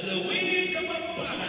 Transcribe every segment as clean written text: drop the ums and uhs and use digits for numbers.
LUID KAPAMPANGAN.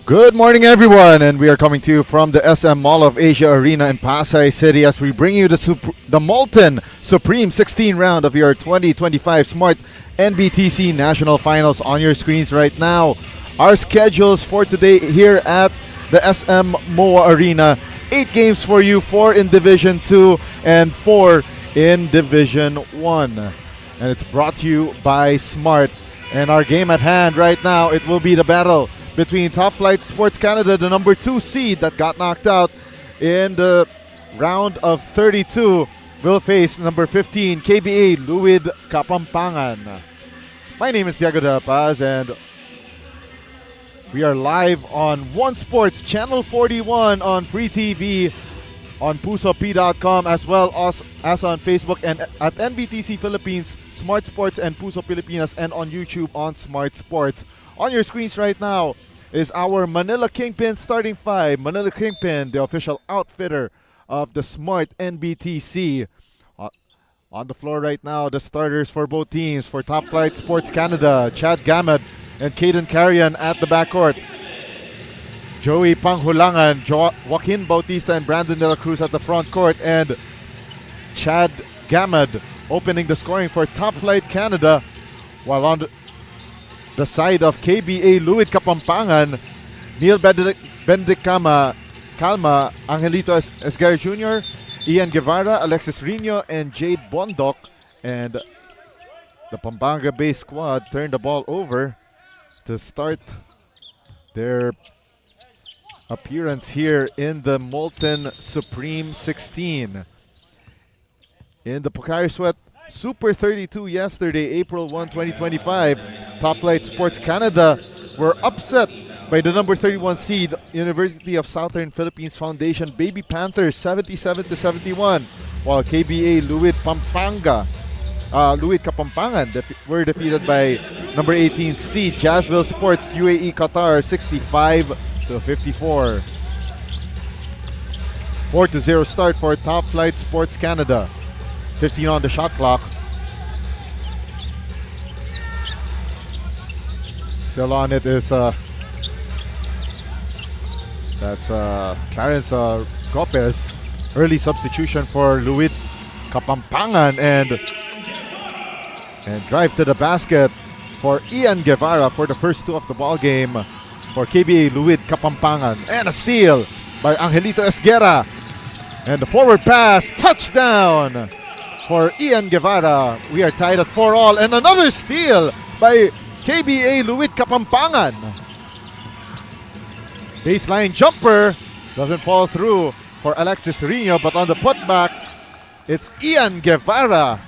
Good morning, everyone, and we are coming to you from the SM Mall of Asia Arena in Pasay City as we bring you the Molten Supreme 16 round of your 2025 Smart NBTC National Finals on your screens right now. Our schedules for today here at the SM MOA Arena: 8 games for you, 4 in Division 2 and 4 in Division 1. And it's brought to you by Smart. And our game at hand right now, it will be the battle between Top Flight Sports Canada, the number 2 seed that got knocked out in the round of 32, will face number 15, KBA LUID KAPAMPANGAN. My name is Diego De La Paz, and we are live on One Sports Channel 41 on Free TV, on PusoP.com, as well as on Facebook and at NBTC Philippines, Smart Sports and Puso Pilipinas, and on YouTube on Smart Sports. On your screens right now is our Manila Kingpin starting 5. Manila Kingpin, the official outfitter of the Smart NBTC. On the floor right now, the starters for both teams. For Top Flight Sports Canada, Chad Gamad and Caden Carrion at the backcourt. Joey Panghulangan, Joaquin Bautista, and Brandon De La Cruz at the front court. And Chad Gamad opening the scoring for Top Flight Canada, while on the side of KBA LUID KAPAMPANGAN, Neil Benedict Calma, Angelito Esguerra Jr., Ian Guevara, Alexis Rino, and Jade Bondok. And the Pampanga-based squad turned the ball over to start their appearance here in the Molten Supreme 16. In the Pocari Sweat Super 32 yesterday, April 1, 2025, Top Flight Sports Canada were upset by the number 31 seed, University of Southern Philippines Foundation Baby Panthers, 77-71, while KBA LUID KAPAMPANGAN were defeated by number 18 seed JAZZVILLE Sports UAE-QATAR, 65-54. 4-0 start for Top Flight Sports Canada. 15 on the shot clock. Still on it is Clarence Gopez. Early substitution for LUID KAPAMPANGAN, and drive to the basket for Ian Guevara for the first 2 of the ball game for KBA LUID KAPAMPANGAN, and a steal by Angelito Esguerra, and the forward pass, touchdown for Ian Guevara. We are tied at 4-all, and another steal by KBA LUID KAPAMPANGAN. Baseline jumper doesn't fall through for Alexis Rino, but on the putback, it's Ian Guevara.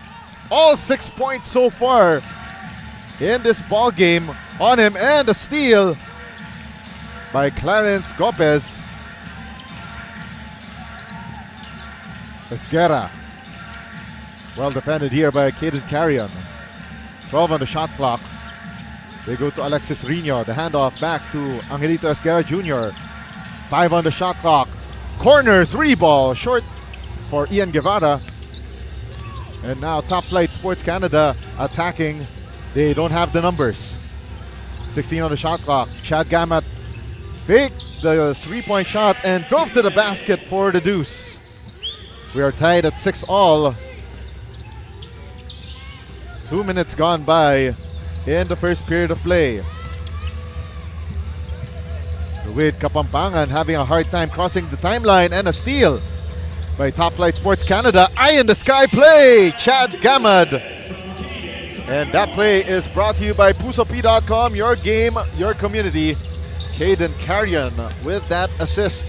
All 6 points so far in this ball game on him, and a steal by Clarence Gopez. Esguerra. Well defended here by Caden Carrion. 12 on the shot clock. They go to Alexis Rino. The handoff back to Angelito Esguerra Jr. 5 on the shot clock. Corner 3 ball. Short for Ian Guevara. And now Top Flight Sports Canada attacking. They don't have the numbers. 16 on the shot clock. Chad Gamat faked the 3-point shot and drove to the basket for the deuce. We are tied at 6-all. 2 minutes gone by in the first period of play. LUID KAPAMPANGAN having a hard time crossing the timeline, and a steal by Top Flight Sports Canada. Eye in the sky play, Chad Gamad. And that play is brought to you by PusoP.com, your game, your community. Caden Carrion with that assist.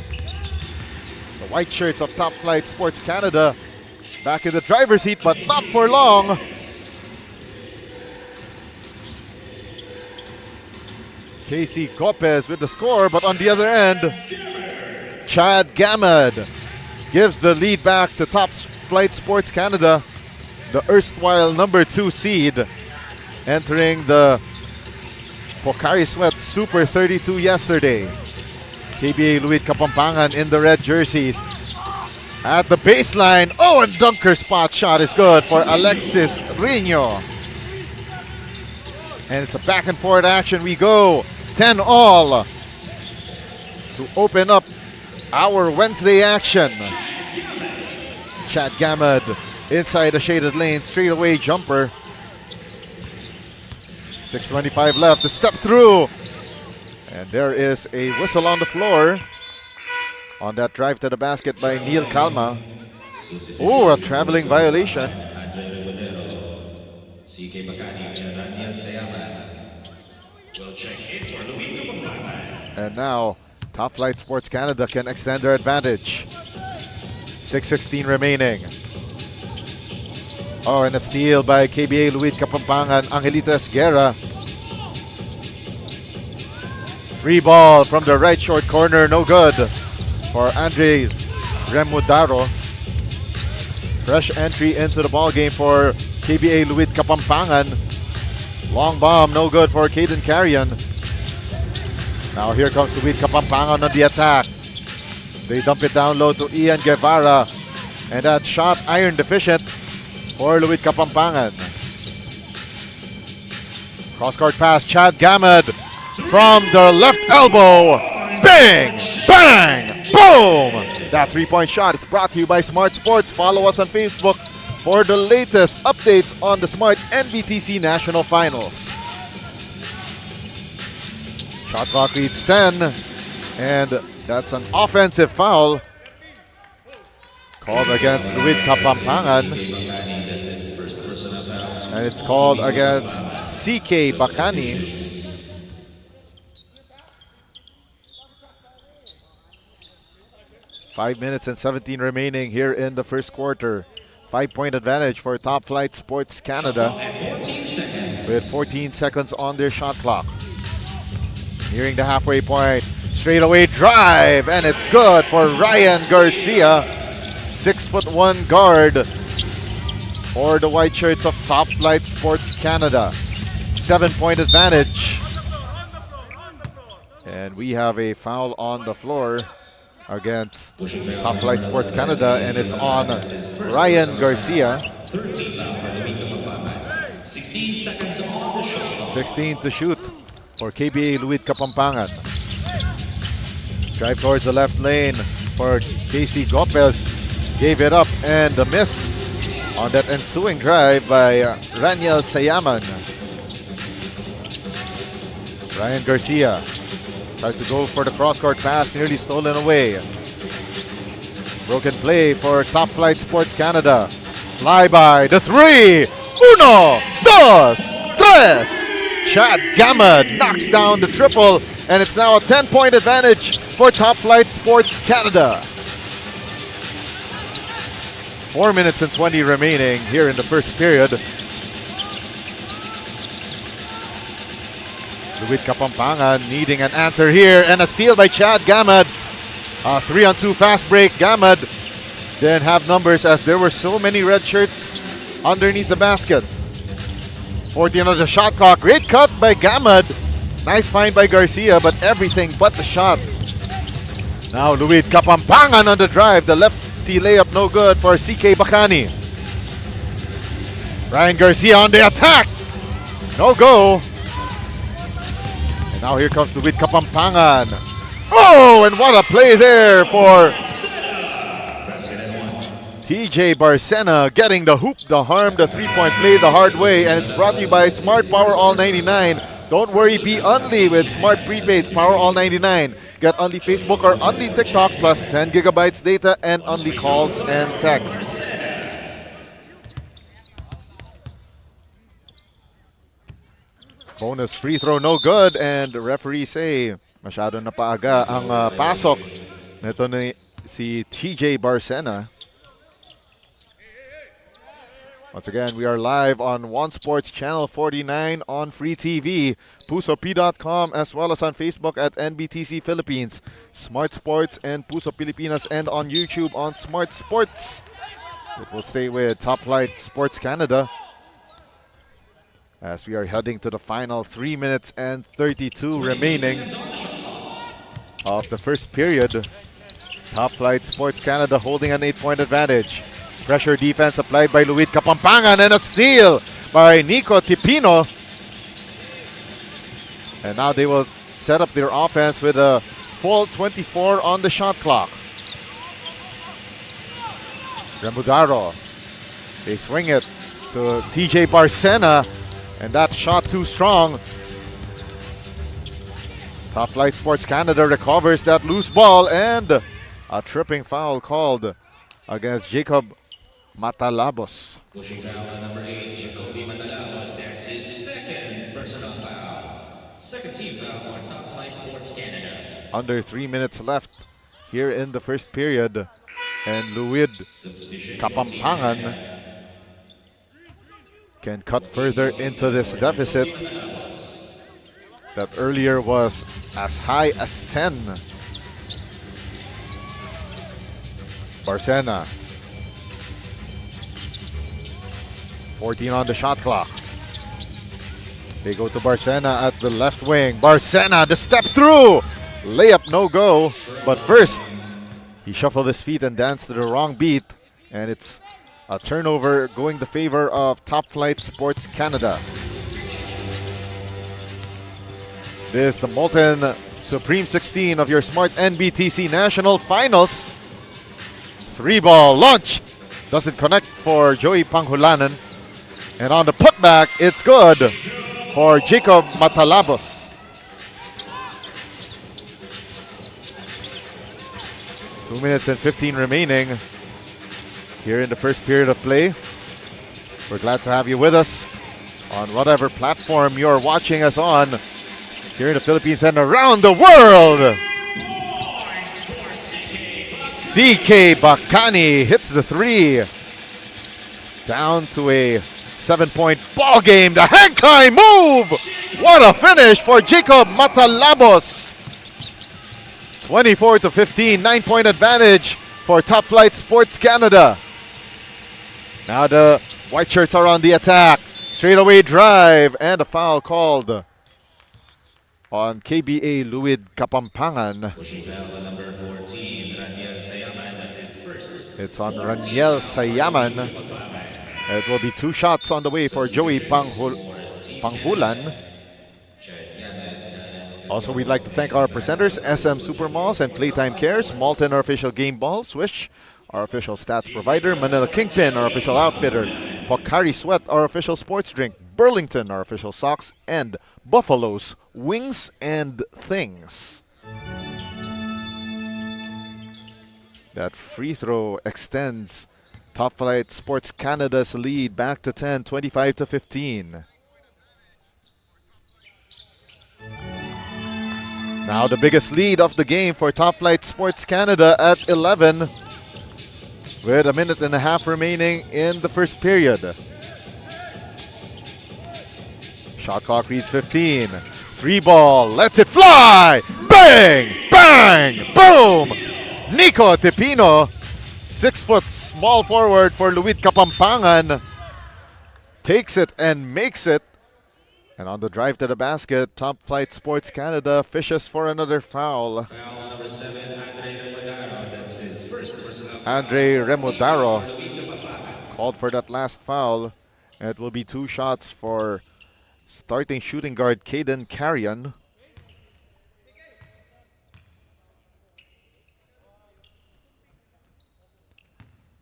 The white shirts of Top Flight Sports Canada back in the driver's seat, but not for long. Casey Gopez with the score, but on the other end, Chad Gamad gives the lead back to Top Flight Sports Canada, the erstwhile number 2 seed. entering the Pocari Sweat Super 32 yesterday. KBA LUID Kapampangan in the red jerseys. At the baseline, oh, and dunker spot shot is good for Alexis Rino. And it's a back and forth action. We go 10-all to open up our Wednesday action. Chad Gamad inside the shaded lane, straightaway jumper. 6:25 left, the step through. And there is a whistle on the floor on that drive to the basket by Neil Calma. Oh, a traveling violation. And now, Top Flight Sports Canada can extend their advantage. 6:16 remaining. Oh, and a steal by KBA LUID Kapampangan, Angelito Esguerra. 3 ball from the right short corner, no good for Andre Remudaro. Fresh entry into the ball game for KBA LUID Kapampangan. Long bomb, no good for Caden Carrion. Now here comes LUID Kapampangan on the attack. They dump it down low to Ian Guevara. And that shot iron deficient for LUID Kapampangan. Cross-court pass, Chad Gamad from the left elbow. Bang! Bang! Boom! That three-point shot is brought to you by Smart Sports. Follow us on Facebook for the latest updates on the Smart NBTC National Finals. Shot clock reads 10, and that's an offensive foul called against LUID Kapampangan. And it's called against CK Bakani. Five minutes and 17 remaining here in the first quarter. 5-point advantage for Top Flight Sports Canada with 14 seconds on their shot clock. Nearing the halfway point, straightaway drive, and it's good for Ryan Garcia. 6'1" guard for the white shirts of Top Flight Sports Canada. 7-point advantage. And we have a foul on the floor against Top Flight Sports Canada, and it's on Ryan Garcia. 16 to shoot for KBA LUID Kapampangan. Drive towards the left lane for Casey Gopez. Gave it up, and a miss on that ensuing drive by Raniel Sayaman. Ryan Garcia tried to go for the cross-court pass, nearly stolen away. Broken play for Top Flight Sports Canada. Flyby, the three! Uno, dos, tres! Chad Gamad knocks down the triple, and it's now a 10-point advantage for Top Flight Sports Canada. 4 minutes and 20 remaining here in the first period. LUID Kapampangan needing an answer here, and a steal by Chad Gamad. A 3-on-2 fast break. Gamad didn't have numbers as there were so many red shirts underneath the basket. 14 on the shot clock. Great cut by Gamad. Nice find by Garcia, but everything but the shot. Now LUID Kapampangan on the drive. The lefty layup no good for CK Bakani. Ryan Garcia on the attack. No go. And now here comes LUID Kapampangan. Oh, and what a play there for TJ Barcena, getting the hoop, the harm, the three-point play the hard way. And it's brought to you by Smart Power All 99. Don't worry, be Unli with Smart Prepaid Power All 99. Get Unli Facebook or Unli TikTok plus 10 gigabytes data and Unli calls and texts. Bonus free throw no good, and the referee say masyado na paaga ang pasok nito ni si TJ Barcena. Once again, we are live on One Sports Channel 49 on Free TV, PusoP.com, as well as on Facebook at NBTC Philippines, Smart Sports, and Puso Pilipinas, and on YouTube on Smart Sports. It will stay with Top Flight Sports Canada. as we are heading to the final 3 minutes and 32 remaining of the first period. Top Flight Sports Canada holding an 8-point advantage. Pressure defense applied by LUID Kapampangan, and a steal by Nico Tipino. And now they will set up their offense with a full 24 on the shot clock. Remudaro, they swing it to TJ Barcena, and that shot too strong. Top Flight Sports Canada recovers that loose ball, and a tripping foul called against Jacob Matalabos. Pushing foul on number 8, Jacoby Matalabos. That's his second personal foul. Second team foul for Top Flight Sports Canada. Under 3 minutes left here in the first period, and LUID Kapampangan can cut further into this deficit that earlier was as high as 10. Barcena, 14 on the shot clock. They go to Barcena at the left wing. Barcena, the step through! Layup no go, but first he shuffled his feet and danced to the wrong beat, and it's a turnover going the favor of Top Flight Sports Canada. This is the Molten Supreme 16 of your Smart NBTC National Finals. 3-ball launched. Doesn't connect for Joey Panghulanan. And on the putback, it's good for Jacob Matalabos. 2 minutes and 15 remaining here in the first period of play. We're glad to have you with us on whatever platform you're watching us on here in the Philippines and around the world. CK Bacani hits the 3. Down to a 7-point ball game. The hang time move. What a finish for Jacob Matalabos. 24-15, 9-point advantage for Top Flight Sports Canada. Now the white shirts are on the attack. Straightaway drive, and a foul called on KBA LUID Kapampangan. Pushing foul on number 14, Raniel Sayaman. That's his first. It's on Raniel Sayaman. It will be 2 shots on the way for Joey Panghulan. Also, we'd like to thank our presenters, SM Supermalls and Playtime Cares, Molten, our official game ball, Swish, our official stats provider, Manila Kingpin, our official outfitter, Pocari Sweat, our official sports drink, Burlington, our official socks, and Buffalo's Wings and Things. That free throw extends Top Flight Sports Canada's lead back to 10, 25-15. Now the biggest lead of the game for Top Flight Sports Canada at 11 with 1.5 minutes remaining in the first period. Shot clock reads 15. 3-ball, lets it fly! Bang! Bang! Boom! Nico Tipino, 6-foot small forward for LUID Kapampangan, takes it and makes it. And on the drive to the basket, Top Flight Sports Canada fishes for another foul. Foul on number 7, Andre Remudaro. That's his first personal foul. Andre Remudaro called for that last foul. And it will be 2 shots for starting shooting guard Caden Carrion.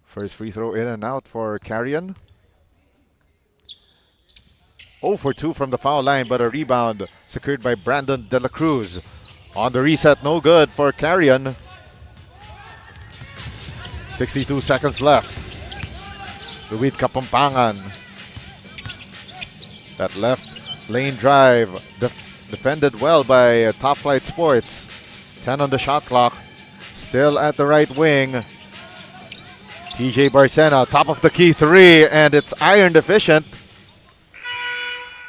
First free throw in and out for Carrion. 0 for 2 from the foul line, but a rebound secured by Brandon De La Cruz. On the reset, no good for Carrion. 62 seconds left. LUID Kapampangan. That left lane drive defended well by Top Flight Sports. 10 on the shot clock. Still at the right wing. TJ Barcena, top of the key 3, and it's iron deficient.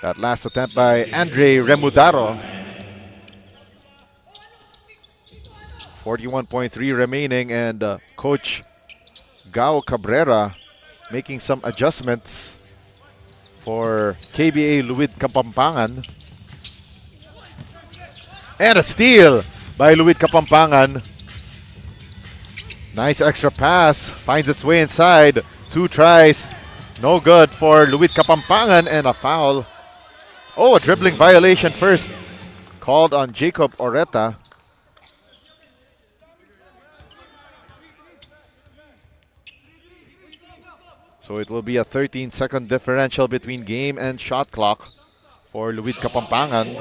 That last attempt by Andre Remudaro. 41.3 remaining, and Coach Gao Cabrera making some adjustments. for KBA LUID Kapampangan. And a steal by LUID Kapampangan. Nice extra pass. Finds its way inside. 2 tries. No good for LUID Kapampangan and a foul. Oh, a dribbling violation first. Called on Jacob Oreta. So it will be a 13-second differential between game and shot clock for LUID Kapampangan.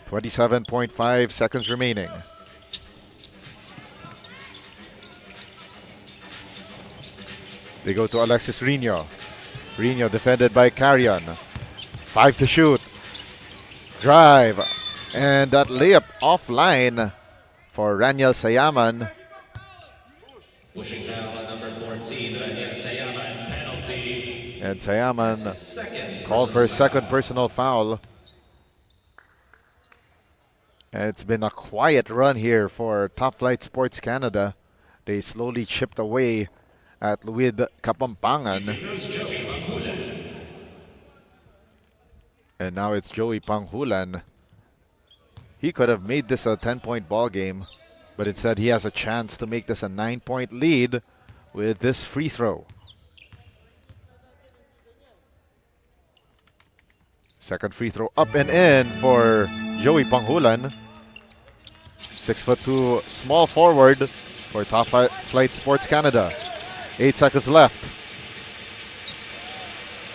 27.5 seconds remaining. They go to Alexis Rino. Rino defended by Carrion. 5 to shoot. Drive. And that layup offline for Raniel Sayaman. Pushing foul on number 14, Raniel Sayaman, penalty. And Sayaman called for a second personal foul. And it's been a quiet run here for Top Flight Sports Canada. They slowly chipped away at LUID Kapampangan. And now it's Joey Panghulan. He could have made this a 10-point ball game, but instead he has a chance to make this a 9-point lead with this free throw. Second free throw up and in for Joey Panghulan. 6'2" small forward for Top Flight Sports Canada. 8 seconds left.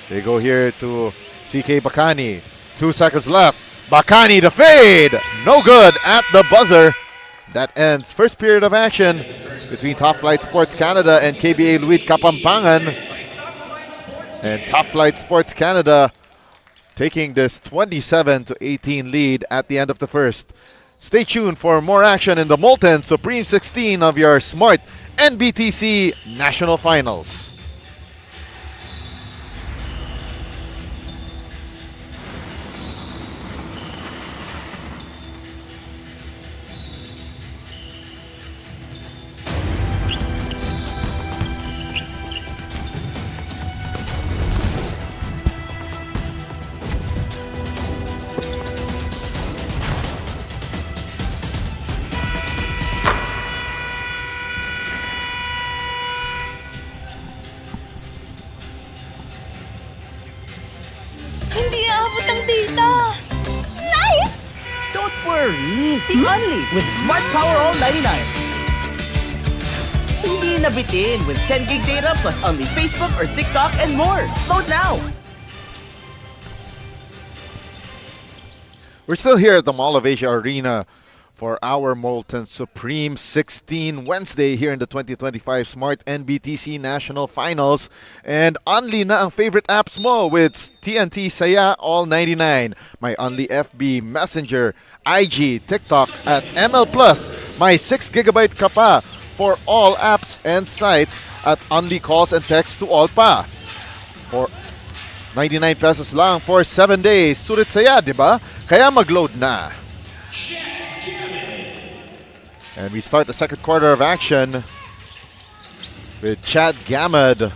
They go here to CK Bacani. 2 seconds left. Bacani the fade. No good at the buzzer. That ends first period of action between Top Flight Sports Canada and KBA LUID Kapampangan. And Top Flight Sports Canada taking this 27-18 lead at the end of the first. Stay tuned for more action in the Molten Supreme 16 of your Smart NBTC National Finals. Hindi aabot ang data. Nice! Don't worry, only with Smart Power All 99. Hindi nabitin with 10 gig data plus only Facebook or TikTok and more. Load now! We're still here at the Mall of Asia Arena for our Molten Supreme 16 Wednesday here in the 2025 Smart NBTC National Finals. And only na ang favorite apps mo with TNT Saya All 99. My only FB, Messenger, IG, TikTok at ML Plus. My 6GB ka pa for all apps and sites at only calls and text to all pa. For 99 pesos lang for 7 days. Sulit saya, di ba? Kaya mag-load na. And we start the second quarter of action with Chad Gamad.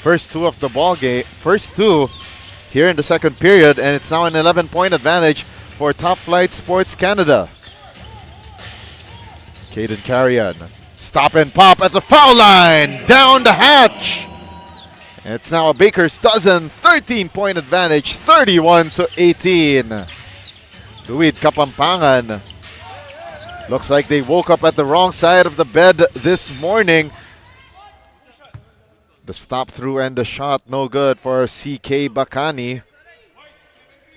First two of the ball game, first two here in the second period, and it's now an 11-point advantage for Top Flight Sports Canada. Caden Carrion, stop and pop at the foul line, down the hatch. And it's now a baker's dozen, 13-point advantage, 31-18. LUID Kapampangan. Looks like they woke up at the wrong side of the bed this morning. The stop through and the shot no good for CK Bacani.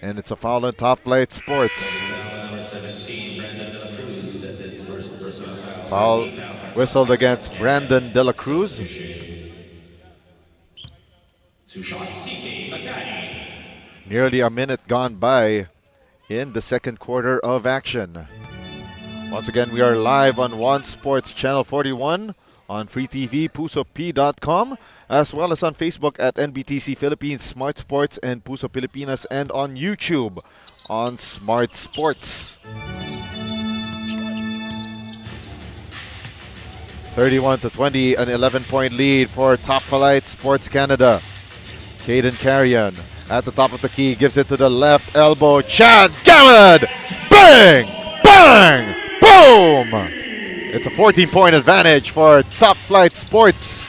And it's a foul on Top Flight Sports. Foul whistled against Brandon De La Cruz. Nearly a minute gone by in the second quarter of action. Once again, we are live on One Sports Channel 41, on Free TV, pusop.com, as well as on Facebook at NBTC Philippines Smart Sports and Puso Pilipinas, and on YouTube on Smart Sports. 31-20, an 11-point lead for Top Flight Sports Canada. Caden Carrion at the top of the key, gives it to the left elbow. Chad Gammad! Bang! Bang! Boom! It's a 14-point advantage for Top Flight Sports.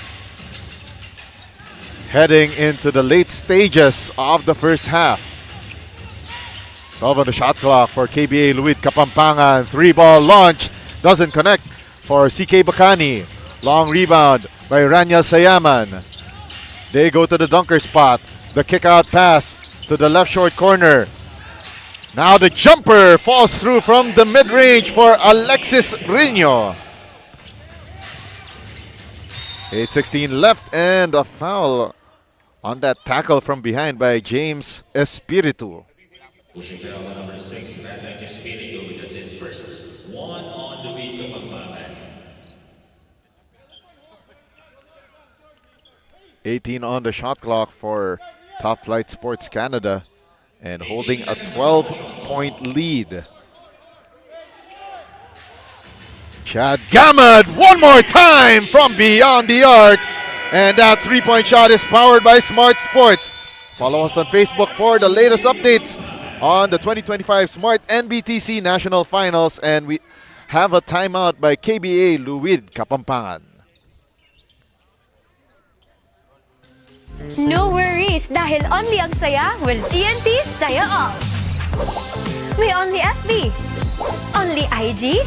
Heading into the late stages of the first half. 12 on the shot clock for KBA LUID Kapampangan. 3-ball launched. Doesn't connect for CK Bacani. Long rebound by Raniel Sayaman. They go to the dunker spot. The kick out pass to the left short corner. Now the jumper falls through from the mid-range for Alexis Rino. 8:16 left and a foul on that tackle from behind by James Espiritu. Pushing foul on number 6, Matt Espiritu. That's his first one on the week of Kapampangan. 18 on the shot clock for Top Flight Sports Canada and holding a 12-point lead. Chad Gammad one more time from beyond the arc, and that three-point shot is powered by Smart Sports. Follow us on Facebook for the latest updates on the 2025 Smart NBTC National Finals, and we have a timeout by KBA LUID Kapampangan. No worries dahil only ang saya will TNT saya all. May only FB, only IG,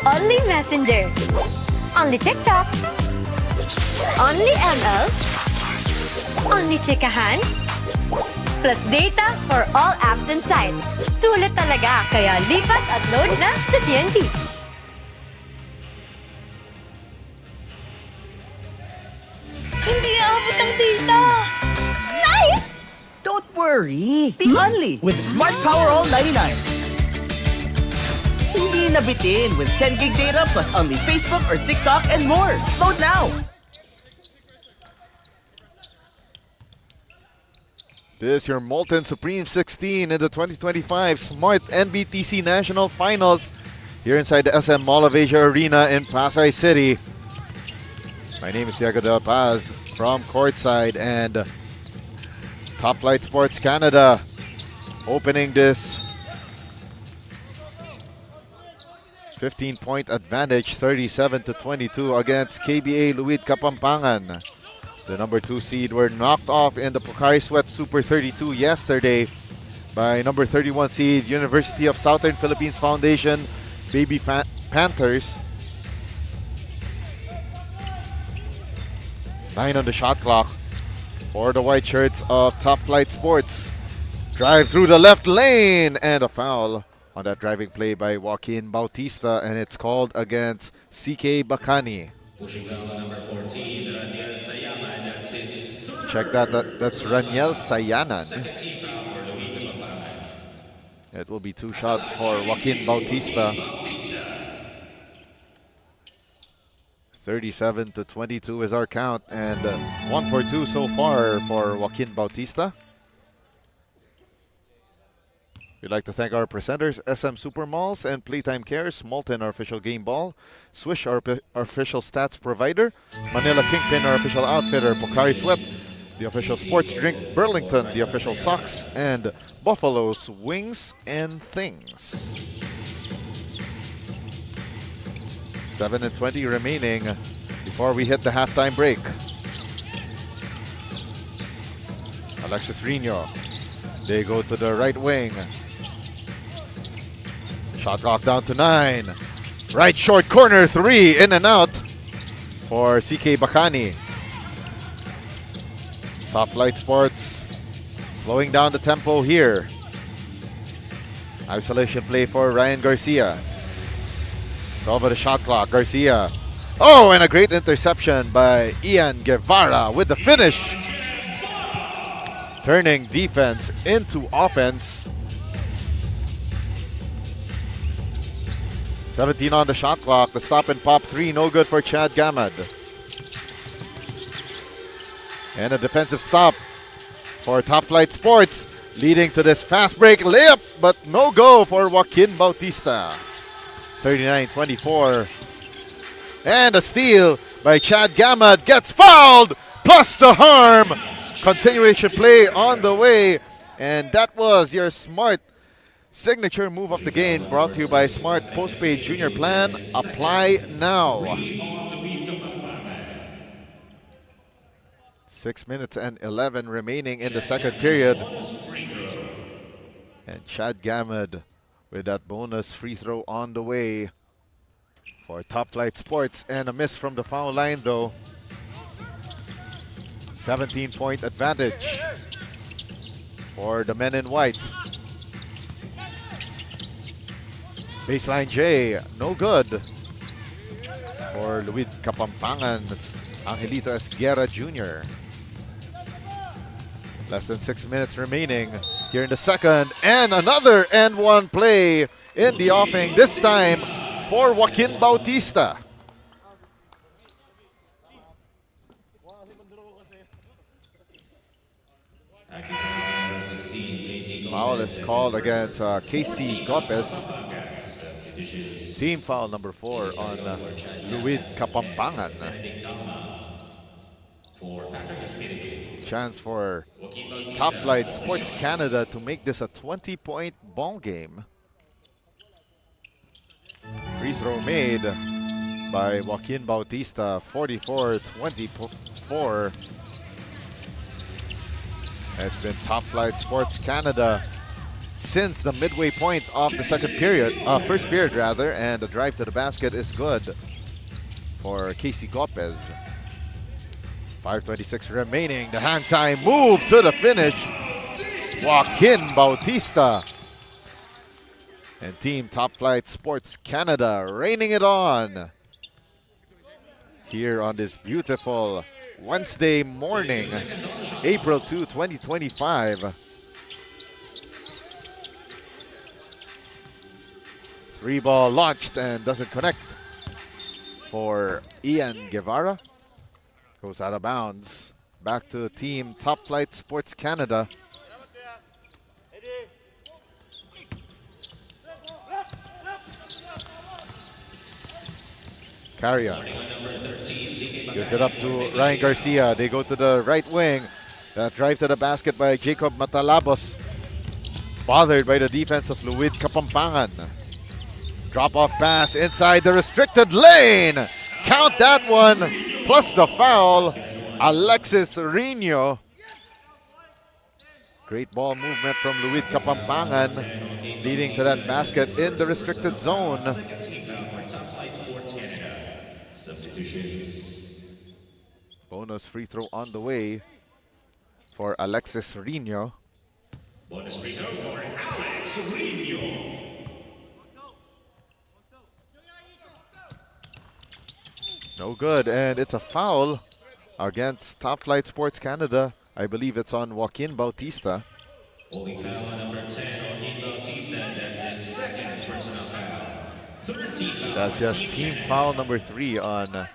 only Messenger, only TikTok, only ML, only chikahan, plus data for all apps and sites. Sulit talaga, kaya lipat at load na sa TNT. Hindi aabot ang data. Nice! Don't worry! Be only with Smart Power All 99. Hindi nabitin with 10 gig data plus only Facebook or TikTok and more. Load now! This is your Molten Supreme 16 in the 2025 Smart NBTC National Finals here inside the SM Mall of Asia Arena in Pasay City. My name is Diego Del Paz from courtside, and Top Flight Sports Canada opening this 15-point advantage, 37-22 against KBA LUID Kapampangan. The number 2 seed were knocked off in the Pocari Sweat Super 32 yesterday by number 31 seed University of Southern Philippines Foundation Baby Panthers. 9 on the shot clock for the white shirts of Top Flight Sports. Drive through the left lane and a foul on that driving play by Joaquin Bautista, and it's called against CK Bacani. Pushing foul on number 14, Raniel Sayaman. That's his third. Check that, that's Raniel Sayanan. Second team foul for the week of Kapampangan. It will be 2 shots for Joaquin Bautista. 37-22 is our count, and 1 for 2 so far for Joaquin Bautista. We'd like to thank our presenters, SM Supermalls and Playtime Cares, Molten, our official game ball, Swish, our official stats provider, Manila Kingpin, our official outfitter, Pocari Sweat, the official sports drink, Burlington, the official socks, and Buffalo's Wings and Things. 7:20 remaining before we hit the halftime break. Alexis Rino. They go to the right wing. Shot clock down to 9. Right short corner 3, in and out for CK Bacani. Top Flight Sports slowing down the tempo here. Isolation play for Ryan Garcia. Over the shot clock, Garcia. Oh, and a great interception by Ian Guevara with the finish. Turning defense into offense. 17 on the shot clock. The stop and pop 3, no good for Chad Gammad. And a defensive stop for Top Flight Sports, leading to this fast break layup, but no go for Joaquin Bautista. 39-24. And a steal by Chad Gamad gets fouled, plus the harm. Continuation play on the way. And that was your smart signature move of the game, brought to you by Smart Postpaid Junior Plan. Apply now. 6 minutes and 11 remaining in the second period. And Chad Gamad with that bonus free throw on the way for Top Flight Sports. And a miss from the foul line though. 17-point advantage for the men in white. Baseline J, no good for LUID KAPAMPANGAN's Angelito Esguerra Jr. Less than 6 minutes remaining here in the second. And another and one play in the offing, this time for Joaquin Bautista. Foul is called against Casey Gopez. Team foul number 4 on LUID KAPAMPANGAN. Chance for Top Flight Sports Canada to make this a 20-point ball game. Free throw made by Joaquin Bautista, 44-24. It's been Top Flight Sports Canada since the midway point of the second period, first period rather, and the drive to the basket is good for Casey Gopez. 5:26 remaining, the hang time move to the finish. Joaquin Bautista and Team Top Flight Sports Canada raining it on here on this beautiful Wednesday morning, April 2, 2025. Three ball launched and doesn't connect for Ian Guevara. Goes out of bounds. Back to Team Top Flight Sports Canada. Carrion gives it up to Ryan Garcia. They go to the right wing. That drive to the basket by Jacob Matalabos. Bothered by the defense of LUID KAPAMPANGAN. Drop-off pass inside the restricted lane. Count that one, plus the foul. Alexis Rino. Great ball movement from LUID KAPAMPANGAN, leading to that basket in the restricted zone. Bonus free throw on the way for Alexis Rino. Bonus free throw for Alex Rino. No good, and it's a foul against Top Flight Sports Canada. I believe it's on Joaquin Bautista. Holding foul on number 10, Joaquin Bautista. That's his second personal foul. 13 foul. That's just team foul number 3 on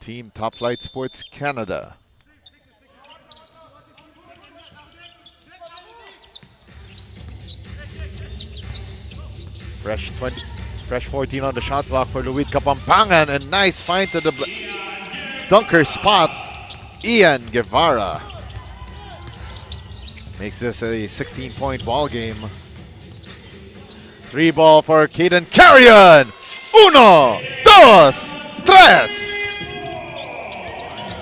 Team Top Flight Sports Canada. Fresh 14 on the shot clock for LUID KAPAMPANGAN, and nice find to the dunker spot. Ian Guevara makes this a 16-point ball game. 3 ball for Caden Carrion. 1, 2, 3.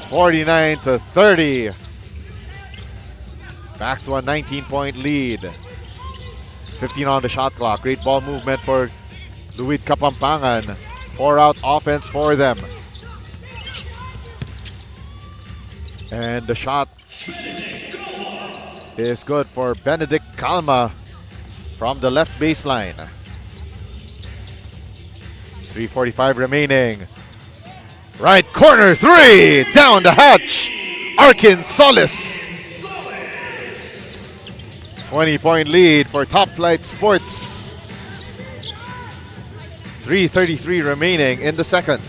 49-30. Back to a 19-point lead. 15 on the shot clock. Great ball movement for LUID KAPAMPANGAN. 4-out offense for them. And the shot is good for Benedict Calma from the left baseline. 3:45 remaining. Right corner 3, down the hatch. Arkin Solis. 20-point lead for Top Flight Sports. 3:33 remaining in the second.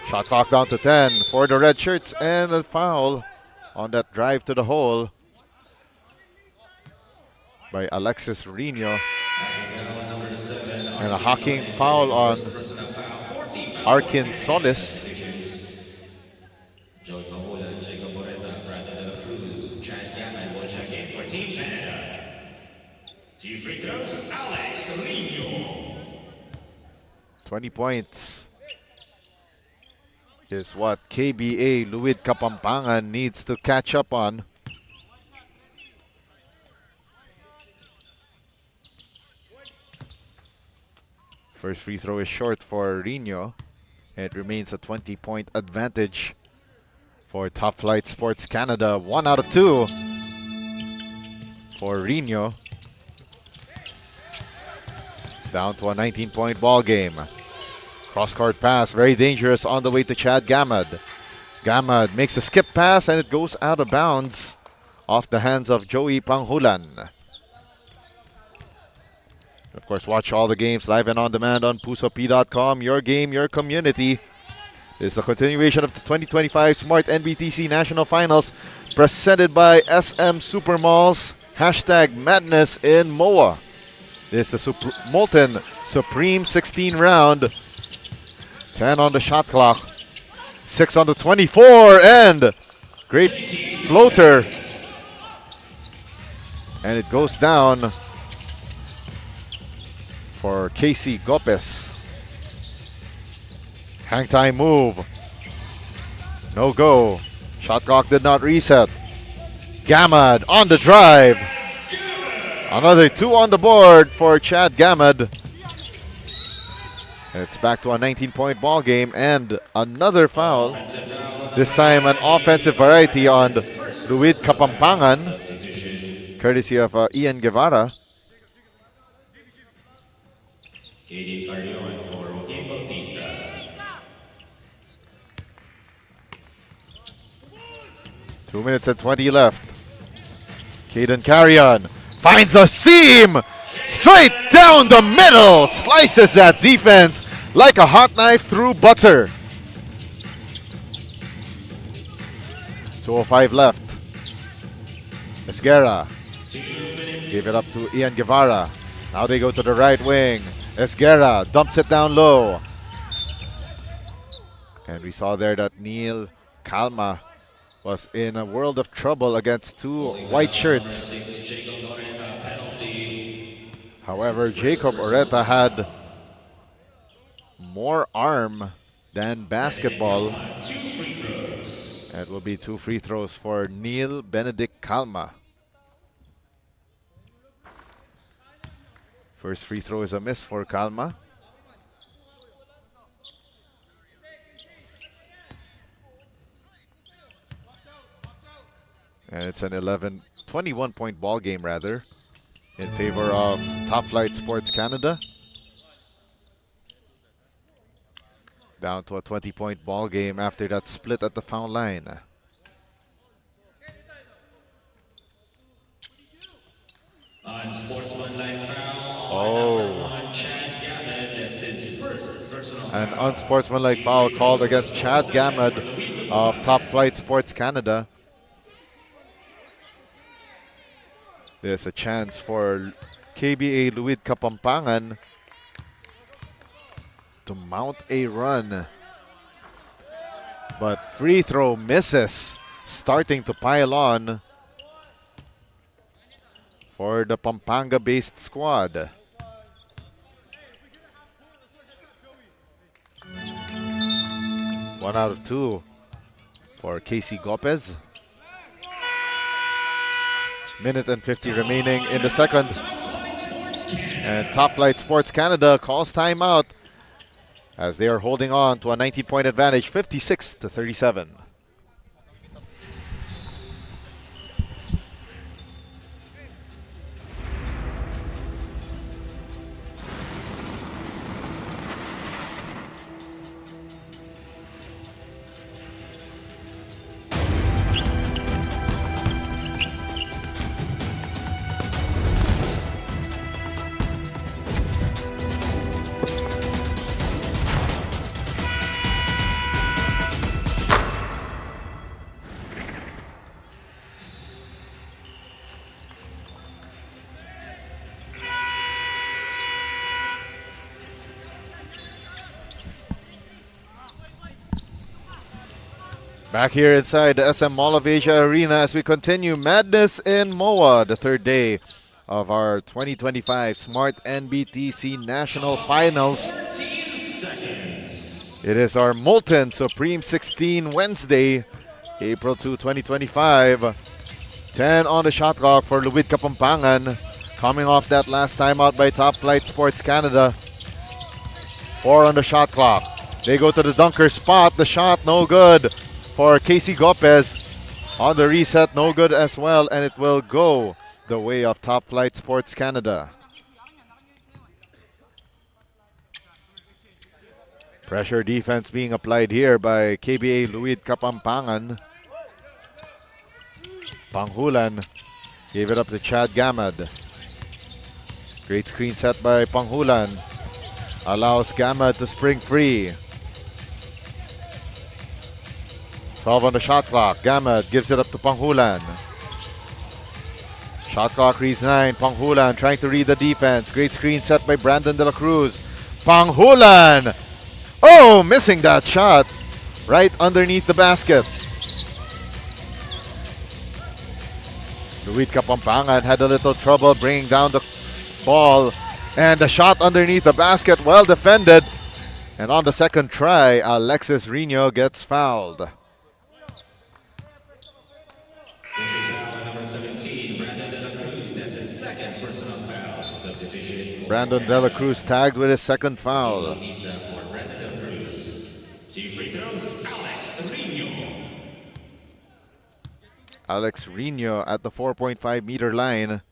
Shot clock down to 10 for the red shirts, and a foul on that drive to the hole by Alexis Rino. And a hacking foul on Arkin Solis. Joey Pamula, Jacob Moreta, Brandon De La Cruz, Chad Gammon will check in for Team Canada. 2 free throws, Alex Lino. 20 points is what KBA LUID Kapampangan needs to catch up on. First free throw is short for Rino. It remains a 20-point advantage for Top Flight Sports Canada. 1 out of 2 for Rino. Down to a 19-point ball game. Cross-court pass, very dangerous on the way to Chad Gamad. Gamad makes a skip pass and it goes out of bounds off the hands of Joey Panghulan. Of course, watch all the games live and on demand on pusop.com. Your game, your community. This is the continuation of the 2025 Smart NBTC National Finals presented by SM Supermalls. Hashtag Madness in MOA. This is the Molten Supreme 16 round. 10 on the shot clock. 6 on the 24 and great floater. And it goes down for Casey Gopes. Hang time move. No go. Shot clock did not reset. Gamad on the drive. Another 2 on the board for Chad Gamad. It's back to a 19-point ball game and another foul. This time an offensive variety on LUID Kapampangan, courtesy of Ian Guevara. Katie Carrion for Joaquin Bautista. Two minutes and 20 left. Caden Carrion finds a seam! Straight down the middle! Slices that defense like a hot knife through butter. 2:05 left. Esguerra. Give it up to Ian Guevara. Now they go to the right wing. Esguerra dumps it down low. And we saw there that Neil Calma was in a world of trouble against 2 white shirts. However, Jacob Oreta had more arm than basketball. It will be 2 free throws for Neil Benedict Calma. First free throw is a miss for Calma. And it's an 21-point ball game rather, in favor of Top Flight Sports Canada. Down to a 20-point ball game after that split at the foul line. Unsportsmanlike foul Oh. Chad Gamad. That's his first personal An unsportsmanlike foul called against Chad Gamad of Top Flight Sports Canada. There's a chance for KBA LUID Kapampangan to mount a run. But free throw misses, starting to pile on for the Pampanga-based squad. One out of 2 for Casey Gopes. Minute and 50 remaining in the second. And Top Flight Sports Canada calls timeout as they are holding on to a 19-point advantage, 56-37. Back here inside the SM Mall of Asia Arena as we continue madness in MOA, the third day of our 2025 Smart NBTC National Finals. 14 seconds. It is our Molten Supreme 16 Wednesday, April 2, 2025. 10 on the shot clock for LUID Kapampangan, coming off that last time out by Top Flight Sports Canada. 4 on the shot clock. They go to the dunker spot. The shot no good for Casey Gopez. On the reset, no good as well, and it will go the way of Top Flight Sports Canada. Pressure defense being applied here by KBA LUID Kapampangan. Panghulan gave it up to Chad Gamad. Great screen set by Panghulan. Allows Gamad to spring free. 12 on the shot clock. Gamad gives it up to Panghulan. Shot clock reads 9. Panghulan trying to read the defense. Great screen set by Brandon De La Cruz. Panghulan! Oh, missing that shot. Right underneath the basket. LUID Kapampangan had a little trouble bringing down the ball. And the shot underneath the basket, well defended. And on the second try, Alexis Rino gets fouled. Number 17, Brandon De La Cruz. That's his second personal foul. Substitution. Brandon De La Cruz tagged with his second foul. For Brandon De La Cruz. 2 free throws, Alex Rino. Alex Rino at the 4.5-meter line. And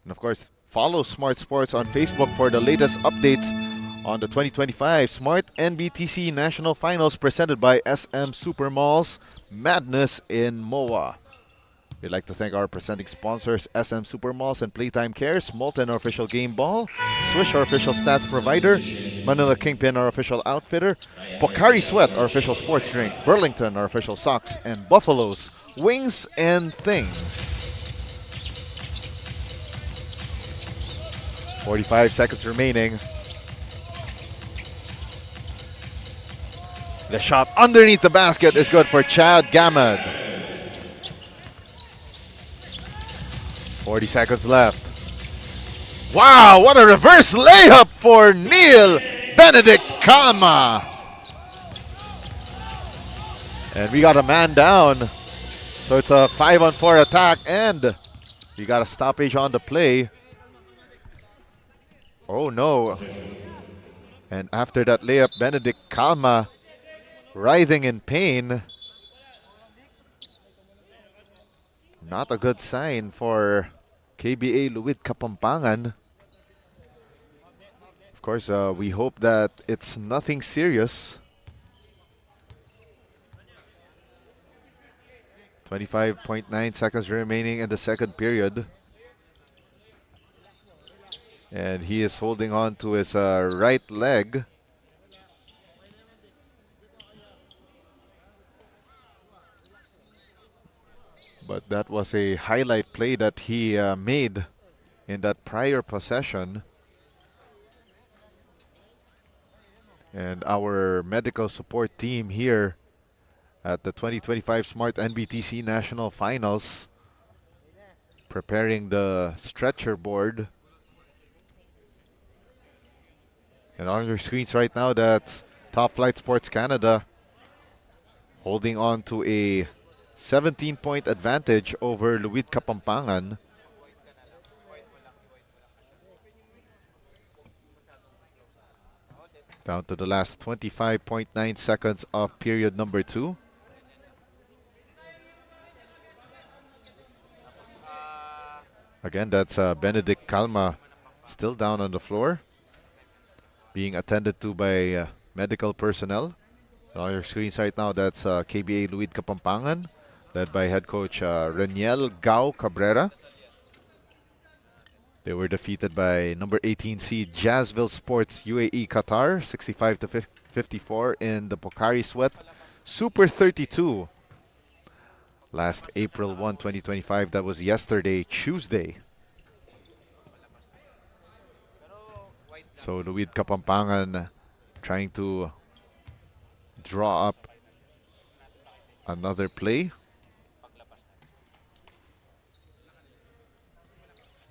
of course, follow Smart Sports on Facebook for the latest updates on the 2025 Smart NBTC National Finals presented by SM Supermalls Madness in MOA. We'd like to thank our presenting sponsors, SM Supermalls and Playtime Cares, Molten, our official game ball, Swish, our official stats provider, Manila Kingpin, our official outfitter, Pocari Sweat, our official sports drink, Burlington, our official socks, and Buffalo's Wings and Things. 45 seconds remaining. The shot underneath the basket is good for Chad Gamad. 40 seconds left. Wow, what a reverse layup for Neil Benedict Kama. And we got a man down. So it's a 5-on-4 attack, and we got a stoppage on the play. Oh no. And after that layup, Benedict Kama writhing in pain. Not a good sign for KBA LUID Kapampangan. Of course, we hope that it's nothing serious. 25.9 seconds remaining in the second period. And he is holding on to his right leg. But that was a highlight play that he made in that prior possession. And our medical support team here at the 2025 Smart NBTC National Finals preparing the stretcher board. And on your screens right now, that's Top Flight Sports Canada holding on to a 17-point advantage over LUID Kapampangan. Down to the last 25.9 seconds of period number 2. Again, that's Benedict Kalma still down on the floor, being attended to by medical personnel. On your screens right now, that's KBA LUID Kapampangan, led by head coach Reniel Gao Cabrera. They were defeated by number 18 seed JAZZVILLE Sports UAE-QATAR, 65-54 in the Pocari Sweat Super 32. Last April 1, 2025, that was yesterday, Tuesday. So LUID Kapampangan trying to draw up Another play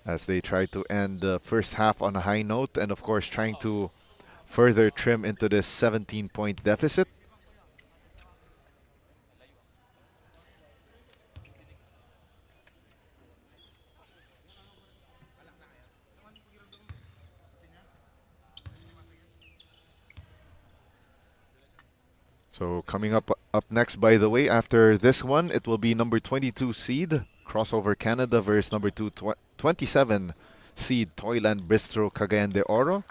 as they try to end the first half on a high note, and of course trying to further trim into this 17-point deficit. So coming up next, by the way, after this one, it will be number 22 seed Crossover Canada versus number 27 seed TOYLAND BISTRO Cagayan de Oro.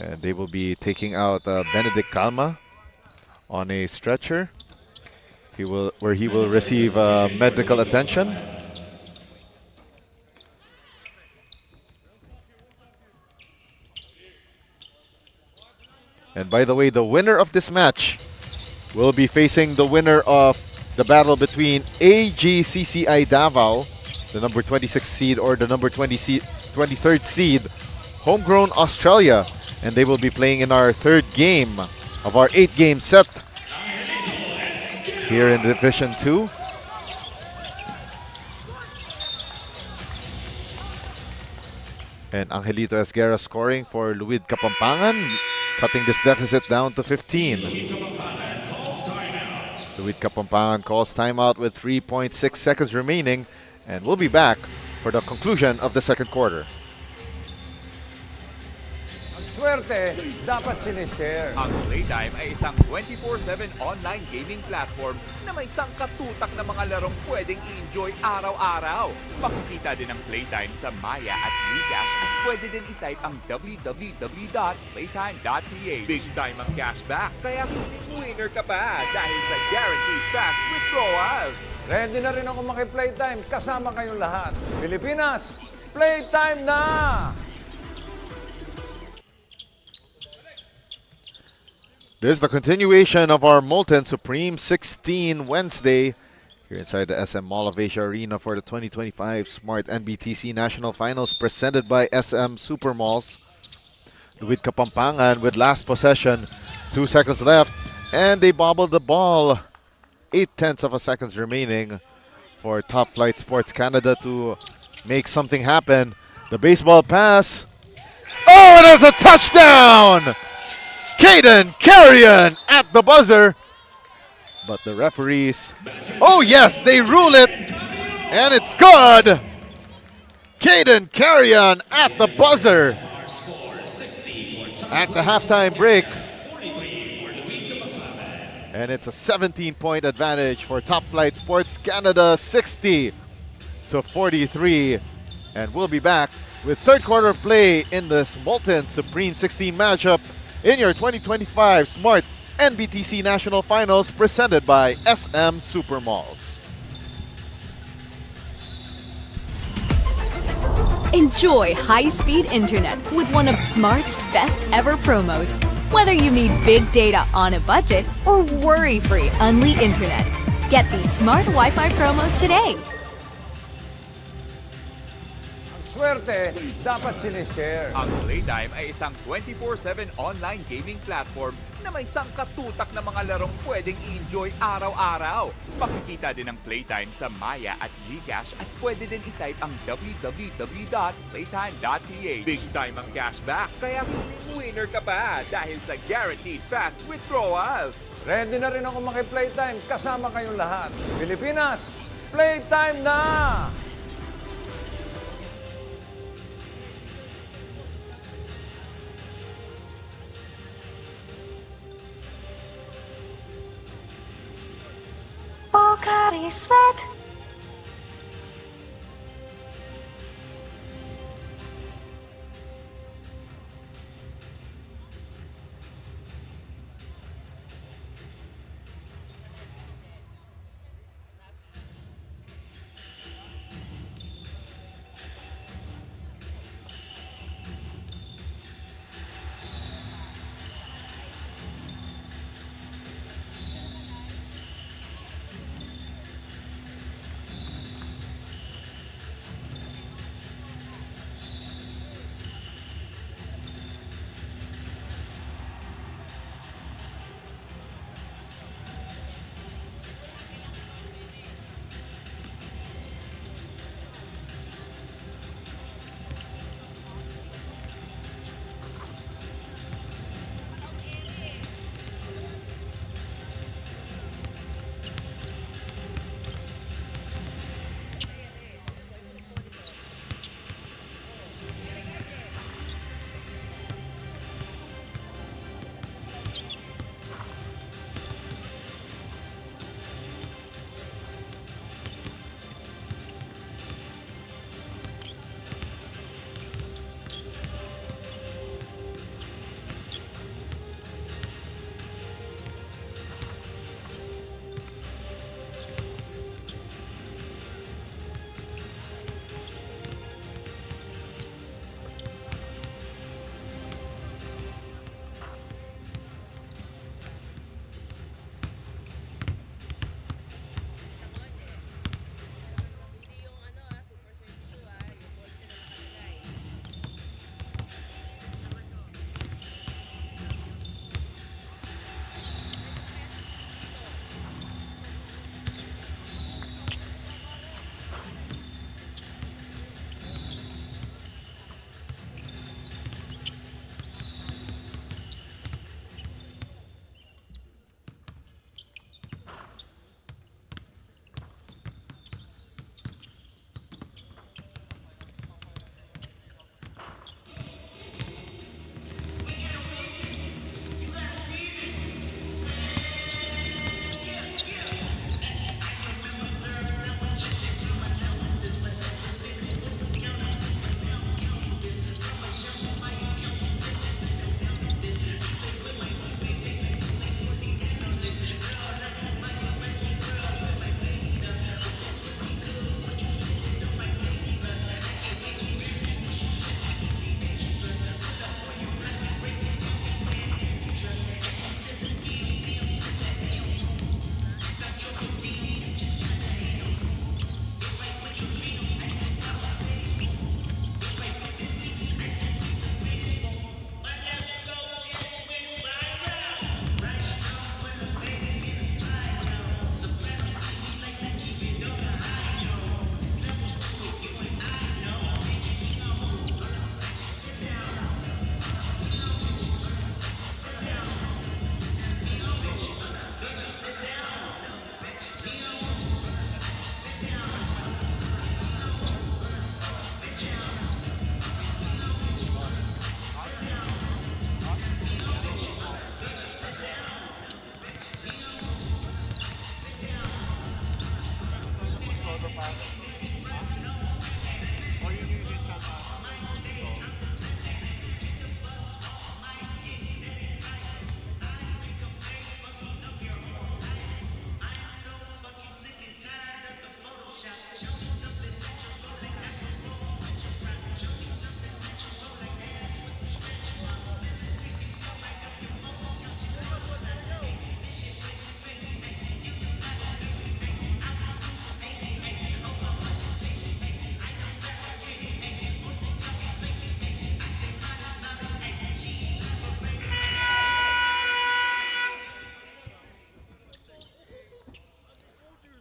And they will be taking out Benedict Calma on a stretcher. He will receive medical attention. And by the way, the winner of this match will be facing the winner of the battle between AGCCI Davao, the number 26 seed, or the number 23rd seed, Homegrown Australia. And they will be playing in our third game of our 8-game set here in Division 2. And Angelito Esguerra scoring for LUID Kapampangan, cutting this deficit down to 15. LUID Kapampangan calls timeout with 3.6 seconds remaining, and we'll be back for the conclusion of the second quarter. Swerte, dapat sinishare. Ang Playtime ay isang 24/7 online gaming platform na may sangkatutak na mga larong pwedeng i-enjoy araw-araw. Makikita din ang Playtime sa Maya at GCash at pwede din i-type ang www.playtime.ph. Big time ang cashback, kaya winner ka pa dahil sa guaranteed fast withdrawals. Ready na rin ako maki-Playtime kasama kayong lahat. Pilipinas, Playtime na! This is the continuation of our Molten Supreme 16 Wednesday here inside the SM Mall of Asia Arena for the 2025 Smart NBTC National Finals presented by SM Supermalls. LUID Kapampangan with last possession, 2 seconds left, and they bobbled the ball. 0.8 of a seconds remaining for Top Flight Sports Canada to make something happen. The baseball pass. Oh, it is a touchdown! KAGAYAN at the buzzer. But the referees, oh yes, they rule it. And it's good. KAGAYAN at the buzzer. At the halftime break. And it's a 17-point advantage for Top Flight Sports Canada, 60-43. And we'll be back with third quarter of play in this Molten Supreme 16 matchup in your 2025 Smart NBTC National Finals presented by SM Supermalls. Enjoy high-speed internet with one of Smart's best ever promos. Whether you need big data on a budget or worry-free unlimited internet, get these Smart Wi-Fi promos today. Swerte, dapat sinishare. Ang Playtime ay isang 24/7 online gaming platform na may sangkatutak na mga larong pwedeng i-enjoy araw-araw. Makikita din ang Playtime sa Maya at GCash at pwede din i-type ang www.playtime.ph. Big time ang cashback, kaya winner ka pa dahil sa guaranteed fast withdrawals. Ready na rin ako maki-Playtime kasama kayong lahat. Pilipinas, Playtime na! Body sweat.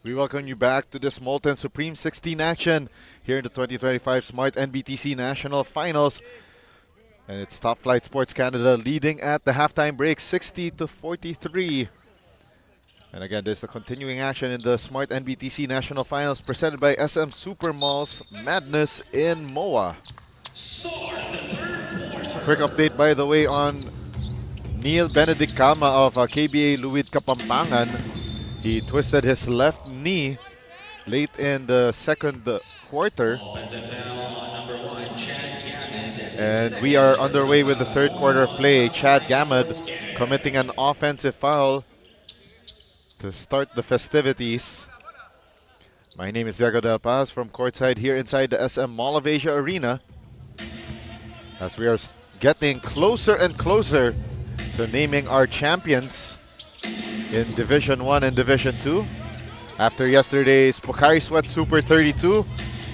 We welcome you back to this Molten Supreme 16 action here in the 2025 Smart NBTC National Finals. And it's Top Flight Sports Canada leading at the halftime break 60-43. And again, there's the continuing action in the Smart NBTC National Finals presented by SM Supermalls Madness in MOA. Quick update, by the way, on Neil Benedict Calma of KBA LUID KAPAMPANGAN. He twisted his left knee late in the second quarter. And we are underway with the third quarter of play. Chad Gamad committing an offensive foul to start the festivities. My name is Diego Del Paz from courtside here inside the SM Mall of Asia Arena. As we are getting closer and closer to naming our champions in Division 1 and Division 2. After yesterday's Pocari Sweat Super 32,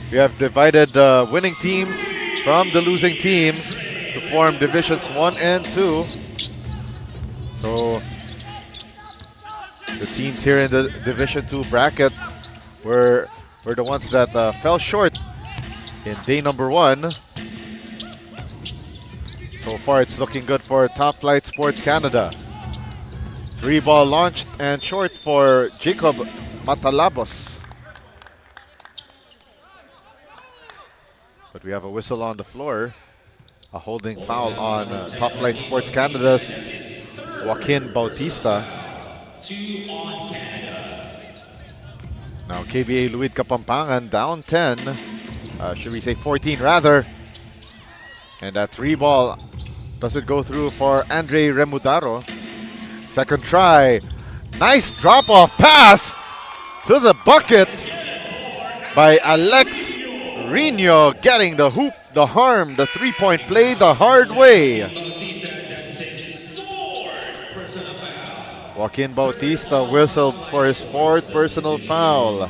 we have divided the winning teams from the losing teams to form Divisions 1 and 2. So the teams here in the Division 2 bracket were the ones that fell short in day number 1. So far, it's looking good for Top Flight Sports Canada. 3-ball launched and short for Jacob Matalabos. But we have a whistle on the floor. A holding foul on Top Flight Sports Canada's Joaquin Bautista. Now KBA LUID Kapampangan down 10. Should we say 14 rather. And that 3-ball doesn't go through for Andre Remudaro. Second try. Nice drop-off pass to the bucket by Alex Rino, getting the hoop, the harm, the three-point play the hard way. Joaquin Bautista whistled for his 4th personal foul.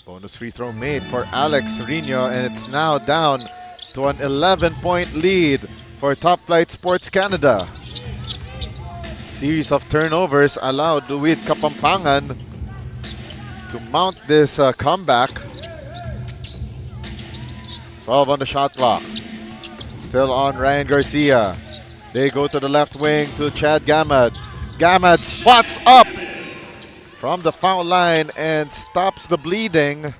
Bonus free throw made for Alex Rino, and it's now down to an 11-point lead for Top Flight Sports Canada. Series of turnovers allowed LUID Kapampangan to mount this comeback. 12 on the shot clock. Still on Ryan Garcia. They go to the left wing to Chad Gamad. Gamad spots up from the foul line and stops the bleeding.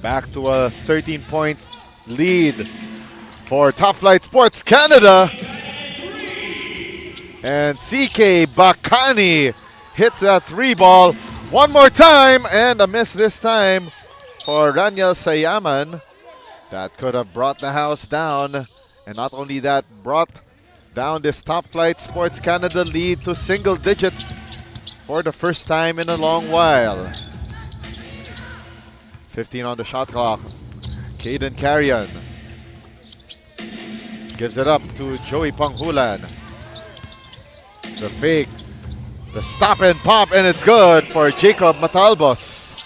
Back to a 13-point lead for Top Flight Sports Canada. And CK Bakani hits that 3-ball one more time, and a miss this time for Raniel Sayaman. That could have brought the house down. And not only that, brought down this Top Flight Sports Canada lead to single digits for the first time in a long while. 15 on the shot clock. Caden Carrion gives it up to Joey Panghulan. The fake, the stop and pop, and it's good for Jacob Matalbos.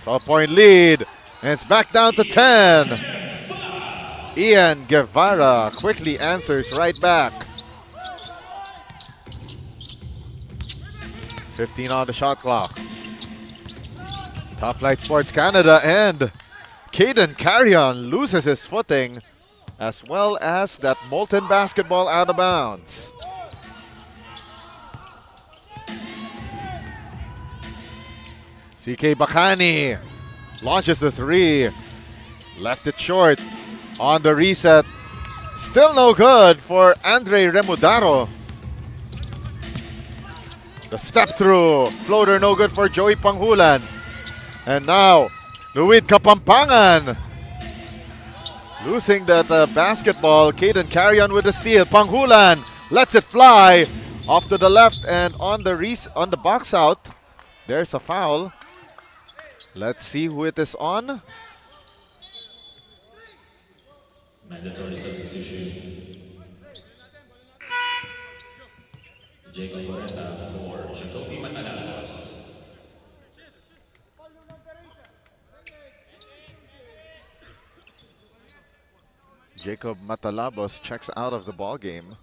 12-point lead, and it's back down to 10. Ian Guevara quickly answers right back. 15 on the shot clock. Top Flight Sports Canada, and Caden Carrion loses his footing, as well as that Molten basketball out of bounds. CK Bakani launches the 3. Left it short on the reset. Still no good for Andre Remudaro. The step through. Floater no good for Joey Panghulan. And now, LUID Kapampangan. Losing that basketball. Caden Carrion with the steal. Panghulan lets it fly off to the left and on the box out. There's a foul. Let's see who it is on. Mandatory substitution. Jacob Boreta for Jacoby Matalavos. Jacob Matalabos checks out of the ball game.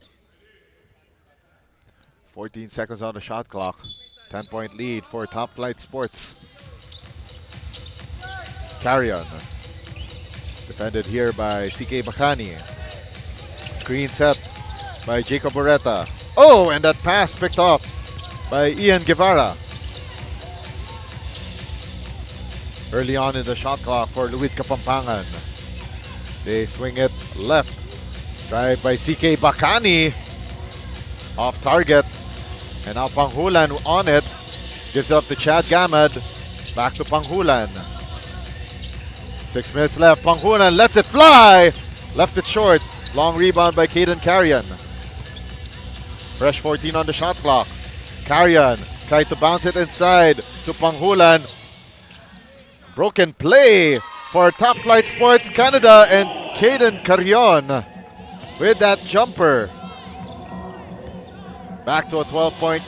14 seconds on the shot clock. 10-point lead for Top Flight Sports. Carrion. Defended here by CK Bacani. Screen set by Jacob Boreta. Oh, and that pass picked off by Ian Guevara. Early on in the shot clock for LUID Kapampangan. They swing it left. Drive by CK Bacani. Off target. And now Panghulan on it. Gives it up to Chad Gamad. Back to Panghulan. 6 minutes left. Panghulan lets it fly. Left it short. Long rebound by Caden Carrion. Fresh 14 on the shot clock. Carrion tried to bounce it inside to Panghulan. Broken play for Top Flight Sports Canada and Caden Carrion with that jumper. Back to a 12-point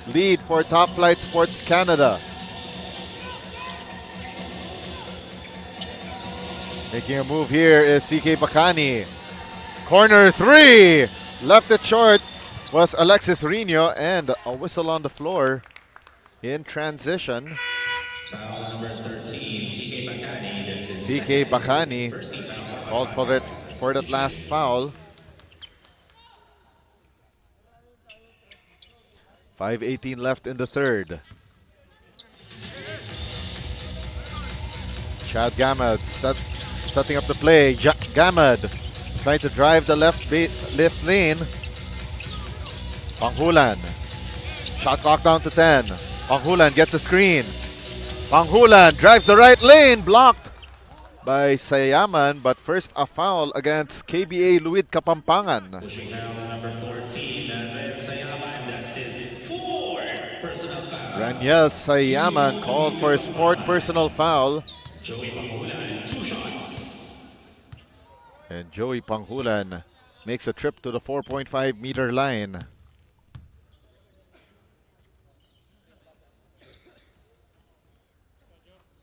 lead for Top Flight Sports Canada. Making a move here is CK Bacani. Corner three. Left it short was Alexis Rino, and a whistle on the floor in transition. Foul number 13, CK Bacani. That's his CK Bacani first team foul. called for that last foul. 5:18 left in the third. Chad Gamad setting up the play. Gamad trying to drive the left lane. Panghulan. Shot clock down to 10. Panghulan gets a screen. Panghulan drives the right lane. Blocked by Sayaman. But first a foul against KBA LUID Kapampangan. Pushing foul number 14, MIDSAYAP. That's his fourth personal foul. Raniel Sayaman called for his fourth personal foul. Joey Panghulan, 2 shots. And Joey Panghulan makes a trip to the 4.5-meter line.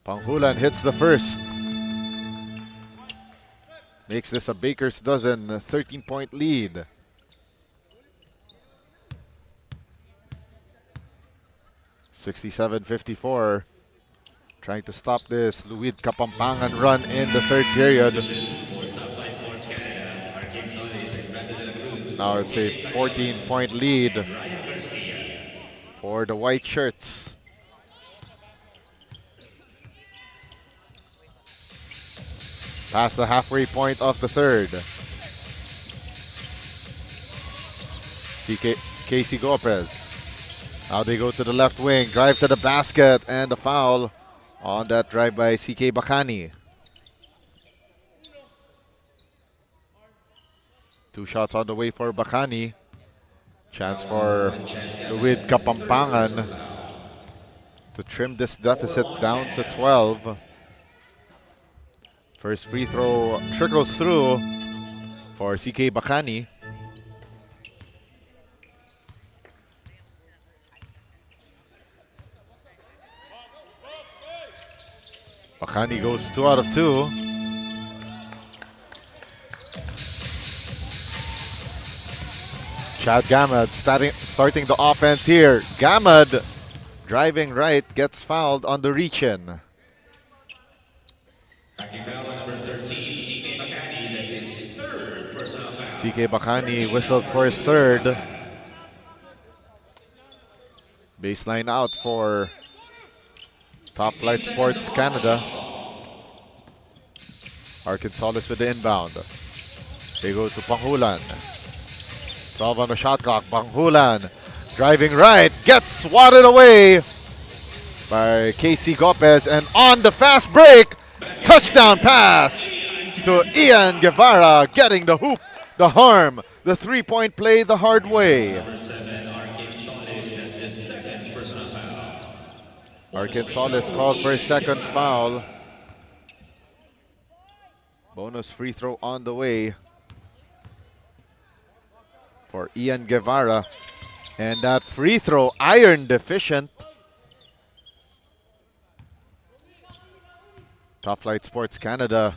Panghulan hits the first. Makes this a baker's dozen, 13-point lead. (67-54). Trying to stop this LUID Kapampangan run in the third period. Now it's a 14-point lead for the white shirts. Past the halfway point of the third. Casey Gomez. Now they go to the left wing, drive to the basket, and a foul on that drive by CK Bacani. 2 shots on the way for Bacani. Chance for LUID Kapampangan to trim this deficit down to 12. First free throw trickles through for CK Bacani. Bacani goes 2 out of 2. Chad Gamad starting the offense here. Gamad driving right, gets fouled on the reach-in. Backing foul number 13, CK Bacani. That's his third personal foul. CK Bacani whistled for his third. Baseline out for Top Flight Sports Canada. Arkansas with the inbound. They go to Panghulan. 12 on the shot clock. Panghulan driving right. Gets swatted away by KC Gopez. And on the fast break, touchdown pass to Ian Guevara. Getting the hoop, the harm, the three-point play the hard way. Number 7, Arkansas. That's his second personal foul. Arkansas is called for his second foul. Bonus free throw on the way for Ian Guevara. And that free throw, iron deficient. Top Flight Sports Canada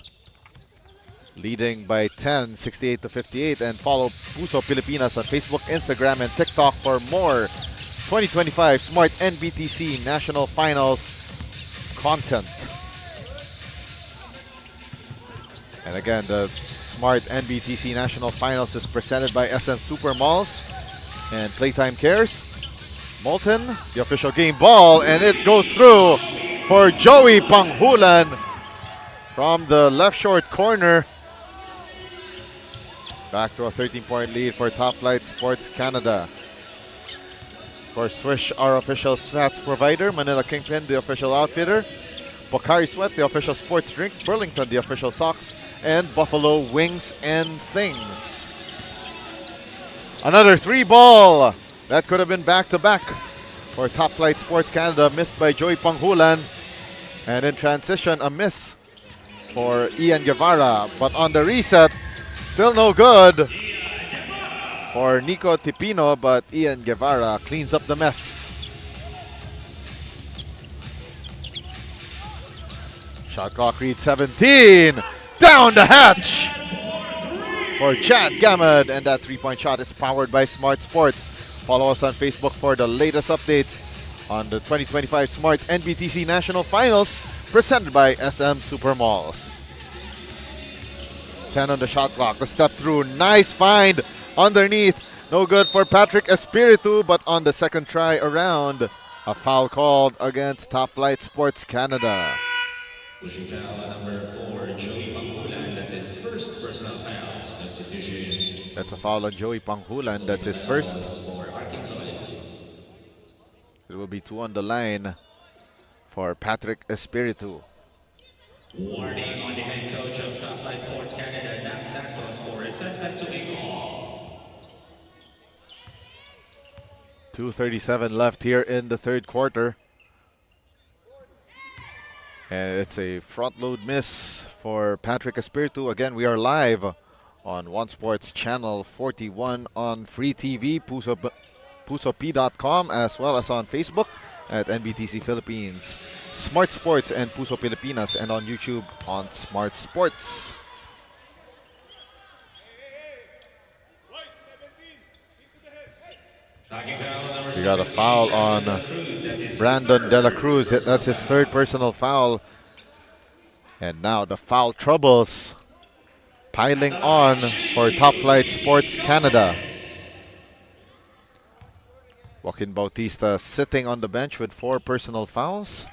leading by 10, 68-58. And follow Puso Pilipinas on Facebook, Instagram, and TikTok for more 2025 Smart NBTC National Finals content. And again, the Smart NBTC National Finals is presented by SM Super Malls and Playtime Cares. Molten, the official game ball, and it goes through for Joey Panghulan from the left short corner. Back to a 13-point lead for Top Flight Sports Canada. Of course, Swish, our official stats provider. Manila Kingpin, the official outfitter. Pocari Sweat, the official sports drink. Burlington, the official socks. And Buffalo Wings and Things. Another three ball. That could have been back-to-back for Top Flight Sports Canada. Missed by Joey Panghulan. And in transition, a miss for Ian Guevara. But on the reset, still no good for Nico Tipino. But Ian Guevara cleans up the mess. Shot clock reads 17. Down the hatch for Chad Gamad. And that three-point shot is powered by Smart Sports. Follow us on Facebook for the latest updates on the 2025 Smart NBTC National Finals presented by SM Super Malls. 10 on the shot clock. The step through. Nice find underneath. No good for Patrick Espiritu, but on the second try around, a foul called against Top Flight Sports Canada. Pushing foul number 4, Joey Panghulan. That's his first personal foul. Substitution. That's a foul on Joey Panghulan. That's his first. For Arkansas. It will be 2 on the line for Patrick Espiritu. Warning on the head coach of Top Flight Sports Canada, Nam Santos, for a setback to a call. 2:37 left here in the third quarter. And it's a front load miss for Patrick Espiritu. Again, we are live on One Sports Channel 41 on Free TV, pusop.com, as well as on Facebook at NBTC Philippines, Smart Sports and Puso Pilipinas, and on YouTube on Smart Sports. We got a foul on Brandon De La Cruz. That's his third personal foul. And now the foul troubles piling on for Top Flight Sports Canada. Joaquin Bautista sitting on the bench with 4 personal fouls.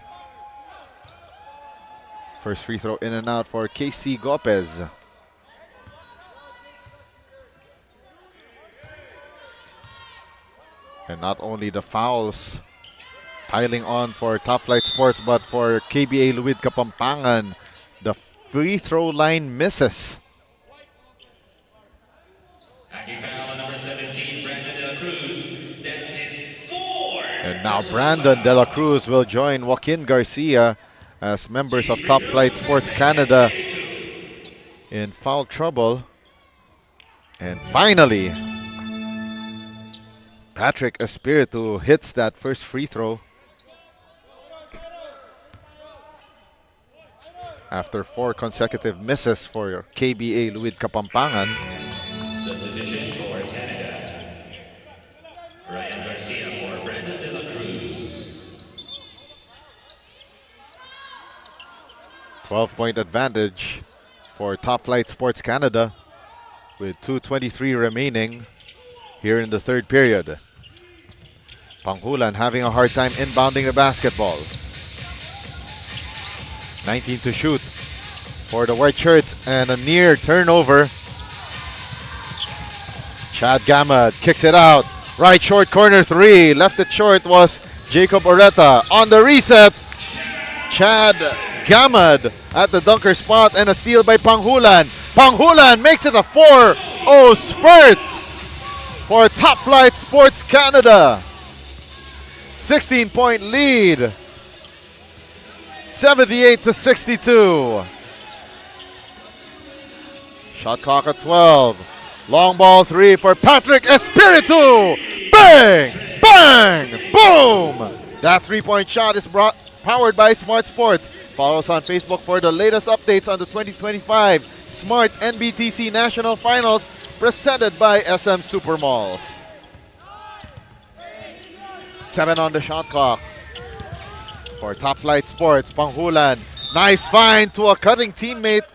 First free throw in and out for KC Gopez. And not only the fouls piling on for Top Flight Sports, but for KBA LUID Kapampangan, the free throw line misses. Foul number 17, Brandon De La Cruz. That's his 4. And now Brandon De La Cruz will join Joaquin Garcia as members of Top Flight Sports Canada in foul trouble. And finally, Patrick Espiritu hits that first free throw after 4 consecutive misses for KBA LUID Kapampangan. Substitution for Canada. Ryan Garcia for Brandon De La Cruz. 12-point advantage for Top Flight Sports Canada with 2:23 remaining here in the third period. Panghulan having a hard time inbounding the basketball. 19 to shoot for the white shirts, and a near turnover. Chad Gamad kicks it out. Right short corner 3. Left it short was Jacob Oreta. On the reset, Chad Gamad at the dunker spot, and a steal by Panghulan. Panghulan makes it a 4-0 spurt for Top Flight Sports Canada. 16-point lead. 78-62. Shot clock at 12. Long ball 3 for Patrick Espiritu. Bang! Bang! Boom! That 3-point shot is powered by Smart Sports. Follow us on Facebook for the latest updates on the 2025 Smart NBTC National Finals presented by SM Supermalls. 7 on the shot clock for Top Flight Sports. Panghulan. Nice find to a cutting teammate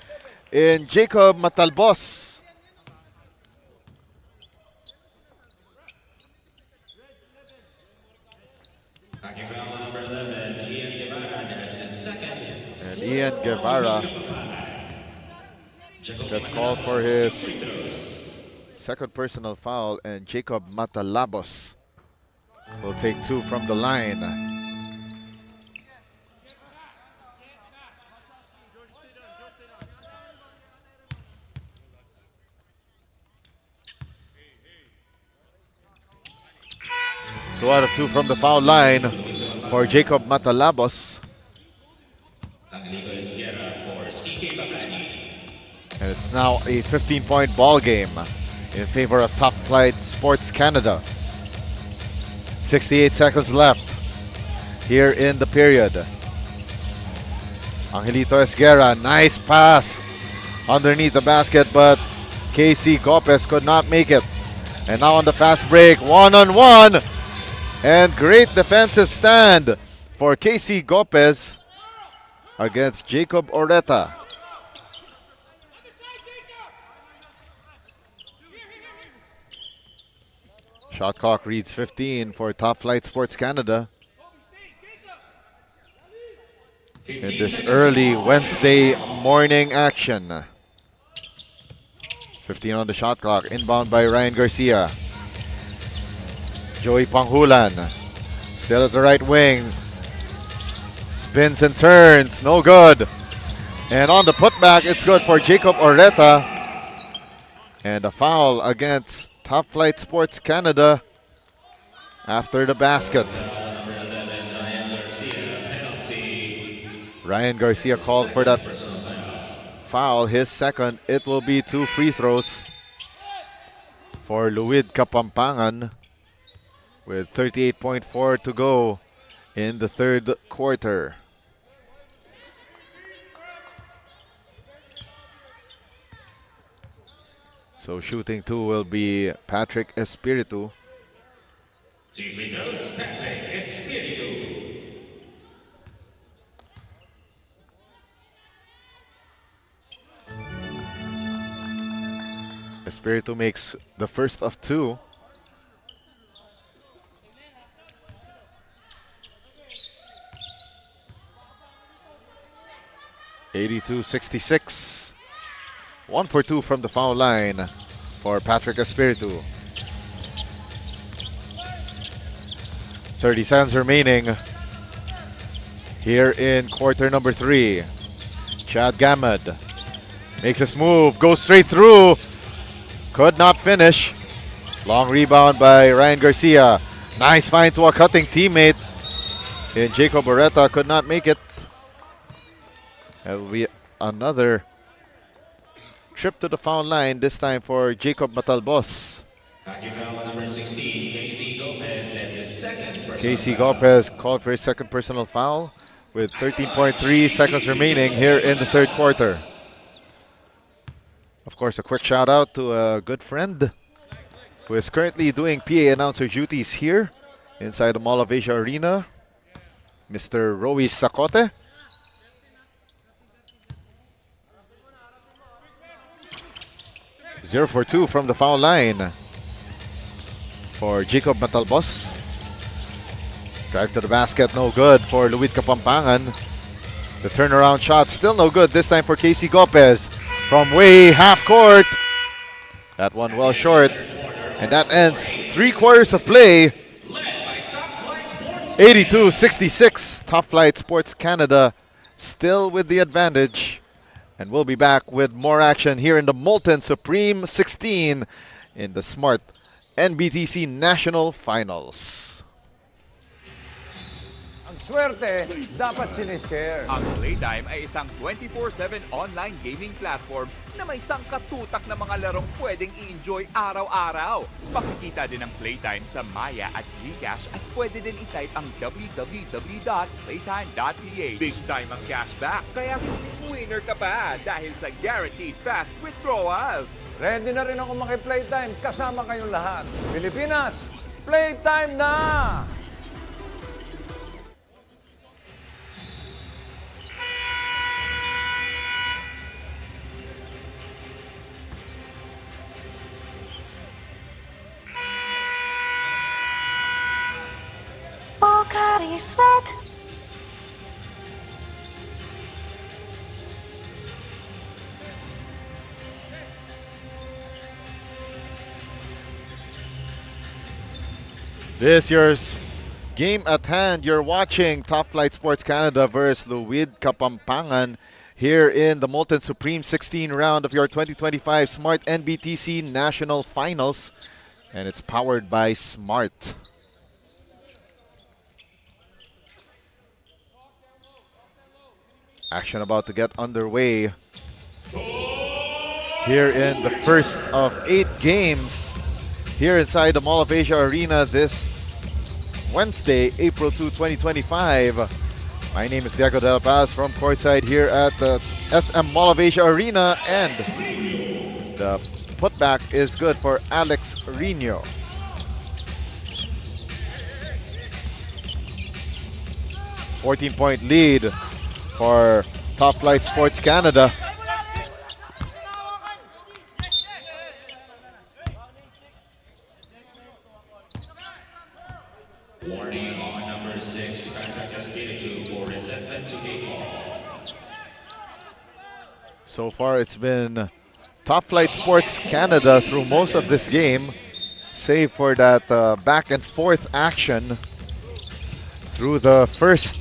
in Jacob Matalbos. Attacking foul number 11, Ian Guevara. That's his second. And Ian Guevara gets called for his second personal foul, and Jacob Matalabos will take 2 from the line. Two out of 2 from the foul line for Jacob Matalabos. And it's now a 15-point ball game in favor of Top Flight Sports Canada. 68 seconds left here in the period. Angelito Esguerra, nice pass underneath the basket, but KC Gopez could not make it. And now on the fast break, one-on-one. And great defensive stand for KC Gopez against Jacob Oreta. Shot clock reads 15 for Top Flight Sports Canada in this early Wednesday morning action. 15 on the shot clock. Inbound by Ryan Garcia. Joey Panghulan still at the right wing. Spins and turns. No good. And on the putback, it's good for Jacob Oreta. And a foul against Top Flight Sports Canada after the basket. Ryan Garcia called for that foul, his second. It will be 2 free throws for LUID Kapampangan with 38.4 to go in the third quarter. So shooting 2 will be Patrick Espiritu. 2 free throws, Patrick Espiritu. Espiritu makes the first of 2. (82-66). 1 for 2 from the foul line for Patrick Espiritu. 30 seconds remaining here in quarter number 3. Chad Gamad makes his move, goes straight through, could not finish. Long rebound by Ryan Garcia. Nice find to a cutting teammate in Jacob Oreta, could not make it. That will be another trip to the foul line, this time for Jacob Matalbos. Number 16, KC Gopez. That's his second personal KC foul. Gopez called for his second personal foul with 13.3 seconds remaining here in the third quarter. Of course, a quick shout out to a good friend who is currently doing PA announcer duties here inside the Mall of Asia Arena, Mr. Roy Sacote. Zero for 2 from the foul line for Jacob Matalbos. Drive to the basket, no good for LUID Kapampangan. The turnaround shot still no good. This time for Casey Gopez from way half court. That one well short. And that ends 3 quarters of play. 82-66. Top Flight Sports Canada still with the advantage. And we'll be back with more action here in the Molten Supreme 16 in the Smart NBTC National Finals. Ang swerte, dapat sinishare. Ang Playtime ay isang 24/7 online gaming platform na may sangkatutak na mga larong pwedeng i-enjoy araw-araw. Makikita din ang Playtime sa Maya at GCash at pwede din i-type ang www.playtime.ph. Big time ang cashback, kaya winner ka pa dahil sa guaranteed fast withdrawals. Ready na rin ako maki-playtime kasama kayong lahat. Pilipinas, playtime na! Pocari Sweat. This year's game at hand. You're watching Top Flight Sports Canada versus LUID KAPAMPANGAN here in the Molten Supreme 16 round of your 2025 Smart NBTC National Finals. And it's powered by Smart. Action about to get underway here in the first of 8 games here inside the Mall of Asia Arena this Wednesday, April 2, 2025. My name is Diego De La Paz from courtside here at the SM Mall of Asia Arena, and the putback is good for Alex Rino. .14 lead for Top Flight Sports Canada. Warning on number 6, Patrick Espiritu for resentment to game ball. So far, it's been Top Flight Sports Canada through most of this game, save for that back and forth action through the first,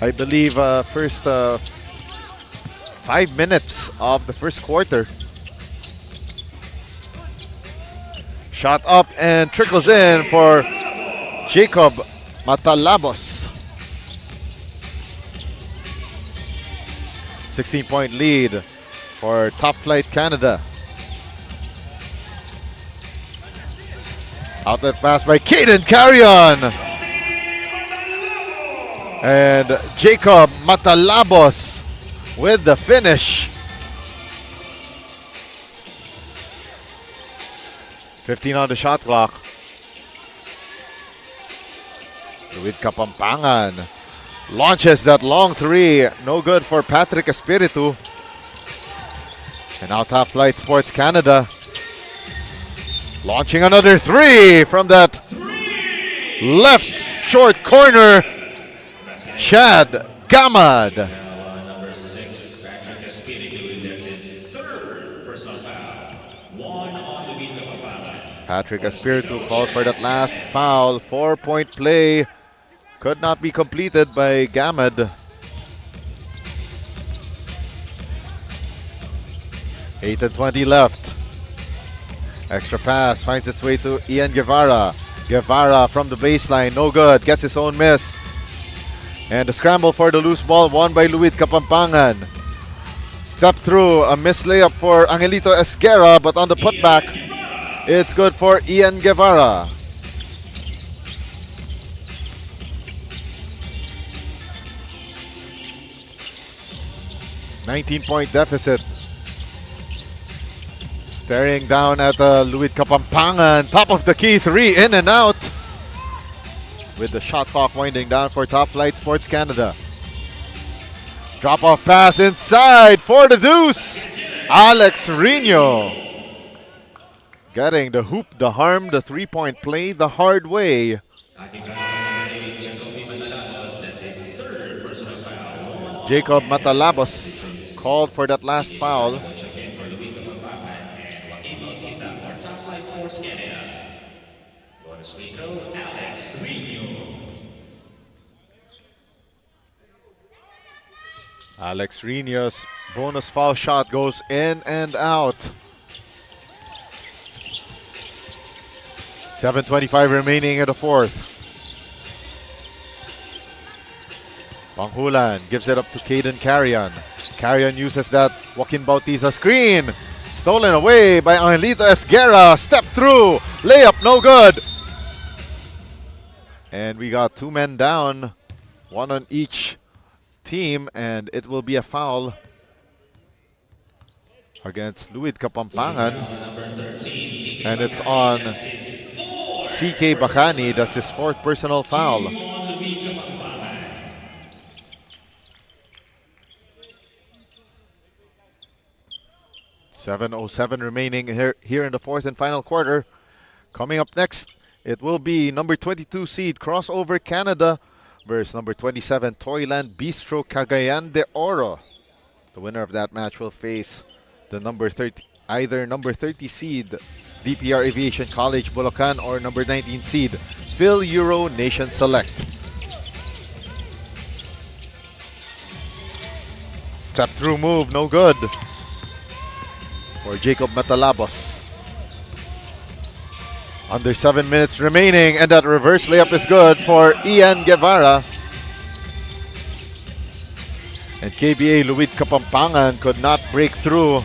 I believe, first 5 minutes of the first quarter. Shot up and trickles in for Jacob Matalabos. 16-point lead for Top Flight Canada. Outlet pass by Caden Carrion. And Jacob Matalabos with the finish. 15 on the shot clock. LUID KAPAMPANGAN launches that long 3. No good for Patrick Espiritu. And now Top Flight Sports Canada launching another 3 from that left short corner. Chad Gamad. Number 6, Patrick Espiritu, that's his 3rd personal foul. 1 on the beat of Kapampangan. Patrick Espiritu called for that last foul. 4-point play could not be completed by Gamad. 8:20 left. Extra pass finds its way to Ian Guevara. Guevara from the baseline, no good. Gets his own miss. And the scramble for the loose ball won by LUID KAPAMPANGAN. Step through, a missed layup for Angelito Esguerra, but on the putback, it's good for Ian Guevara. $19-point deficit. Staring down at LUID KAPAMPANGAN. Top of the key 3, in and out. With the shot clock winding down for Top Flight Sports Canada. Drop-off pass inside for the deuce. Alex Rino. Getting the hoop, the harm, the 3-point play the hard way. Ating number 8, Jacoby Matalavos, that's his 3rd personal foul. Jacob Matalabos called for that last foul. Check in for LUID KAPAMPANGAN and Joaquin Bautista for Top Flight Sports Canada. Bonus free throw, Alex Rino. Alex Rino's bonus foul shot goes in and out. 7:25 remaining in the fourth. Panghulan gives it up to Caden Carrion. Carrion uses that Joaquin Bautista screen. Stolen away by Angelito Esguerra. Step through. Layup no good. And we got two men down. One on each team. And it will be a foul against LUID KAPAMPANGAN. And it's on CK Bacani. That's his fourth personal foul. 7:07 remaining here in the fourth and final quarter. Coming up next, it will be number 22 seed Crossover Canada versus number 27 TOYLAND BISTRO Cagayan de Oro. The winner of that match will face the either number 30 seed DPR Aviation College Bulacan or number 19 seed FIL-EURO Nation Select. Step through move, no good for Jacob Matalabos. Under 7 minutes remaining, and that reverse layup is good for Ian Guevara. And KBA LUID KAPAMPANGAN could not break through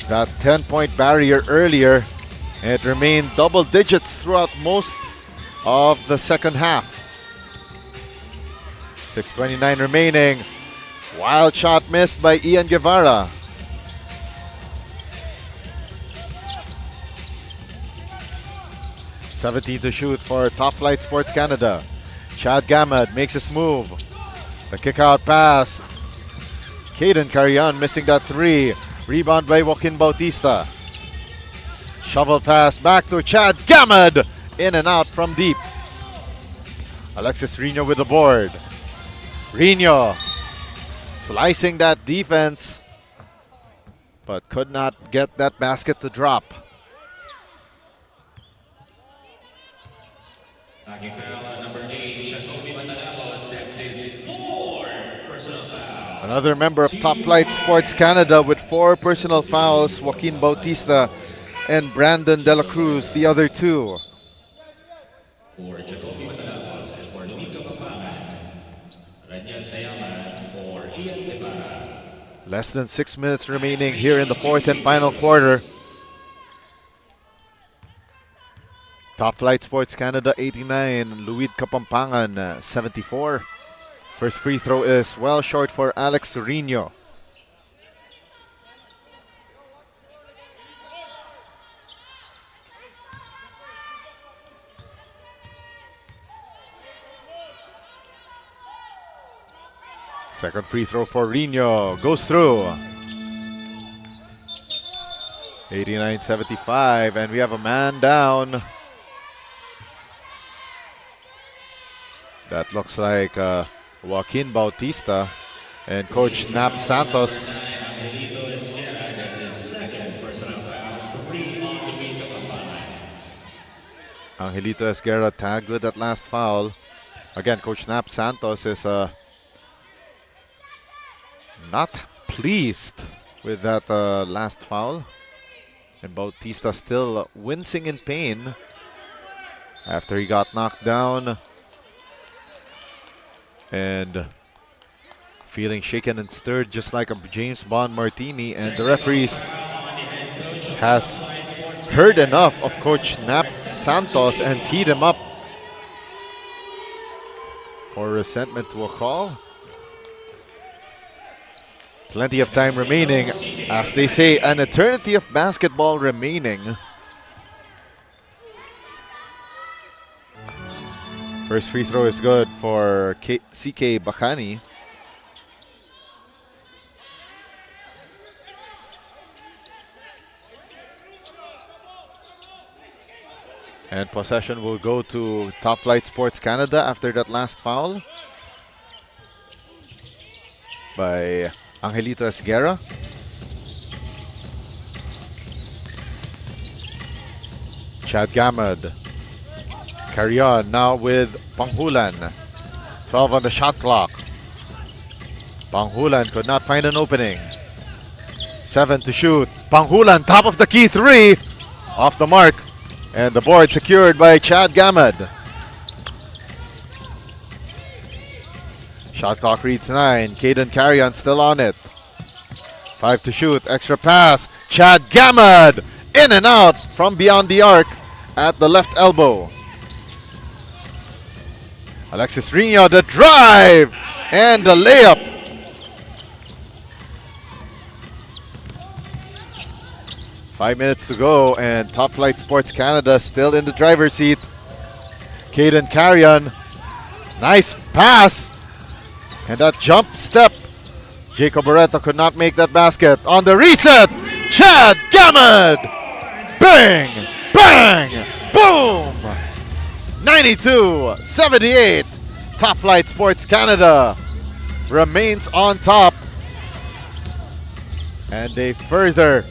that 10-point barrier earlier. And it remained double digits throughout most of the second half. 6:29 remaining. Wild shot missed by Ian Guevara. $17 to shoot for Top Flight Sports Canada. Chad Gamad makes his move. The kick out pass. Caden Carrion missing that three. Rebound by Joaquin Bautista. Shovel pass back to Chad Gamad. In and out from deep. Alexis Rino with the board. Rino slicing that defense, but could not get that basket to drop. Number 8, Jacoby Matalabos. That's his 4 personal foul. Another member of Top Flight Sports Canada with 4 personal fouls, Joaquin Bautista and Brandon De La Cruz, the other two. For Jacoby Matalabos and for LUID KAPAMPANGAN, Ranyan Sayaman for Ian Guevara. Less than 6 minutes remaining here in the fourth and final quarter. Top Flight Sports Canada 89, LUID KAPAMPANGAN 74. First free throw is well short for Alex Rino. Second free throw for Rino goes through. 89-75, and we have a man down. That looks like Joaquin Bautista and Coach Nap Santos. That's his second personal foul. 3 on LUID KAPAMPANGAN. Angelito Esguerra tagged with that last foul. Again, Coach Nap Santos is not pleased with that last foul. And Bautista still wincing in pain after he got knocked down and feeling shaken and stirred just like a James Bond martini. And the referees has heard enough of Coach Nap Santos and teed him up for resentment to a call. Plenty of time remaining. As they say, an eternity of basketball remaining. First free throw is good for CK Bacani. And possession will go to Top Flight Sports Canada after that last foul by Angelito Esguerra. Chad Gamad. Carry on now with Panghulan. 12 on the shot clock. Panghulan could not find an opening. 7 to shoot. Panghulan, top of the key, 3. Off the mark. And the board secured by Chad Gamad. Shot clock reads 9. Caden Carrion still on it. 5 to shoot. Extra pass. Chad Gamad in and out from beyond the arc at the left elbow. Alexis Rino, the drive and the layup. Five minutes to go, and Top Flight Sports Canada still in the driver's seat. Caden Carrion, nice pass, and that jump step. Jacob Barreto could not make that basket. On the reset, Chad Gamad, bang, bang, boom. 92-78. Top Flight Sports Canada remains on top, and they further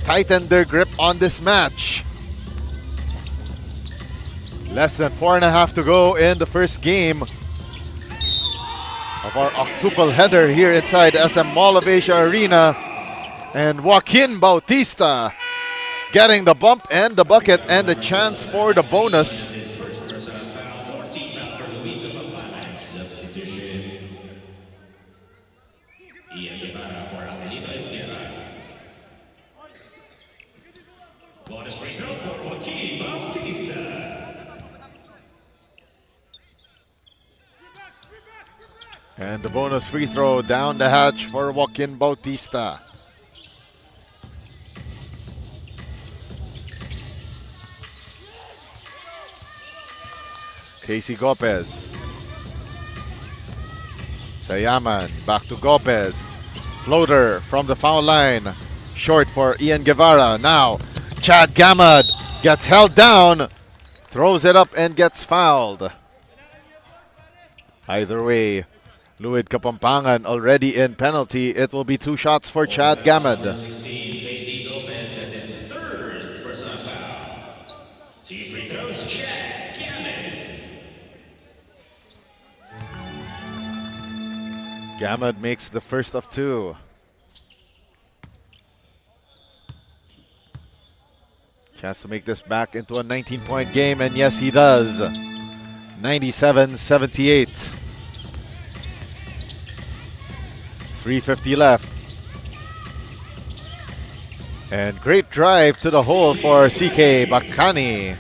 tighten their grip on this match. Less than 4.5 to go in the first game of our octuple header here inside SM Mall of Asia Arena. And Joaquin Bautista getting the bump and the bucket and the chance for the bonus. Personal foul, 14 foul for UAE-QATAR. Substitution. Ian Guevara for Angelito Esguerra. Bonus free throw for Joaquin Bautista. And the bonus free throw down the hatch for Joaquin Bautista. Casey Gopez. Sayaman back to Gopez. Floater from the foul line. Short for Ian Guevara. Now Chad Gamad gets held down. Throws it up and gets fouled. Either way, LUID Kapampangan already in penalty. It will be 2 shots for Chad Gamad. 16, Casey Gomez, that's his third personal foul. 2 free throws, Chad Gamad. Gamad makes the first of 2. Chance to make this back into a 19-point game, and yes, he does. 97-78. 3:50 left. And great drive to the hole for CK Bakani.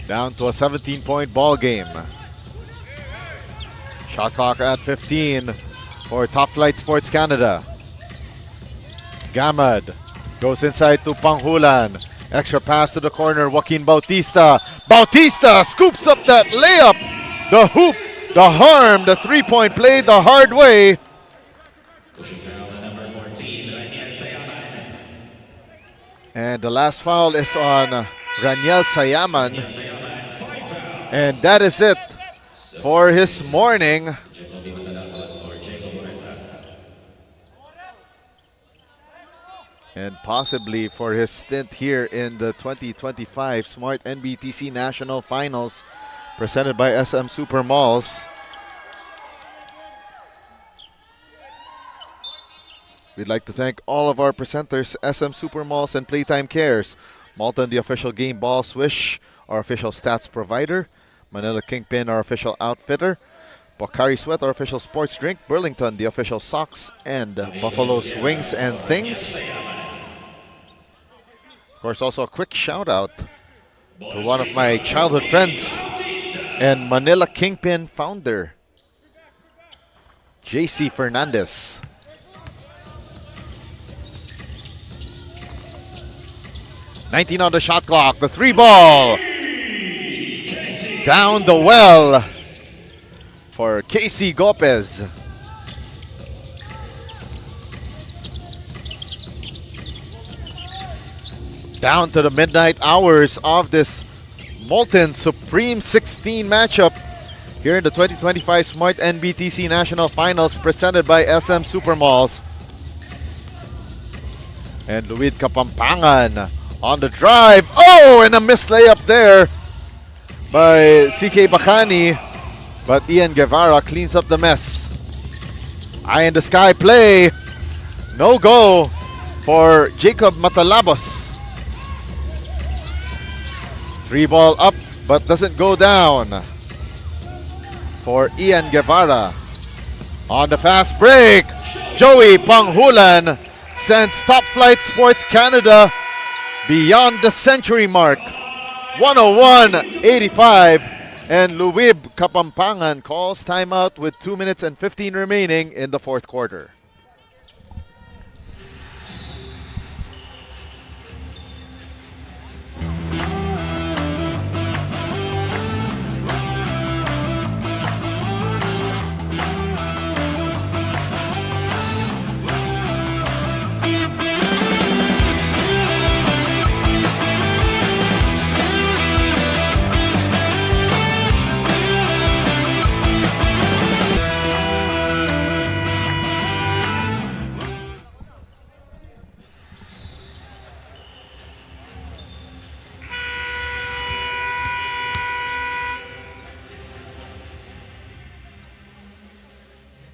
Down to a 17-point ball game. Shot clock at 15 for Top Flight Sports Canada. Gamad goes inside to Panghulan. Extra pass to the corner, Joaquin Bautista. Bautista scoops up that layup. The hoop, the harm, the 3-point play the hard way. Pushing foul at number 14, Raniel Sayaman. And the last foul is on Raniel Sayaman. Sayaman, 5 fouls. And that is it for his morning. Jacoby Matalatos for Jacob Barreto. And possibly for his stint here in the 2025 Smart NBTC National Finals presented by SM Super Malls. We'd like to thank all of our presenters, SM Super Malls and Playtime Cares, Molten, the official game ball swish, our official stats provider, Manila Kingpin, our official outfitter, Pocari Sweat, our official sports drink, Burlington, the official socks, and Buffalo Swings and Things. Of course, also a quick shout out to one of my childhood friends and Manila Kingpin founder, JC Fernandez. $19 on the shot clock, the 3 ball. Down the well for Casey Gopez. down to the midnight hours of this Molten Supreme 16 matchup here in the 2025 Smart NBTC National Finals presented by SM Supermalls. And LUID KAPAMPANGAN on the drive. Oh, and a missed layup there by CK Bacani. But Ian Guevara cleans up the mess. Eye in the sky play. No go for Jacob Matalabos. 3-ball up, but doesn't go down for Ian Guevara. On the fast break, Joey Panghulan sends Top Flight Sports Canada beyond the century mark. 101-85, and LUID KAPAMPANGAN calls timeout with 2 minutes and 15 remaining in the fourth quarter.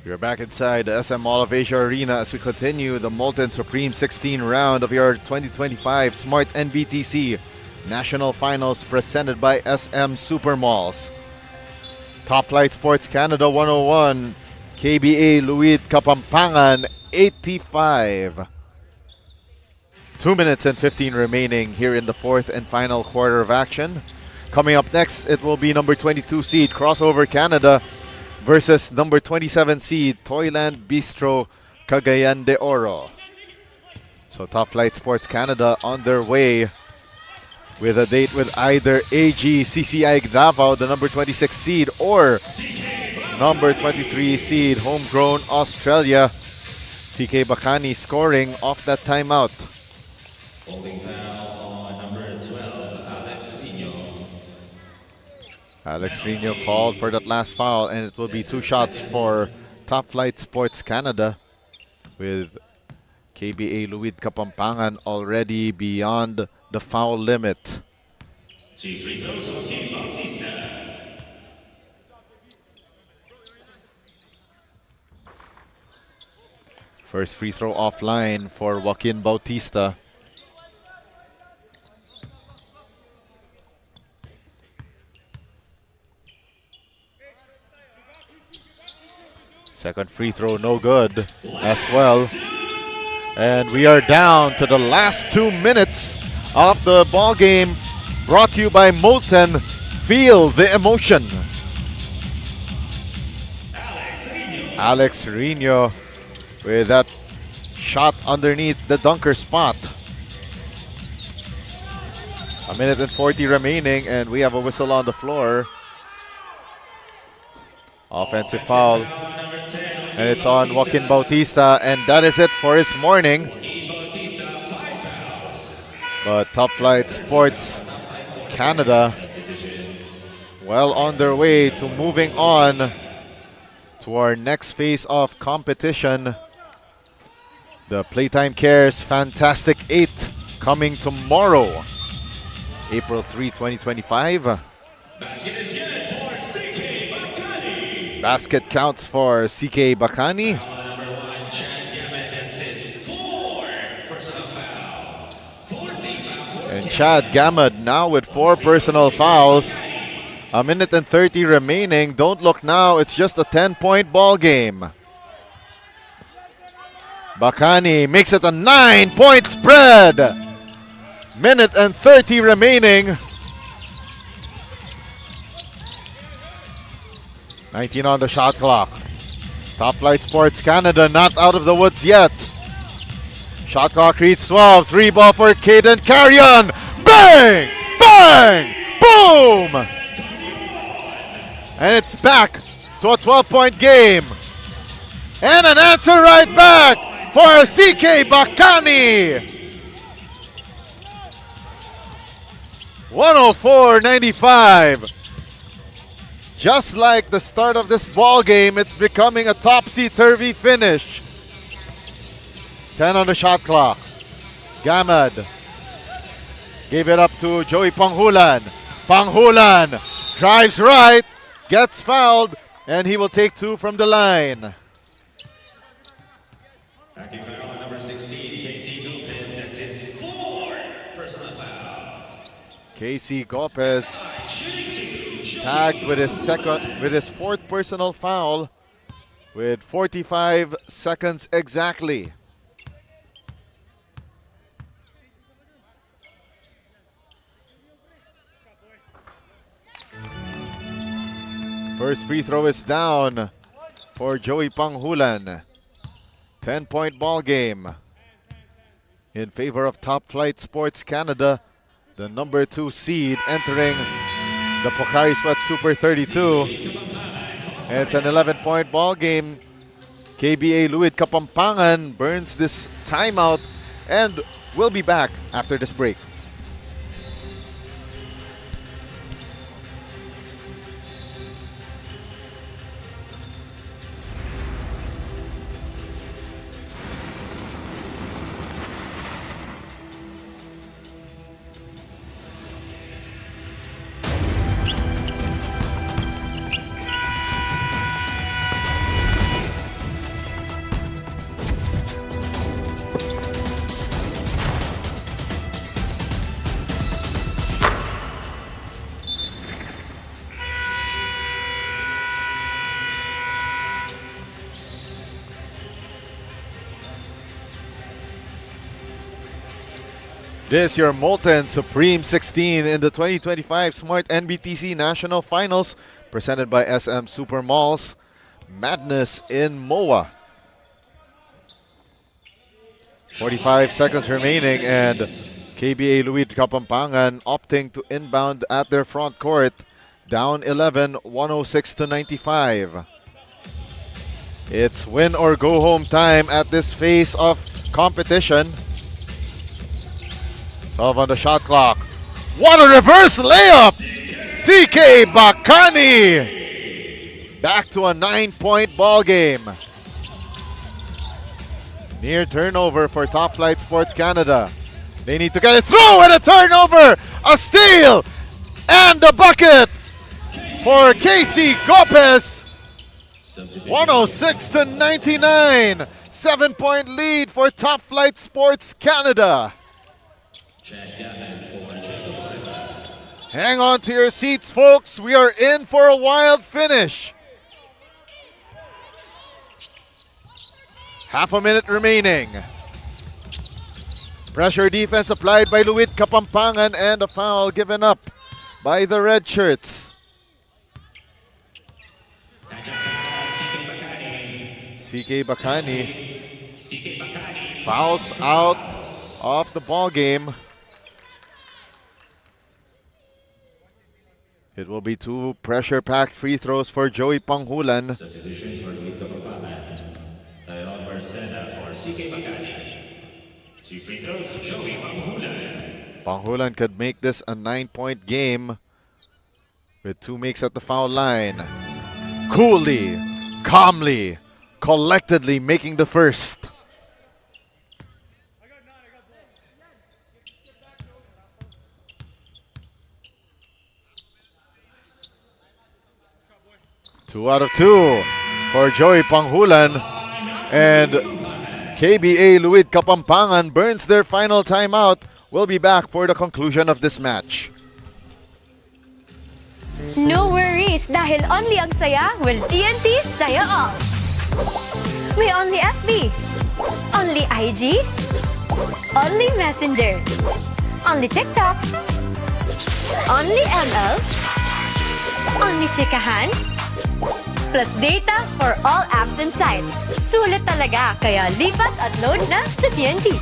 We're back inside the SM Mall of Asia Arena as we continue the Molten Supreme 16 round of your 2025 Smart NBTC National Finals presented by SM Supermalls. Top Flight Sports Canada 101, KBA LUID KAPAMPANGAN 85. 2 minutes and 15 remaining here in the fourth and final quarter of action. Coming up next, it will be number 22 seed Crossover Canada versus number 27 seed TOYLAND BISTRO CAGAYAN de Oro. So Top Flight Sports Canada on their way with a date with either AGCCI DAVAO, the number 26 seed, or number 23 seed Homegrown Australia. CK Bacani scoring off that timeout. Holding foul on number 12, Alex Rino. Alex Rino called for that last foul, and it will be 2 shots for Top Flight Sports Canada, with KBA LUID KAPAMPANGAN already beyond the foul limit. 2 free throws for Kim Bautista. First free throw offline for Joaquin Bautista. Second free throw no good as well. And we are down to the last 2 minutes of the ball game, brought to you by Molten. Feel the emotion. Alex Rino with that shot underneath the dunker spot. 1 minute and 40 remaining, and we have a whistle on the floor. Offensive foul, and it's on Joaquin Bautista, and that is it for his morning. But Top Flight Sports Canada well on their way to moving on to our next phase of competition. The Playtime Cares Fantastic 8 coming tomorrow, April 3, 2025. Basket counts for CK Bacani. And Chad Gamad now with 4 personal fouls. 1 minute and 30 remaining. Don't look now, it's just a 10-point ball game. Bacani makes it a 9-point spread. Minute and 30 remaining. 19 on the shot clock. Top Flight Sports Canada not out of the woods yet. Shot clock reads 12. 3-ball for Caden Carrion. Bang! Bang! Boom! And it's back to a 12-point game. And an answer right back for CK Bacani. 104-95. Just like the start of this ball game, it's becoming a topsy-turvy finish. 10 on the shot clock. Gamad gave it up to Joey Panghulan. Panghulan drives right, gets fouled, and he will take 2 from the line. Backing foul on number 16, Casey Lopez. That's his 4th personal foul. Casey Gopez Shooting team, tagged with his 4th personal foul with 45 seconds exactly. First free throw is down for Joey Panghulan. 10-point ball game in favor of Top Flight Sports Canada, the number 2 seed entering the Pocari Sweat Super 32. And it's an 11-point ball game. KBA LUID Kapampangan burns this timeout and will be back after this break. This your Molten Supreme 16 in the 2025 Smart NBTC National Finals, presented by SM Super Malls. Madness in MOA. 45 seconds remaining, and KBA LUID Kapampangan opting to inbound at their front court, down 11, 106-95. It's win or go home time at this phase of competition. 12 on the shot clock. What a reverse layup! CK Bakani! Back to a 9-point ball game. Near turnover for Top Flight Sports Canada. They need to get it through, and a turnover! A steal! And the bucket for Casey Gopez. 106-99. 7-point lead for Top Flight Sports Canada. Hang on to your seats, folks. We are in for a wild finish. Half a minute remaining. Pressure defense applied by LUID Kapampangan, and a foul given up by the red shirts. CK Bakani fouls out of the ball game. It will be 2 pressure-packed free throws for Joey Panghulan. Substitution for LUID Kapampangan. Tyrone Barcena for CK Bakani. 2 free throws, Joey Panghulan. Panghulan could make this a 9-point game with 2 makes at the foul line. Coolly, calmly, collectedly making the first. Two out of 2 for Joey Panghulan, and KBA LUID Kapampangan burns their final timeout. We'll be back for the conclusion of this match. No worries, dahil only ang saya will TNT Saya All. May only FB, only IG, only Messenger, only TikTok, only ML, only Chikahan, plus data for all apps and sites. Sulit talaga, kaya lipat at load na sa TNT.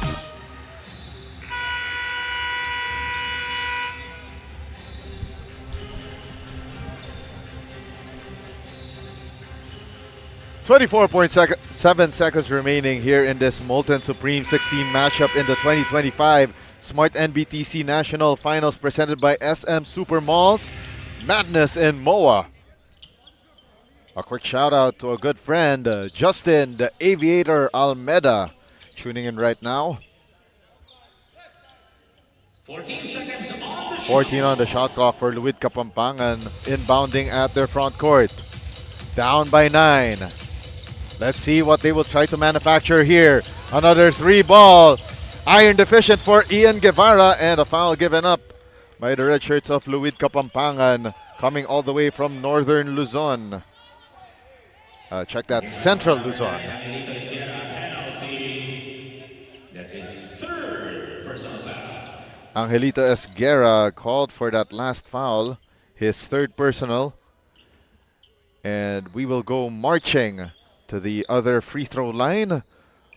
24.7 seconds remaining here in this Molten Supreme 16 matchup in the 2025 Smart NBTC National Finals presented by SM Super Malls. Madness in MOA. A quick shout out to a good friend, Justin the Aviator Almeda, tuning in right now. 14 seconds on the 14 on the shot clock for LUID KAPAMPANGAN inbounding at their front court. Down by 9. Let's see what they will try to manufacture here. Another 3-ball. Iron deficient for Ian Guevara and a foul given up by the red shirts of LUID KAPAMPANGAN coming all the way from northern Luzon. Check that, central Luzon. That's his third personal foul. Angelito Esguerra called for that last foul, his third personal. And we will go marching to the other free throw line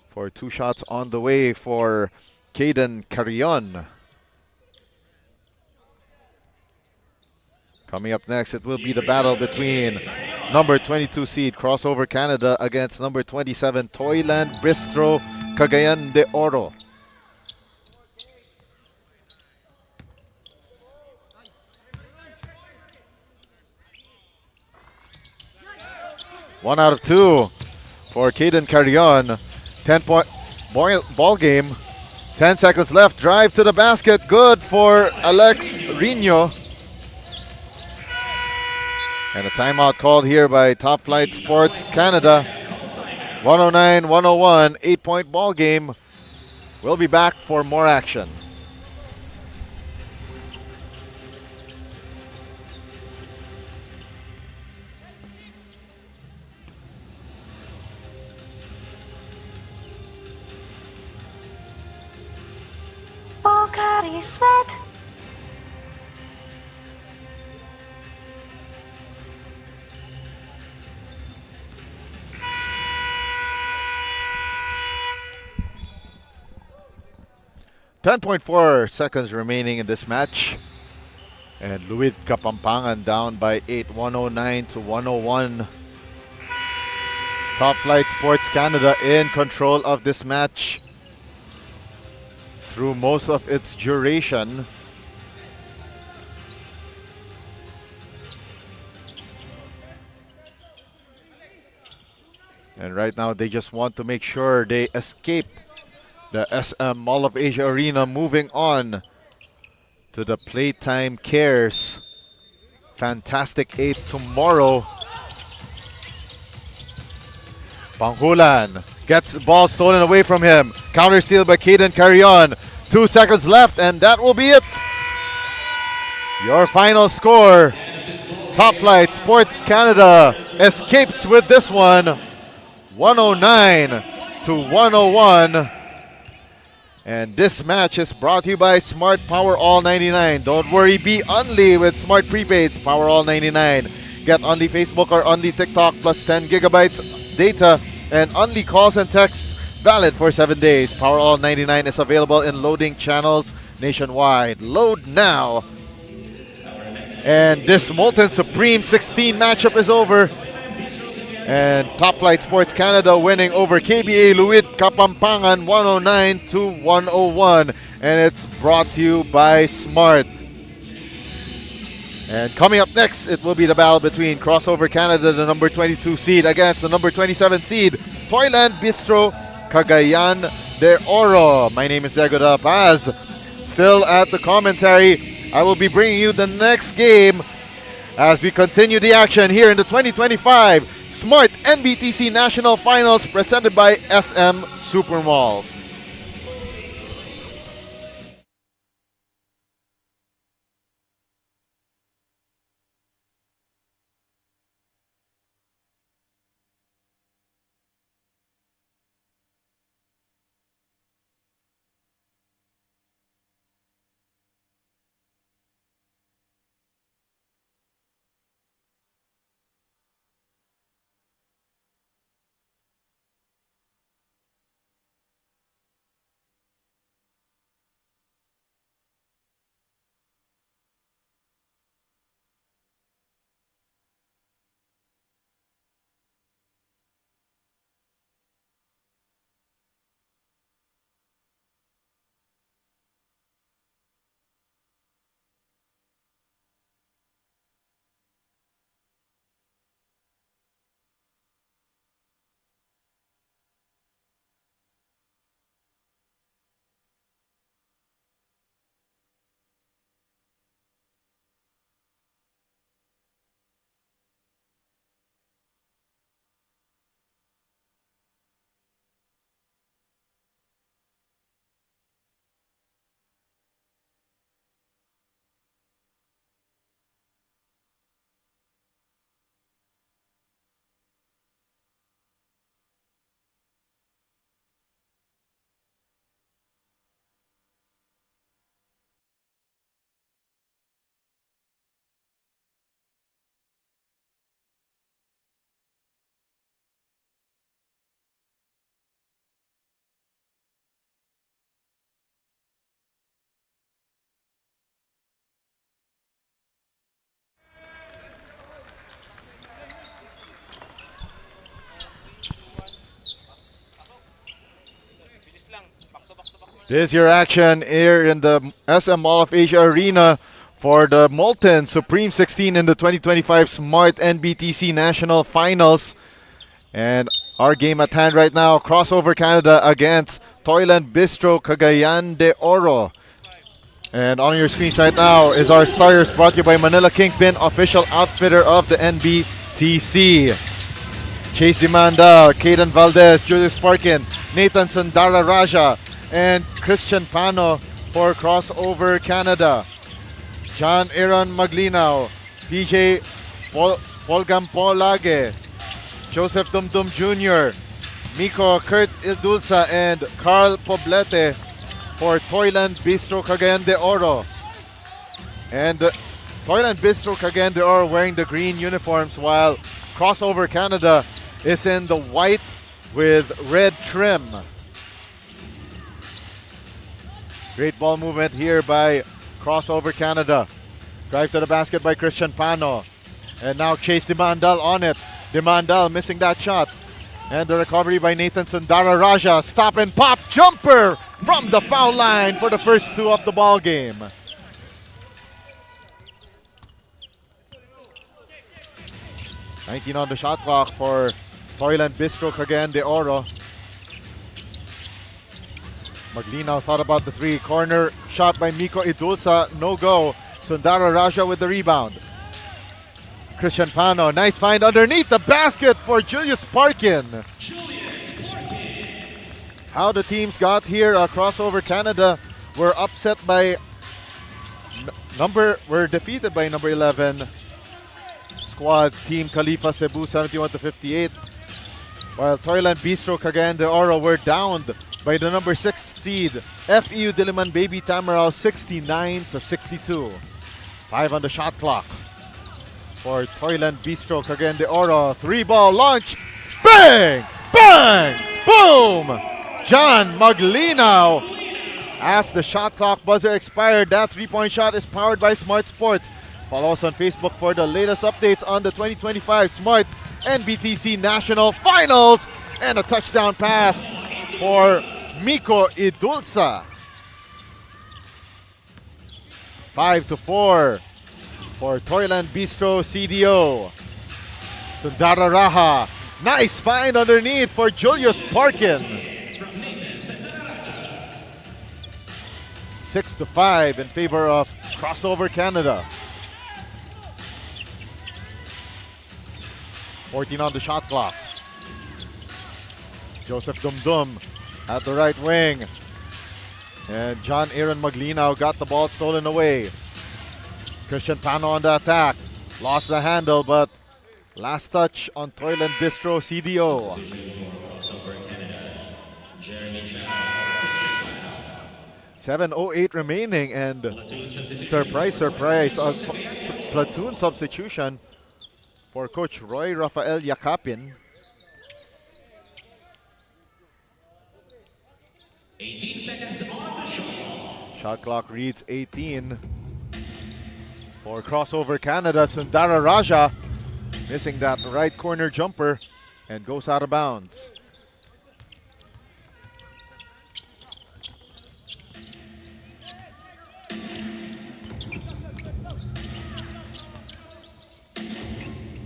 for 2 shots on the way for Caden Carrion. Coming up next, it will be the battle between number 22 seed Crossover Canada against number 27 Toyland BISTRO Cagayan de Oro. One out of 2 for Caden Carrion. 10-point ball game. 10 seconds left. Drive to the basket. Good for Alex Rino. And a timeout called here by Top Flight Sports Canada. 109-101, 8-point ball game. We'll be back for more action. Pocari Sweat. .4 seconds remaining in this match. And LUID KAPAMPANGAN down by 8, 109-101. Top Flight Sports Canada in control of this match through most of its duration. And right now they just want to make sure they escape the SM Mall of Asia Arena, moving on to the Playtime Cares Fantastic 8 tomorrow. Panghulan gets the ball stolen away from him. Counter steal by Caden Carrion. 2 seconds left and that will be it. Your final score. Top Flight Sports Canada escapes with this one. 109-101. And this match is brought to you by Smart Power All 99. Don't worry, be only with Smart Prepaids Power All 99. Get only Facebook or only TikTok plus 10 gigabytes data and only calls and texts valid for 7 days. Power All 99 is available in loading channels nationwide. Load now. And this Molten Supreme 16 matchup is over. And Top Flight Sports Canada winning over KBA LUID KAPAMPANGAN 109-101. And it's brought to you by Smart. And coming up next, it will be the battle between Crossover Canada, the number 22 seed, against the number 27 seed, Toyland BISTRO Cagayan de Oro. My name is Diego Da Paz. Still at the commentary, I will be bringing you the next game as we continue the action here in the 2025 Smart NBTC National Finals presented by SM Supermalls. This is your action here in the SM Mall of Asia Arena for the Molten Supreme 16 in the 2025 Smart NBTC National Finals. And our game at hand right now, Crossover Canada against TOYLAND BISTRO Cagayan de Oro. And on your screens right now is our starters, brought to you by Manila Kingpin, official outfitter of the NBTC. Chase Demanda, Caden Valdez, Julius Parkin, Nathan Sundara Raja, and Christian Pano for Crossover Canada. John Aaron Maglinaw, PJ Polgampolage, Joseph Dumdum Jr., Miko Kurt Idulsa, and Carl Poblete for TOYLAND BISTRO Cagayan de Oro. And TOYLAND BISTRO Cagayan de Oro wearing the green uniforms, while Crossover Canada is in the white with red trim. Great ball movement here by Crossover Canada. Drive to the basket by Christian Pano. And now Chase Demandal on it. Demandal missing that shot. And the recovery by Nathan Sundara Raja. Stop and pop jumper from the foul line for the first two of the ball game. (19 on the shot clock for TOYLAND BISTRO Cagayan de Oro. Maglinaw thought about the three. Corner shot by Miko Idulsa, no go. Sundara Raja with the rebound. Christian Pano, nice find underneath the basket for Julius Parkin. How the teams got here, Crossover Canada were upset by defeated by number 11 squad Team KHALIFA CEBU 71-58, while TOYLAND BISTRO Cagayan de Oro were downed by the number 6 seed FEU-DILIMAN Baby Tamaraws 69-62. 5 on the shot clock for TOYLAND BISTRO Cagayan de Oro. Three ball launched. Bang! Bang! Boom! John Maglinaw. As the shot clock buzzer expired, that three-point shot is powered by Smart Sports. Follow us on Facebook for the latest updates on the 2025 Smart NBTC National Finals. And a touchdown pass for Miko Idulsa. 5-4 for TOYLAND BISTRO CDO. Sundara Raha. Nice find underneath for Julius Parkin. 6-5 in favor of Crossover Canada. 14 on the shot clock. Joseph Dumdum at the right wing. And John Aaron Maglinaw got the ball stolen away. Christian Pano on the attack. Lost the handle, but last touch on TOYLAND BISTRO CDO. 7:08 remaining, and surprise, platoon substitution for Coach Roy Rafael Yakapin. 18 seconds on the shot. Shot clock reads 18 for Crossover Canada. Sundara Raja missing that right corner jumper and goes out of bounds.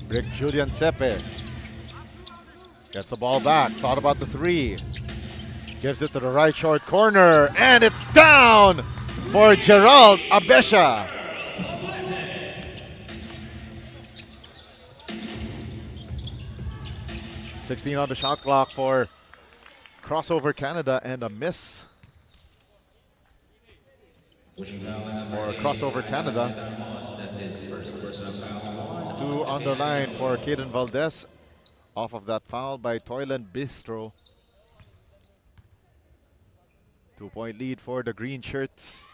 Rick Julian Sepe gets the ball back, thought about the three. Gives it to the right short corner, and it's down for Gerald Abesha. (16 on the shot clock for Crossover Canada, and a miss for Crossover Canada. 2 on the line for Caden Valdez off of that foul by TOYLAND BISTRO. 2-point lead for the green shirts,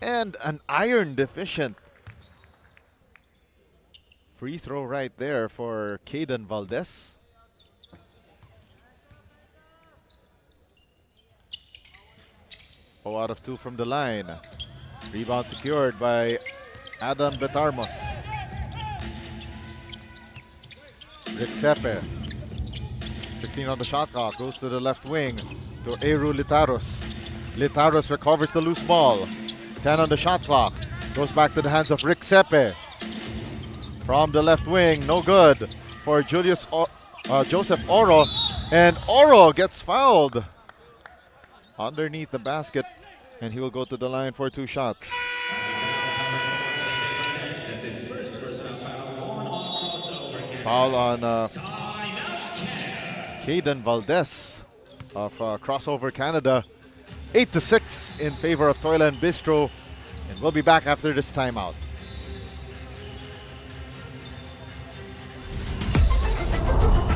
and an iron deficient free throw right there for Caden Valdez. Oh, out of 2 from the line. Rebound secured by Adam Betarmos. Rick Sepe. 16 on the shot clock. Goes to the left wing to Eru Litaros. Litaros recovers the loose ball. 10 on the shot clock. Goes back to the hands of Rick Sepe. From the left wing, no good for Joseph Oro. And Oro gets fouled underneath the basket. And he will go to the line for 2 shots. That's his first personal foul on crossover. Foul on Caden Valdez of Crossover Canada. 8-6 in favor of TOYLAND BISTRO. And we'll be back after this timeout.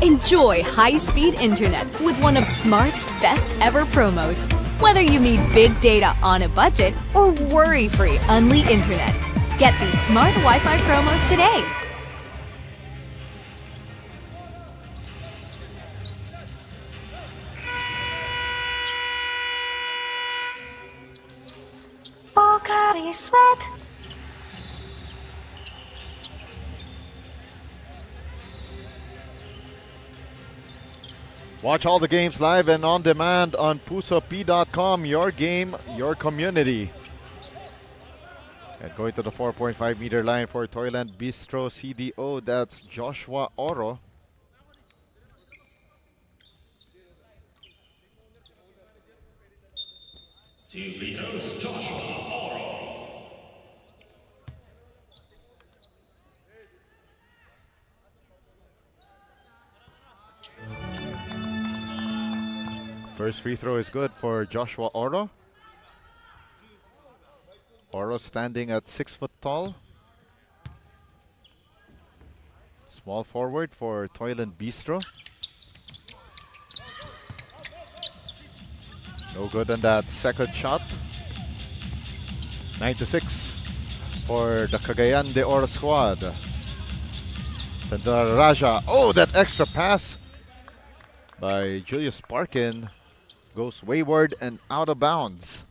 Enjoy high-speed internet with one of Smart's best ever promos. Whether you need big data on a budget or worry-free Unli internet, get these Smart Wi-Fi promos today. Pocari Sweat. Watch all the games live and on demand on pusop.com. Your game, your community. And going to the 4.5 meter line for TOYLAND BISTRO CDO, that's Joshua Oro. Two free throws, Joshua Oro. First free throw is good for Joshua Oro. Oro standing at 6 foot tall. Small forward for TOYLAND BISTRO. No good on that second shot. 9-6 for the Cagayan de Oro squad. Sandra Raja. Oh, that extra pass by Julius Parkin goes wayward and out of bounds.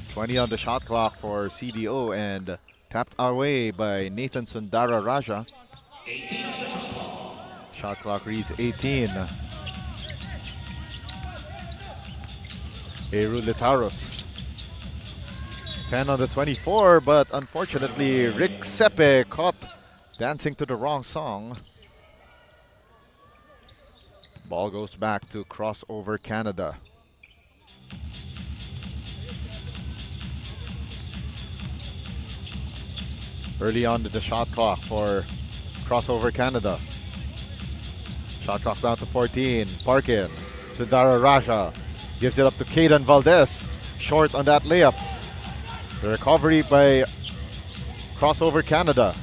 $20 on the shot clock for CDO and tapped away by Nathan Sundara Raja. 18 on the shot clock. Shot clock reads 18. Eru Litaros. 10 on the 24, but unfortunately Rick Sepe caught dancing to the wrong song. Ball goes back to Crossover Canada. Early on to the shot clock for Crossover Canada. Shot clock down to 14. Parkin. Sundara Raja gives it up to Caden Valdez. Short on that layup. The recovery by Crossover Canada.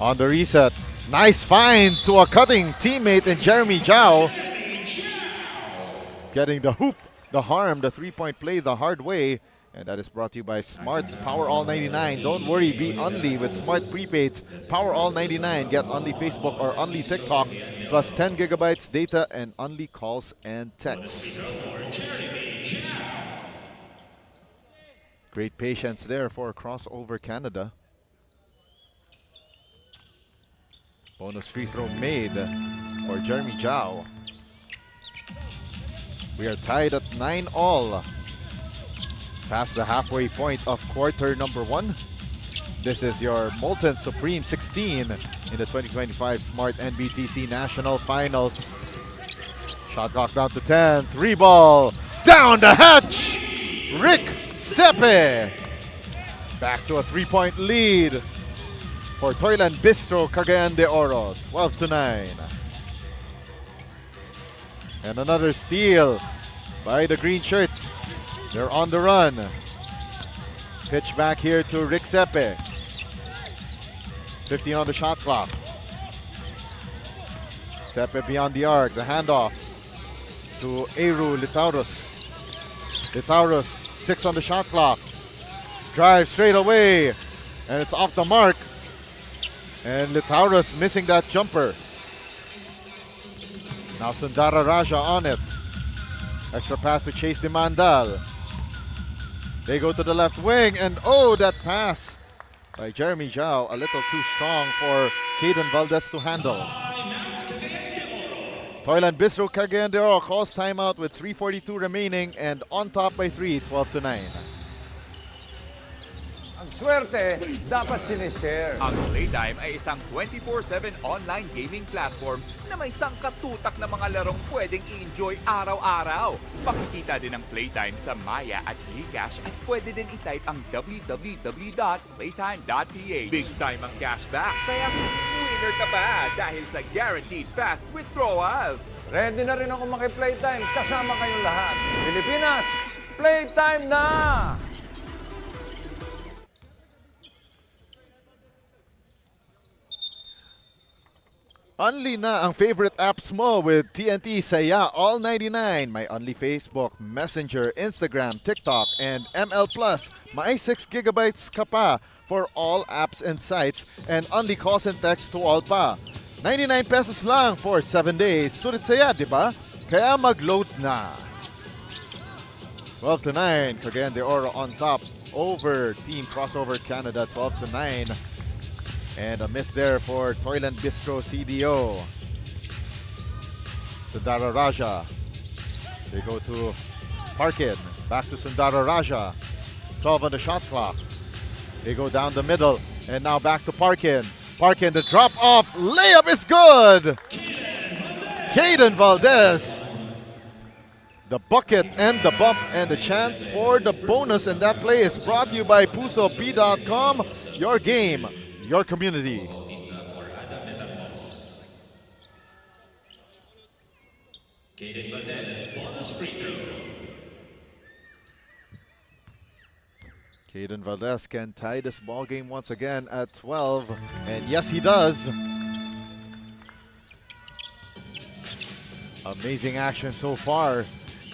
On the reset. Nice find to a cutting teammate in Jeremy Zhao. Getting the hoop, the harm, the three-point play the hard way. And that is brought to you by Smart Power All 99. Don't worry, be Unli with Smart Prepaid Power All 99. Get Unli Facebook or Unli TikTok plus 10 gigabytes data and Unli calls and texts. Great patience there for Crossover Canada. Bonus free throw made for Jeremy Zhao. We are tied at 9-all. Past the halfway point of quarter number 1. This is your Molten Supreme 16 in the 2025 Smart NBTC National Finals. Shot clock down to 10. 3-ball. Down the hatch. Rick Sepe. Back to a 3-point lead for TOYLAND BISTRO Cagayan de Oro. 12-9. And another steal by the green shirts. They're on the run. Pitch back here to Rick Sepe. 15 on the shot clock. Sepe beyond the arc. The handoff to Eru Litauros. Litauros, 6 on the shot clock. Drive straight away. And it's off the mark. And Litauros missing that jumper. Now Sundara Raja on it. Extra pass to Chase Demandal. They go to the left wing, and oh, that pass by Jeremy Zhao, a little too strong for Caden Valdez to handle. Toyland Bistro Cagayan de Oro calls timeout with 3:42 remaining and on top by 3, 12-9. Ang swerte, dapat sinishare. Ang Playtime ay isang 24/7 online gaming platform na may sangkatutak na mga larong pwedeng i-enjoy araw-araw. Makikita din ang Playtime sa Maya at GCash at pwede din i-type ang www.playtime.ph. Big time ang cashback, kaya winner ka ba dahil sa guaranteed fast withdrawals. Ready na rin ako maki-playtime kasama kayong lahat. Pilipinas, playtime na! Only na ang favorite apps mo with TNT Saya All 99. May only Facebook, Messenger, Instagram, TikTok, and ML Plus. May 6 gigabytes ka pa for all apps and sites and only calls and text to all pa. 99 pesos lang for 7 days. Sulit saya, di ba? Kaya mag-load na. 12-9. Cagayan de Oro on top over Team Crossover Canada 12-9. And a miss there for Toyland Bistro CDO. Sundara Raja. They go to Parkin. Back to Sundara Raja. 12 on the shot clock. They go down the middle. And now back to Parkin. Parkin, the drop off. Layup is good. Caden Valdez. The bucket and the bump and the chance for the bonus. And that play is brought to you by PusoP.com. Your game, your community. Caden Valdez, bonus free throw. Caden Valdez can tie this ball game once again at 12. And yes, he does. Amazing action so far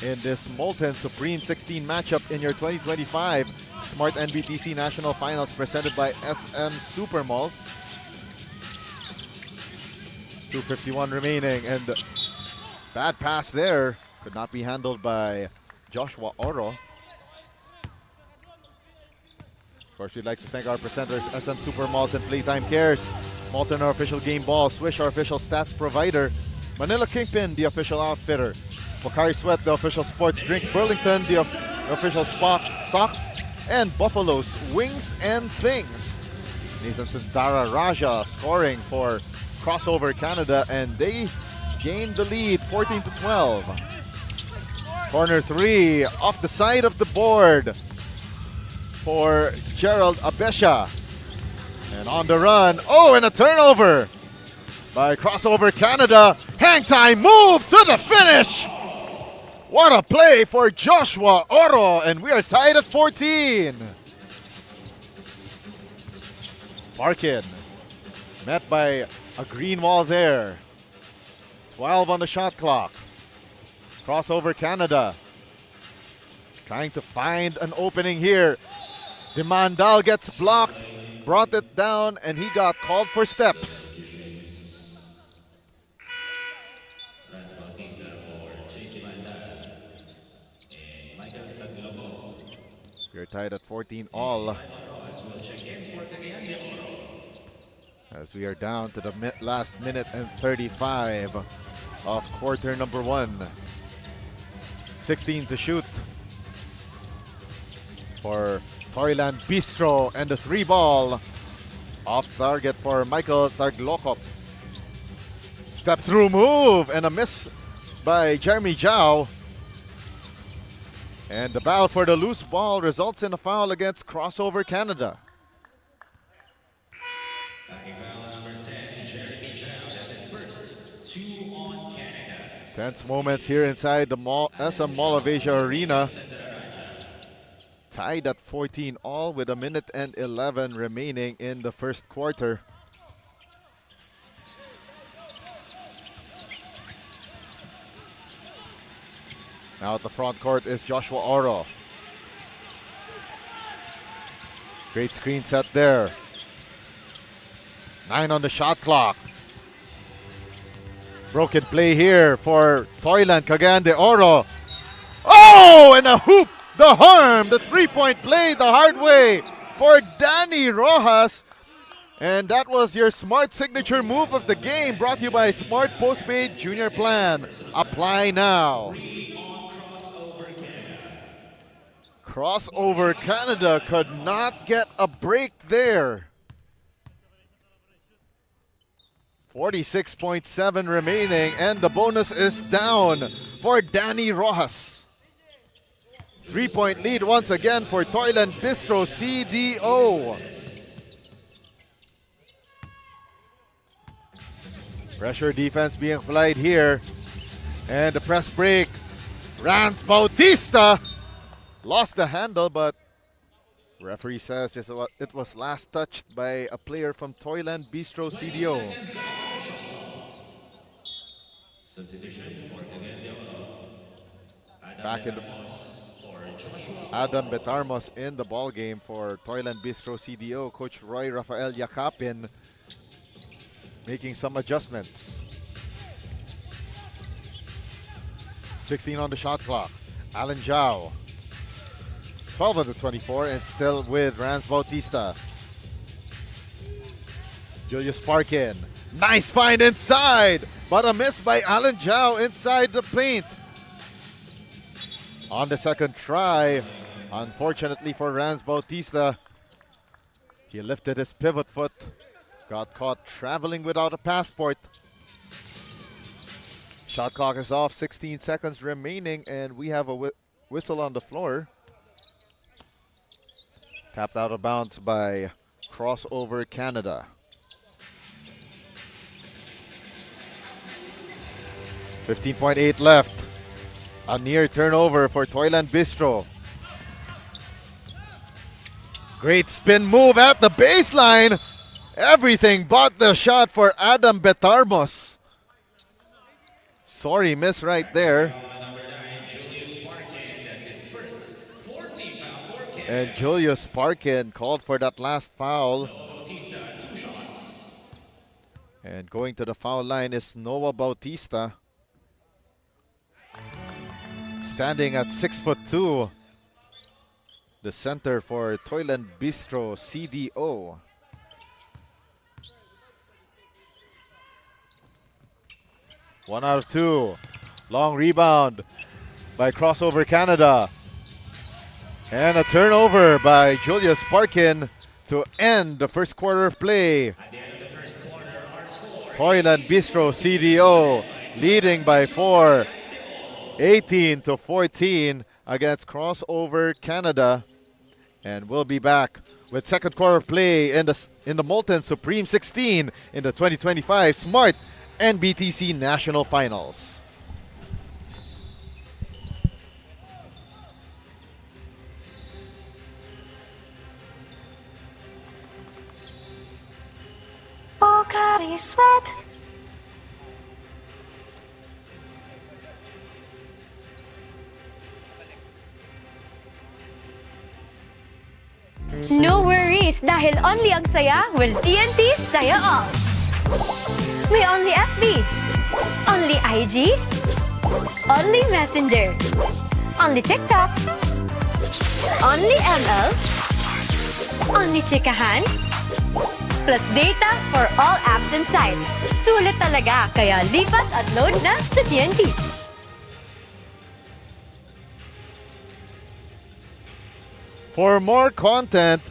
in this Molten Supreme 16 matchup in your 2025 Smart NBTC National Finals presented by SM Supermalls. 2:51 remaining and bad pass there. Could not be handled by Joshua Oro. Of course, we'd like to thank our presenters, SM Supermalls and Playtime Cares. Molten, our official game ball. Swish, our official stats provider. Manila Kingpin, the official outfitter. Pocari Sweat, the official sports drink. Burlington, the official socks. And Buffalo's Wings and Things. Nathan Sundara Raja scoring for Crossover Canada, and they gained the lead 14-12. Corner three off the side of the board for Gerald Abesha. And on the run, oh, and a turnover by Crossover Canada. Hang time move to the finish. What a play for Joshua Oro, and we are tied at 14. Parkin met by a green wall there. 12 on the shot clock. Crossover Canada trying to find an opening here. Demandal gets blocked, brought it down, and he got called for steps. We're tied at 14 all. As we are down to the last minute and 35 of quarter number one. 16 to shoot for Toyland Bistro, and the three ball off target for Michael Taglokop. Step through move and a miss by Jeremy Zhao. And the battle for the loose ball results in a foul against Crossover Canada. Backing foul number 10, Jeremy Zhao. That's his first. 2 on Canada. Tense moments here inside the SM Mall of Asia Arena. Tied at 14 all with a minute and 11 remaining in the first quarter. Now at the front court is Joshua Oro. Great screen set there. 9 on the shot clock. Broken play here for Toyland, Cagayan de Oro. Oh, and a hoop! The harm, the three-point play the hard way for Danny Rojas. And that was your Smart Signature Move of the game, brought to you by Smart Postpaid Junior Plan. Apply now. Crossover Canada could not get a break there. 46.7 remaining, and the bonus is down for Danny Rojas. 3-point lead once again for TOYLAND BISTRO CDO. Pressure defense being applied here. And the press break. Rans Bautista lost the handle, but referee says it was last touched by a player from TOYLAND BISTRO CDO. Back in the Adam Betarmos in the ball game for TOYLAND BISTRO CDO. Coach Roy Rafael Yakapin making some adjustments. 16 on the shot clock. Alan Zhao. 12 of the 24 and still with Rans Bautista. Julius Parkin. Nice find inside, but a miss by Alan Zhao inside the paint. On the second try, unfortunately for Rans Bautista, he lifted his pivot foot, got caught traveling without a passport. Shot clock is off, 16 seconds remaining, and we have a whistle on the floor. Tapped out of bounds by Crossover Canada. 15.8 left. A near turnover for TOYLAND BISTRO. Great spin move at the baseline. Everything but the shot for Adam Betarmos. Sorry, miss right there. And Julius Parkin called for that last foul. And going to the foul line is Noah Bautista. Standing at 6'2", the center for TOYLAND BISTRO CDO. One out of two. Long rebound by Crossover Canada. And a turnover by Julius Parkin to end the first quarter of play. TOYLAND BISTRO CDO leading by 4. 18-14 against Crossover Canada. And we'll be back with second quarter play in the Molten Supreme 16 in the 2025 Smart NBTC National Finals. Pocari Sweat. No worries dahil only ang saya will TNT Saya All. May only FB, only IG, only Messenger, only TikTok, only ML, only Chikahan, plus data for all apps and sites. Sulit talaga, kaya lipat at load na sa TNT. For more content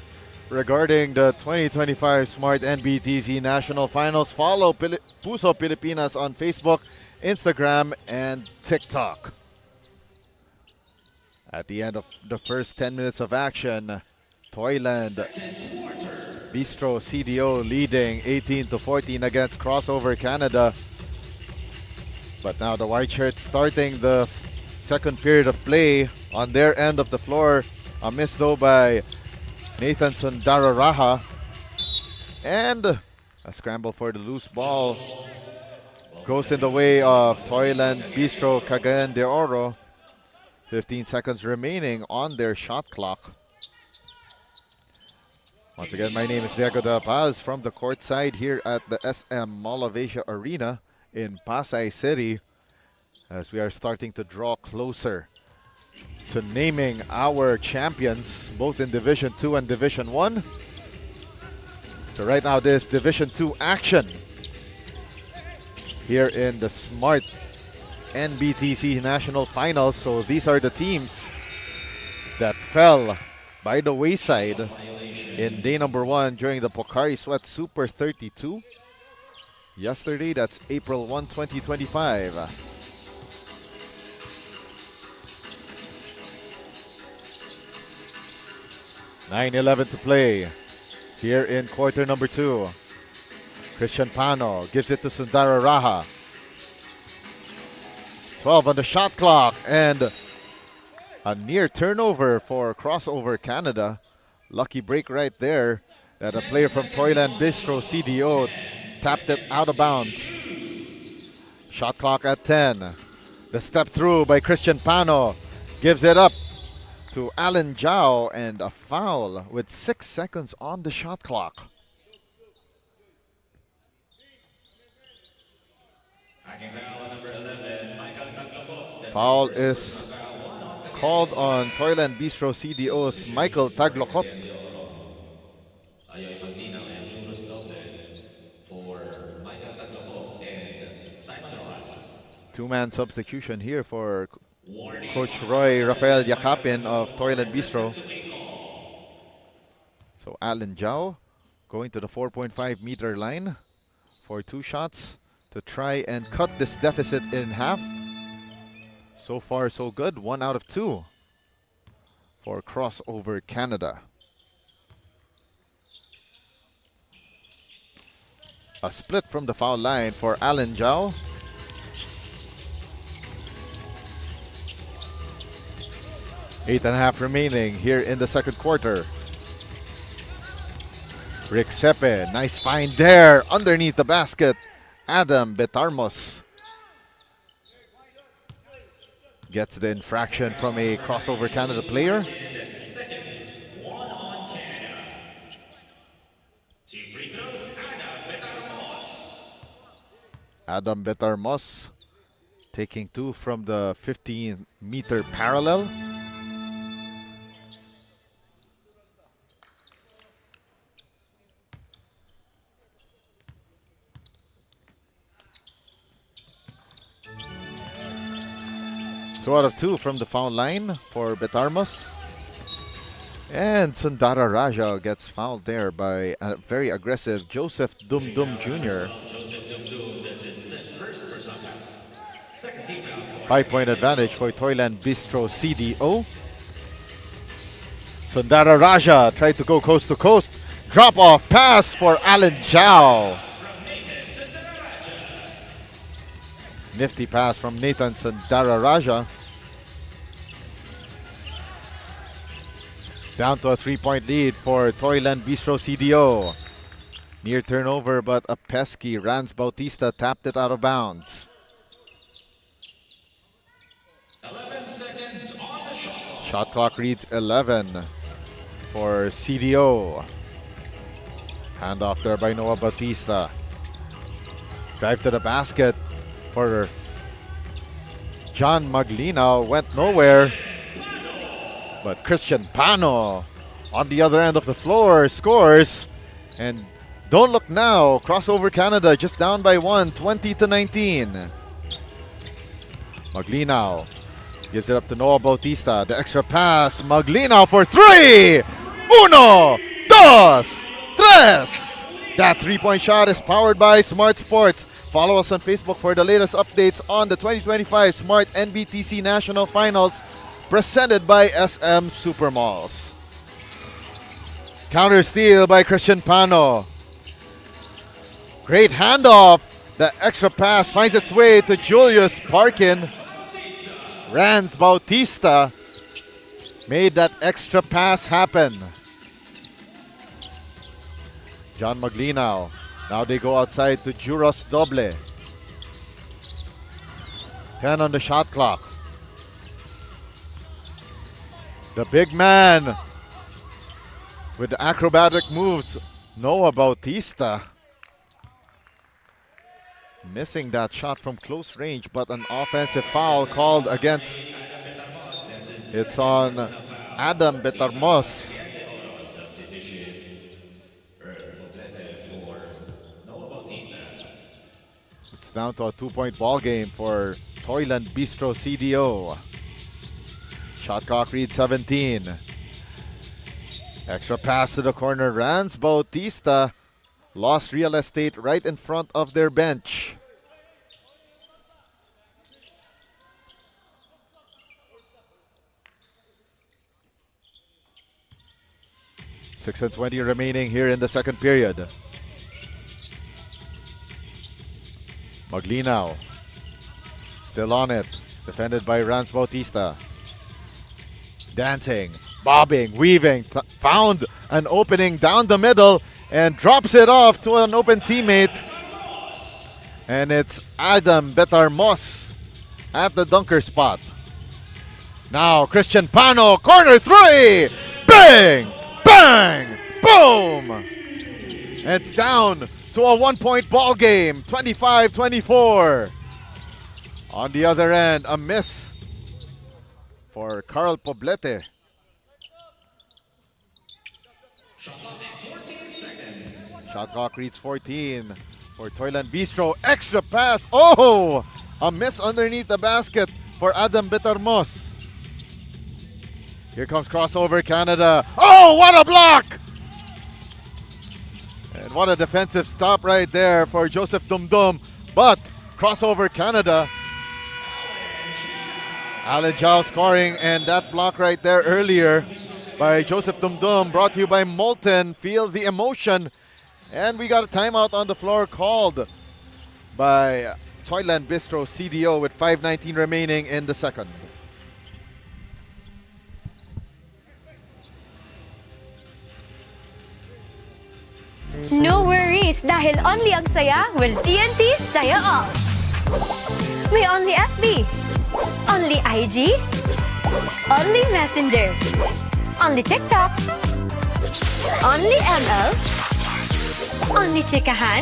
regarding the 2025 Smart NBTC National Finals, follow Puso Pilipinas on Facebook, Instagram, and TikTok. At the end of the first 10 minutes of action, TOYLAND BISTRO CDO leading 18-14 against Crossover Canada. But now the White Shirts starting the second period of play on their end of the floor. A miss though by Nathan Sundararaha. And a scramble for the loose ball goes in the way of TOYLAND BISTRO CAGAYAN de Oro. 15 seconds remaining on their shot clock. Once again, my name is Diego De Paz from the courtside here at the SM Mall of Asia Arena in Pasay City, as we are starting to draw closer to naming our champions both in Division 2 and Division 1. So right now this Division 2 action here in the Smart NBTC National Finals. So these are the teams that fell by the wayside in day number 1 during the Pocari Sweat Super 32. Yesterday, that's April 1, 2025. 9:11 to play here in quarter number 2. Christian Pano gives it to Sundara Raha. 12 on the shot clock and a near turnover for Crossover Canada. Lucky break right there that a player from TOYLAND BISTRO CDO tapped it out of bounds. Shot clock at 10. The step through by Christian Pano gives it up to Alan Zhao and a foul with 6 seconds on the shot clock. Foul is called on TOYLAND BISTRO CDO's Michael Taglokop. Two-man substitution here for Coach Roy Rafael Yakapin of TOYLAND BISTRO. So Alan Zhao going to the 4.5-meter line for 2 shots to try and cut this deficit in half. So far, so good. 1 out of 2 for Crossover Canada. A split from the foul line for Alan Zhao. Eight and a half remaining here in the second quarter. Rick Sepe, nice find there underneath the basket. Adam Betarmos gets the infraction from a Crossover Canada player. Adam Betarmos taking 2 from the 15-meter parallel. Two out of 2 from the foul line for Betarmos. And Sundara Raja gets fouled there by a very aggressive Joseph Dum Dum Jr. 5-point advantage for TOYLAND BISTRO CDO. Sundara Raja tried to go coast to coast. Drop off pass for Alan Zhao. Nifty pass from Nathan Sundara Raja. Down to a 3-point lead for TOYLAND BISTRO CDO. Near turnover, but a pesky Rans Bautista tapped it out of bounds. 11 seconds on the shot. Shot clock reads 11 for CDO. Handoff there by Noah Bautista. Drive to the basket for John Maglina, went nowhere. But Christian Pano on the other end of the floor scores. And don't look now, Crossover Canada just down by 1, 20-19. Maglina gives it up to Noah Bautista. The extra pass, Maglina for 3! 1, 2, 3! That 3-point shot is powered by Smart Sports. Follow us on Facebook for the latest updates on the 2025 Smart NBTC National Finals presented by SM Supermalls. Counter steal by Christian Pano. Great handoff. The extra pass finds its way to Julius Parkin. Rans Bautista made that extra pass happen. John Maglina. Now they go outside to Juros Doble. 10 on the shot clock. The big man with the acrobatic moves, Noah Bautista. Missing that shot from close range, but an offensive foul called against. It's on Adam Betarmos. down to a 2-point ball game for Toyland Bistro CDO. Shot clock reads 17. Extra pass to the corner. Rans Bautista lost real estate right in front of their bench. Six and 20 remaining here in the second period. Maglinaw still on it, defended by Rans Bautista. Dancing, bobbing, weaving, found an opening down the middle and drops it off to an open teammate. And it's Adam Betarmos at the dunker spot. Now Christian Pano, corner three! Bang! Bang! Boom! It's down to a 1-point ball game, 25-24. On the other end, a miss for Carl Poblete. Shot clock reads 14 for Toyland Bistro. Extra pass. Oh! A miss underneath the basket for Adam Betarmos. Here comes crossover Canada. Oh, what a block! And what a defensive stop right there for Joseph Dumdum. But crossover Canada. Alan Chow scoring, and that block right there earlier by Joseph Dumdum, brought to you by Molten. Feel the emotion. And we got a timeout on the floor called by Toyland Bistro CDO with 5:19 remaining in the second. No worries dahil only ang saya will TNT Saya All. May only FB, only IG, only Messenger, only TikTok, only ML, only Chikahan,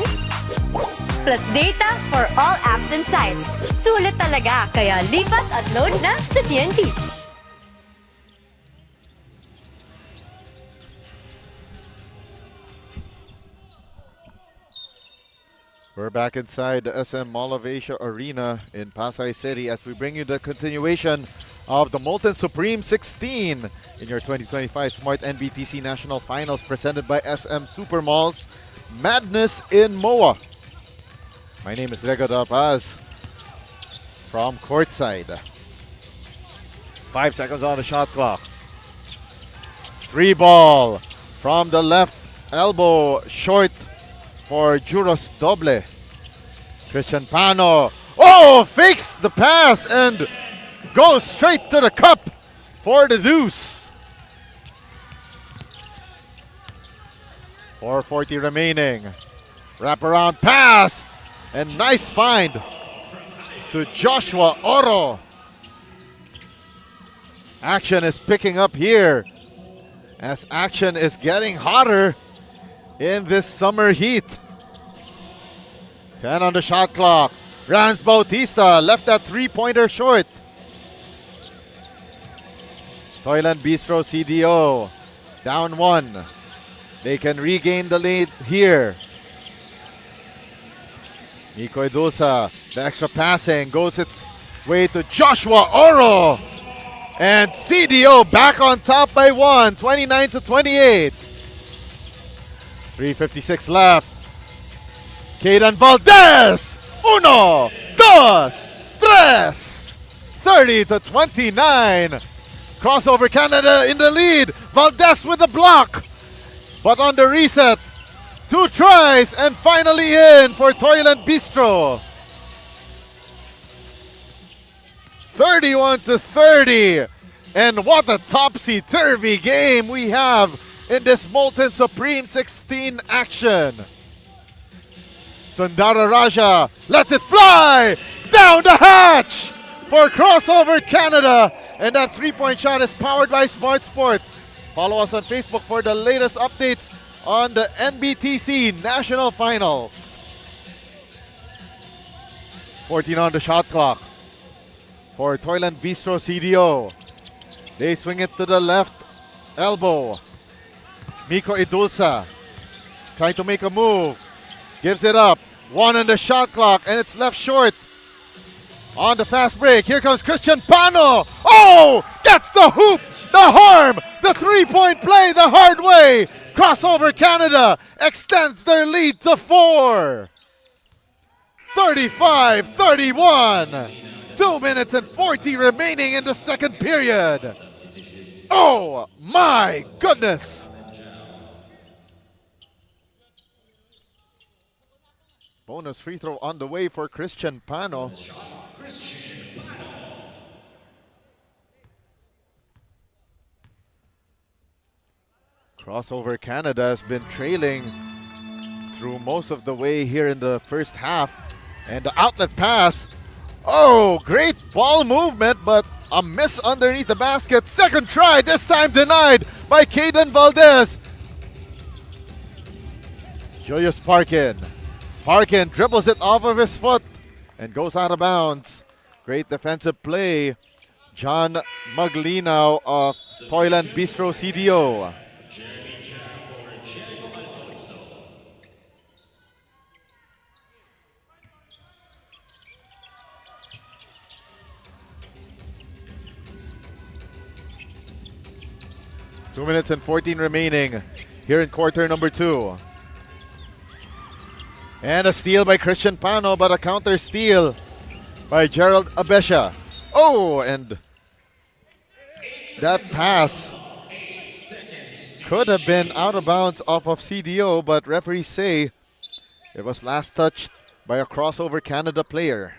plus data for all apps and sites. Sulit talaga, kaya lipat at load na sa TNT. We're back inside the SM Mall of Asia Arena in Pasay City as we bring you the continuation of the Molten Supreme 16 in your 2025 Smart NBTC National Finals presented by SM Supermalls. Madness in MOA. My name is Rego Del Paz from courtside. 5 seconds on the shot clock. 3 ball from the left elbow, short for Juros Doble. Christian Pano. Oh, fakes the pass and goes straight to the cup for the deuce. 4:40 remaining. Wraparound pass and nice find to Joshua Oro. Action is picking up here as action is getting hotter in this summer heat. 10 on the shot clock. Rans Bautista left that 3-pointer short. Toyland Bistro CDO down 1. They can regain the lead here. Nico Edosa, the extra passing goes its way to Joshua Oro. And CDO back on top by 1, 29-28. 3:56 left. Caden Valdez. 1, 2, 3. 30-29. Crossover Canada in the lead. Valdez with the block. But on the reset, 2 tries and finally in for Toyland Bistro. 31-30. And what a topsy-turvy game we have in this Molten Supreme 16 action. Sundara Raja lets it fly down the hatch for crossover Canada. And that 3-point shot is powered by Smart Sports. Follow us on Facebook for the latest updates on the NBTC National Finals. 14 on the shot clock for Toyland Bistro CDO. They swing it to the left elbow. Miko Idulsa trying to make a move. Gives it up. 1 on the shot clock, and it's left short. On the fast break, here comes Christian Pano. Oh, gets the hoop, the harm, the three-point play the hard way. Crossover Canada extends their lead to 4. 35-31. 2 minutes and 40 remaining in the second period. Oh my goodness. Bonus free throw on the way for Christian Pano. Crossover Canada has been trailing through most of the way here in the first half. And the outlet pass. Oh, great ball movement, but a miss underneath the basket. Second try, this time denied by Caden Valdez. Julius Parkin. Parkin dribbles it off of his foot and goes out of bounds. Great defensive play. John Maglinaw of Toyland Bistro CDO. 2 minutes and 14 remaining here in quarter number 2. And a steal by Christian Pano, but a counter steal by Gerald Abesha. Oh, and that pass could have been out of bounds off of CDO, but referees say it was last touched by a crossover Canada player.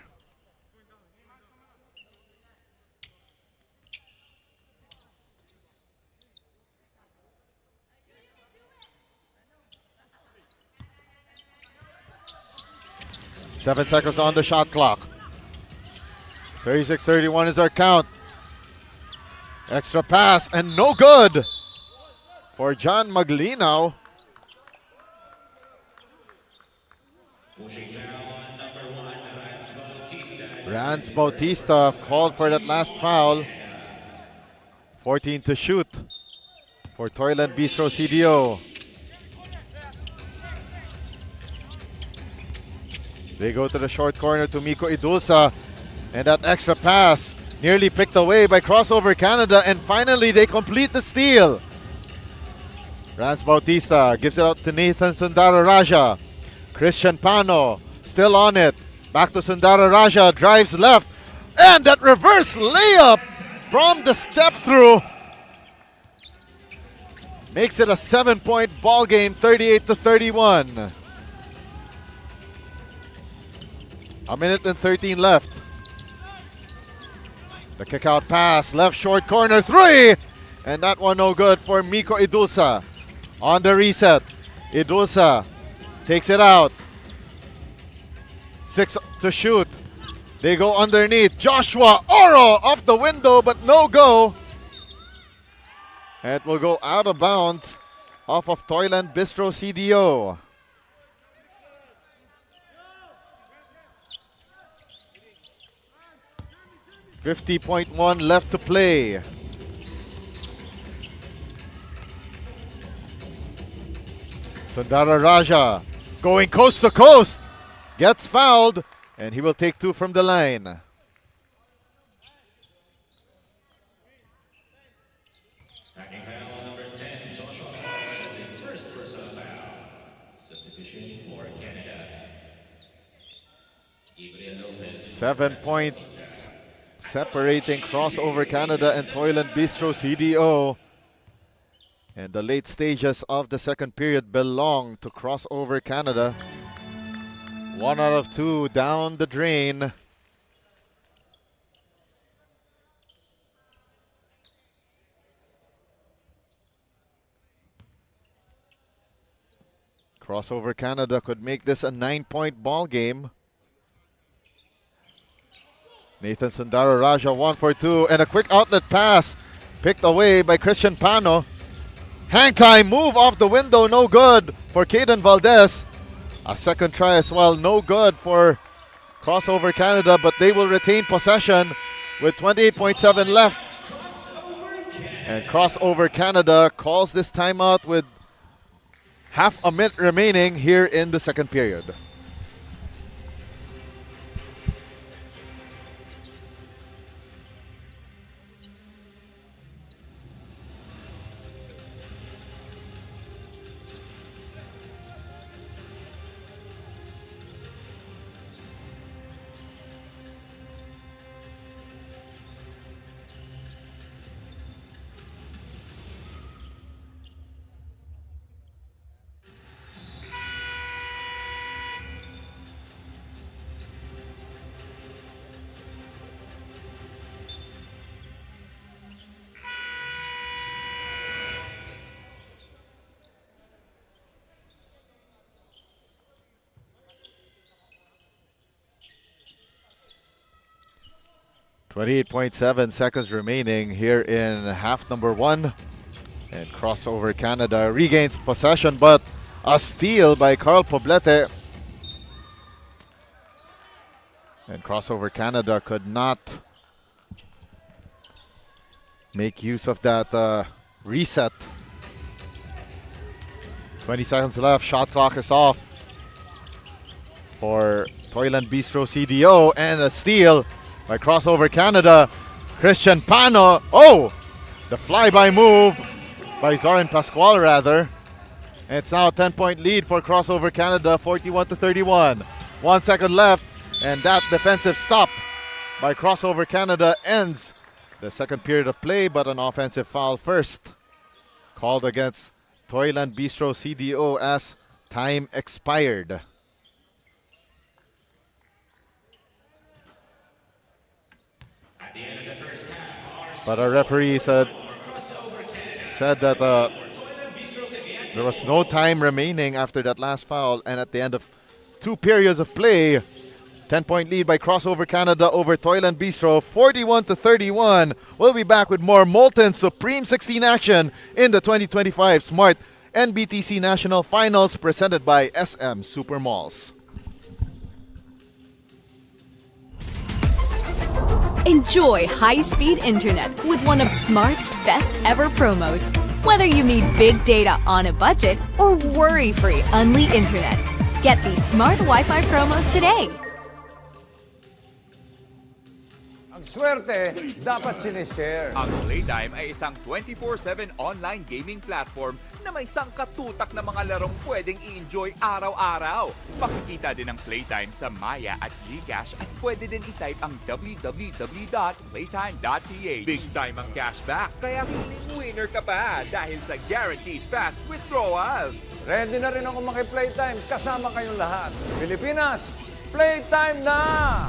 Seven seconds on the shot clock. 36-31 is our count. Extra pass and no good for John Maglinaw. Rance Bautista called for that last foul. 14 to shoot for Toyland Bistro CDO. They go to the short corner to Miko Idulsa, and that extra pass nearly picked away by Crossover Canada, and finally they complete the steal. Rance Bautista gives it out to Nathan Sundara Raja. Christian Pano still on it. Back to Sundara Raja, drives left, and that reverse layup from the step through makes it a 7-point ball game, 38-31. A minute and 13 left. The kick out pass, left short corner three, and that one no good for Miko Idulsa. On the reset, Idulsa takes it out. 6 to shoot. They go underneath. Joshua Oro off the window, but no go. And it will go out of bounds off of Toyland Bistro CDO. .1 left to play. Sundara Raja going coast to coast. Gets fouled, and he will take 2 from the line. Backing foul number 10, Joshua Hall. That's his first personal foul. Substitution for Canada. Ibrahim Lopez. 7 points separating Crossover Canada and Toyland Bistro CDO. And the late stages of the second period belong to Crossover Canada. 1 out of 2 down the drain. Crossover Canada could make this a 9-point ball game. Nathan Sundara Raja 1 for 2, and a quick outlet pass picked away by Christian Pano. Hang time move off the window, no good for Caden Valdez. A second try as well, no good for Crossover Canada, but they will retain possession with 28.7 left. And Crossover Canada calls this timeout with half a minute remaining here in the second period. 28.7 seconds remaining here in half number 1. And crossover Canada regains possession, but a steal by Carl Poblete. And crossover Canada could not make use of that reset. 20 seconds left, shot clock is off for TOYLAND BISTRO CDO, and a steal by crossover Canada. Christian Pano. Oh! The flyby move by Zoran Pascual rather. And it's now a 10-point lead for crossover Canada, 41-31. 1 second left, and that defensive stop by crossover Canada ends the second period of play, but an offensive foul first called against TOYLAND BISTRO CDO as time expired. But our referee said that there was no time remaining after that last foul, and at the end of 2 periods of play, 10-point lead by crossover Canada over TOYLAND BISTRO, 41-31. We'll be back with more Molten Supreme 16 action in the 2025 Smart NBTC National Finals presented by SM Super Malls. Enjoy high-speed internet with one of Smart's best ever promos. Whether you need big data on a budget or worry-free unli internet, get these Smart Wi-Fi promos today. Ang swerte, dapat sinishare. Ang Playtime ay isang 24/7 online gaming platform na may sangkatutak na mga larong pwedeng i-enjoy araw-araw. Makikita din ang Playtime sa Maya at GCash at pwede din i-type ang www.playtime.ph. Big time ang cashback, kaya siling winner ka pa dahil sa guaranteed fast withdrawals. Ready na rin ako maki-playtime kasama kayong lahat. Pilipinas, playtime na!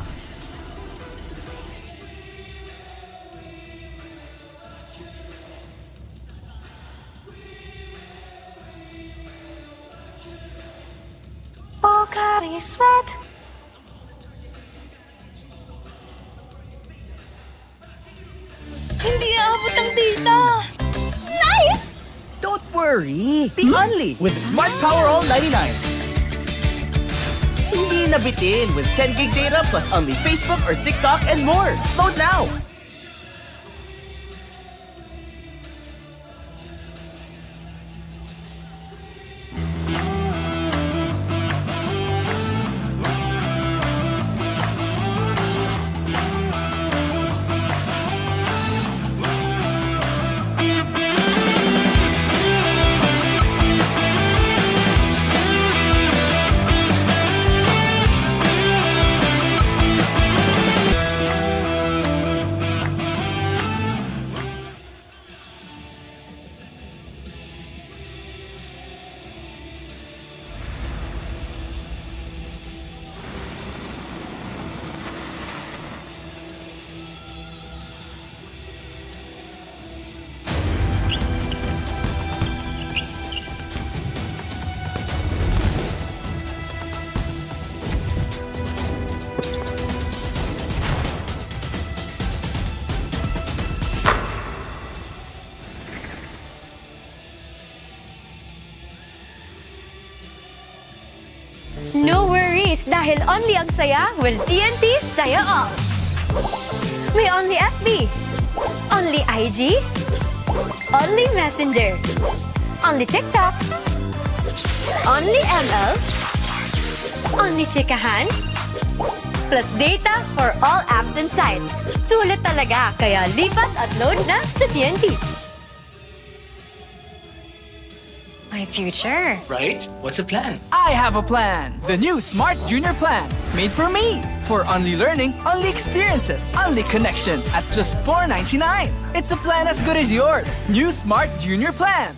Pocari Sweat. Hindi aabot ang data. Nice! Don't worry! Be only with Smart Power All 99. Hindi nabitin with 10 gig data plus only Facebook or TikTok and more. Load now! No worries dahil only ang saya will TNT Saya All. May only FB, only IG, only Messenger, only TikTok, only ML, only chikahan, plus data for all apps and sites. Sulit talaga, kaya lipat at load na sa TNT. My future. Right? What's a plan? I have a plan. The new Smart Junior Plan. Made for me. For only learning, only experiences, only connections at just $4.99. It's a plan as good as yours. New Smart Junior Plan.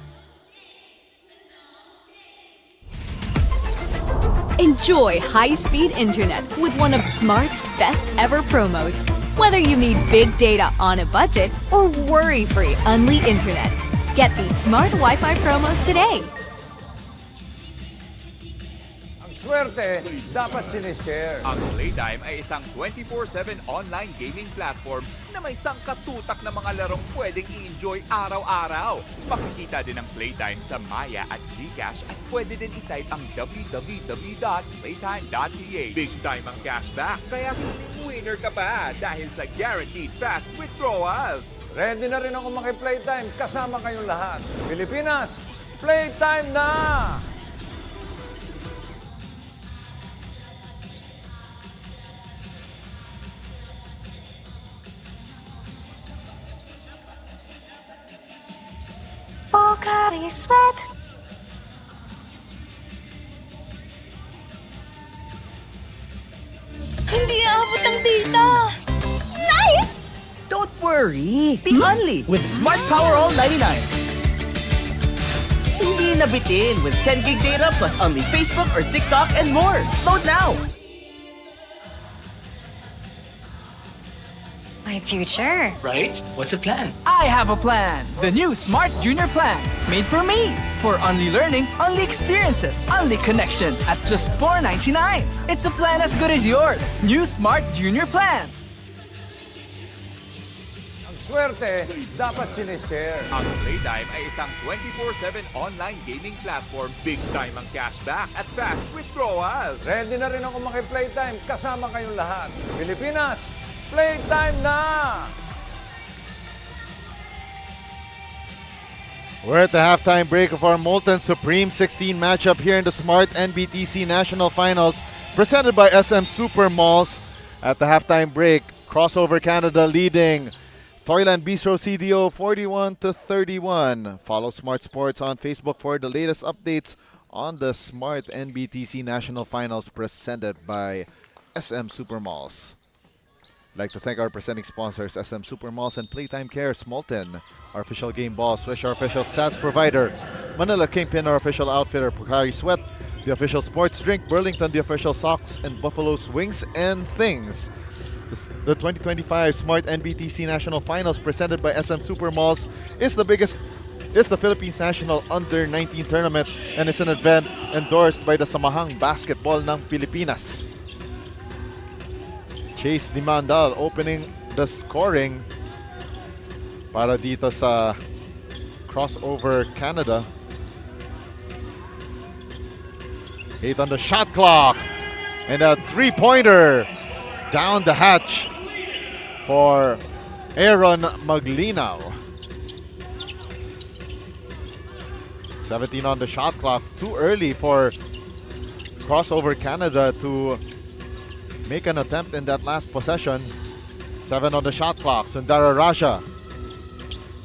Enjoy high-speed internet with one of Smart's best ever promos. Whether you need big data on a budget or worry-free unli internet, get these Smart Wi-Fi promos today. swerte, dapat sinishare. Ang Playtime ay isang 24/7 online gaming platform na may sangkatutak na mga larong pwedeng i-enjoy araw-araw. Makikita din ang Playtime sa Maya at GCash at pwede din i-type ang www.playtime.ph. Big time ang cashback, kaya winner ka pa dahil sa guaranteed fast withdrawals. Ready na rin ako maki-playtime kasama kayong lahat. Pilipinas, playtime na! Pocari Sweat. Hindi aabot ang data! Nice! Don't worry! Be only with Smart Power All 99. Hindi nabitin with 10 gig data plus only Facebook or TikTok and more. Load now! My future. Right? What's the plan? I have a plan. The new Smart Junior Plan. Made for me. For only learning, only experiences, only connections at just $4.99. It's a plan as good as yours. New Smart Junior Plan. Ang swerte, dapat sinishare. Ang Playtime ay isang 24/7 online gaming platform. Big time ang cashback at fast withdrawals. Ready na rin ako maki-playtime kasama kayong lahat. Pilipinas, playtime na! We're at the halftime break of our Molten Supreme 16 matchup here in the Smart NBTC National Finals, presented by SM Super Malls. At the halftime break, Crossover Canada leading TOYLAND BISTRO CDO 41-31. Follow Smart Sports on Facebook for the latest updates on the Smart NBTC National Finals, presented by SM Super Malls. I'd like to thank our presenting sponsors, SM Super Malls and Playtime Cares, Molten, our official game ball, Swish, our official stats provider, Manila Kingpin, our official outfitter, Pocari Sweat, the official sports drink, Burlington, the official socks, and Buffalo's Wings and Things. The 2025 Smart NBTC National Finals, presented by SM Super Malls, is the Philippines National Under-19 Tournament and is an event endorsed by the Samahang Basketball ng Pilipinas. Chase Dimandal opening the scoring para dito sa Crossover Canada. 8 on the shot clock. And a three-pointer down the hatch for Aaron Maglinaw. 17 on the shot clock. Too early for Crossover Canada to make an attempt in that last possession. 7 on the shot clock. Sundara Raja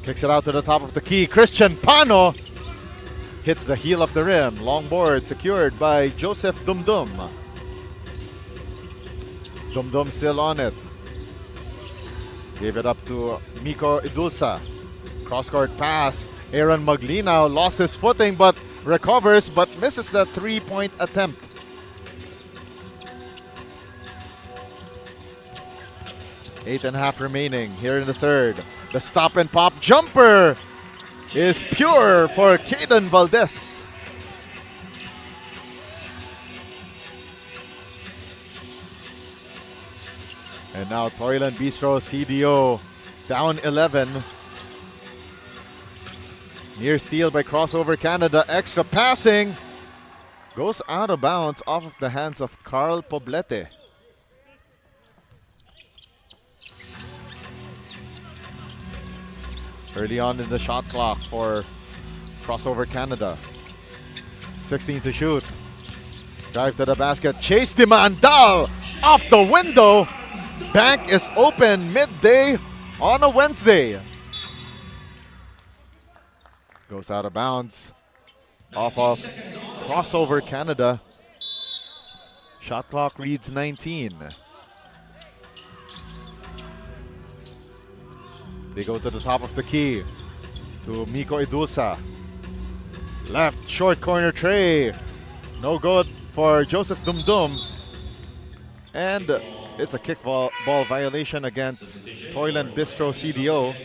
kicks it out to the top of the key. Christian Pano hits the heel of the rim. Long board secured by Joseph Dumdum. Dumdum still on it. Gave it up to Miko Idulsa. Cross-court pass. Aaron Maglinaw lost his footing but recovers but misses the three-point attempt. 8.5 remaining here in the third. The stop and pop jumper is pure for Caden Valdez. And now TOYLAND BISTRO CDO down 11. Near steal by Crossover Canada. Extra passing goes out of bounds off of the hands of Carl Poblete. Early on in the shot clock for Crossover Canada. 16 to shoot. Drive to the basket. Chase Dimandal off the window. Bank is open midday on a Wednesday. Goes out of bounds off of Crossover Canada. Shot clock reads 19. They go to the top of the key to Miko Idulsa. Left short corner tray. No good for Joseph Dumdum. And it's a kick ball violation against TOYLAND BISTRO CDO.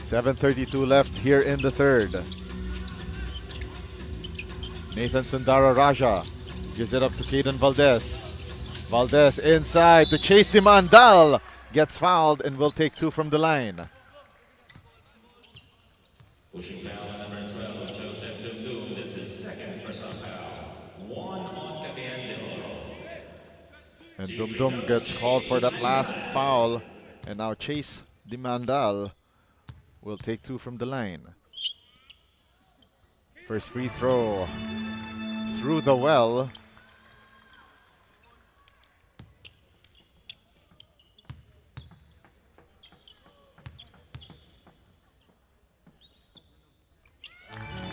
7:32 left here in the third. Nathan Sundara Raja gives it up to Caden Valdez. Valdez inside to chase the Mandal. Gets fouled and will take 2 from the line. Pushing foul on number 12, Joseph Dumdum. That's his second personal foul. 1 on KAGAYAN. And Dumdum gets called for that last foul. And now Chase the Mandal will take 2 from the line. First free throw through the well.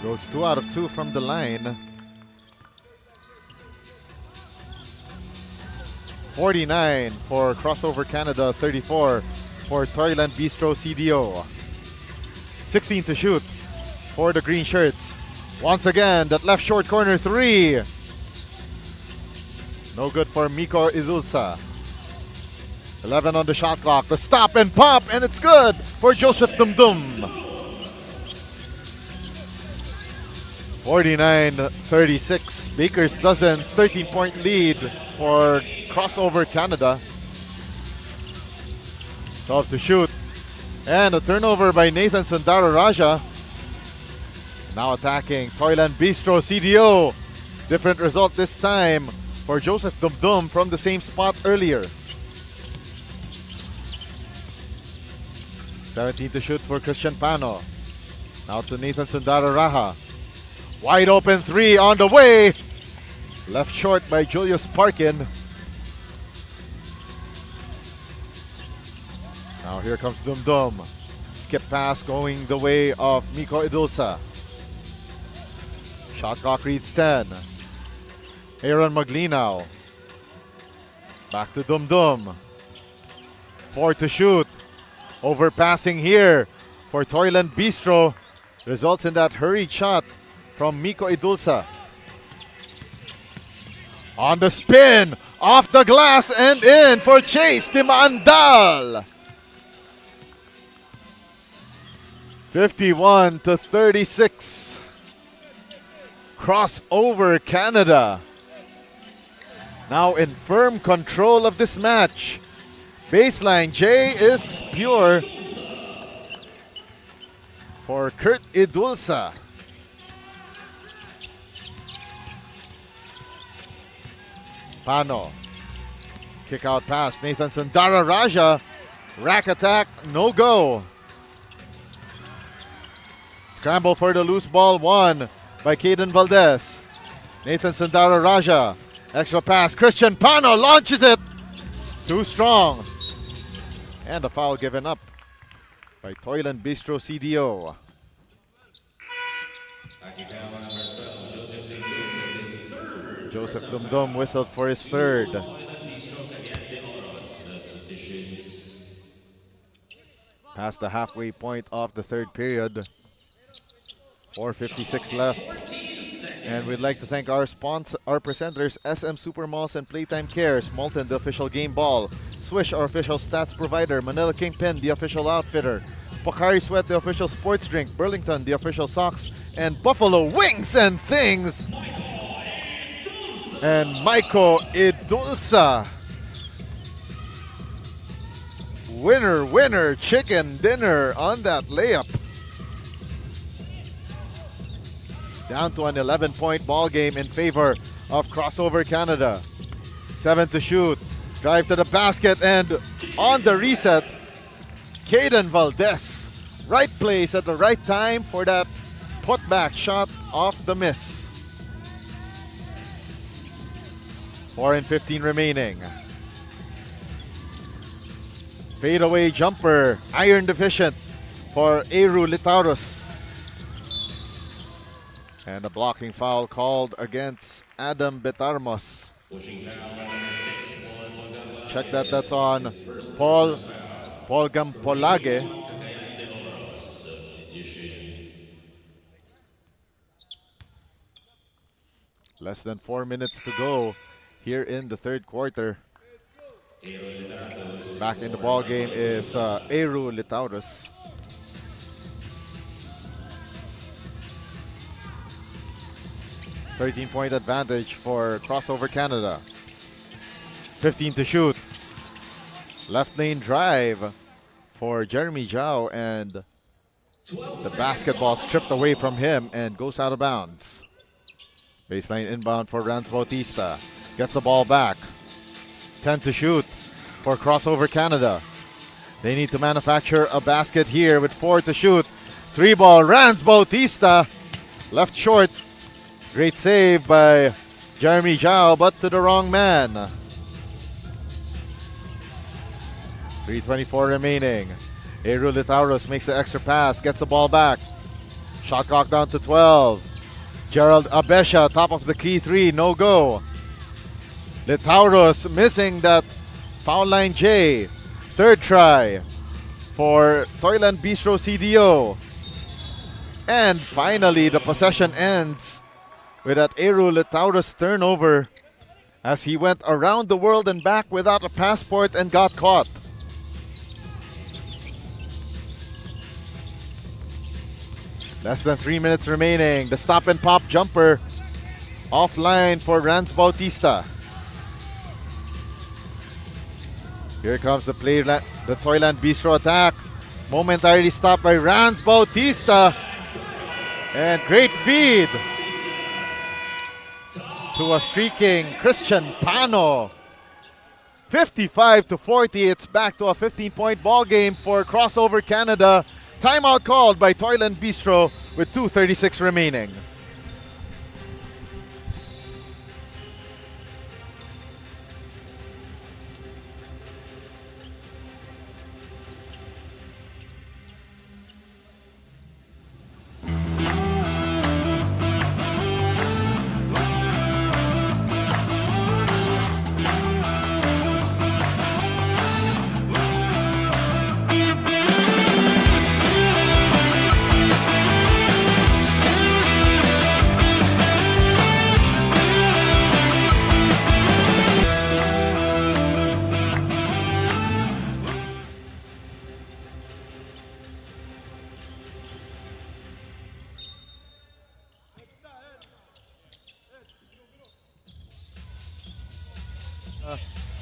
Goes 2 out of 2 from the line. 49 for Crossover Canada, 34 for TOYLAND BISTRO CDO. 16 to shoot for the green shirts. Once again, that left short corner 3. No good for Miko Idulsa. 11 on the shot clock. The stop and pop, and it's good for Joseph Dumdum. 49-36. Baker's dozen, 13-point lead for Crossover Canada. 12 to shoot. And a turnover by Nathan Sundara Raja. Now attacking TOYLAND BISTRO CDO. Different result this time for Joseph Dumdum from the same spot earlier. 17 to shoot for Christian Pano. Now to Nathan Sundara Raja. Wide open 3 on the way. Left short by Julius Parkin. Now here comes Dumdum. Skip pass going the way of Miko Idulsa. Shot clock reads 10. Aaron Maglinaw. Back to Dumdum. 4 to shoot. Overpassing here for TOYLAND BISTRO. Results in that hurried shot from Miko Idulsa. On the spin, off the glass and in for Chase Dimandal. 51-36. Crossover Canada. Now in firm control of this match. Baseline J is pure for Kurt Idulsa. Pano. Kick out pass. Nathan Sundara Raja. Rack attack. No go. Scramble for the loose ball. Won by Caden Valdez. Nathan Sundara Raja. Extra pass. Christian Pano launches it. Too strong. And a foul given up by TOYLAND BISTRO CDO. Joseph Dumdum whistled for his third. Past the halfway point of the third period. 4:56 left. And we'd like to thank our presenters, SM Supermalls and Playtime Cares, Molten, the official game ball, Swish, our official stats provider, Manila Kingpin, the official outfitter, Pocari Sweat, the official sports drink, Burlington, the official socks, and Buffalo Wings and Things. And Miko Idulsa. Winner, winner, chicken dinner on that layup. Down to an 11-point ball game in favor of Crossover Canada. 7 to shoot. Drive to the basket and on the reset, Caden Valdez. Right place at the right time for that putback shot off the miss. 4:15 remaining. Fadeaway jumper, iron deficient for Eru Litaurus. And a blocking foul called against Adam Betarmos. Check that, that's on Paul Gampolage. Less than 4 minutes to go here in the third quarter. Back in the ball game is Eru Litaurus. 13-point advantage for Crossover Canada. 15 to shoot. Left lane drive for Jeremy Zhao, and the basketball stripped away from him and goes out of bounds. Baseline inbound for Rans Bautista. Gets the ball back. 10 to shoot for Crossover Canada. They need to manufacture a basket here with 4 to shoot. 3-ball, Rans Bautista. Left short. Great save by Jeremy Zhao, but to the wrong man. 3:24 remaining. Eru Litauros makes the extra pass, gets the ball back. Shot clock down to 12. Gerald Abesha, top of the key three, no go. Litauros missing that foul line J. Third try for Toyland Bistro CDO. And finally, the possession ends with that Eru Litauros turnover as he went around the world and back without a passport and got caught. Less than 3 minutes remaining. The stop and pop jumper offline for Rans Bautista. Here comes the Toyland Bistro attack. Momentarily stopped by Rans Bautista. And great feed to a streaking Christian Pano. 55-40. It's back to a 15-point ball game for Crossover Canada. Timeout called by Toyland Bistro with 2:36 remaining.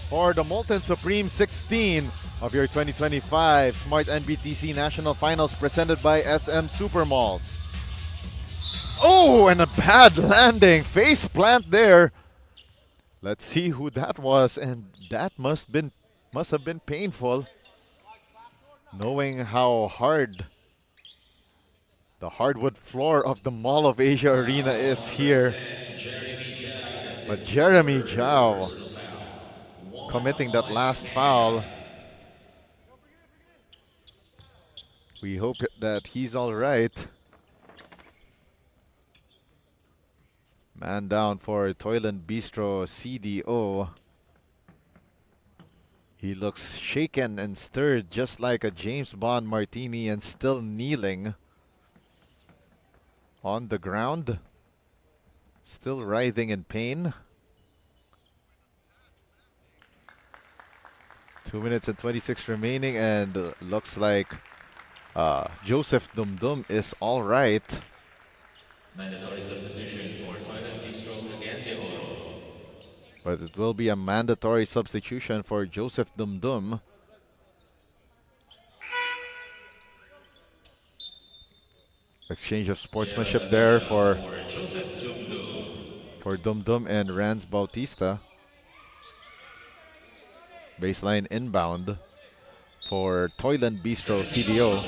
For the Molten Supreme 16 of your 2025 Smart NBTC National Finals presented by SM Supermalls. Oh, and a bad landing. Face plant there. Let's see who that was, and that must have been painful, knowing how hard the hardwood floor of the Mall of Asia Arena is here. But Jeremy Zhao committing that last foul. We hope that he's all right. Man down for Toyland Bistro CDO. He looks shaken and stirred just like a James Bond martini, and still kneeling on the ground. Still writhing in pain. 2 minutes and 26 remaining, and looks like Joseph Dumdum is all right. Mandatory substitution for Toyland Bistro CAGAYAN. But it will be a mandatory substitution for Joseph Dumdum. Exchange of sportsmanship there for Dumdum and Rans Bautista. Baseline inbound for Toyland Bistro CDO.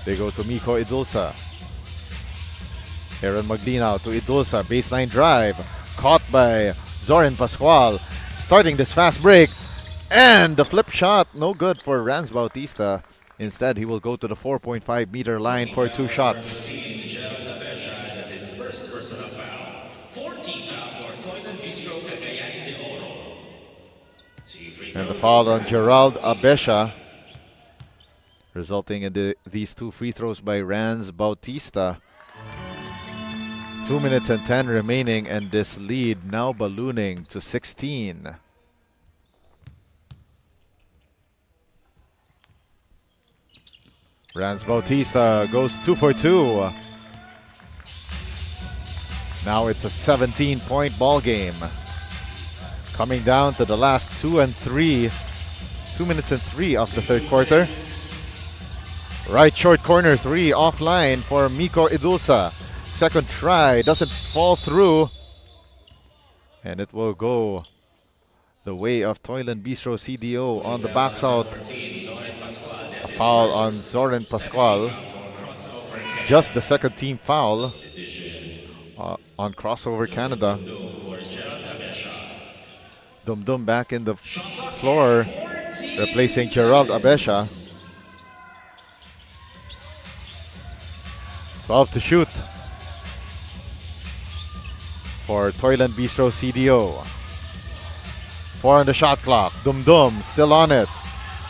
They go to Miko Idulsa. Aaron Maglinaw to Idulsa. Baseline drive. Caught by Zoran Pascual. Starting this fast break. And the flip shot. No good for Rans Bautista. Instead, he will go to the 4.5 meter line for 2 shots. That's his first personal foul. 14th foul for Toyland Bistro CAGAYAN. And the foul on Gerald Abesha, resulting in these 2 free throws by Rans Bautista. 2 minutes and 10 remaining, and this lead now ballooning to 16. Rans Bautista goes 2 for 2. Now it's a 17-point ball game. Coming down to the last 2 minutes and 3 of the third quarter. Right short corner 3 offline for Miko Idulsa. Second try doesn't fall through. And it will go the way of Toyland Bistro CDO on the backs out. A foul on Zoran Pascual. Just the second team foul on Crossover Canada. Dum back in the floor, replacing Gerald Abesha. 12 to shoot for Toyland Bistro CDO. 4 on the shot clock. Dum still on it.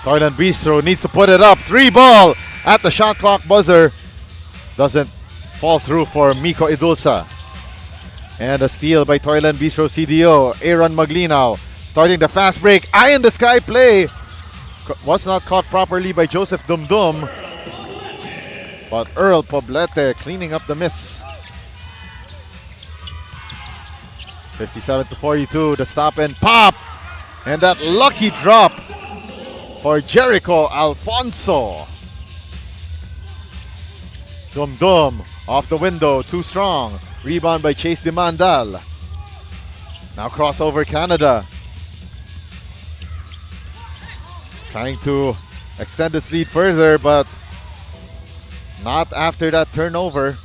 Toyland Bistro needs to put it up. 3 ball at the shot clock buzzer. Doesn't fall through for Miko Idulsa. And a steal by Toyland Bistro CDO. Aaron Maglinaw starting the fast break. Eye in the sky play. Was not caught properly by Joseph Dum. But Earl Poblete cleaning up the miss. 57 to 42. The stop and pop. And that lucky drop for Jericho Alfonso. Dum off the window. Too strong. Rebound by Chase Demandal. Now crossover Canada. Trying to extend this lead further, but not after that turnover.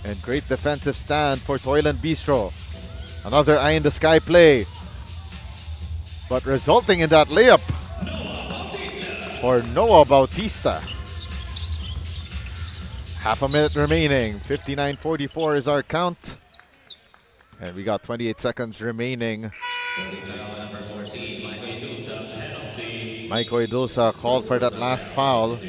And great defensive stand for Toyland Bistro. Another eye in the sky play. But resulting in that layup for Noah Bautista. Half a minute remaining. 59-44 is our count. And we got 28 seconds remaining. Maiko Idulsa called for that last foul.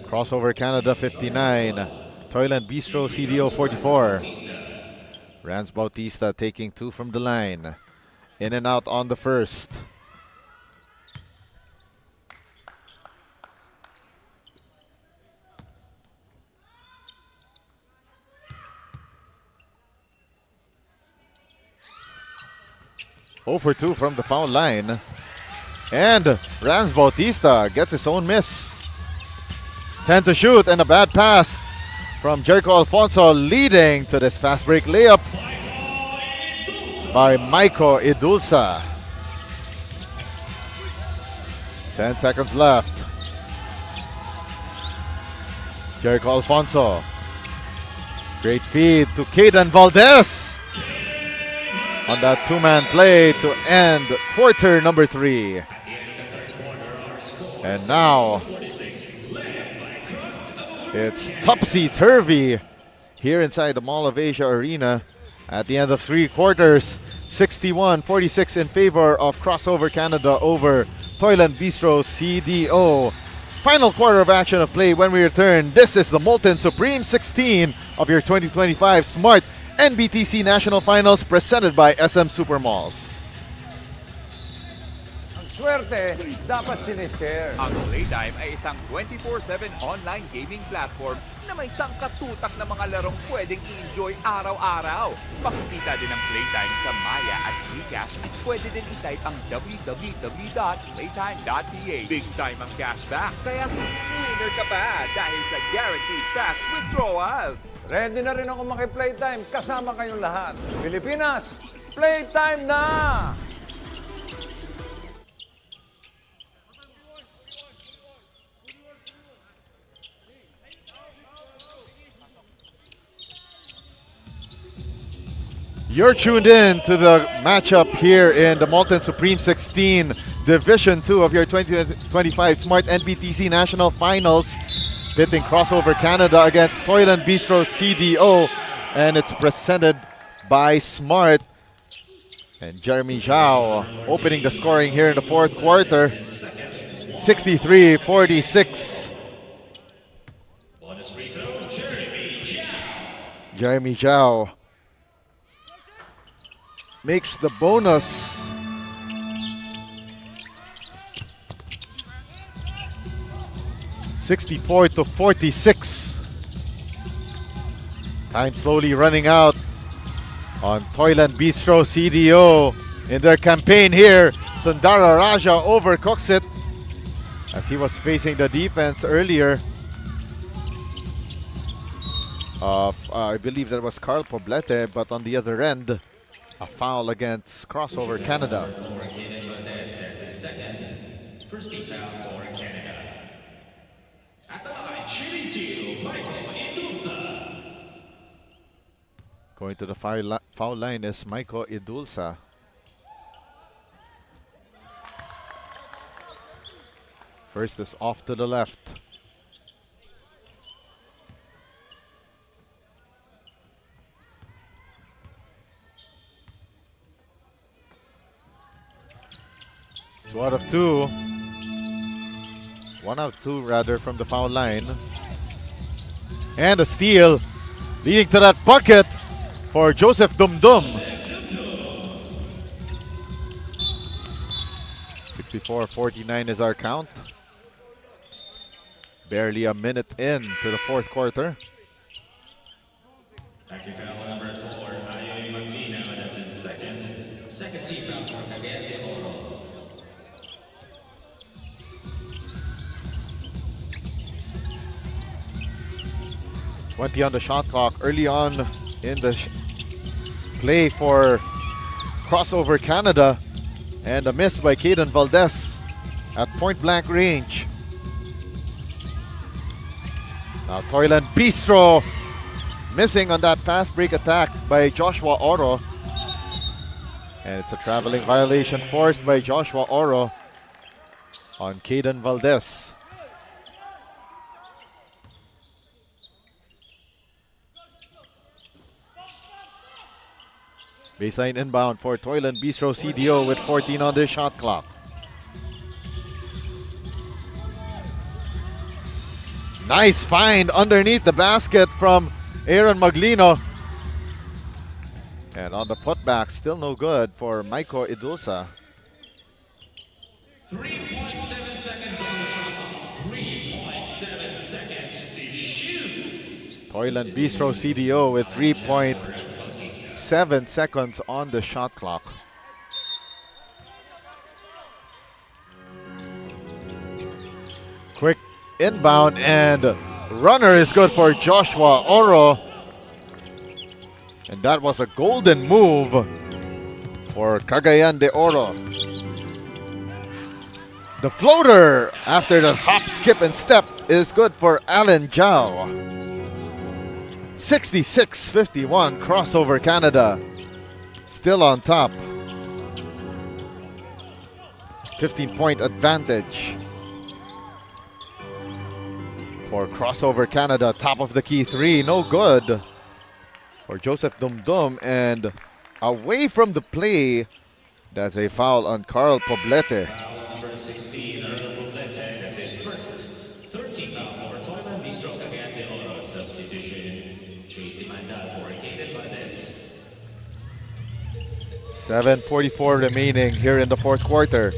Crossover Canada 59. Toyland Bistro CDO 44. Rans Bautista taking 2 from the line. In and out on the first. For 2 from the foul line. And Rans Bautista gets his own miss. 10 to shoot and a bad pass from Jericho Alfonso, leading to this fast break layup by Maiko Idulsa. 10 seconds left. Jericho Alfonso. Great feed to Caden Valdez on that 2-man play to end quarter number 3. And now it's topsy-turvy here inside the Mall of Asia Arena at the end of 3 quarters. 61-46 in favor of Crossover Canada over Toyland Bistro CDO. Final quarter of action of play when we return. This is the Molten Supreme 16 of your 2025 Smart NBTC National Finals presented by SM Supermalls. Ang swerte, dapat sinishare. Ang Playtime ay isang 24/7 online gaming platform na may sangkatutak na mga larong pwedeng i-enjoy araw-araw. Makikita din ang Playtime sa Maya at GCash at pwede din i-type ang www.playtime.ph. Big time ang cashback, kaya winner ka pa dahil sa guaranteed fast withdrawals. Ready na rin ako maki-playtime kasama kayong lahat. Pilipinas, playtime na! You're tuned in to the matchup here in the Molten Supreme 16 Division 2 of your 2025 Smart NBTC National Finals. Pitting Crossover Canada against Toyland Bistro CDO. And it's presented by Smart. And Jeremy Zhao opening the scoring here in the fourth quarter. 63-46. Jeremy Zhao makes the bonus. 64-46. Time slowly running out on TOYLAND BISTRO CDO in their campaign here. Sundara Raja overcooks it as he was facing the defense earlier of, I believe that was Carl Poblete, but on the other end, a foul against Crossover Canada. That's his second. First team foul for Canada. At the line, shooting to Michael Idulsa. Going to the foul line is Michael Idulsa. First is off to the left. Two out of two. One out of two, rather, from the foul line. And a steal leading to that bucket for Joseph Dumdum. 64-49 is our count. Barely a minute in to the fourth quarter. Acting foul number 4, Ayoy Maglina. That's his second team foul for KAGAYAN. 20 on the shot clock early on in the play for Crossover Canada, and a miss by Caden Valdez at point blank range. Now TOYLAND BISTRO missing on that fast break attack by Joshua Oro, and it's a traveling violation forced by Joshua Oro on Caden Valdez. Baseline inbound for TOYLAND BISTRO CDO with 14 on the shot clock. Nice find underneath the basket from Aaron Maglino. And on the putback, still no good for Michael Idulsa. 3.7 seconds on the shot clock. 3.7 seconds to shoot. TOYLAND BISTRO CDO with 3.7 seconds on the shot clock. Quick inbound, and runner is good for Joshua Oro. And that was a golden move for Cagayan de Oro. The floater after the hop, skip, and step is good for Alan Zhao. 66-51, Crossover Canada still on top. 15-point advantage for Crossover Canada. Top of the key three, no good for Joseph Dumdum, and away from the play, that's a foul on Carl Poblete. Foul number 16, Earl Poblete. That's his first. 13 foul for TOYLAND BISTRO Cagayan de Oro. Substitution, Chase Demanda for Caden Valdez. 7:44 remaining here in the fourth quarter.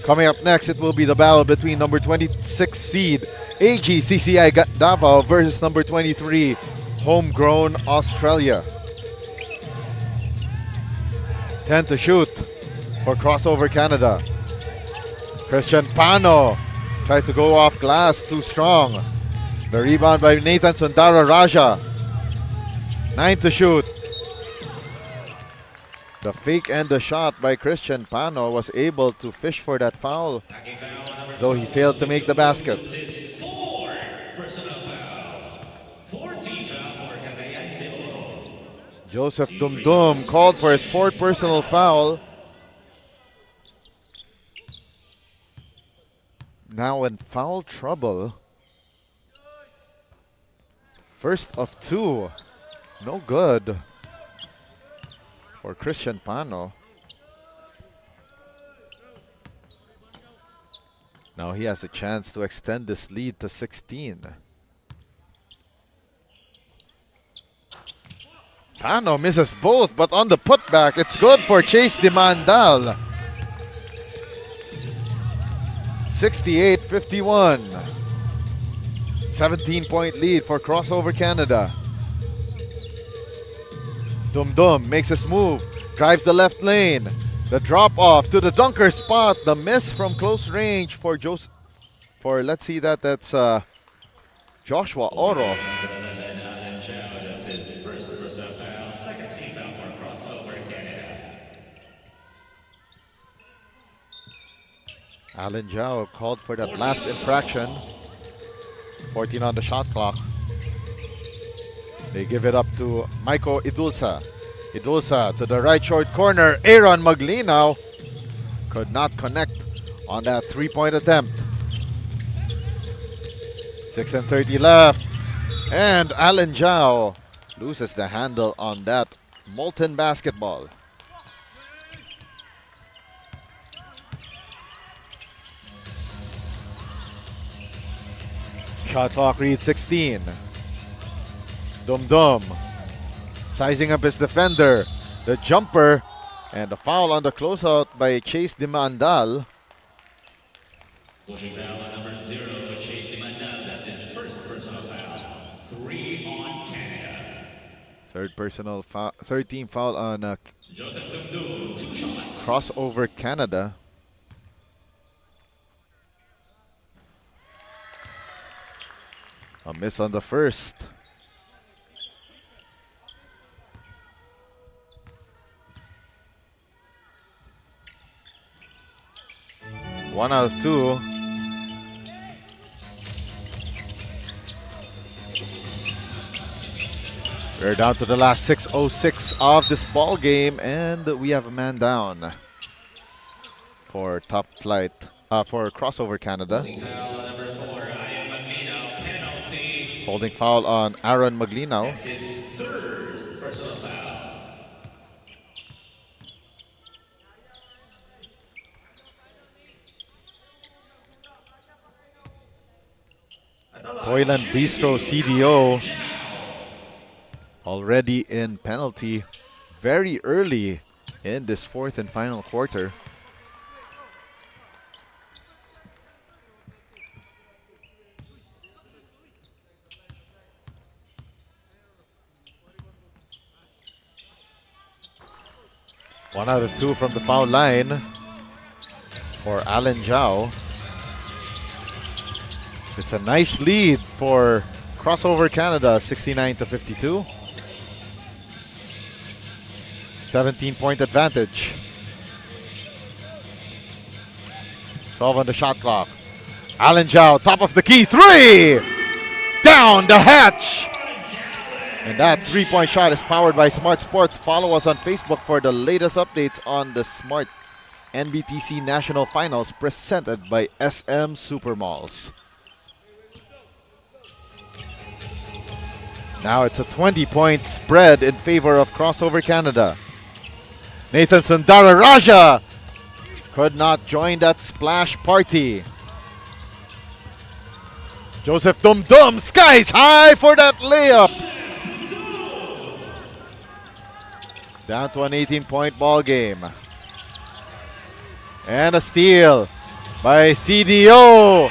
Coming up next, it will be the battle between number 26 seed AGCCI Davao versus number 23 Homegrown Australia. 10 to shoot for Crossover Canada. Christian Pano tried to go off glass, too strong. The rebound by Nathan Sundara Raja. 9 to shoot. The fake and the shot by Christian Pano was able to fish for that foul, though he failed to make the basket. His 4 personal foul. 14 foul for Cagayan de Oro. Joseph Dumdum called for his fourth personal foul. Now in foul trouble. First of two. No good for Christian Pano. Now he has a chance to extend this lead to 16. Pano misses both, but on the putback, it's good for Chase Demandal. 68-51. 17-point lead for Crossover Canada. Dum Dum makes his move, drives the left lane. The drop off to the dunker spot. The miss from close range for Joseph. Let's see that's Joshua Oro. That's his first personal foul, second team foul for Crossover Canada. Alan Zhao called for that last infraction. 14 on the shot clock. They give it up to Maiko Idulsa. Idulsa to the right short corner. Aaron Maglinaw could not connect on that three-point attempt. 6:30 left. And Alan Zhao loses the handle on that Molten basketball. Shot clock reads 16. Dum Dum sizing up his defender. The jumper and the foul on the closeout by Chase Dimandal. Pushing foul on number 0, Chase Dimandal. That's his first personal foul. 3 on Canada. Third team foul on Joseph Dumdum, 2 shots. Crossover Canada. A miss on the first. One out of 2. We're down to the last 6:06 of this ball game, and we have a man down for top flight for Crossover Canada. Foul on number 4, Aaron Maglinaw, penalty. Holding foul on Aaron Maglinaw. That's his third personal foul. Toyland Bistro CDO already in penalty very early in this fourth and final quarter. One out of 2 from the foul line for Alan Zhao. It's a nice lead for Crossover Canada, 69-52. 17-point advantage. 12 on the shot clock. Alan Zhao, top of the key, 3! Down the hatch! And that three-point shot is powered by Smart Sports. Follow us on Facebook for the latest updates on the Smart NBTC National Finals presented by SM Supermalls. Now it's a 20-point spread in favor of Crossover Canada. Nathan Sundararaja could not join that splash party. Joseph Dum Dum skies high for that layup. Down to an 18-point ball game. And a steal by CDO.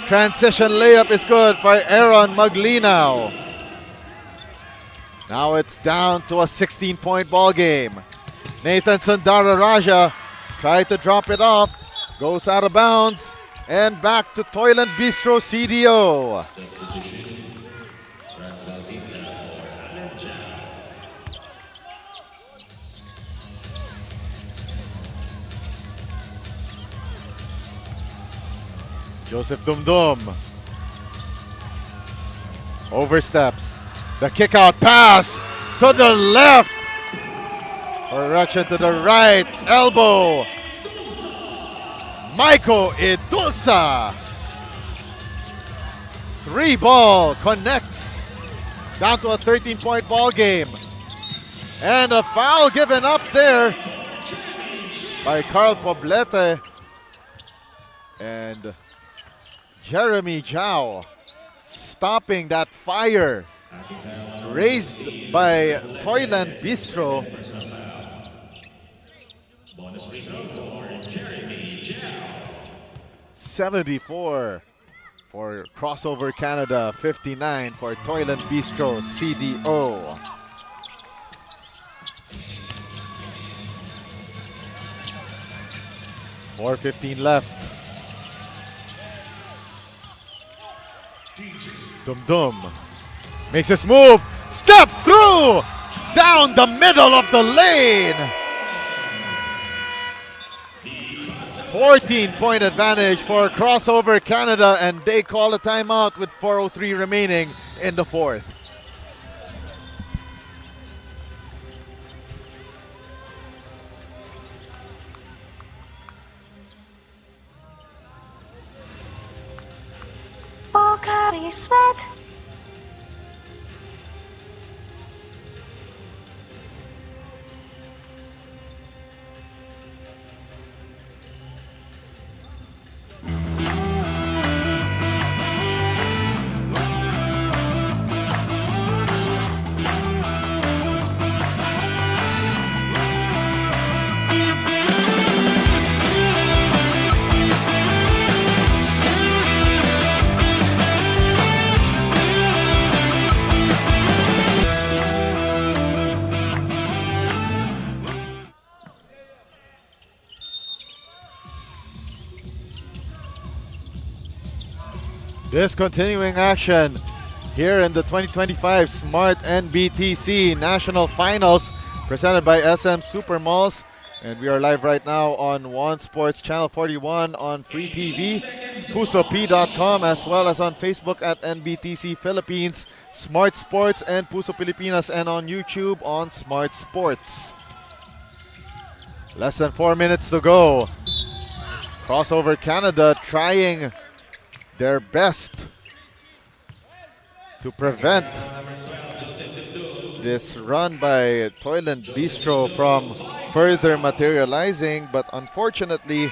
Transition layup is good by Aaron Maglinaw. Now it's down to a 16-point ball game. Nathan Sundararaja tried to drop it off. Goes out of bounds. And back to Toyland Bistro CDO. Substitution. Franz Bautista for Alan Zhao. Joseph Dum Dum oversteps. The kick out pass to the left. Correction to the right. Elbow. Maiko Idulsa. 3-ball connects. Down to a 13-point ball game. And a foul given up there by Carl Poblete. And Jeremy Zhao stopping that fire raised by Toyland Bistro. Bonus free throw for Jeremy Zhao. 74 for Crossover Canada, 59 for Toyland Bistro CDO. .4:15 left. Dum Dum makes his move. Step through! Down the middle of the lane! 14-point advantage for Crossover Canada, and they call a timeout with 4:03 remaining in the fourth. Pocari Sweat. Discontinuing action here in the 2025 Smart NBTC National Finals presented by SM Super Malls. And we are live right now on One Sports Channel 41 on Free TV, pusop.com, as well as on Facebook at NBTC Philippines, Smart Sports, and Puso Pilipinas, and on YouTube on Smart Sports. Less than 4 minutes to go. Crossover Canada trying their best to prevent this run by Toyland Bistro from further materializing, but unfortunately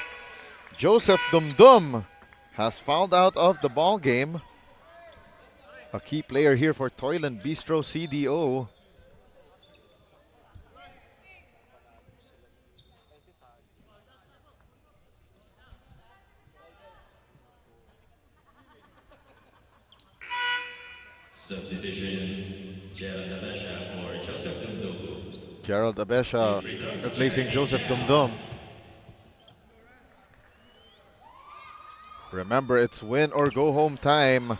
Joseph Dumdum has fouled out of the ball game. A key player here for Toyland Bistro CDO. Substitution, Gerald Abesha for Joseph Dumdum. Gerald Abesha replacing Joseph Dumdum. Remember, it's win or go home time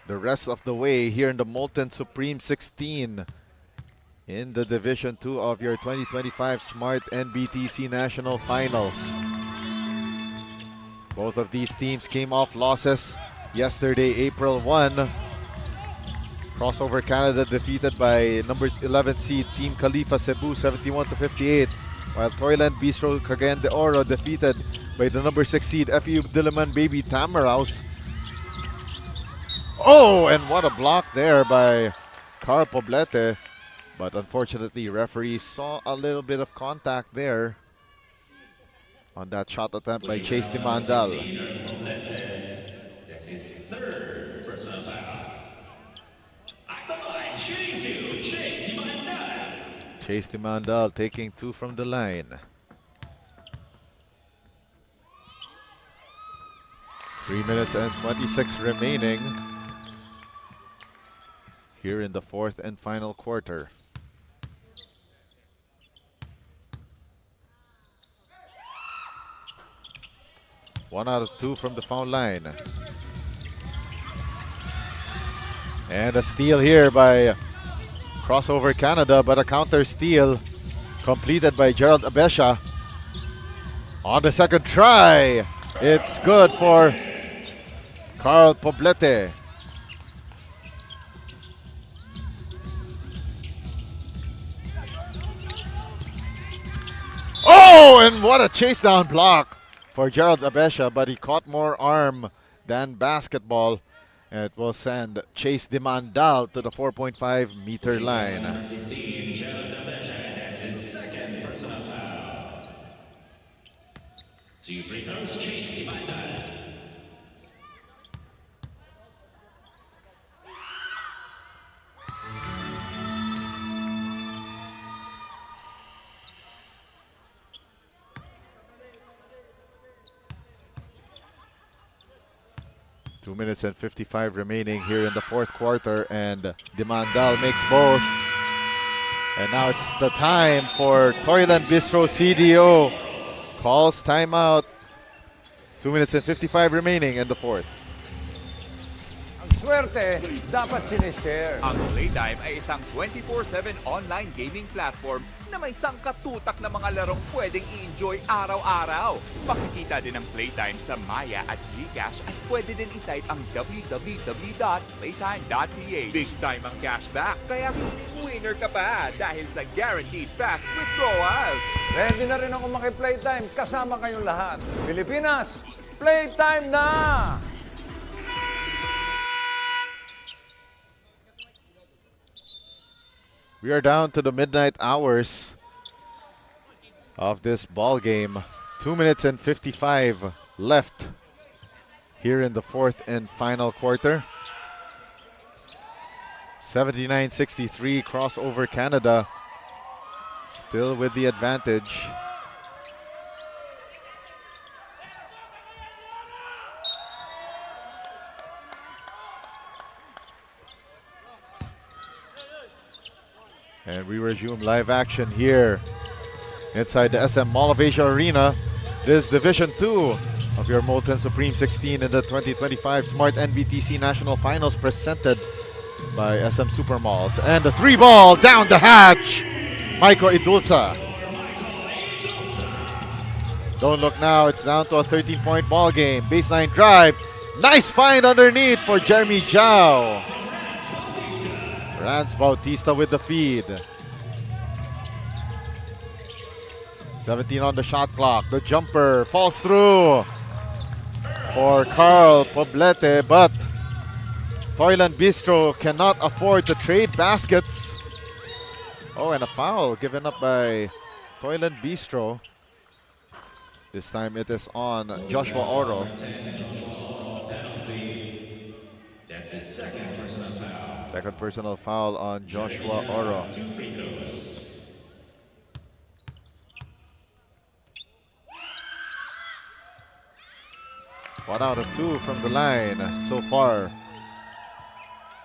the rest of the way here in the Molten Supreme 16 in the Division 2 of your 2025 Smart NBTC National Finals. Both of these teams came off losses yesterday, April 1. Crossover Canada defeated by number 11 seed Team KHALIFA CEBU 71-58, while Toyland Bistro CAGAYAN de Oro defeated by the number 6 seed FEU-DILIMAN baby TAMARAWS. Oh, and what a block there by Carl Poblete, but unfortunately referees saw a little bit of contact there on that shot attempt by Chase Dimandal. That's his third personal foul. At the line, shooting two, Chase Dimandal. Chase Dimandal taking two from the line. 3 minutes and 26 remaining here in the fourth and final quarter. One out of two from the foul line. And a steal here by Crossover Canada, but a counter steal completed by Gerald Abesha. On the second try, it's good for Carl Poblete. Oh, and what a chase down block for Gerald Abesha, but he caught more arm than basketball. And it will send Chase Dimandal to the 4.5-meter line. Number 15, Gerald Abesha, that's his second personal foul. 2 free throws, Chase Dimandal. 2 minutes and 55 remaining here in the fourth quarter, and Dimandal makes both. And now it's the time for Toyland Bistro CDO. Calls timeout. 2 minutes and 55 remaining in the fourth. Ang swerte, dapat sinishare. Ang Playtime ay isang 24/7 online gaming platform na may sangkatutak na mga larong pwedeng i-enjoy araw-araw. Makikita din ang Playtime sa Maya at GCash at pwede din i-type ang www.playtime.ph. Big time ang cashback, kaya winner ka pa dahil sa guaranteed fast withdrawals. Ready na rin ako maki-playtime kasama kayong lahat. Pilipinas, playtime na! We are down to the midnight hours of this ball game. 2 minutes and 55 left here in the fourth and final quarter. 79-63 crossover Canada. Still with the advantage. And we resume live action here inside the SM Mall of Asia Arena. This Division 2 of your Molten Supreme 16 in the 2025 Smart NBTC National Finals presented by SM Supermalls. And the 3-ball down the hatch. Maiko Idulsa. Don't look now. It's down to a 13-point ball game. Baseline drive. Nice find underneath for Jeremy Zhao. Rance Bautista with the feed. 17 on the shot clock. The jumper falls through for Carl Poblete, but Toyland Bistro cannot afford to trade baskets. Oh, and a foul given up by Toyland Bistro. This time it is on Joshua Oro. That's his second personal foul. Second personal foul on Joshua Oro. 2 free throws. One out of 2 from the line so far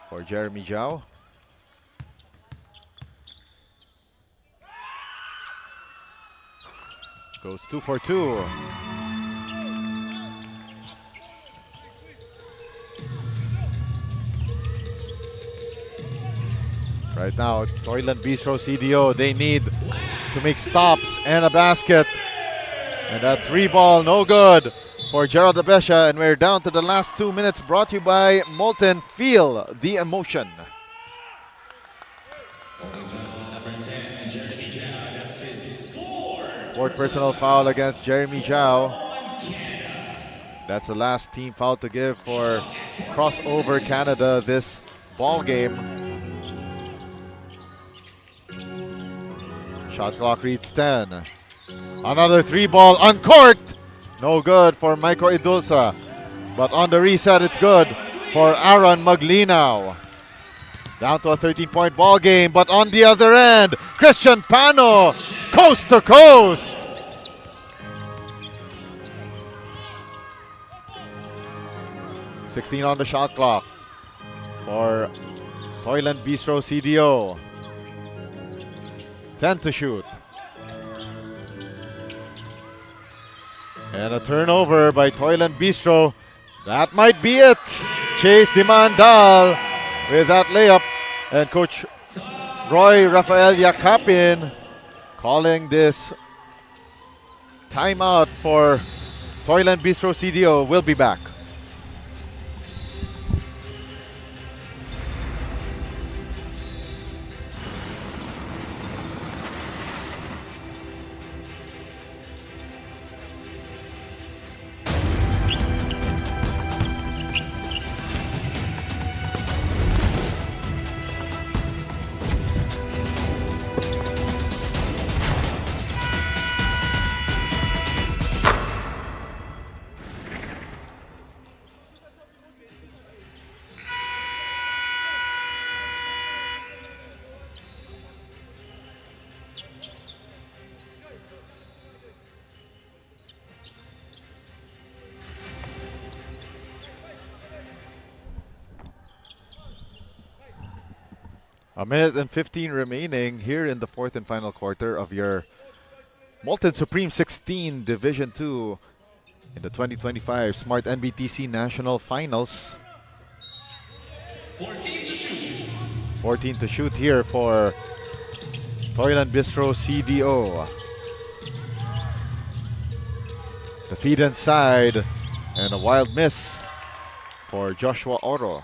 for Jeremy Zhao. Goes 2 for 2. Right now, Toyland Bistro CDO, they need to make stops and a basket. And that 3-ball, no good for Gerald Abesha. And we're down to the last 2 minutes, brought to you by Molten. Feel the emotion. Number 10, Jeremy Zhao. That's his Fourth personal foul against Jeremy Zhao. That's the last team foul to give for crossover Canada this ball game. Shot clock reads 10. Another 3-ball uncorked. No good for Maiko Idulsa. But on the reset, it's good for Aaron Maglinaw. Down to a 13-point ball game, but on the other end, Christian Pano, coast to coast. .16 on the shot clock for Toyland Bistro CDO. 10 to shoot. And a turnover by Toyland Bistro. That might be it. Chase Dimandal with that layup. And Coach Roy Rafael Yakapin calling this timeout for Toyland Bistro CDO. We'll be back. A minute and 15 remaining here in the fourth and final quarter of your Molten Supreme 16 Division 2 in the 2025 Smart NBTC National Finals. 14 to shoot. 14 to shoot here for TOYLAND Bistro CDO. The feed inside and a wild miss for Joshua Oro.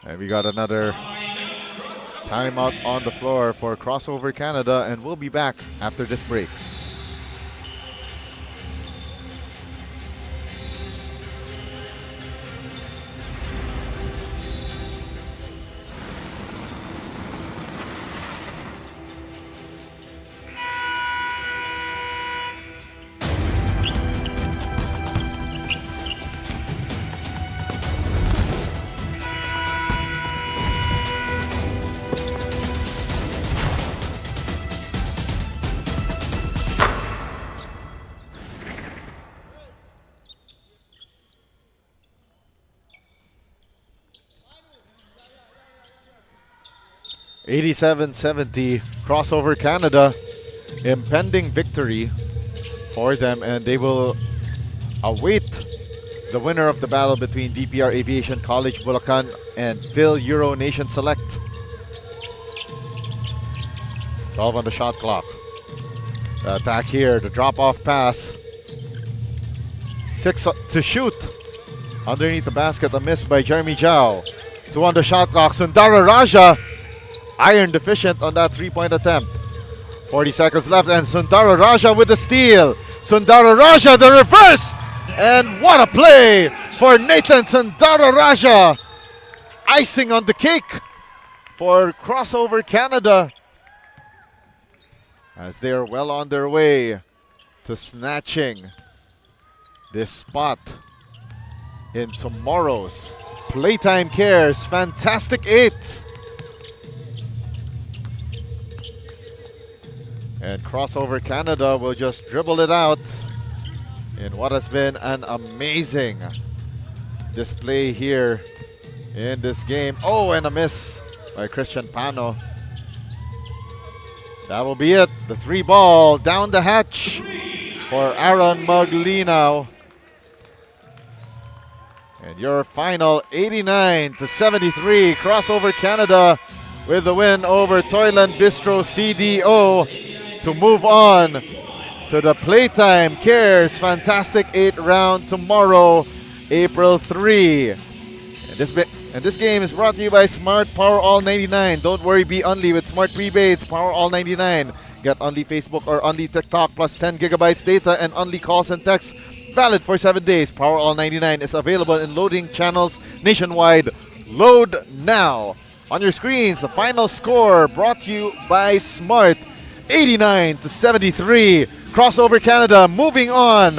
And we got another timeout on the floor for Crossover Canada, and we'll be back after this break. $87-70, Crossover Canada, impending victory for them, and they will await the winner of the battle between DPR Aviation College Bulacan and FIL-EURO Nation Select. 12 on the shot clock. The attack here, the drop-off pass. 6 to shoot. Underneath the basket, a miss by Jeremy Zhao. 2 on the shot clock. Sundara Raja, iron deficient on that three-point attempt. 40 seconds left, and Sundara Raja with the steal. Sundara Raja, the reverse! And what a play for Nathan Sundara Raja. Icing on the cake for Crossover Canada, as they are well on their way to snatching this spot in tomorrow's Playtime Cares Fantastic 8. And Crossover Canada will just dribble it out in what has been an amazing display here in this game. Oh, and a miss by Christian Pano. That will be it. The 3-ball down the hatch for Aaron Maglinaw. And your final 89-73. Crossover Canada with the win over TOYLAND Bistro CDO to move on to the Playtime Cares Fantastic 8 round tomorrow, April 3. And this game is brought to you by Smart Power All 99. Don't worry, be Only with Smart Prepaid Power All 99. Get Only Facebook or Only TikTok plus 10 gigabytes data and Only calls and texts. Valid for 7 days. Power All 99 is available in loading channels nationwide. Load now. On your screens, the final score brought to you by Smart. 89-73. Crossover Canada moving on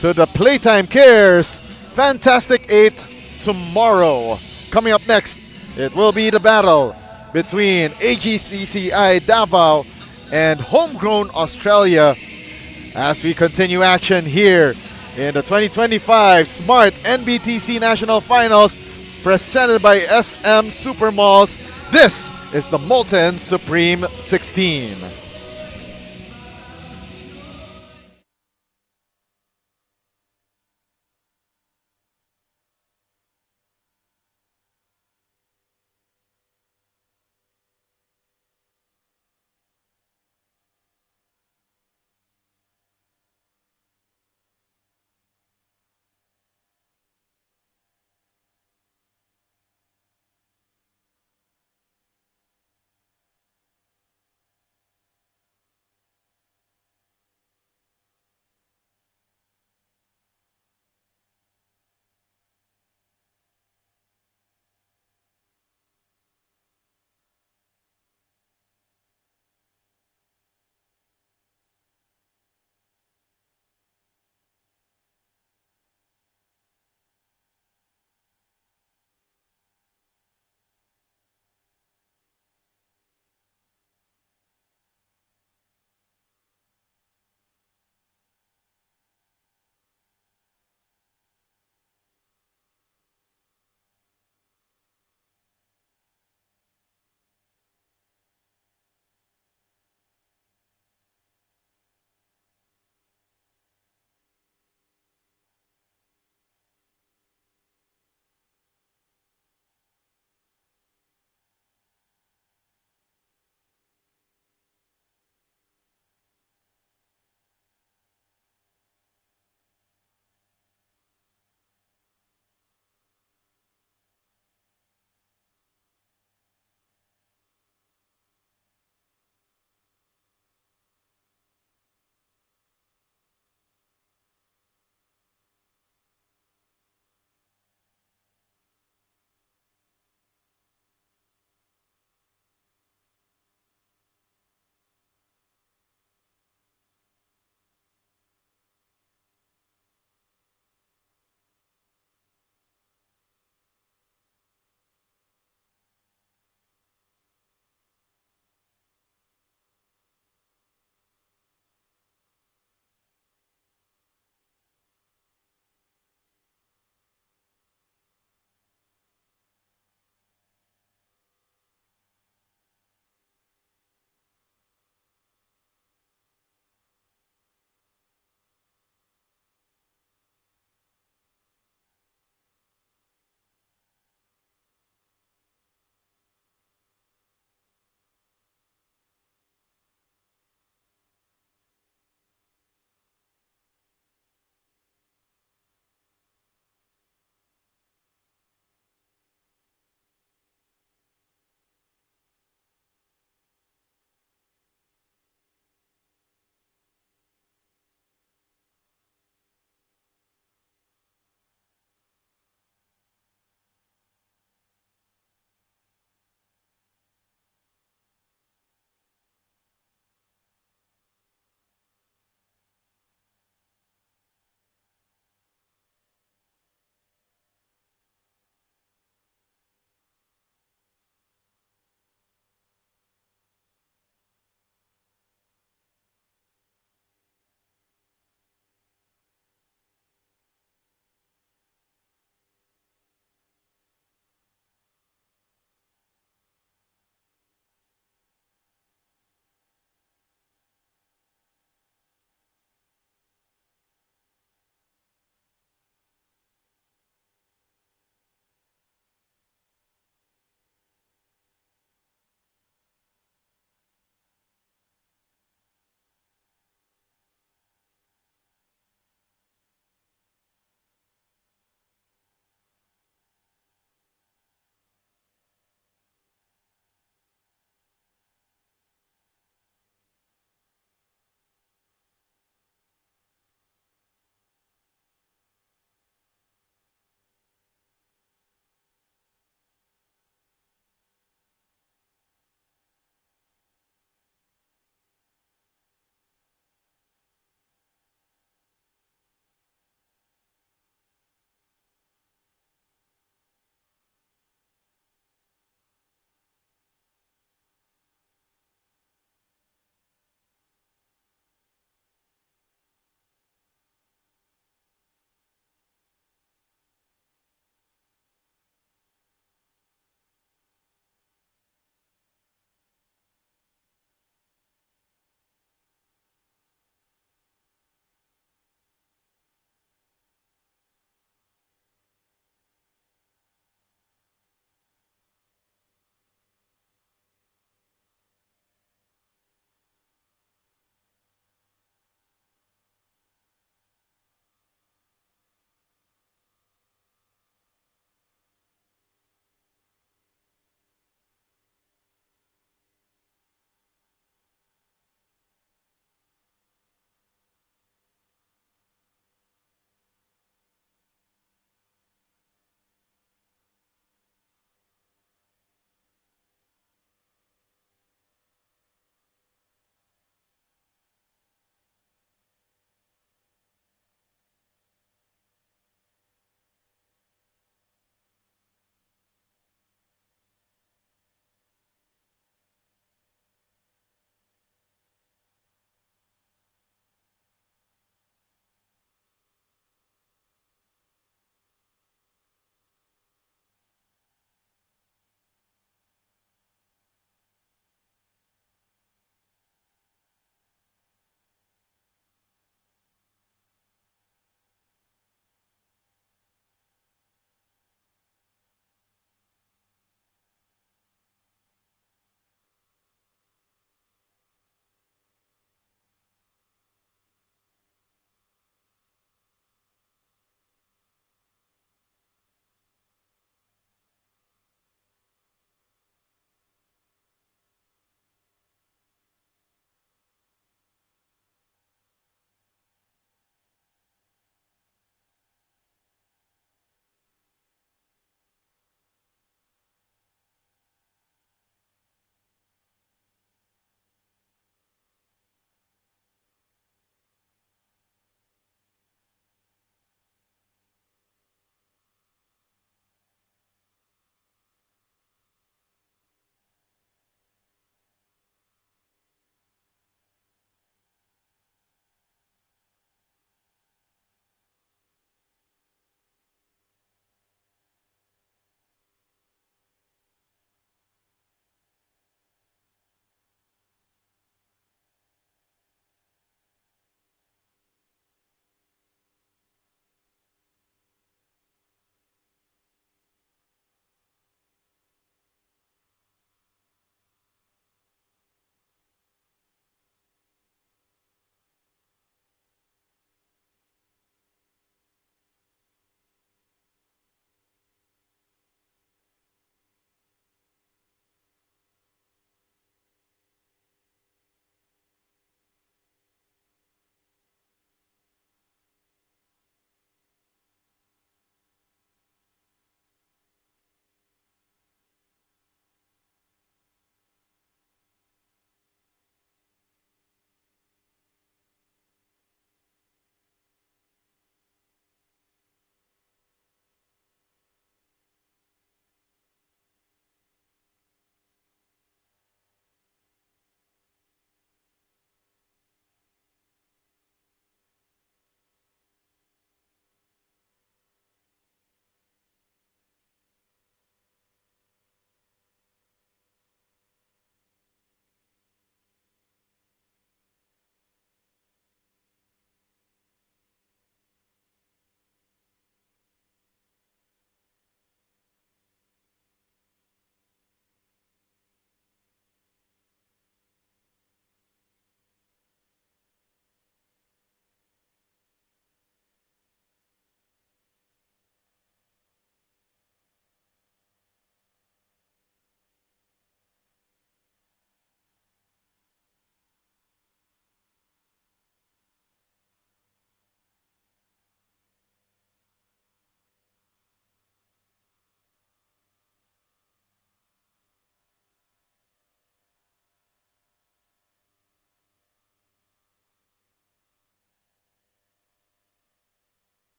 to the Playtime Cares Fantastic 8 tomorrow. Coming up next, it will be the battle between AGCCI Davao and Homegrown Australia as we continue action here in the 2025 Smart NBTC National Finals presented by SM Supermalls. This is the Molten Supreme 16.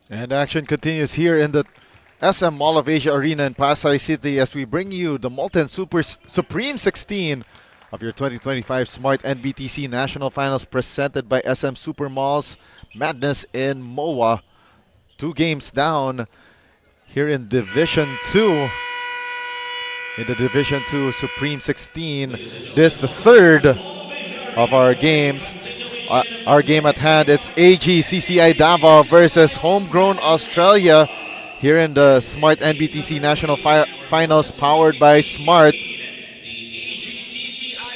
And action continues here in the SM Mall of Asia Arena in Pasay City as we bring you the Molten Supreme 16 of your 2025 Smart NBTC National Finals presented by SM Super Malls Madness in MOA. 2 games down here in Division 2. In the Division 2 Supreme 16. This the third of our games. Our game at hand, it's AGCCI DAVAO versus Homegrown Australia here in the Smart NBTC National Finals powered by Smart.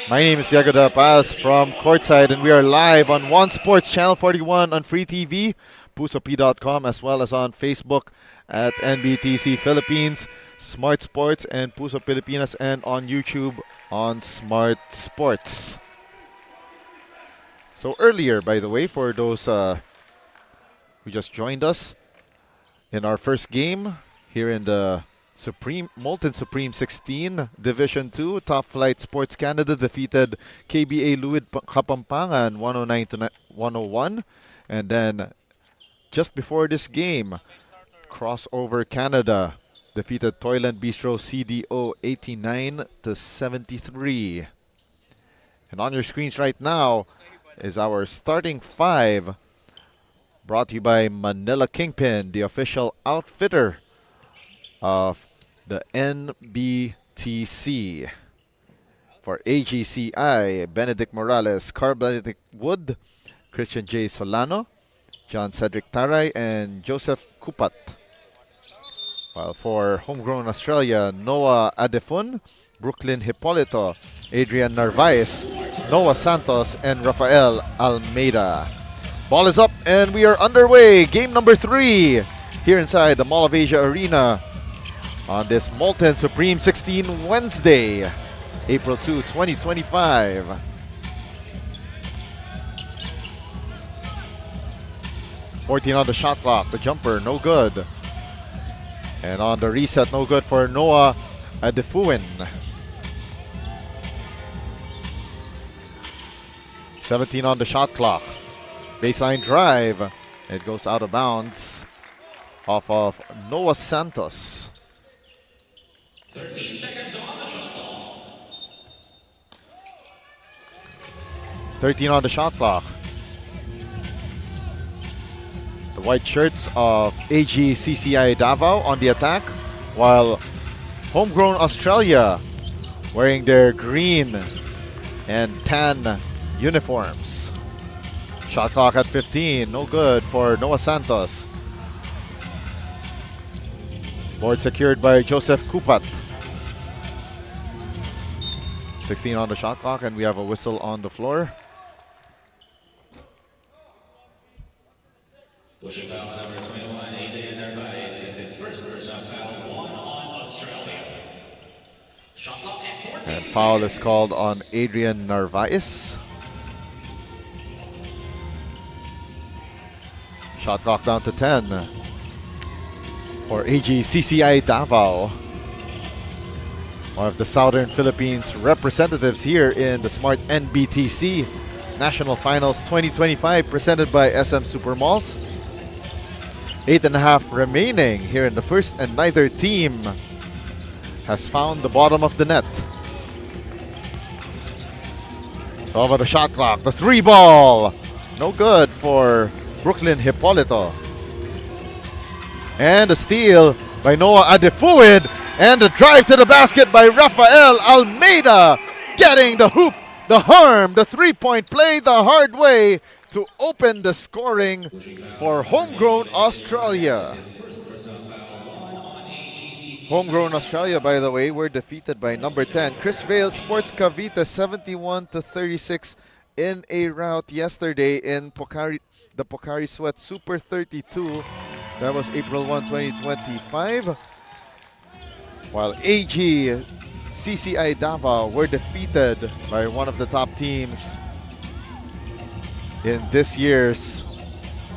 My name is Diego De Paz from Courtside, and we are live on One Sports Channel 41 on Free TV, pusop.com, as well as on Facebook at NBTC Philippines, Smart Sports, and Puso Pilipinas, and on YouTube on Smart Sports. So earlier, by the way, for those who just joined us, in our first game here in the Molten Supreme 16 Division 2, Top Flight Sports Canada defeated KBA LUID KAPAMPANGAN 109-101. And then just before this game, Crossover Canada defeated TOYLAND BISTRO CDO 89-73. And on your screens right now is our starting 5, brought to you by Manila Kingpin, the official outfitter of the NBTC. For AGCCI, Benedict Morales, Carl Benedict Wood, Christian J. Solano, John Cedric Taray, and Joseph Kupat. While for Homegrown Australia, Noah Adefun, Brooklyn Hipolito, Adrian Narvaez, Noah Santos, and Rafael Almeida. Ball is up and we are underway. Game number 3 here inside the Mall of Asia Arena on this Molten Supreme 16 Wednesday, April 2, 2025. .14 on the shot clock. The jumper, no good. And on the reset, no good for Noah Adefuin. 17 on the shot clock. Baseline drive. It goes out of bounds off of Noah Santos. 13 seconds on the shot clock. 13 on the shot clock. The white shirts of AGCCI Davao on the attack, while Homegrown Australia wearing their green and tan uniforms. Shot clock at 15, no good for Noah Santos. Board secured by Joseph Kupat. 16 on the shot clock, and we have a whistle on the floor. Pushing foul number 21, Adrian Narvaez. This is first shot foul, 1 on Australia. Shot clock at 14. And foul is called on Adrian Narvaez. Shot clock down to 10 for AGCCI Davao. One of the Southern Philippines representatives here in the Smart NBTC National Finals 2025 presented by SM Super Malls. 8.5 remaining here in the first, and neither team has found the bottom of the net. 12 on the shot clock. The 3 ball. No good for Brooklyn Hipolito. And a steal by Noah Adefuid. And a drive to the basket by Rafael Almeida. Getting the hoop, the harm, the 3-point play the hard way to open the scoring for Homegrown Australia. Homegrown Australia, by the way, were defeated by number 10, CHRISVEIL Sports CAVITE 71-36 in a rout yesterday in the Pocari Sweat Super 32. That was April 1, 2025. While AGCCI Davao were defeated by one of the top teams in this year's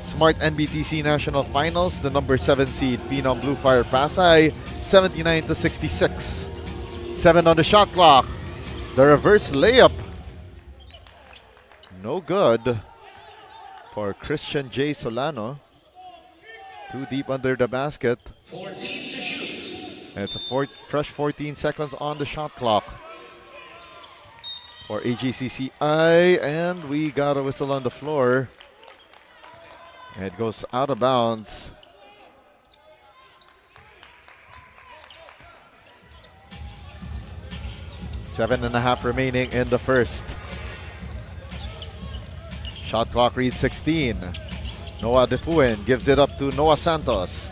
Smart NBTC National Finals, the number 7 seed PHENOM Blue Fire PASAY 79-66. 7 on the shot clock. The reverse layup. No good for Christian J. Solano. Too deep under the basket. 14 to shoot. And it's a fresh 14 seconds on the shot clock for AGCCI. And we got a whistle on the floor. And it goes out of bounds. Seven and a half remaining in the first. Shot clock reads 16. Noah Defuin gives it up to Noah Santos.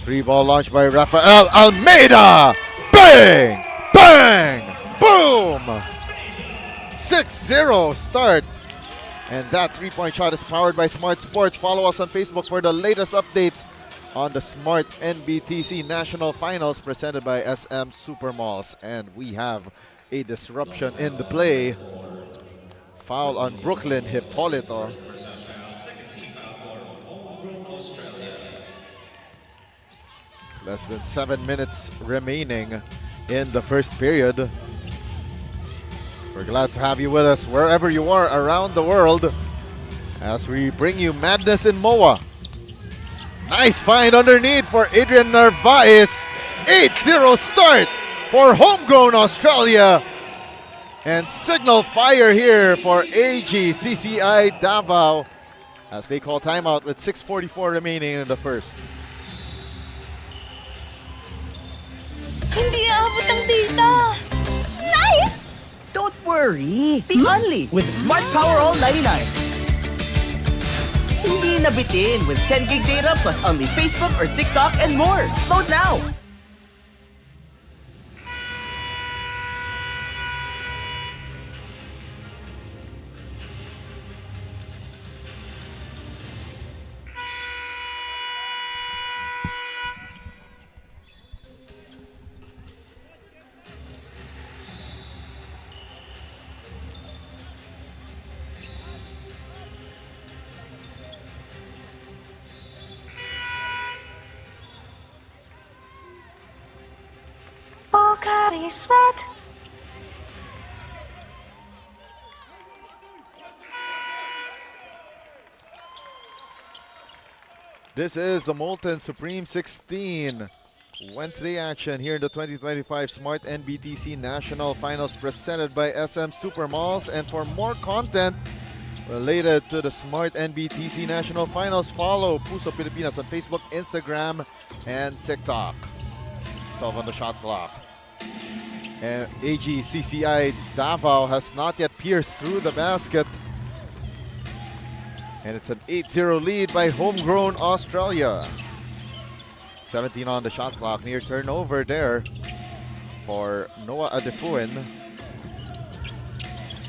Three ball launch by Rafael Almeida. Bang! Bang! Boom! 6-0 start. And that three-point shot is powered by Smart Sports. Follow us on Facebook for the latest updates on the Smart NBTC National Finals presented by SM Supermalls. And we have a disruption in the play. Foul on Brooklyn Hippolito. Less than 7 minutes remaining in the first period. We're glad to have you with us wherever you are around the world as we bring you madness in MOA. Nice find underneath for Adrian Narvaez. 8-0 start for homegrown Australia. And signal fire here for AGCCI Davao as they call timeout with 6:44 remaining in the first. Hindi aabot ang data. Nice! Don't worry. Be only with Smart Power All 99. Hindi nabitin with 10 gig data plus only Facebook or TikTok and more. Load now. Bocari sweat. This is the Molten Supreme 16 Wednesday action here in the 2025 Smart NBTC National Finals presented by SM Supermalls. And for more content related to the Smart NBTC National Finals, follow Puso Pilipinas on Facebook, Instagram, and TikTok. 12 on the shot clock. And AGCCI Davao has not yet pierced through the basket. And it's an 8-0 lead by homegrown Australia. 17 on the shot clock. Near turnover there for Noah Adefuin.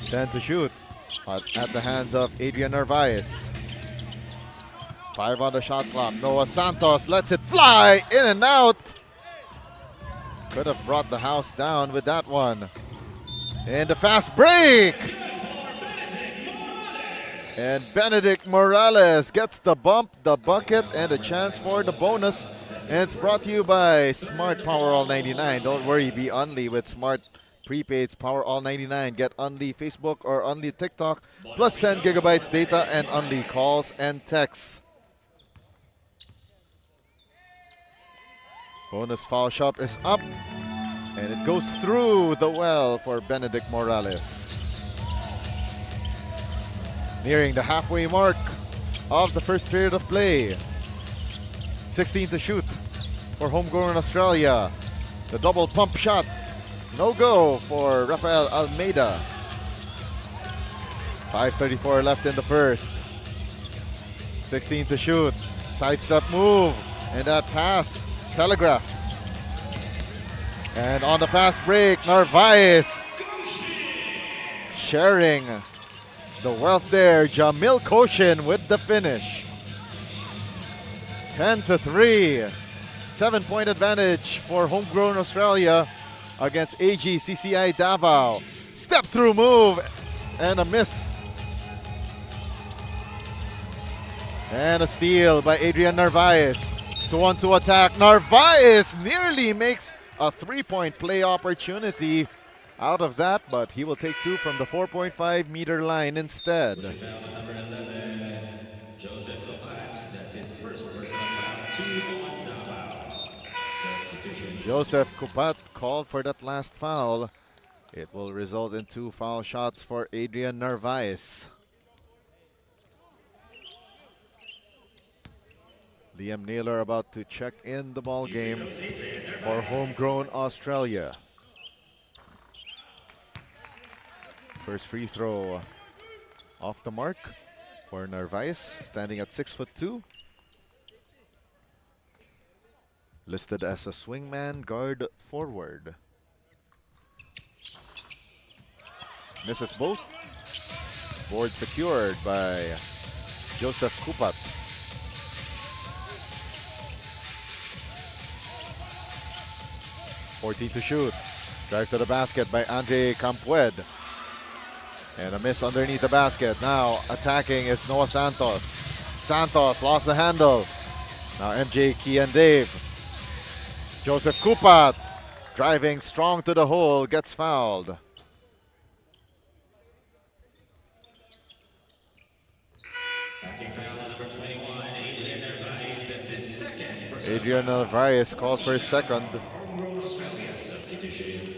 10 to shoot at the hands of Adrian Narvaez. 5 on the shot clock. Noah Santos lets it fly in and out. Could have brought the house down with that one. And the fast break. And Benedict Morales gets the bump, the bucket, and a chance for the bonus. And it's brought to you by Smart Power All 99. Don't worry, be only with Smart Prepaid's Power All 99. Get only Facebook or only TikTok, plus 10 gigabytes data and only calls and texts. Bonus foul shot is up, and it goes through the well for Benedict Morales. Nearing the halfway mark of the first period of play. 16 to shoot for homegrown Australia. The double pump shot, no go for Rafael Almeida. 5:34 left in the first. 16 to shoot, sidestep move, and that pass telegraphed. And on the fast break, Narvaez sharing the wealth there. Jamil Koshin with the finish. 10-3. 7-point advantage for homegrown Australia against AGCCI Davao. Step through move and a miss. And a steal by Adrian Narvaez. 2-on-2 attack. Narvaez nearly makes a 3-point play opportunity out of that, but he will take 2 from the 4.5-meter line instead. Joseph That's his first personal Joseph Kupat called for that last foul. It will result in 2 foul shots for Adrian Narvaez. Liam Naylor about to check in the ball game for homegrown Australia. First free throw off the mark for Narvaez, standing at 6'2". Listed as a swingman guard forward. Misses both. Board secured by Joseph Kupat. .14 to shoot. Drive to the basket by Andre Campued. And a miss underneath the basket. Now attacking is Noah Santos. Santos lost the handle. Now MJ Key and Dave. Joseph Kupat driving strong to the hole, gets fouled. Adrian Narvaez called for his second. Australia substitution.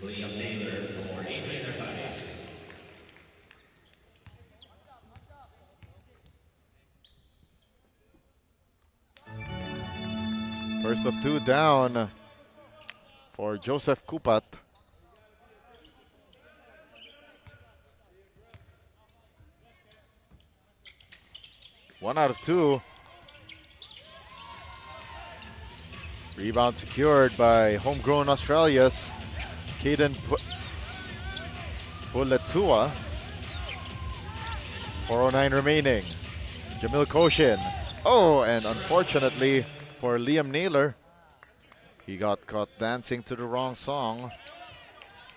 Liam Naylor for Adrian Narvaez. First of 2 down for Joseph Kupat. One out of 2. Rebound secured by homegrown Australia's Caden Puletua. 4:09 remaining. Jamil Koshin. Oh, and unfortunately for Liam Naylor, he got caught dancing to the wrong song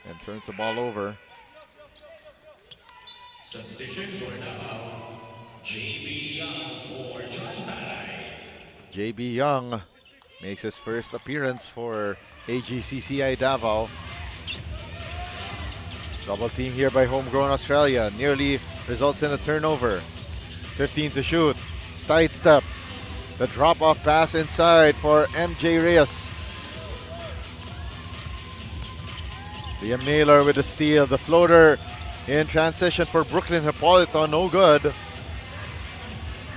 and turns the ball over. Substitution for DAVAO. JB Young for John Balay. JB Young makes his first appearance for AGCCI Davao. Double team here by homegrown Australia. Nearly results in a turnover. 15 to shoot. Side step. The drop-off pass inside for MJ Reyes. Liam Naylor with the steal. The floater in transition for Brooklyn Hippolito. No good.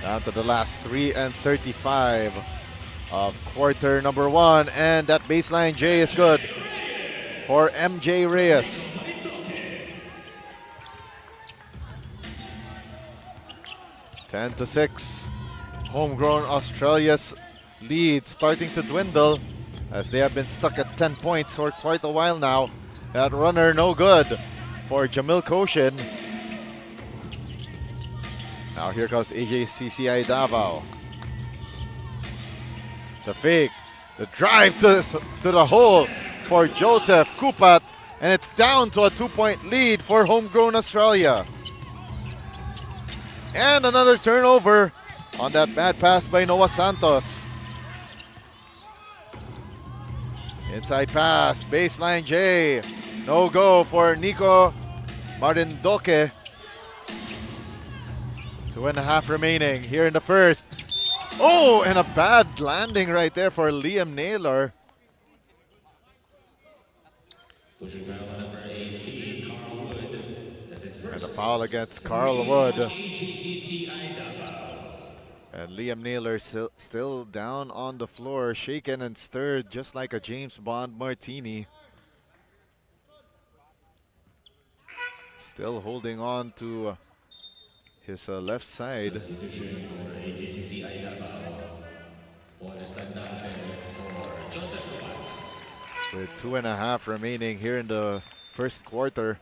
Down to the last 3:35 of quarter number 1. And that baseline J is good for MJ Reyes. Ten to 6. Homegrown Australia's lead starting to dwindle as they have been stuck at 10 points for quite a while now. That runner no good for Jamil Koshin. Now here comes AGCCI Davao. The fake, the drive to the hole for Joseph Kupat, and it's down to a 2-point lead for homegrown Australia. And another turnover on that bad pass by Noah Santos. Inside pass, baseline J. No go for Nico Marindoque. 2.5 remaining here in the first. Oh, and a bad landing right there for Liam Naylor. Pushing foul on number 18, Carl Wood. That's his first. And a foul against Carl Wood. AGCCI Davao. And Liam Naylor still down on the floor, shaken and stirred just like a James Bond martini. Still holding on to his left side. Substitution for AGCCI Davao. Bonus tandaan for Joseph Kupat. With 2.5 remaining here in the first quarter.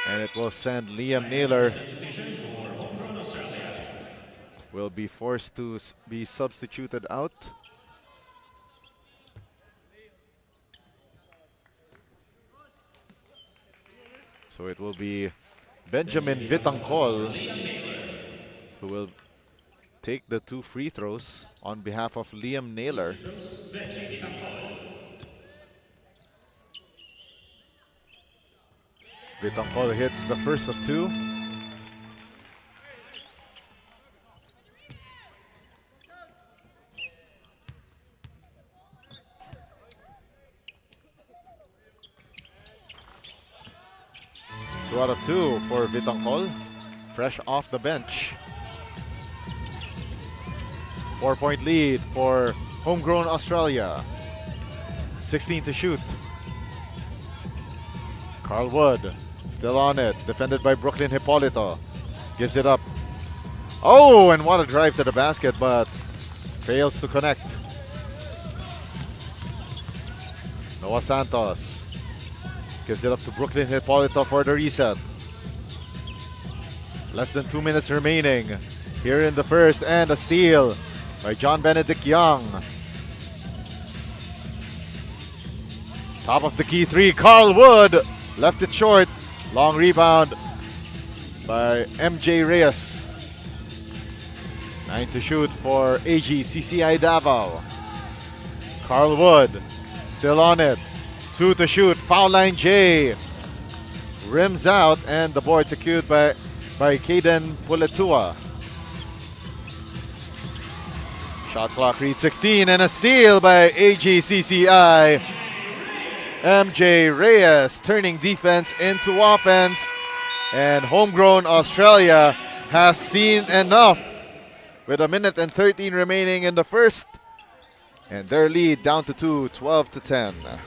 And it will send Liam Naylor. Substitution for homegrown Australia. Will be forced to be substituted out. So it will be Benjamin Vitangcol who will take the 2 free throws on behalf of Liam Naylor. Vitangcol hits the first of 2. 2 out of 2 for Vitangkol, fresh off the bench. 4-point lead for homegrown Australia. 16 to shoot. Carl Wood still on it, defended by Brooklyn Hippolito. Gives it up. Oh, and what a drive to the basket, but fails to connect. Noah Santos gives it up to Brooklyn Hippolito for the reset. Less than 2 minutes remaining here in the first, and a steal by John Benedict Young. Top of the key three, Carl Wood left it short. Long rebound by MJ Reyes. 9 to shoot for AGCCI Davao. Carl Wood still on it. 2 to shoot. Foul line J. Rims out, and the board secured by Caden Puletua. Shot clock reads 16, and a steal by AGCCI. MJ Reyes turning defense into offense, and homegrown Australia has seen enough with 1 minute and 13 remaining in the first, and their lead down to 2, 12 to 10. Ang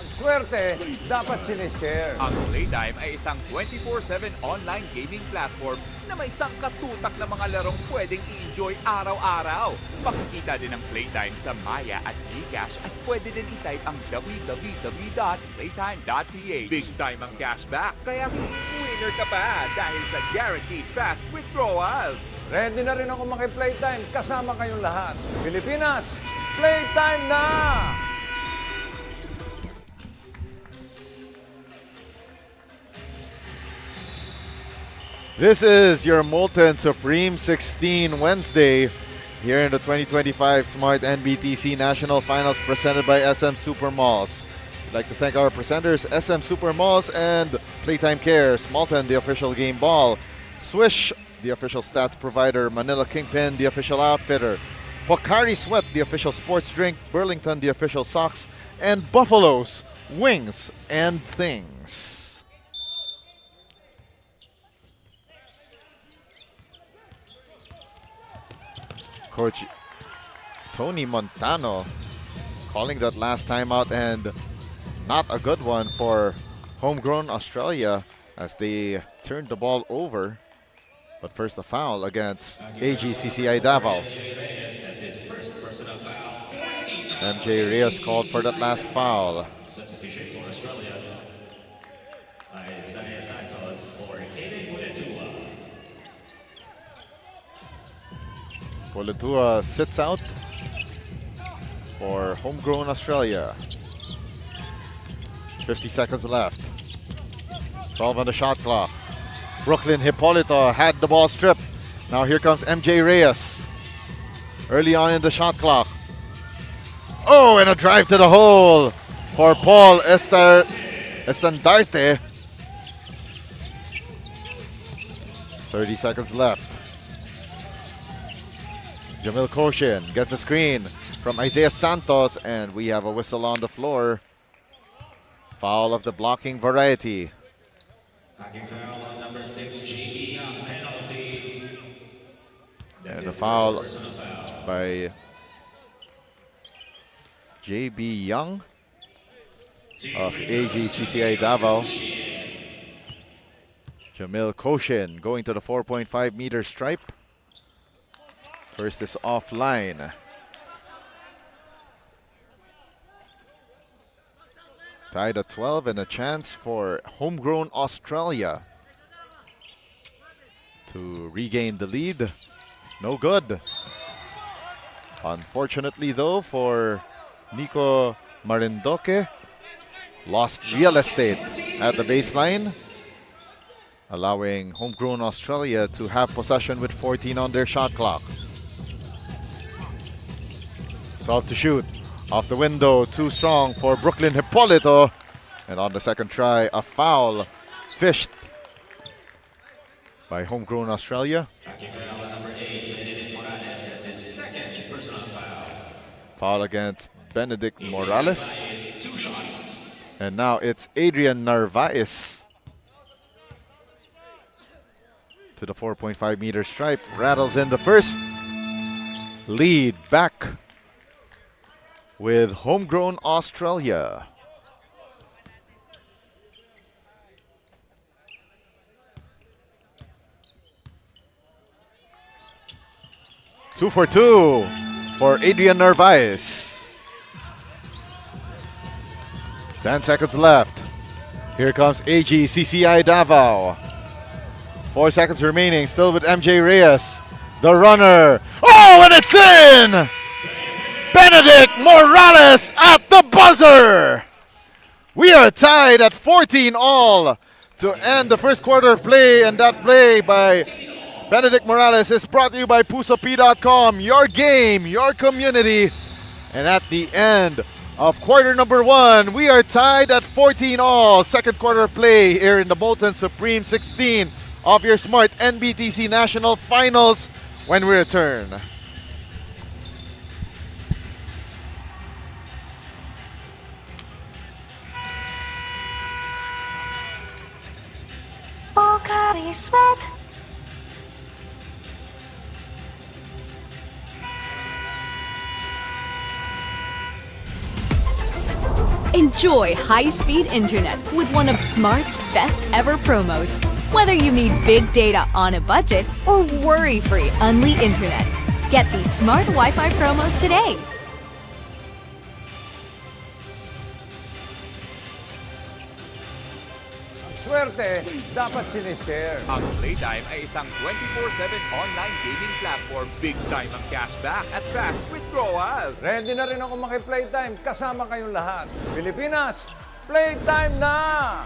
swerte, dapat sinishare. Ang Playtime ay isang 24/7 online gaming platform na may sangkatutak na mga larong pwedeng i-enjoy araw-araw. Makikita din ang Playtime sa Maya at GCash at pwede din i-type ang www.playtime.ph. Big time ang cashback, kaya winner ka pa dahil sa guaranteed fast withdrawals. Ready na rin ako maki-playtime kasama kayong lahat. Pilipinas, playtime na! This is your Molten Supreme 16 Wednesday here in the 2025 Smart NBTC National Finals presented by SM Supermalls. I'd like to thank our presenters, SM Supermalls and Playtime Cares, Molten, the official game ball, Swish, the official stats provider, Manila Kingpin, the official outfitter, Pocari Sweat, the official sports drink, Burlington, the official socks, and Buffalo's Wings and Things. Coach Tony Montano calling that last timeout, and not a good one for homegrown Australia as they turned the ball over. But first a foul against AGCCI Davao. MJ Reyes called for that last foul. Substitution for Australia. Isaiah Santos for Caden Puletua. Puletua sits out for homegrown Australia. 50 seconds left. 12 on the shot clock. Brooklyn Hippolito had the ball stripped. Now here comes MJ Reyes. Early on in the shot clock. Oh, and a drive to the hole for Paul Estandarte. 30 seconds left. Jamil Koshin gets a screen from Isaiah Santos, and we have a whistle on the floor. Foul of the blocking variety. Blocking foul on number 6, JB Young, penalty. And a foul by JB Young of AGCCI Davao. Jamil Koshin going to the 4.5 meter stripe. First is offline. Tied at 12 and a chance for homegrown Australia to regain the lead. No good. Unfortunately though for Nico Marindoque, lost real estate at the baseline, allowing homegrown Australia to have possession with 14 on their shot clock. 12 to shoot. Off the window, too strong for Brooklyn Hippolito. And on the second try, a foul fished by homegrown Australia. Foul number 8, Benedict Morales. That's his second personal foul. Foul against Benedict Morales. 2 shots. And now it's Adrian Narvaez to the 4.5-meter stripe. Rattles in the first. Lead back with Homegrown Australia. Two for two for Adrian Narvaez. 10 seconds left. Here comes AGCCI Davao. 4 seconds remaining, still with MJ Reyes. The runner. Oh, and it's in! Benedict Morales at the buzzer! We are tied at 14 all to end the first quarter of play, and that play by Benedict Morales is brought to you by PUSOP.com, your game, your community. And at the end of quarter number 1, we are tied at 14 all. Second quarter of play here in the Molten Supreme 16 of your Smart NBTC National Finals when we return. Pocari Sweat. Enjoy high-speed internet with one of Smart's best ever promos. Whether you need big data on a budget or worry-free Unli internet, get these Smart Wi-Fi promos today. Swerte, dapat sinishare. Ang Playtime ay isang 24/7 online gaming platform. Big time ang cashback at fast withdrawals. Ready na rin ako maki-playtime kasama kayong lahat. Pilipinas, playtime na!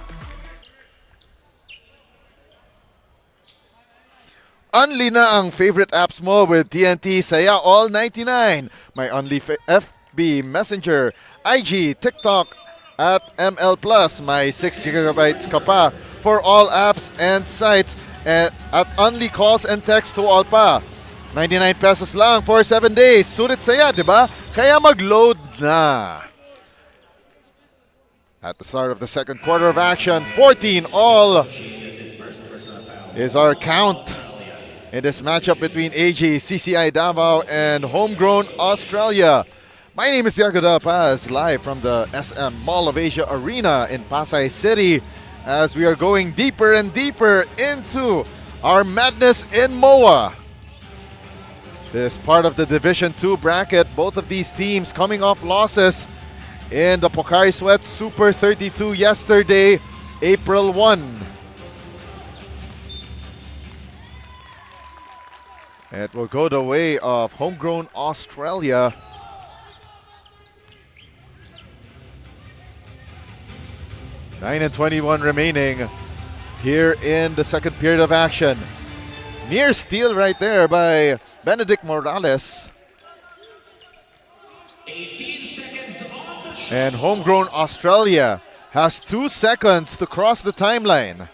Unli na ang favorite apps mo with TNT Saya All 99. May Unli FB Messenger, IG, TikTok, at ML Plus. May 6 gigabytes ka pa for all apps and sites at Unli calls and text to all pa. 99 pesos lang for 7 days. Sulit saya, di ba? Kaya mag-load na. At the start of the second quarter of action, 14 all is our count in this matchup between AGCCI Davao and Homegrown Australia. My name is Diego Da Paz, live from the SM Mall of Asia Arena in Pasay City, as we are going deeper and deeper into our madness in MOA. This part of the Division 2 bracket, both of these teams coming off losses in the Pocari Sweat Super 32 yesterday, April 1. It will go the way of Homegrown Australia. Nine and 21 remaining here in the second period of action. Near steal right there by Benedict Morales. 18 seconds on the shot. And Homegrown Australia has 2 seconds to cross the timeline.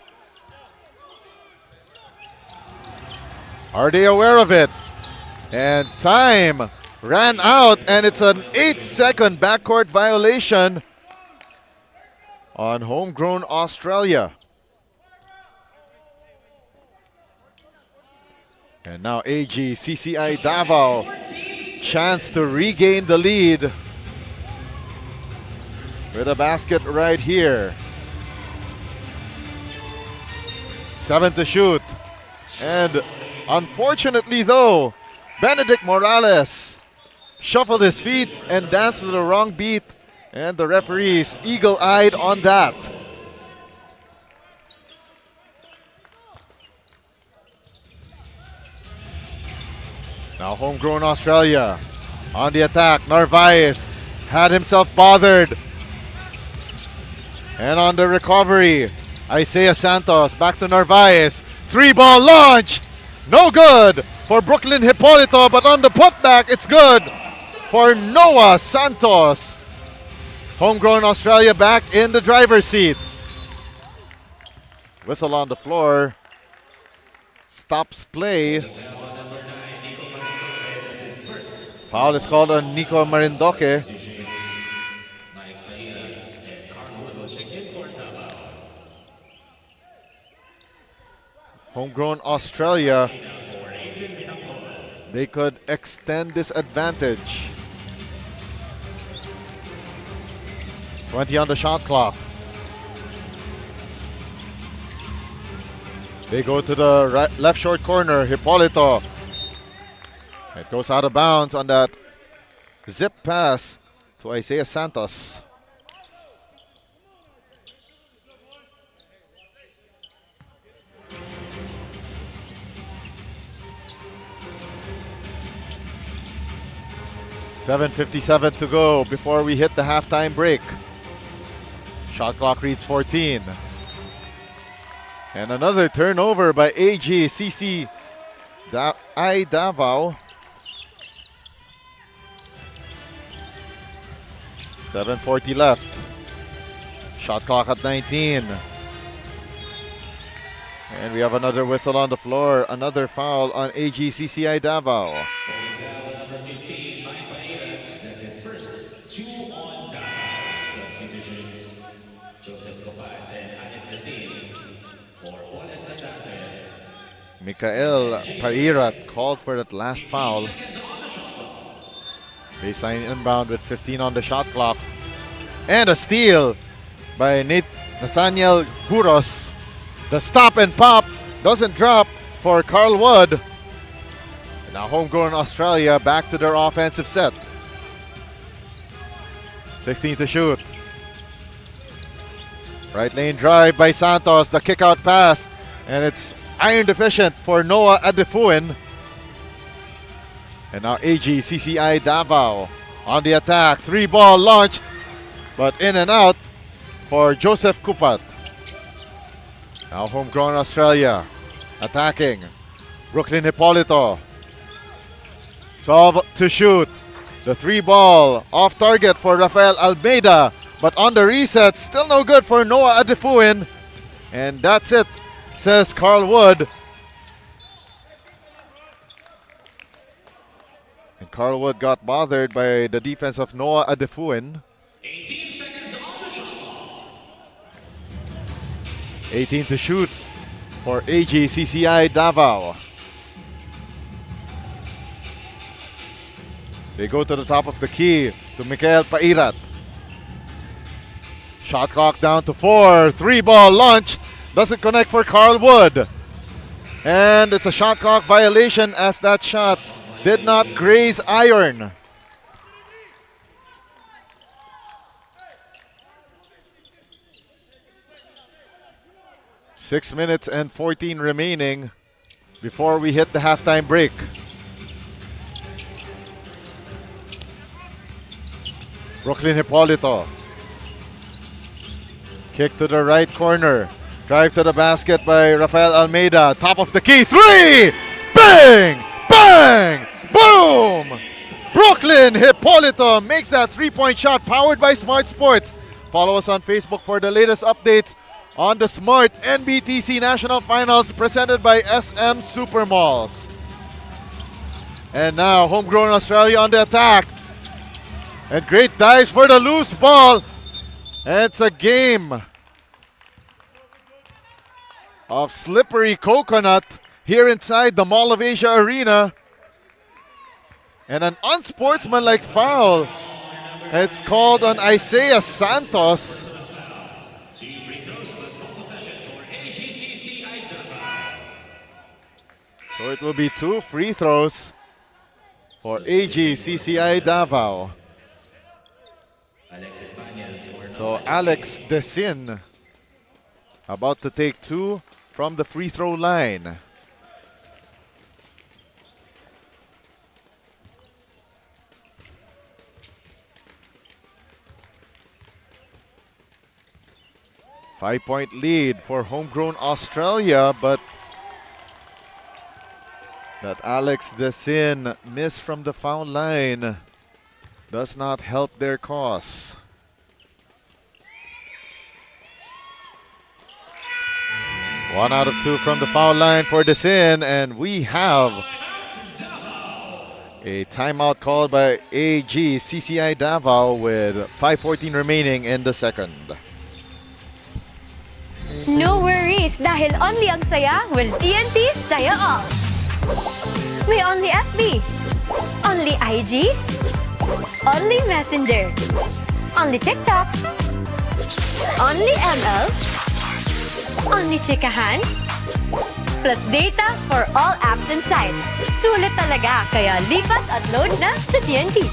Are they aware of it? And time ran out, and it's an 8-second backcourt violation on Homegrown Australia. And now AGCCI Davao, chance to regain the lead with a basket right here. 7 to shoot. And unfortunately though, Benedict Morales shuffled his feet and danced to the wrong beat, and the referees eagle-eyed on that. Now Homegrown Australia on the attack. Narvaez had himself bothered. And on the recovery, Isaiah Santos back to Narvaez. 3-ball launched. No good for Brooklyn Hippolito, but on the putback, it's good for Noah Santos. Homegrown Australia back in the driver's seat. Whistle on the floor. Stops play. Foul is called on Nico Marindoque. Homegrown Australia, they could extend this advantage. 20 on the shot clock. They go to the left short corner. Hipolito. It goes out of bounds on that zip pass to Isaiah Santos. $7:57 to go before we hit the halftime break. Shot clock reads 14. And another turnover by AGCCI DAVAO. 7:40 left. Shot clock at 19. And we have another whistle on the floor. Another foul on AGCCI DAVAO. Number 15, Mike Baird. That's his first 2 on DAVAO substitutions. Joseph Copat and Alex Dazin for bonus attacker. Mikael Pairat called for that last foul. Baseline inbound with 15 on the shot clock. And a steal by Nathaniel Guros. The stop and pop doesn't drop for Carl Wood. And now Homegrown Australia back to their offensive set. 16 to shoot. Right lane drive by Santos. The kick out pass. And it's iron deficient for Noah Adefuin. And now AGCCI DAVAO on the attack. 3-ball launched, but in and out for Joseph Kupat. Now Homegrown Australia attacking. Brooklyn Hipolito. 12 to shoot. The 3-ball off target for Rafael Almeida, but on the reset, still no good for Noah Adefuin. And that's it, says Carl Wood. And Carl Wood got bothered by the defense of Noah Adefuin. 18 seconds on the shot. 18 to shoot for AGCCI DAVAO. They go to the top of the key to Mikael Pairat. Shot clock down to 4. 3-ball launched. Doesn't connect for Carl Wood. And it's a shot clock violation as that shot did not graze iron. Six minutes and 14 remaining before we hit the halftime break. Brooklyn Hipolito. Kick to the right corner. Drive to the basket by Rafael Almeida. Top of the key. 3! Bang! Bang! Boom! Brooklyn Hipolito makes that 3-point shot powered by Smart Sports. Follow us on Facebook for the latest updates on the Smart NBTC National Finals presented by SM Supermalls. And now Homegrown Australia on the attack. And great dives for the loose ball. And it's a game of slippery coconut here inside the Mall of Asia Arena. And an unsportsmanlike foul. It's called on Isaiah Santos. So it will be 2 free throws for AGCCI DAVAO. So Alex Desin about to take 2 from the free throw line. Five-point lead for Homegrown Australia, but that Alex Desin missed from the foul line does not help their cause. One out of 2 from the foul line for Desin, and we have a timeout called by AGCCI DAVAO with 5:14 remaining in the second. No worries. Miss dahil only ang saya will TNT Saya All. May only FB, only IG, only Messenger, only TikTok, only ML, only chikahan, plus data for all apps and sites. Sulit talaga, kaya lipat at load na sa TNT.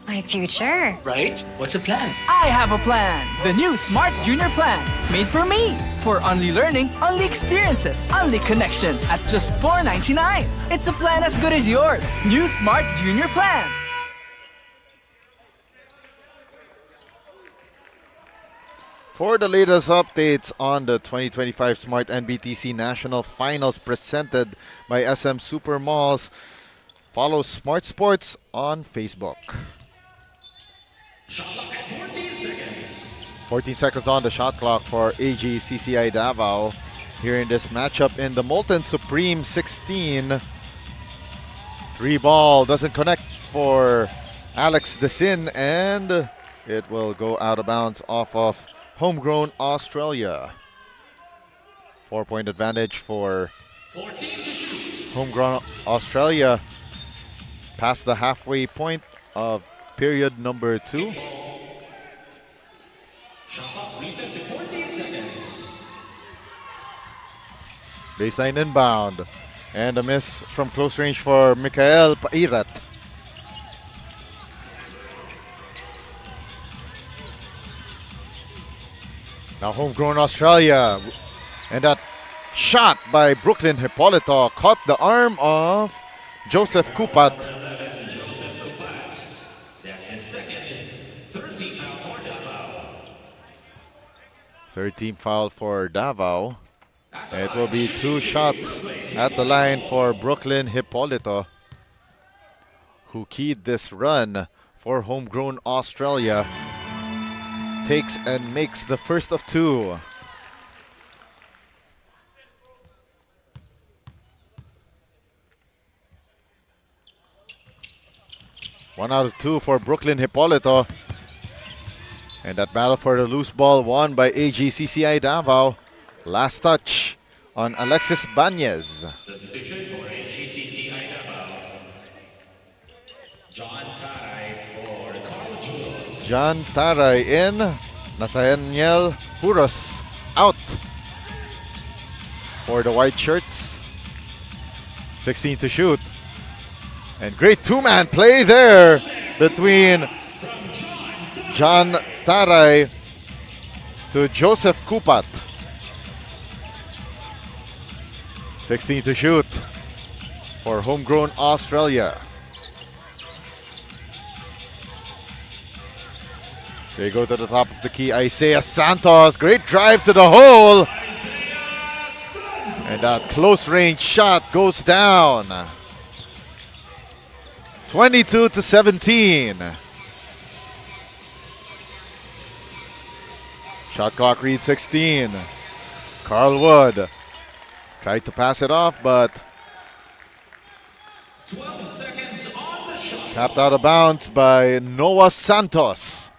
My future. Right? What's a plan? I have a plan. The new Smart Junior Plan. Made for me. For only learning, only experiences, only connections at just $4.99. It's a plan as good as yours. New Smart Junior Plan. For the latest updates on the 2025 Smart NBTC National Finals presented by SM Super Malls, follow Smart Sports on Facebook. Shot clock at 14 seconds. 14 seconds on the shot clock for AGCCI Davao here in this matchup in the Molten Supreme 16. 3-ball doesn't connect for Alex Desin, and it will go out of bounds off of Homegrown Australia. 4-point advantage for 14 to shoot. Homegrown Australia past the halfway point of period number 2. Shot clock resets at 14 seconds. Baseline inbound. And a miss from close range for Mikael Pairat. Now Homegrown Australia. And that shot by Brooklyn Hippolito caught the arm of Joseph Kupat. Joseph Kupat. That's his second. 13 foul for Davao. 13 foul for Davao. It will be 2 shots at the line for Brooklyn Hippolito, who keyed this run for Homegrown Australia. Takes and makes the first of 2. One out of 2 for Brooklyn Hippolito. And that battle for the loose ball won by AGCCI Davao. Last touch on Alexis Banez. Substitution for AGCCI Davao. John Taray for Carl Jules. John Taray in. Nathaniel Huros out for the white shirts. 16 to shoot. And great two-man play there between John Taray to Joseph Kupat. 16 to shoot for Homegrown Australia. They go to the top of the key. Isaiah Santos, great drive to the hole. And that close range shot goes down. 22 to 17. Shot clock reads 16. Carl Wood tried to pass it off, but 12 seconds on the shot. tapped out of bounds by Noah Santos.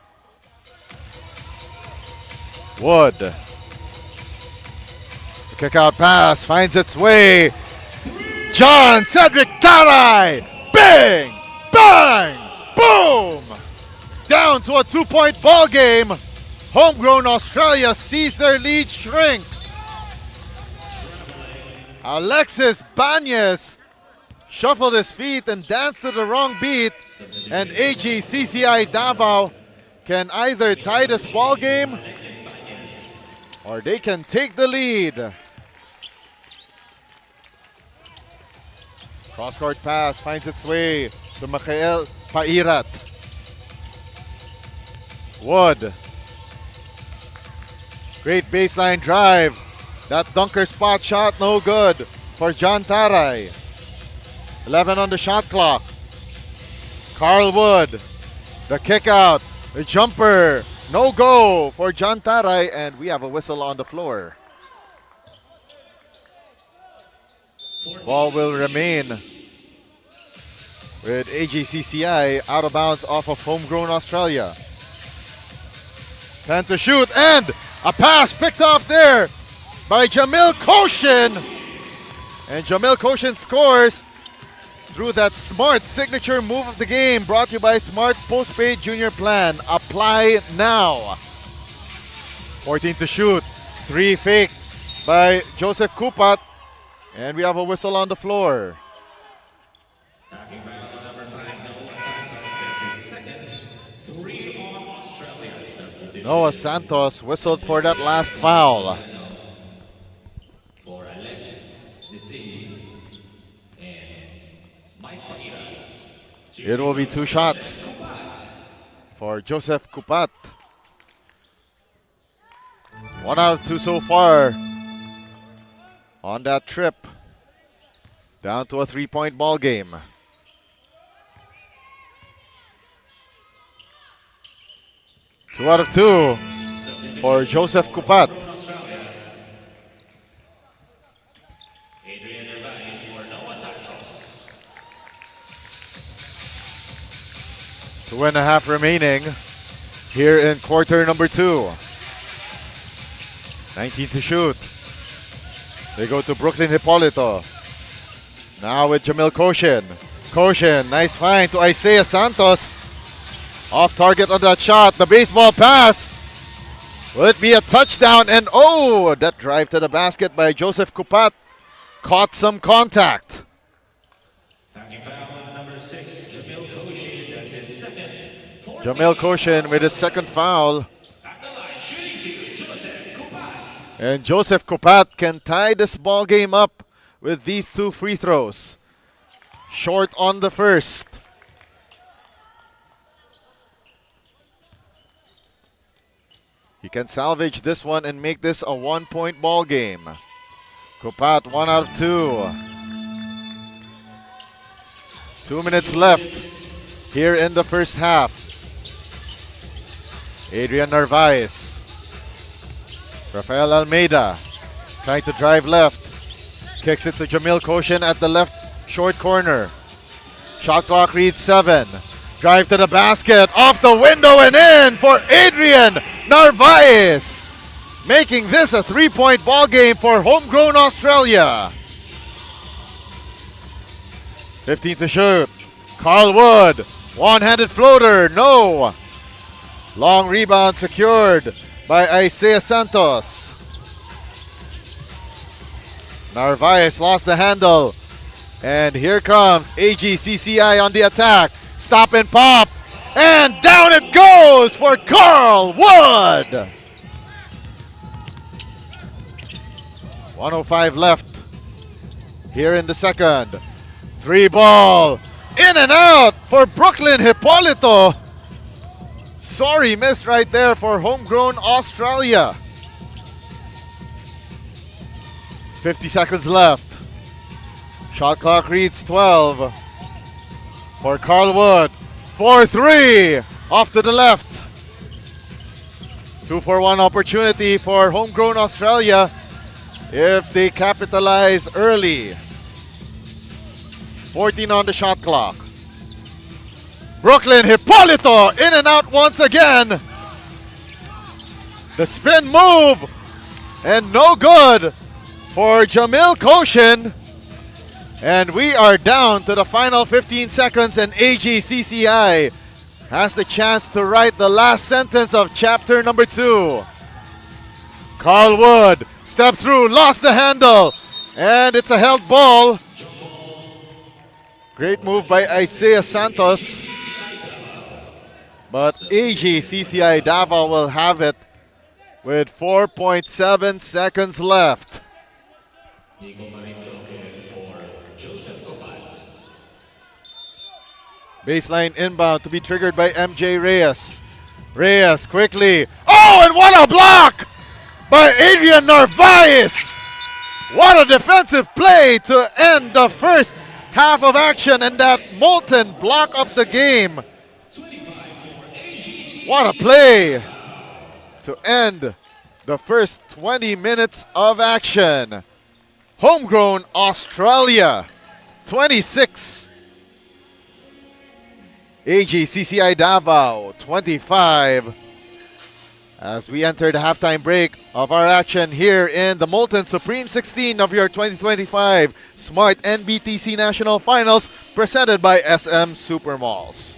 Wood. The kick out pass finds its way. John Cedric Taray. Bang! Bang! Boom! Down to a 2-point ball game. Homegrown Australia sees their lead shrink. Alexis Banez shuffled his feet and danced to the wrong beat. And AGCCI Davao can either tie this ball game or they can take the lead. Cross-court pass finds its way to Mikael Pairat. Wood. Great baseline drive. That dunker spot shot no good for John Taray. 11 on the shot clock. Carl Wood. The kick out. The jumper. No go for John Taray, and we have a whistle on the floor. Ball will remain with AGCCI out of bounds off of Homegrown Australia. 10 to shoot, and A pass picked off there by Jamil Koshin. And Jamil Koshin scores through that smart signature move of the game, brought to you by Smart Postpaid Junior Plan. Apply now. 14 to shoot. 3 fake by Joseph Kupat. And we have a whistle on the floor. Backing foul number 5, Noah Santos. That's his second. 3 on Australia. Substitution. Noah Santos whistled for that last foul. For Alex Desi and Mike Pairas. It will be 2 shots for Joseph Kupat. 1 out of 2 so far on that trip. Down to a 3-point ball game. Two out of 2 for Joseph Kupat. Adrian Nervais for Noah Santos. 2.5 remaining here in quarter number 2. 19 to shoot. They go to Brooklyn Hippolito. Now with Jamil Koshin. Koshin, nice find to Isaiah Santos. Off target on that shot. The baseball pass. Will it be a touchdown? And oh, that drive to the basket by Joseph Kupat caught some contact. Backing foul number 6, Jamil Koshin. That's his second. Jamil Koshin with his second foul. At the line, shooting to Joseph Kupat. And Joseph Kupat can tie this ball game up with these 2 free throws. Short on the first. He can salvage this one and make this a 1-point ball game. Kupat 1 out of 2. 2 minutes left here in the first half. Adrian Narvaez. Rafael Almeida trying to drive left. Kicks it to Jamil Koshin at the left short corner. Shot clock reads 7. Drive to the basket, off the window and in for Adrian Narvaez. Making this a 3-point ball game for homegrown Australia. 15 to shoot. Carl Wood, one-handed floater, no. Long rebound secured by Isaiah Santos. Narvaez lost the handle. And here comes AGCCI on the attack. Stop and pop. And down it goes for Carl Wood. 1:05 left here in the second. 3 ball. In and out for Brooklyn Hippolito. Sorry, missed right there for homegrown Australia. 50 seconds left. Shot clock reads 12 for Carl Wood. 4-3 off to the left. 2-for-1 opportunity for homegrown Australia if they capitalize early. 14 on the shot clock. Brooklyn Hippolito in and out once again. The spin move and no good for Jamil Koshin. And we are down to the final 15 seconds and AGCCI has the chance to write the last sentence of chapter number 2. Carl Wood stepped through, lost the handle, and it's a held ball. Great move by Isaiah Santos. But AGCCI DAVAO will have it with 4.7 seconds left. Baseline inbound to be triggered by MJ Reyes. Reyes quickly. Oh, and what a block by Adrian Narvaez. What a defensive play to end the first half of action and that Molten block of the game. What a play to end the first 20 minutes of action. Homegrown Australia 26. AGCCI DAVAO 25. as we enter the halftime break of our action here in the Molten Supreme 16 of your 2025 Smart NBTC National Finals presented by SM Supermalls.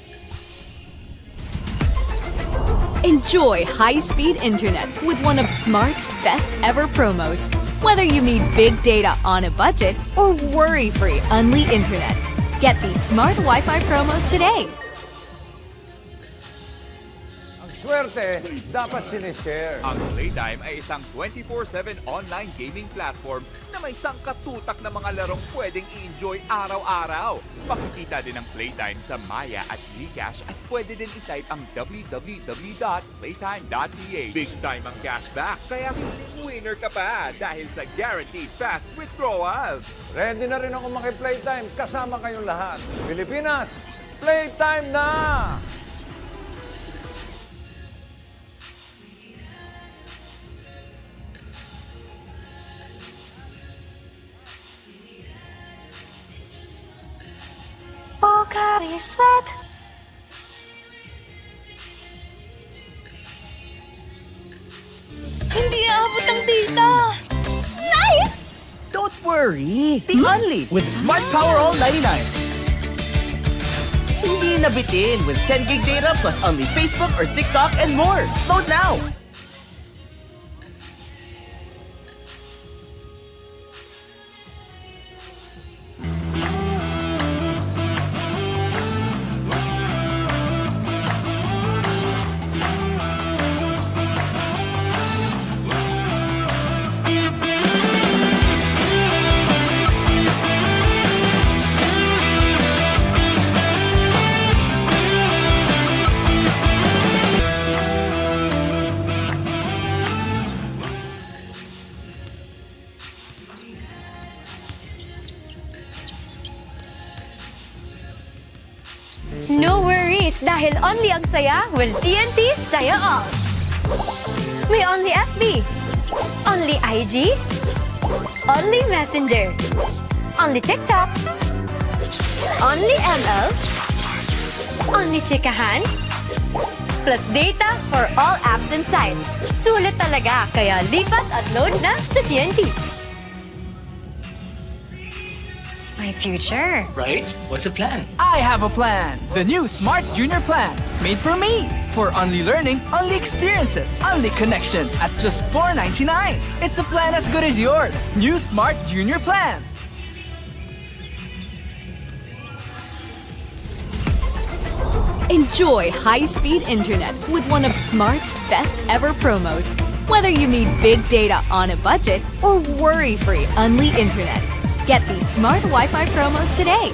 Enjoy high-speed internet with one of Smart's best ever promos. Whether you need big data on a budget or worry-free Unli internet, get these Smart Wi-Fi promos today. Swerte, dapat sinishare. Ang Playtime ay isang 24/7 online gaming platform na may sangkatutak na mga larong pwedeng i-enjoy araw-araw. Makikita din ang Playtime sa Maya at GCash at pwede din i-type ang www.playtime.ph. Big time ang cashback, kaya winner ka pa dahil sa guaranteed fast withdrawals. Ready na rin ako maki-playtime kasama kayong lahat. Pilipinas, playtime na! Pocari Sweat. Hindi aabot ang data. Nice! Don't worry! Be Unli with Smart Power All 99. Hindi nabitin with 10 gig data plus Unli Facebook or TikTok and more. Load now! No worries dahil only ang saya will TNT Saya All. May only FB, only IG, only Messenger, only TikTok, only ML, only chikahan, plus data for all apps and sites. Sulit talaga, kaya lipat at load na sa TNT. My future. Right? What's a plan? I have a plan. The new Smart Junior Plan. Made for me. For only learning, only experiences, only connections at just $4.99. It's a plan as good as yours. New Smart Junior Plan. Enjoy high-speed internet with one of Smart's best ever promos. Whether you need big data on a budget or worry-free Unli internet, get these Smart Wi-Fi promos today.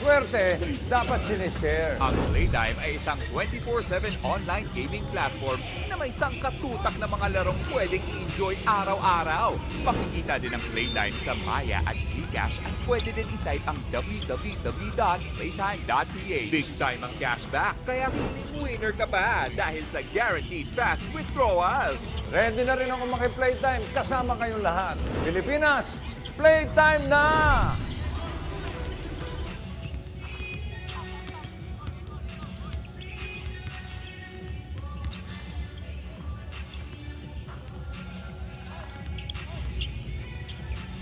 Swerte, dapat sinishare. Ang Playtime ay isang 24/7 online gaming platform na may sangkatutak na mga larong pwedeng i-enjoy araw-araw. Makikita din ang Playtime sa Maya at GCash at pwede din i-type ang www.playtime.ph. Big time ang cashback, kaya winner ka pa dahil sa guaranteed fast withdrawals. Ready na rin ako maki-playtime kasama kayong lahat. Pilipinas, playtime na!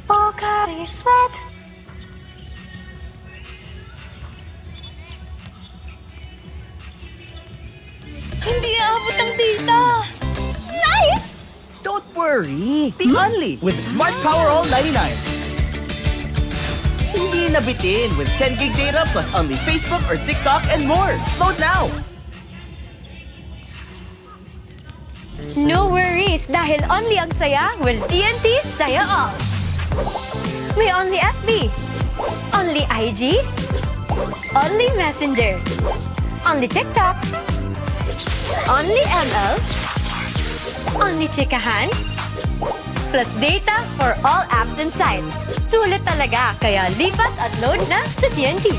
Pocari Sweat. Hindi aabot ang data. Nice! Don't worry! Be Unli with Smart Power All 99. Hindi nabitin with 10 gig data plus Unli Facebook or TikTok and more. Load now! No worries dahil only ang saya will TNT Saya All. May only FB, only IG, only Messenger, only TikTok, only ML, only chikahan, plus data for all apps and sites. Sulit talaga, kaya lipat at load na sa TNT.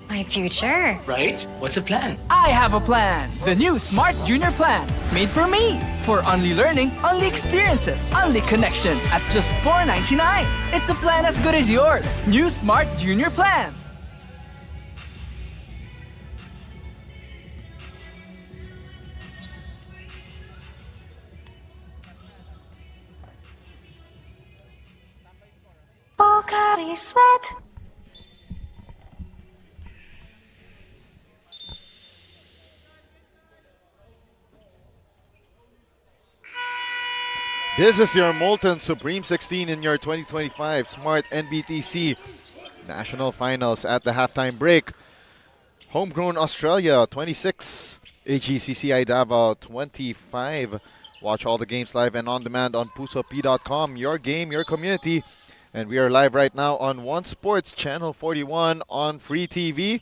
My future. Right? What's a plan? I have a plan. The new Smart Junior Plan. Made for me. For only learning, only experiences, only connections at just $4.99. It's a plan as good as yours. New Smart Junior Plan. body sweat. This is your Molten Supreme 16 in your 2025 Smart NBTC National Finals. At the halftime break, Homegrown Australia 26, AGCCI Davao 25. Watch all the games live and on demand on pusop.com. Your game, your community. And we are live right now on One Sports Channel 41 on Free TV,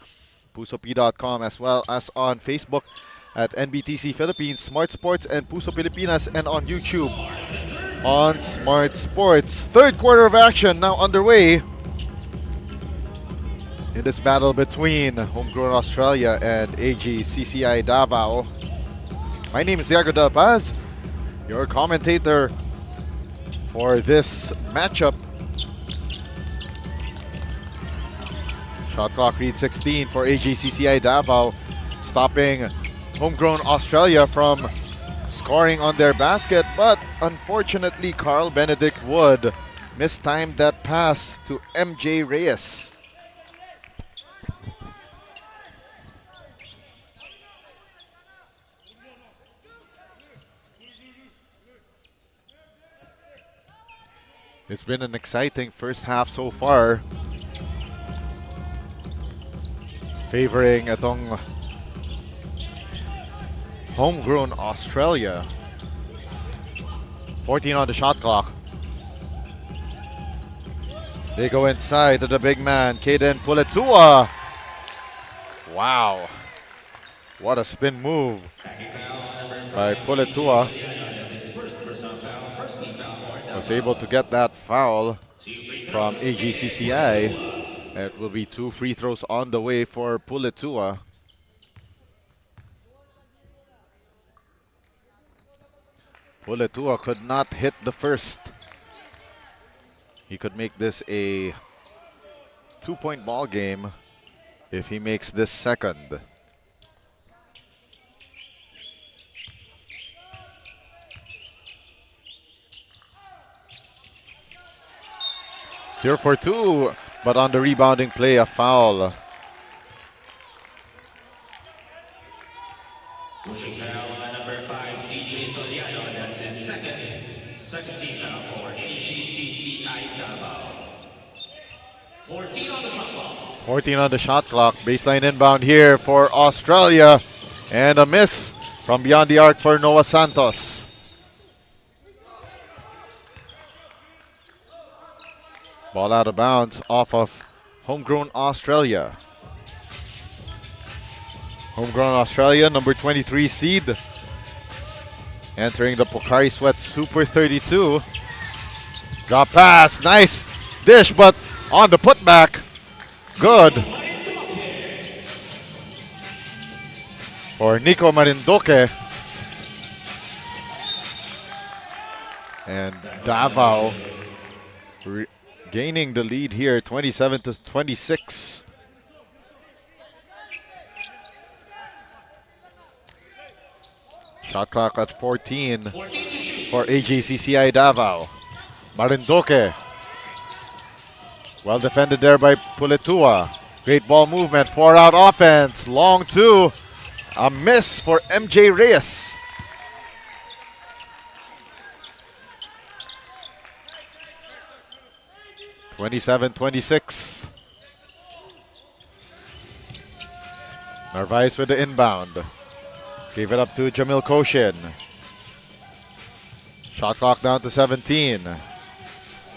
pusop.com, as well as on Facebook at NBTC Philippines, Smart Sports, and Puso Pilipinas, and on YouTube on Smart Sports. Third quarter of action now underway in this battle between Homegrown Australia and AGCCI Davao. My name is Diego Del Paz, your commentator for this matchup. Shot clock read 16 for AGCCI Davao, stopping Homegrown Australia from scoring on their basket, but unfortunately Carl Benedict Wood mistimed that pass to MJ Reyes. It's been an exciting first half so far, favoring itong Homegrown Australia. 14 on the shot clock. They go inside to the big man, Caden Puletua. Wow. What a spin move by Puletua. Was able to get that foul from AGCCI. It will be 2 free throws on the way for Puletua. Puletua could not hit the first. He could make this a 2-point ball game if he makes this second. Zero for 2, but on the rebounding play, a foul. Pushing foul on number 5, CJ Soriano. That's his second team foul for AGCCI Davao. 14 on the shot clock. 14 on the shot clock. Baseline inbound here for Australia. And a miss from beyond the arc for Noah Santos. Ball out of bounds off of Homegrown Australia. Homegrown Australia, number 23 seed. Entering the Pocari Sweat Super 32. Drop pass, nice dish, but on the putback. Good. For Nico Marindoque. And Davao gaining the lead here, 27-26. Shot clock at 14 for AGCCI Davao. Marindoque. Well defended there by Puletua. Great ball movement, 4-out offense. Long 2. A miss for MJ Reyes. (27-26). Narvaez with the inbound. Gave it up to Jamil Koshin. Shot clock down to 17.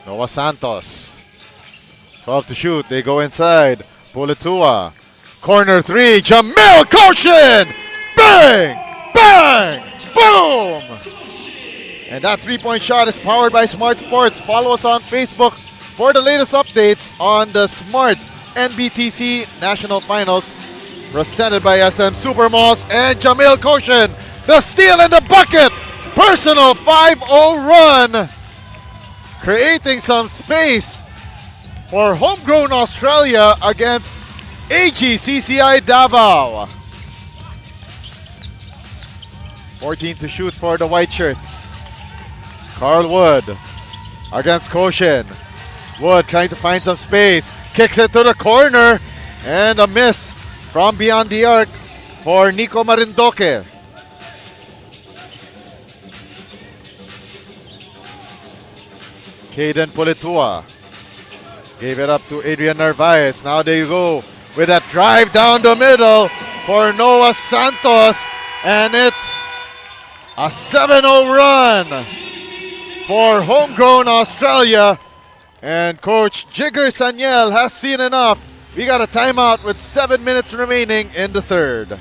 Noah Santos. 12 to shoot. They go inside. Puletua. Corner 3. Jamil Koshin. Bang! Bang! Boom! And that 3-point shot is powered by Smart Sports. Follow us on Facebook for the latest updates on the Smart NBTC National Finals, presented by SM Supermalls and Jamil Koshin. The steal in the bucket. Personal 5-0 run. Creating some space for Homegrown Australia against AGCCI Davao. 14 to shoot for the white shirts. Carl Wood against Koshin. Wood trying to find some space. Kicks it to the corner. And a miss from beyond the arc for Nico Marindoque. Caden Pulitua gave it up to Adrian Narvaez. Now they go with that drive down the middle for Noah Santos. And it's a 7-0 run for homegrown Australia. And Coach Jigger Sanyel has seen enough. We got a timeout with 7 minutes remaining in the third.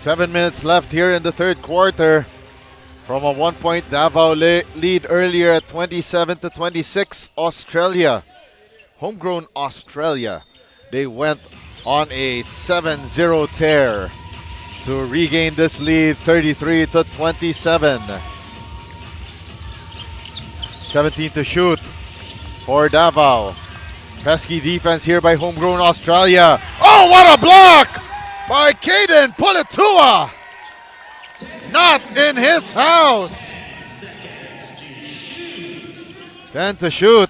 Seven minutes left here in the third quarter. From a 1-point Davao lead earlier at 27-26, Australia, homegrown Australia, they went on a 7-0 tear to regain this lead 33-27. 17 to shoot for Davao. Pesky defense here by homegrown Australia. Oh, what a block by Caden Pulitua! Not in his house. 10 to shoot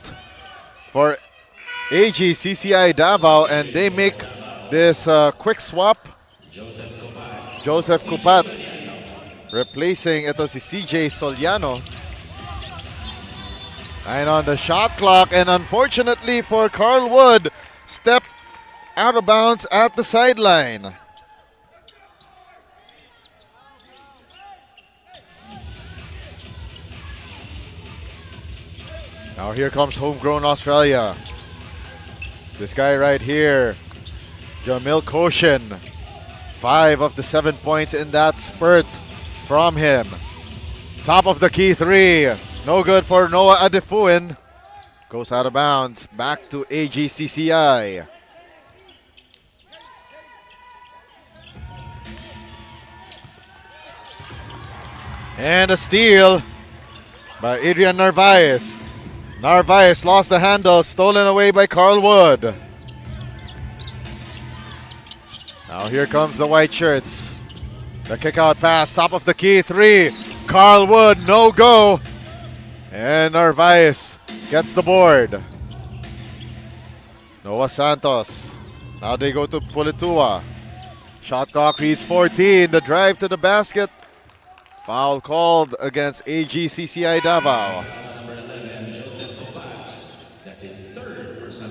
for AGCCI Davao, and they make this quick swap. Joseph Cupat replacing ito si CJ Soliano. 9 on the shot clock, and unfortunately for Carl Wood, stepped out of bounds at the sideline. Now here comes homegrown Australia. This guy right here, Jamil Koshin. 5 of the 7 points in that spurt from him. Top of the key three. No good for Noah Adefuin. Goes out of bounds. Back to AGCCI. And a steal by Adrian Narvaez. Narvaez lost the handle, stolen away by Carl Wood. Now here comes the white shirts. The kick out pass, top of the key three. Carl Wood, no go. And Narvaez gets the board. Noah Santos. Now they go to Pulitua. Shot clock reads 14. The drive to the basket. Foul called against AGCCI Davao.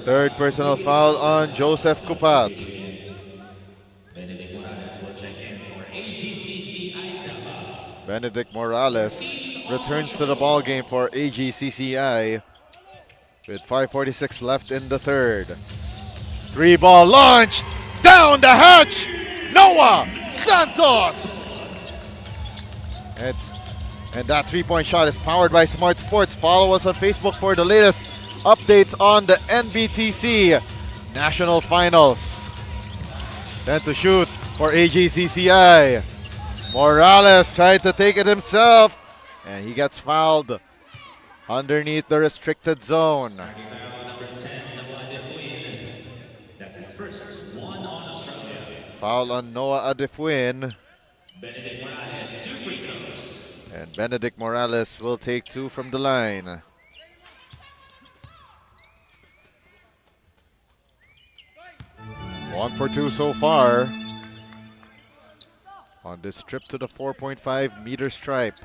Third personal foul on Joseph Cupat. Benedict Morales returns to the ball game for AGCCI with 5:46 left in the third. 3-ball launched down the hatch. Noah Santos. And that 3-point shot is powered by Smart Sports. Follow us on Facebook for the latest updates on the NBTC National Finals. 10 to shoot for AGCCI. Morales tried to take it himself, and he gets fouled underneath the restricted zone. That's his first one on Australia. Foul on Noah Adefuin. Benedict Morales, 2 free throws. And Benedict Morales will take 2 from the line. One for 2 so far on this trip to the 4.5 meter stripe.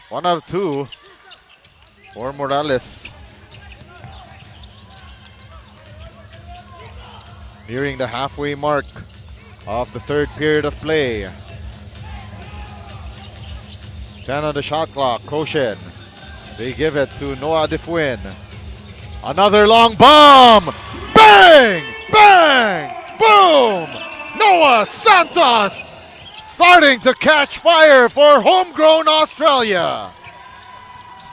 One out of 2 for Morales. Nearing the halfway mark of the third period of play. 10 on the shot clock. Koshin. They give it to Noah Adefuin. Another long bomb. Bang! Bang! Boom! Noah Santos starting to catch fire for homegrown Australia.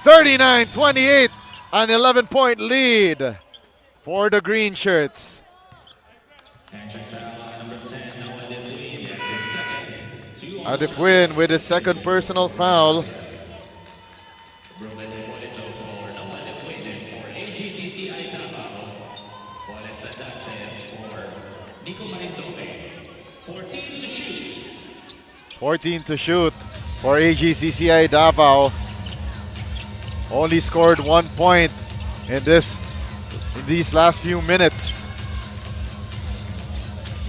39-28, an 11-point lead for the green shirts. Adifwin with his second personal foul. Fourteen to shoot for AGCCI Davao. Only scored 1 point in these last few minutes.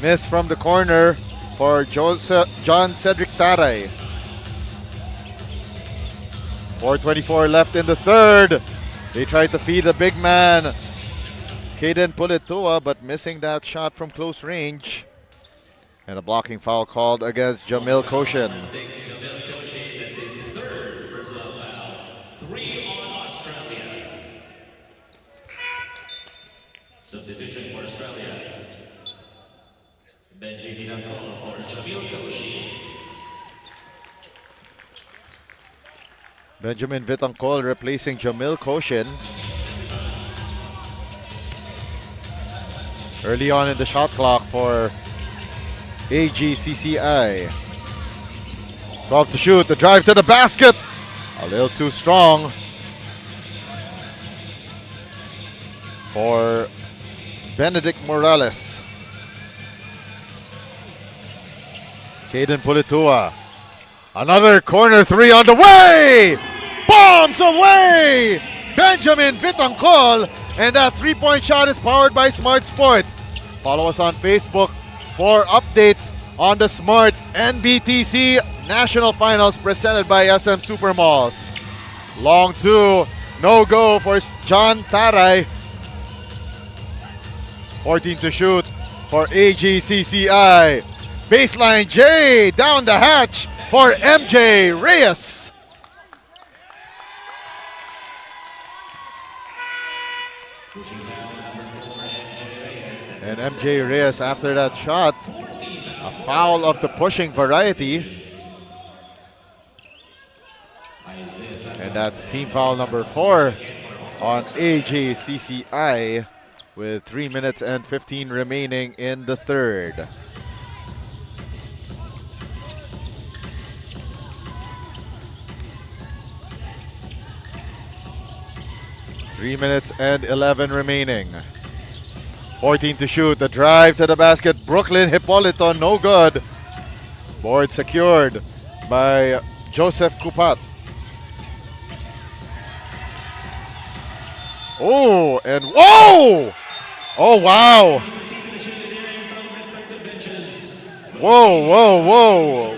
Miss from the corner for John Cedric Taray. 4:24 left in the third. They tried to feed the big man, Caden Pulitua, but missing that shot from close range. And a blocking foul called against Jamil Koshin. That's his third personal foul. 3 on Australia. Substitution for Australia. Benji Vinacol for Jamil Koshin. Benjamin Vitangkol replacing Jamil Koshin. Early on in the shot clock for AGCCI. 12 to shoot, the drive to the basket. A little too strong for Benedict Morales. Caden Pulitua. Another corner three on the way! Bombs away! Benjamin Vitangkol. And that three-point shot is powered by Smart Sports. Follow us on Facebook for updates on the Smart NBTC National Finals presented by SM Supermalls. Long two, no go for John Taray. 14 to shoot for AGCCI. Baseline J down the hatch for MJ Reyes. And MJ Reyes, after that shot, a foul of the pushing variety. And that's team foul number 4 on AGCCI with 3 minutes and 15 remaining in the third. Three minutes and 11 remaining. 14 to shoot. The drive to the basket. Brooklyn Hippolito, no good. Board secured by Joseph Kupat. Oh, and whoa! Oh, wow. Whoa, whoa, whoa.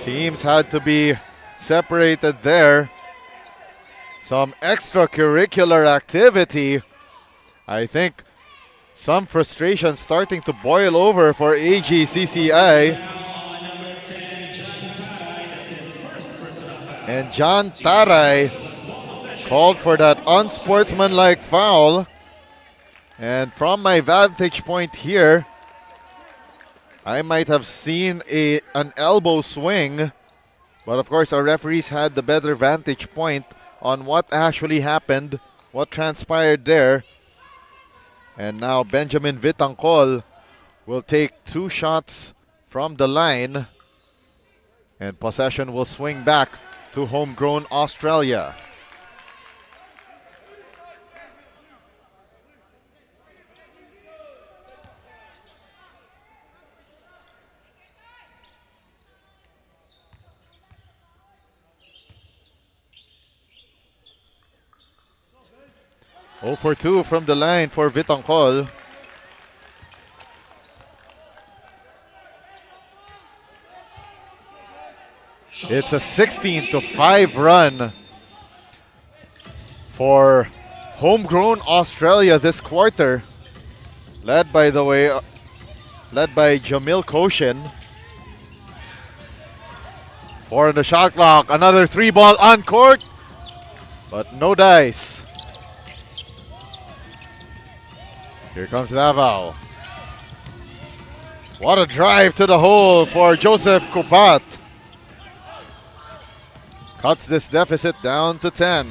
Teams had to be separated there. Some extracurricular activity. I think some frustration starting to boil over for AGCCI. And John Taray called for that unsportsmanlike foul. And from my vantage point here, I might have seen an elbow swing. But of course, our referees had the better vantage point on what actually happened, what transpired there. And now Benjamin Vitangkol will take 2 shots from the line. And possession will swing back to homegrown Australia. Oh for 2 from the line for Vitangkol. It's a 16-5 run for homegrown Australia this quarter. Led by Jamil Koshin. 4 on the shot clock. Another 3-ball on court, but no dice. Here comes Davao. What a drive to the hole for Joseph Kupat. Cuts this deficit down to 10.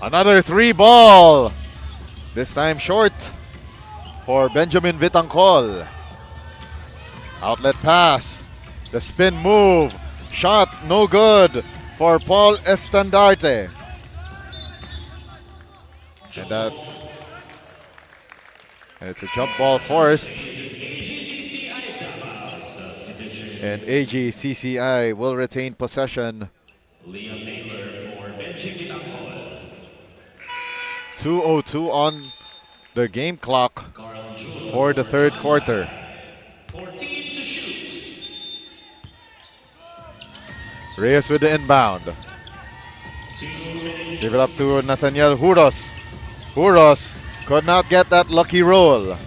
Another 3-ball. This time short for Benjamin Vitangcol. Outlet pass. The spin move. Shot no good for Paul Estandarte. And it's a jump ball forced. And AGCCI will retain possession. 2:02 on the game clock for the third quarter. 14 to shoot. Reyes with the inbound. 2 minutes. Give it up to Nathaniel Huros. Huros could not get that lucky roll.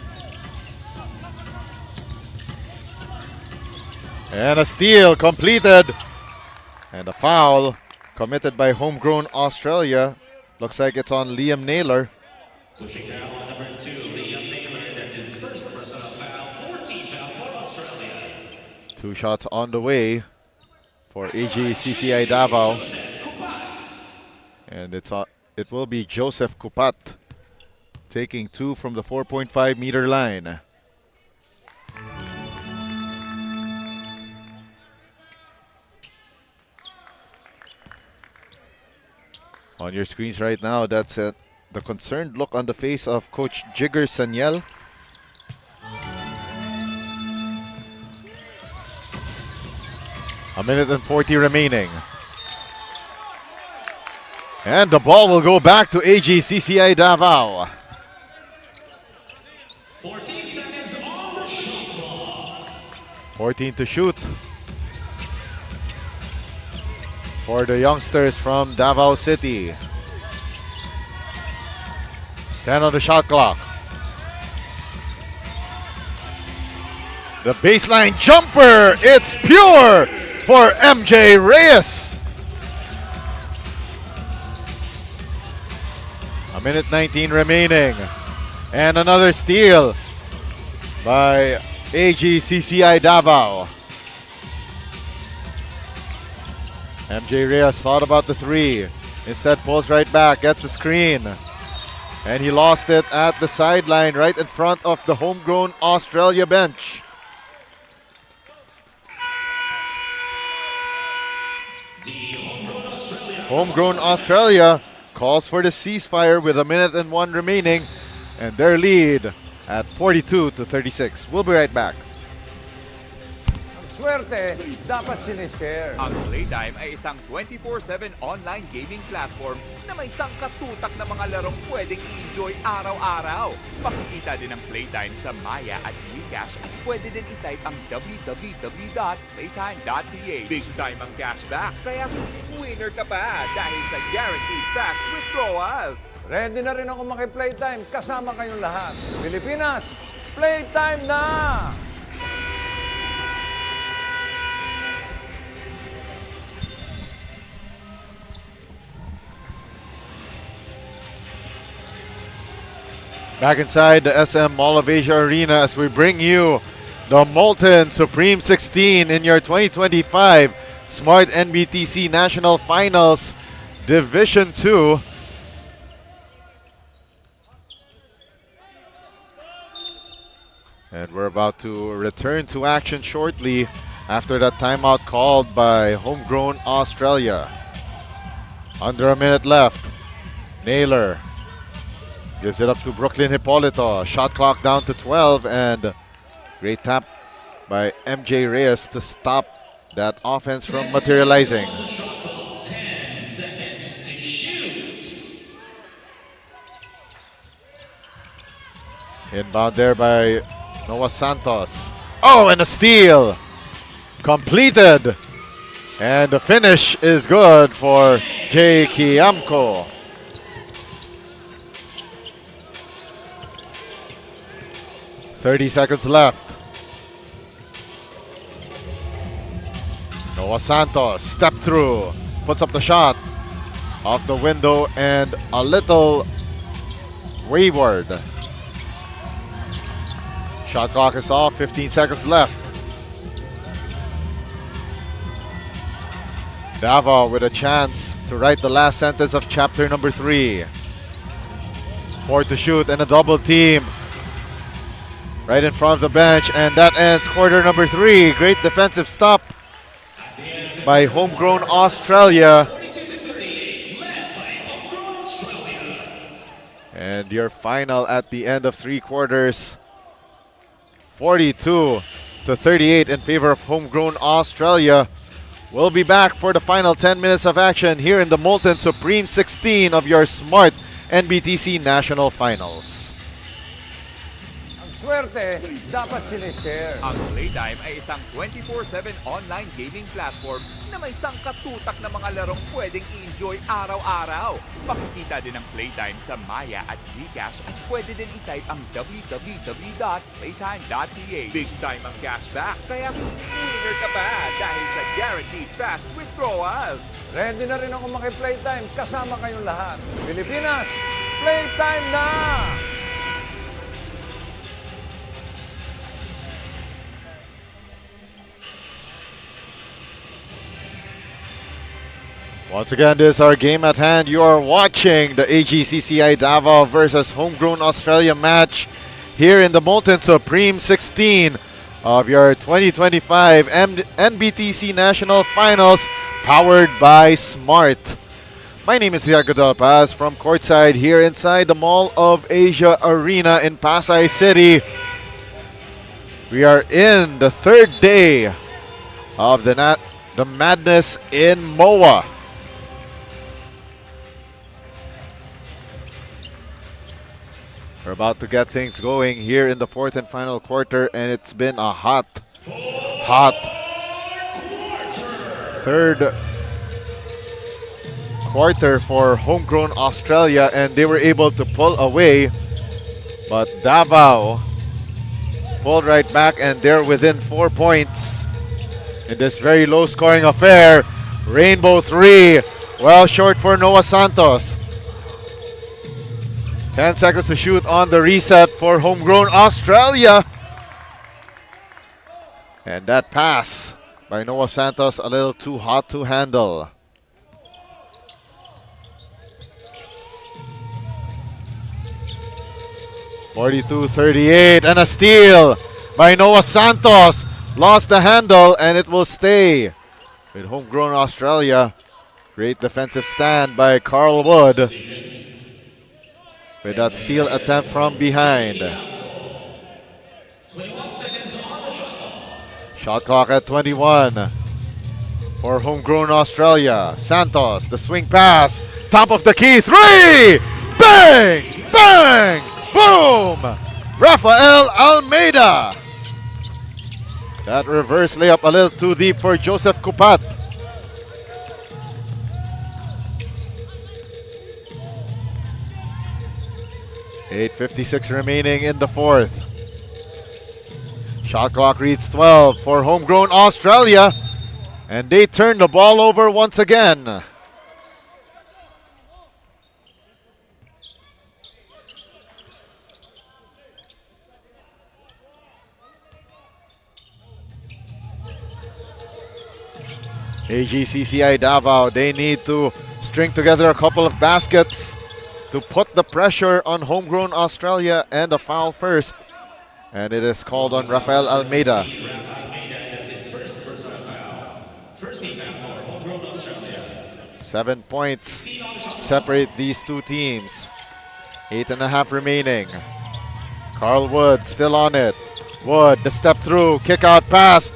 And a steal completed. And a foul committed by homegrown Australia. Looks like it's on Liam Naylor. Pushing foul on number 2, Liam Naylor. That's his first personal foul. 14 foul for Australia. 2 shots on the way for AGCCI Davao. And it will be Joseph Kupat taking 2 from the 4.5-meter line. On your screens right now, that's it. The concerned look on the face of Coach Jigger Sanyel. A minute and 40 remaining. And the ball will go back to AGCCI Davao. 14 seconds on the shot clock. 14 to shoot for the youngsters from Davao City. 10 on the shot clock. The baseline jumper, it's pure for MJ Reyes. A minute 19 remaining. And another steal by AGCCI Davao. MJ Reyes thought about the 3. Instead pulls right back, gets a screen. And he lost it at the sideline right in front of the homegrown Australia bench. Homegrown Australia calls for the ceasefire with a minute and 1 remaining. And their lead at 42 to 36. We'll be right back. Swerte, dapat sinishare. Ang Playtime ay isang 24/7 online gaming platform na may sangkatutak na mga larong pwedeng i-enjoy araw-araw. Makikita din ang Playtime sa Maya at GCash at pwede din i-type ang www.playtime.ph. Big time ang cashback, kaya winner ka pa dahil sa guaranteed fast withdrawals. Ready na rin ako maki-playtime kasama kayong lahat. Pilipinas, playtime na! Back inside the SM Mall of Asia Arena as we bring you the Molten Supreme 16 in your 2025 Smart NBTC National Finals Division 2. And we're about to return to action shortly after that timeout called by homegrown Australia. Under a minute left. Naylor gives it up to Brooklyn Hipólito. Shot clock down to 12 and great tap by MJ Reyes to stop that offense from materializing. 10 seconds to shoot. Inbound there by Noah Santos. Oh, and a steal. Completed. And the finish is good for Jay Kiamko. 30 seconds left. Noah Santos, step through, puts up the shot. off the window and a little wayward. Shot clock is off, 15 seconds left. DAVAO with a chance to write the last sentence of chapter number 3. 4 to shoot and a double team right in front of the bench, and that ends quarter number 3. Great defensive stop by homegrown Australia. And your final at the end of 3 quarters, 42 to 38 in favor of homegrown Australia. We'll be back for the final 10 minutes of action here in the Molten Supreme 16 of your Smart NBTC National Finals. Ang swerte, dapat sinishare. Ang Playtime ay isang 24/7 online gaming platform na may sangkatutak na mga larong pwedeng i-enjoy araw-araw. Makikita din ang Playtime sa Maya at GCash at pwede din i-type ang www.playtime.ph. Big time ang cashback, kaya winner ka pa dahil sa guaranteed fast withdrawals. Ready na rin ako maki-playtime kasama kayong lahat. Pilipinas, playtime na! Once again, this is our game at hand. You are watching the AGCCI DAVAO versus Homegrown Australia match here in the Molten Supreme 16 of your 2025 NBTC National Finals, powered by Smart. My name is Diego Del Paz from courtside here inside the Mall of Asia Arena in Pasay City. We are in the 3rd day of the madness in MOA. We're about to get things going here in the 4th and final quarter, and it's been a hot 3rd quarter for homegrown Australia, and they were able to pull away, but DAVAO pulled right back, and they're within 4 points in this very low scoring affair. Rainbow 3, well short for Noah Santos. 10 seconds to shoot on the reset for homegrown Australia. And that pass by Noah Santos a little too hot to handle. (42-38) and a steal by Noah Santos. Lost the handle and it will stay with homegrown Australia. Great defensive stand by Carl Wood with that steal attempt from behind. 21 seconds on the shot. Shot clock at 21 for homegrown Australia. Santos, the swing pass, top of the key, 3! Bang! Bang! Boom! Rafael Almeida. That reverse layup a little too deep for Joseph Kupat. .56 remaining in the 4th. Shot clock reads 12 for homegrown Australia, and they turn the ball over once again. AGCCI DAVAO, they need to string together a couple of baskets to put the pressure on homegrown Australia, and a foul first. And it is called on Rafael Almeida. That's his first personal foul. First team foul for homegrown Australia. 7 points separate these two teams. 8.5 remaining. Carl Wood still on it. Wood, the step through, kick out pass.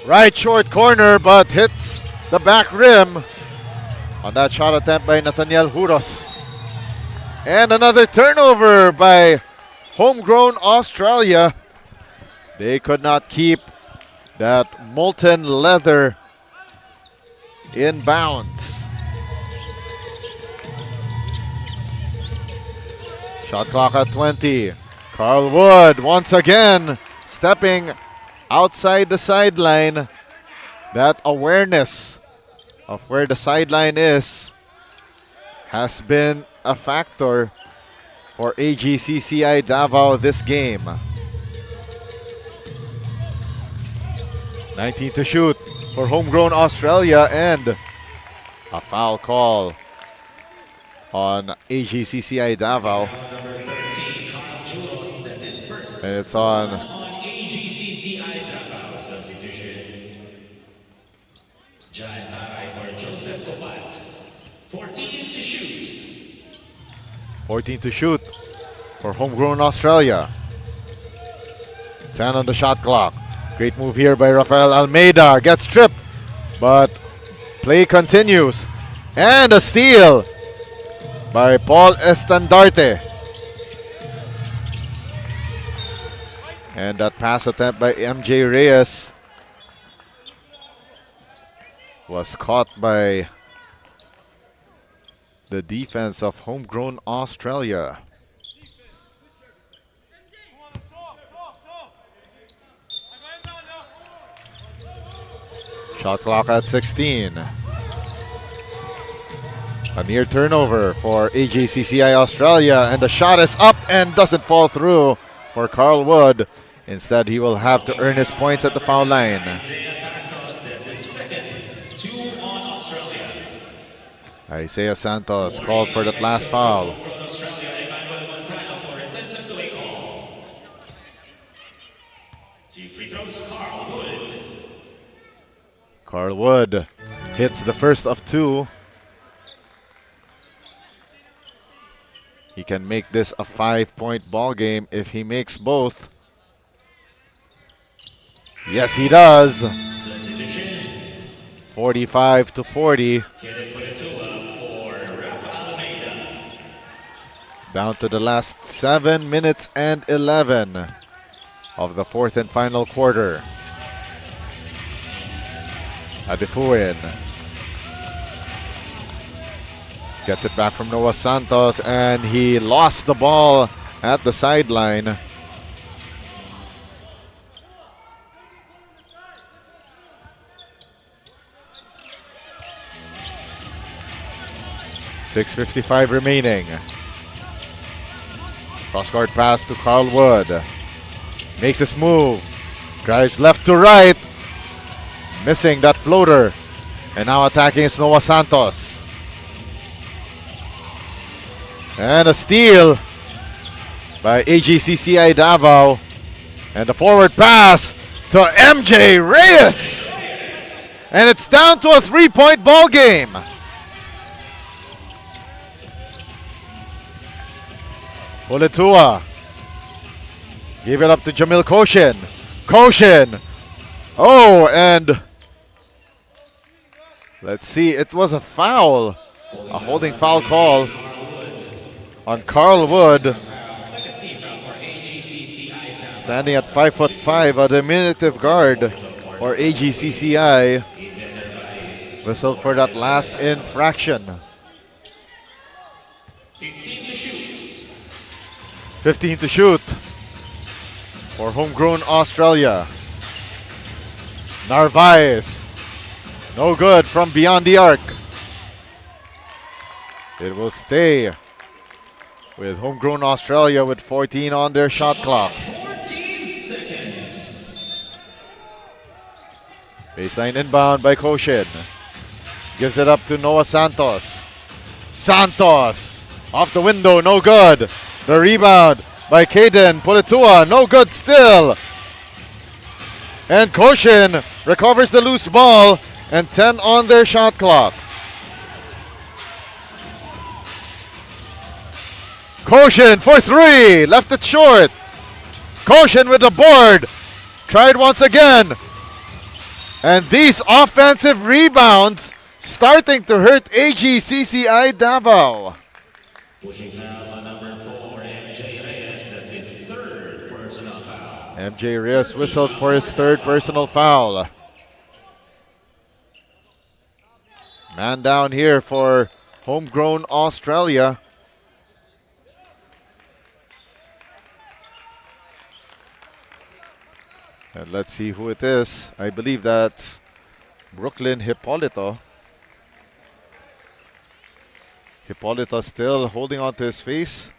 Right short corner, but hits the back rim on that shot attempt by Nathaniel Huros. And another turnover by homegrown Australia. They could not keep that molten leather in bounds. Shot clock at 20. Carl Wood once again stepping outside the sideline. That awareness of where the sideline is has been a factor for AGCCI Davao this game. 19 to shoot for homegrown Australia, and a foul call on AGCCI Davao. And it's on AGCCI Davao substitution. John Baray for Joseph Cobat. 14 to shoot. 14 to shoot for homegrown Australia. 10 on the shot clock. Great move here by Rafael Almeida. Gets tripped, but play continues. And a steal by Paul Estandarte. And that pass attempt by MJ Reyes was caught by the defense of homegrown Australia. Shot clock at 16. A near turnover for AGCCI Australia, and the shot is up and doesn't fall through for Carl Wood. Instead, he will have to earn his points at the foul line. Isaiah Santos called for that last foul. Carl Wood hits the first of two. He can make this a 5-point ball game if he makes both. Yes, he does. 45 to 40. Down to the last 7 minutes and 11 of the fourth and final quarter. Adifuin gets it back from Noah Santos, and he lost the ball at the sideline. .6:55 remaining. Cross-court pass to Carl Wood. Makes his move. Drives left to right. Missing that floater. And now attacking is Noah Santos. And a steal by AGCCI Davao. And the forward pass to MJ Reyes. And it's down to a 3-point ball game. Uletua. Give it up to Jamil Koshin. Koshin. Oh, and let's see. It was a foul. A holding foul call on Carl Wood. Standing at 5'5", a diminutive guard for AGCCI. Whistled for that last infraction. 15 to shoot for homegrown Australia. Narvaez. No good from beyond the arc. It will stay with homegrown Australia with 14 on their shot clock. 14 seconds. Baseline inbound by Koshin. Gives it up to Noah Santos. Santos off the window, no good. The rebound by Caden Pulitua, no good still. And Koshin recovers the loose ball, and 10 on their shot clock. Koshin for three, left it short. Koshin with the board, tried once again. And these offensive rebounds starting to hurt AGCCI Davao. Pushing foul on number 4, MJ Reyes. That's his third personal foul. MJ Reyes whistled for his third personal foul. Man down here for homegrown Australia. And let's see who it is. I believe that's Brooklyn Hippolito. Hippolyta still holding on to his face.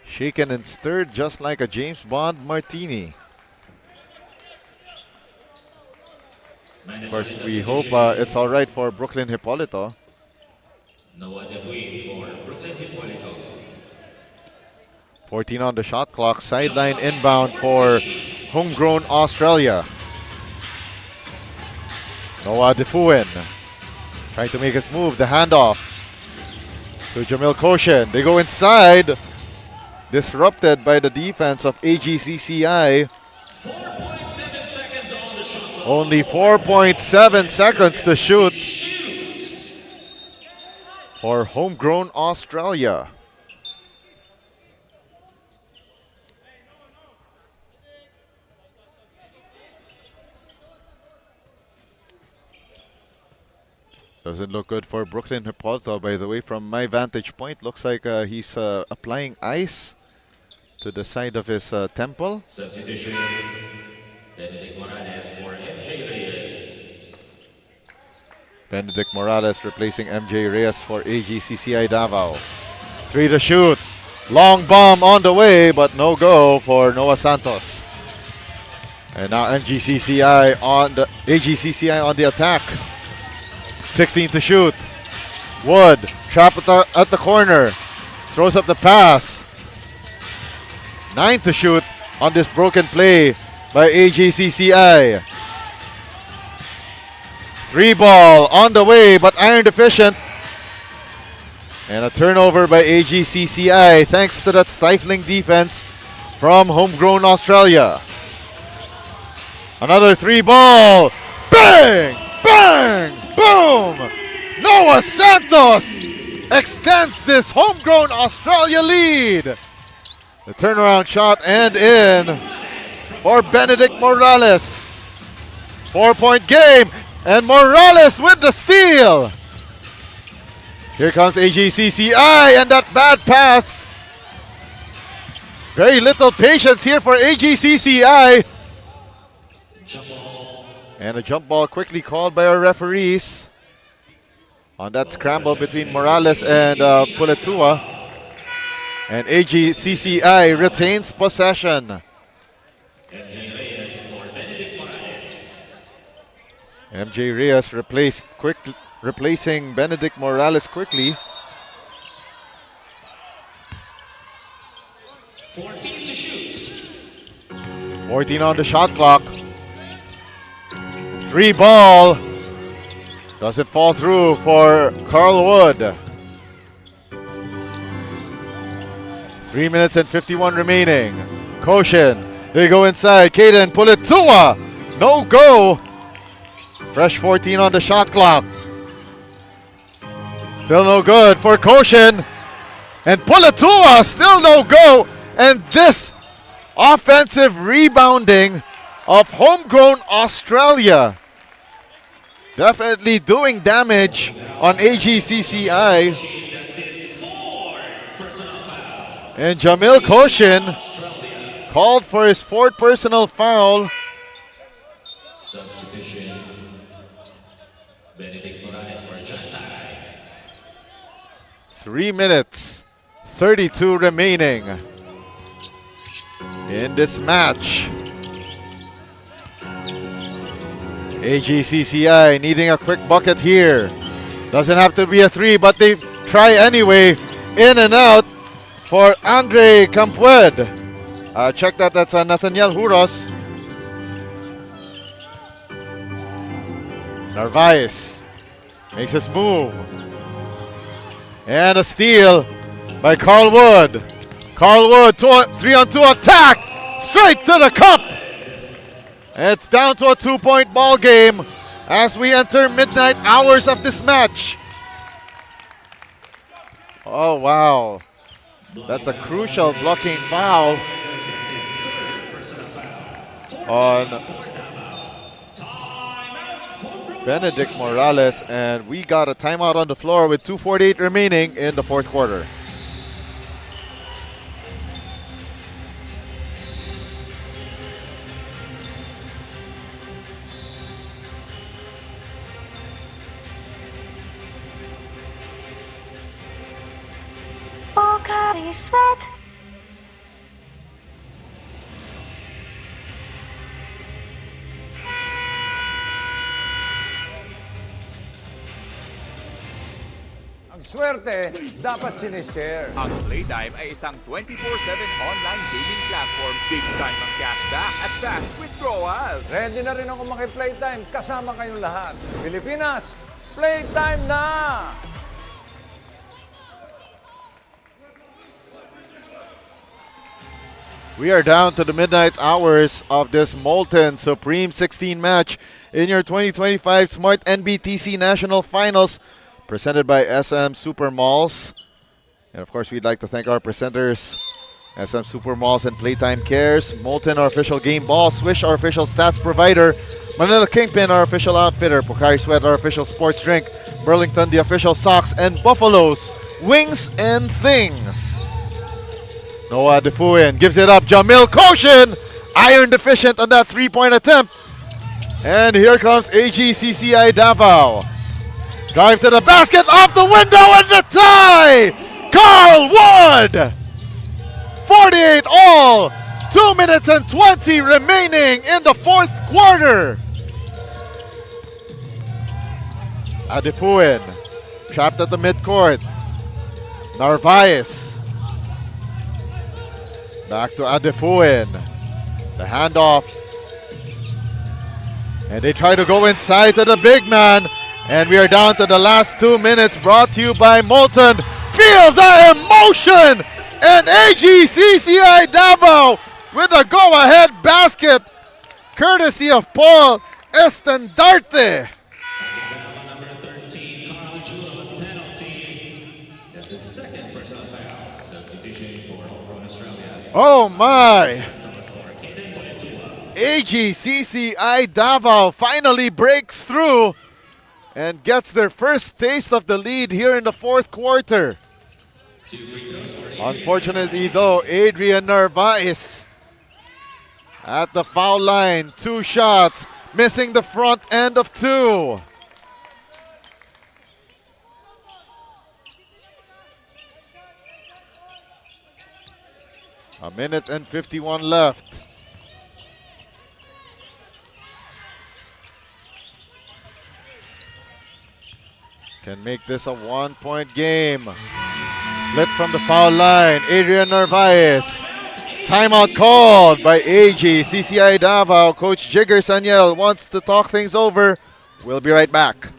Shaken and stirred just like a James Bond martini. Of course, we hope it's all right for Brooklyn Hippolyta. No other win for Brooklyn Hippolyto. 14 on the shot clock. Sideline inbound for homegrown Australia. Noah Defuin trying to make his move. The handoff to Jamil Koshin. They go inside. Disrupted by the defense of AGCCI. 4.7 seconds on the shot clock. Only 4.7 seconds to shoot for homegrown Australia. Doesn't look good for Brooklyn Hippolyta, by the way. From my vantage point, looks like he's applying ice to the side of his temple. Substitution. Benedict Morales for MJ Reyes. Benedict Morales replacing MJ Reyes for AGCCI Davao. 3 to shoot. Long bomb on the way, but no go for Noah Santos. And now AGCCI on the attack. 16 to shoot. Wood trap at the corner. Throws up the pass. 9 to shoot on this broken play by AGCCI. 3 ball on the way, but iron deficient. And a turnover by AGCCI thanks to that stifling defense from homegrown Australia. Another 3 ball. Bang! Bang! Boom! Noah Santos extends this homegrown Australia lead. The turnaround shot and in for Benedict Morales. 4-point game, and Morales with the steal. Here comes AGCCI, and that bad pass. Very little patience here for AGCCI. And a jump ball quickly called by our referees on that scramble between Morales and Puletua. And AGCCI retains possession. MJ Reyes for Benedict Morales. MJ Reyes replacing Benedict Morales quickly. 14 to shoot. 14 on the shot clock. 3 ball. Doesn't fall through for Carl Wood. 3 minutes and 51 remaining. Koshin. They go inside. Caden Puletua. No go. Fresh 14 on the shot clock. Still no good for Koshin. And Puletua still no go. And this offensive rebounding of homegrown Australia definitely doing damage on AGCCI. And Jamil Koshin called for his 4th personal foul. Substitution. Benedict Morales for Jantai. 3 minutes, 32 remaining in this match. AGCCI needing a quick bucket here. Doesn't have to be a 3, but they try anyway. In and out for Andre Campued. Check that, that's Nathaniel Huros. Narvaez makes his move. And a steal by Carl Wood. Carl Wood, 3-on-2 attack. Straight to the cup. It's down to a 2-point ball game as we enter midnight hours of this match. Oh, wow. That's a crucial blocking foul on Benedict Morales, and we got a timeout on the floor with 2:48 remaining in the 4th quarter. I sweat. Ang swerte, dapat sinishare. Ang Playtime ay isang 24/7 online gaming platform. Big time ang cashback at fast withdrawals. Ready na rin ako maki-playtime kasama kayong lahat. Pilipinas, playtime na! We are down to the midnight hours of this Molten Supreme 16 match in your 2025 Smart NBTC National Finals, presented by SM Super Malls. And of course, we'd like to thank our presenters, SM Super Malls and Playtime Cares, Molten, our official game ball, Swish, our official stats provider, Manila Kingpin, our official outfitter, Pocari Sweat, our official sports drink, Burlington, the official socks, and Buffalo's Wings and Things. Noah Defuin gives it up. Jamil Koshin, iron deficient on that three-point attempt. And here comes AGCCI Davao. Drive to the basket, off the window, and the tie! Carl Wood! 48 all. 2 minutes and 20 remaining in the fourth quarter. Adefuin trapped at the midcourt. Narvaez. Back to Adefuin. The handoff. And they try to go inside to the big man. And we are down to the last 2 minutes, brought to you by Molten. Feel the emotion! And AGCCI Davao with a go-ahead basket, courtesy of Paul Estandarte. Number 13, Carl Jules penalty. That's his second personal foul. Substitution for Homegrown Australia. Oh my! AGCCI Davao finally breaks through and gets their first taste of the lead here in the fourth quarter. Unfortunately though, Adrian Narvaez at the foul line, 2 shots, missing the front end of 2. A minute and 51 left. Can make this a 1-point game. Split from the foul line. Adrian Narvaez. Timeout called by AGCCI Davao. Coach Jigger Sanyel wants to talk things over. We'll be right back.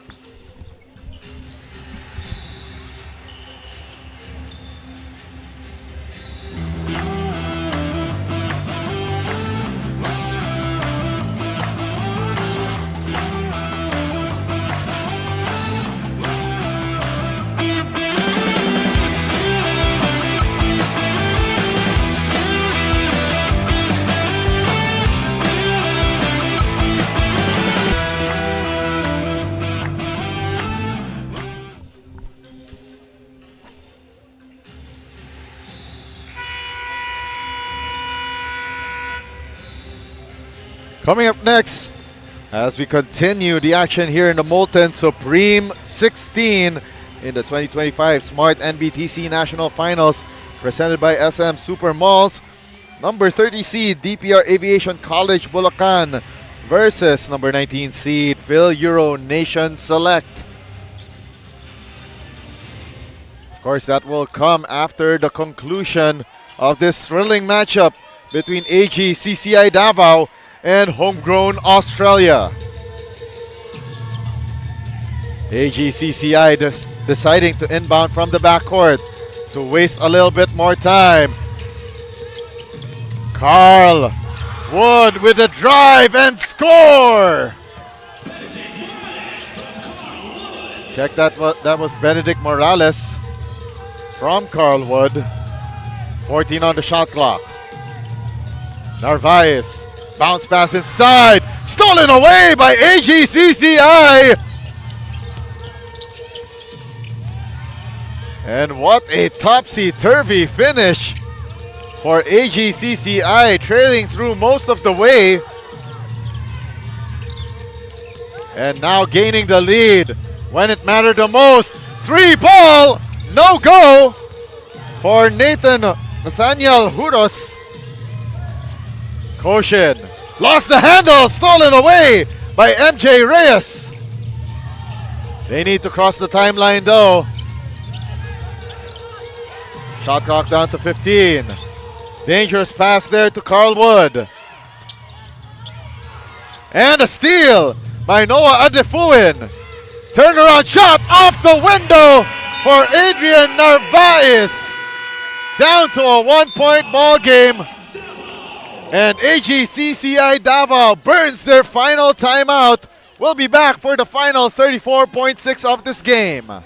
Coming up next, as we continue the action here in the Molten Supreme 16 in the 2025 Smart NBTC National Finals, presented by SM Super Malls. Number 30 seed DPR Aviation College Bulacan versus number 19 seed FIL-EURO Nation Select. Of course, that will come after the conclusion of this thrilling matchup between AGCCI Davao and Homegrown Australia. AGCCI deciding to inbound from the backcourt to waste a little bit more time. Carl Wood with a drive and score! Check that, that was Benedict Morales from Carl Wood. 14 on the shot clock. Narvaez. Bounce pass inside. Stolen away by AGCCI. And what a topsy-turvy finish for AGCCI, trailing through most of the way. And now gaining the lead when it mattered the most. 3 ball, no go. for Nathaniel Huros. Koshin lost the handle, stolen away by MJ Reyes. They need to cross the timeline though. Shot clock down to 15. Dangerous pass there to Carl Wood. And a steal by Noah Adefuin. Turnaround shot off the window for Adrian Narvaez. Down to a 1-point ball game. And AGCCI Davao burns their final timeout. We'll be back for the final 34.6 of this game.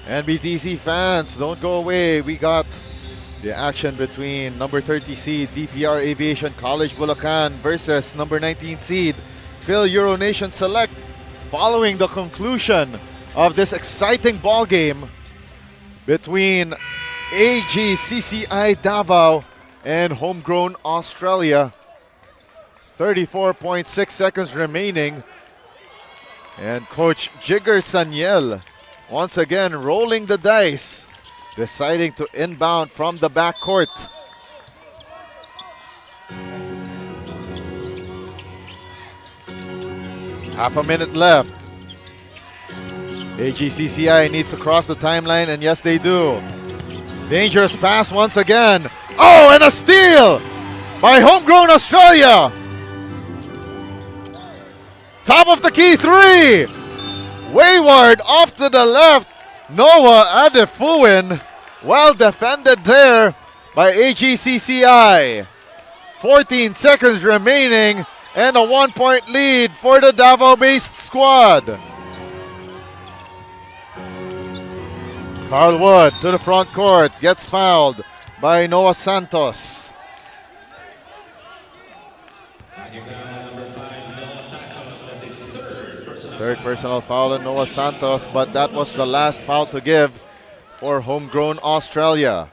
NBTC fans, don't go away. We got the action between number 30 seed DPR Aviation College Bulacan versus number 19 seed FIL-EURO Nation Select. Following the conclusion of this exciting ball game between AGCCI Davao and Homegrown Australia. 34.6 seconds remaining. And Coach Jigger Sanyel once again rolling the dice, deciding to inbound from the backcourt. Half a minute left. AGCCI needs to cross the timeline, and yes, they do. Dangerous pass once again. Oh, and a steal by Homegrown Australia. Top of the key three. Wayward off to the left. Noah Adefuin. Well defended there by AGCCI. 14 seconds remaining and a 1-point lead for the Davao-based squad. Carl Wood to the front court, gets fouled by Noah Santos. Third personal foul on Noah Santos, but that was the last foul to give for Homegrown Australia.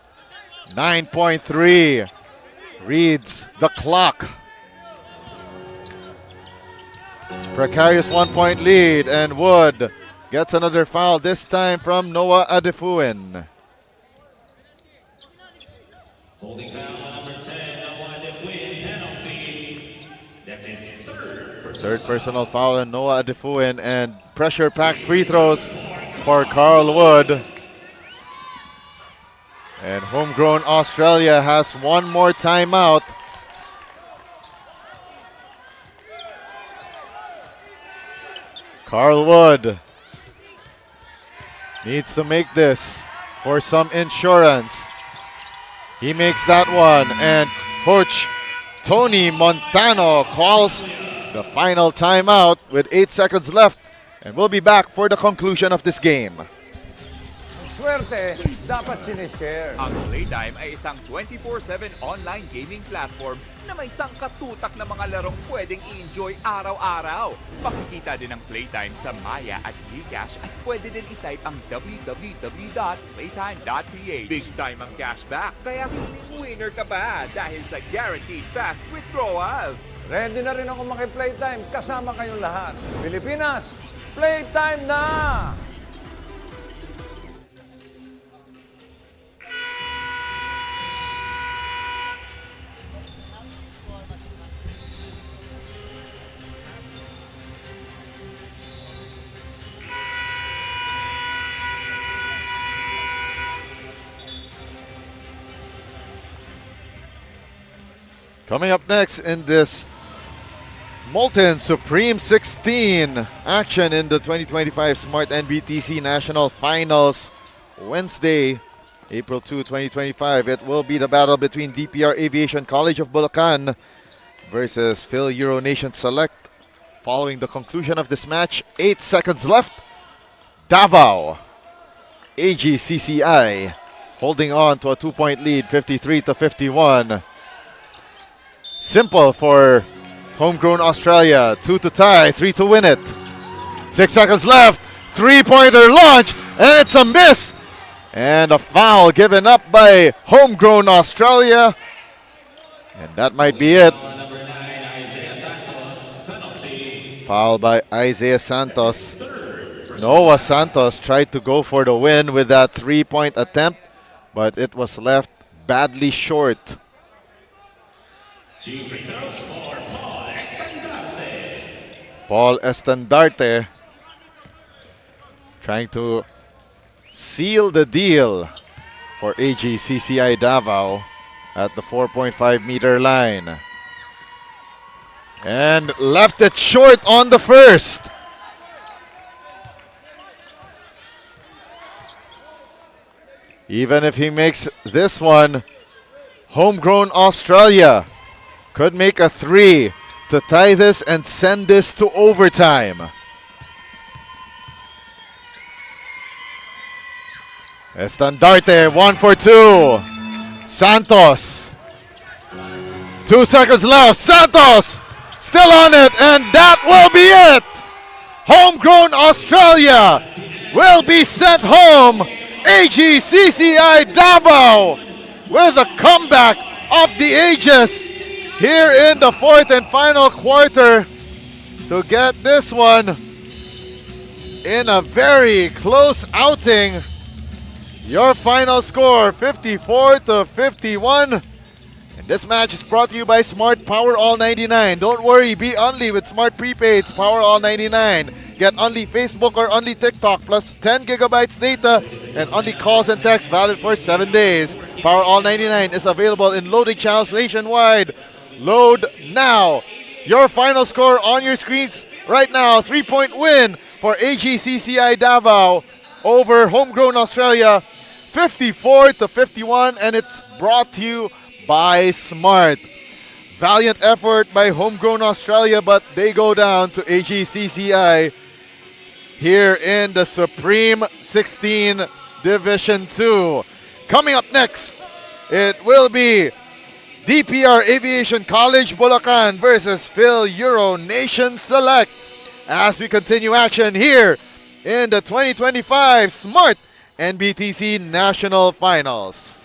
9.3 reads the clock. Precarious 1-point lead, and Wood gets another foul, this time from Noah Adefuin. Holding foul number 10, Noah Adefuin, penalty. That's his third personal foul on Noah Adefuin, and pressure-packed free throws for Carl Wood. And Homegrown Australia has one more timeout. Carl Wood needs to make this for some insurance. He makes that one, and Coach Tony Montano calls the final timeout with 8 seconds left, and we'll be back for the conclusion of this game. Swerte, dapat sinishare. Ang Playtime ay isang 24/7 online gaming platform na may sangkatutak na mga larong pwedeng i-enjoy araw-araw. Makikita din ang Playtime sa Maya at GCash at pwede din i-type ang www.playtime.ph. Big time ang cashback, kaya siling winner ka ba dahil sa guaranteed fast withdrawals. Ready na rin ako maki-playtime kasama kayong lahat. Pilipinas, playtime na! Coming up next in this Molten Supreme 16 action in the 2025 Smart NBTC National Finals, Wednesday, April 2, 2025. It will be the battle between DPR Aviation College of Bulacan versus FIL-EURO Nation Select. Following the conclusion of this match, 8 seconds left. Davao. AGCCI holding on to a 2-point lead, 53-51. Simple for Homegrown Australia. 2 to tie, 3 to win it. 6 seconds left. Three-pointer launch, and it's a miss. And a foul given up by Homegrown Australia. And that might be it. Number 9, Isaiah Santos. Penalty. Foul by Isaiah Santos. Noah Santos tried to go for the win with that three-point attempt, but it was left badly short. 2 free throws for Paul Estandarte. Paul Estandarte trying to seal the deal for AGCCI Davao at the 4.5-meter line. And left it short on the first. Even if he makes this one, Homegrown Australia could make a 3 to tie this and send this to overtime. Estandarte, 1 for 2. Santos. 2 seconds left. Santos still on it, and that will be it. Homegrown Australia will be sent home. AGCCI Davao with a comeback of the ages here in the fourth and final quarter to get this one in a very close outing. Your final score, 54-51. And this match is brought to you by Smart Power All 99. Don't worry, be only with Smart Prepaid's Power All 99. Get only Facebook or only TikTok plus 10 gigabytes data and only calls and texts valid for 7 days. Power All 99 is available in loading channels nationwide. Load now. Your final score on your screens right now. 3-point win for AGCCI Davao over Homegrown Australia. 54-51, and it's brought to you by Smart. Valiant effort by Homegrown Australia, but they go down to AGCCI here in the Supreme 16 Division 2. Coming up next, it will be DPR Aviation College Bulacan versus FIL-EURO Nation Select as we continue action here in the 2025 Smart NBTC National Finals.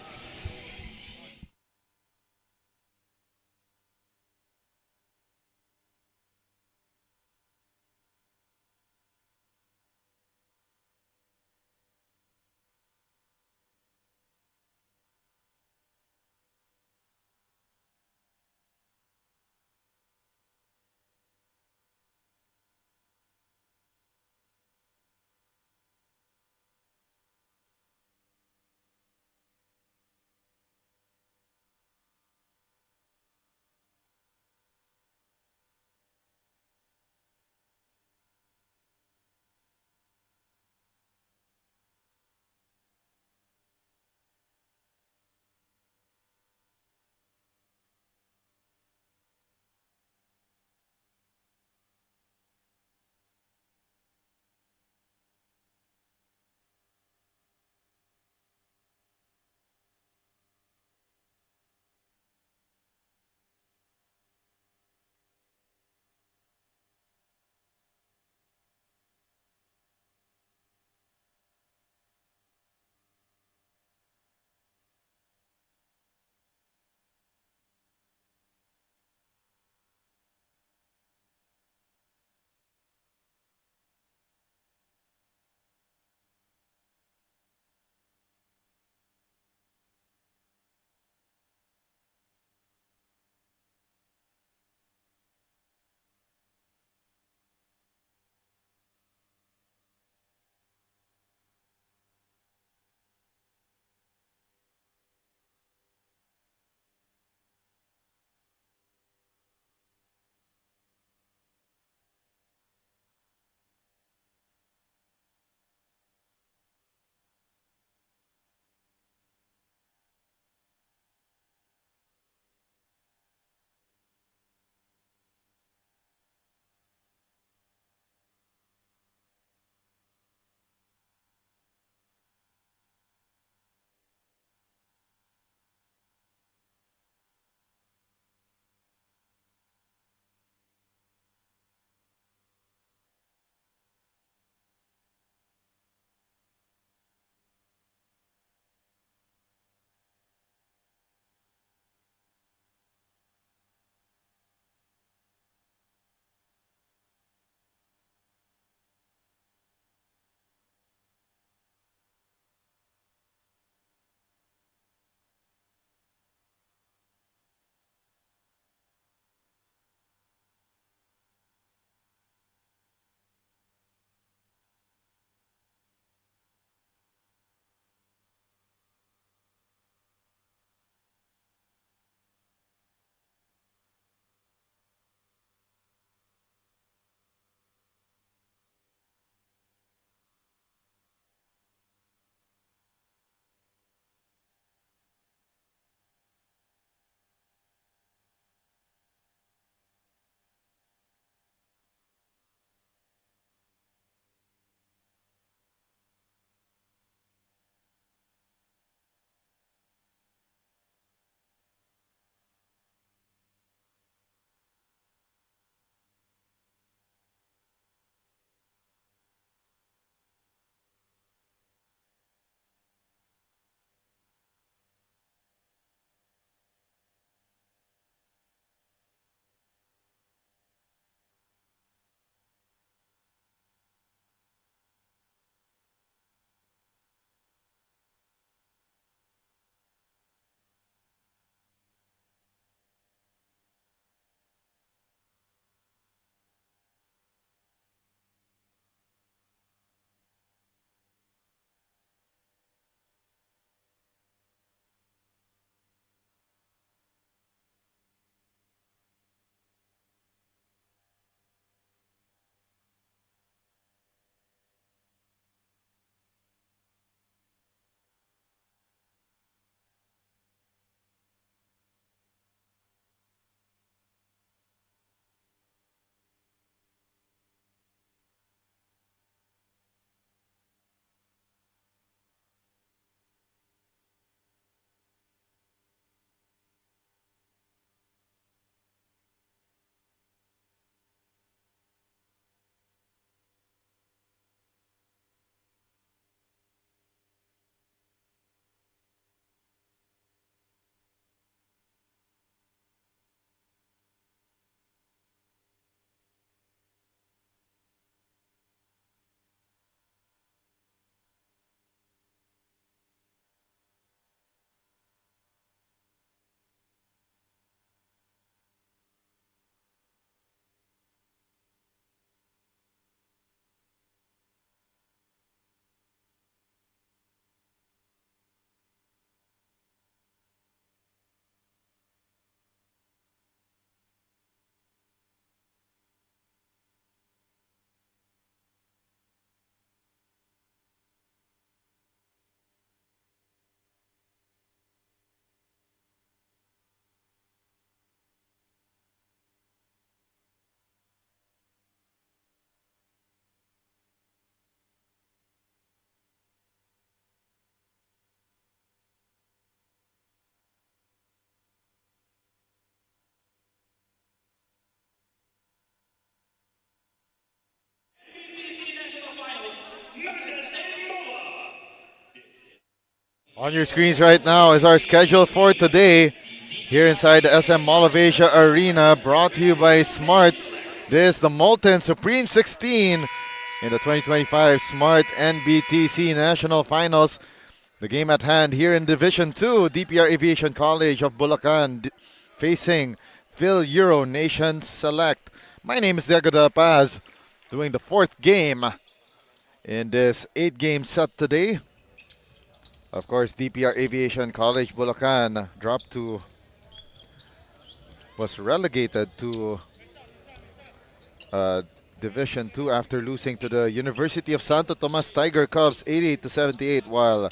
On your screens right now is our schedule for today here inside the SM Mall of Asia Arena, brought to you by Smart. This is the Molten Supreme 16 in the 2025 Smart NBTC National Finals. The game at hand here in Division 2, DPR Aviation College of Bulacan facing FIL-EURO Nation Select. My name is Diego De Paz, doing the fourth game in this 8-game set today. Of course, DPR Aviation College Bulacan was relegated to Division 2 after losing to the University of Santo Tomas Tiger Cubs 88-78, while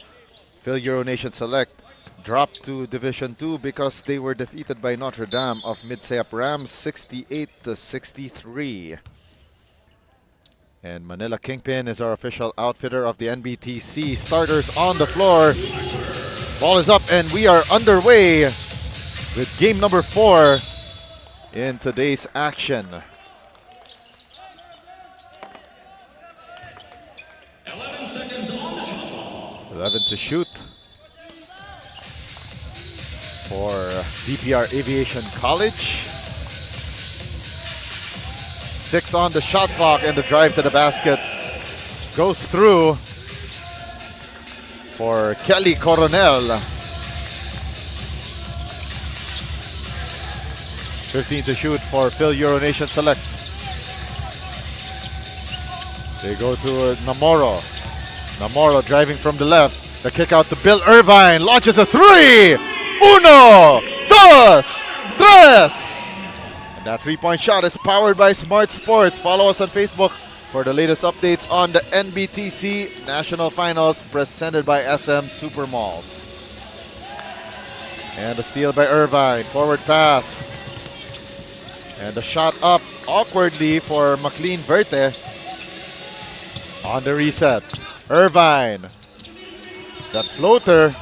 FIL-EURO Nation Select dropped to Division 2 because they were defeated by Notre Dame of MIDSAYAP Rams 68-63. And Manila Kingpin is our official outfitter of the NBTC. Starters on the floor. Ball is up and we are underway with game number 4 in today's action. 11 seconds on the shot clock. 11 to shoot for DPR Aviation College. 6 on the shot clock, and the drive to the basket goes through for Kelly Coronel. 15 to shoot for FIL-EURO Nation Select. They go to Namoro. Namoro driving from the left. The kick out to Bill Irvine. Launches a 3! Uno! Dos! Tres! That three-point shot is powered by Smart Sports. Follow us on Facebook for the latest updates on the NBTC National Finals presented by SM Supermalls. And a steal by Irvine. Forward pass. And the shot up awkwardly for McLean Verte. On the reset. Irvine. That floater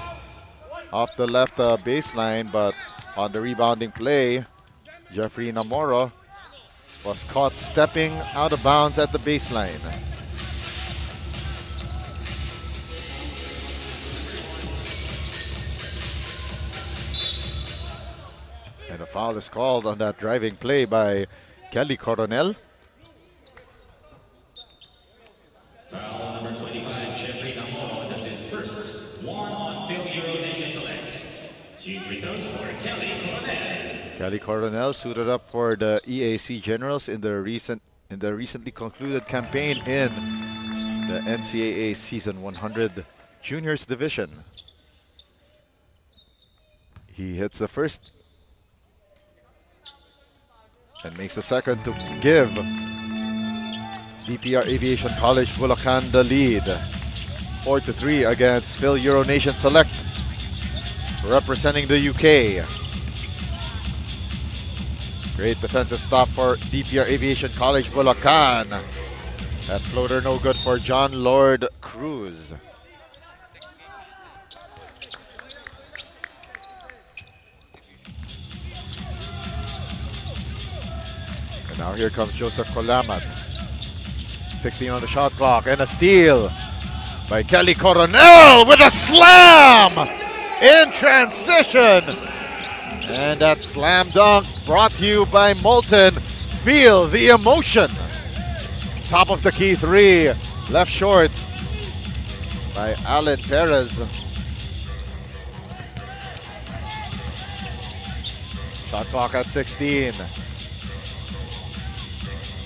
off the left baseline, but on the rebounding play, Jeffrey Namoro was caught stepping out of bounds at the baseline. And a foul is called on that driving play by Kelly Coronel. Foul number 25, Jeffrey Namoro. That's his first. 1 on FIL-EURO Nation Select. 2 free throws for Kelly Coronel. Kelly Coronel suited up for the EAC Generals in the recently concluded campaign in the NCAA Season 100 Juniors Division. He hits the first and makes the second to give DPR Aviation College Bulacan the lead. 4-3 against FIL-EURO Nation Select, representing the UK. Great defensive stop for DPR Aviation College Bulacan. That floater no good for John Lord Cruz. And now here comes Joseph Colamat. 16 on the shot clock, and a steal by Kelly Coronel with a slam in transition. And that slam dunk brought to you by Molten. Feel the emotion. Top of the key 3, left short by Alan Perez. Shot clock at 16.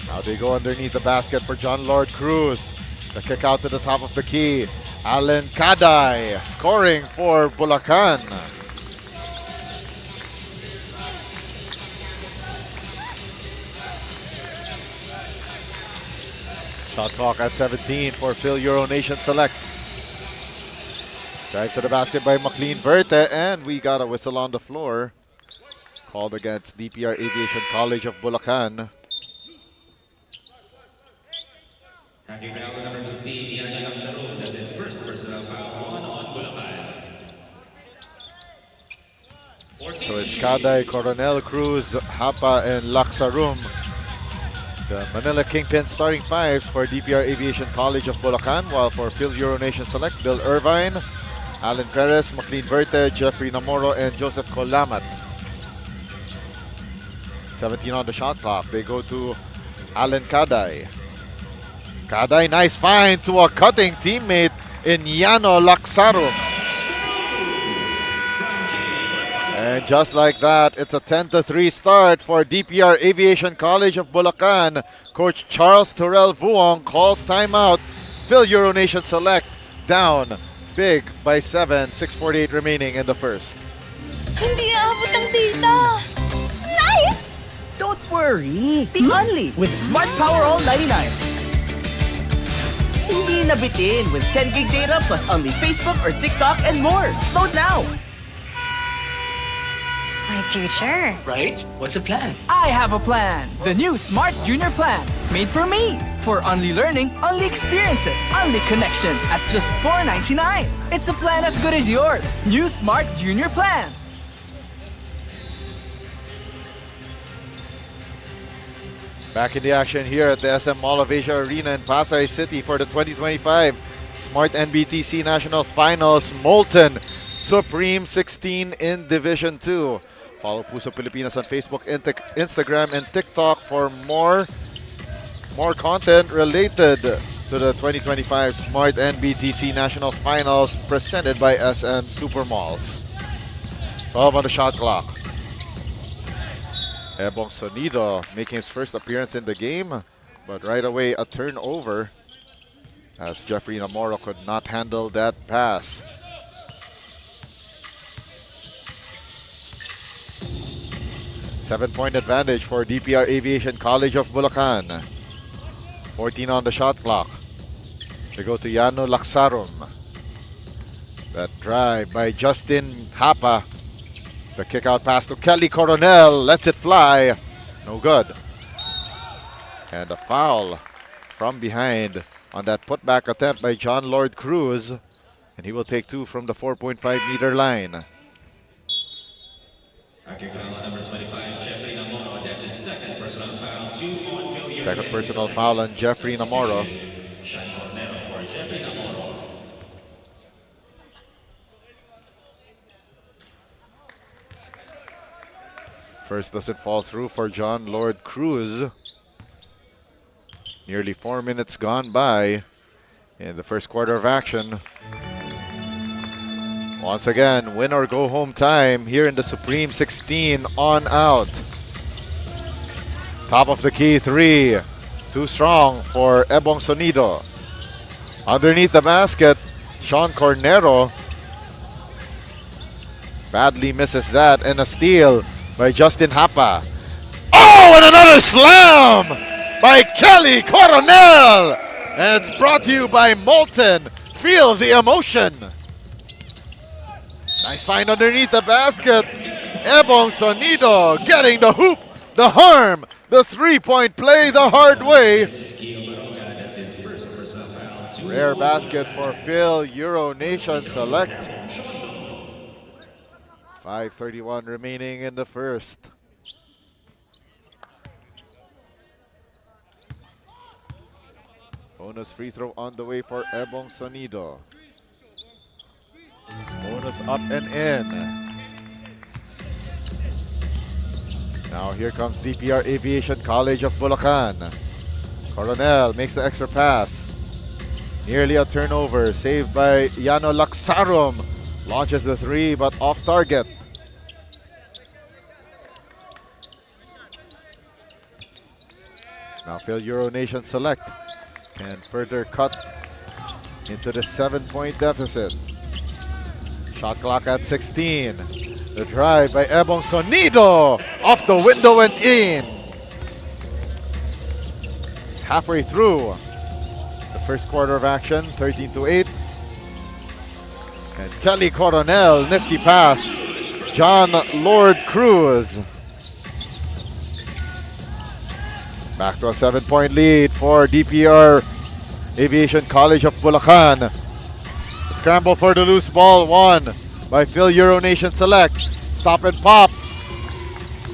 Now they go underneath the basket for John Lord Cruz. The kick out to the top of the key. Alan Kaday scoring for Bulacan. Shot clock at 17 for FIL-EURO Nation Select. Drive to the basket by McLean Verte, and we got a whistle on the floor. Called against DPR Aviation College of Bulacan. Hacking foul number 15, Ian Laksarum. That's his first personal foul. 1 on Bulacan. So it's Kaday, Coronel, Cruz, Hapa, and Laksarum. The Manila Kingpin starting 5s for DPR Aviation College of Bulacan, while for FIL-EURO Nation Select, Bill Irvine, Alan Perez, McLean Verte, Jeffrey Namoro, and Joseph Colamat. 17 on the shot clock. They go to Alan Kaday. Kaday, nice find to a cutting teammate in Yano Laksarum. And just like that, it's a 10-3 start for DPR Aviation College of Bulacan. Coach Charles Terrell Vuong calls timeout. FIL-EURO Nation Select down big by 7, 6:48 remaining in the first. Hindi aabot ang data. Nice! Don't worry! Be only with Smart Power All 99. Hindi nabitin with 10 gig data plus only Facebook or TikTok and more. Load now! My future. Right? What's the plan? I have a plan. The new Smart Junior Plan. Made for me. For only learning, only experiences, only connections at just $4.99. It's a plan as good as yours. New Smart Junior Plan. Back in the action here at the SM Mall of Asia Arena in Pasay City for the 2025 Smart NBTC National Finals. Molten Supreme 16 in Division 2. Follow Puso Pilipinas on Facebook, Instagram, and TikTok for more content related to the 2025 Smart NBTC National Finals presented by SM Supermalls. 12 on the shot clock. Ebong Sonido making his first appearance in the game, but right away a turnover as Jeffrey Namoro could not handle that pass. Seven-point advantage for DPR Aviation College of Bulacan. 14 on the shot clock. They go to Yano Laksarum. That drive by Justin Hapa. The kick out pass to Kelly Coronel. Lets it fly. No good. And a foul from behind on that putback attempt by John Lord Cruz. And he will take two from the 4.5-meter line. Acting foul on number 25, Jeffrey Namoro. That's his second personal foul. 2 on FIL-EURO. Second personal foul on Jeffrey Namoro. Sean Cornero for Jeffrey Namoro. First doesn't fall through for John Lord Cruz. Nearly 4 minutes gone by in the first quarter of action. Once again, win or go home time here in the Supreme 16 on out. Top of the key three. Too strong for Ebong Sonido. Underneath the basket, Sean Cornero badly misses that, and a steal by Justin Hapa. Oh, and another slam by Kelly Coronel. And it's brought to you by Molten. Feel the emotion. Nice find underneath the basket. Ebong Sonido getting the hoop, the harm, the three-point play the hard way. That's his first personal foul. Rare basket for FIL-EURO Nation Select. 5:31 remaining in the first. Bonus free throw on the way for Ebong Sonido. Bonus up and in. Now here comes DPR Aviation College of Bulacan. Coronel makes the extra pass. Nearly a turnover, saved by Yano Laksarum. Launches the three, but off target. Now FIL-EURO Nation Select can further cut into the 7-point deficit. Shot clock at 16. The drive by Ebong Sonido. Off the window and in. Halfway through the first quarter of action, 13-8. And Kelly Coronel, nifty pass. John Lord Cruz. Back to a 7-point lead for DPR Aviation College of Bulacan. Scramble for the loose ball, won by FIL-EURO Nation Select. Stop and pop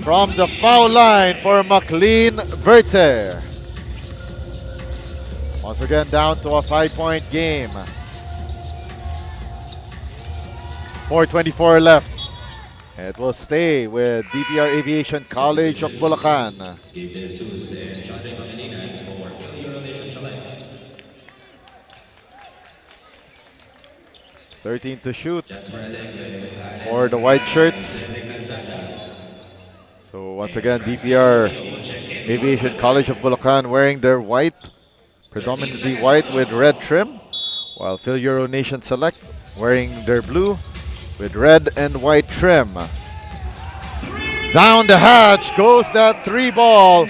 from the foul line for McLean Verte. Once again down to a 5-point game. 4:24 left. It will stay with DPR Aviation College of Bulacan. Gabe De Jesus and John Pangilinan for FIL-EURO Nation Select. 13 to shoot JAZZVILLE for the white shirts. So once again, DPR Aviation College of Bulacan wearing their white, predominantly white with red trim, while FIL-EURO Nation Select wearing their blue with red and white trim. Down the hatch goes that 3 ball.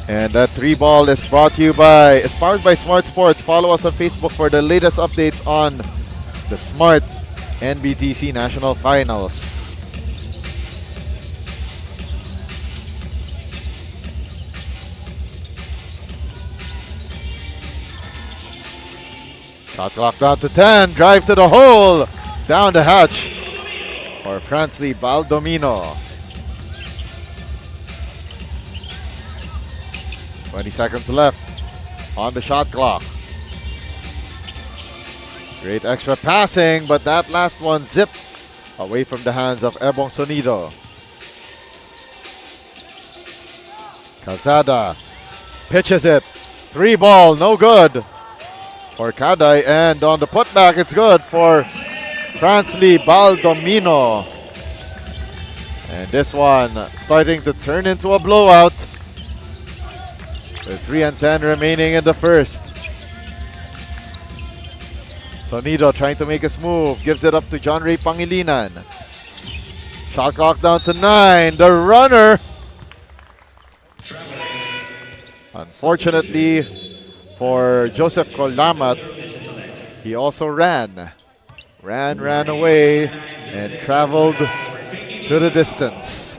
And that 3 ball is brought to you by, is powered by Smart Sports. Follow us on Facebook for the latest updates on the Smart NBTC National Finals. Shot clock down to 10. Drive to the hole. Down the hatch for Fransley Baldomino. 20 seconds left on the shot clock. Great extra passing, but that last one zipped away from the hands of Ebong Sonido. Calzada pitches it. 3 ball, no good for Kaday, and on the putback, it's good for Fransley Baldomino. And this one starting to turn into a blowout with 3 and 10 remaining in the first. Sonido trying to make his move, gives it up to John Ray Pangilinan. Shot clock down to 9. The runner, unfortunately for Joseph Colamat, he also ran away and traveled to the distance.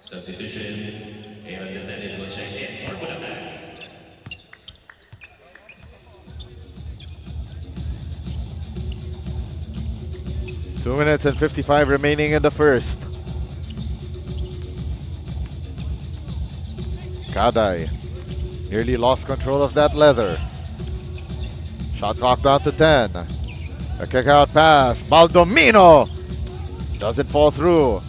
Substitution, Aaron Desenis will check in for Bulacan. Two minutes and 55 remaining in the first. Kaday nearly lost control of that leather. Shot clock down to 10. A kick out pass. Baldomino doesn't fall through.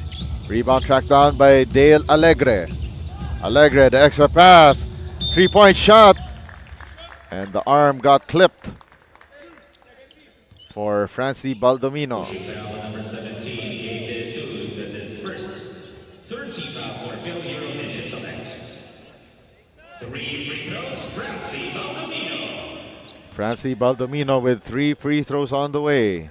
Rebound tracked down by Dale Alegre. Alegre, the extra pass. 3-point shot. And the arm got clipped for Francie Baldomino. Foul number 17, Gabe De Jesus. That's his first. Third team foul for FIL-EURO Nation Select. 3 free throws, Fransley Baldomino. Francie Baldomino with 3 free throws on the way.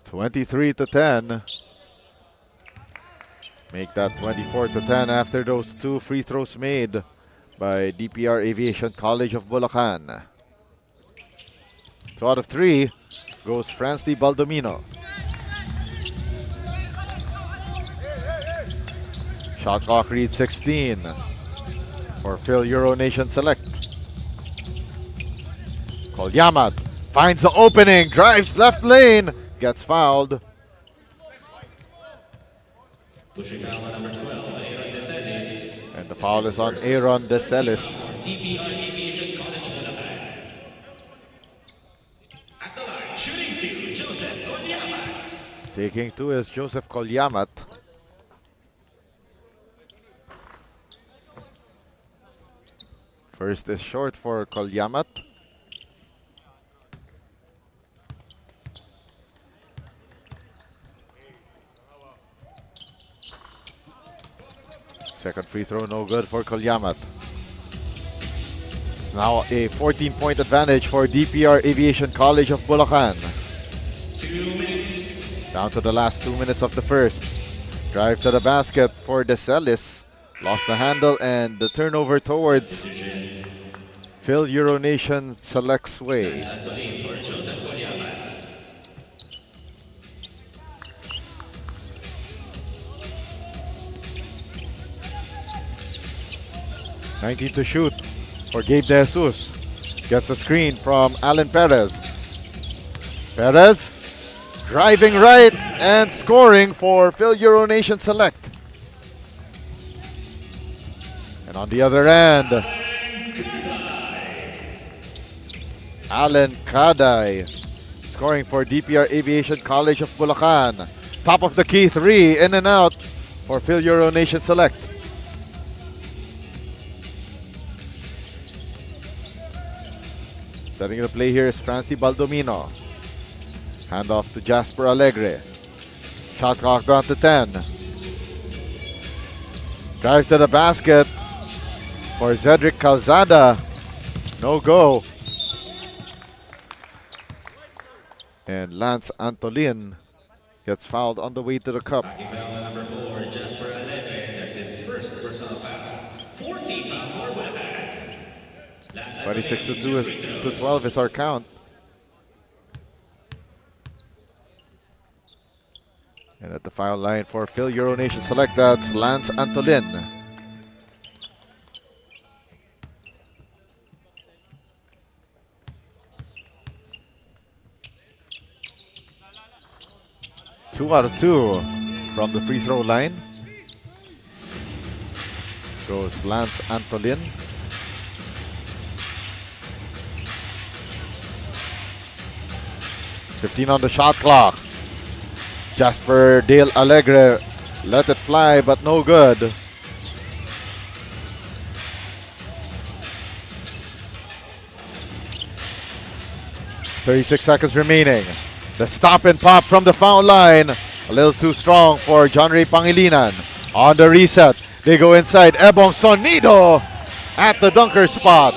(23-10). Make that 24-10 after those 2 free throws made by DPR Aviation College of Bulacan. 2 out of 3 goes Fransley Baldomino. Shot clock reads 16 for FIL-EURO Nation Select. Kolyamat finds the opening, drives left lane, gets fouled. Pushing foul on number 12, Aaron Desenis. And the foul is on Aaron Deselis. DPR Aviation College Bulacan. At the line, shooting 2, Joseph Kolyamat. Taking 2 is Joseph Kolyamat. First is short for Kolyamat. Second free throw, no good for Kolyamat. It's now a 14-point advantage for DPR Aviation College of Bulacan. 2 minutes. Down to the last 2 minutes of the first. Drive to the basket for Deselis. Lost the handle and the turnover towards FIL-EURO Nation Select's way. At the lane for Joseph Kolyamat. 19 to shoot for Gabe De Jesus. Gets a screen from Alan Perez. Perez Driving right and scoring for FIL-EURO Nation Select. And on the other end, Alan Kaday scoring for DPR Aviation College of Bulacan. Top of the key 3 in and out for FIL-EURO Nation Select. Setting the play here is Francie Baldomino. Hand off to Jasper Alegre. Shot clock down to 10. Drive to the basket for Cedric Calzada. No go. And Lance Antolin gets fouled on the way to the cup. Foul number 4, Jasper Alegre. That's his first personal foul. 14 foul for BULACAN. 26 to 12 is our count. And at the foul line for FIL-EURO Nation Select, that's Lance Antolin. Two out of 2 from the free throw line. Goes Lance Antolin. $15 on the shot clock. Jasper Dale Alegre let it fly, but no good. $36 remaining. The stop and pop from the foul line. A little too strong for John Ray Pangilinan. On the reset, they go inside. Ebong Sonido at the dunker spot.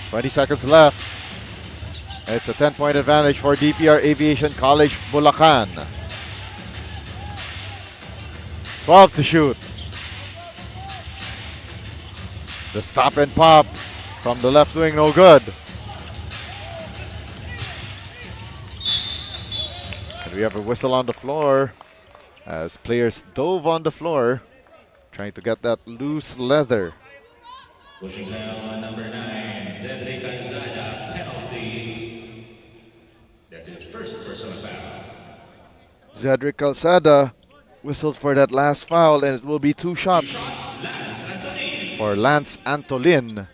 20 seconds left. It's a 10-point advantage for DPR Aviation College Bulacan. 12 to shoot. The stop and pop from the left wing, no good. And we have a whistle on the floor as players dove on the floor trying to get that loose leather. Pushing foul on number 9, Cedric Calzada, penalty. That's his first personal foul. Cedric Calzada whistled for that last foul, and it will be 2 shots for Lance Antolin.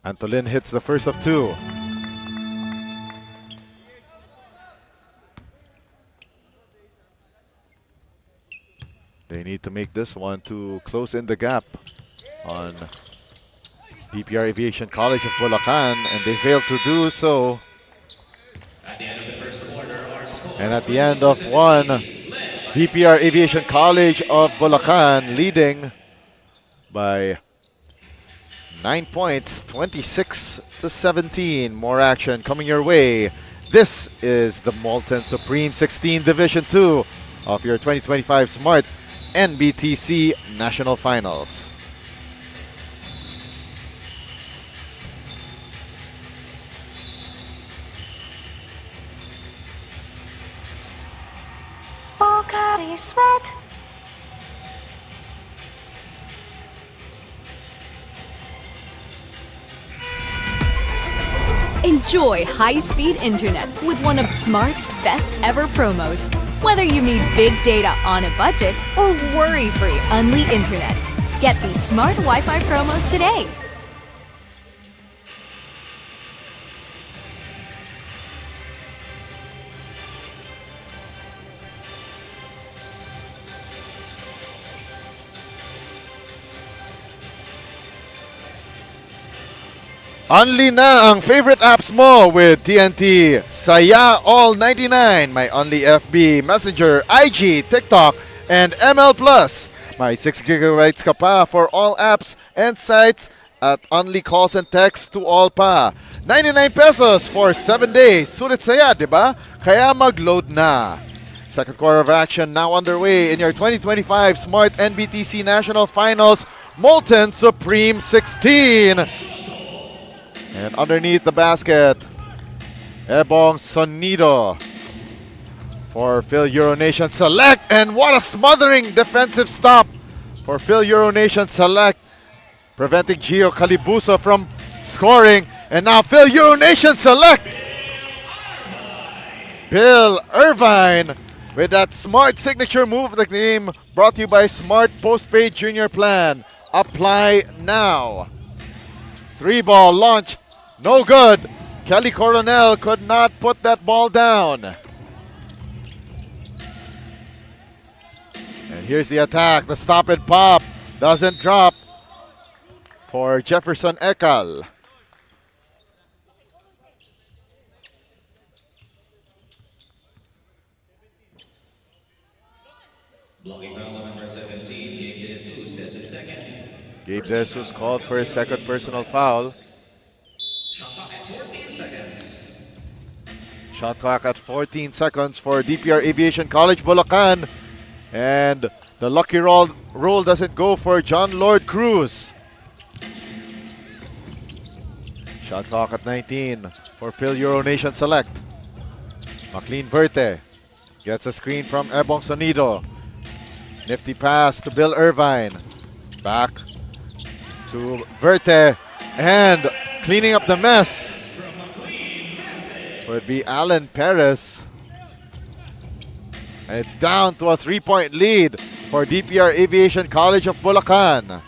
Antolin hits the first of 2. They need to make this one to close in the gap on DPR Aviation College of Bulacan, and they failed to do so. At the end of the first quarter, our score, And at the end of one, DPR Aviation College of Bulacan leading by 9 points, 26 to 17. More action coming your way. This is the Molten Supreme 16 Division 2 of your 2025 Smart NBTC National Finals. Bocari sweat. Enjoy high-speed internet with one of Smart's best ever promos. Whether you need big data on a budget or worry-free Unli internet, get these smart Wi-Fi promos today. Unli na ang favorite apps mo with TNT. Saya All 99. May Unli FB, Messenger, IG, TikTok, and ML Plus. May 6 gigabytes ka pa for all apps and sites at Unli calls and texts to all pa. 99 pesos for 7 days. Sulit saya, di ba? Kaya mag-load na. Second quarter of action now underway in your 2025 Smart NBTC National Finals Molten Supreme 16. And underneath the basket, Ebong Sonido for FIL-EURO Nation Select. And what a smothering defensive stop for FIL-EURO Nation Select. preventing Gio Calibuso from scoring. And now FIL-EURO Nation select Bill Irvine with that smart signature move of the game, brought to you by Smart Postpaid Junior Plan. Apply now. 3-ball launched, no good. Kelly Coronel could not put that ball down. And here's the attack, the stop and pop. Doesn't drop for Jefferson Ekal. Blocking foul on number 17, Gabe De Jesus. That's his second. Gabe De Jesus called for his second personal foul. Shot clock at 14 seconds. Shot clock at 14 seconds for DPR Aviation College Bulacan. And the lucky roll doesn't go for John Lord Cruz. Shot clock at 19 for FIL-EURO Nation Select. McLean Verte gets a screen from Ebong Sonido. Nifty pass to Bill Irvine. Back to Verte. And cleaning up the mess would be Alan Perez. And it's down to a 3-point lead for DPR Aviation College of Bulacan.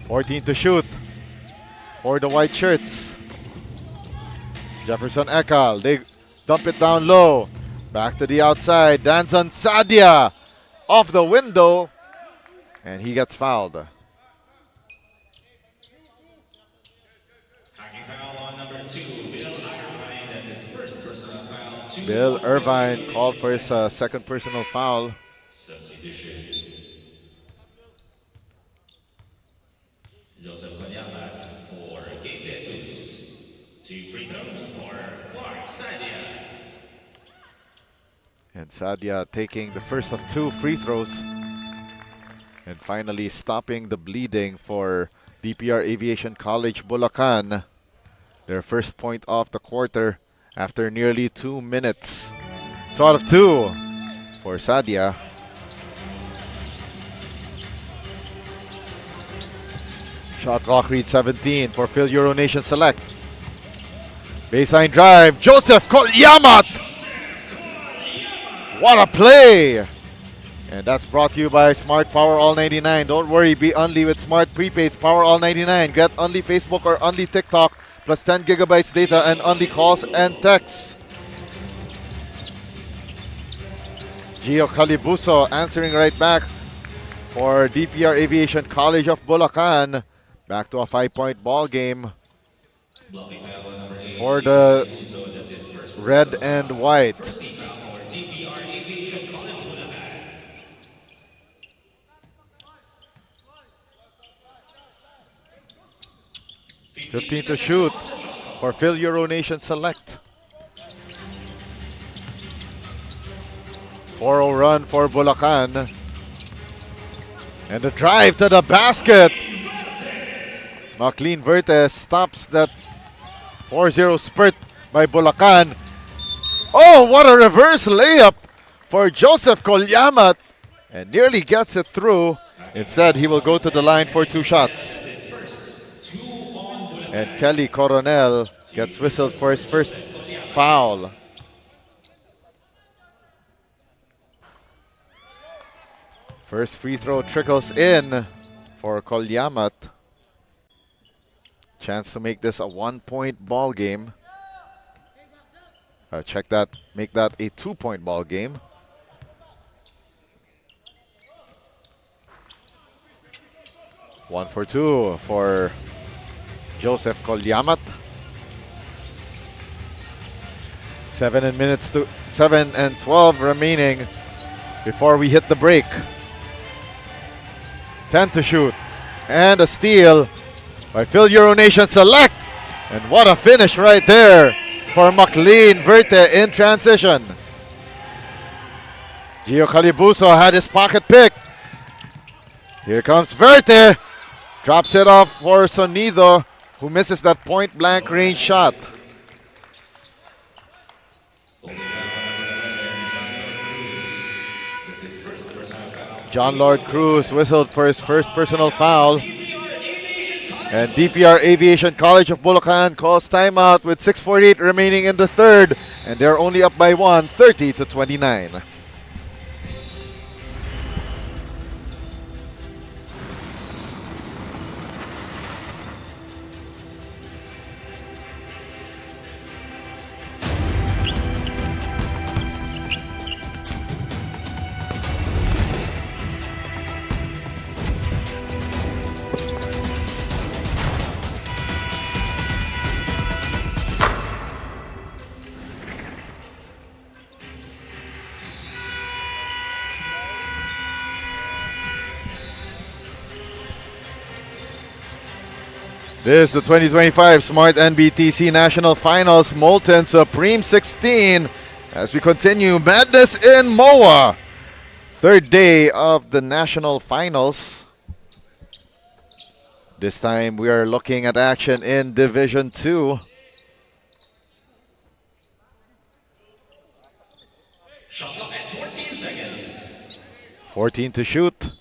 14 to shoot for the white shirts. Jefferson Ekal, they dump it down low. Back to the outside, Danzan Sadia off the window, and he gets fouled. Hacking foul on number 2, Bill Irvine. That's his first personal foul. Bill Irvine called for his second personal foul. Substitution. Joseph Conyabats for Gabe De Jesus. 2 free throws for Clark Sadia. And Sadia taking the first of 2 free throws. And finally stopping the bleeding for DPR Aviation College Bulacan. Their first point off the quarter after nearly 2 minutes. 2 out of 2 for Sadia. Shot clock reads 17 for FIL-EURO Nation Select. Baseline drive, Joseph Kolyamat! What a play! And that's brought to you by Smart Power All 99. Don't worry, be Unli with Smart Prepaids Power All 99. Get Unli Facebook or Unli TikTok plus 10 gigabytes data and Unli calls and texts. Gio Calibuso answering right back for DPR Aviation College of Bulacan. Back to a 5-point ball game for the red and white. 15 to shoot for FIL-EURO Nation Select. 4-0 run for Bulacan. And the drive to the basket. McLean Verte stops that 4-0 spurt by Bulacan. Oh, what a reverse layup for Joseph Kolyamat. And nearly gets it through. Instead, he will go to the line for 2 shots. And Kelly Coronel gets whistled for his first foul. First free throw trickles in for Kolyamat. Chance to make this a 1-point ball game. Check that, make that a 2-point ball game. One for 2 for Joseph Kolyamat. 7 and 12 remaining before we hit the break. 10 to shoot. And a steal by FIL-EURO Nation Select. And what a finish right there for McLean Verte in transition. Gio Calibuso had his pocket pick. Here comes Verte. Drops it off for Sonido, who misses that point-blank range shot. John Lord Cruz whistled for his first personal foul. And DPR Aviation College of Bulacan calls timeout with 6:48 remaining in the third. And they're only up by 1, 30-29. This is the 2025 Smart NBTC National Finals Molten Supreme 16 as we continue madness in MOA. Third day of the National Finals. This time we are looking at action in Division 2. Shot clock at 14 seconds. 14 to shoot.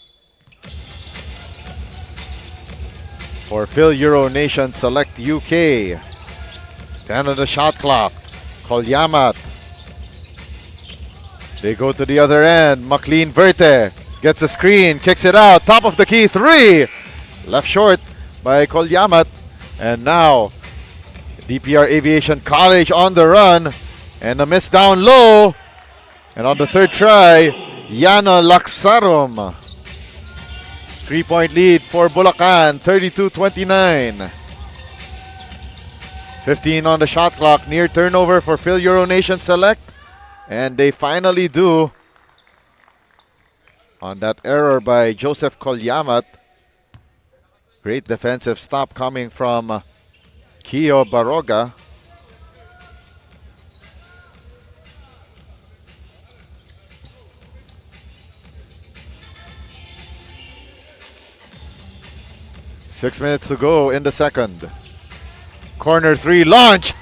For FIL-EURO Nation Select UK. 10 on the shot clock. Kolyamat. They go to the other end. McLean Verte gets a screen, kicks it out. Top of the key, 3. Left short by Kolyamat. And now, DPR Aviation College on the run. And a miss down low. And on the third try, Yana Laksarum. 3-point lead for Bulacan, 32-29. 15 on the shot clock, near turnover for FIL-EURO Nation Select. And they finally do on that error by Joseph Kolyamat. Great defensive stop coming from Kio Baroga. Six minutes to go in the second. Corner 3 launched.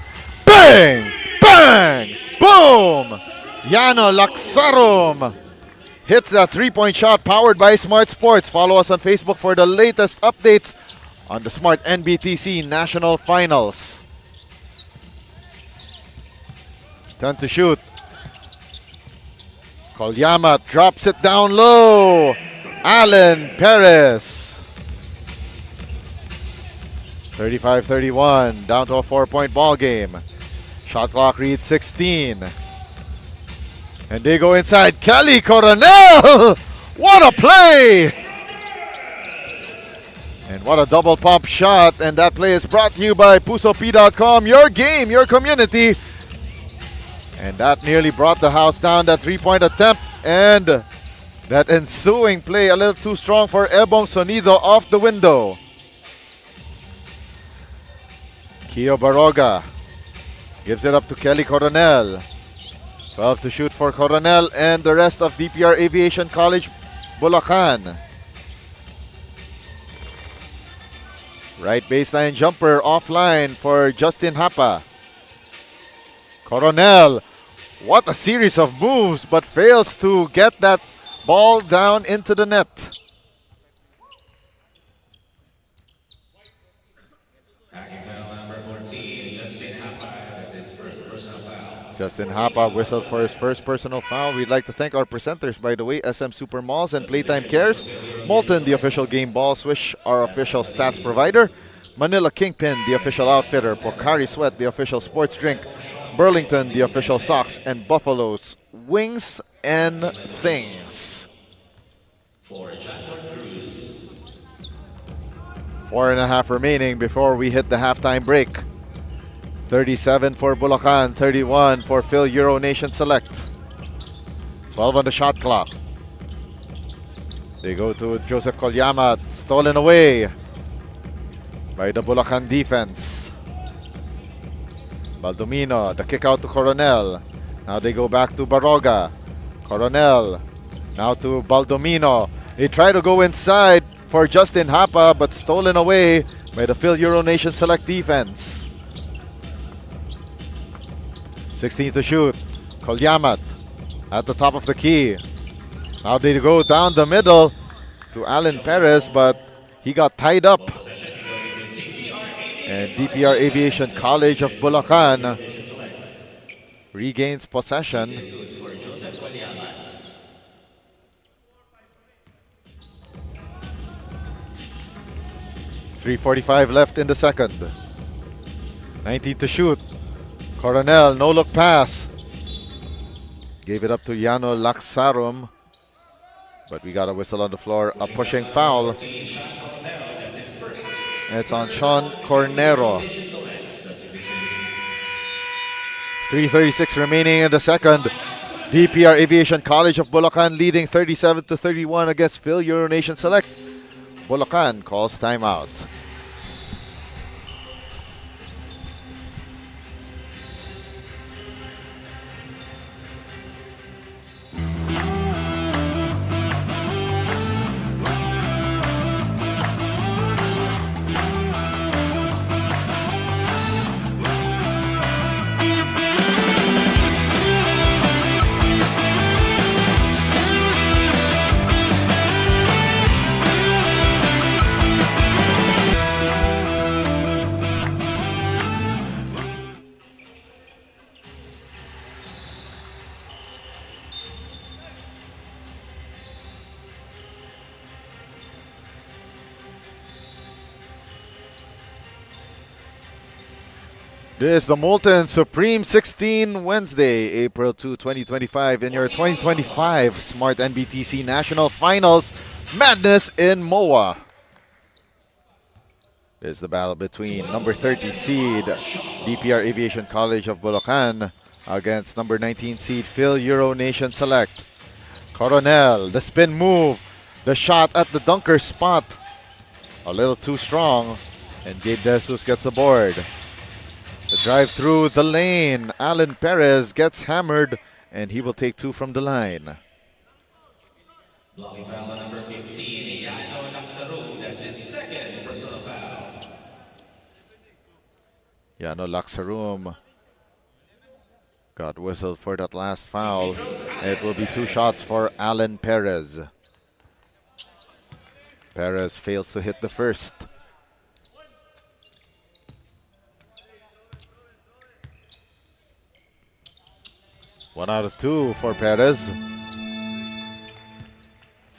Bang! Bang! Boom! Yano Laksarum hits that 3-point shot powered by Smart Sports. Follow us on Facebook for the latest updates on the Smart NBTC National Finals. 10 to shoot. Kolyamat drops it down low. Alan Perez. 35-31, down to a 4-point ball game. Shot clock reads 16. And they go inside. Kelly Coronel! What a play! And what a double pump shot. And that play is brought to you by PusoP.com. Your game, your community. And that nearly brought the house down, that 3-point attempt. And that ensuing play a little too strong for Ebong Sonido off the window. Kio Baroga gives it up to Kelly Coronel. 12 to shoot for Coronel and the rest of DPR Aviation College Bulacan. Right baseline jumper offline for Justin Hapa. Coronel, what a series of moves, but fails to get that ball down into the net. Justin Hapa whistled for his first personal foul. We'd like to thank our presenters, by the way, SM Super Malls and Playtime Cares. Molten, the official game ball. Swish, our official stats provider. Manila Kingpin, the official outfitter. Pocari Sweat, the official sports drink. Burlington, the official socks. And Buffalo's Wings and Things. 4.5 remaining before we hit the halftime break. 37 for Bulacan, 31 for FIL-EURO Nation Select. 12 on the shot clock. They go to Joseph Kolyamat, stolen away by the Bulacan defense. Baldomino, the kick out to Coronel. Now they go back to Baroga. Coronel, now to Baldomino. They try to go inside for Justin Hapa, but stolen away by the FIL-EURO Nation Select defense. 16 to shoot. Kolyamat at the top of the key. Now they go down the middle to Alan Perez, but he got tied up. And DPR Aviation College of Bulacan regains possession. 3:45 left in the second. 19 to shoot. Coronel, no look pass. Gave it up to Yano Laksarum. But we got a whistle on the floor. A pushing foul. It's on Sean Cornero. 3:36 remaining in the second. DPR Aviation College of Bulacan leading 37 to 31 against FIL-EURO Nation Select. Bulacan calls timeout. This is the Molten Supreme 16 Wednesday, April 2, 2025 in your 2025 Smart NBTC National Finals Madness in MOA. This is the battle between number 30 seed DPR Aviation College of Bulacan against number 19 seed FIL-EURO Nation Select. Coronel, the spin move, the shot at the dunker spot. A little too strong, and Gabe De Jesus gets the board. The drive through the lane. Alan Perez gets hammered, and he will take two from the line. Blocking foul on number 15, Yano Laksarum. That's his second personal foul. Yano Laksarum got whistled for that last foul. It will be two shots for Alan Perez. Perez fails to hit the first. One out of two for Perez.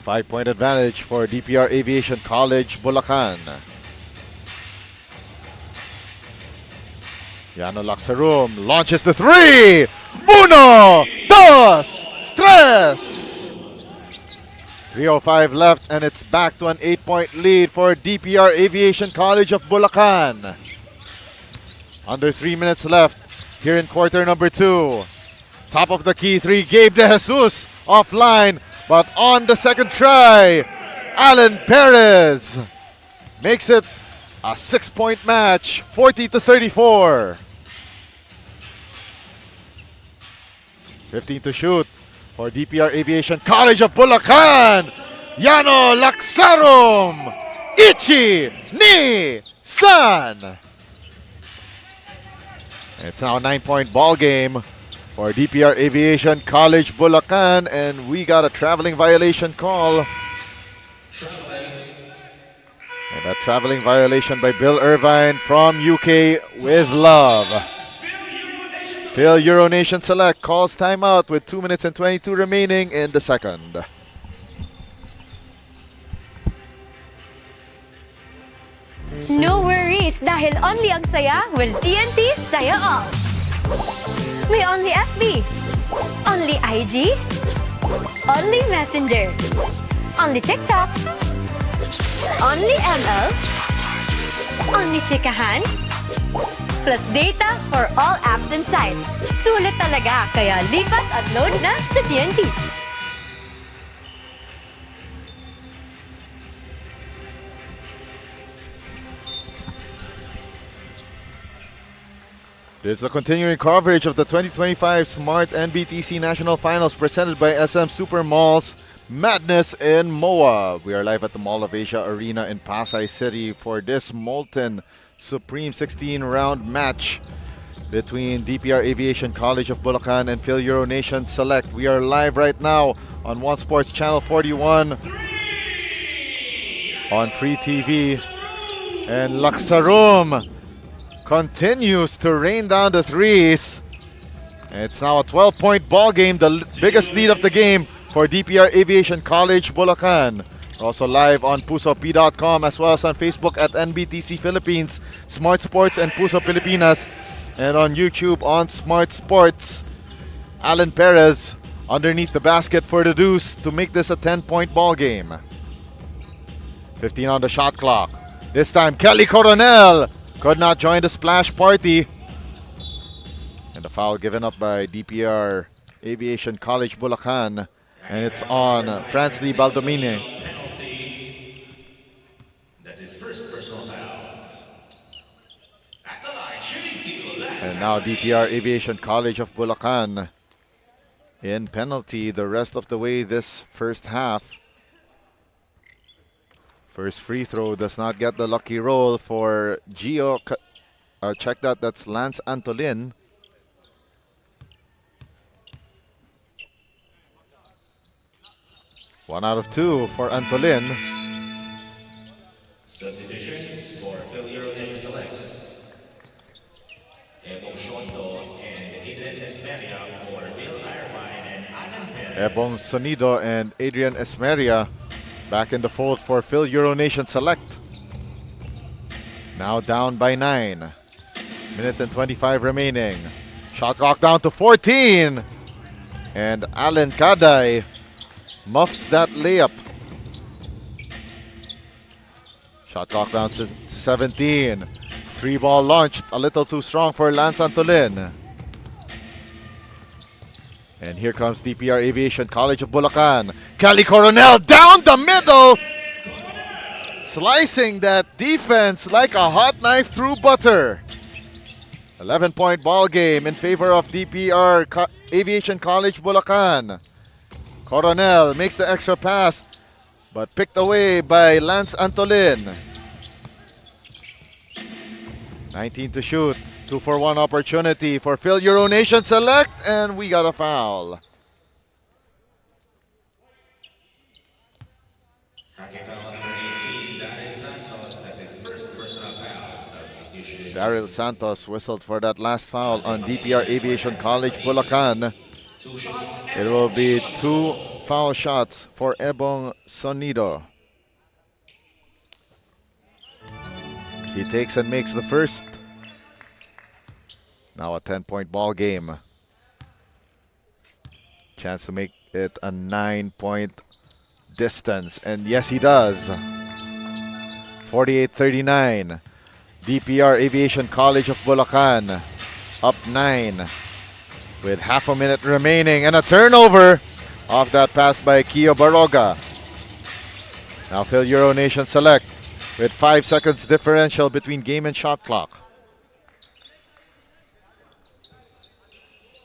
5-point advantage for DPR Aviation College, Bulacan. Yano Laksarum launches the three. Uno, dos, tres. 3:05 left, and it's back to an 8-point lead for DPR Aviation College of Bulacan. Under 3 minutes left here in quarter number two. Top of the key three, Gabe De Jesus offline, but on the second try, Alan Perez makes it a 6-point match, 40 to 34. 15 to shoot for DPR Aviation College of Bulacan. Yano Laksarum, Ichi Ni San. It's now a 9-point ball game for DPR Aviation College Bulacan, and we got a traveling violation call. And a traveling violation by Bill Irvine from UK with love. FIL-EURO Nation Select calls timeout with 2 minutes and 22 remaining in the second. No worries dahil only ang saya will TNT Saya All. May only FB, only IG, only Messenger, only TikTok, only ML, only Chikahan, plus data for all apps and sites. Sulit talaga, kaya lipat at load na sa TNT. This is the continuing coverage of the 2025 Smart NBTC National Finals presented by SM Super Malls Madness in MOA. We are live at the Mall of Asia Arena in Pasay City for this Molten Supreme 16 round match between DPR Aviation College of Bulacan and FIL-EURO Nation Select. We are live right now on One Sports Channel 41 on Free TV. And Laksarum continues to rain down the threes. It's now a 12-point ball game, the biggest lead of the game for DPR Aviation College Bulacan. We're also live on pusop.com as well as on Facebook at NBTC Philippines, Smart Sports and Puso Pilipinas, and on YouTube on Smart Sports. Alan Perez underneath the basket for the deuce to make this a 10-point ball game. 15 on the shot clock. This time Kelly Coronel could not join the splash party. And the foul given up by DPR Aviation College Bulacan. And it's on Franz Lee Baldomine. That's his first personal foul. At the line, shooting 2. And now DPR Aviation College of Bulacan in penalty the rest of the way this first half. First free throw does not get the lucky roll for Gio. Check that, that's Lance Antolin. One out of two for Antolin. Substitutions for FIL-EURO Nation Selects. Ebong Shondo and Adrian Esmeria for Bill Irvine and Alan Perez. Ebong Sonido and Adrian Esmeria back in the fold for FIL-EURO Nation Select. Now down by 9. Minute and 25 remaining. Shot clock down to 14. And Alan Kaday muffs that layup. Shot clock down to 17. 3-ball launched a little too strong for Lance Antolin. And here comes DPR Aviation College of Bulacan. Kelly Coronel down the middle. Slicing that defense like a hot knife through butter. 11-point ball game in favor of DPR Aviation College Bulacan. Coronel makes the extra pass, but picked away by Lance Antolin. 19 to shoot. 2-for-1 opportunity for FIL-EURO Nation Select, and we got a foul. Tracking foul number 18, Daryl Santos. That's his first personal foul. Substitution. Daryl Santos whistled for that last foul on DPR Aviation College Bulacan. 2 shots. It will be 2 foul shots for Ebong Sonido. He takes and makes the first. Now a 10-point ball game. Chance to make it a 9-point distance. And yes, he does. 48-39. DPR Aviation College of Bulacan up 9 with half a minute remaining. And a turnover off that pass by Kio Baroga. Now FIL-EURO Nation Select with 5 seconds differential between game and shot clock.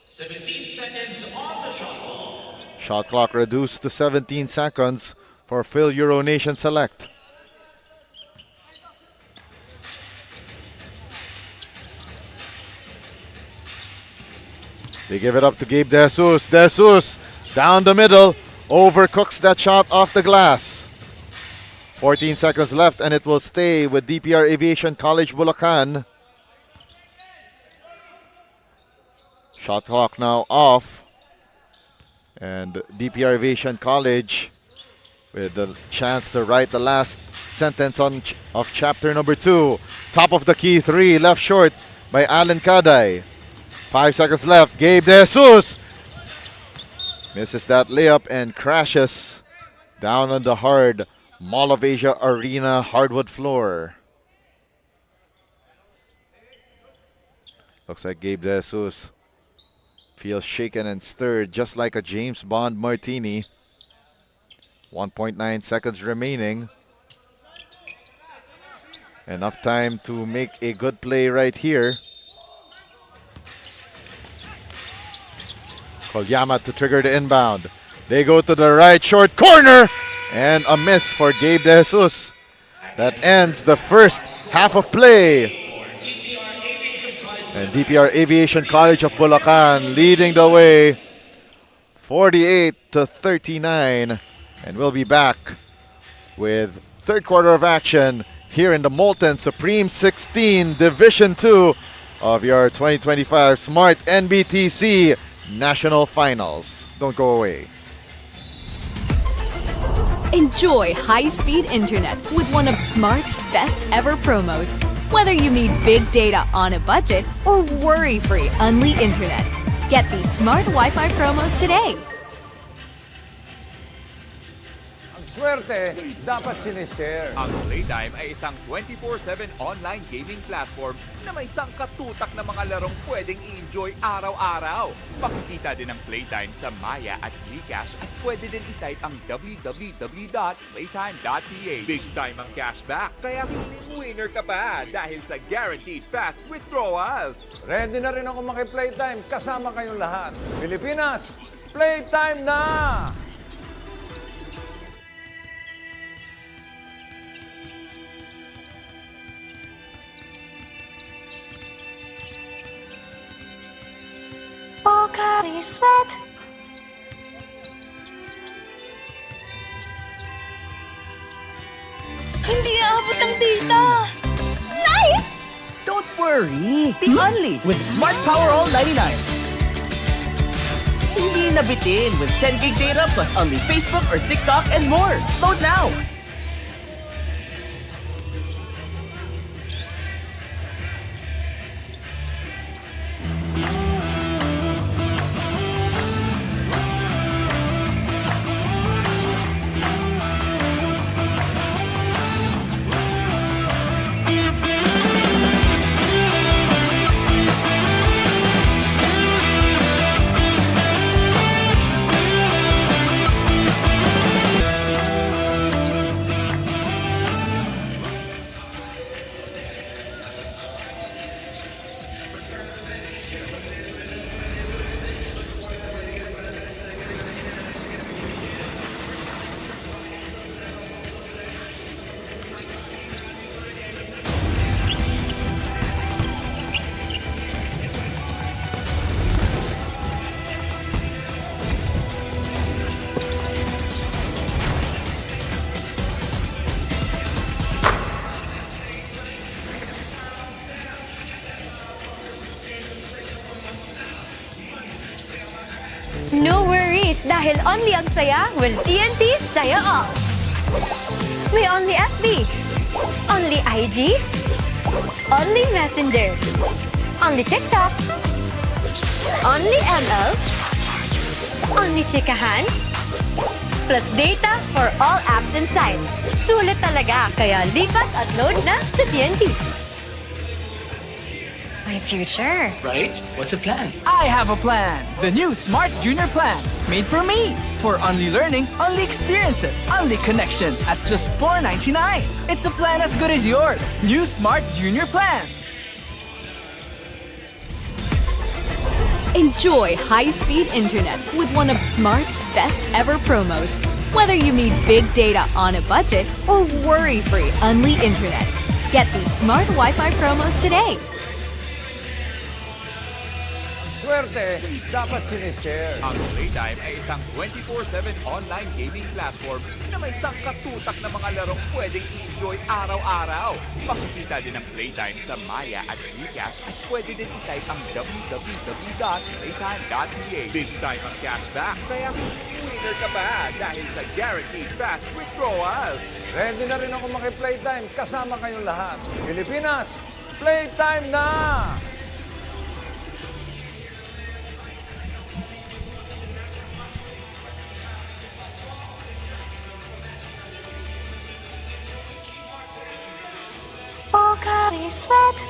17 seconds on the shot clock. Shot clock reduced to 17 seconds for FIL-EURO Nation Select. They give it up to Gabe De Jesus. De Jesus down the middle, overcooks that shot off the glass. 14 seconds left and it will stay with DPR Aviation College Bulacan. Shot clock now off. And DPR Aviation College with the chance to write the last sentence of chapter number 2. Top of the key 3, left short by Alan Kaday. 5 seconds left. Gabe De Jesus misses that layup and crashes down on the hard Mall of Asia Arena hardwood floor. Looks like Gabe De Jesus feels shaken and stirred just like a James Bond martini. 1.9 seconds remaining. Enough time to make a good play right here. Kolyama to trigger the inbound. They go to the right short corner and a miss for Gabe De Jesus. That ends the first half of play. And DPR Aviation College of Bulacan leading the way 48-39. And we'll be back with third quarter of action here in the Molten Supreme 16 Division 2 of your 2025 Smart NBTC National Finals. Don't go away. Enjoy high-speed internet with one of Smart's best ever promos. Whether you need big data on a budget or worry-free Unli internet, get these Smart Wi-Fi promos today. Ang swerte, dapat sinishare. Ang Playtime ay isang 24/7 online gaming platform na may sangkatutak na mga larong pwedeng i-enjoy araw-araw. Makikita din ang Playtime sa Maya at GCash at pwede din i-type ang www.playtime.ph. Big time ang cashback, kaya feeling winner ka pa dahil sa guaranteed fast withdrawals. Ready na rin ako maki-playtime kasama kayong lahat. Pilipinas, playtime na! Sweat. Hindi aabot ang data. Nice! Don't worry! Be Unli with Smart Power All 99. Hindi nabitin with 10 gig data plus Unli Facebook or TikTok and more. Load now! No worries dahil only ang saya will TNT Saya All. May only FB, only IG, only Messenger, only TikTok, only ML, only chikahan, plus data for all apps and sites. Sulit talaga, kaya lipat at load na sa TNT. My future. Right? What's a plan? I have a plan. The new Smart Junior Plan. Made for me. For only learning, only experiences, only connections at just $4.99. It's a plan as good as yours. New Smart Junior Plan. Enjoy high-speed internet with one of Smart's best ever promos. Whether you need big data on a budget or worry-free Unli internet, get these Smart Wi-Fi promos today. Swerte, dapat sinishare. Ang Playtime ay isang 24/7 online gaming platform na may sangkatutak na mga larong pwedeng i-enjoy araw-araw. Makikita din ang Playtime sa Maya at GCash at pwede din i-type ang www.playtime.ph. Big time ang cashback, kaya feeling winner ka pa dahil sa guaranteed fast withdrawals. Ready na rin ako maki-playtime kasama kayong lahat. Pilipinas, playtime na! Sweat.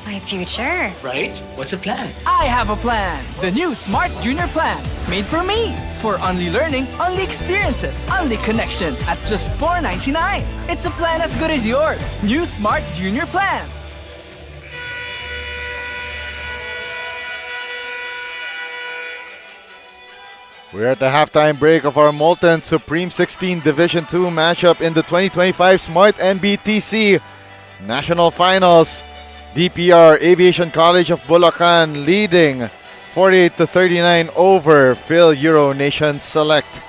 My future. Right? What's a plan? I have a plan. The new Smart Junior Plan. Made for me. For only learning, only experiences, only connections at just $4.99. It's a plan as good as yours. New Smart Junior Plan. We're at the halftime break of our Molten Supreme 16 Division 2 matchup in the 2025 Smart NBTC National Finals. DPR Aviation College of Bulacan leading 48-39 over FIL-EURO Nation Select.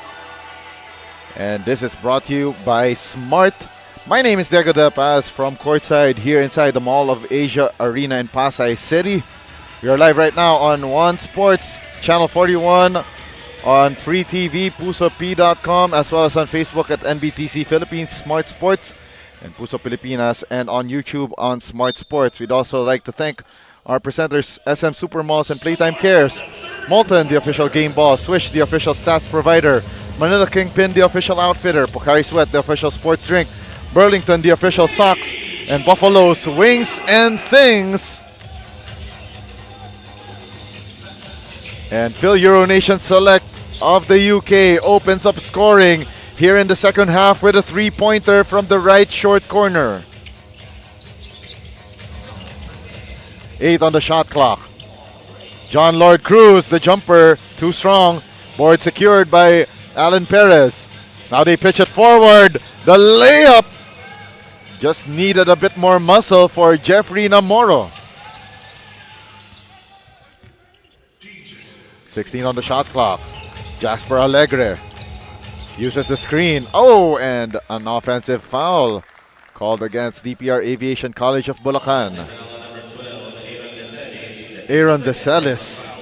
And this is brought to you by Smart. My name is Diego De Paz from courtside here inside the Mall of Asia Arena in Pasay City. We are live right now on One Sports, Channel 41, on Free TV, pusop.com, as well as on Facebook at NBTC Philippines Smart Sports and Puso Pilipinas, and on YouTube on Smart Sports. We'd also like to thank our presenters, SM Supermalls and Playtime Cares, Molten, the official game ball, Swish, the official stats provider, Manila Kingpin, the official outfitter, Pocari Sweat, the official sports drink, Burlington, the official socks, and Buffalo's Wings and Things. And FIL-EURO Nation Select of the UK opens up scoring here in the second half with a three-pointer from the right short corner. 8 on the shot clock. John Lord Cruz, the jumper, too strong. Board secured by Alan Perez. Now they pitch it forward. The layup just needed a bit more muscle for Jeffrey Namoro. 16 on the shot clock. Jasper Alegre uses the screen. Oh, and an offensive foul called against DPR Aviation College of Bulacan. Aaron DeCelis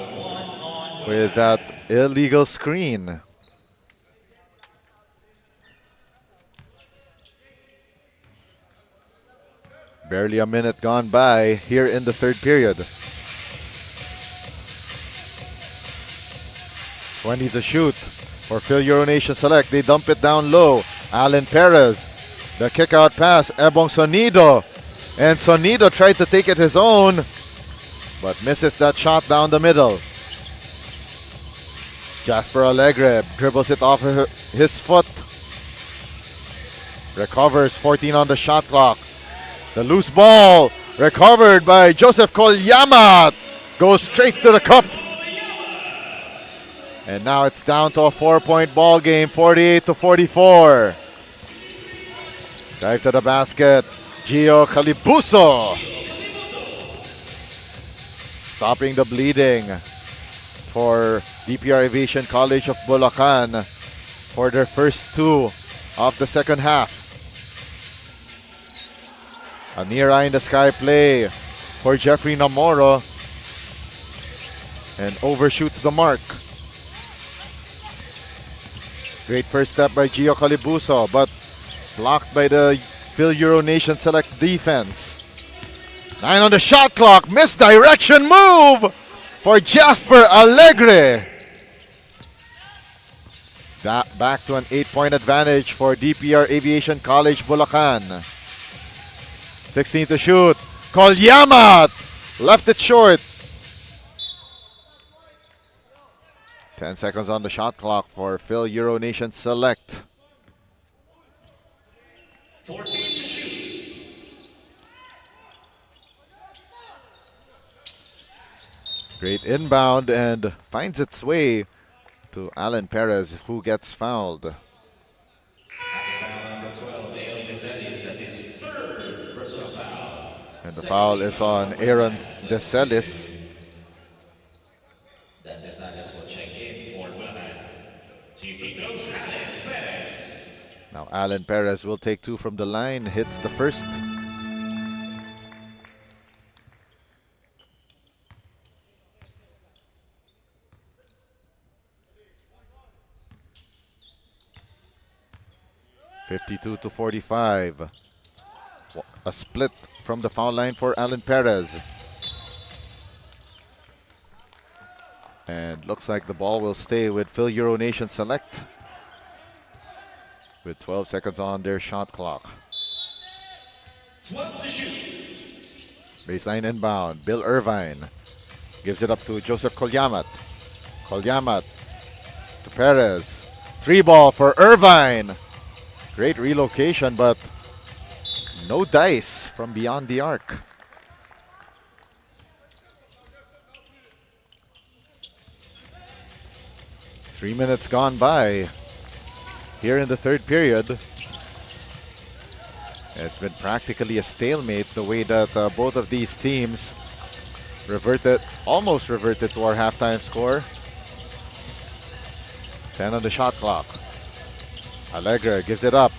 with that illegal screen. Barely a minute gone by here in the third period. 20 to shoot for FIL-EURO Nation Select. They dump it down low. Alan Perez. The kick out pass. Ebong Sonido. And Sonido tried to take it his own, but misses that shot down the middle. Jasper Alegre dribbles it off his foot. Recovers, 14 on the shot clock. The loose ball recovered by Joseph Kolyamat. Goes straight to the cup. And now it's down to a 4-point ball game, 48-44. Drive to the basket, Gio Calibuso. Stopping the bleeding for DPR Aviation College of Bulacan for their first two of the second half. A near eye in the sky play for Jeffrey Namoro, and overshoots the mark. Great first step by Gio Calibuso, but blocked by the FIL-EURO Nation Select defense. 9 on the shot clock. Misdirection move for Jasper Alegre. Back to an 8-point advantage for DPR Aviation College Bulacan. 16 to shoot. Kolyamat left it short. 10 seconds on the shot clock for FIL-EURO Nation Select. 14 to shoot. Great inbound and finds its way to Alan Perez, who gets fouled. Number 12, Aaron DeCelis, that's his third personal foul. And the foul is on Aaron DeCelis. Then DeCelis will check in for Bulacan. 2 free throws, Alan Perez. Now Alan Perez will take two from the line, hits the first. (52-45). A split from the foul line for Alan Perez. And looks like the ball will stay with FIL-EURO Nation Select with 12 seconds on their shot clock. 12 to shoot. Baseline inbound. Bill Irvine gives it up to Joseph Kolyamat. Kolyamat to Perez. 3 ball for Irvine. Great relocation, but no dice from beyond the arc. 3 minutes gone by here in the third period. It's been practically a stalemate the way that both of these teams almost reverted to our halftime score. 10 on the shot clock. Alegre gives it up.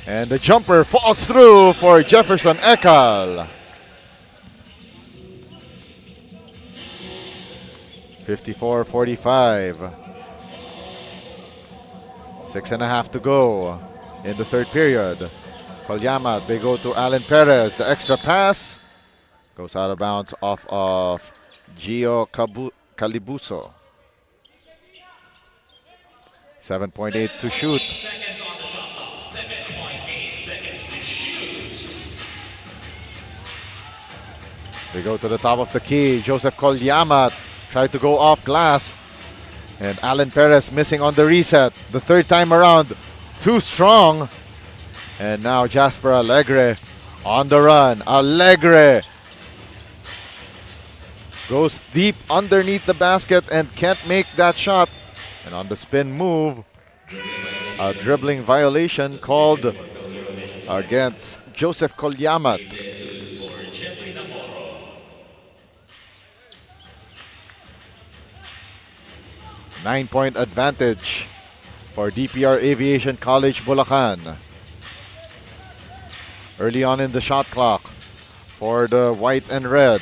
And the jumper falls through for Jefferson Ekal. 54-45. 6.5 to go in the third period. Kolyamat, they go to Alan Perez. The extra pass goes out of bounds off of Gio Calibuso. 7.8 to shoot. Seconds on the shot clock. 7.8 seconds to shoot. They go to the top of the key. Joseph Kolyamat tried to go off glass. And Alan Perez missing on the reset. The third time around, too strong. And now Jasper Alegre on the run. Alegre goes deep underneath the basket and can't make that shot. And on the spin move, a dribbling violation called against Joseph Kolyamat. 9-point advantage for DPR Aviation College Bulacan. Early on in the shot clock for the white and red.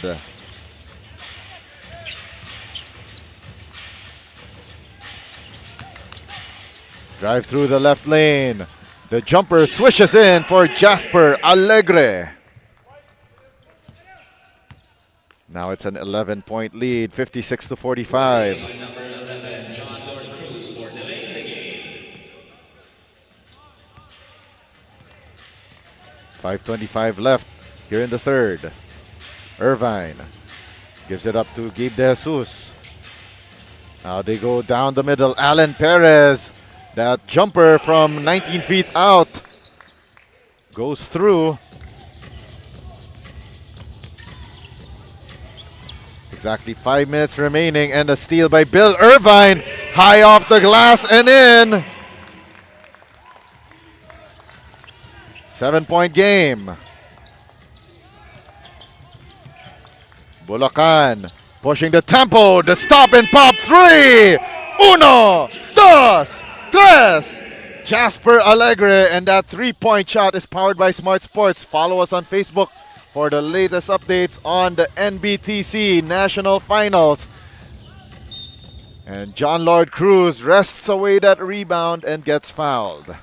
Drive through the left lane. The jumper swishes in for Jasper Alegre. Now it's an 11-point lead, 56-45. Number 11, John Lord Cruz for delaying the game. 5:25 left here in the third. Irvine gives it up to Gabe De Jesus. Now they go down the middle. Alan Perez. That jumper from 19 feet out goes through. Exactly 5 minutes remaining and a steal by Bill Irvine. High off the glass and in. 7-point game. Bulacan pushing the tempo. The stop and pop three. Uno, dos, tres. Jasper Alegre, and that 3-point shot is powered by Smart Sports. Follow us on Facebook for the latest updates on the NBTC National Finals. And John Lord Cruz wrests away that rebound and gets fouled.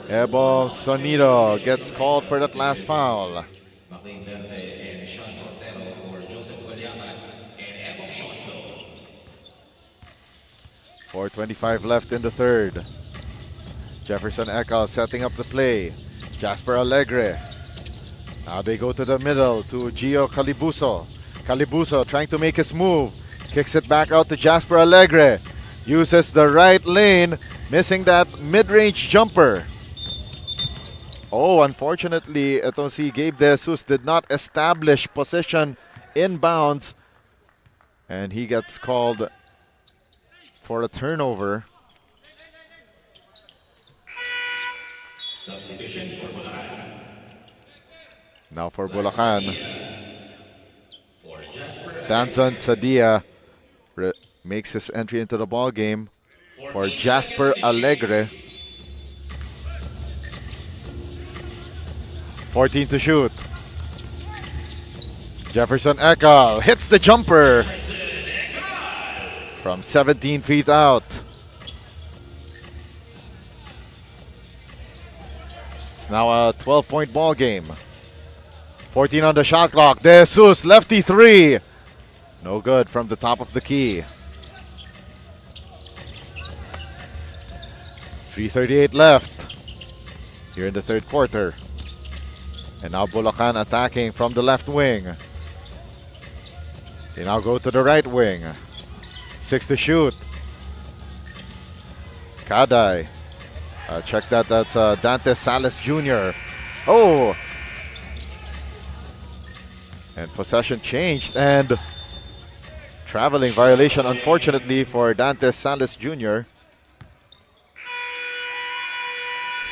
Ebo Sonido gets called for that last foul. 4:25 left in the third. Jefferson Ekal setting up the play. Jasper Alegre. Now they go to the middle to Gio Calibuso. Calibuso trying to make his move. Kicks it back out to Jasper Alegre. Uses the right lane, missing that mid-range jumper. Oh, unfortunately, itong si Gabe De Jesus did not establish position inbounds. And he gets called for a turnover. Substitution for Bulacan. Now for Bulacan. Danson Sadia makes his entry into the ball game for Jasper Alegre. 14 to shoot. Jefferson Ekal hits the jumper from 17 feet out. It's now a 12-point ball game. 14 on the shot clock. De Jesus, lefty three. No good from the top of the key. 3:38 left here in the third quarter. And now Bulacan attacking from the left wing. They now go to the right wing. 6 to shoot. Kadai. Check that. That's Dante Salas Jr. Oh! And possession changed, and traveling violation, unfortunately, for Dantes Salas Jr.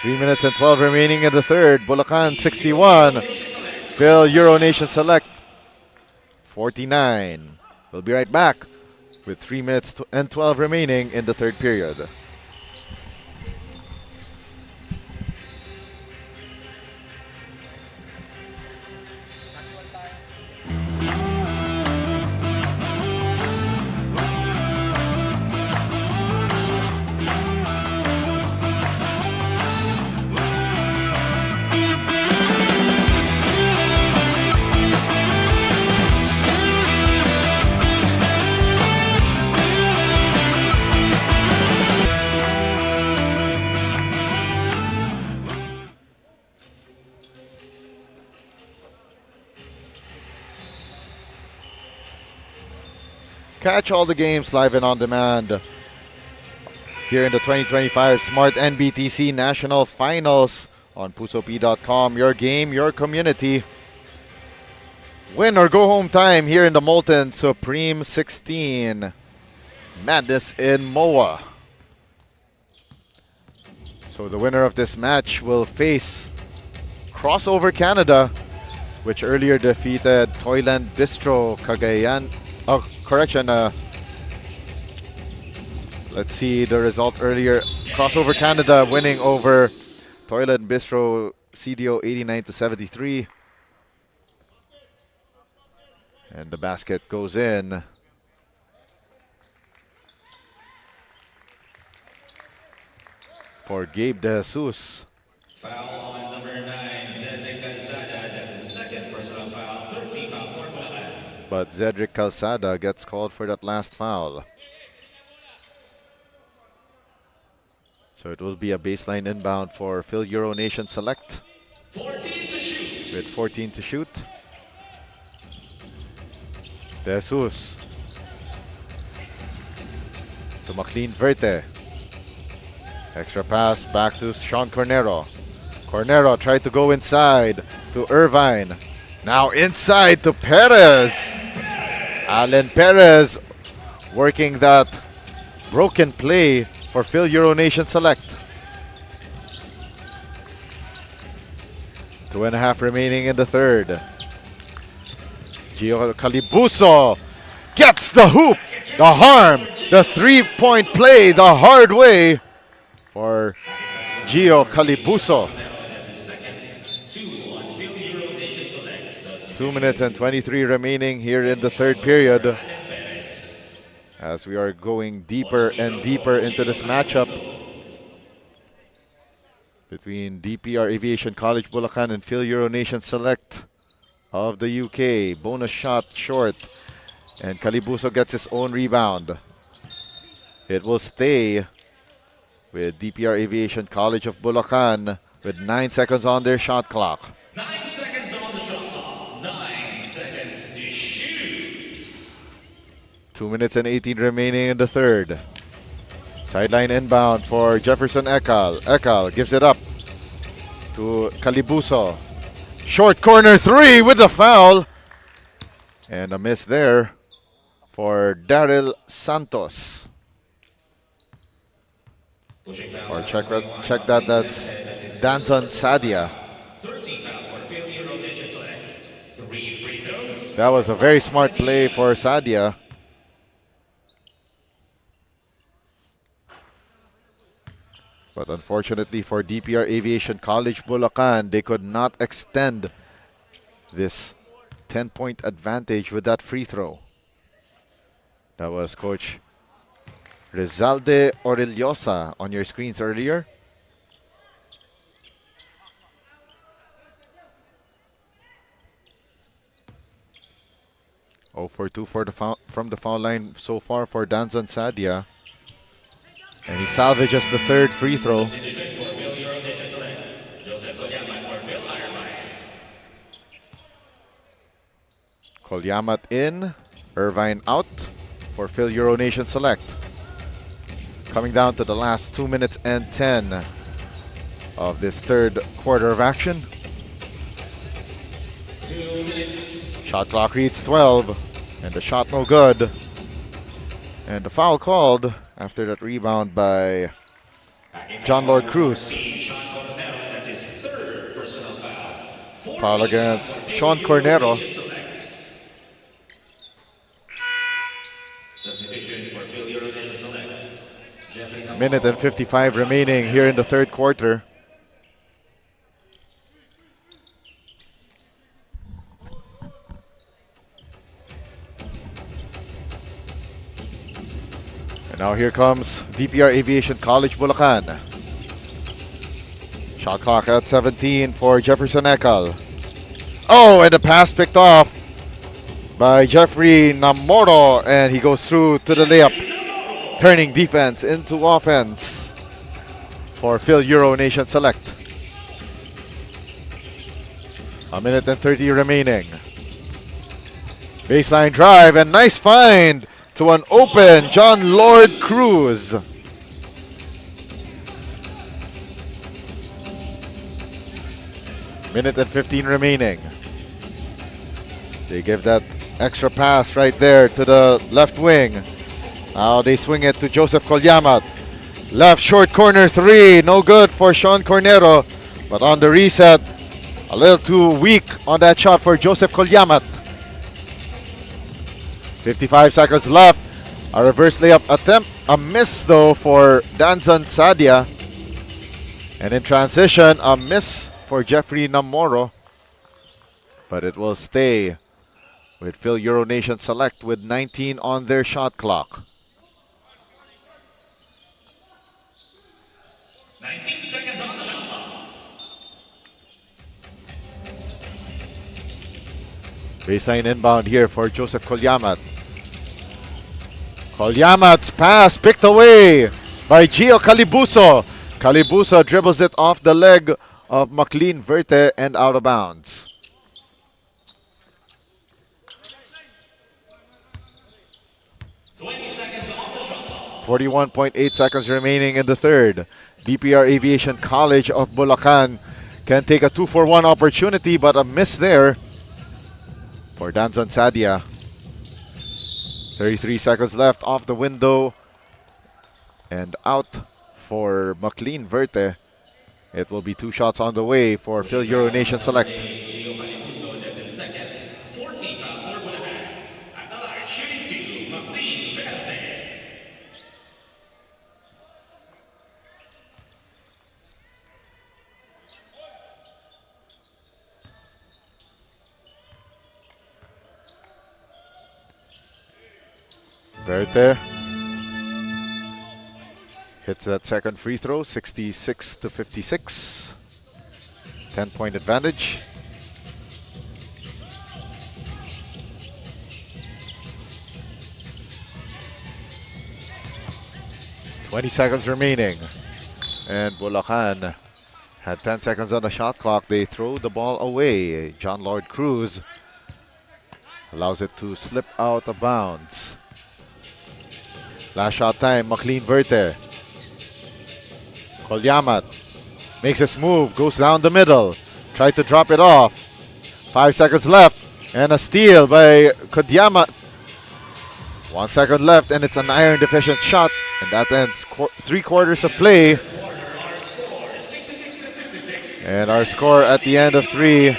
3 minutes and 12 remaining in the third. Bulacan 61. FIL-EURO Nation Select 49. We'll be right back with 3 minutes and 12 remaining in the third period. Catch all the games live and on demand here in the 2025 Smart NBTC National Finals on pusop.com. Your game, your community. Win or go home time here in the Molten Supreme 16. Madness in MOA. So the winner of this match will face Crossover Canada, which earlier defeated TOYLAND BISTRO CAGAYAN. Oh, correction. Let's see the result earlier. Crossover Canada winning over TOYLAND BISTRO CDO 89-73. And the basket goes in. For Gabe De Jesus. Foul on number 9, Zedric Calzada. That's his second personal foul. 13 foul for Bulacan. But Zedric Calzada gets called for that last foul. So it will be a baseline inbound for FIL-EURO Nation Select. 14 to shoot. With 14 to shoot. De Jesus. To McLean Verte. Extra pass back to Sean Cornero. Cornero tried to go inside to Irvine. Now inside to Perez. Alan Perez working that broken play for FIL-EURO Nation Select. 2.5 remaining in the third. Gio Calibuso gets the hoop, the harm, the three-point play the hard way for Gio Calibuso. 2 minutes and 23 remaining here in the third period, as we are going deeper and deeper into this matchup between DPR Aviation College Bulacan and FIL-EURO Nation Select of the UK. Bonus shot short, and Calibuso gets his own rebound. It will stay with DPR Aviation College of Bulacan with 9 seconds on their shot clock. 9 seconds on the shot clock. 9 seconds to shoot. 2 minutes and 18 remaining in the third. Sideline inbound for Jefferson Ekal. Ekal gives it up to Calibuso. Short corner three with the foul. And a miss there for Daryl Santos. Or check that, that's Danzon Sadia. That was a very smart play for Sadia. But unfortunately for DPR Aviation College Bulacan, they could not extend this 10-point advantage with that free throw. That was Coach Rizalde Aureliosa on your screens earlier. Oh for 2 for the from the foul line so far for Danzon Sadia. And he salvages the third free throw. Kolyamat in, Irvine out for FIL-EURO Nation Select. Coming down to the last 2 minutes and 10 of this third quarter of action. 2 minutes. Shot clock reads 12, and the shot no good. And the foul called after that rebound by John Lord Cruz. That's his third personal foul. Foul against Sean Cornero. Substitution for FIL-EURO Nation Select. Jeffrey Minute and 55 remaining here in the third quarter. And now here comes DPR Aviation College Bulacan. Shot clock at 17 for Jefferson Ekal. Oh, and the pass picked off by Jeffrey Namoro, and he goes through to the layup, turning defense into offense for FIL-EURO Nation Select. A minute and 30 remaining. Baseline drive and nice find to an open John Lord Cruz. Minute and 15 remaining. They give that extra pass right there to the left wing. Now they swing it to Joseph Colyamat. Left short corner three. No good for Sean Cornero. But on the reset, a little too weak on that shot for Joseph Colyamat. 55 seconds left. A reverse layup attempt. A miss though for Danzon Sadia. And in transition, a miss for Jeffrey Namoro. But it will stay with FIL-EURO Nation Select with 19 on their shot clock. 19 seconds on the shot clock. Baseline inbound here for Joseph Colyamat. Colyamat's pass picked away by Gio Calibuso. Calibuso dribbles it off the leg of McLean Verte and out of bounds. 20 seconds on the shot clock. 41.8 seconds remaining in the third. DPR Aviation College of Bulacan can take a 2-for-1 opportunity, but a miss there for Danzon Sadia. 33 seconds left off the window and out for McLean Verte. It will be 2 shots on the way for FIL-EURO Nation Select. Gio Calibuso, that's his second. 14 foul for Bulacan. At the line, shooting to McLean Verde. Verte hits that second free throw, 66 to 56. 10-point advantage. Twenty seconds remaining. And Bulacan had 10 seconds on the shot clock. They throw the ball away. John Lord Cruz allows it to slip out of bounds. Last shot time, McLean Verte. Colyamat makes his move, goes down the middle. Tried to drop it off. 5 seconds left. And a steal by Colyamat. 1 second left, and it's an iron deficient shot. And that ends 3 quarters of play. And our score at the end of 3,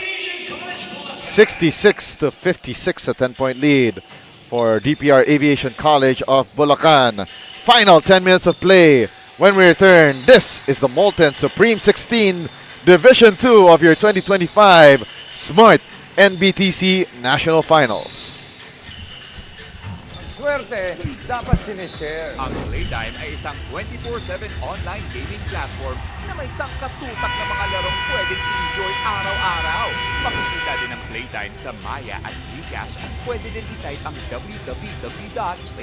66 to 56, a 10-point lead for DPR Aviation College of Bulacan. Final 10 minutes of play. When we return, this is the Molten Supreme 16 Division 2 of your 2025 Smart NBTC National Finals. Swerte, dapat sinishare. Ang Playtime ay isang 24/7 online gaming platform na may sangkatutak na mga larong pwedeng enjoy araw-araw. Makikita din ang Playtime sa Maya at GCash at pwede din i-type ang www.playtime.ph.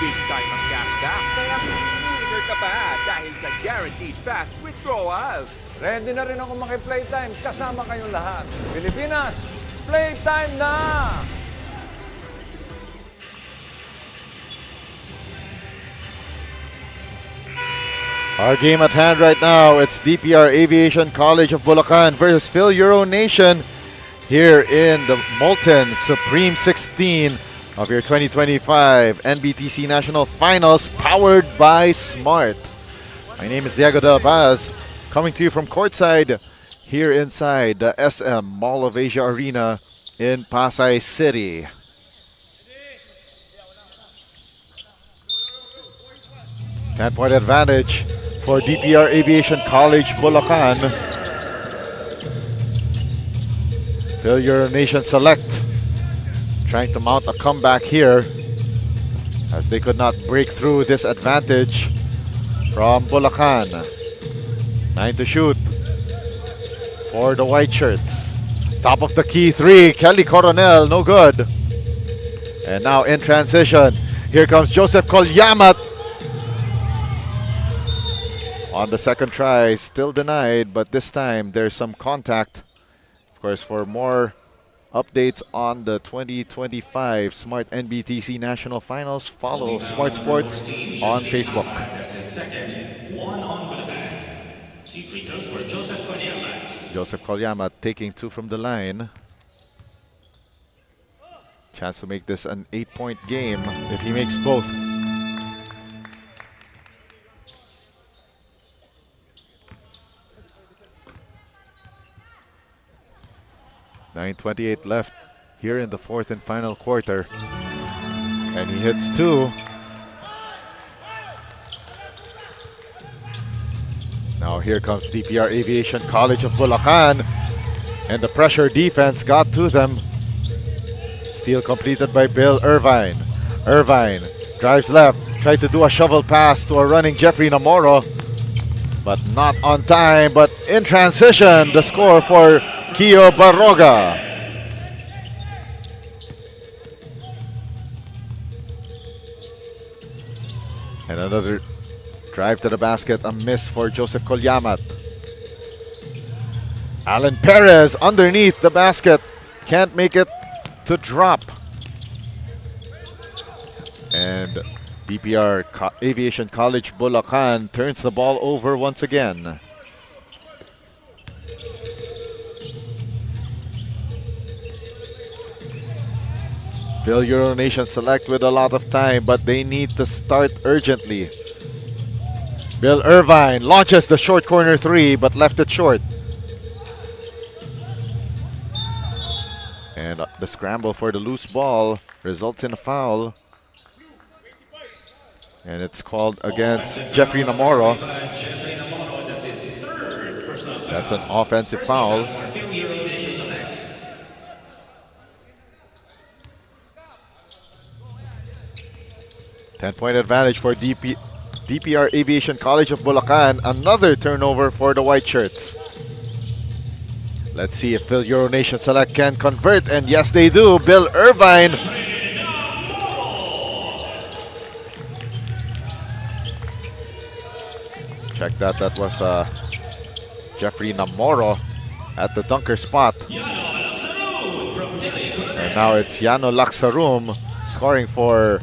Big time ang cashback, kaya winner ka pa dahil sa guaranteed fast withdrawals. Ready na rin ako maki-playtime kasama kayong lahat. Pilipinas, playtime na! Our game at hand right now, it's DPR Aviation College of Bulacan versus FIL-EURO Nation here in the Molten Supreme 16 of your 2025 NBTC National Finals, powered by Smart. My name is Diego Del Paz, coming to you from courtside here inside the SM Mall of Asia Arena in Pasay City. Ten-point advantage for DPR Aviation College Bulacan. FIL-EURO Nation Select trying to mount a comeback here as they could not break through this advantage from Bulacan. 9 to shoot for the white shirts. Top of the key three, Kelly Coronel, no good. And now in transition, here comes Joseph Colyamat. On the second try, still denied, but this time there's some contact. Of course, for more updates on the 2025 Smart NBTC National Finals, follow Smart Sports on Facebook. That's his second. One on Bulacan. 2 free throws for Joseph Colyamat. Joseph Colyamat taking 2 from the line. Chance to make this an 8-point game if he makes both. .28 left here in the fourth and final quarter. And he hits 2. Now here comes DPR Aviation College of Bulacan. And the pressure defense got to them. Steal completed by Bill Irvine. Irvine drives left, tried to do a shovel pass to a running Jeffrey Namoro, but not on time. But in transition, the score for Kio Barroga. And another drive to the basket, a miss for Joseph Colyamat. Alan Perez underneath the basket, can't make it to drop. And DPR Aviation College Bulacan turns the ball over once again. FIL-EURO Nation Select with a lot of time, but they need to start urgently. Bill Irvine launches the short corner 3, but left it short. And the scramble for the loose ball results in a foul. And it's called against Jeffrey Namoro. That's an offensive foul. 10-point advantage for DPR Aviation College of Bulacan. Another turnover for the white shirts. Let's see if FIL-EURO Nation Select can convert, and yes they do. Bill Irvine. Check that, that was Jeffrey Namoro at the dunker spot. And now it's Yano Laksarum scoring for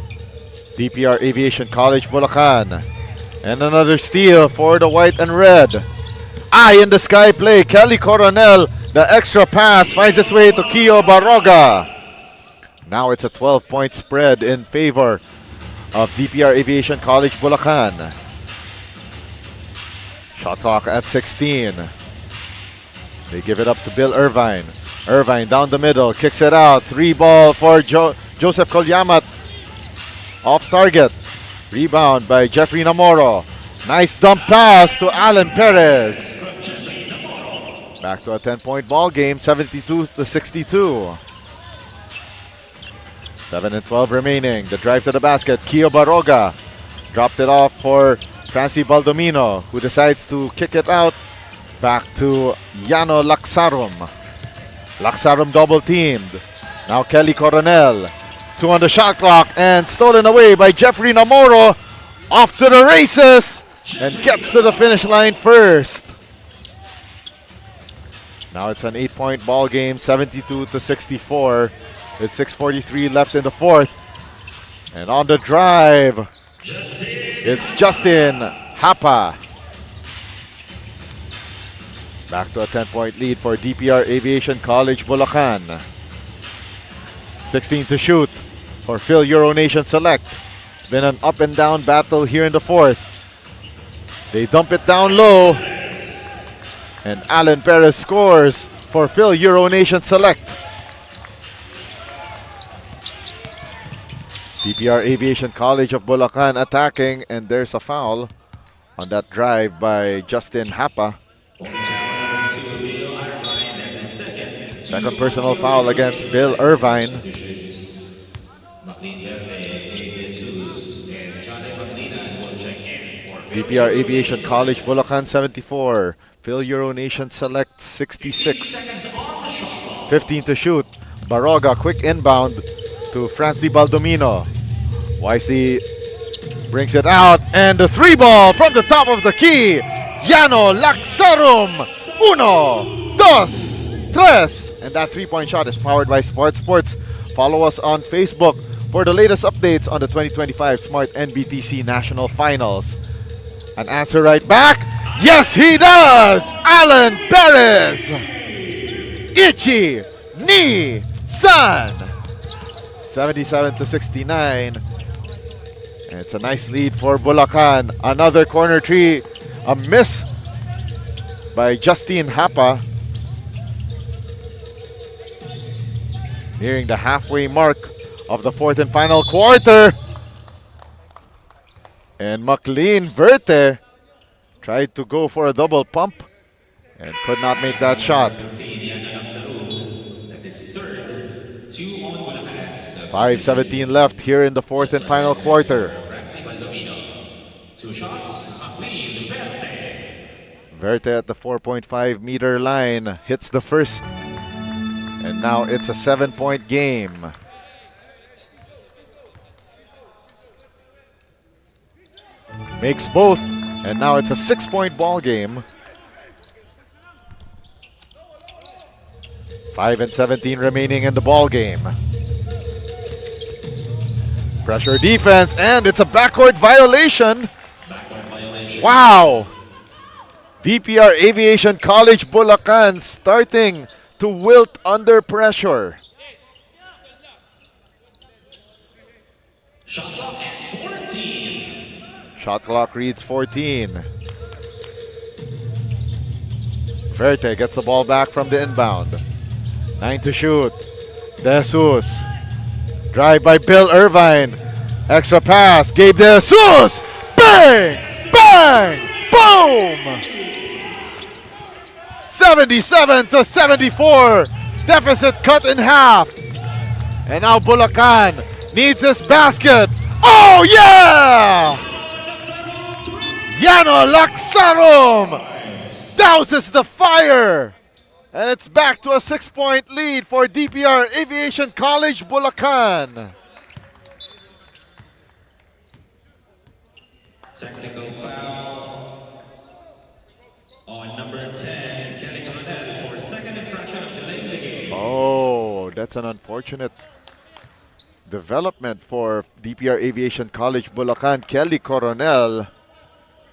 DPR Aviation College Bulacan. And another steal for the white and red. Eye in the sky play. Kelly Coronel, the extra pass finds its way to Kio Barroga. Now it's a 12-point spread in favor of DPR Aviation College Bulacan. Shot clock at 16. They give it up to Bill Irvine. Irvine down the middle, kicks it out. 3 ball for Joseph Colyamat. Off target. Rebound by Jeffrey Namoro. Nice dump pass to Alan Perez. Back to a 10-point ball game, 72-62. 7 and 12 remaining. The drive to the basket. Kio Barroga dropped it off for Francie Baldomino, who decides to kick it out. Back to Yano Laksarum. Laksarum double teamed. Now Kelly Coronel. 2 on the shot clock and stolen away by Jeffrey Namoro. Off to the races and gets to the finish line first. Now it's an 8-point ball game, 72-64. With 6:43 left in the fourth. And on the drive, it's Justin Hapa. Back to a 10-point lead for DPR Aviation College Bulacan. 16 to shoot for FIL-EURO Nation Select. It's been an up and down battle here in the fourth. They dump it down low. And Alan Perez scores for FIL-EURO Nation Select. DPR Aviation College of Bulacan attacking, and there's a foul on that drive by Justin Hapa. Second personal foul against Bill Irvine. DPR Aviation College Bulacan 74. FIL-EURO Nation Select 66. 15 to shoot. Baroga, quick inbound to Franz Di Baldomino. Wisely brings it out, and the three ball from the top of the key. Yano Laxarum. 1, 2, 3. And that three-point shot is powered by Smart Sports. Follow us on Facebook for the latest updates on the 2025 Smart NBTC National Finals. An answer right back. Yes, he does! Alan Perez! Ichi Ni San! 77 to 69. And it's a nice lead for Bulacan. Another corner three. A miss by Justine Hapa. Nearing the halfway mark of the fourth and final quarter. And McLean Verte tried to go for a double pump and could not make that shot. 5:17 left here in the fourth and final quarter. Verte at the 4.5-meter line hits the first. And now it's a 7-point game. Makes both, and now it's a 6-point ball game. 5:17 remaining in the ball game. Pressure defense, and it's a backcourt violation. Wow! DPR Aviation College Bulacan starting to wilt under pressure. Shot clock at 14. Shot clock reads 14. Verte gets the ball back from the inbound. 9 to shoot. De Jesus. Drive by Bill Irvine. Extra pass. Gabe De Jesus. Bang! Bang! Boom! 77 to 74. Deficit cut in half. And now Bulacan needs his basket. Oh yeah! Yano Laxarum douses the fire. And it's back to a 6-point lead for DPR Aviation College Bulacan. Technical foul on number 10, Kelly Coronel, for second infraction of delaying the game. Oh, that's an unfortunate development for DPR Aviation College Bulacan. Kelly Coronel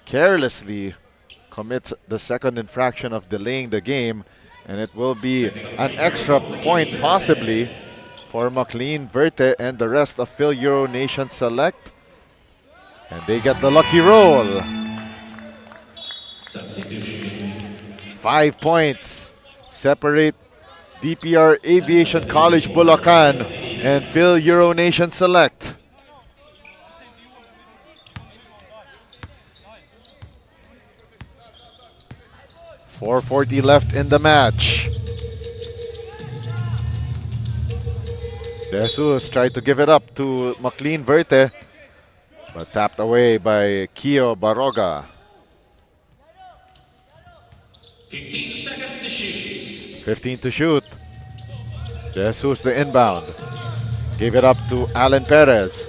carelessly commits the second infraction of delaying the game, and it will be an extra point possibly for McLean Verte and the rest of FIL-EURO Nation Select. And they get the lucky roll. Substitution. 5 points separate DPR Aviation College Bulacan and FIL-EURO Nation Select. .440 left in the match. De Jesus tried to give it up to McLean Verte, but tapped away by Kio Baroga. 15 seconds to shoot. 15 to shoot. De Jesus the inbound. Gave it up to Alan Perez.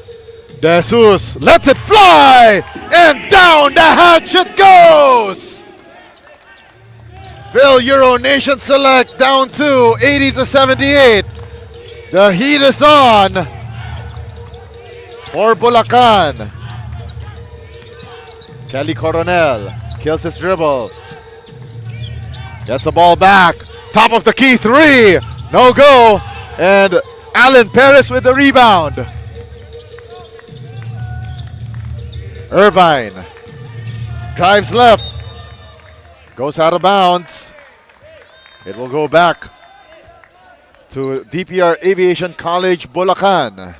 De Jesus lets it fly! And down the hatch it goes! FIL-EURO Nation Select down to 80 to 78. The heat is on for Bulacan. Kelly Coronel kills his dribble. Gets the ball back. Top of the key three. No go. And Alan Perez with the rebound. Irvine drives left. Goes out of bounds. It will go back to DPR Aviation College, Bulacan.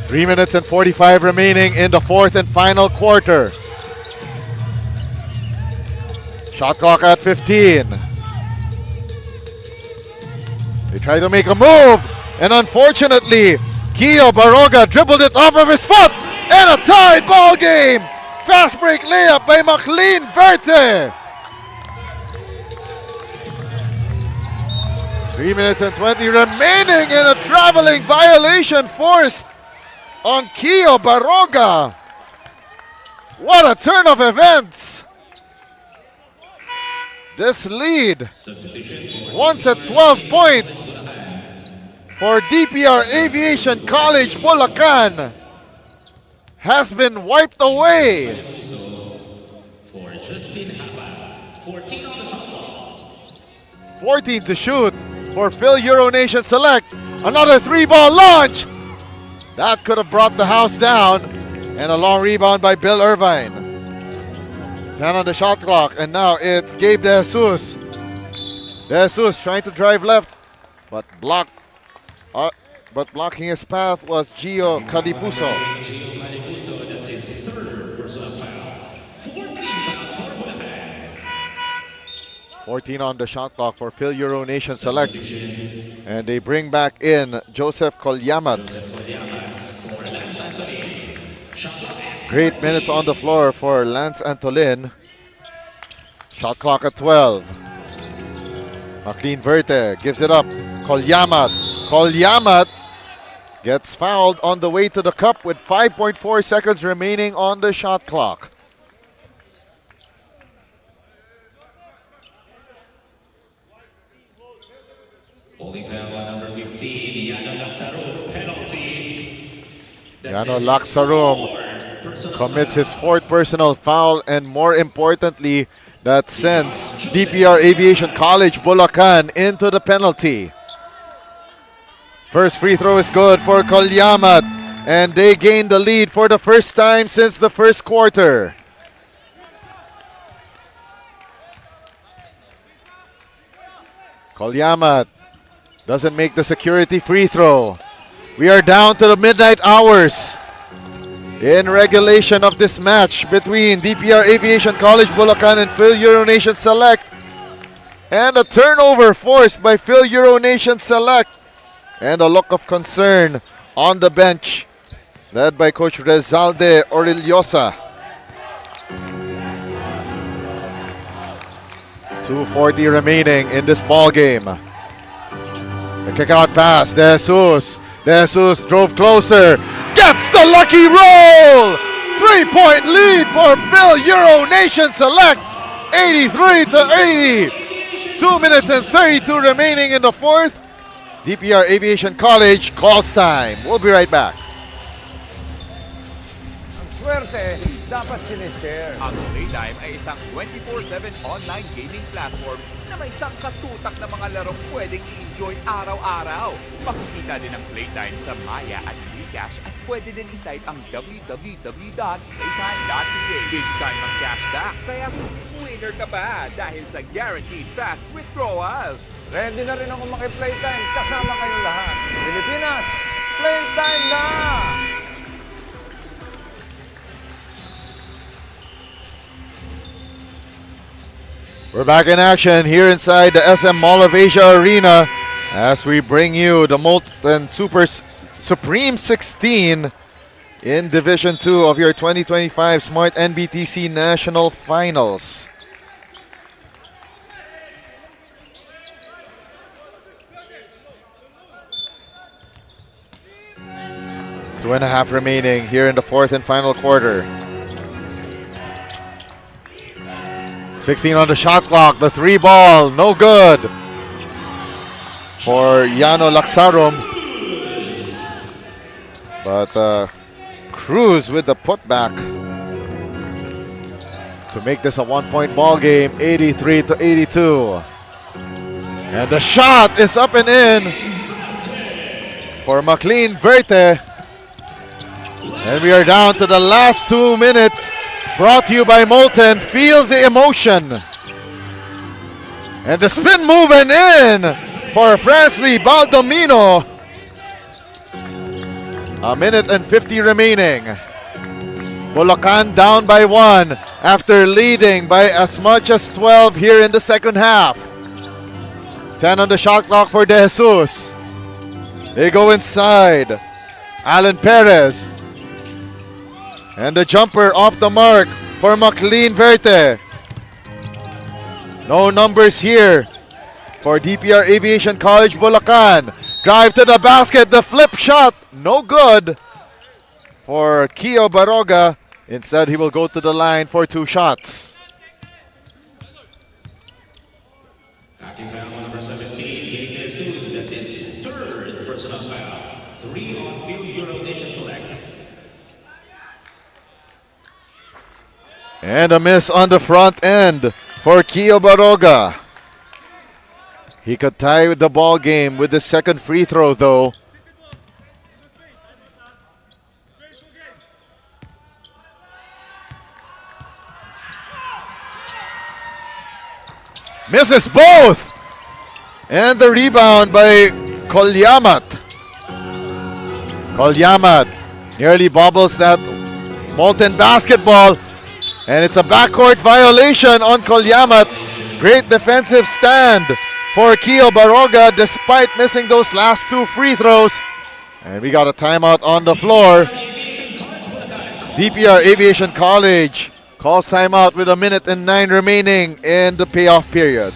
Three minutes and 45 remaining in the fourth and final quarter. Shot clock at 15. They try to make a move, and unfortunately, Gio Baroga dribbled it off of his foot, and a tied ball game. Fast break layup by McLean Verte. 3 minutes and 20 remaining, and a traveling violation forced on Gio Baroga. What a turn of events. This lead, once at 12 points for DPR Aviation College Bulacan, has been wiped away. For Justin Hapa, 14 on the shot clock. 14 to shoot for FIL-EURO Nation Select. Another three-ball launched. That could have brought the house down. And a long rebound by Bill Irvine. 10 on the shot clock, and now it's Gabe De Jesus. De Jesus trying to drive left, but blocking his path was Gio Calibuso. Gio Calibuso, that's his third personal foul. 14 foul for Bulacan. 14 on the shot clock for FIL-EURO Nation Select. And they bring back in Joseph Colyamat. Great minutes on the floor for Lance Antolin. Shot clock at 12. McLean Verte gives it up. Colyamat. Colyamat gets fouled on the way to the cup with 5.4 seconds remaining on the shot clock. Holding foul on number 15, Yano Laksarum, penalty. Yano Laksarum commits his fourth personal foul, and more importantly, that sends DPR Aviation College Bulacan into the penalty. First free throw is good for Colyamat, and they gain the lead for the first time since the first quarter. Colyamat doesn't make the security free throw. We are down to the midnight hours in regulation of this match between DPR Aviation College Bulacan and FIL-EURO Nation Select. And a turnover forced by FIL-EURO Nation Select. And a look of concern on the bench, led by Coach Rezalde Orillosa. 2:40 remaining in this ball game. The kick out pass, De Jesus. De Jesus drove closer, gets the lucky roll! 3-point lead for FIL-EURO Nation Select, 83-80. 2 minutes and 32 remaining in the fourth. DPR Aviation College calls time. We'll be right back. Ang swerte, dapat sinishare. Ang Playtime ay isang 24/7 online gaming platform na may sangkatutak na mga larong pwedeng i-enjoy araw-araw. Makikita din ang Playtime sa Maya at GCash at pwede din i-type ang www.playtime.ph. Big time ang cashback, kaya winner ka pa dahil sa guaranteed fast withdrawals. Ready na rin ako maki-playtime kasama kayong lahat. Pilipinas, playtime na! We're back in action here inside the SM Mall of Asia Arena as we bring you the Molten Supreme 16 in Division 2 of your 2025 Smart NBTC National Finals. Two and a half remaining here in the fourth and final quarter. 16 on the shot clock, the three ball, no good for Yano Laksarum. But Cruz with the putback. to make this a 1-point ball game, 83-82. And the shot is up and in for McLean Verte. And we are down to the last 2 minutes. Brought to you by Molten. Feel the emotion. And the spin move and in for Fransley Baldomino. A minute and 50 remaining. Bulacan down by 1 after leading by as much as 12 here in the second half. 10 on the shot clock for De Jesus. They go inside. Alan Perez. And the jumper off the mark for McLean Verte. No numbers here for DPR Aviation College Bulacan. Drive to the basket, the flip shot, no good for Kio Baroga. Instead, he will go to the line for 2 shots. Acting foul number 17, Jesus. That's his 3rd personal foul. 3 on FIL-EURO Nation selects. And a miss on the front end for Kio Baroga. He could tie with the ball game with the second free throw though. Misses both! And the rebound by Kolyamat. Kolyamat nearly bobbles that Molten basketball. And it's a backcourt violation on Kolyamat. Great defensive stand for Kio Baroga despite missing those last 2 free throws. And we got a timeout on the floor. DPR Aviation College calls timeout with 1 minute and 9 remaining in the payoff period.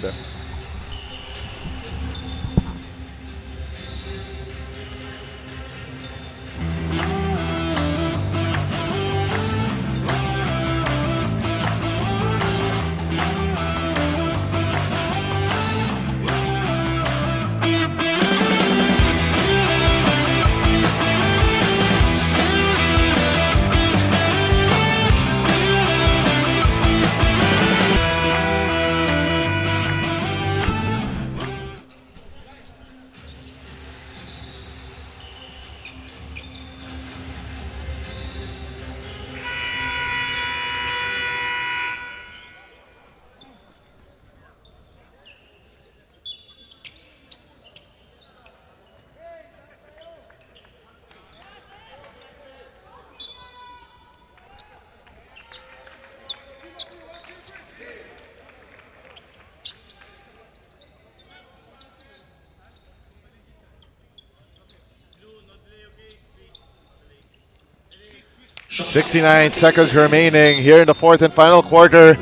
.69 seconds remaining here in the 4th and final quarter.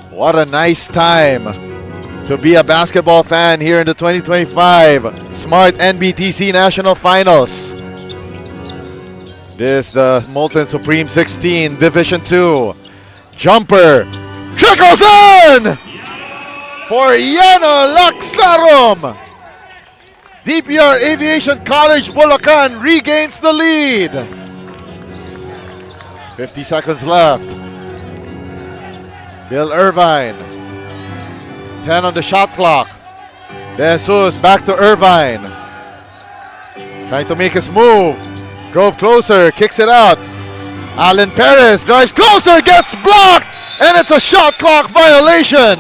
What a nice time to be a basketball fan here in the 2025 Smart NBTC National Finals. This is the Molten Supreme 16 Division 2. Jumper trickles in for Yano Laksarum. DPR Aviation College Bulacan regains the lead. 50 seconds left. Bill Irvine. 10 on the shot clock. De Jesus back to Irvine. Trying to make his move. Drove closer, kicks it out. Alan Perez drives closer, gets blocked, and it's a shot clock violation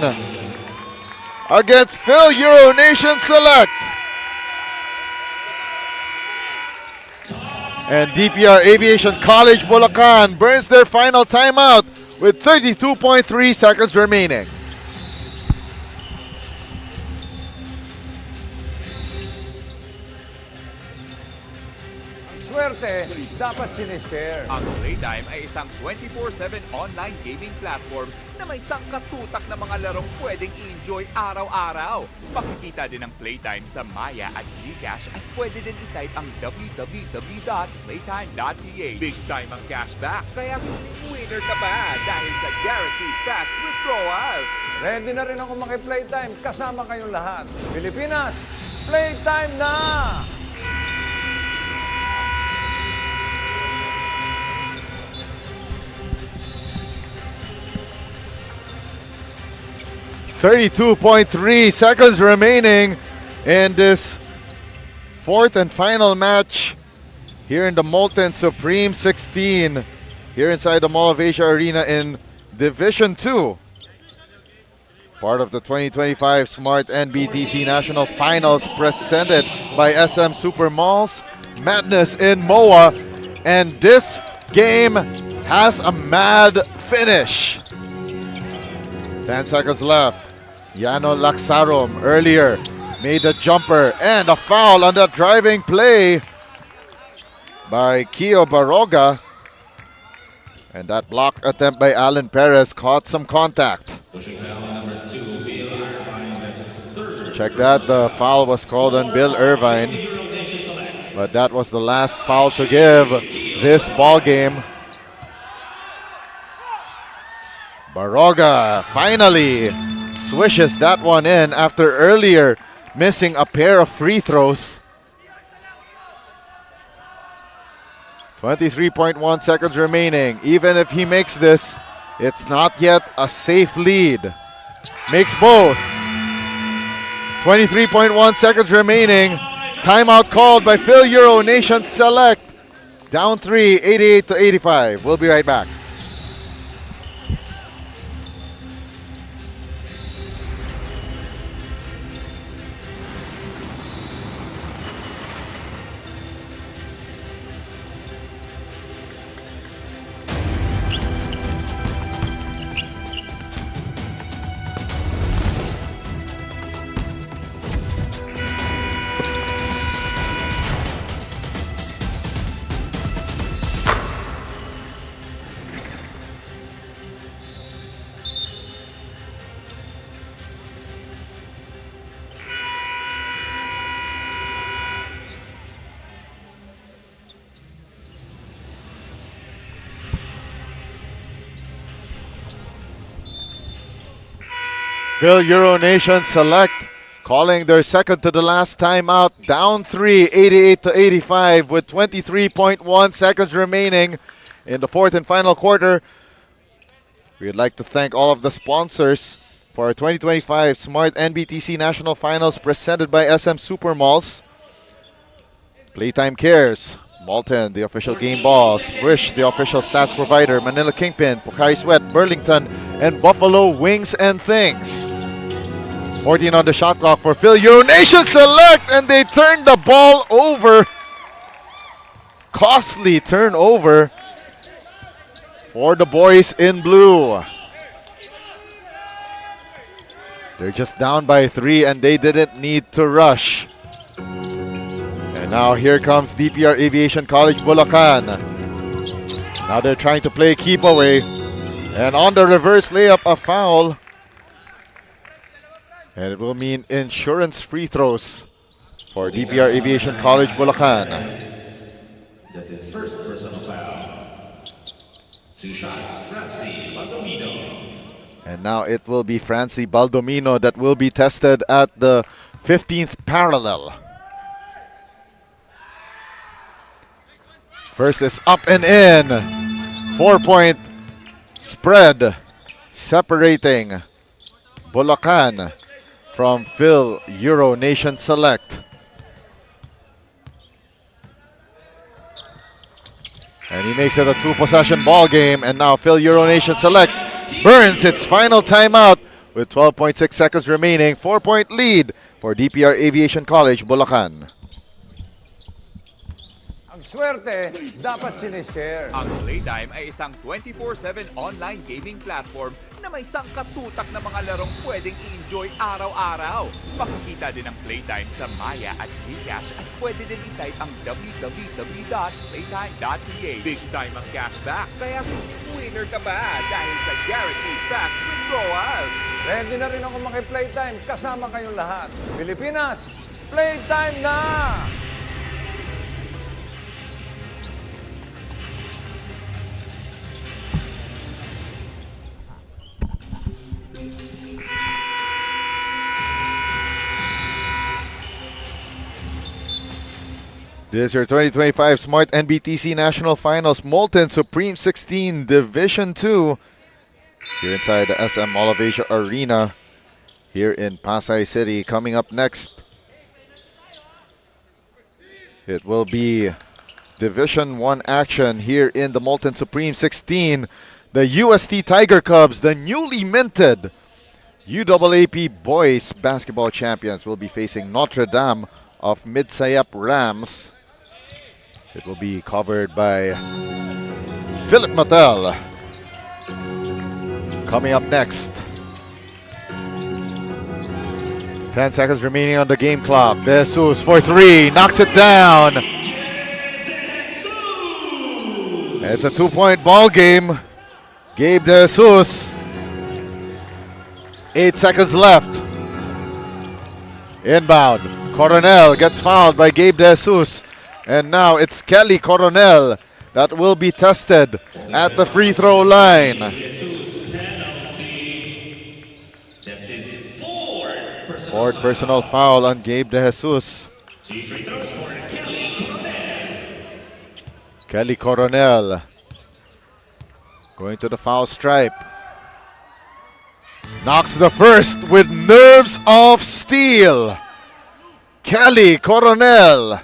against FIL-EURO Nation Select. And DPR Aviation College Bulacan burns their final timeout with 32.3 seconds remaining. Swerte, dapat sinishare. Ang Playtime ay isang 24/7 online gaming platform na may sangkatutak na mga larong pwedeng i-enjoy araw-araw. Makikita din ang Playtime sa Maya at GCash at pwede din i-type ang www.playtime.ph. Big time ang cashback, kaya winner ka ba dahil sa guaranteed fast withdrawals. Ready na rin ako maki-playtime kasama kayong lahat. Pilipinas, playtime na! 32.3 seconds remaining in this fourth and final match here in the Molten Supreme 16 here inside the Mall of Asia Arena in Division 2. Part of the 2025 Smart NBTC National Finals presented by SM Super Malls. Madness in MOA. And this game has a mad finish. 10 seconds left. Yano Laksarum earlier made a jumper and a foul on that driving play by Kio Baroga. And that block attempt by Alan Perez caught some contact. Pushing foul number 2, Bill Irvine. That's his third. Check that, the foul was called on Bill Irvine. Euro Nation Select. But that was the last foul to give this ball game. Baroga finally swishes that one in after earlier missing a pair of free throws. 23.1 seconds remaining. Even if he makes this, it's not yet a safe lead. Makes both. 23.1 seconds remaining. Timeout called by FIL-EURO Nation Select. Down 3, 88-85. We'll be right back. FIL-EURO Nation Select calling their second to the last timeout. Down 3, 88-85 with 23.1 seconds remaining in the fourth and final quarter. We'd like to thank all of the sponsors for our 2025 Smart NBTC National Finals presented by SM Super Malls. Playtime Cares, Molten, the official game balls, Wish, the official stats provider, Manila Kingpin, Pocari Sweat, Burlington, and Buffalo Wings and Things. 14 on the shot clock for FIL-EURO Nation Select, and they turned the ball over. Costly turnover for the boys in blue. They're just down by 3 and they didn't need to rush. And now here comes DPR Aviation College Bulacan. Now they're trying to play keep away. And on the reverse layup, a foul. And it will mean insurance free throws for DPR Aviation College Bulacan. That's his first personal foul. 2 shots, Francie Baldomino. And now it will be Francie Baldomino that will be tested at the 15th parallel. First is up and in. 4-point spread separating Bulacan from FIL-EURO Nation Select. And he makes it a 2-possession ball game, and now FIL-EURO Nation Select burns its final timeout with 12.6 seconds remaining. 4-point lead for DPR Aviation College Bulacan. Swerte, dapat sinishare. Ang Playtime ay isang 24/7 online gaming platform na may sangkatutak na mga larong pwedeng i-enjoy araw-araw. Makikita din ang Playtime sa Maya at GCash at pwede din i-type ang www.playtime.ph. Big time ang cashback, kaya winner ka ba dahil sa guaranteed fast withdrawals? Ready na rin ako maki-playtime kasama kayong lahat. Pilipinas, playtime na! This is your 2025 Smart NBTC National Finals Molten Supreme 16 Division 2 here inside the SM Mall of Asia Arena. here in Pasay City. Coming up next, it will be Division 1 action here in the Molten Supreme 16. The UST Tiger Cubs, the newly minted UAAP Boys Basketball Champions, will be facing Notre Dame of MIDSAYAP Rams. It will be covered by Philip Mattel. Coming up next. 10 seconds remaining on the game clock. De Jesus for three, knocks it down. It's a 2-point ball game. Gabe De Jesus. 8 seconds left. Inbound. Coronel gets fouled by Gabe De Jesus. And now it's Kelly Coronel that will be tested at the free throw line. That's his Fourth personal foul on Gabe De Jesus. 2 free throws for Kelly Coronel. Kelly Coronel going to the foul stripe. Knocks the first with nerves of steel. Kelly Coronel.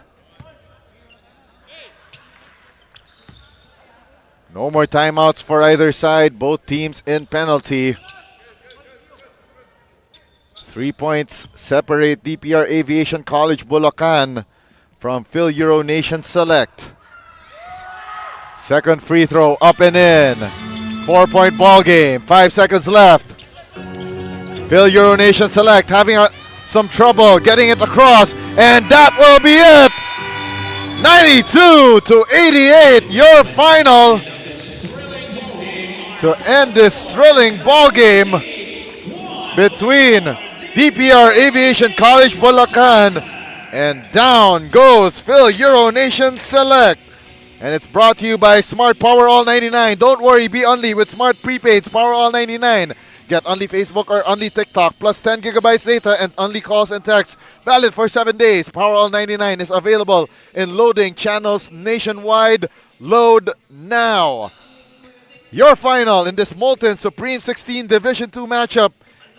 No more timeouts for either side. Both teams in penalty. 3 points separate DPR Aviation College Bulacan from FIL-EURO Nation Select. Second free throw up and in. 4-point ball game. 5 seconds left. FIL-EURO Nation Select having some trouble getting it across, and that will be it. 92-88, your final to end this thrilling ball game between DPR Aviation College Bulacan, and down goes FIL-EURO Nation Select. And it's brought to you by Smart Power All 99. Don't worry, be only with Smart Prepaids Power All 99. Get only Facebook or only TikTok plus 10 gigabytes data and only calls and texts. Valid for 7 days. Power All 99 is available in loading channels nationwide. Load now. Your final in this Molten Supreme 16 Division 2 matchup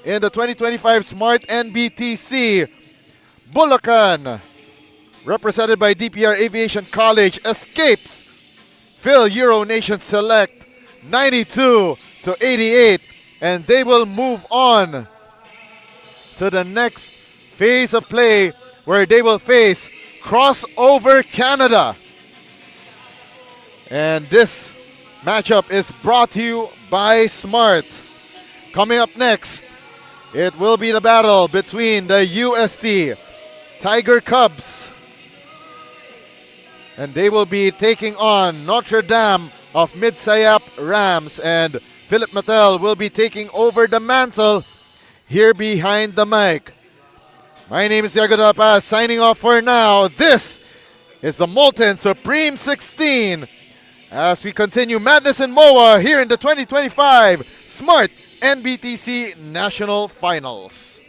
in the 2025 Smart NBTC. Bulacan, represented by DPR Aviation College, escapes FIL-EURO Nation Select 92-88, and they will move on to the next phase of play where they will face Crossover Canada. And this matchup is brought to you by Smart. Coming up next, it will be the battle between the UST Tiger Cubs, and they will be taking on Notre Dame of MIDSAYAP Rams, and Philip Mattel will be taking over the mantle here behind the mic. My name is Diego De La Paz, signing off for now. This is the Molten Supreme 16 as we continue madness in MOA here in the 2025 Smart NBTC National Finals.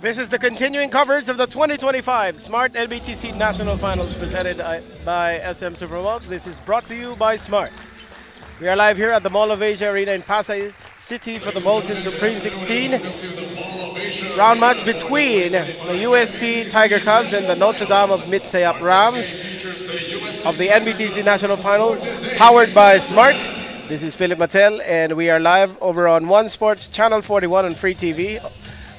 This is the continuing coverage of the 2025 Smart NBTC National Finals presented by SM Supermalls. This is brought to you by Smart. We are live here at the Mall of Asia Arena in Pasay City for the Molten Supreme 16 round match between the UST Tiger Cubs and the Notre Dame of MIDSAYAP Rams of the NBTC National Finals, powered by Smart. This is Philip Mattel, and we are live over on One Sports Channel 41 on Free TV,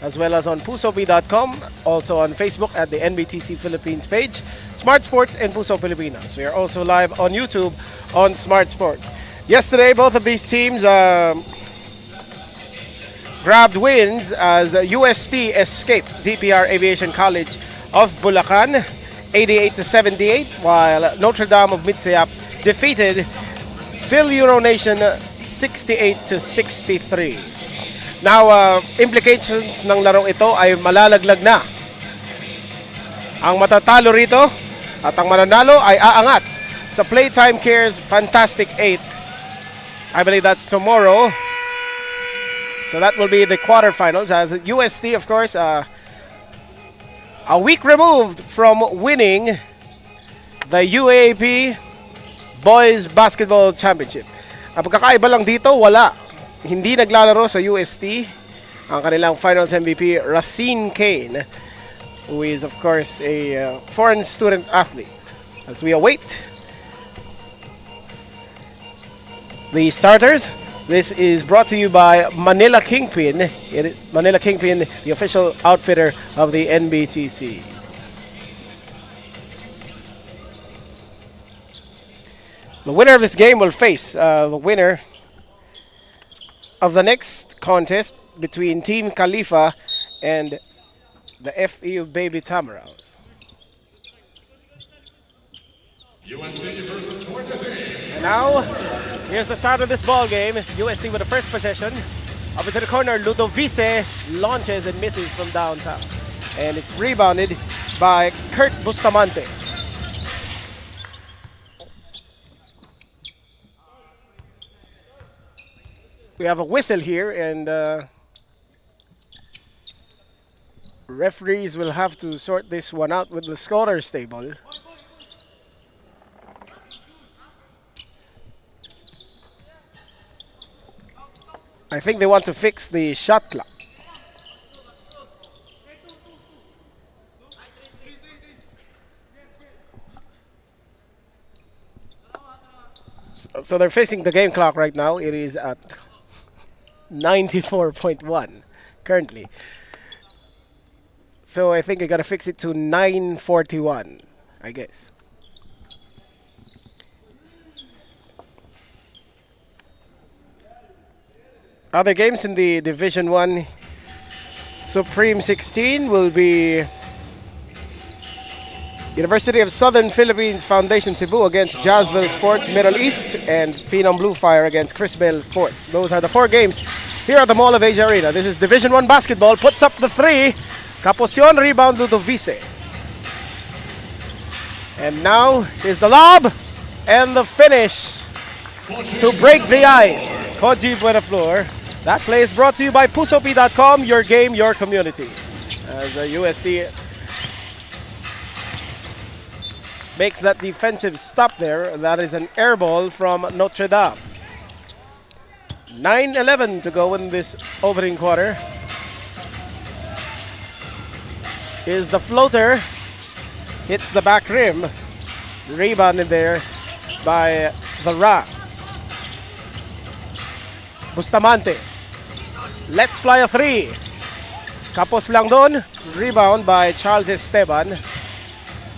as well as on pusopi.com, also on Facebook at the NBTC Philippines page, Smart Sports and Puso Pilipinas. We are also live on YouTube on Smart Sports. Yesterday, both of these teams grabbed wins as UST escaped DPR Aviation College of Bulacan 88-78, while Notre Dame of MIDSAYAP defeated FIL-EURO Nation 68-63. Now, implications ng larong ito ay malalaglag na. Ang matatalo rito at ang mananalo ay aangat sa Playtime Cares Fantastic 8. I believe that's tomorrow. So that will be the quarterfinals, as UST, of course, a week removed from winning the UAP Boys Basketball Championship. Ang pagkakaiba lang dito, hindi naglalaro sa UST ang kanilang finals MVP Racine Kane, who is of course a foreign student athlete. As we await the starters, this is brought to you by Manila Kingpin. Manila Kingpin, the official outfitter of the NBTC. The winner of this game will face the winner of the next contest between Team KHALIFA and the FEU Baby TAMARAWS. And now, here's the start of this ball game. UST with the first possession. Up into the corner, Ludovice launches and misses from downtown. And it's rebounded by Kurt Bustamante. We have a whistle here, and referees will have to sort this one out with the scorer's table. I think they want to fix the shot clock. So they're fixing the game clock right now. It is at 94.1 currently. So I think I gotta fix it to 9:41, I guess. Other games in the Division 1 Supreme 16 will be University of Southern Philippines Foundation Cebu against Jazzville Sports Middle East, and PHENOM Blue Fire against CHRISVEIL Sports. Those are the four games here at the Mall of Asia Arena. This is Division 1 basketball. Puts up the three. Caposión, rebound, Ludovice. And now is the lob and the finish to break the ice. Koji Buenaflor. That play is brought to you by pusopi.com, your game, your community. As the UST makes that defensive stop there. That is an air ball from Notre Dame. 9:11 to go in this opening quarter. Is the floater. Hits the back rim. Rebounded there by the Rams. Bustamante. Let's fly a three. Kapos lang doon. Rebound by Charles Esteban.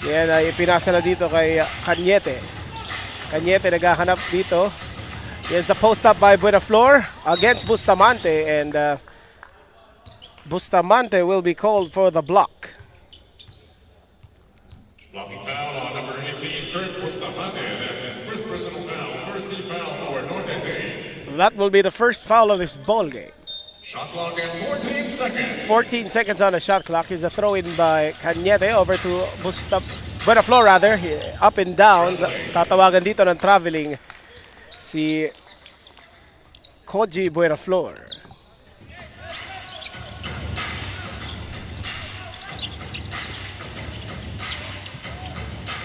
Yan ay ipinasa na dito kay Cañete. Cañete naghahanap dito. Here's the post up by Buenaflor against Bustamante, and Bustamante will be called for the block. Blocking foul on number 18, Kurt Bustamante. That's his first personal foul. First team foul for Norte. That will be the first foul of this ball game. Shot clock at 14 seconds. 14 seconds on the shot clock. Here's a throw in by Cañete over to Buenaflor rather. Up and down. Tatawagan dito ng traveling si Koji Buenaflor.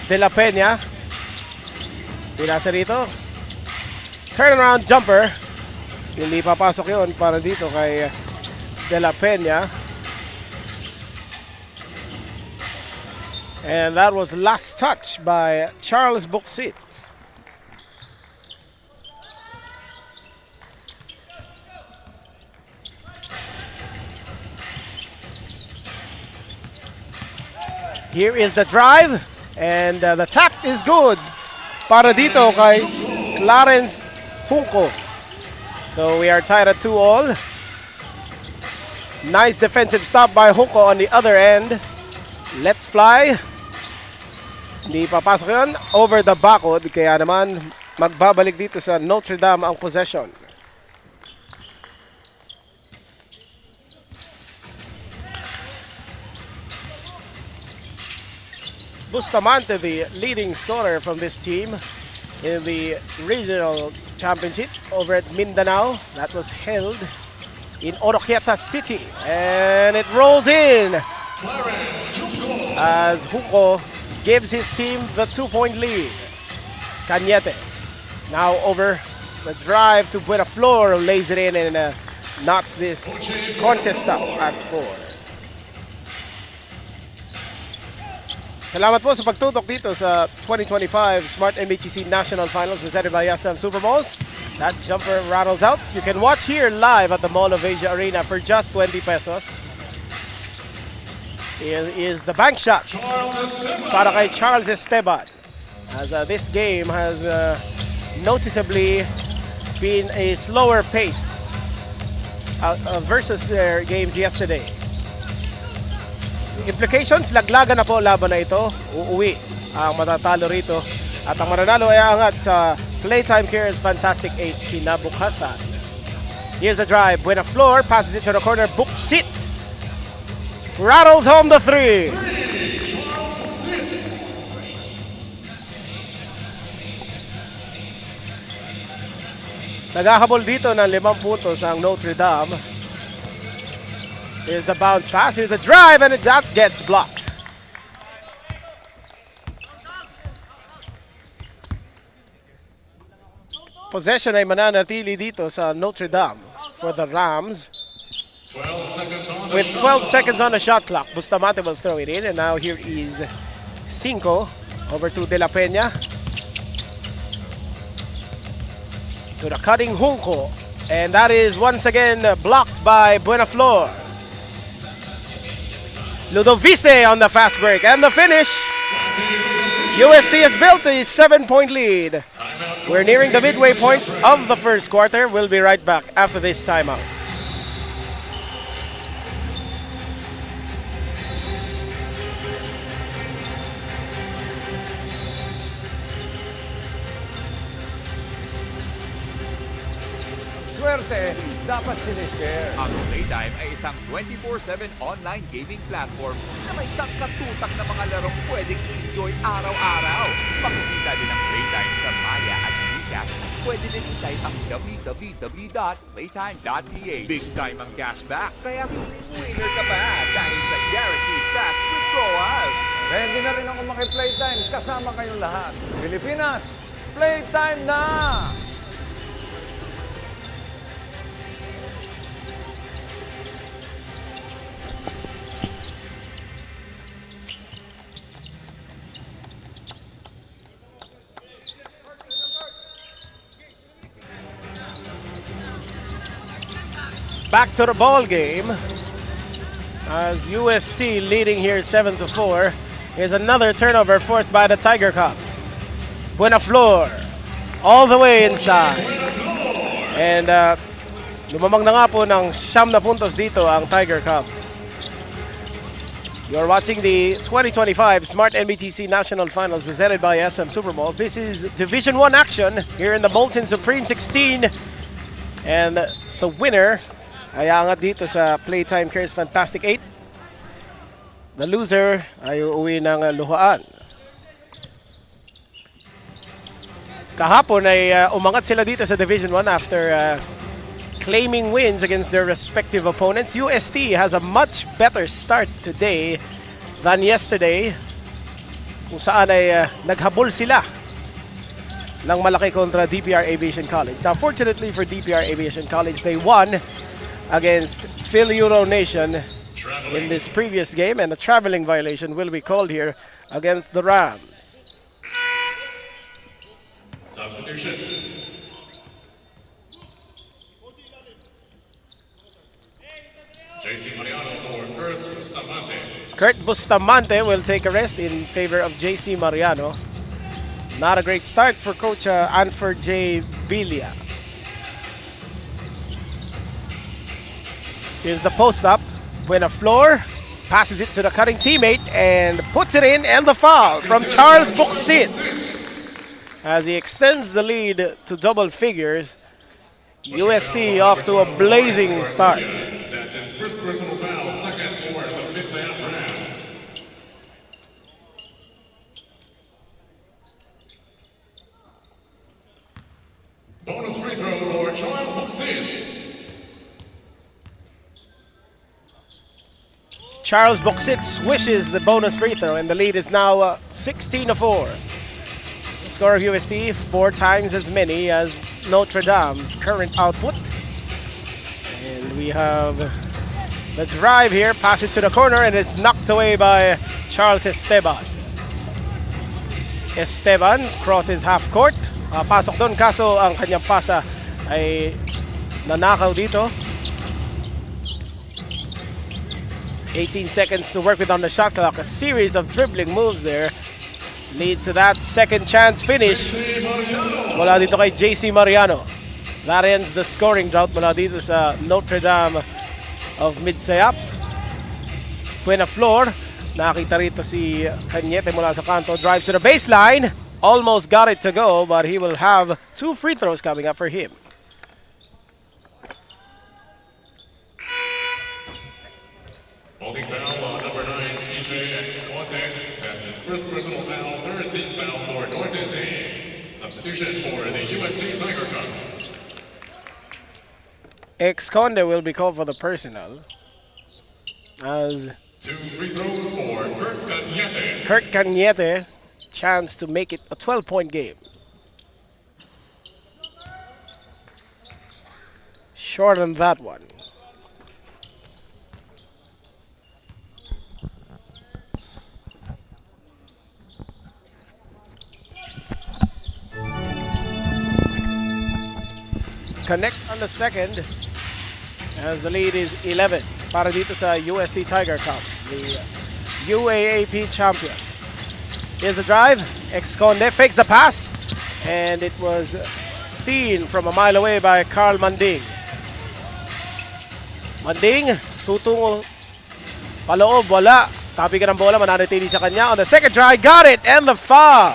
De La Peña. Pinasa rito. Turnaround jumper. Hindi papasok yun para dito kay De La Peña. And that was last touch by Charles Buxit. Here is the drive, and the tap is good para dito kay Clarence Junco. So we are tied at 2-all. Nice defensive stop by Junco on the other end. Let's fly. Hindi papasok yun. Over the backward, kaya naman magbabalik dito sa Notre Dame ang possession. Bustamante, the leading scorer from this team in the regional championship over at Mindanao. That was held in Oroquieta City. And it rolls in as Junco gives his team the 2-point lead. Cañete now over the drive to Buenaflor, lays it in and knocks this contest up at 4. Salamat po sa pagtutok dito sa 2025 Smart NBTC National Finals presented by SM Supermalls. That jumper rattles out. You can watch here live at the Mall of Asia Arena for just 20 pesos. Here is the bank shot para kay Charles Esteban. As this game has noticeably been a slower pace versus their games yesterday. Implications, laglagan na po laban na ito. Uuwi ang matatalo rito. At ang mananalo ay angat sa Playtime Cares Fantastic 8 kinabukasan. Here's the drive. Buenaflor passes it to the corner. Buxit rattles home the 3. Naghahabol dito ng 5 puntos ang Notre Dame. Here's the bounce pass. Here's the drive, and that gets blocked. Possession ay mananatili dito sa Notre Dame for the Rams. 12 seconds on the With shot 12 seconds on the shot clock, Bustamante will throw it in, and now here is Cinco over to De La Peña. To the cutting Junco, and that is once again blocked by Buenaflor. Ludovice on the fast break, and the finish. UST has built a 7-point lead. We're nearing the midway point of the first quarter. We'll be right back after this timeout. Swerte, dapat sinishare. Ang Playtime ay isang 24/7 online gaming platform na may sangkatutak na mga larong pwedeng i-enjoy araw-araw. Makikita din ang Playtime sa Maya at GCash. Pwede din i-type ang www.playtime.ph. Big time ang cashback, kaya winner ka pa dahil sa guaranteed fast withdrawals. Ready na rin ako maki-playtime kasama kayong lahat. Pilipinas, playtime na! Back to the ball game as UST leading here 7-4. Here's another turnover forced by the Tiger Cubs. Buenaflor all the way inside. And lumamang na nga po ng 9 na puntos dito ang Tiger Cubs. You're watching the 2025 Smart NBTC National Finals presented by SM Supermalls. This is Division 1 action here in the Molten Supreme 16. And the winner ay angat dito sa Playtime Cares Fantastic 8. The loser ay uuwi ng luhaan. Kahapon ay umangat sila dito sa Division 1 after claiming wins against their respective opponents. UST has a much better start today than yesterday. kung saan ay naghabol sila ng malaki kontra DPR Aviation College. Now, fortunately for DPR Aviation College, they won against FIL-EURO Nation in this previous game, and a traveling violation will be called here against the Rams. Substitution. JC Mariano for Kurt Bustamante. Kurt Bustamante will take a rest in favor of JC Mariano. Not a great start for Coach Anfer J. Villa. Here's the post-up. Buena Flor passes it to the cutting teammate and puts it in, and the foul from Charles Buxit as he extends the lead to double figures. UST off to a blazing start. That's his first personal foul, second for the MIDSAYAP Rams. Bonus free throw for Charles Buxit. Charles Buxit swishes the bonus free throw, and the lead is now 16-4. The score of UST 4 times as many as Notre Dame's current output. And we have the drive here, pass it to the corner, and it's knocked away by Charles Esteban. Esteban crosses half court. Pasok doon, kaso ang kanyang pasa ay nanakaw dito. 18 seconds to work with on the shot clock. A series of dribbling moves there leads to that second chance finish mula dito kay JC Mariano. That ends the scoring drought mula dito sa Notre Dame of MIDSAYAP. Buena Flor, nakita rito si Cañete mula sa kanto, drives to the baseline. Almost got it to go, but he will have 2 free throws coming up for him. Holding foul on number 9, CJ Conte. That's his first personal foul, 13th foul for Norton team. Substitution for the UST Tiger Cubs. Ex-Conde will be called for the personal as 2 free throws for Kurt Cañete. Kurt Cañete, chance to make it a 12-point game. Short on that one. Connect on the second as the lead is 11 para dito sa UST Tiger Cubs, the UAAP champion. Here's the drive. Ex-Conde fakes the pass, and it was seen from a mile away by Carl Manding. Manding, tutungo paloob, wala. Tapi ka ng bola, mananatili sa kanya. On the second try, got it, and the foul.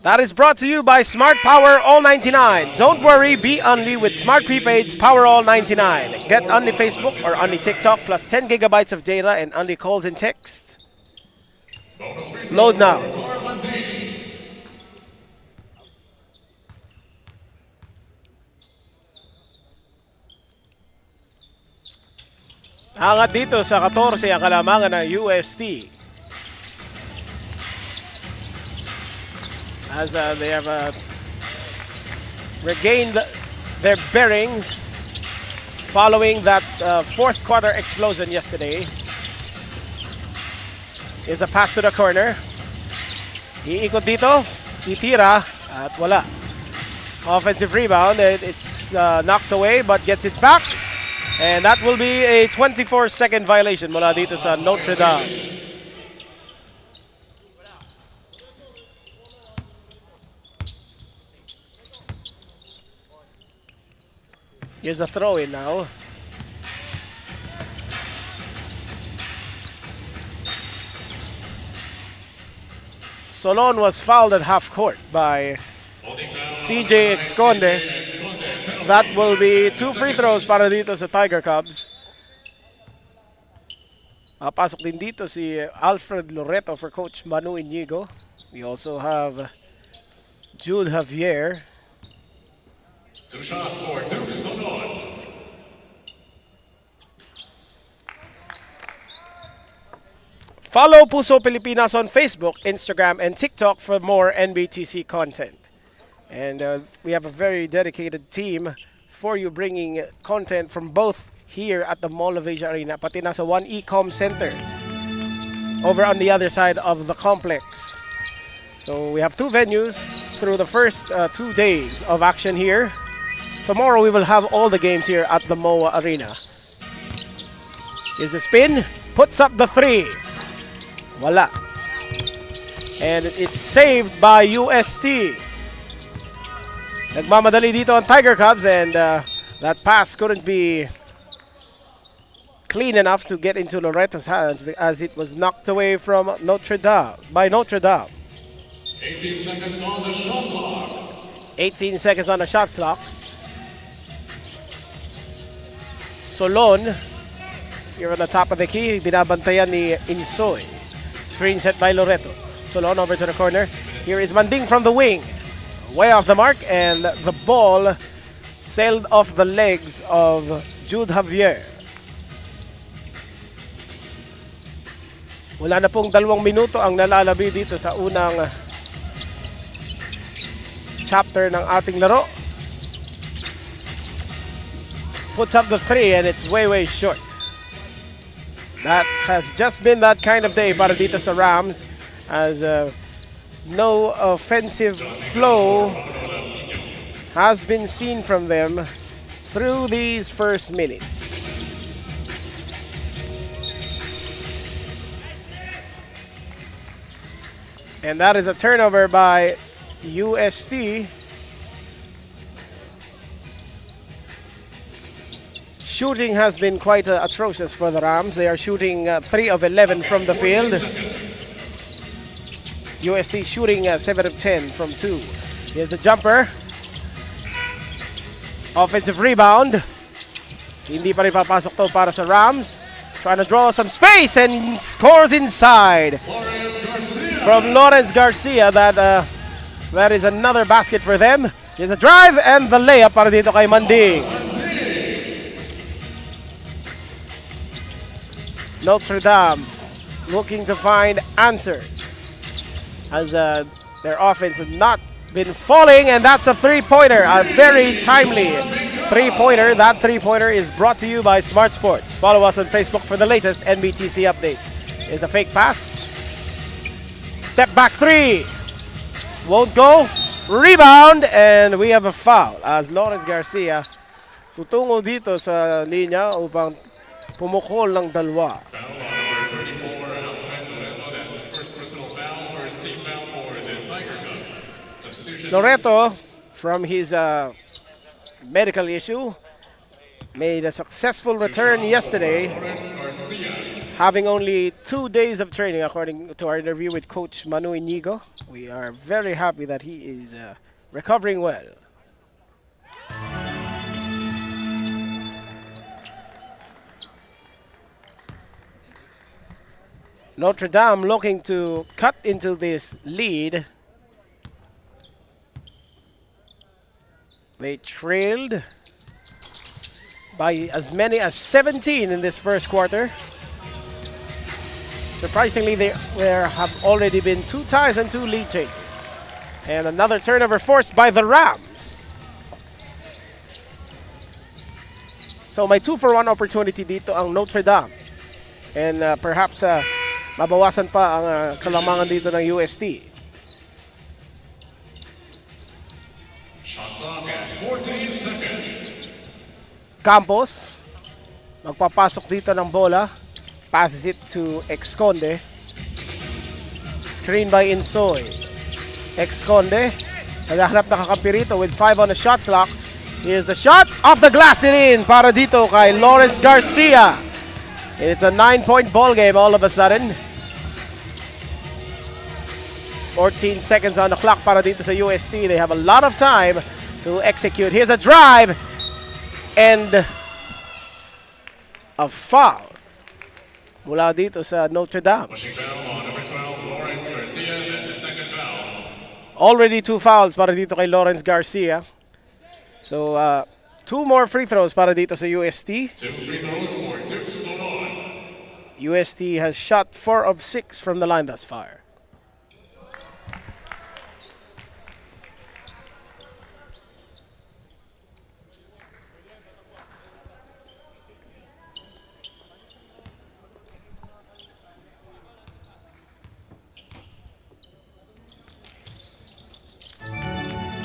That is brought to you by Smart Power All 99. Don't worry, be only with Smart Prepaid's Power All 99. Get only Facebook or only TikTok plus 10 gigabytes of data and only calls and texts. Load now. Angat dito sa 14 ang kalamangan ng UST. As they have regained their bearings following that fourth quarter explosion yesterday. Is a pass to the corner. Iikot dito, itira, at wala. Offensive rebound, it's knocked away but gets it back. And that will be a 24-second violation mula dito sa Notre Dame. Here's a throw-in now. Solon was fouled at half court by CJ Ex-Conde. That will be 2 free throws para dito sa Tiger Cubs. Pasok din dito si Alfred Loreto for Coach Manu Inigo. We also have Jude Javier. 2 shots for Duke Solon. Follow Puso Pilipinas on Facebook, Instagram, and TikTok for more NBTC content. And we have a very dedicated team for you, bringing content from both here at the Mall of Asia Arena, pati nasa 1 Ecom Center over on the other side of the complex. So we have 2 venues through the first 2 days of action here. Tomorrow we will have all the games here at the MOA Arena. Here's the spin, puts up the 3. Wala. And it's saved by UST. Nagmamadali dito on Tiger Cubs, and that pass couldn't be clean enough to get into Loreto's hands as it was knocked away from Notre Dame, by Notre Dame. 18 seconds on the shot clock. 18 seconds on the shot clock. Solon, here on the top of the key, binabantayan ni Insoy. Screen set by Loreto. Solon over to the corner. Here is Manding from the wing. Way off the mark, and the ball sailed off the legs of Jude Javier. Wala na pong 2 minuto ang nalalabi dito sa unang chapter ng ating laro. Puts up the 3, and it's way short. That has just been that kind of day para dito sa Rams, as no offensive flow has been seen from them through these first minutes. And that is a turnover by UST. Shooting has been quite atrocious for the Rams. They are shooting 3 of 11 from the field. UST shooting 7 of 10 from 2. Here's the jumper. Offensive rebound. Hindi pa rin papasok to para sa Rams. Trying to draw some space and scores inside from Lawrence Garcia. That is another basket for them. Here's a drive and the layup para dito kay Manding. Notre Dame looking to find answers, as their offense has not been falling, and that's a 3-pointer, a very timely 3-pointer. That 3-pointer is brought to you by Smart Sports. Follow us on Facebook for the latest NBTC updates. Here's the fake pass. Step back 3. Won't go. Rebound, and we have a foul as Lawrence Garcia tutungo dito sa linya upang pumukol ng 2. Foul on number 34, Alfred Loreto. That's his first personal foul, first team foul for the Tiger Cubs. Substitution. Loreto, from his medical issue, made a successful return yesterday, having only 2 days of training, according to our interview with Coach Manu Inigo. We are very happy that he is recovering well. Notre Dame looking to cut into this lead. They trailed by as many as 17 in this first quarter. Surprisingly, there have already been 2 ties and 2 lead changes. And another turnover forced by the Rams. So may 2-for-1 opportunity dito ang Notre Dame. And perhaps mabawasan pa ang kalamangan dito ng UST. Shot clock at 14 seconds. Campos magpapasok dito ng bola. Passes it to Exconde. Screen by Insoy. Exconde naghahanap na kakampirito with 5 on the shot clock. Here's the shot. Off the glass and in para dito kay Lawrence Garcia. It's a 9-point ball game all of a sudden. 14 seconds on the clock para dito sa UST. They have a lot of time to execute. Here's a drive and a foul mula dito sa Notre Dame. Pushing foul on number 12, Lawrence Garcia. That's his second foul. Already 2 fouls para dito kay Lawrence Garcia. So 2 more free throws para dito sa UST. 2 free throws for Duke Solon. UST has shot 4 of 6 from the line thus far.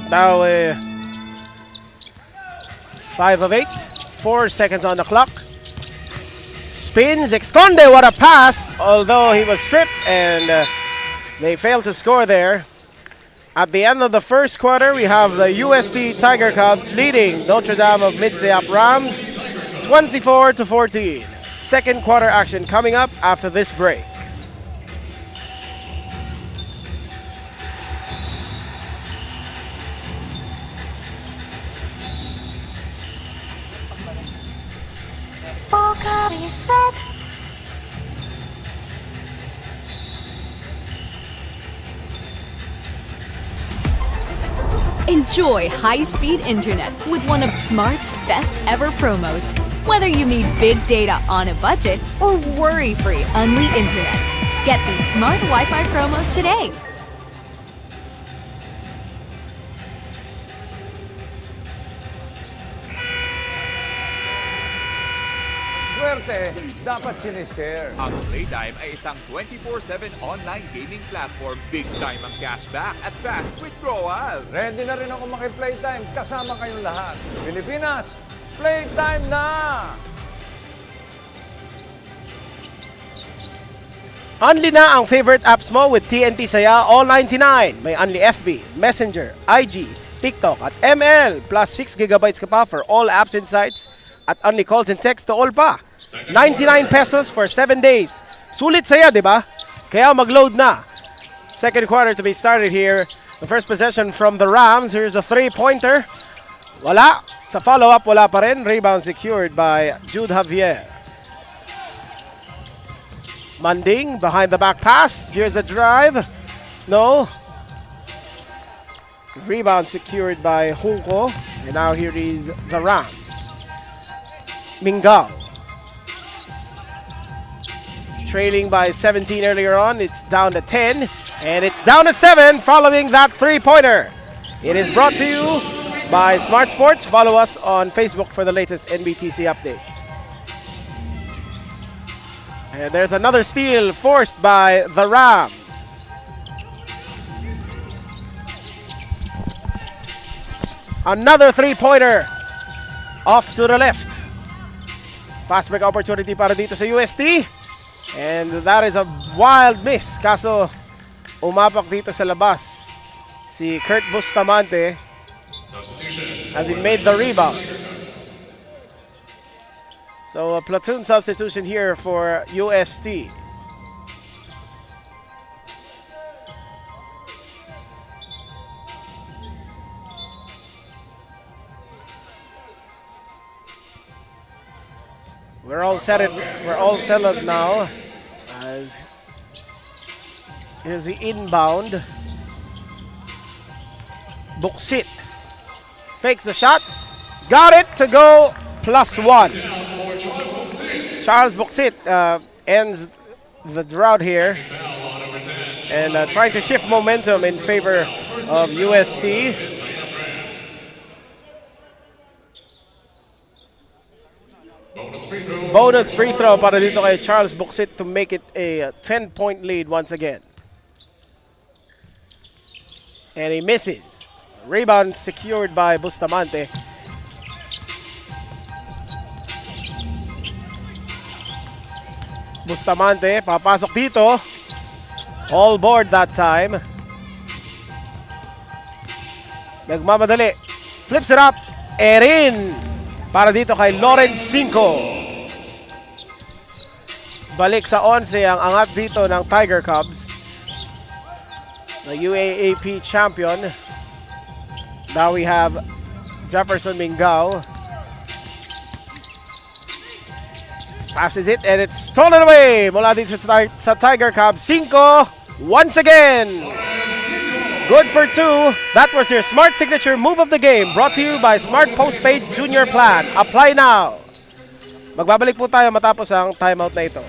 Now, 5 of 8, 4 seconds on the clock. Spins, Esconde, what a pass! Although he was stripped and they failed to score there. At the end of the first quarter, we have the UST Tiger Cubs leading Notre Dame of MIDSAYAP Rams 24-14. Second quarter action coming up after this break. Sweat. Enjoy high-speed internet with one of Smart's best ever promos. Whether you need big data on a budget or worry-free Unli internet, get these Smart Wi-Fi promos today. Swerte, dapat sinishare. Ang Playtime ay isang 24/7 online gaming platform. Big time ang cashback at fast withdrawals. Ready na rin ako maki-playtime kasama kayong lahat. Pilipinas, playtime na! Unli na ang favorite apps mo with TNT Saya all 99. May Unli FB, Messenger, IG, TikTok at ML plus 6 GB ka pa for all apps and sites at Unli calls and text to all pa. 99 pesos for 7 days. Sulit saya, di ba? Kaya mag-load na. Second quarter to be started here. The first possession from the Rams. Here's a three-pointer. Wala. Sa follow-up, wala pa rin. Rebound secured by Jude Javier. Manding behind the back pass. Here's a drive. No. Rebound secured by Junco. And now here is the Rams. Mingao. Trailing by 17 earlier on. It's down to 10. And it's down to 7 following that three-pointer. It is brought to you by Smart Sports. Follow us on Facebook for the latest NBTC updates. And there's another steal forced by the Rams. Another three-pointer off to the left. Fast break opportunity para dito sa UST. And that is a wild miss. Kaso umapak dito sa labas si Kurt Bustamante as he made the rebound. So a platoon substitution here for UST. We're all settled now. As here's the inbound. Buksit fakes the shot. Got it to go +1. Charles Buksit ends the drought here and trying to shift momentum in favor of UST. Bonus free throw para dito kay Charles Buksit to make it a 10-point lead once again. And he misses. Rebound secured by Bustamante. Bustamante, papasok dito. All board that time. Nagmamadali. Flips it up. Erin. Para dito kay Lawrence 5. Balik sa 11 ang angat dito ng Tiger Cubs. The UAAP champion. Now we have Jefferson Mingao. Passes it and it's stolen away. Mula dito sa Tiger Cubs. 5 once again. Good for 2. That was your Smart Signature Move of the Game. Brought to you by Smart Postpaid Junior Plan. Apply now. Magbabalik po tayo matapos ang timeout na ito.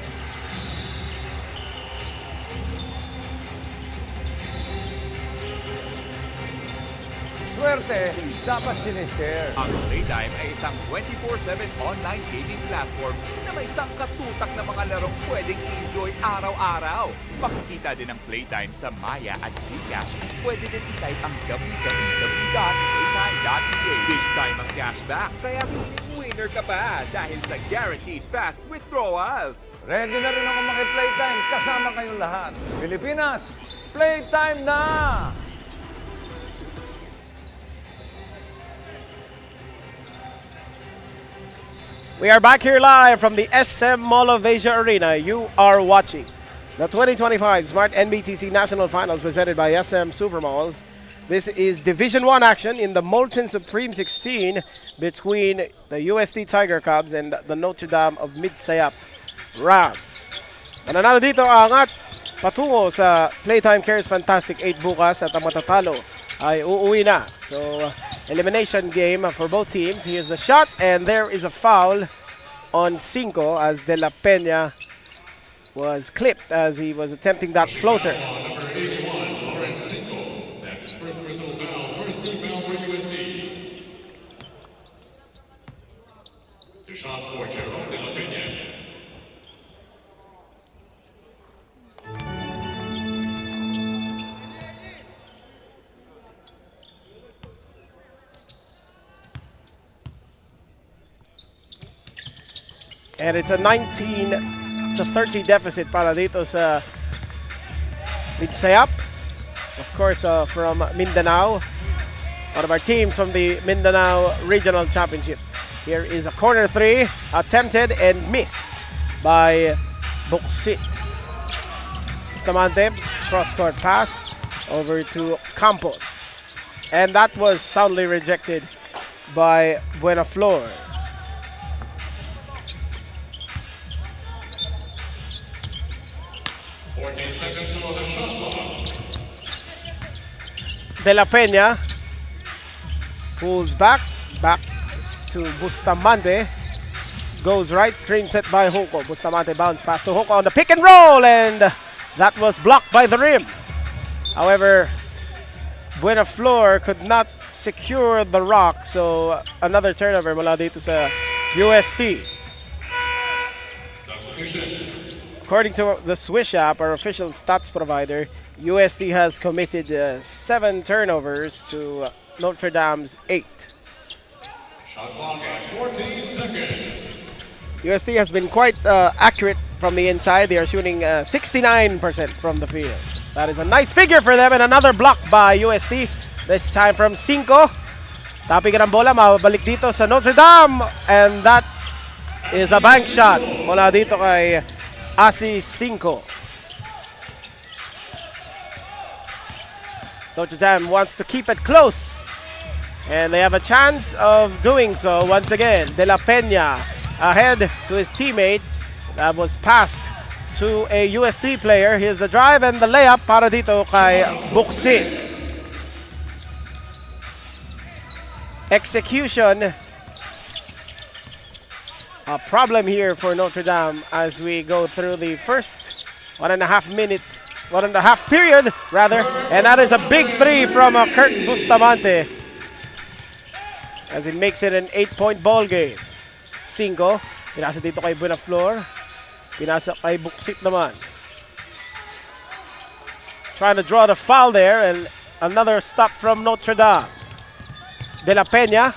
swerte, dapat sinishare. Ang Playtime ay isang 24/7 online gaming platform na may sangkatutak na mga larong pwedeng i-enjoy araw-araw. Makikita din ang Playtime sa Maya at Gcash at pwede din i-type ang www.playtime.ph. Big time ang cashback, kaya winner ka pa dahil sa guaranteed fast withdrawals. Ready na rin ako maki-playtime kasama kayong lahat. Pilipinas, playtime na! We are back here live from the SM Mall of Asia Arena. You are watching the 2025 Smart NBTC National Finals presented by SM Supermalls. This is Division 1 action in the Molten Supreme 16 between the UST Tiger Cubs and the Notre Dame of MIDSAYAP Rams. Mananalo dito ang at patungo sa Playtime Cares Fantastic 8 bukas at ang matatalo ay uuwi na. So, elimination game for both teams. Here's the shot and there is a foul on Cinco as De La Peña was clipped as he was attempting that floater. Number 81, Lawrence Cinco. That's his first personal foul, first team foul for UST. Two shots for Jerome De La Peña. And it's a 19-30 deficit para dito sa MIDSAYAP. Of course, from Mindanao. One of our teams from the Mindanao Regional Championship. Here is a corner three, attempted and missed by Buksit. Bustamante, cross-court pass over to Campos. And that was soundly rejected by Buenaflor. 14 seconds on the shot clock. De La Peña pulls back to Bustamante. Goes right, screen set by Hoko. Bustamante bounce pass to Hoko on the pick and roll, and that was blocked by the rim. However, Buenaflor could not secure the rock, so another turnover mula dito sa UST. Substitution. According to the Swish app, our official stats provider, UST has committed 7 turnovers to Notre Dame's 8. Shot clock at 14 seconds. UST has been quite accurate from the inside. They are shooting 69% from the field. That is a nice figure for them, and another block by UST. This time from Cinco. Taping ng bola, mabalik dito sa Notre Dame, and that is a bank shot mula dito kay Asi Cinco. Notre Dame wants to keep it close, and they have a chance of doing so once again. De La Peña ahead to his teammate. That was passed to a UST player. Here's the drive and the layup para dito kay Buksi. Execution. A problem here for Notre Dame as we go through the first 1.5 period rather, and that is a big three from Kurt Bustamante as it makes it an 8-point ball game. Cinco, pinasa dito kay Buenaflor, pinasa kay Buksit naman. Trying to draw the foul there, and another stop from Notre Dame. De La Peña.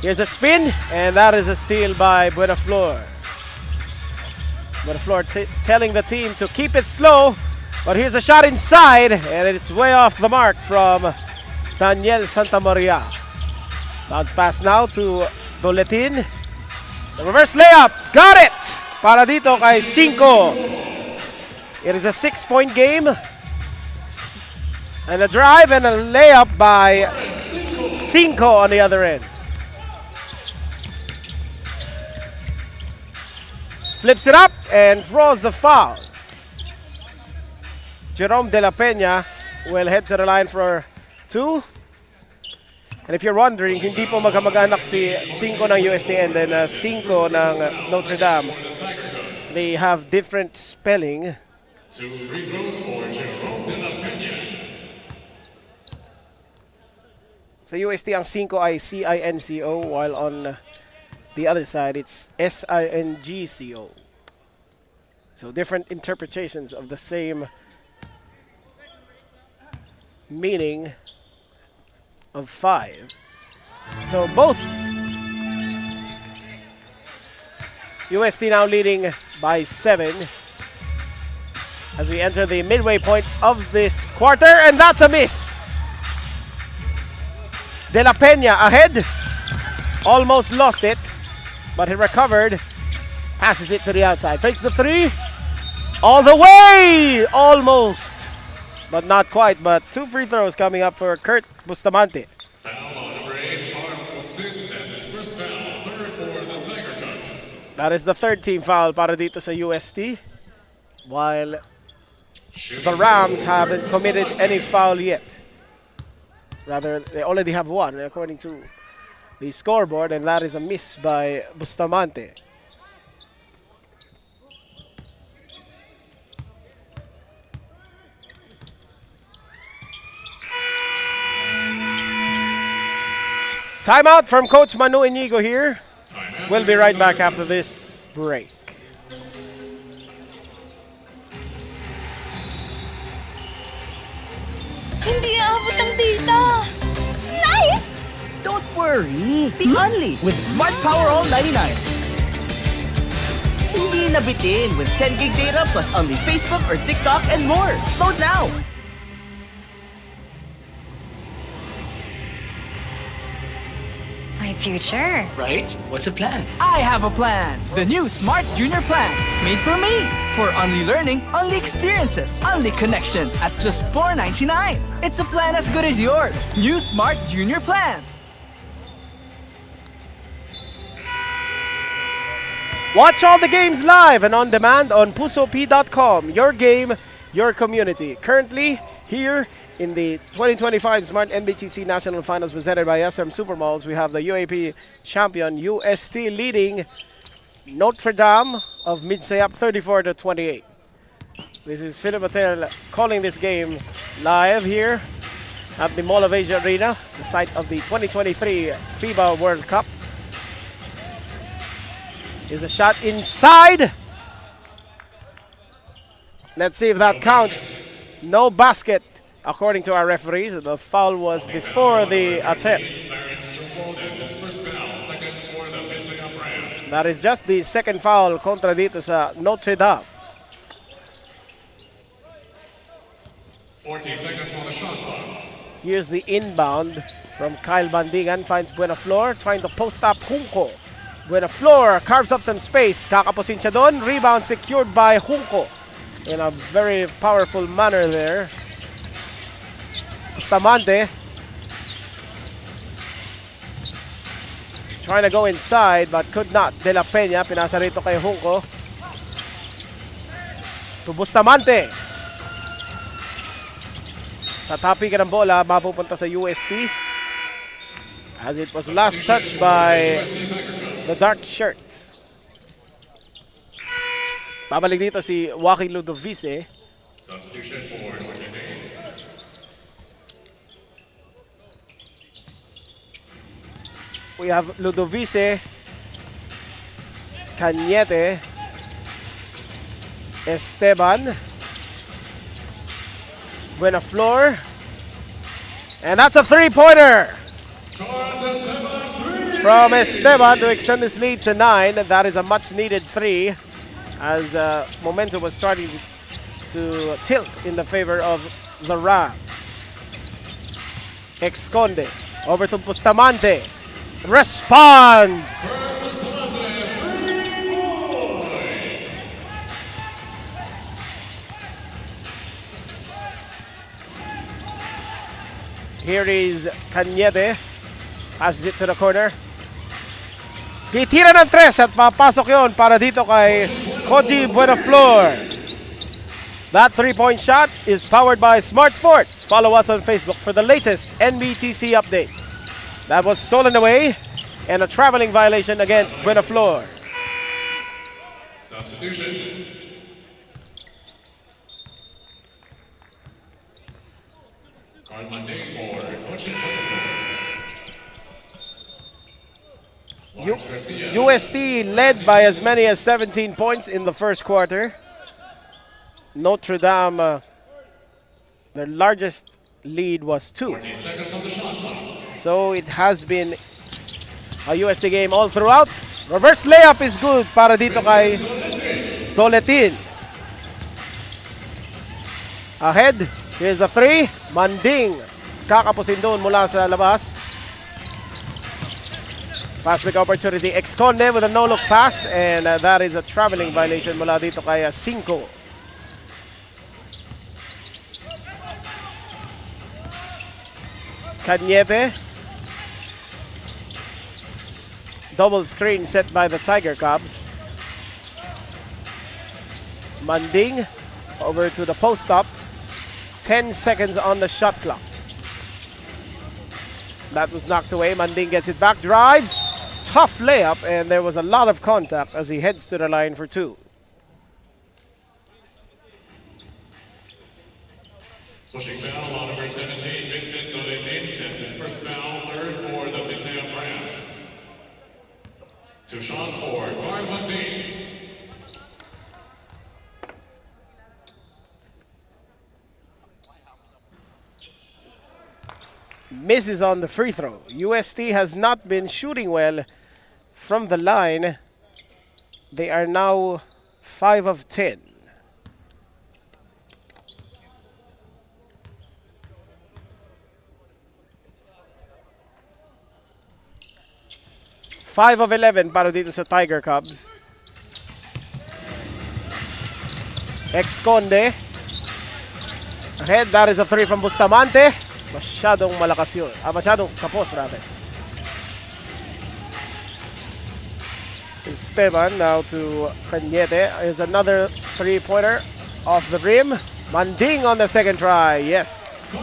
Here's a spin, and that is a steal by Buenaflor. Buenaflor telling the team to keep it slow, but here's a shot inside, and it's way off the mark from Daniel Santamaria. Bounce pass now to Boletin. The reverse layup, got it! Para dito kay Cinco. It is a 6-point game. And a drive and a layup by Cinco on the other end. Flips it up and draws the foul. Jerome De La Peña will head to the line for 2. And if you're wondering, hindi po magkamag-anak si Cinco ng UST and then Cinco ng Notre Dame. They have different spelling. 2 free throws for Jerome De La Peña. Sa UST, ang 5 ay CINCO, while on the other side, it's SINGCO. So different interpretations of the same meaning of 5. So both UST now leading by 7 as we enter the midway point of this quarter, and that's a miss. De La Peña ahead, almost lost it, but he recovered, passes it to the outside, fakes the 3, all the way, almost, but not quite. But 2 free throws coming up for Kurt Bustamante. Foul on number 8, Charles Watson. That's his first foul, third for the Tiger Cubs. That is the third team foul para dito sa UST, while the Rams haven't committed any foul yet. Rather, they already have one according to the scoreboard, and that is a miss by Bustamante. Timeout from Coach Manu Inigo here. We'll be right back after this break. Hindi aabot ang data. Nice! Don't worry, be only with Smart Power All 99. Hindi nabitin with 10 gig data plus only Facebook or TikTok and more. Load now! My future. Right? What's a plan? I have a plan. The new Smart Junior Plan. Made for me. For only learning, only experiences, only connections at just $4.99. It's a plan as good as yours. New Smart Junior Plan. Watch all the games live and on demand on pusop.com. Your game, your community. Currently, here in the 2025 Smart NBTC National Finals presented by SM Supermalls, we have the UAP champion UST leading Notre Dame of MIDSAYAP 34-28. This is Philip Patel calling this game live here at the Mall of Asia Arena, the site of the 2023 FIBA World Cup. Is a shot inside. Let's see if that counts. No basket, according to our referees. The foul was before the attempt. That is just the second foul kontra dito sa Notre Dame. 14 seconds on the shot clock. Here's the inbound from Kyle Bandigan. Finds Buenaflor, trying to post up Junco. Buenaflor carves up some space. Kakapusin siya doon. Rebound secured by Junco in a very powerful manner there. Bustamante trying to go inside but could not. De La Peña, pinasa rito kay Junco. To Bustamante. Sa tapikan ng bola, mapupunta sa UST. As it was last touched by the dark shirts. Babalik dito si Joaquin Ludovice. Substitution for Notre Dame. We have Ludovice, Cañete, Esteban, Buenaflor, and that's a three-pointer from Esteban to extend this lead to 9. That is a much-needed 3 as momentum was starting to tilt in the favor of the Rams. Esconde over to Bustamante. Responds. Here is Cañete. Passes it to the corner. Titira ng 3 at papasok yon para dito kay Koji Buenaflor. That three-point shot is powered by Smart Sports. Follow us on Facebook for the latest NBTC updates. That was stolen away and a traveling violation against Buenaflor. Substitution. Carl Monday for Coach Buenaflor. UST led by as many as 17 points in the first quarter. Notre Dame, their largest lead was 2. So it has been a UST game all throughout. Reverse layup is good para dito kay Doletin. Ahead, here's a 3. Manding, kakapusin doon mula sa labas. Fast break opportunity. Exconde with a no-look pass, and that is a traveling violation mula dito kay Cinco. Cañete. Double screen set by the Tiger Cubs. Manding over to the post-up. 10 seconds on the shot clock. That was knocked away. Manding gets it back, drives. Tough layup, and there was a lot of contact as he heads to the line for 2. Pushing foul on number 17, Vincent Doletin. That's his first foul, third for the MIDSAYAP Rams. 2 shots for Carl Manding. Misses on the free throw. UST has not been shooting well from the line. They are now 5 of 10. Five of 11 para dito sa Tiger Cubs. Exconde. Ahead, that is a 3 from Bustamante. Masyadong malakas yun. Masyadong kapos natin. Esteban now to Cañete. Is another 3-pointer off the rim. Manding on the second try. Yes.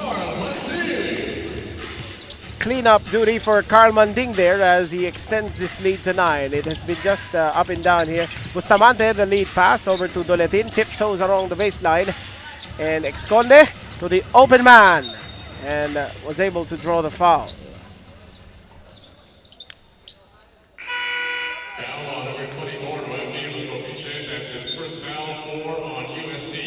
Cleanup duty for Carl Manding there as he extends this lead to 9. It has been just up and down here. Bustamante, the lead pass over to Doletin. Tiptoes along the baseline. And Exconde to the open man. And was able to draw the foul. Foul on number 24, Rafael Kopiche. That's his first foul, 4 on USD.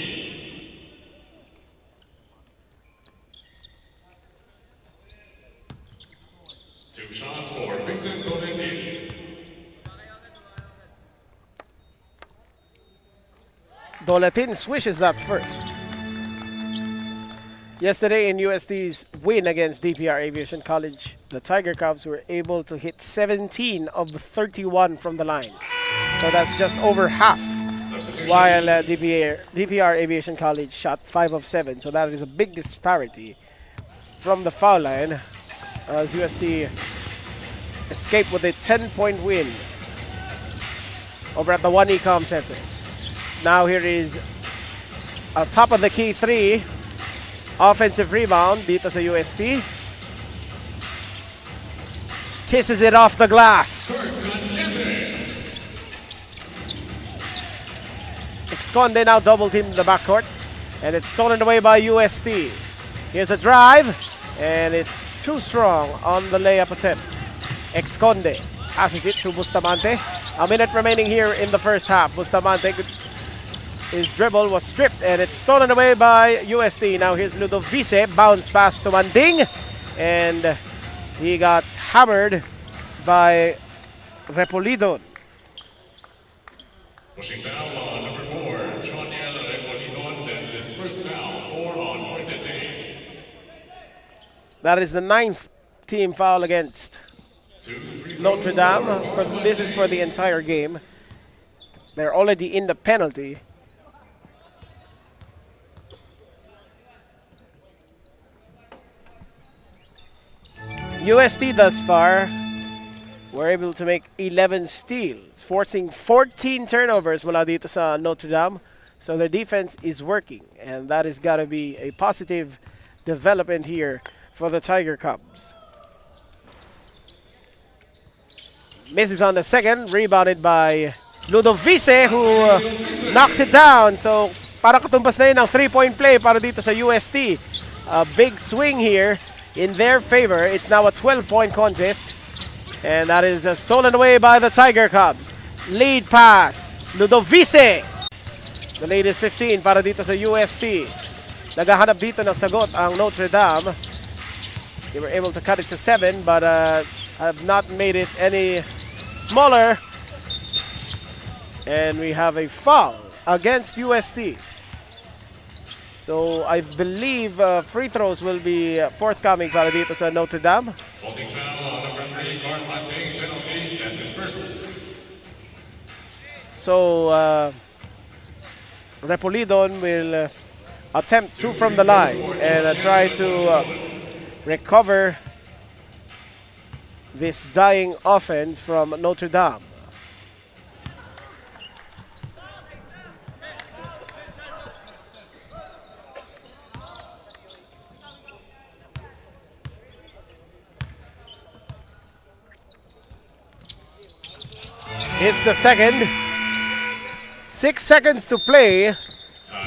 Two shots for Vincent Doletin. Doletin swishes that first. Yesterday in UST's win against DPR Aviation College, the Tiger Cubs were able to hit 17 of the 31 from the line. So that's just over half, while DPR Aviation College shot 5 of 7. So that is a big disparity from the foul line as UST escaped with a 10-point win over at the 1ECOM Center. Now here is a top of the key 3. Offensive rebound dito sa UST. Kisses it off the glass. Exconde now double teamed in the backcourt. And it's stolen away by UST. Here's a drive. And it's too strong on the layup attempt. Exconde passes it to Bustamante. A minute remaining here in the first half. Bustamante, his dribble was stripped and it's stolen away by UST. Now here's Ludovice, bounce pass to Manding, and he got hammered by Repolidon. Pushing foul on number 4, Chaniel Repolidon. That's his first foul, 4 on Molten. That is the 9th team foul against Notre Dame. This is for the entire game. They're already in the penalty. UST thus far were able to make 11 steals, forcing 14 turnovers mula dito sa Notre Dame. So their defense is working, and that has got to be a positive development here for the Tiger Cubs. Misses on the second, rebounded by Ludovice, who knocks it down. So para katumbas na yun ang 3-point play para dito sa UST. A big swing here in their favor. It's now a 12-point contest. And that is stolen away by the Tiger Cubs. Lead pass, Ludovice. The lead is 15 para dito sa UST. Naghahanap dito ng sagot ang Notre Dame. They were able to cut it to 7 but have not made it any smaller. And we have a foul against UST. So I believe free throws will be forthcoming para dito sa Notre Dame. Holding foul on number 3, guard not paying penalty. That's his first. So Repolidon will attempt 2 from the line and try to recover this dying offense from Notre Dame. It's the second. 6 seconds to play.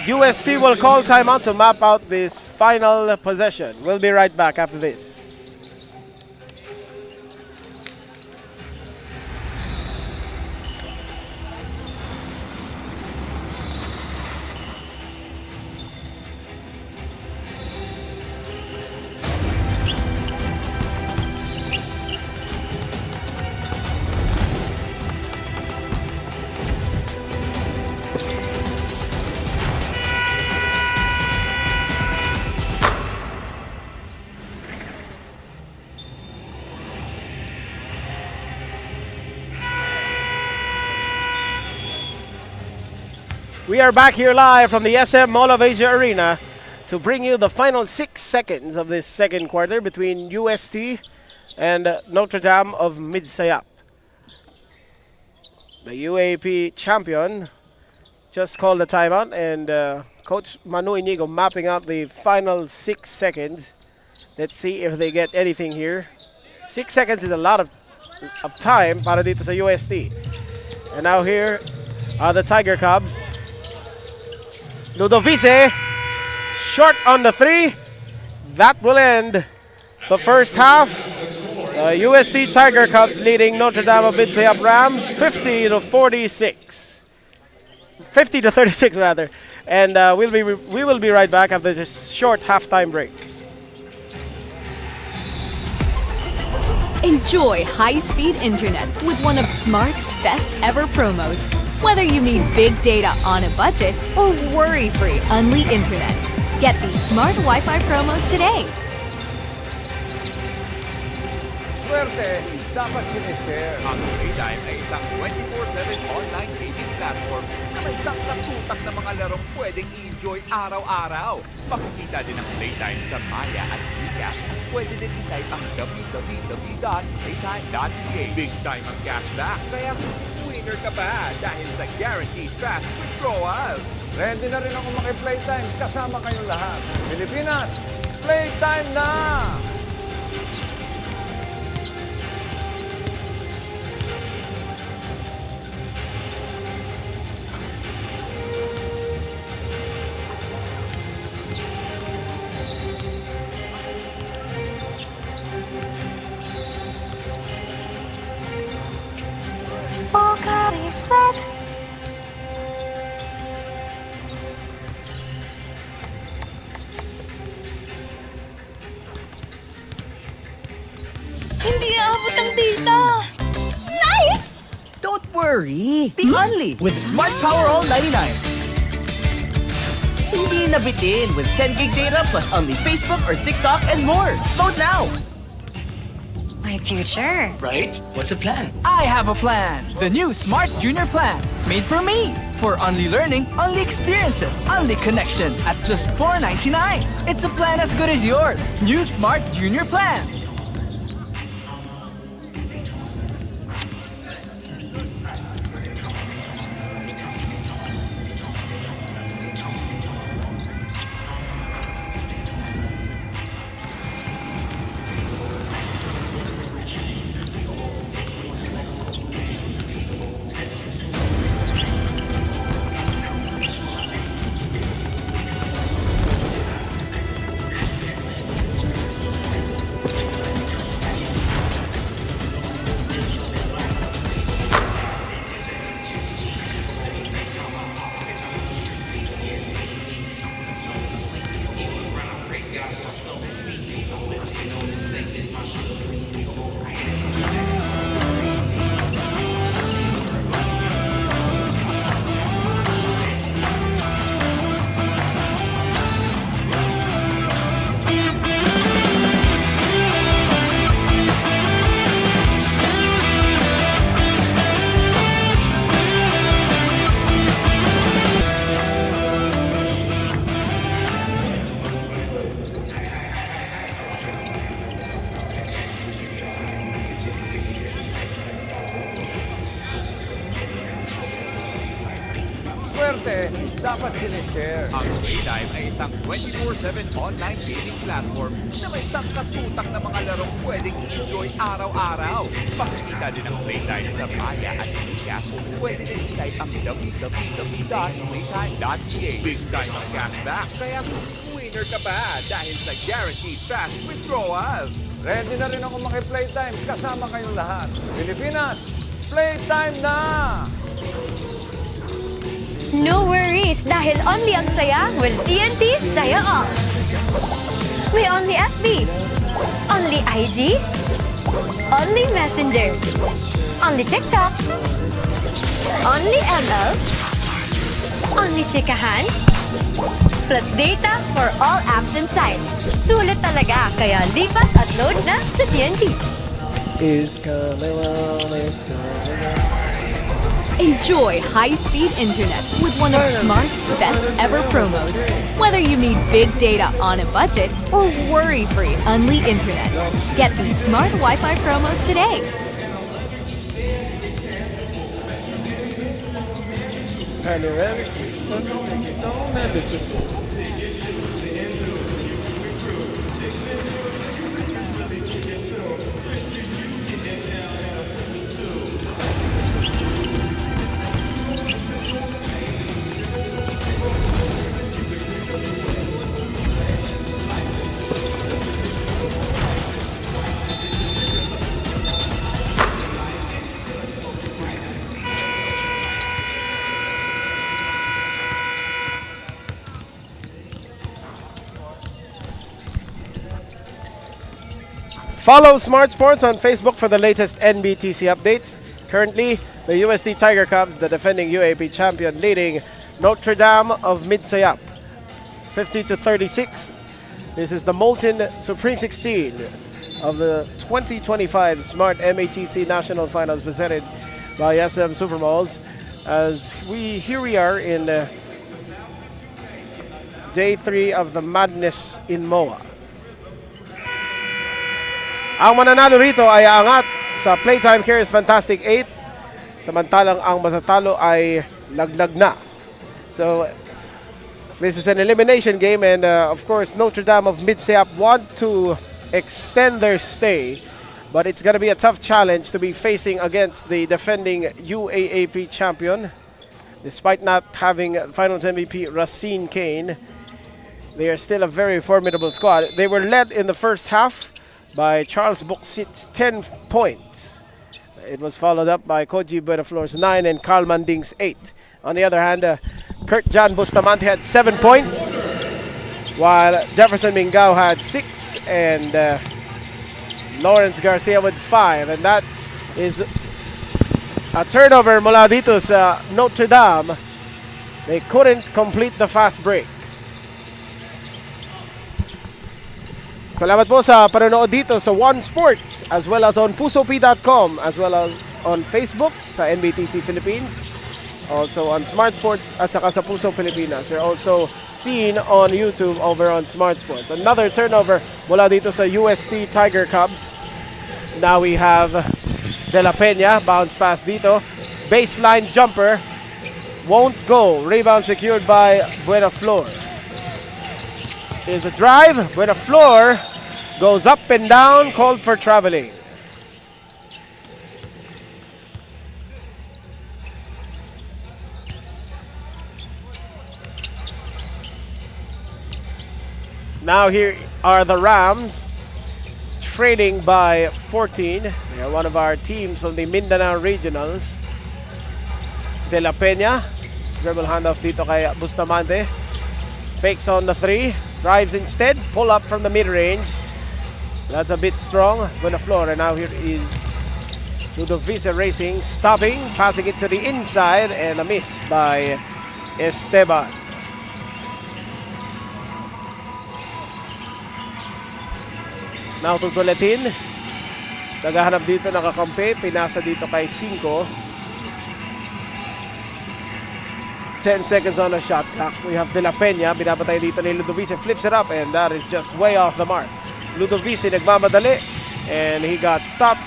UST will call timeout to map out this final possession. We'll be right back after this. We are back here live from the SM Mall of Asia Arena to bring you the final 6 seconds of this second quarter between UST and Notre Dame of MIDSAYAP. The UAP champion just called the timeout, and Coach Manu Inigo mapping out the final 6 seconds. Let's see if they get anything here. 6 seconds is a lot of time para dito sa UST. And now here are the Tiger Cubs. Ludovice, short on the 3. That will end the first half. UST Tiger Cubs leading Notre Dame of MIDSAYAP Rams 50-46. 50-36 rather. And we will be right back after this short halftime break. Enjoy high-speed internet with one of Smart's best ever promos. Whether you need big data on a budget or worry-free unli internet, get these Smart Wi-Fi promos today. Swerte, dapat sinishare. Ang Playtime ay isang 24/7 online gaming platform na may sangkatutak na mga larong pwedeng i-enjoy araw-araw. Makikita din ang Playtime sa Maya at GCash. Pwede din i-type ang www.playtime.ca. Big time ang cashback, kaya winner ka pa dahil sa guaranteed fast withdrawals. Ready na rin ako maki-playtime. Kasama kayong lahat. Pilipinas, playtime na! Sweat. Hindi aabot ang data. Nice! Don't worry! Be only with Smart Power All 99. Hindi nabitin with 10 gig data plus only Facebook or TikTok and more. Load now! My future. Right? What's the plan? I have a plan. The new Smart Junior Plan. Made for me. For only learning, only experiences, only connections at just $4.99. It's a plan as good as yours. New Smart Junior Plan. swerte, dapat sinishare. Ang Playtime ay isang 24/7 online gaming platform na may sangkatutak na mga larong pwedeng i-enjoy araw-araw. Pakikita din ang Playtime sa Maya at Gcash. Pwede din i-type ang www.playtime.ph. Big time ang cashback, kaya winner ka pa dahil sa guaranteed fast withdrawals. Ready na rin ako maki-playtime kasama kayong lahat. Pilipinas, playtime na! No worries dahil only ang saya will TNT Saya All. May only FB, only IG, only Messenger, only TikTok, only ML, only Chikahan, plus data for all apps and sites. Sulit talaga, kaya lipat at load na sa TNT. It's coming on, it's coming on. Enjoy high-speed internet with one of Smart's best ever promos. Whether you need big data on a budget or worry-free Unli internet, get these smart Wi-Fi promos today. Follow Smart Sports on Facebook for the latest NBTC updates. Currently, the USD Tiger Cubs, the defending UAP champion, leading Notre Dame of MIDSAYAP 50-36. This is the Molten Supreme 16 of the 2025 Smart MATC National Finals presented by SM Supermalls. Here we are in day 3 of the madness in MOA. Ang mananalo rito ay aangat sa Playtime Carries Fantastic 8. Samantalang ang matatalo ay laglag na. So, this is an elimination game and of course Notre Dame of MIDSAYAP want to extend their stay. But it's going to be a tough challenge to be facing against the defending UAAP champion. Despite not having Finals MVP Racine Kane, they are still a very formidable squad. They were led in the first half by Charles Buksit's 10 points. It was followed up by Koji Buenaflor's 9 and Carl Manding's 8. On the other hand, Kurt Jan Bustamante had 7 points, while Jefferson Mingao had 6 and Lawrence Garcia with 5. And that is a turnover mula dito sa Notre Dame. They couldn't complete the fast break. Salamat po sa panonood dito sa One Sports as well as on pusop.com as well as on Facebook sa NBTC Philippines. Also on Smart Sports at saka sa Puso Pilipinas. We're also seen on YouTube over on Smart Sports. Another turnover mula dito sa UST Tiger Cubs. Now we have De La Peña, bounce pass dito. Baseline jumper. Won't go. Rebound secured by Buenaflor. There's a drive. Buenaflor goes up and down, called for traveling. Now here are the Rams, trailing by 14. They are one of our teams from the Mindanao Regionals. De La Peña, dribble handoff dito kay Bustamante. Fakes on the 3, drives instead, pull up from the mid-range. That's a bit strong. Buenaflor, and now here is Ludovice racing, stopping, passing it to the inside, and a miss by Esteban. Now to Toletin. Naghahanap dito, nakakampi. Pinasa dito kay 5. 10 seconds on the shot clock. We have De La Peña. Binabatay dito ni Ludovice. Flips it up, and that is just way off the mark. Ludovice nagmamadali, and he got stopped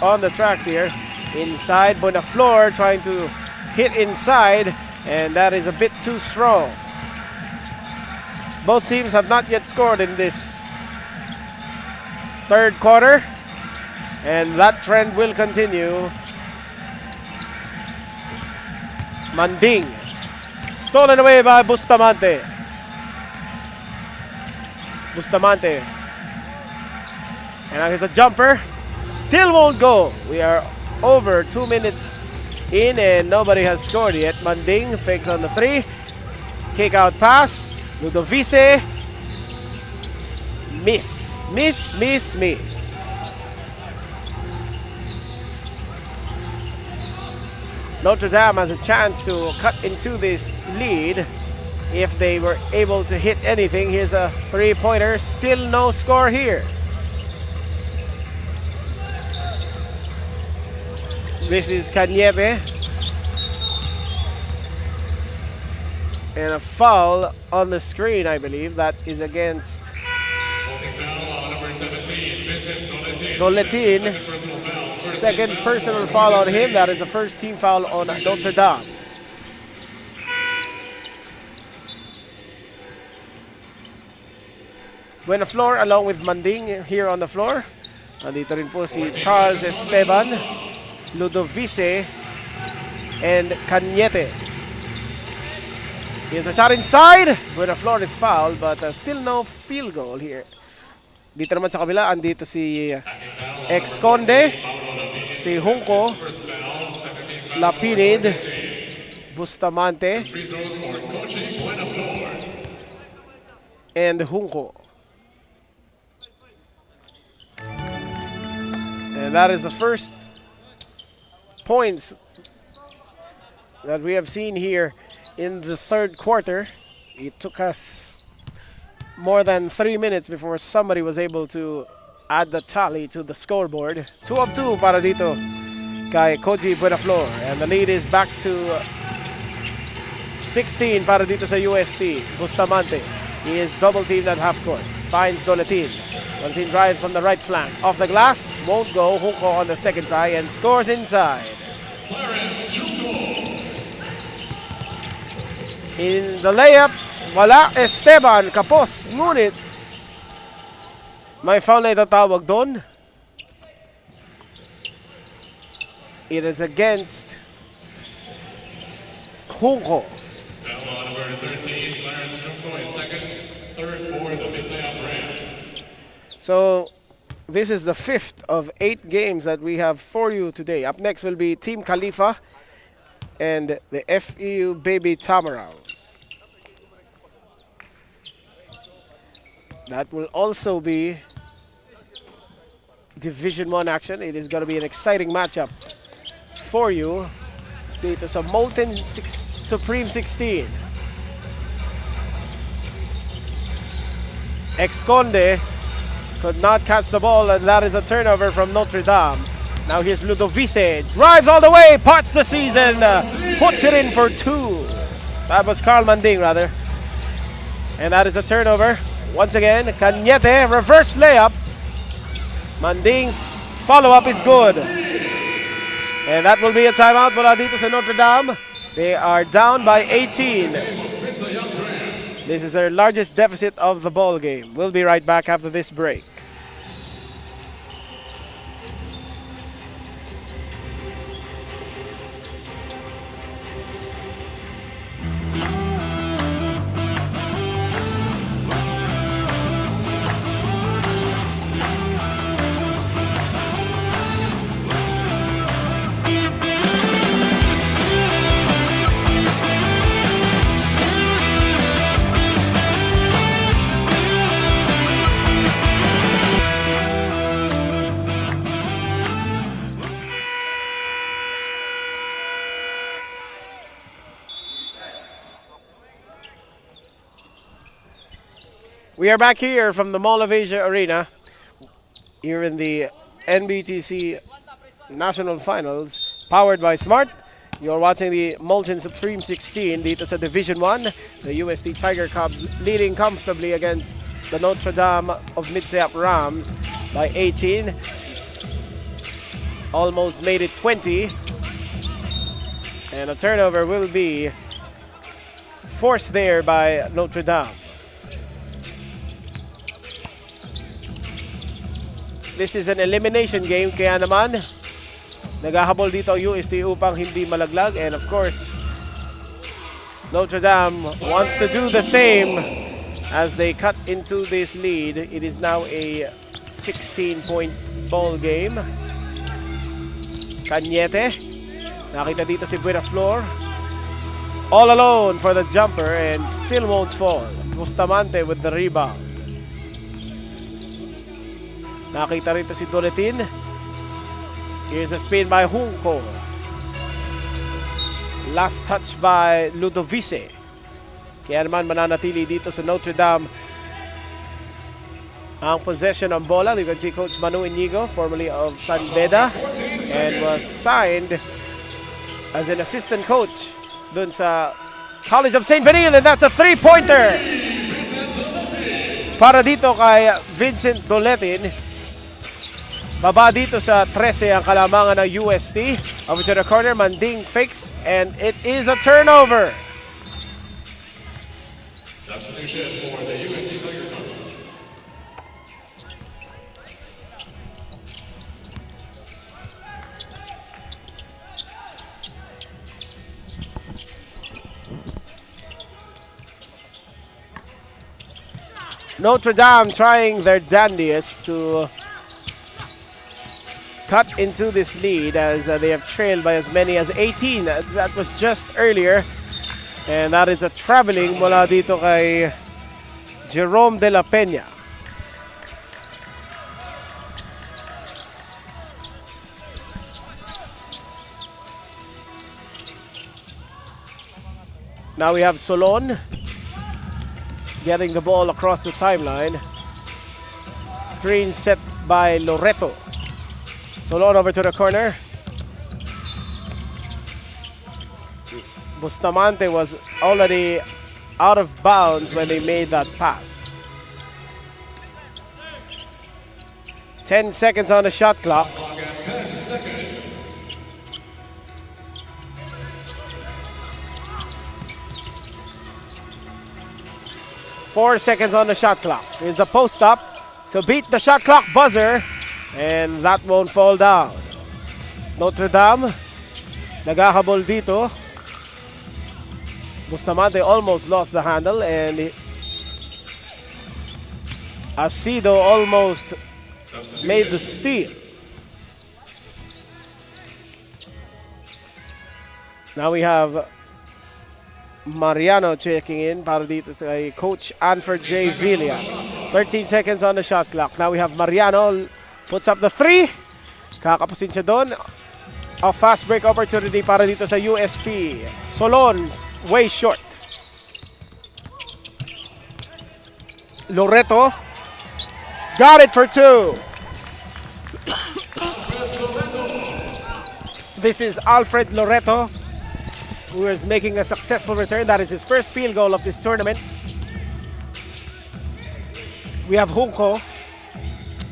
on the tracks here. Inside, Buenaflor trying to hit inside. and that is a bit too strong. Both teams have not yet scored in this third quarter, and that trend will continue. Manding, stolen away by Bustamante. And it's a jumper, still won't go. We are over 2 minutes in and nobody has scored yet. Manding fakes on the three, kick out pass, Ludovice, miss. Notre Dame has a chance to cut into this lead if they were able to hit anything. Here's a three-pointer, still no score here. This is Cañete. And a foul on the screen, I believe. That is against Doletin. Second personal foul on him. That is the first team foul on Notre Dame. Buenaflor along with Manding here on the floor. Nandito rin po si Charles Esteban, Ludovice, and Cañete. Here's the shot inside. Buenaflor is fouled, but still no field goal here. Dito naman sa kabila, andito si Ex-Conde, si Junco, Lapinid, Bustamante, and Junco. And that is the first points that we have seen here in the third quarter. It took us more than 3 minutes before somebody was able to add the tally to the scoreboard. 2 of 2 para dito kay Koji Buenaflor. And the lead is back to 16 para dito sa UST. Bustamante, he is double teamed at half court. Finds Doletin. Doletin drives from the right flank. Off the glass, won't go. Junco on the second try and scores inside. In the layup, wala Esteban, kapos. Ngunit, may foul na itatawag doon. It is against Junco. Foul on number 13, Clarence Junco is second, third for the MIDSAYAP Rams. So, this is the 5th of 8 games that we have for you today. Up next will be Team KHALIFA and the FEU Baby TAMARAWS. That will also be Division 1 action. It is going to be an exciting matchup for you dito sa Molten Supreme 16. Ex-Conde could not catch the ball, and that is a turnover from Notre Dame. Now here's Ludovice, drives all the way, parts the season, puts it in for 2. That was Carl Manding, rather. And that is a turnover. Once again, Cañete, reverse layup. Manding's follow-up is good. And that will be a timeout mula dito sa Notre Dame. They are down by 18. This is their largest deficit of the ball game. We'll be right back after this break. We are back here from the Mall of Asia Arena, here in the NBTC National Finals, powered by Smart. You're watching the Molten Supreme 16 dito sa Division 1. The UST Tiger Cubs leading comfortably against the Notre Dame of MIDSAYAP Rams by 18. Almost made it 20. And a turnover will be forced there by Notre Dame. This is an elimination game, kaya naman naghahabol dito ang UST upang hindi malaglag. And of course, Notre Dame wants to do the same as they cut into this lead. It is now a 16-point ball game. Cañete. Nakita dito si Buenaflor. All alone for the jumper and still won't fall. Bustamante with the rebound. Nakita rito si Doletin. Here's a spin by Junco. Last touch by Ludovice. Kaya naman mananatili dito sa Notre Dame ang possession ng bola. You can see Coach Manu Inigo, formerly of San Beda, and was signed as an assistant coach dun sa College of St. Benil, and that's a three-pointer para dito kay Vincent Doletin. Baba dito sa 13 ang kalamangan ng UST. Over to the corner, Manding fakes, and it is a turnover. Substitution for the UST Tiger Cubs. Notre Dame trying their dandiest to cut into this lead as they have trailed by as many as 18. That was just earlier. And that is a traveling mula dito kay Jerome de la Peña. Now we have Solon getting the ball across the timeline. Screen set by Loreto. Solon over to the corner. Bustamante was already out of bounds when they made that pass. 10 seconds on the shot clock. 10 seconds. Four seconds on the shot clock. Here's the post up to beat the shot clock buzzer, and that won't fall down. Notre Dame naghahabol dito. Bustamante almost lost the handle, and Asido almost made the steal. Now we have Mariano checking in para dito kay Coach Anford J. Villa. 13 seconds on the shot clock. Now we have Mariano puts up the three. Kakapusin siya doon. A fast break opportunity para dito sa UST. Solon way short. Loreto got it for two. This is Alfred Loreto, who is making a successful return. That is his first field goal of this tournament. We have Junco.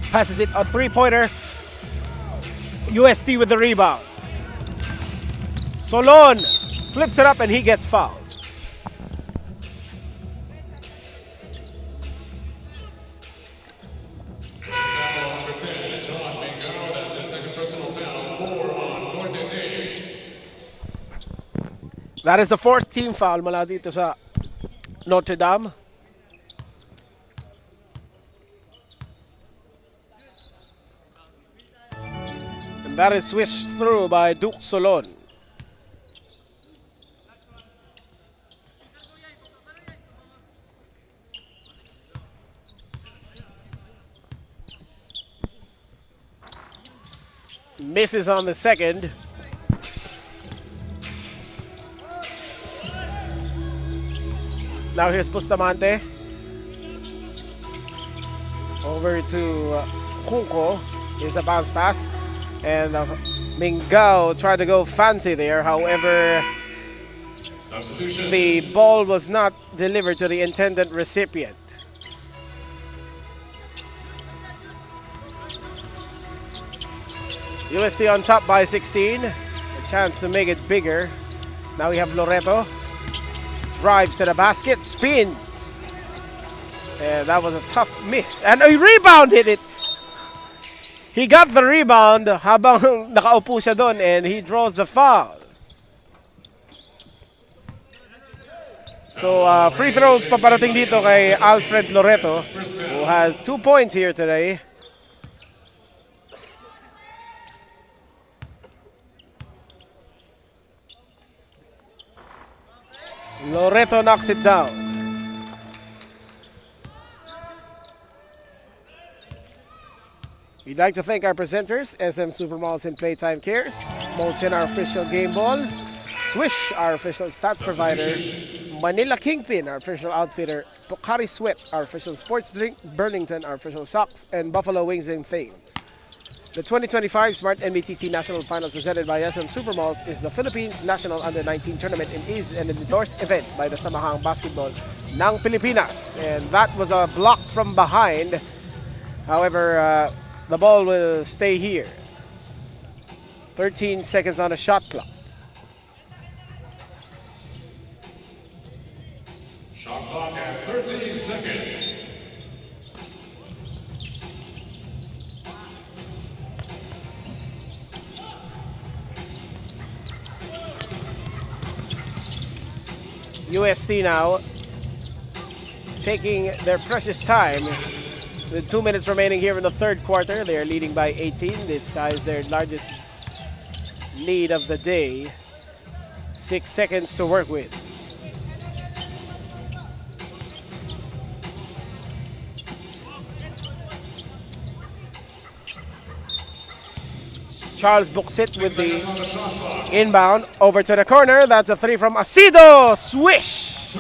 Passes it a three-pointer. UST with the rebound. Solon flips it up and he gets fouled. Number 10, John Mingao, that's his second personal foul, 4 on Northern Day. That is the fourth team foul mula dito sa Notre Dame. And that is swished through by Duke Solon. Misses on the second. Now here's Bustamante. Over to Junco. Here's the bounce pass. And Mingao tried to go fancy there. However, the ball was not delivered to the intended recipient. UST on top by 16. A chance to make it bigger. Now we have Loreto. drives to the basket, spins. And that was a tough miss. And he rebounded it. He got the rebound habang nakaupo siya doon and he draws the foul. So free throws paparating dito kay Alfred Loreto, who has 2 points here today. Loreto knocks it down. We'd like to thank our presenters, SM Supermalls and Playtime Cares, Molten, our official game ball, Swish, our official stats provider, Manila Kingpin, our official outfitter, Pocari Sweat, our official sports drink, Burlington, our official socks, and Buffalo Wings and Fames. The 2025 Smart NBTC National Finals presented by SM Supermalls is the Philippines National Under-19 Tournament and is an endorsed event by the Samahang Basketball ng Pilipinas. And that was a block from behind. However, the ball will stay here. 13 seconds on the shot clock. Shot clock at 13 seconds. UST now taking their precious time. With 2 minutes remaining here in the third quarter, they are leading by 18. This ties their largest lead of the day. 6 seconds to work with. Charles Buxit with the inbound over to the corner. That's a three from Asido. Swish!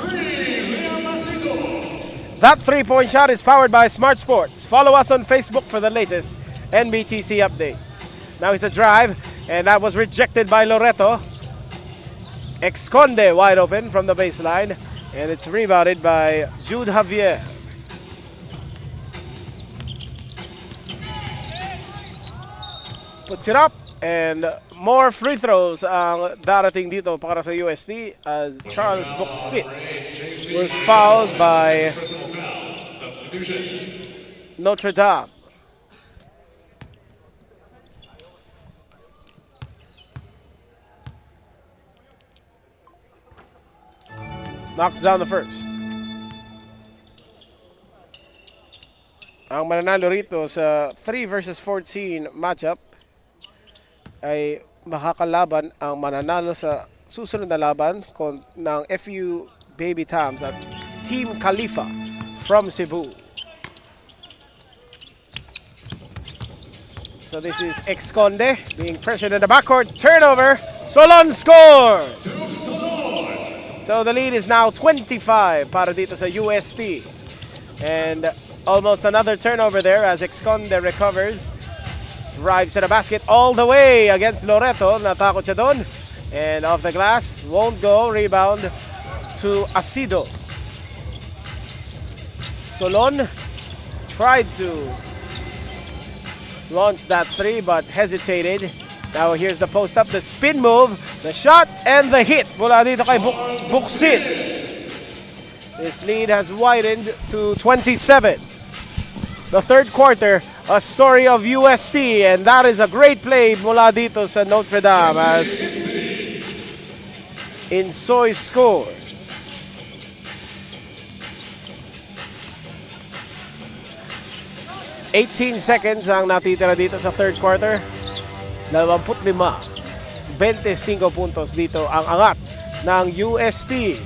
That three-point shot is powered by Smart Sports. Follow us on Facebook for the latest NBTC updates. Now it's a drive, and that was rejected by Loreto. Esconde wide open from the baseline, and it's rebounded by Jude Javier. Puts it up, and more free throws ang darating dito para sa USD as Charles Buxit was fouled by Notre Dame. Knocks down the first. Ang mananalo rito sa 3 versus 14 matchup ay makakalaban ang mananalo sa susunod na laban ng FEU Baby Tams at Team KHALIFA from Cebu. So this is Esconde being pressured in the backcourt. Turnover. Solon scores! So the lead is now 25 para dito sa UST. And almost another turnover there as Esconde recovers. Drives to the basket all the way against Loreto. Natakot siya doon. And off the glass. Won't go. Rebound to Asido. Solon tried to launch that three but hesitated. Now here's the post up. The spin move. The shot and the hit. Mula dito kay Buxit. This lead has widened to 27. The third quarter, a story of UST, and that is a great play mula dito sa Notre Dame as Insoy scores. "18 seconds ang natitira dito sa third quarter. 25, 25 puntos dito ang angat ng UST.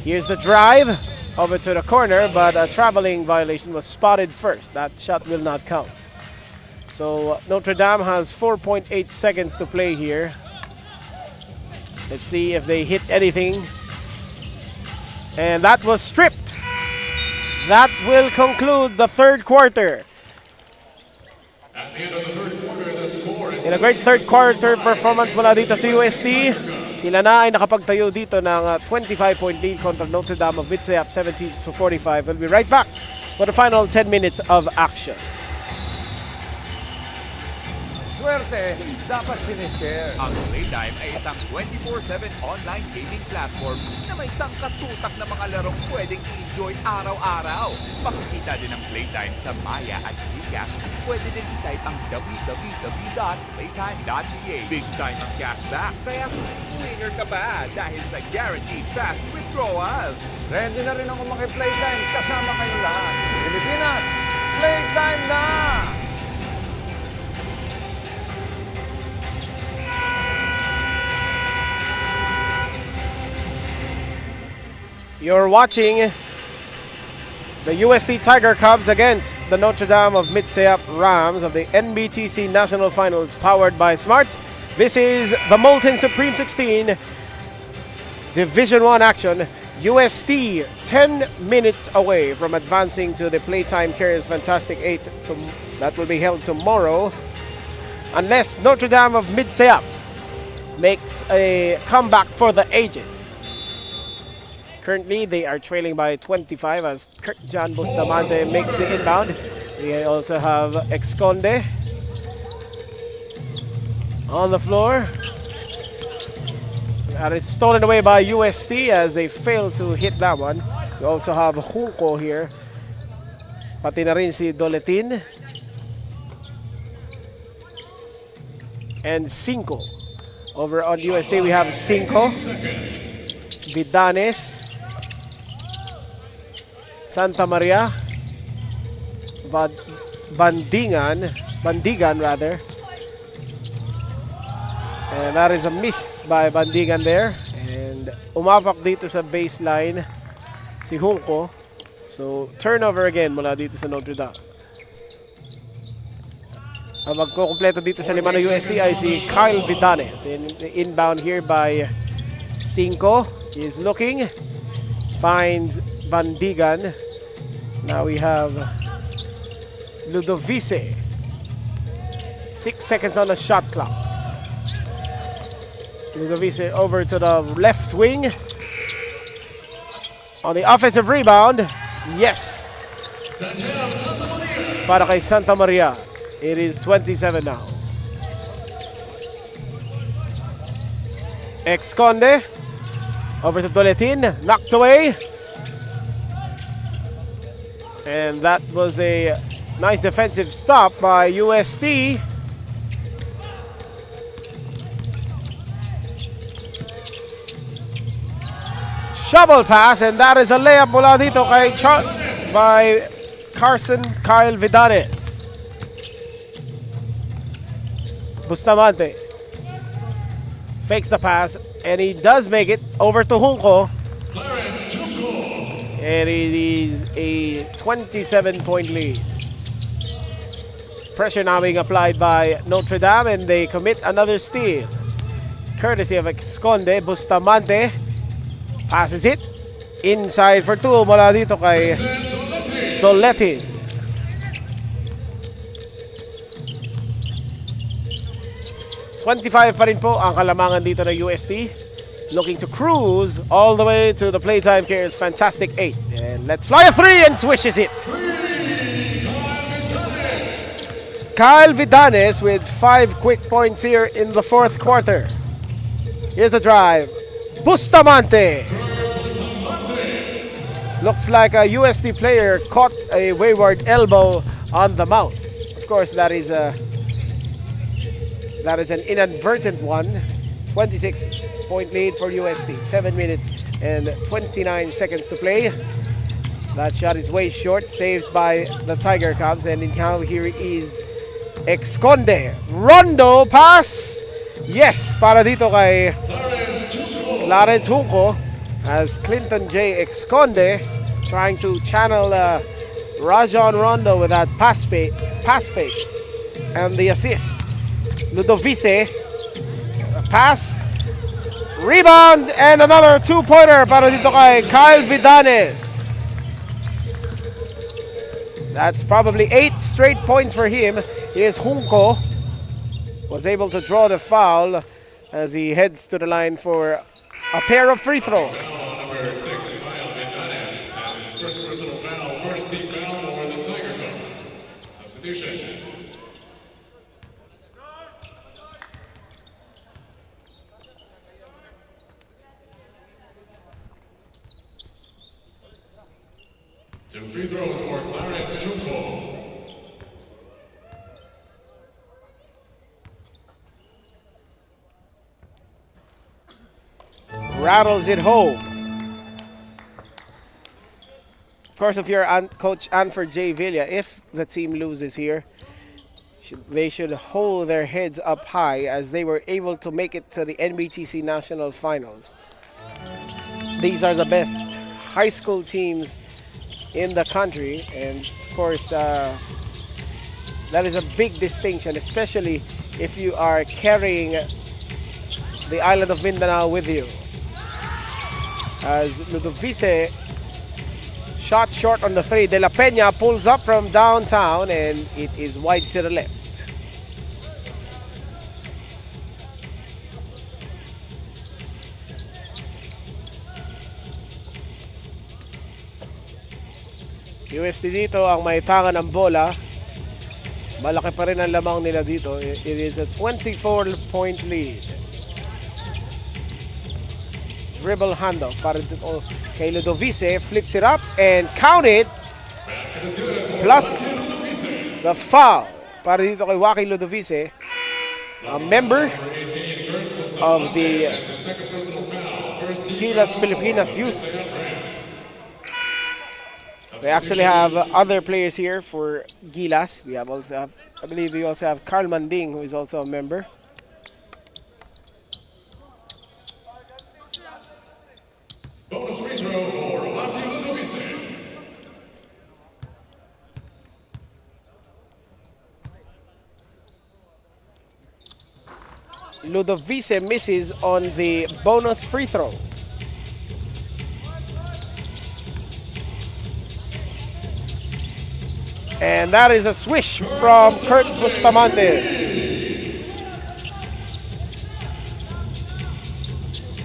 Here's the drive. Over to the corner, but a traveling violation was spotted first. That shot will not count. So Notre Dame has 4.8 seconds to play here. Let's see if they hit anything. And that was stripped. That will conclude the third quarter. At the end of the third quarter, the score is In a great third quarter performance mula dito sa UST, sila na ay nakapagtayo dito ng 25-point lead kontra Notre Dame of MIDSAYAP 70-45. We'll be right back for the final 10 minutes of action. swerte dapat sinishare. Ang Playtime ay isang 24/7 online gaming platform na may sangkatutak na mga larong pwedeng i-enjoy araw-araw. Makikita din ang Playtime sa Maya at GCash at pwede din i-type ang www.playtime.ph. Big time ang cashback, kaya winner ka ba dahil sa guaranteed fast withdrawals. Ready na rin ako maki-playtime kasama kayong lahat. Pilipinas, playtime na! You're watching the UST Tiger Cubs against the Notre Dame of MIDSAYAP Rams of the NBTC National Finals powered by Smart. This is the Molten Supreme 16 Division 1 action. UST 10 minutes away from advancing to the Playtime Carriers Fantastic 8 that will be held tomorrow, unless Notre Dame of MIDSAYAP makes a comeback for the ages. Currently, they are trailing by 25 as John Bustamante makes the inbound. We also have Exconde on the floor. And it's stolen away by UST as they fail to hit that one. We also have Huko here. Pati na rin si Doletin. And Cinco. Over on UST, we have Cinco. Vidanes. Santa Maria, Bandigan rather, and that is a miss by Bandigan there, and umapak dito sa baseline si Hunko, so turnover again mula dito sa Notre Dame. Ang magkukumpleto dito sa lima ng UST ay si Kyle Vidanes, inbound here by Cinco. He's looking, finds Bandigan. Now we have Ludovice. 6 seconds on the shot clock. Ludovice over to the left wing. On the offensive rebound. Yes. Para kay Santa Maria. It is 27 now. Exconde. Over to Doletin. Knocked away. And that was a nice defensive stop by UST. Shovel pass, and that is a layup mula dito kay by Carson Kyle Vidanes. Bustamante fakes the pass, and he does make it over to Junco. And it is a 27-point lead. Pressure now being applied by Notre Dame, and they commit another steal. Courtesy of Esconde, Bustamante passes it inside for two mula dito kay Doletin. $25 pa rin po ang kalamangan dito ng UST. Looking to cruise all the way to the Playtime Carriers Fantastic 8. And let's fly a three and swishes it. Kyle Vidanes with 5 quick points here in the fourth quarter. Here's the drive. Bustamante. Looks like a UST player caught a wayward elbow on the mouth. Of course, that is an inadvertent one. 26-point lead for UST. 7 minutes and 29 seconds to play. That shot is way short, saved by the Tiger Cubs. And now here is Exconde. Rondo pass. Yes, para dito kay Clarence Junco as Clinton J. Exconde trying to channel Rajon Rondo with that pass fake and the assist. Ludovice. Pass, rebound, and another two-pointer para dito kay Kyle Vidanes. That's probably 8 straight points for him. Here's Junco. Was able to draw the foul as he heads to the line for a pair of free throws. Number 6, Kyle Vidanes has his first personal foul, first team foul for the Tiger Cubs. Substitution. 2 free throws for Clarence Junko. Rattles it home. Of course, if you're Coach Anford JAZZVILLE, if the team loses here, they should hold their heads up high as they were able to make it to the NBTC National Finals. These are the best high school teams in the country, and of course, that is a big distinction, especially if you are carrying the island of Mindanao with you. As Ludovice shot short on the three. De La Peña pulls up from downtown and it is wide to the left. UST dito ang may tangan ng bola. Malaki pa rin ang lamang nila dito. It is a 24-point lead. Dribble handoff para dito kay Ludovice, flips it up and count it, plus the foul para dito kay Joaquin Ludovice, a member of the Gilas Pilipinas Youth. We actually have other players here for Gilas. We also have, I believe we also have Carl Manding, who is also a member. Bonus free throw for Joaquin Ludovice. Ludovice misses on the bonus free throw. And that is a swish from Kurt Bustamante.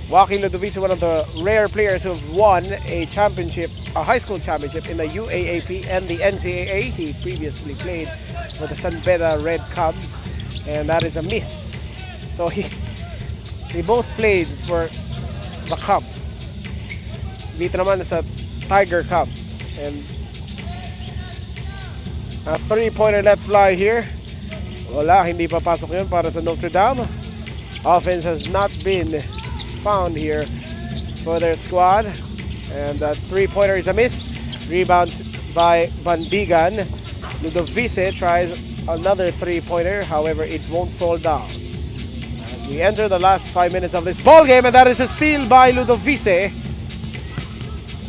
Joaquin Ludovice, one of the rare players who have won a championship, a high school championship in the UAAP and the NCAA. He previously played for the San Beda Red Cubs, and that is a miss. So they both played for the Cubs. Dito naman sa Tiger Cubs. And a three-pointer let fly here. Wala, hindi papasok yun para sa Notre Dame. Offense has not been found here for their squad, and that three-pointer is a miss. Rebound by Bandigan. Ludovice tries another three-pointer, however it won't fall down. As we enter the last 5 minutes of this ball game, and that is a steal by Ludovice,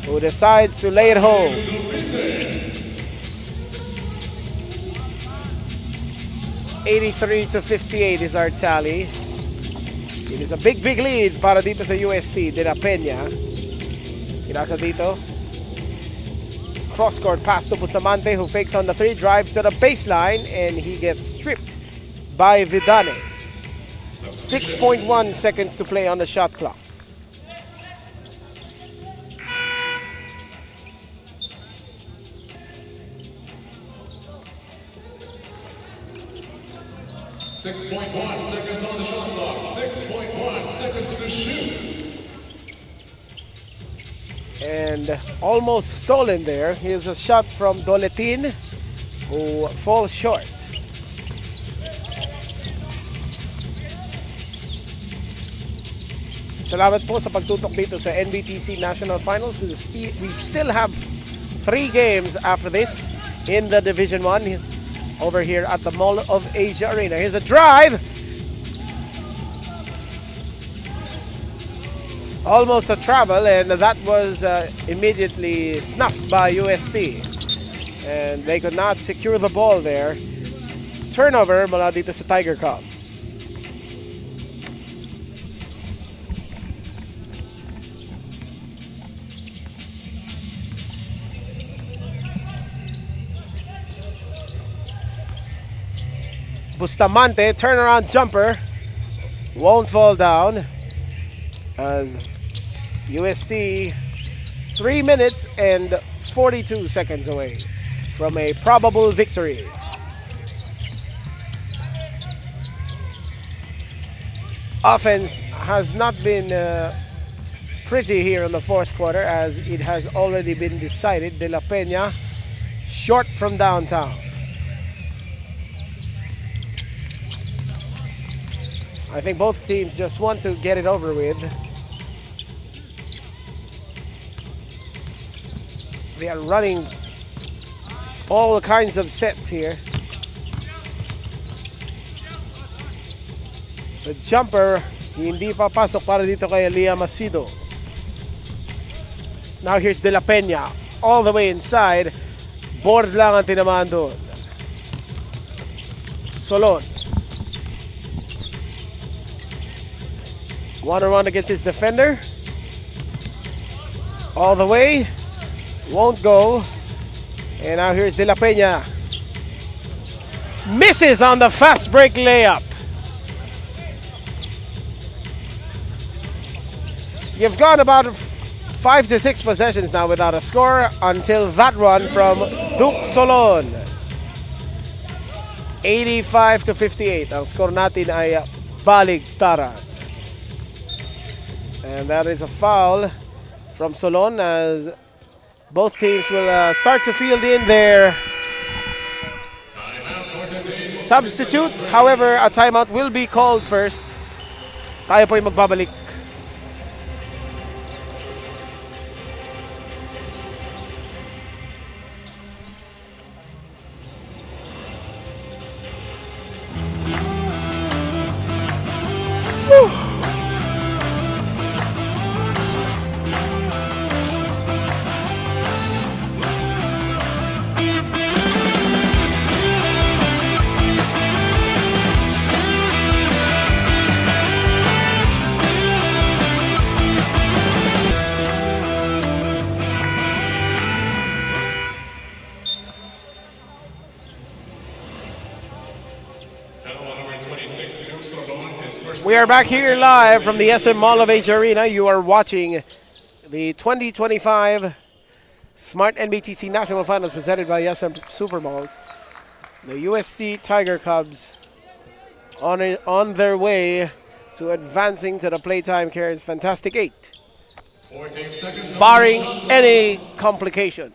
who decides to lay it home. 83-58 is our tally. It is a big lead para dito sa UST. De La Peña. Inasa dito. Cross-court pass to Bustamante, who fakes on the three, drives to the baseline, and he gets stripped by Vidanes. 6.1 seconds to play on the shot clock. .1 seconds on the shot clock. 6.1 seconds to shoot. And almost stolen there. Here's a shot from Doletin, who falls short. Salamat po sa pagtutok dito sa NBTC National Finals. We still have 3 games after this in the Division 1. Over here at the Mall of Asia Arena. Here's a drive. Almost a travel, and that was immediately snuffed by UST. And they could not secure the ball there. Turnover mula dito sa Tiger Cubs. Bustamante, turnaround jumper, won't fall down as UST 3 minutes and 42 seconds away from a probable victory. Offense has not been pretty here in the fourth quarter as it has already been decided. De La Peña short from downtown. I think both teams just want to get it over with. They are running all kinds of sets here. The jumper, hindi pa pasok para dito kay Liam Macido. Now here's De La Peña, all the way inside. Board lang ang tinamaan doon. Solon. One-on-one against his defender. All the way. Won't go. And now here's De La Peña. Misses on the fast break layup. You've gone about 5 to 6 possessions now without a score until that run from Duke Solon. 85 to 58. Ang score natin ay baligtaran. And that is a foul from Solon as both teams will start to field in their substitutes. However, a timeout will be called first. Tayo po'y magbabalik. We are back here live from the SM Mall of Asia Arena. You are watching the 2025 Smart NBTC National Finals presented by SM Supermalls. The UST Tiger Cubs on their way to advancing to the Playtime Cares Fantastic 8. Barring any complications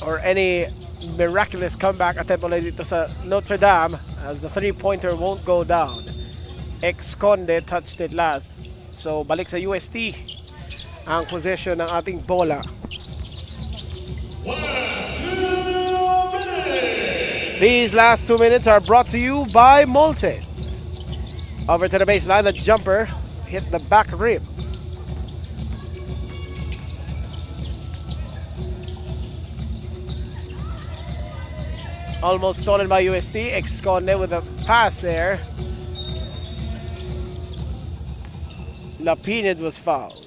or any miraculous comeback attempt ulit dito sa Notre Dame as the three-pointer won't go down. Ex-Conde touched it last. So balik sa UST ang possession ng ating bola. These last 2 minutes are brought to you by Molten. Over to the baseline, the jumper hit the back rim. Almost stolen by UST. Ex-Conde with a pass there. Lapinid was fouled.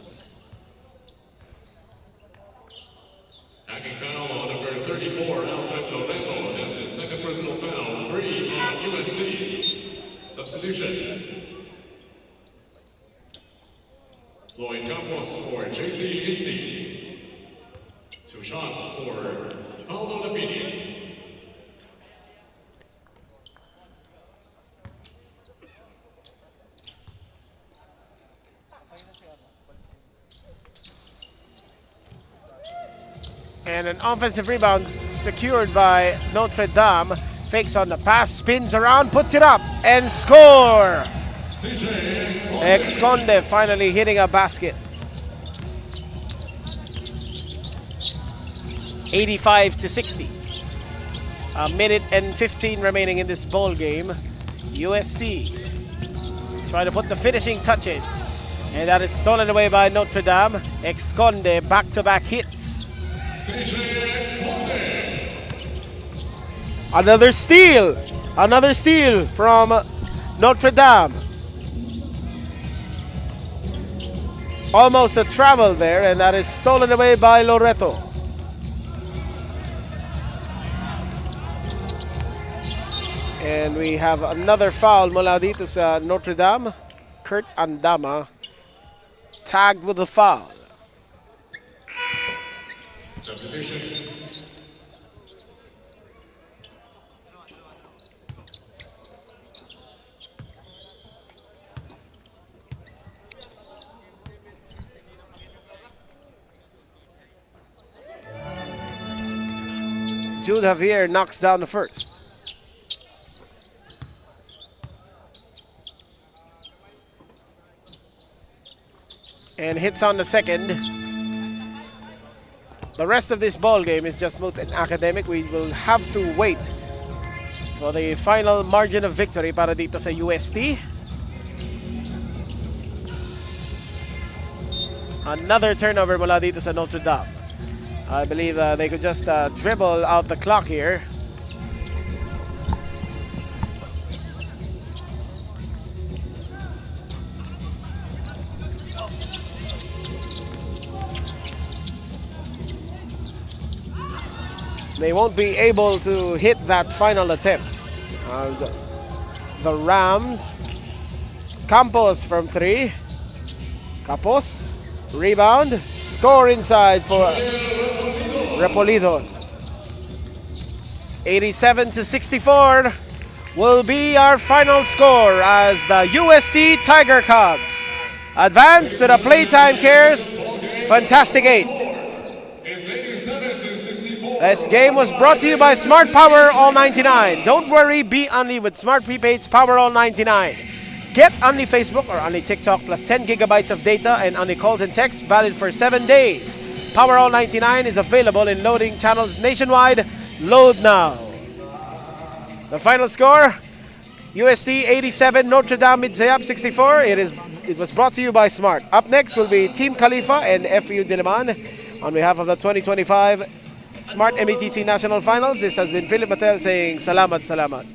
Hacking foul on number 34, Alfred Loreto. That's his second personal foul. 3 on UST. Substitution. Floyd Campos for JC Isti. 2 shots for Paulo Lapini. And an offensive rebound secured by Notre Dame. Fakes on the pass, spins around, puts it up, and score! Ex-Conde finally hitting a basket. 85 to 60. A minute and 15 remaining in this ball game. UST trying to put the finishing touches. And that is stolen away by Notre Dame. Ex-Conde back-to-back hits. Another steal from Notre Dame. Almost a travel there, and that is stolen away by Loreto. And we have another foul mula dito sa Notre Dame. Kurt Andama tagged with a foul. Substitution. Jude Javier knocks down the first. And hits on the second. The rest of this ball game is just Molten Academic. We will have to wait for the final margin of victory para dito sa UST. Another turnover mula dito sa Notre Dame. I believe they could just dribble out the clock here. They won't be able to hit that final attempt. The Rams. Campos from 3. Capos. Rebound. Score inside for Repolido. 87-64 will be our final score as the UST Tiger Cubs advance to the Playtime Cares Fantastic 8. This game was brought to you by Smart Power All 99. Don't worry, be only with Smart Prepaid's Power All 99. Get only Facebook or only TikTok plus 10 gigabytes of data and only calls and text valid for 7 days. Power All 99 is available in loading channels nationwide. Load now. The final score, UST 87, Notre Dame MIDSAYAP 64. It was brought to you by Smart. Up next will be Team KHALIFA and FEU-DILIMAN on behalf of the 2025 Smart NBTC National Finals. This has been Philip Mattel saying salamat, salamat.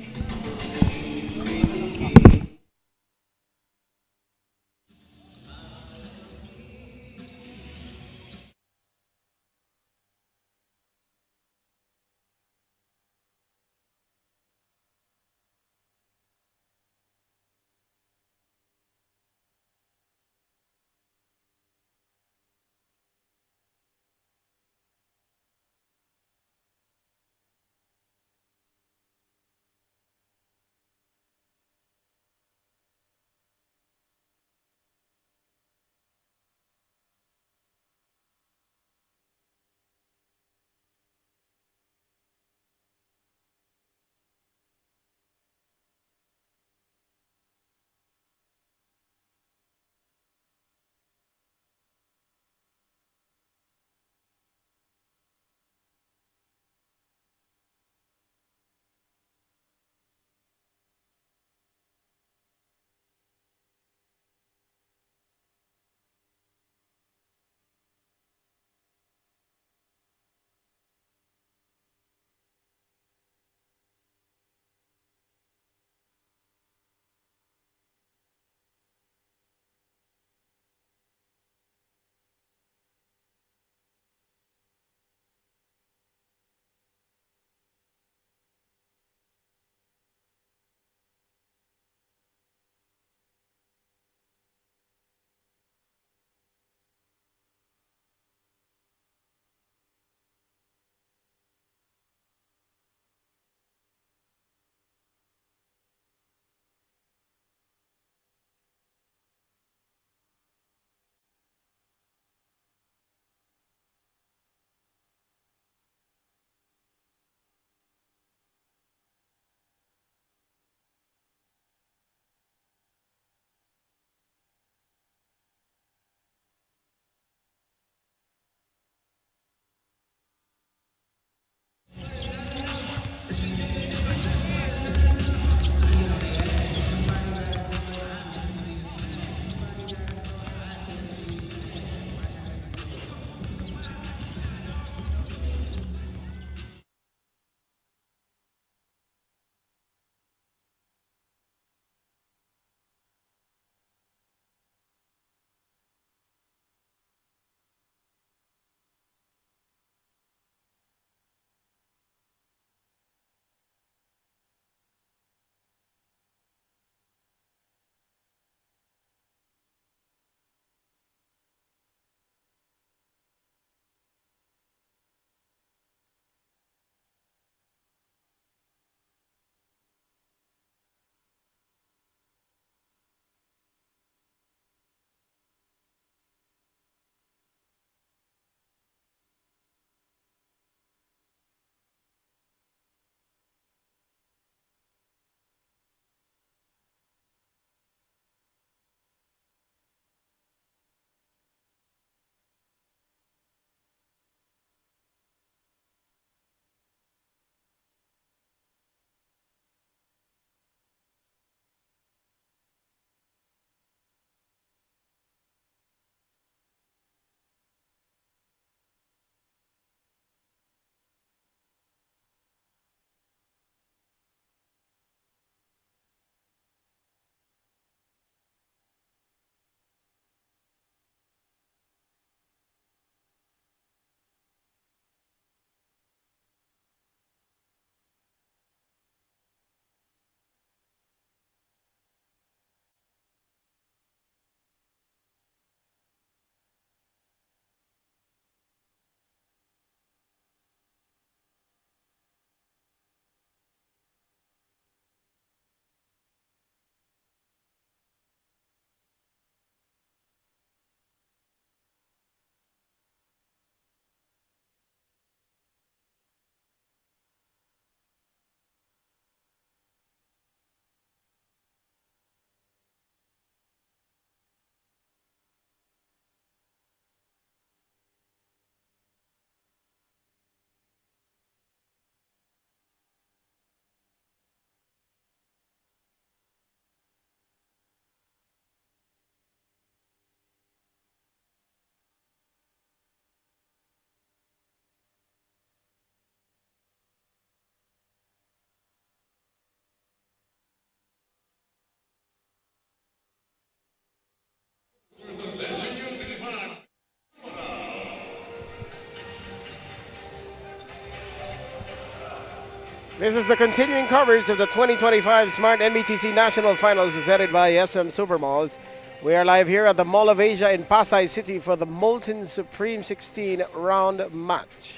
This is the continuing coverage of the 2025 Smart NBTC National Finals presented by SM Supermalls. We are live here at the Mall of Asia in Pasay City for the Molten Supreme 16 round match.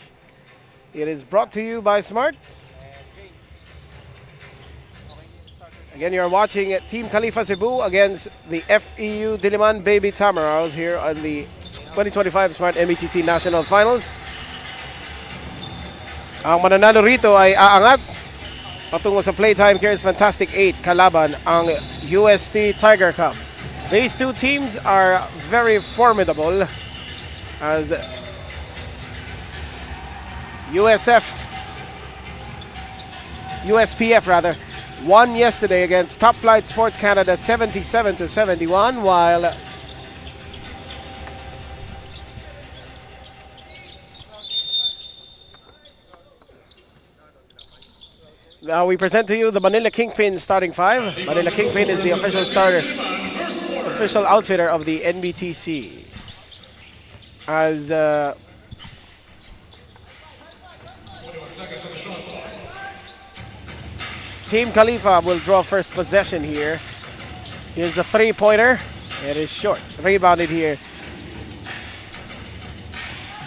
It is brought to you by Smart. Again, you're watching Team KHALIFA Cebu against the FEU-DILIMAN Baby TAMARAWS here on the 2025 Smart NBTC National Finals. Ang mananalo rito ay aangat patungo sa Playtime Cares Fantastic 8 kalaban ang UST Tiger Cubs. These two teams are very formidable as USPF won yesterday against Top Flight Sports Canada 77-71, while now we present to you the Manila Kingpin starting five. Manila Kingpin is the official starter, official outfitter of the NBTC. As Team KHALIFA will draw first possession here. Here's the three-pointer. It is short. Rebounded here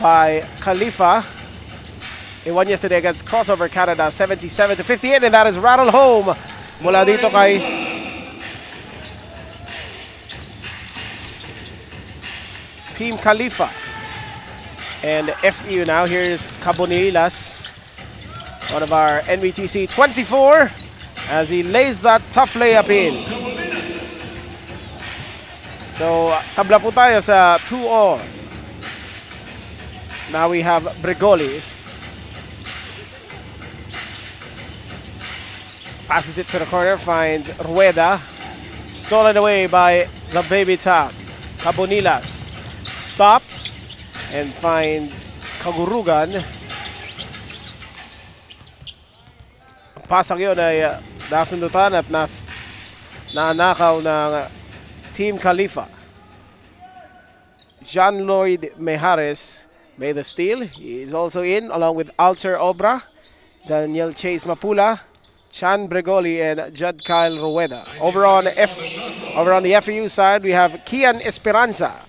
by KHALIFA. They won yesterday against Crossover Canada 77-58, and that is rattled home mula dito kay Team KHALIFA. And FEU now. Here's Cabonilas, one of our NBTC 24, as he lays that tough layup in. So, tabla po tayo sa 2-0. Now we have Bregoli. Passes it to the corner, finds Rueda. Stolen away by the Baby Tabs. Cabonilas stops and finds Kagurugan. Ang pasang yun ay nasundutan at nanakaw ng Team KHALIFA. John Lloyd Mejares made the steal. He is also in along with Alter Obra, Daniel Chase Mapula, Chan Bregoli, and Judd Kyle Rueda. Over on the FEU side, we have Kian Esperanza,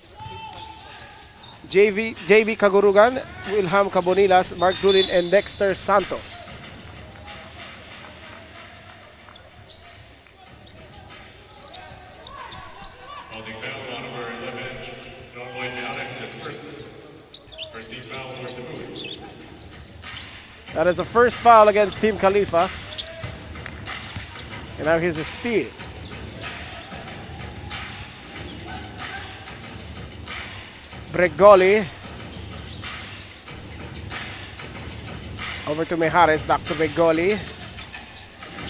JV Kagurugan, Wilham Cabonilas, Mark Dulin, and Dexter Santos. Holding foul on number 11, John Lloyd Mejares, his first team foul for Cebu. That is the first foul against Team KHALIFA. And now here's a steal. Bregoli. Over to Mejares, back to Bregoli.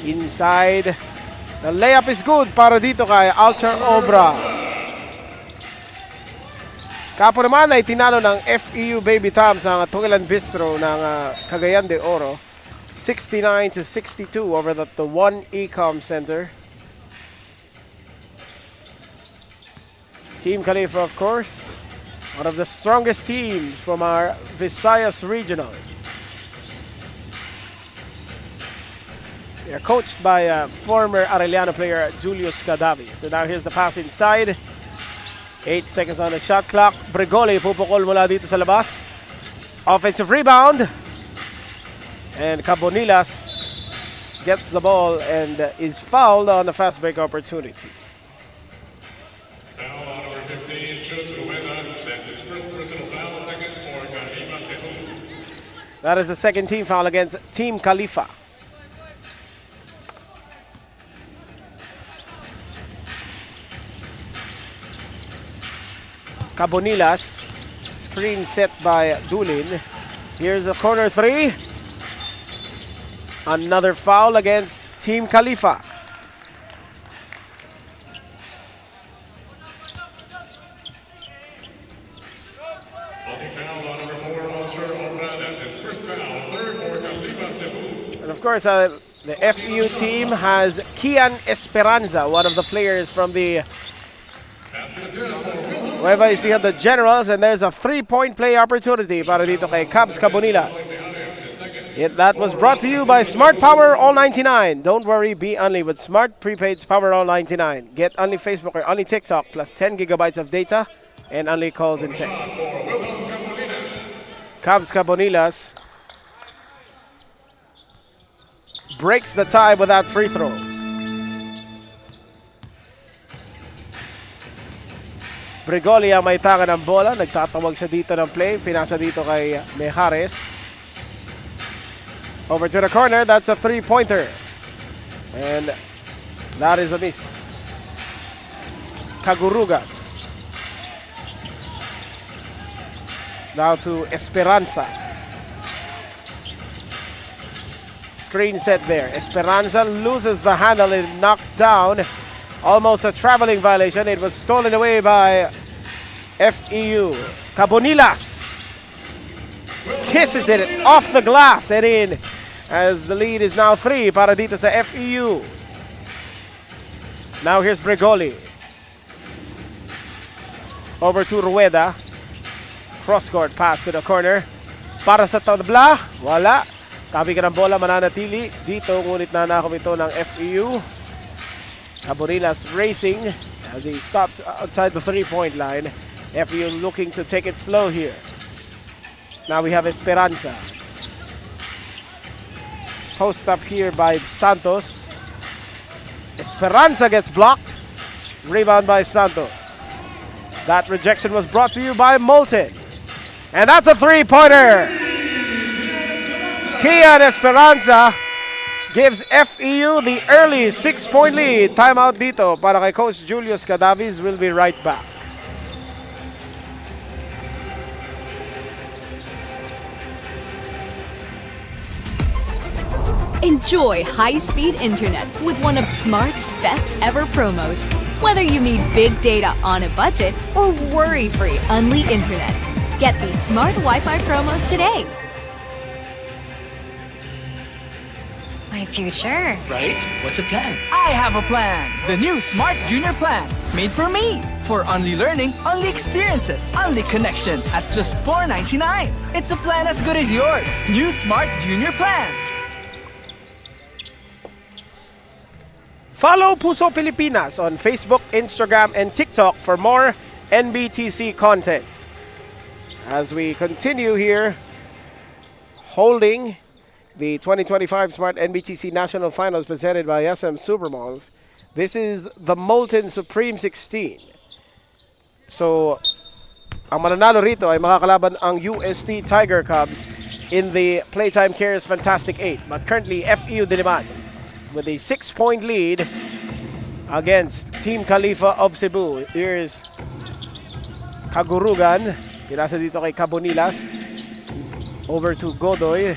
Inside. The layup is good para dito kay Alter Obra. Kapo naman ay tinalo ng FEU Baby Tabs ang TOYLAND BISTRO ng Cagayan de Oro. 69-62 over the One Ecom Center. Team KHALIFA, of course, one of the strongest teams from our Visayas regionals. They are coached by former Arellano player Julius Cadavi. So now here's the pass inside. 8 seconds on the shot clock. Bregoli pupukol mula dito sa labas. Offensive rebound. And Cabonilas gets the ball and is fouled on a fast break opportunity. Foul on number 15, Chut Rueda. That's his first personal foul, second for KHALIFA Cebu. That is the second team foul against Team KHALIFA. Cabonilas, screen set by Dulin. Here's a corner three. Another foul against Team KHALIFA. Holding foul on number 4, Alter Obra. That's his first foul, third for KHALIFA Cebu. And of course, the FEU team has Kian Esperanza, one of the players from the Nueva Ecija, the Generals, and there's a 3-point play opportunity para dito kay Cubs Cabonilas. That was brought to you by Smart Power All 99. Don't worry, be only with Smart Prepaid's Power All 99. Get only Facebook or only TikTok plus 10 gigabytes of data and only calls and texts. Cavs Cabonilas breaks the tie with that free throw. Brigoli ang may tanga ng bola. Nagtatawag siya dito ng play. Pinasa dito kay Mejares. Over to the corner. That's a three-pointer. And that is a miss. Kaguruga. Now to Esperanza. Screen set there. Esperanza loses the handle and knocked down. Almost a traveling violation. It was stolen away by FEU. Cabonilas kisses it off the glass and in, as the lead is now 3 para dito sa FEU. Now here's Brigoli. Over to Rueda. Cross-court pass to the corner. Para sa tabla. Wala. Tabi ka ng bola, mananatili dito, ngunit nanakaw ito ng FEU. Cabonilas racing as he stops outside the three-point line. FEU looking to take it slow here. Now we have Esperanza. Post up here by Santos. Esperanza gets blocked. Rebound by Santos. That rejection was brought to you by Molten. And that's a three-pointer. Kian Esperanza gives FEU the early 6-point lead. Timeout dito para kay Coach Julius Cadavis. Will be right back. Enjoy high-speed internet with one of Smart's best ever promos. Whether you need big data on a budget or worry-free Unli internet, get these Smart Wi-Fi promos today. My future. Right? What's a plan? I have a plan. The new Smart Junior Plan. Made for me. For only learning, only experiences, only connections at just $4.99. It's a plan as good as yours. New Smart Junior Plan. Follow Puso Pilipinas on Facebook, Instagram, and TikTok for more NBTC content. As we continue here, holding the 2025 Smart NBTC National Finals presented by SM Supermalls. This is the Molten Supreme 16. So, ang mananalo rito ay makakalaban ang UST Tiger Cubs in the Playtime Cares Fantastic 8. But currently, FEU-DILIMAN with a 6-point lead against Team KHALIFA of Cebu. Here's Kagurugan. Pinasa dito kay Cabonilas. Over to Godoy.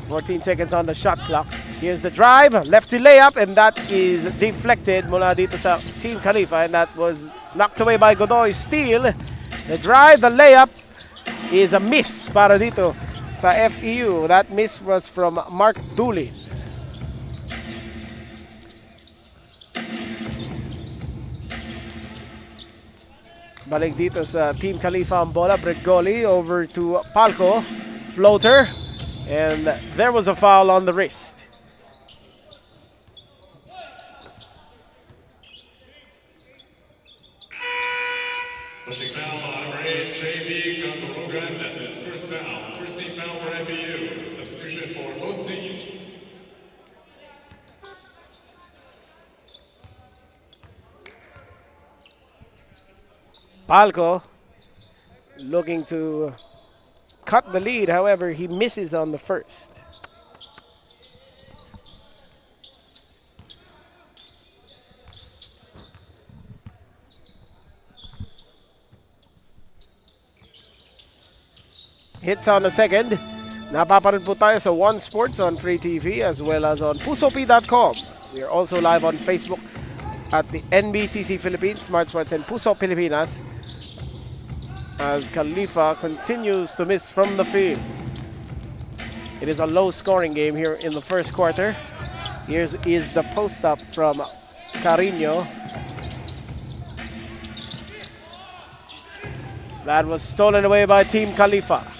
14 seconds on the shot clock. Here's the drive, left to layup, and that is deflected mula dito sa Team KHALIFA, and that was knocked away by Godoy. Steal. The drive, the layup is a miss para dito sa FEU. That miss was from Mark Dooley. Balik dito sa Team KHALIFA ang bola. Brigoli over to Palco. Floater. And there was a foul on the wrist. Pushing foul on number 8, JB Kagurugan. That's his first foul. First team foul for FEU. Substitution for both teams. Palco looking to cut the lead, however, he misses on the first. Hits on the second. Napapanood po tayo sa One Sports on Free TV as well as on pusop.com. We are also live on Facebook at the NBTC Philippines, Smart Sports, and Puso Pilipinas, as KHALIFA continues to miss from the field. It is a low-scoring game here in the first quarter. Here is the post-up from Carino. That was stolen away by Team KHALIFA.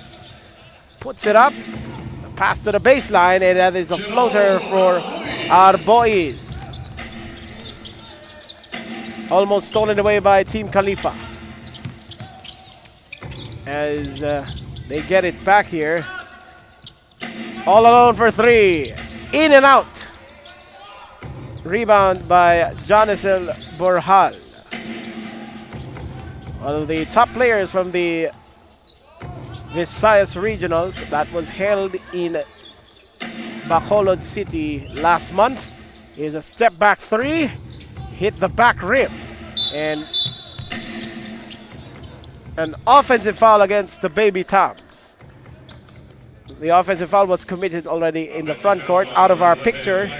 puts it up. Pass to the baseline, and that is a floater for Arboiz. Almost stolen away by Team KHALIFA. As they get it back here. All alone for three. In and out. Rebound by Janisel Borjal. One of the top players from the Visayas Regionals that was held in Bacolod City last month. Is a step back three. Hit the back rim. And an offensive foul against the Baby Toms. The offensive foul was committed already in the front court, out of our picture.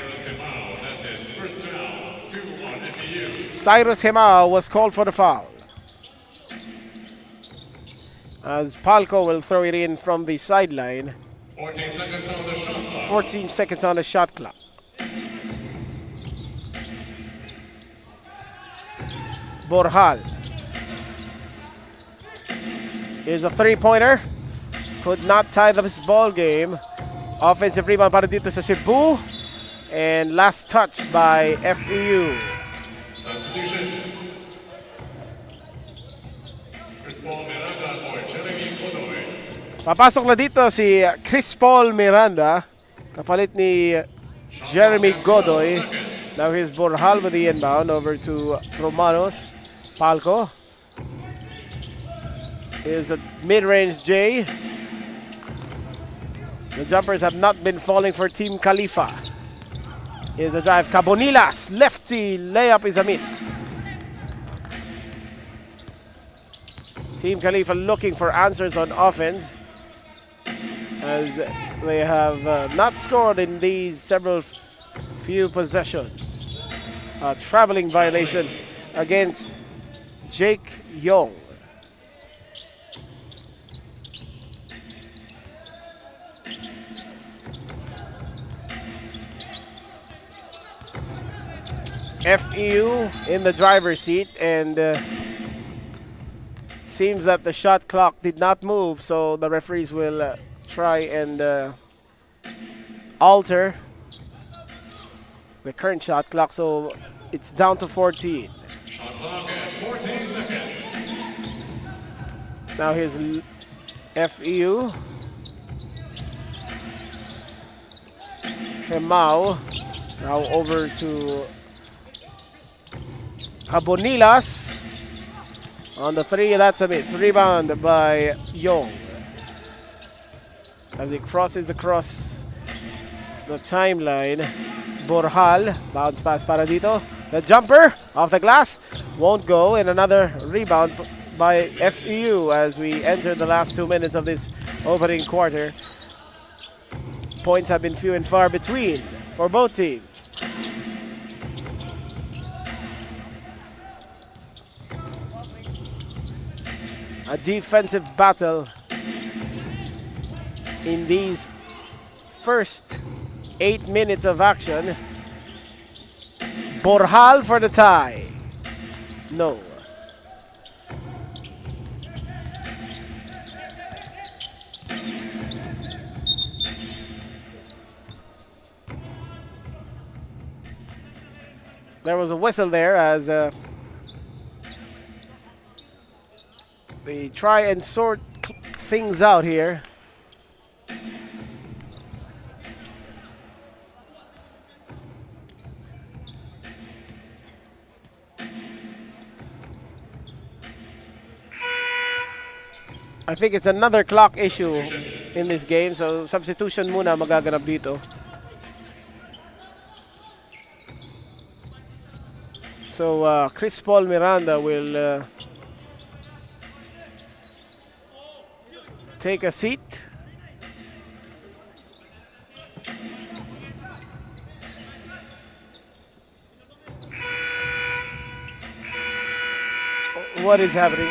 Cyrus Hemao was called for the foul. As Palco will throw it in from the sideline. 14 seconds on the shot clock. 14 seconds on the shot clock. Borjal. Here's a three-pointer. Could not tie this ball game. Offensive rebound para dito sa CEBU. And last touch by FEU. Substitution. Crispol Miranda for Jeremy Godoy. Papasok na dito si Crispol Miranda. Kapalit ni Jeremy Godoy. Now here's Borjal with the inbound over to Romanos. Palco. Here's a mid-range J. The jumpers have not been falling for Team KHALIFA. Here's the drive. Cabonilas. Lefty layup is a miss. Team KHALIFA looking for answers on offense, as they have not scored in these few possessions. A traveling violation against Jake Young. FEU in the driver's seat, and seems that the shot clock did not move, so the referees will try and alter the current shot clock, so it's down to 14. Shot clock at 14 seconds. Now here's FEU. Hemao. Now over to Cabonilas. On the three, that's a miss. Rebound by Young. As he crosses across the timeline. Borjal, bounce pass para dito. The jumper off the glass won't go, and another rebound by FEU as we enter the last 2 minutes of this opening quarter. Points have been few and far between for both teams. A defensive battle in these first 8 minutes of action. Borjal for the tie. No. There was a whistle there as they try and sort things out here. I think it's another clock issue in this game, so substitution muna magaganap dito. So Crispol Miranda will take a seat. What is happening?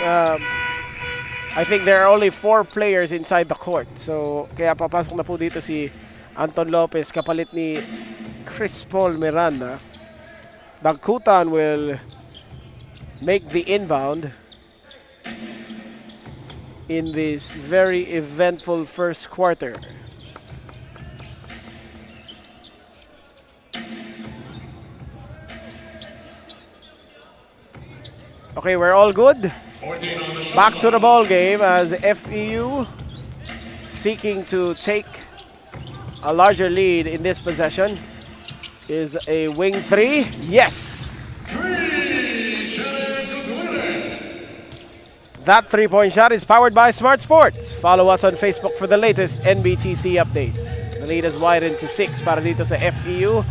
I think there are only 4 players inside the court. So kaya papasok na po dito si Anton Lopez kapalit ni Crispol Miranda. Dagkutan will make the inbound. in this very eventful first quarter. Okay, we're all good. 14 on the shot Back to the clock. ball game as FEU seeking to take a larger lead in this possession. Is a wing three. Yes! That three-point shot is powered by Smart Sports. Follow us on Facebook for the latest NBTC updates. The lead is widened to 6 para dito sa FEU.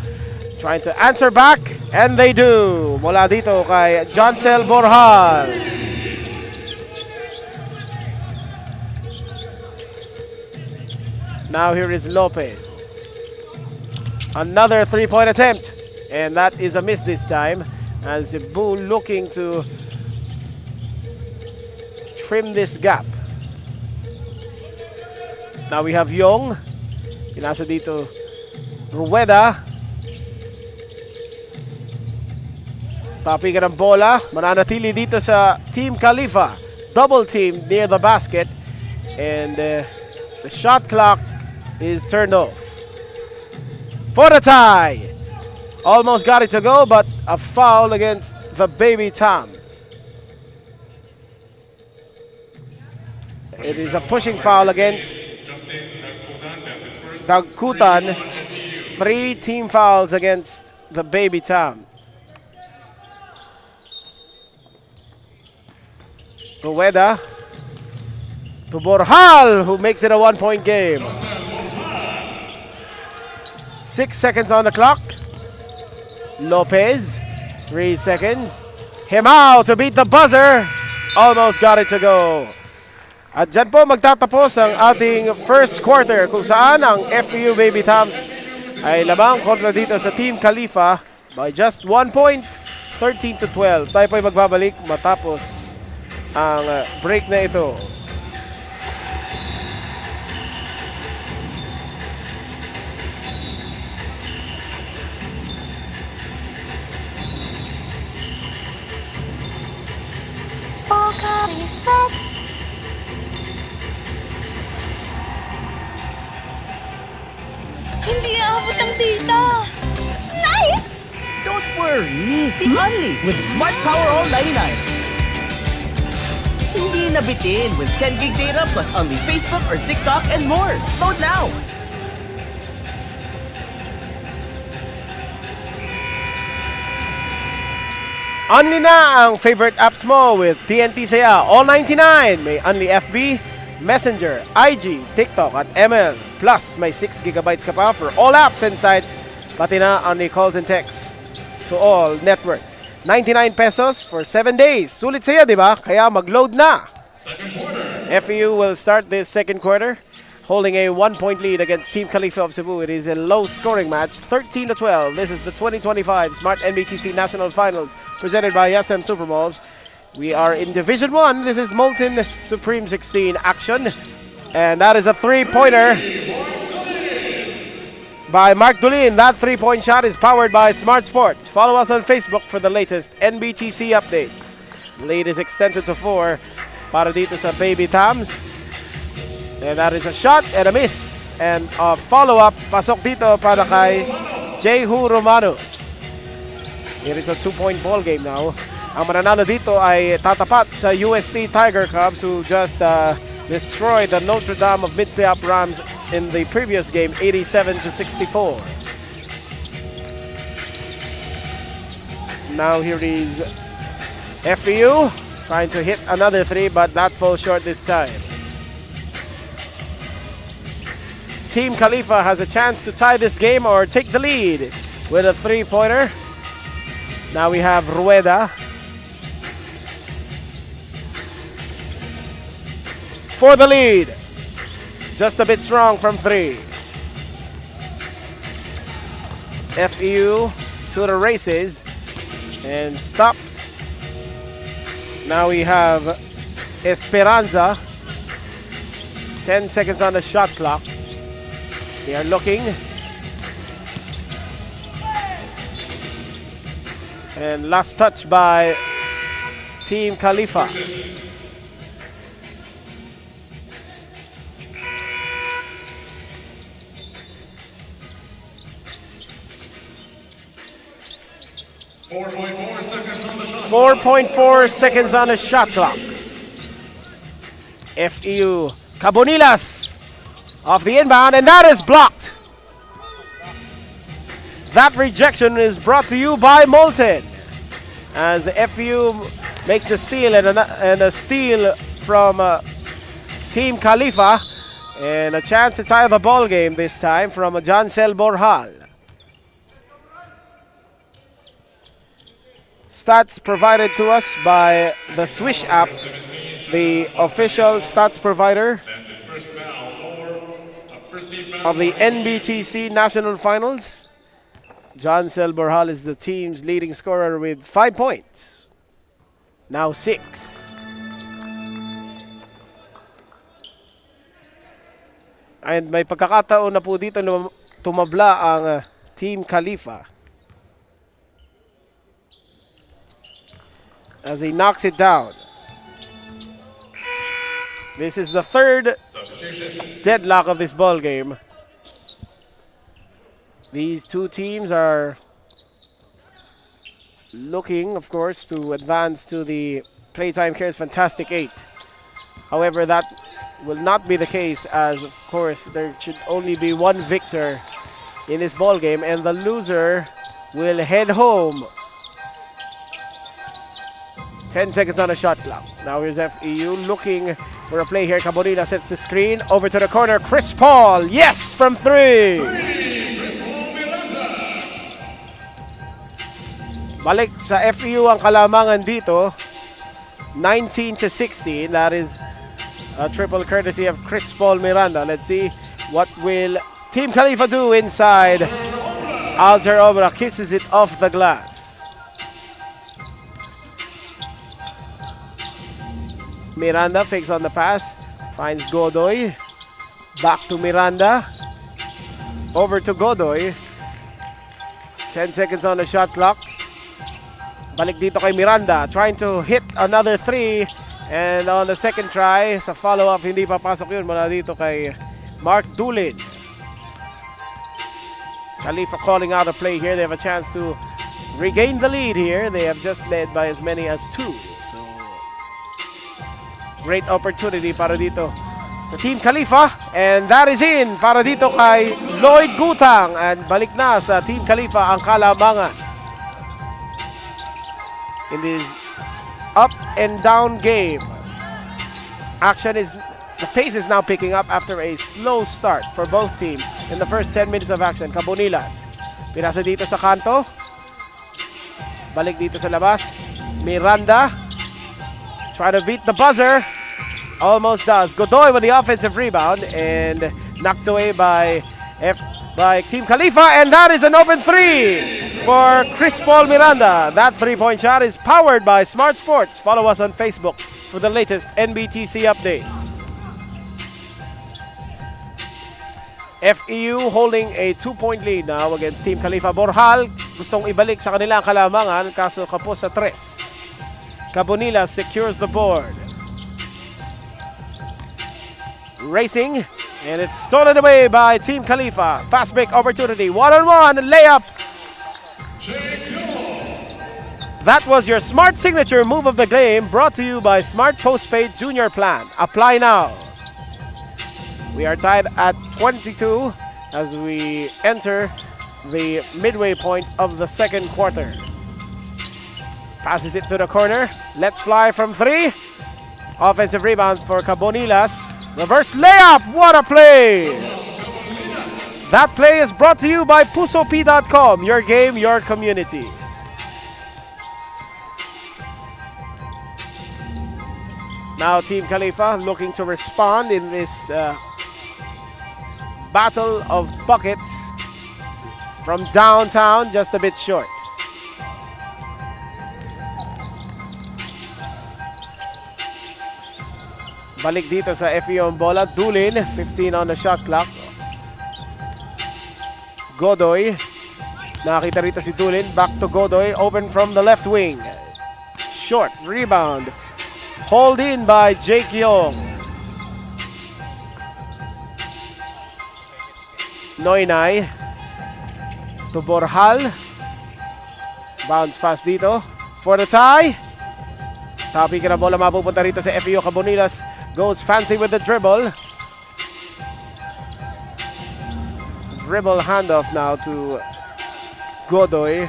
Trying to answer back, and they do. Mula dito kay Joncel Borjal. Now here is Lopez. Another three-point attempt, and that is a miss this time as CEBU looking to trim this gap. Now we have Young. Pinasa dito Rueda. Papigan ng bola. Mananatili dito sa Team KHALIFA. Double team near the basket. And the shot clock is turned off. For the tie. Almost got it to go, but a foul against the Baby Toms. It is a pushing foul against Dagkutan. 3 team fouls against the Baby Toms. Rueda to Borjal, who makes it a 1-point game. 6 seconds on the clock. Lopez, 3 seconds. Himao to beat the buzzer. Almost got it to go. At dyan po magtatapos ang ating first quarter kung saan ang FEU Baby Toms ay lamang kontra dito sa Team KHALIFA by just 1 point, 13-12. Tayo po ay magbabalik matapos ang break na ito. Pocari Sweat. Hindi aabot ang data. Nice! Don't worry, be only with Smart Power All 99. Hindi nabitin with 10 gig data plus only Facebook or TikTok and more. Load now! Only na ang favorite apps mo with TNT Saya All 99. May only FB, Messenger, IG, TikTok at ML. Plus may 6 gigabytes ka pa for all apps and sites. Pati na only calls and texts to all networks. 99 pesos for 7 days. Sulit saya, di ba? Kaya mag-load na. FEU will start this second quarter holding a 1-point lead against Team KHALIFA of Cebu. It is a low-scoring match, 13-12. This is the 2025 Smart NBTC National Finals presented by SM Supermalls. We are in Division 1. This is Molten Supreme 16 action. And that is a three-pointer by Mark Dulin. That three-point shot is powered by Smart Sports. Follow us on Facebook for the latest NBTC updates. The lead is extended to 4 para dito sa Baby Toms. And that is a shot and a miss. And a follow-up, pasok dito para kay Jehu Romanos. It is a 2-point ball game now. Ang mananalo dito ay tatapat sa UST Tiger Cubs who just destroyed the Notre Dame of MIDSAYAP Rams in the previous game, 87-64. Now here is FEU trying to hit another 3, but that falls short this time. Team KHALIFA has a chance to tie this game or take the lead with a 3-pointer. Now we have Rueda for the lead. Just a bit strong from 3. FEU to the races and stops. Now we have Esperanza. 10 seconds on the shot clock. They are looking. And last touch by Team KHALIFA. 4.4 seconds on the shot. 4.4 seconds on the shot clock. FEU Cabonilas off the inbound, and that is blocked. That rejection is brought to you by Molten, as FEU makes the steal and a steal from Team KHALIFA, and a chance to tie the ball game this time from Jancel Borjal. Stats provided to us by the Swish app, the official stats provider That's his first foul for a first team foul. of the NBTC National Finals. Jancel Borjal is the team's leading scorer with 5 points. Now 6. And may pagkakataon na po dito na tumabla ang Team KHALIFA, as he knocks it down. This is the third Substitution. deadlock of this ball game. These two teams are looking, of course, to advance to the Playtime Cares Fantastic 8. However, that will not be the case, as, of course, there should only be one victor in this ball game, and the loser will head home. 10 seconds on the shot clock. Now here's FEU looking for a play here. Cabonila sets the screen over to the corner. Chris Paul, yes, from 3. Balik sa FEU ang kalamangan dito. 19-16. That is a triple courtesy of Chris Paul Miranda. Let's see what will Team KHALIFA do inside. Alter Obra kisses it off the glass. Miranda fakes on the pass, finds Godoy. Back to Miranda. Over to Godoy. 10 seconds on the shot clock. Balik dito kay Miranda, trying to hit another 3. And on the second try, sa follow-up, hindi papasok yun mula dito kay Mark Dulin. KHALIFA calling out a play here. They have a chance to regain the lead here. They have just led by as many as 2. So, great opportunity para dito sa Team KHALIFA. And that is in para dito kay Lloyd Gutang. And balik na sa Team KHALIFA ang kalamangan. In this up and down game, the pace is now picking up after a slow start for both teams in the first 10 minutes of action. Cabonilas, pinasa dito sa kanto, balik dito sa labas. Miranda, try to beat the buzzer, almost does. Godoy with the offensive rebound and knocked away by Team KHALIFA, and that is an open 3 for Chris Paul Miranda. That 3-point shot is powered by Smart Sports. Follow us on Facebook for the latest NBTC updates. FEU holding a 2-point lead now against Team KHALIFA. Borjal gustong ibalik sa kanila ang kalamangan, kaso kapos sa 3. Cabonila secures the board. Racing, and it's stolen away by Team KHALIFA. Fast break opportunity, one-on-one layup. That was your smart signature move of the game, brought to you by Smart Postpaid Junior Plan. Apply now. We are tied at 22 as we enter the midway point of the second quarter. Passes it to the corner. Let's fly from 3. Offensive rebounds for Cabonilas. Reverse layup. What a play! That play is brought to you by PusoP.com. Your game, your community. Now Team KHALIFA looking to respond in this battle of buckets from downtown, just a bit short. Balik dito sa FEU ang bola. Dulin, 15 on the shot clock. Godoy. Nakita rito si Dulin. Back to Godoy. Open from the left wing. Short rebound. Hold in by Jake Young. Noynay to Borjal. Bounce pass dito for the tie. Tapi ka na bola mapupunta rito sa FEU. Cabonilas goes fancy with the dribble. Dribble handoff now to Godoy.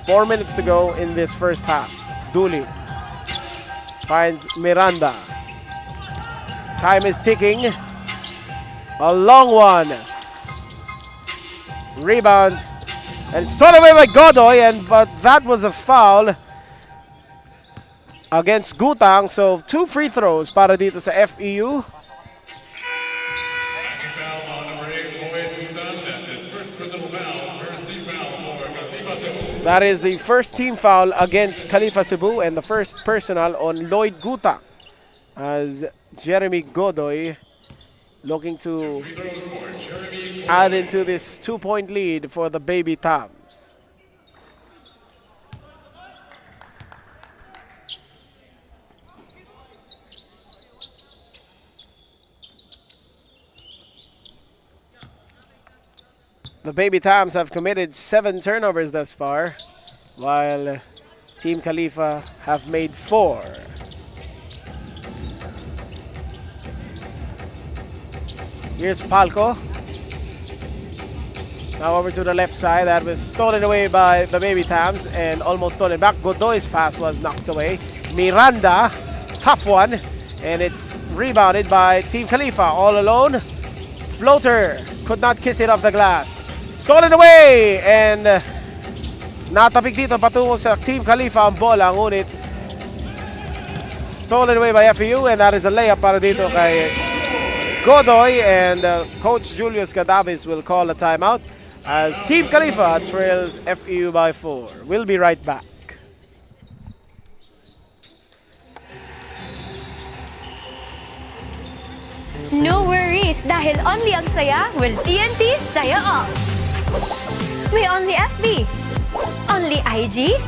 4 minutes to go in this first half. Dooley finds Miranda. Time is ticking. A long one. Rebounds and stolen away by Godoy, but that was a foul against Gutang. So 2 free throws para dito sa FEU. Tagging foul on number 8, Lloyd Gutang. That's his first personal foul. First team foul for KHALIFA CEBU. That is the first team foul against KHALIFA CEBU and the first personal on Lloyd Gutang, as Jeremy Godoy looking to add into this 2-point lead for the Baby Tams. The Baby Tams have committed 7 turnovers thus far, while Team KHALIFA have made 4. Here's Palco. Now over to the left side. That was stolen away by the Baby Tams and almost stolen back. Godoy's pass was knocked away. Miranda, tough one. And it's rebounded by Team KHALIFA all alone. Floater, could not kiss it off the glass. Stolen away! And natapik dito patungo sa Team KHALIFA ang bola. Ngunit stolen away by FEU, and that is a layup para dito kay Godoy, and Coach Julius Cadavis will call a timeout as Team KHALIFA trails FEU by 4. We'll be right back. No worries dahil only ang saya will TNT Saya All. May only FB, only IG,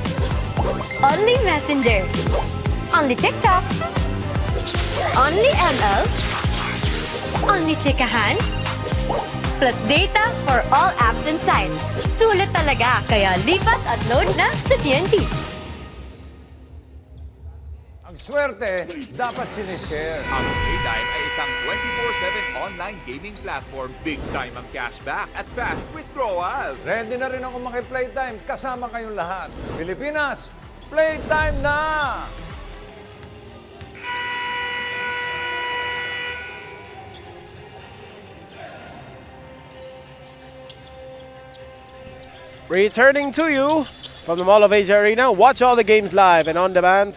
only Messenger, only TikTok, only ML, only chikahan, plus data for all apps and sites. Sulit talaga, kaya lipat at load na sa TNT. Ang swerte, dapat sinishare. Ang Playtime ay isang 24/7 online gaming platform. Big time ang cashback at fast withdrawals. Ready na rin ako maki-playtime kasama kayong lahat. Pilipinas, playtime na! Returning to you from the Mall of Asia Arena. Watch all the games live and on demand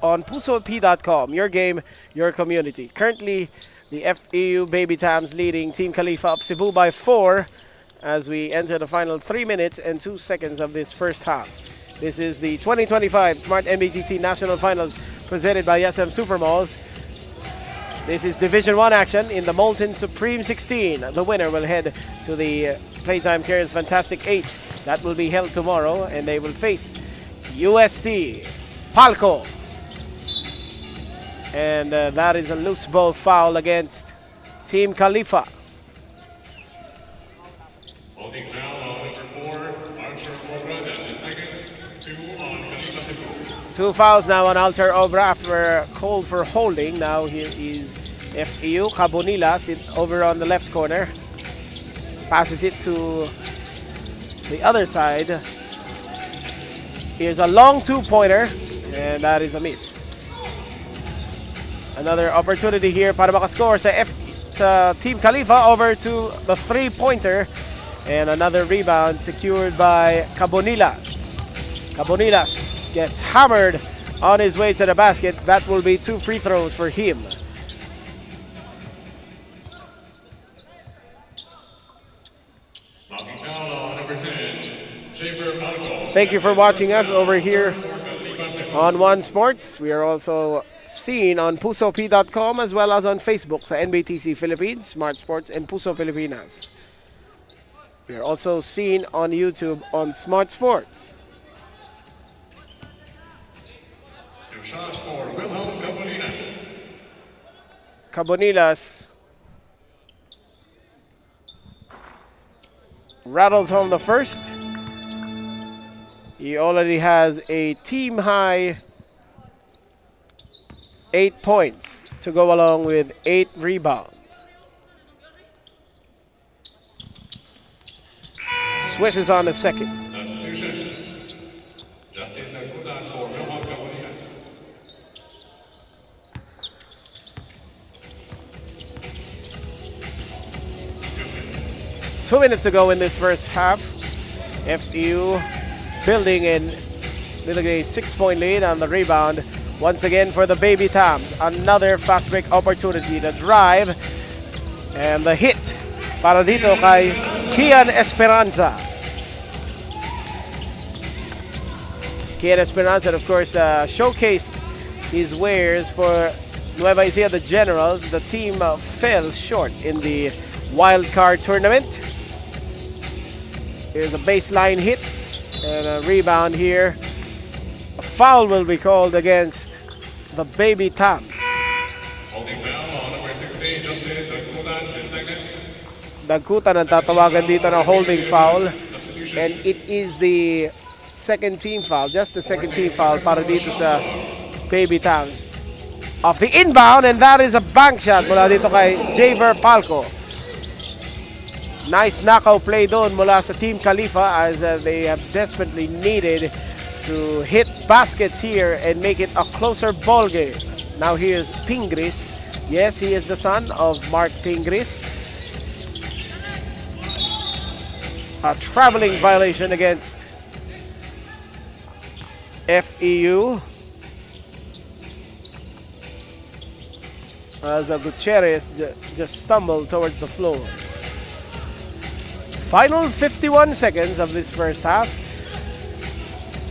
on pusop.com. Your game, your community. Currently, the FEU Baby Tams leading Team KHALIFA of Cebu by 4 as we enter the final 3 minutes and 2 seconds of this first half. This is the 2025 Smart NBTC National Finals presented by SM Supermalls. This is Division 1 action in the Molten Supreme 16. The winner will head to the Playtime Cares Fantastic 8. That will be held tomorrow, and they will face UST Palco. And that is a loose ball foul against Team KHALIFA. Holding foul on number 4, Archer Obra. That's his second. 2 on KHALIFA CEBU. 2 fouls now on Alter Obra after called for holding. Now here is FEU. Cabonilas over on the left corner. Passes it to the other side. Here's a long 2-pointer, and that is a miss. Another opportunity here para makascore sa Team KHALIFA over to the 3-pointer, and another rebound secured by Cabonilas. Cabonilas gets hammered on his way to the basket. That will be 2 free throws for him. Knocking foul on number 10, Jaber Alco. Thank you for watching us over here on One Sports. We are also seen on pusop.com as well as on Facebook sa NBTC Philippines, Smart Sports, and Puso Pilipinas. We are also seen on YouTube on Smart Sports. 2 shots for Wilhelm Cabonilas. Cabonilas rattles home the first. He already has a team high 8 points to go along with 8 rebounds. Swishes on the second. Substitution. Justin Nagutan for Milwaukee. 2 minutes to go in this first half. FEU building a 6-point lead on the rebound. Once again for the Baby Tams. Another fast break opportunity. The drive and the hit para dito kay Kian Esperanza. Kian Esperanza, of course, showcased his wares for Nueva Ecija, the Generals. The team fell short in the wild card tournament. Here's a baseline hit and a rebound here. A foul will be called against the Baby Tams. Holding foul on number 16, Justin Nagutan, the second. Dagkutan ang tatawagan dito ng holding foul. And it is the second team foul, just the second team foul para dito sa Baby Tams. Off the inbound, and that is a bank shot mula dito kay Javer Palco. Nice knockout play doon mula sa Team KHALIFA as they have desperately needed to hit baskets here and make it a closer ball game. Now here's Pingris. Yes, he is the son of Mark Pingris. A traveling violation against FEU. As Gutierrez just stumbled towards the floor. Final 51 seconds of this first half.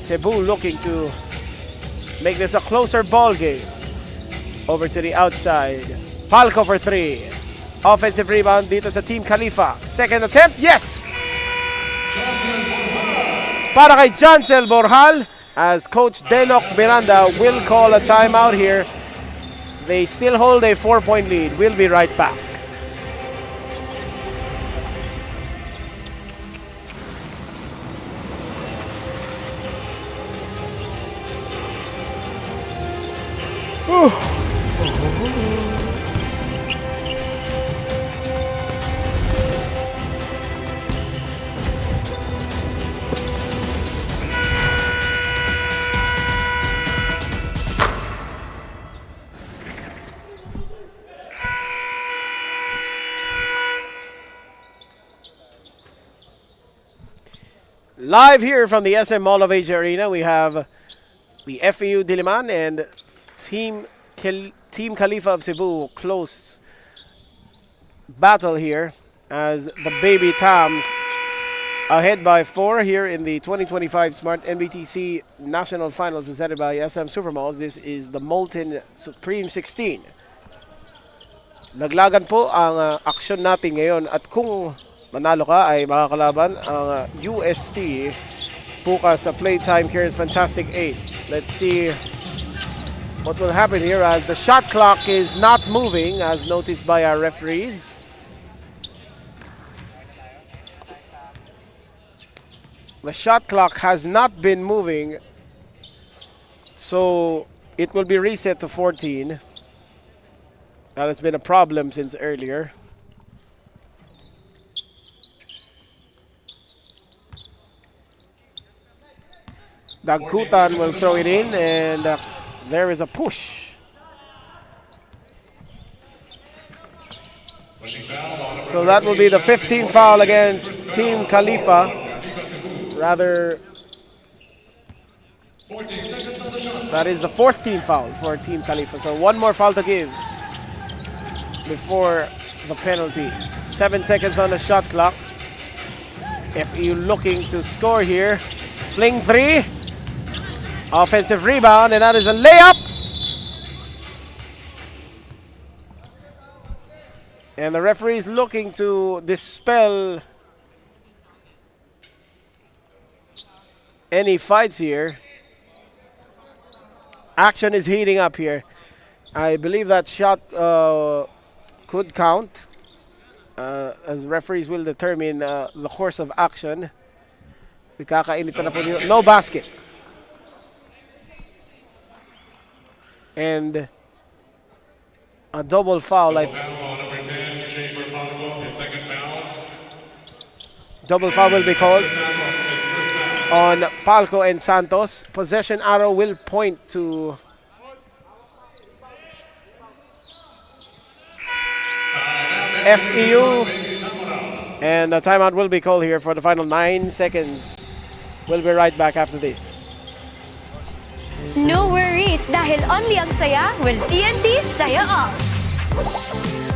CEBU looking to make this a closer ball game. Over to the outside. Palco for 3. Offensive rebound dito sa Team KHALIFA. Second attempt, yes! Para kay Jancel Borjal, as Coach Denok Miranda will call a timeout here. They still hold a 4-point lead. We'll be right back. Live here from the SM Mall of Asia Arena, we have the FEU-DILIMAN and Team KHALIFA of Cebu close battle here as the Baby Tams ahead by 4 here in the 2025 Smart NBTC National Finals presented by SM Supermalls. This is the Molten Supreme 16. Laglagan po ang aksyon natin ngayon at kung manalo ka ay makakalaban ang UST bukas sa Playtime Cares Fantastic 8. Let's see what will happen here as the shot clock is not moving as noticed by our referees. The shot clock has not been moving, so it will be reset to 14. That has been a problem since earlier. Dagkutan will throw it in, and there is a push. So that will be the 15th foul against Team KHALIFA. Rather, that is the 14th foul for Team KHALIFA. So one more foul to give before the penalty. 7 seconds on the shot clock. FEU looking to score here. Fling 3. Offensive rebound, and that is a layup. And the referee is looking to dispel any fights here. Action is heating up here. I believe that shot could count, as referees will determine the course of action. Kakainitan na po dito. No basket. And a double foul. Foul on number 10, Jay Palco, his second foul. Double foul will be called Santos, his first foul. on Palco and Santos. Possession arrow will point to FEU. TAMARAWS. And a timeout will be called here for the final 9 seconds. We'll be right back after this. No worries dahil only ang saya will TNT Saya All.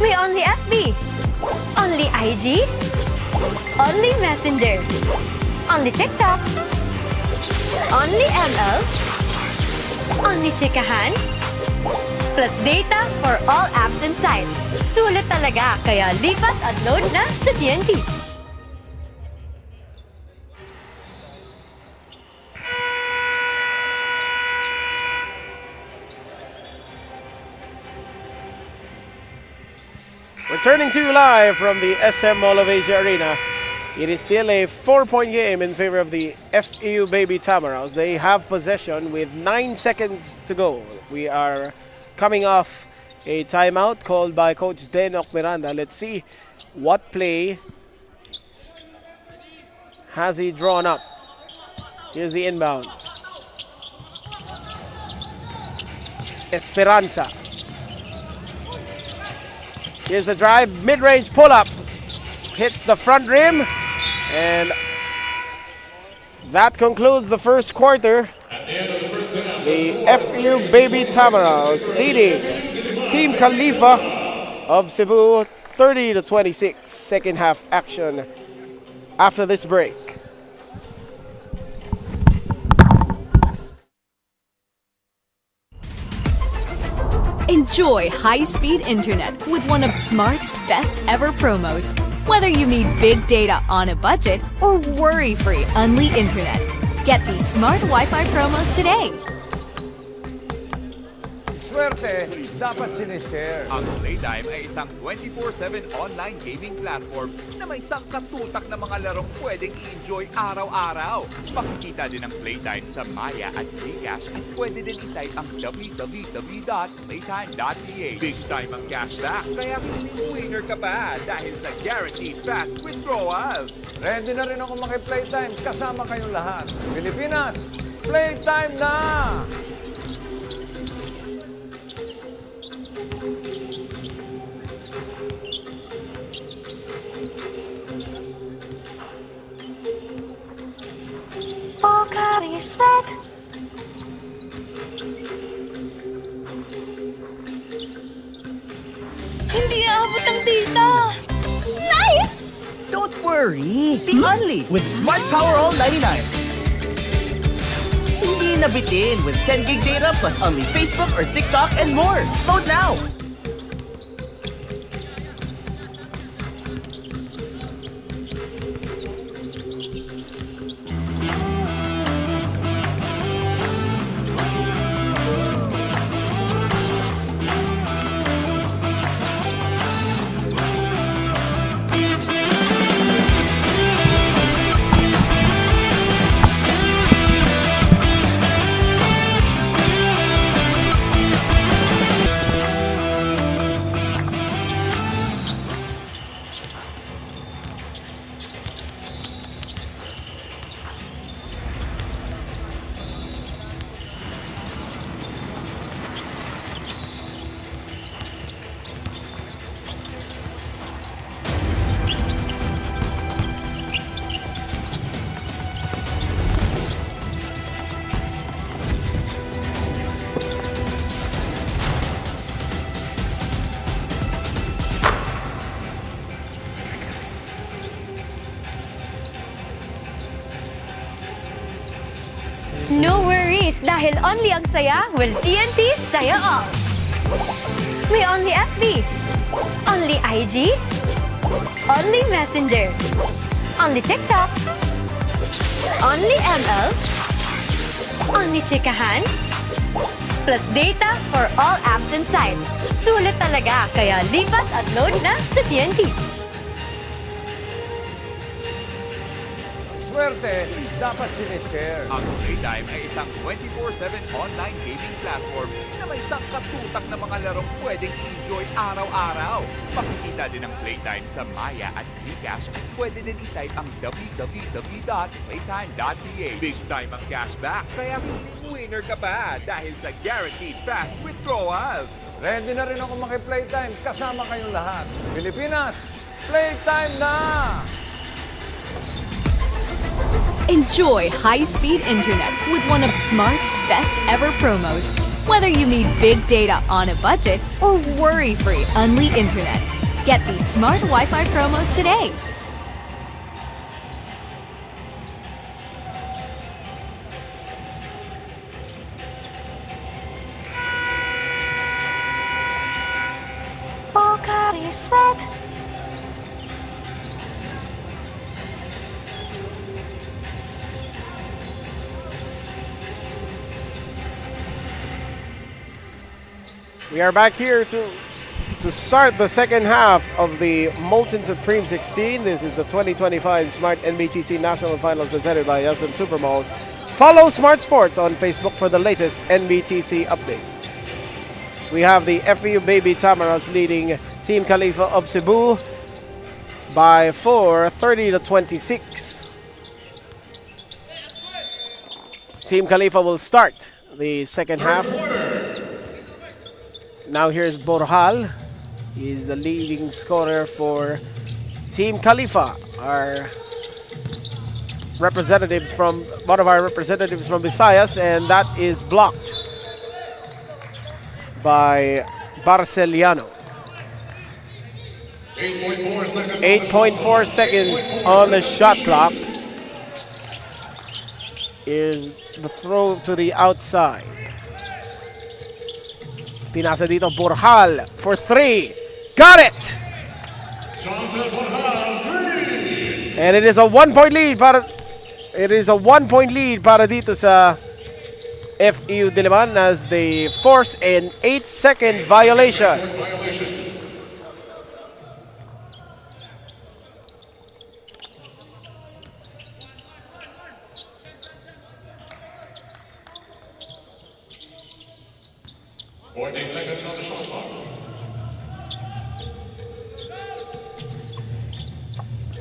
May only FB, only IG, only Messenger, only TikTok, only ML, only Chikahan, plus data for all apps and sites. Sulit talaga, kaya lipat at load na sa TNT. Returning to you live from the SM Mall of Asia Arena. It is still a 4-point game in favor of the FEU Baby Tamaraws. They have possession with 9 seconds to go. We are coming off a timeout called by Coach Denok Miranda. Let's see what play has he drawn up. Here's the inbound. Esperanza. Here's the drive, mid-range pull-up. Hits the front rim, and that concludes the first quarter. At the end of the first half, The FEU Baby Tamaraws leading Team KHALIFA of Cebu 30-26. Second half action after this break. Enjoy high-speed internet with one of Smart's best ever promos. Whether you need big data on a budget or worry-free unli internet, get these Smart Wi-Fi promos today. Swerte, dapat sinishare. Ang Playtime ay isang 24/7 online gaming platform na may sangkatutak na mga larong pwedeng i-enjoy araw-araw. Makikita din ang Playtime sa Maya at Gcash at pwede din i-type ang www.playtime.ph. Big time ang cashback, kaya winner ka pa dahil sa guaranteed fast withdrawals. Ready na rin ako maki-playtime kasama kayong lahat. Pilipinas, playtime na! Sweat. Hindi aabot ang data. Nice! Don't worry! Be only with Smart Power All 99. Hindi nabitin with 10 gig data plus only Facebook or TikTok and more. Load now! No worries dahil only ang saya will TNT Saya All. May only FB, only IG, only Messenger, only TikTok, only ML, only Chikahan, plus data for all apps and sites. Sulit talaga, kaya lipat at load na sa TNT. swerte, dapat sinishare. Ang Playtime ay isang 24/7 online gaming platform na may sangkatutak na mga larong pwedeng i-enjoy araw-araw. Makikita din ang Playtime sa Maya at GCash at pwede din i-type ang www.playtime.ph. Big time ang cashback, kaya feeling winner ka pa dahil sa guaranteed fast withdrawals. Ready na rin ako maki-playtime kasama kayong lahat. Pilipinas, playtime na! Enjoy high-speed internet with one of Smart's best ever promos. Whether you need big data on a budget or worry-free Unli internet, get these Smart Wi-Fi promos today. Sweat. We are back here to start the second half of the Molten Supreme 16. This is the 2025 Smart NBTC National Finals presented by SM Supermalls. Follow Smart Sports on Facebook for the latest NBTC updates. We have the FEU Baby TAMARAWS leading Team KHALIFA of Cebu by 30-26. Team KHALIFA will start the second half. Now here's Borjal. He's the leading scorer for Team KHALIFA. Our representatives from one of our representatives from Visayas, and that is blocked by Barceliano. 8.4 seconds on the shot clock. Is the throw to the outside. Pinasa dito Borjal for 3. Got it! And it is a 1-point lead para dito sa FEU-DILIMAN as they force an 8-second violation.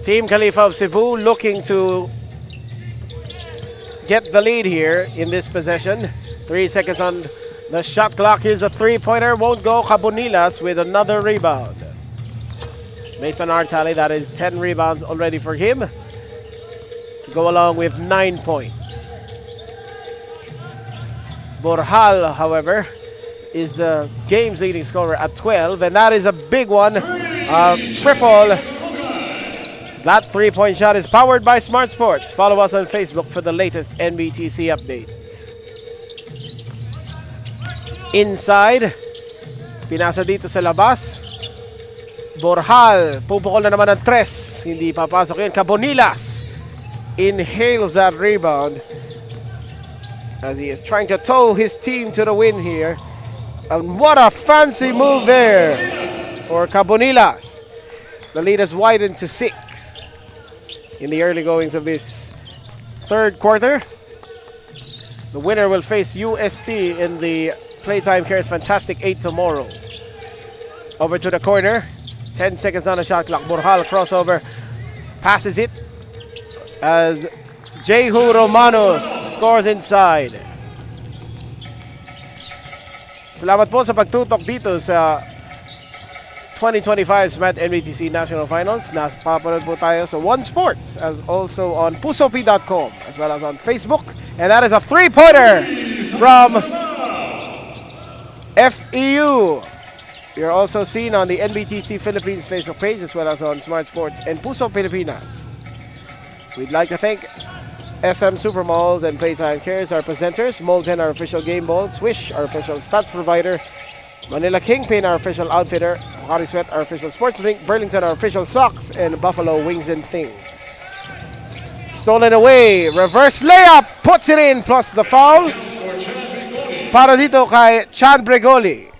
Team KHALIFA of Cebu looking to get the lead here in this possession. 3 seconds on the shot clock. Here's a three-pointer. Won't go. Cabonilas with another rebound. Based on our tally, that is 10 rebounds already for him. To go along with 9 points. Borjal, however, is the game's leading scorer at 12. And that is a big one. Triple. That three-point shot is powered by Smart Sports. Follow us on Facebook for the latest NBTC updates. Inside. Pinasa dito sa labas. Borjal. Pupukol na naman ng 3. Hindi papasok yun. Cabonilas inhales that rebound as he is trying to tow his team to the win here. And what a fancy move there for Cabonilas. The lead has widened to 6 in the early goings of this third quarter. The winner will face UST in the Playtime Cares Fantastic 8 tomorrow. Over to the corner. 10 seconds on the shot clock. Borjal crossover. Passes it as Jehu Romanos scores inside. Salamat po sa pagtutok dito sa 2025 Smart NBTC National Finals. Napapanood po tayo sa One Sports as also on pusopi.com as well as on Facebook. And that is a three-pointer from FEU. You're also seen on the NBTC Philippines Facebook page as well as on Smart Sports and Puso Pilipinas. We'd like to thank SM Supermalls and Playtime Cares, our presenters, Molten, our official game ball, Swish, our official stats provider, Manila Kingpin, our official outfitter, CHRISVEIL, our official sports drink, Burlington, our official socks, and Buffalo Wings and Things. Stolen away, reverse layup, puts it in, plus the foul. Para dito kay Chan Bregoli.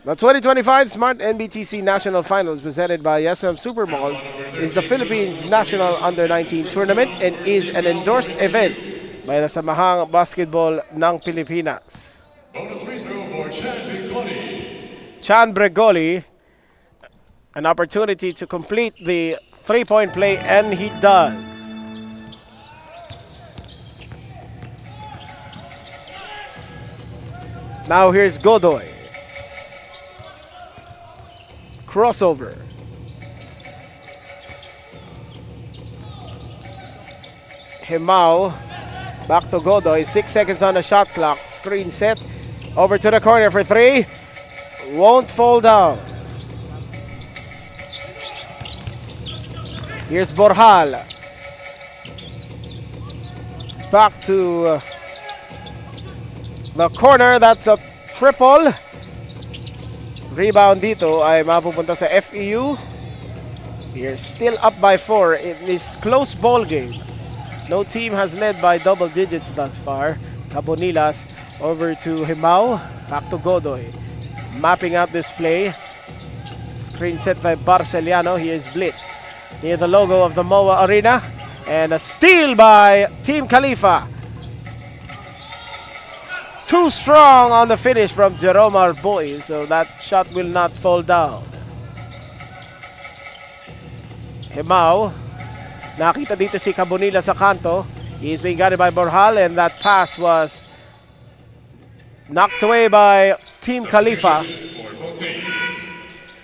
The 2025 Smart NBTC National Finals presented by SM Supermalls is the Philippines National Under-19 Tournament and is an endorsed event by the Samahang Basketball ng Pilipinas. Bonus free throw for Chan Bregoli. Chan Bregoli, an opportunity to complete the three-point play, and he does. Now here's Godoy. Crossover. Himao. Back to Godoy. 6 seconds on the shot clock. Screen set. Over to the corner for three. Won't fall down. Here's Borjal. Back to the corner. That's a triple. Rebound dito ay mapupunta sa FEU. We're still up by 4 in this close ball game. No team has led by double digits thus far. Cabonilas over to Himao. Back to Godoy. Mapping out this play. Screen set by Barceliano. Here's Blitz. Near the logo of the MOA Arena. And a steal by Team KHALIFA. Too strong on the finish from Jerome Arboy, so that shot will not fall down. Himao, nakita dito si Cabonila sa kanto. He is being guarded by Borjal, and that pass was knocked away by Team KHALIFA.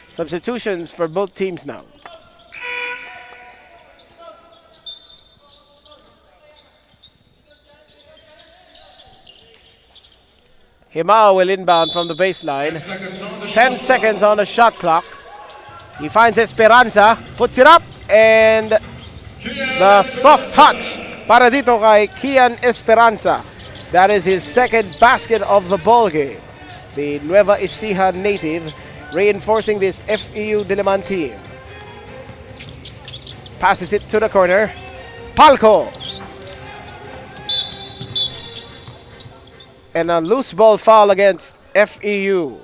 Substitutions for both teams now. Himao will inbound from the baseline. 10 seconds on the shot clock. He finds Esperanza, puts it up, and the soft touch para dito kay Kian Esperanza. That is his second basket of the ball game. The Nueva Ecija native reinforcing this FEU-DILIMAN team. Passes it to the corner. Palco. And a loose ball foul against FEU.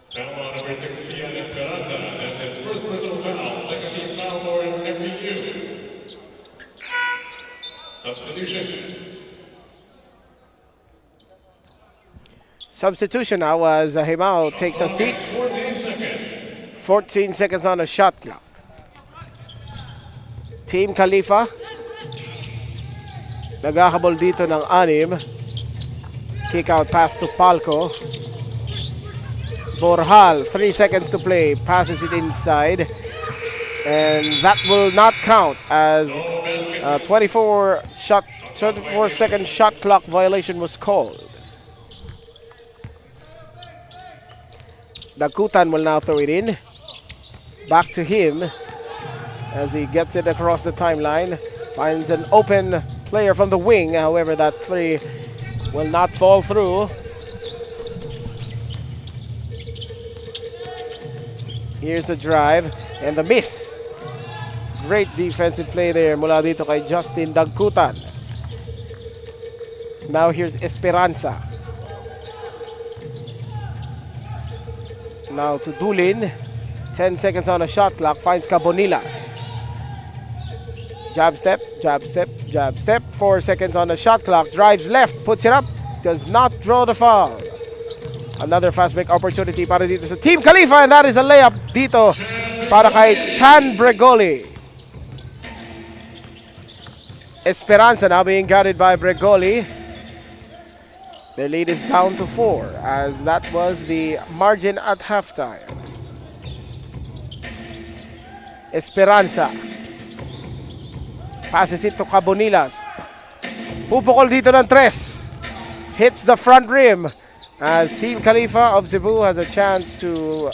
Foul number 6, Kian Esperanza. That's his first personal foul. Second team foul for FEU. Substitution. Substitution now as Himao takes a seat. 14 seconds. 14 seconds on the shot clock. Team KHALIFA. Naghahabol dito ng 6. Kick out pass to Palco. Borjal, 3 seconds to play. Passes it inside. And that will not count as a 24-second shot clock violation was called. Dagutan will now throw it in. Back to him as he gets it across the timeline. Finds an open player from the wing. However, that three will not fall through. Here's the drive and the miss. Great defensive play there mula dito kay Justin Dagutan. Now here's Esperanza. Now to Dulin. 10 seconds on the shot clock. Finds Cabonilas. Jab step, jab step, jab step. 4 seconds on the shot clock. Drives left, puts it up. Does not draw the foul. Another fast break opportunity para dito sa Team KHALIFA, and that is a layup dito para kay Chan Bregoli. Esperanza now being guarded by Bregoli. The lead is down to 4 as that was the margin at halftime. Esperanza. Passes it to Cabonilas. Pupukol dito ng 3. Hits the front rim as Team KHALIFA of Cebu has a chance to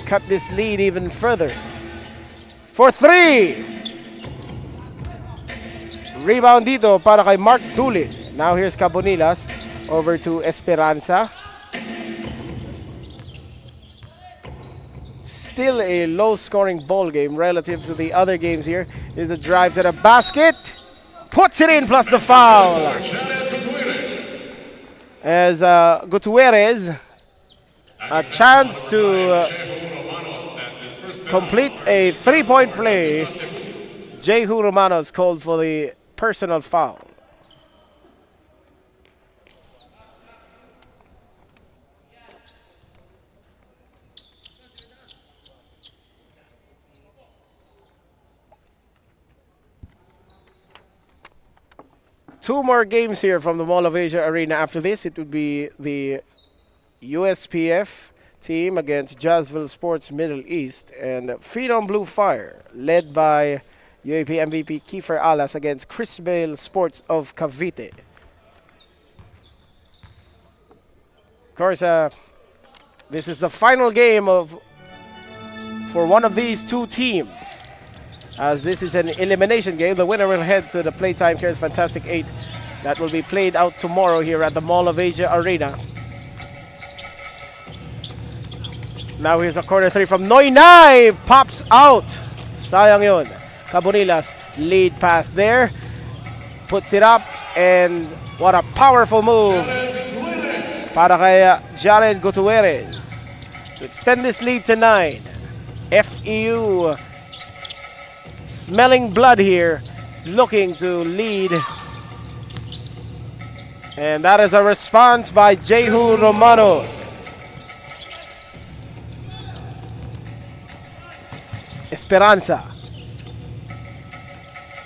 cut this lead even further. For 3. Rebound dito para kay Mark Dulin. Now here's Cabonilas over to Esperanza. Still a low-scoring ball game relative to the other games here. Is the drives at a basket. Puts it in plus the foul. as Gutierrez a chance to complete a three-point play. Jehu Romanos called for the personal foul. Two more games here from the Mall of Asia Arena. After this, it would be the USPF team against Jazzville Sports Middle East and PHENOM Blue Fire, led by UAP MVP Kiefer Alas against CHRISVEIL Sports of Cavite. Of course, this is the final game for one of these two teams. As this is an elimination game, the winner will head to the Playtime Cares Fantastic 8 that will be played out tomorrow here at the Mall of Asia Arena. Now here's a corner three from Noynay. Pops out. Sayang yun. Cabonilas lead pass there. Puts it up. And what a powerful move para kay Jared Gutierrez to extend this lead to 9. FEU smelling blood here, looking to lead. And that is a response by Jehu Romanos. Esperanza.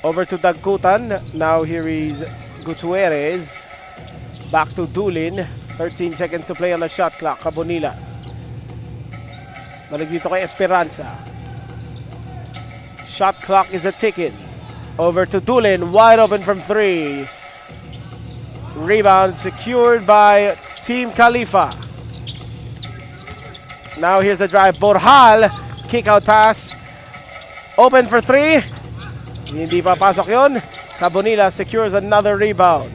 Over to Dagkutan. Now here is Gutierrez. Back to Dulin. 13 seconds to play on the shot clock. Cabonilas. Balik dito kay Esperanza. Shot clock is a ticking. Over to Dulin. Wide open from 3. Rebound secured by Team KHALIFA. Now here's the drive. Borjal. Kick out pass. Open for 3. Hindi pa pasok yun. Cabonila secures another rebound.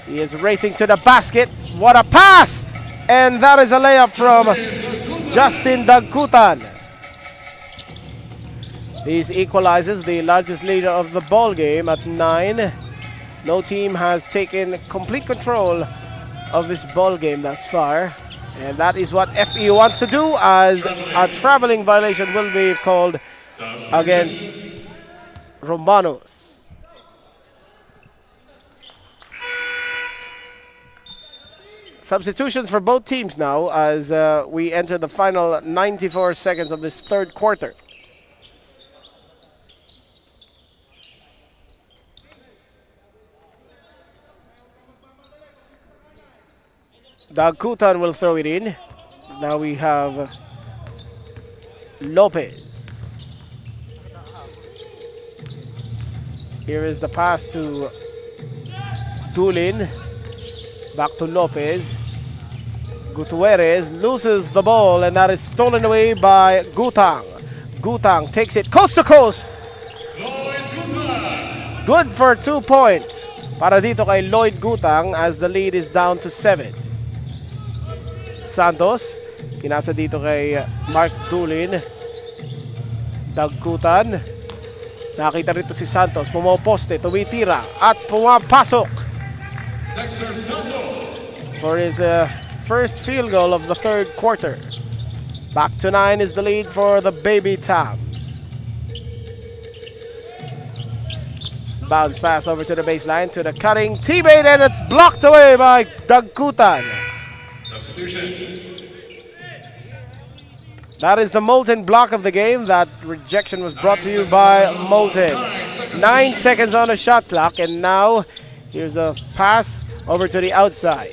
He is racing to the basket. What a pass! And that is a layup from Justin Dagkutan. This equalizes the largest leader of the ball game at 9. No team has taken complete control of this ball game thus far. And that is what FE wants to do, as a traveling violation will be called against Romanos. Substitutions for both teams now as we enter the final 94 seconds of this third quarter. Dagkutan will throw it in. Now we have Lopez. Here is the pass to Dulin. Back to Lopez. Gutierrez loses the ball, and that is stolen away by Gutang. Gutang takes it coast to coast. Good for 2 points para dito kay Lloyd Gutang as the lead is down to 7. Santos, pinasa dito kay Mark Dulin. Dagkutan. Nakita rito si Santos. Pumoposte, tumitira at pumapasok for his first field goal of the third quarter. Back to 9 is the lead for the Baby Tams. Bounce pass over to the baseline to the cutting teammate, and it's blocked away by Dagkutan. Substitution. That is the Molten block of the game. That rejection was brought to you by Molten. 9 seconds on the shot clock, and now here's the pass over to the outside.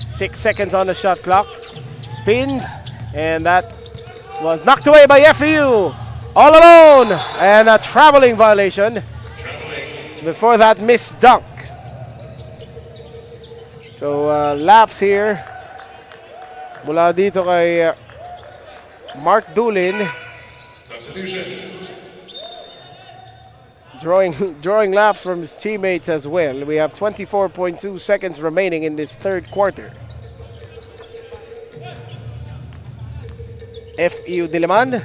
6 seconds on the shot clock. Spins, and that was knocked away by FEU. All alone, and a traveling violation. Before that, missed dunk. So laps here. Mula dito kay Mark Dulin. Substitution. Drawing laps from his teammates as well. We have 24.2 seconds remaining in this third quarter. FEU-DILIMAN.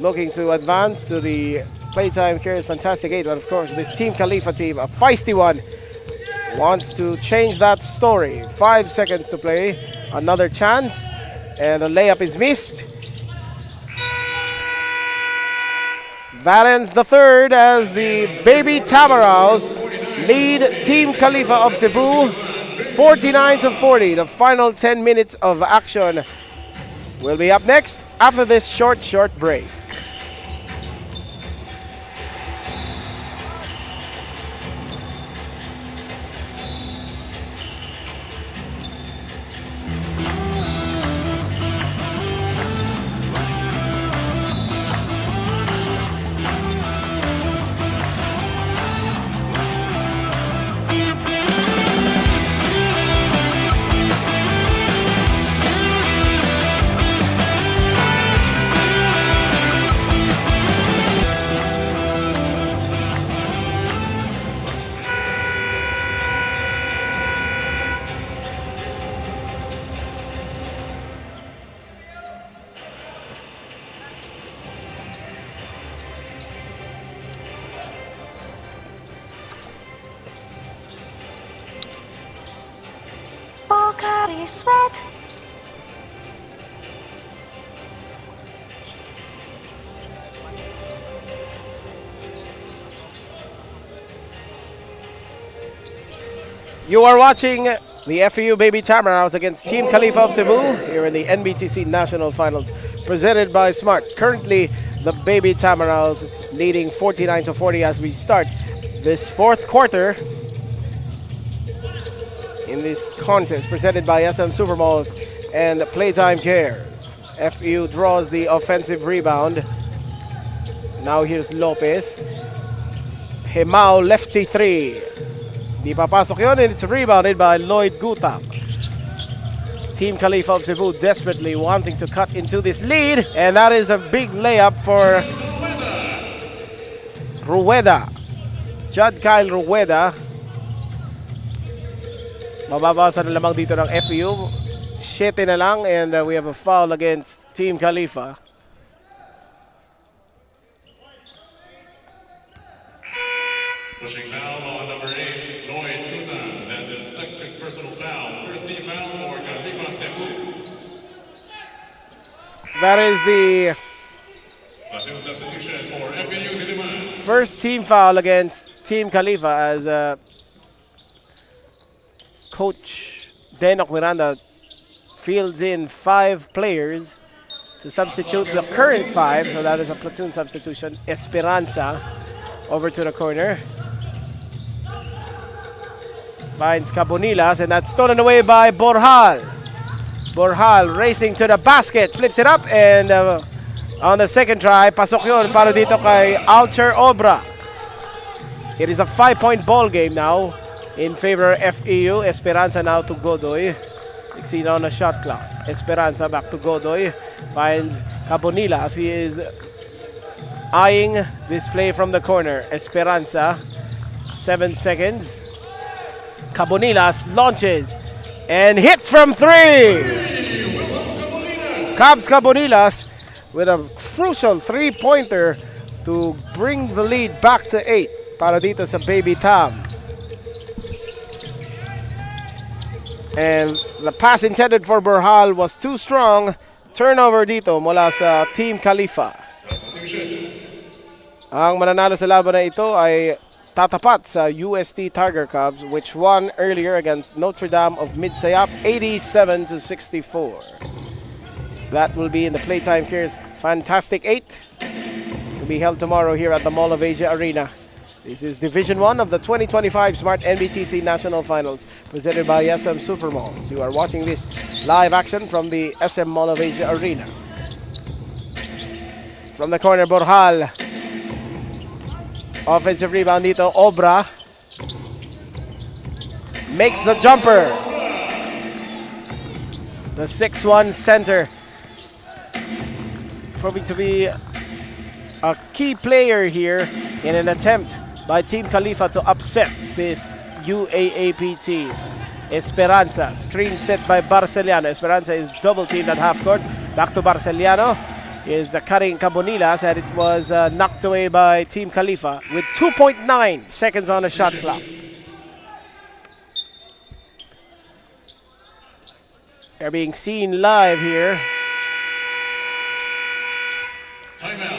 Looking to advance to the playtime carries fantastic 8, but of course this Team KHALIFA team, a feisty one, wants to change that story. 5 seconds to play, another chance, and the layup is missed. That ends the third as the Baby TAMARAWS lead Team KHALIFA of Cebu 49-40. The final 10 minutes of action will be up next after this short break. Sweat. You are watching the FEU Baby TAMARAWS against Team KHALIFA of Cebu here in the NBTC National Finals presented by Smart. Currently, the Baby TAMARAWS leading 49-40 as we start this fourth quarter in this contest presented by SM Supermalls and Playtime Cares. FEU draws the offensive rebound. Now here's Lopez. Hemao lefty three. Di papasok yun, and it's rebounded by LUID Gutak. Team KHALIFA of Cebu desperately wanting to cut into this lead, and that is a big layup for Rueda. Judd Kyle Rueda. Mababawasan na lamang dito ng FEU. 7 na lang, and we have a foul against Team KHALIFA. Pushing foul on number 8, LUID Gutak. That's his second personal foul. First team foul for KHALIFA Cebu. That is the Platoon substitution for FEU-DILIMAN. first team foul against Team KHALIFA as Coach Denok Miranda fields in 5 players to substitute the current 5. So that is a platoon substitution. Esperanza over to the corner. Finds Cabonilas, and that's stolen away by Borjal. Borjal racing to the basket, flips it up, and on the second try, pasok yun para dito kay Alcher Obra. It is a 5-point ball game now in favor of FEU. Esperanza now to Godoy. 16 on the shot clock. Esperanza back to Godoy. Finds Cabonilas. He is eyeing this play from the corner. Esperanza, 7 seconds. Cabonilas launches and hits from 3. Cabs Cabonilas with a crucial 3-pointer to bring the lead back to 8 para dito sa Baby Tams. And the pass intended for Borjal was too strong. Turnover dito mula sa Team KHALIFA. Ang mananalo sa laban na ito ay tatapat sa UST Tiger Cubs, which won earlier against Notre Dame of MIDSAYAP 87-64. That will be in the Playtime Cares Fantastic 8 to be held tomorrow here at the Mall of Asia Arena. This is Division 1 of the 2025 Smart NBTC National Finals presented by SM Supermalls. You are watching this live action from the SM Mall of Asia Arena. From the corner, Borjal. Offensive rebound dito, Obra. Makes the jumper. The 6'1 center. Proving to be a key player here in an attempt by Team KHALIFA to upset this UAAP team. Esperanza, screen set by Barceliano. Esperanza is double teamed at half court. Back to Barceliano. is the cutting Cabonilas, and it was knocked away by Team Khalifa with 2.9 seconds on the shot clock. They're being seen live here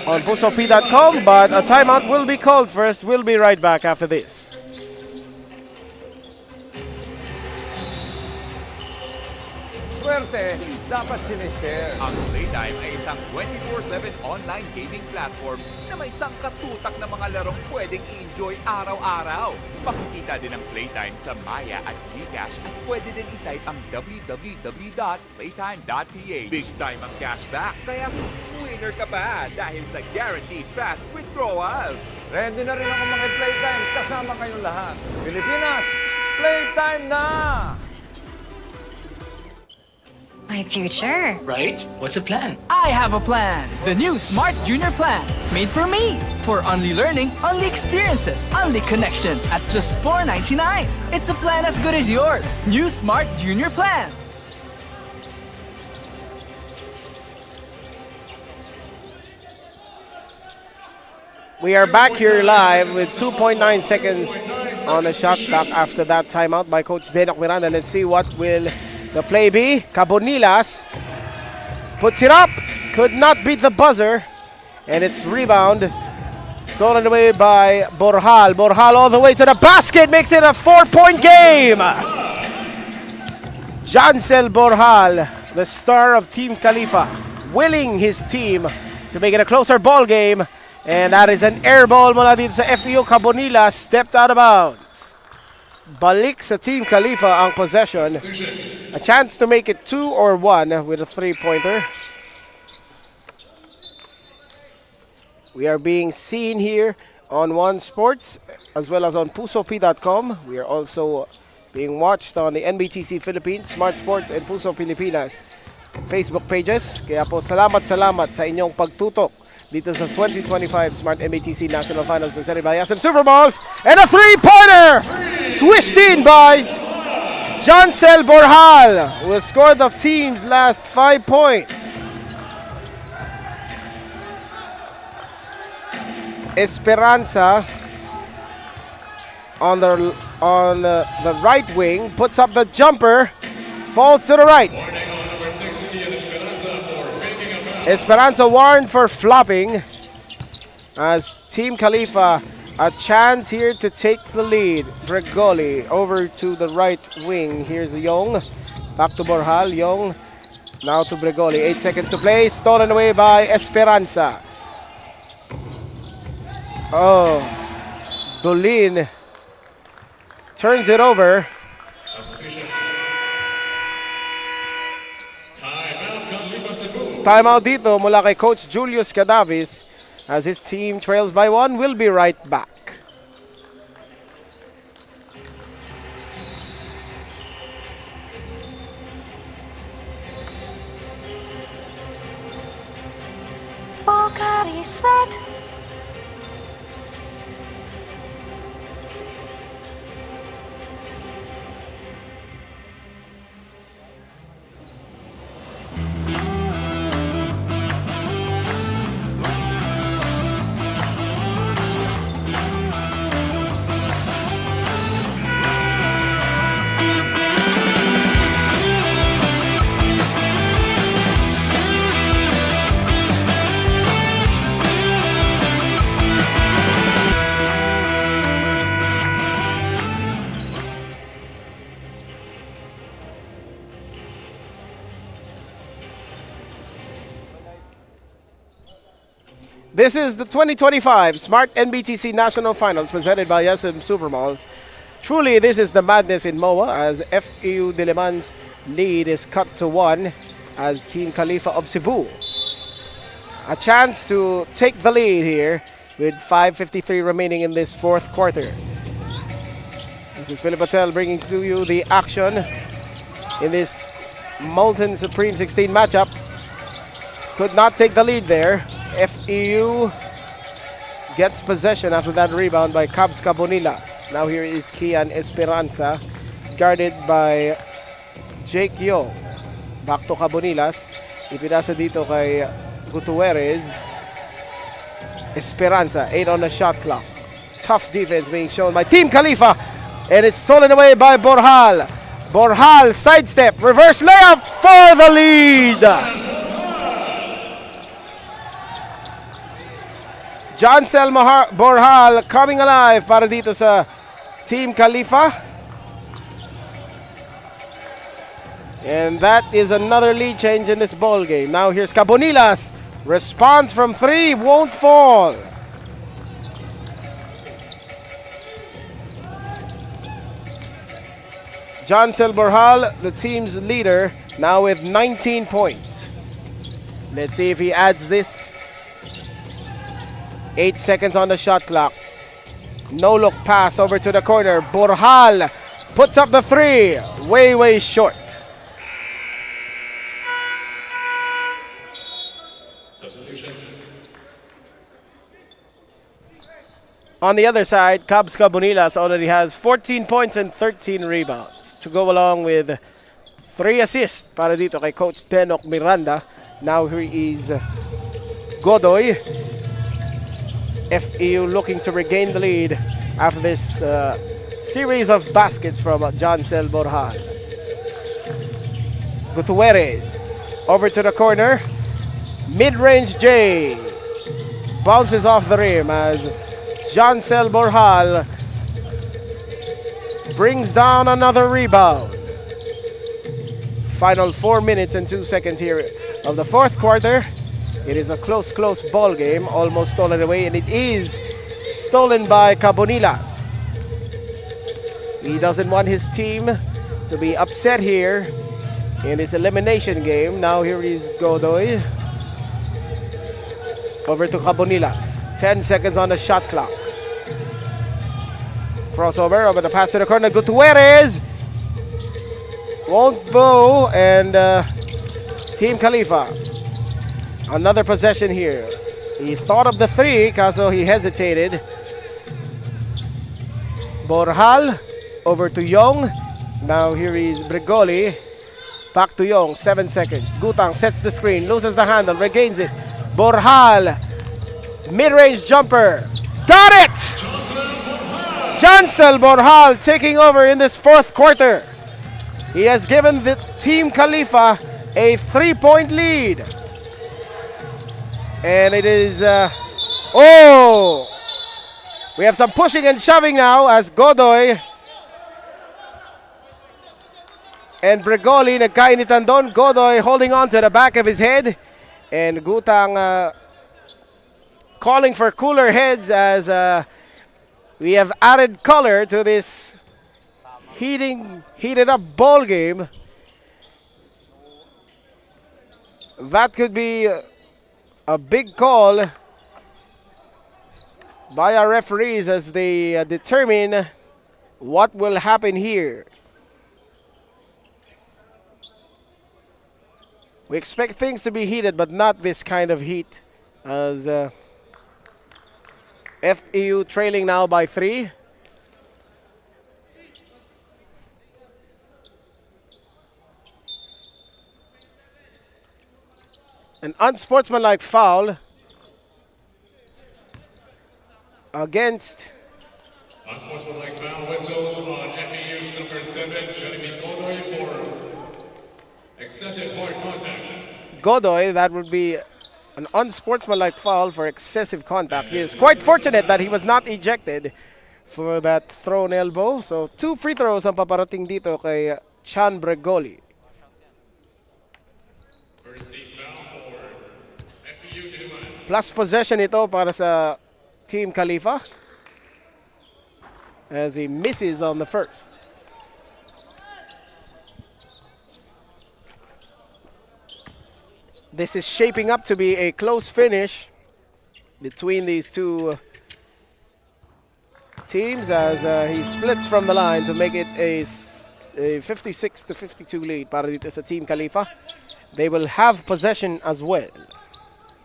on pusop.com, but a timeout will be called first. We'll be right back after this. Swerte, dapat sinishare. Ang Playtime ay isang 24/7 online gaming platform na may sangkatutak na mga larong pwedeng i-enjoy araw-araw. Makikita din ang Playtime sa Maya at GCash at pwede din i-type ang www.playtime.ph. Big time ang cashback, kaya winner ka pa dahil sa guaranteed fast withdrawals. Ready na rin ako makiplaytime kasama kayong lahat. Pilipinas, playtime na! My future. Right? What's a plan? I have a plan. The new Smart Junior Plan. Made for me. For only learning, only experiences, only connections at just $4.99. It's a plan as good as yours. New Smart Junior Plan. We are back here live with 2.9 seconds on the shot clock after that timeout by Coach Denok Miranda. Let's see what will the play be. Cabonilas puts it up, could not beat the buzzer, and it's rebound stolen away by Borjal. Borjal all the way to the basket, makes it a 4-point game. Jansel Borjal, the star of Team Khalifa, willing his team to make it a closer ball game, and that is an air ball mula dito sa FEU. Cabonilas stepped out of bounds. Balik sa Team Khalifa ang possession. A chance to make it 2 or 1 with a 3-pointer. We are being seen here on One Sports as well as on pusop.com. We are also being watched on the NBTC Philippines, Smart Sports, and Puso Pilipinas Facebook pages. Kaya po salamat sa inyong pagtutok dito sa 2025 Smart NBTC National Finals presented by SM Superballs. And a 3-pointer swished in by Jansel Borjal, who has scored the team's last 5 points. Esperanza on the right wing puts up the jumper, falls to the right. Esperanza warned for flopping as Team Khalifa a chance here to take the lead. Bregoli over to the right wing. Here's Young. Back to Borjal. Young now to Bregoli. 8 seconds to play. Stolen away by Esperanza. Oh, Dolin turns it over. Timeout dito mula kay Coach Julius Cadavis as his team trails by 1. We'll be right back. Pocari Sweat. This is the 2025 Smart NBTC National Finals presented by SM Supermalls. Truly, this is the madness in MOA as FEU-DILIMAN's lead is cut to 1 as Team Khalifa of Cebu. A chance to take the lead here with 5:53 remaining in this fourth quarter. This is Philip Patel bringing to you the action in this Molten Supreme 16 matchup. Could not take the lead there. FEU gets possession after that rebound by Cabs Cabonilas. Now here is Kian Esperanza, guarded by Jake Young. Back to Cabonilas. Ipinasa dito kay Gutierrez. Esperanza, 8 on the shot clock. Tough defense being shown by Team Khalifa. And it's stolen away by Borjal. Borjal, sidestep, reverse layup for the lead. Jancel Borjal coming alive para dito sa Team Khalifa. And that is another lead change in this ball game. Now here's Cabonilas. Response from 3, won't fall. Jancel Borjal, the team's leader, now with 19 points. Let's see if he adds this. 8 seconds on the shot clock. No look pass over to the corner. Borjal puts up the 3. Way short. Substitution. On the other side, Cubs Cabonilas already has 14 points and 13 rebounds to go along with 3 assists para dito kay Coach Denok Miranda. Now here is Godoy. FEU looking to regain the lead after this series of baskets from Jancel Borjal. Gutierrez over to the corner. Mid-range J bounces off the rim as Jancel Borjal brings down another rebound. Final 4 minutes and 2 seconds here of the fourth quarter. It is a close ball game, almost stolen away, and it is stolen by Cabonilas. He doesn't want his team to be upset here in this elimination game. Now here is Godoy. Over to Cabonilas. 10 seconds on the shot clock. Crossover over the pass to the corner. Gutierrez won't go, and Team Khalifa. Another possession here. He thought of the 3, kaso he hesitated. Borjal over to Young. Now here is Brigoli. Back to Young, 7 seconds. Gutang sets the screen, loses the handle, regains it. Borjal, mid-range jumper. Got it! Jancel Borjal taking over in this fourth quarter. He has given the Team Khalifa a 3-point lead. And it is, we have some pushing and shoving now as Godoy and Brigoli nagkainitan doon. Godoy holding on to the back of his head. And Gutang calling for cooler heads as we have added color to this heated up ball game. That could be a big call by our referees as they determine what will happen here. We expect things to be heated, but not this kind of heat, as FEU trailing now by 3. An unsportsmanlike foul against. Unsportsmanlike foul whistle on FEU's number 7, Jeremy Godoy for excessive hard contact. Godoy, that would be an unsportsmanlike foul for excessive contact. He is quite fortunate that he was not ejected for that thrown elbow. So 2 free throws ang paparating dito kay Chan Brigoli. First team foul for FEU-DILIMAN. Plus possession ito para sa Team Khalifa as he misses on the first. This is shaping up to be a close finish between these two teams as he splits from the line to make it a 56-52 lead para dito sa Team Khalifa. They will have possession as well.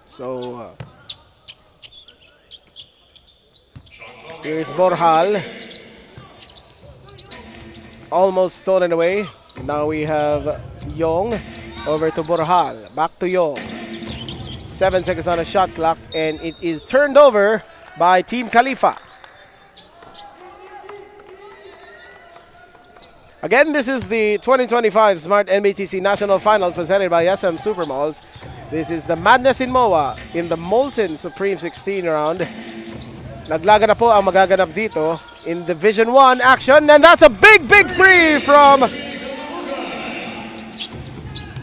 So here's Borjal. Almost stolen away. Now we have Young over to Borjal. Back to Young. 7 seconds on the shot clock, and it is turned over by Team KHALIFA. Again, this is the 2025 Smart NBTC National Finals presented by SM Supermalls. This is the Madness in MOA in the Molten Supreme 16 round. Naglaga na po ang magaganap dito in Division 1 action, and that's a big free from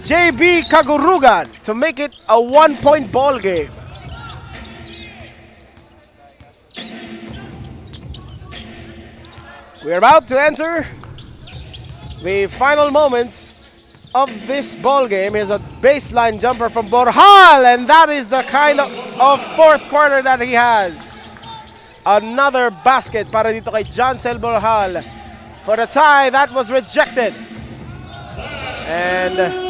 JB Kagurugan to make it a 1-point ball game. We're about to enter the final moments of this ball game. Is a baseline jumper from Borjal, and that is the kind of fourth quarter that he has. Another basket para dito kay Jancel Borjal for the tie. That was rejected, and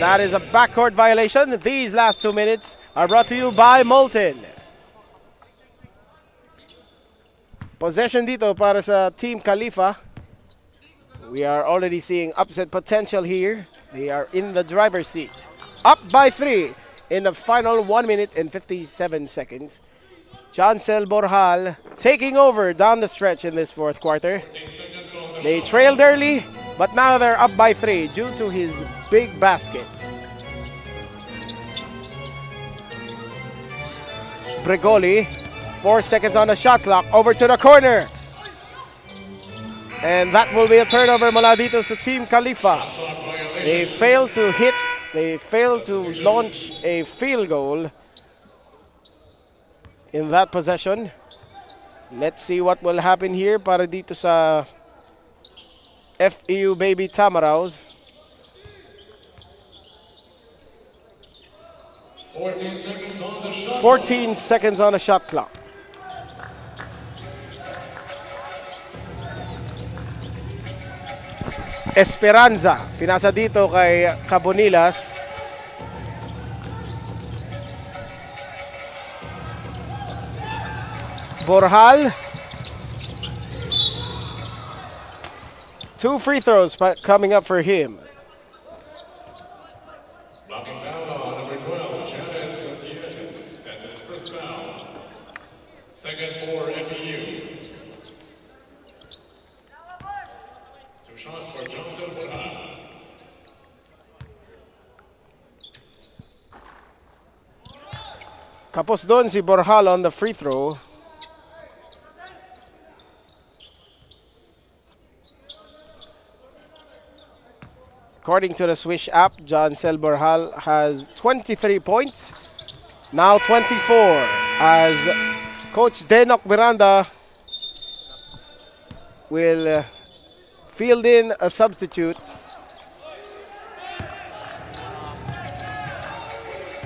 that is a backcourt violation. These last 2 minutes are brought to you by Molten. Possession dito para sa Team KHALIFA. We are already seeing upset potential here. They are in the driver's seat. Up by 3 in the final 1 minute and 57 seconds. Jancel Borjal taking over down the stretch in this fourth quarter. They trailed early, but now they're up by 3 due to his big basket. Bregoli, 4 seconds on the shot clock, over to the corner. And that will be a turnover mula dito sa Team KHALIFA. They failed to hit, they failed to launch a field goal in that possession. Let's see what will happen here para dito sa FEU baby TAMARAWS. 14 seconds on the shot clock. Esperanza, pinasa dito kay Cabonilas. Borjal. 2 free throws coming up for him. Blocking foul on number 12, Janet Gutierrez. That's his first foul. Second for FEU. 2 shots for Johnson Borjal. Kapos doon si Borjal on the free throw. According to the Swish app, Jancel Borjal has 23 points. Now 24 as Coach Denok Miranda will field in a substitute.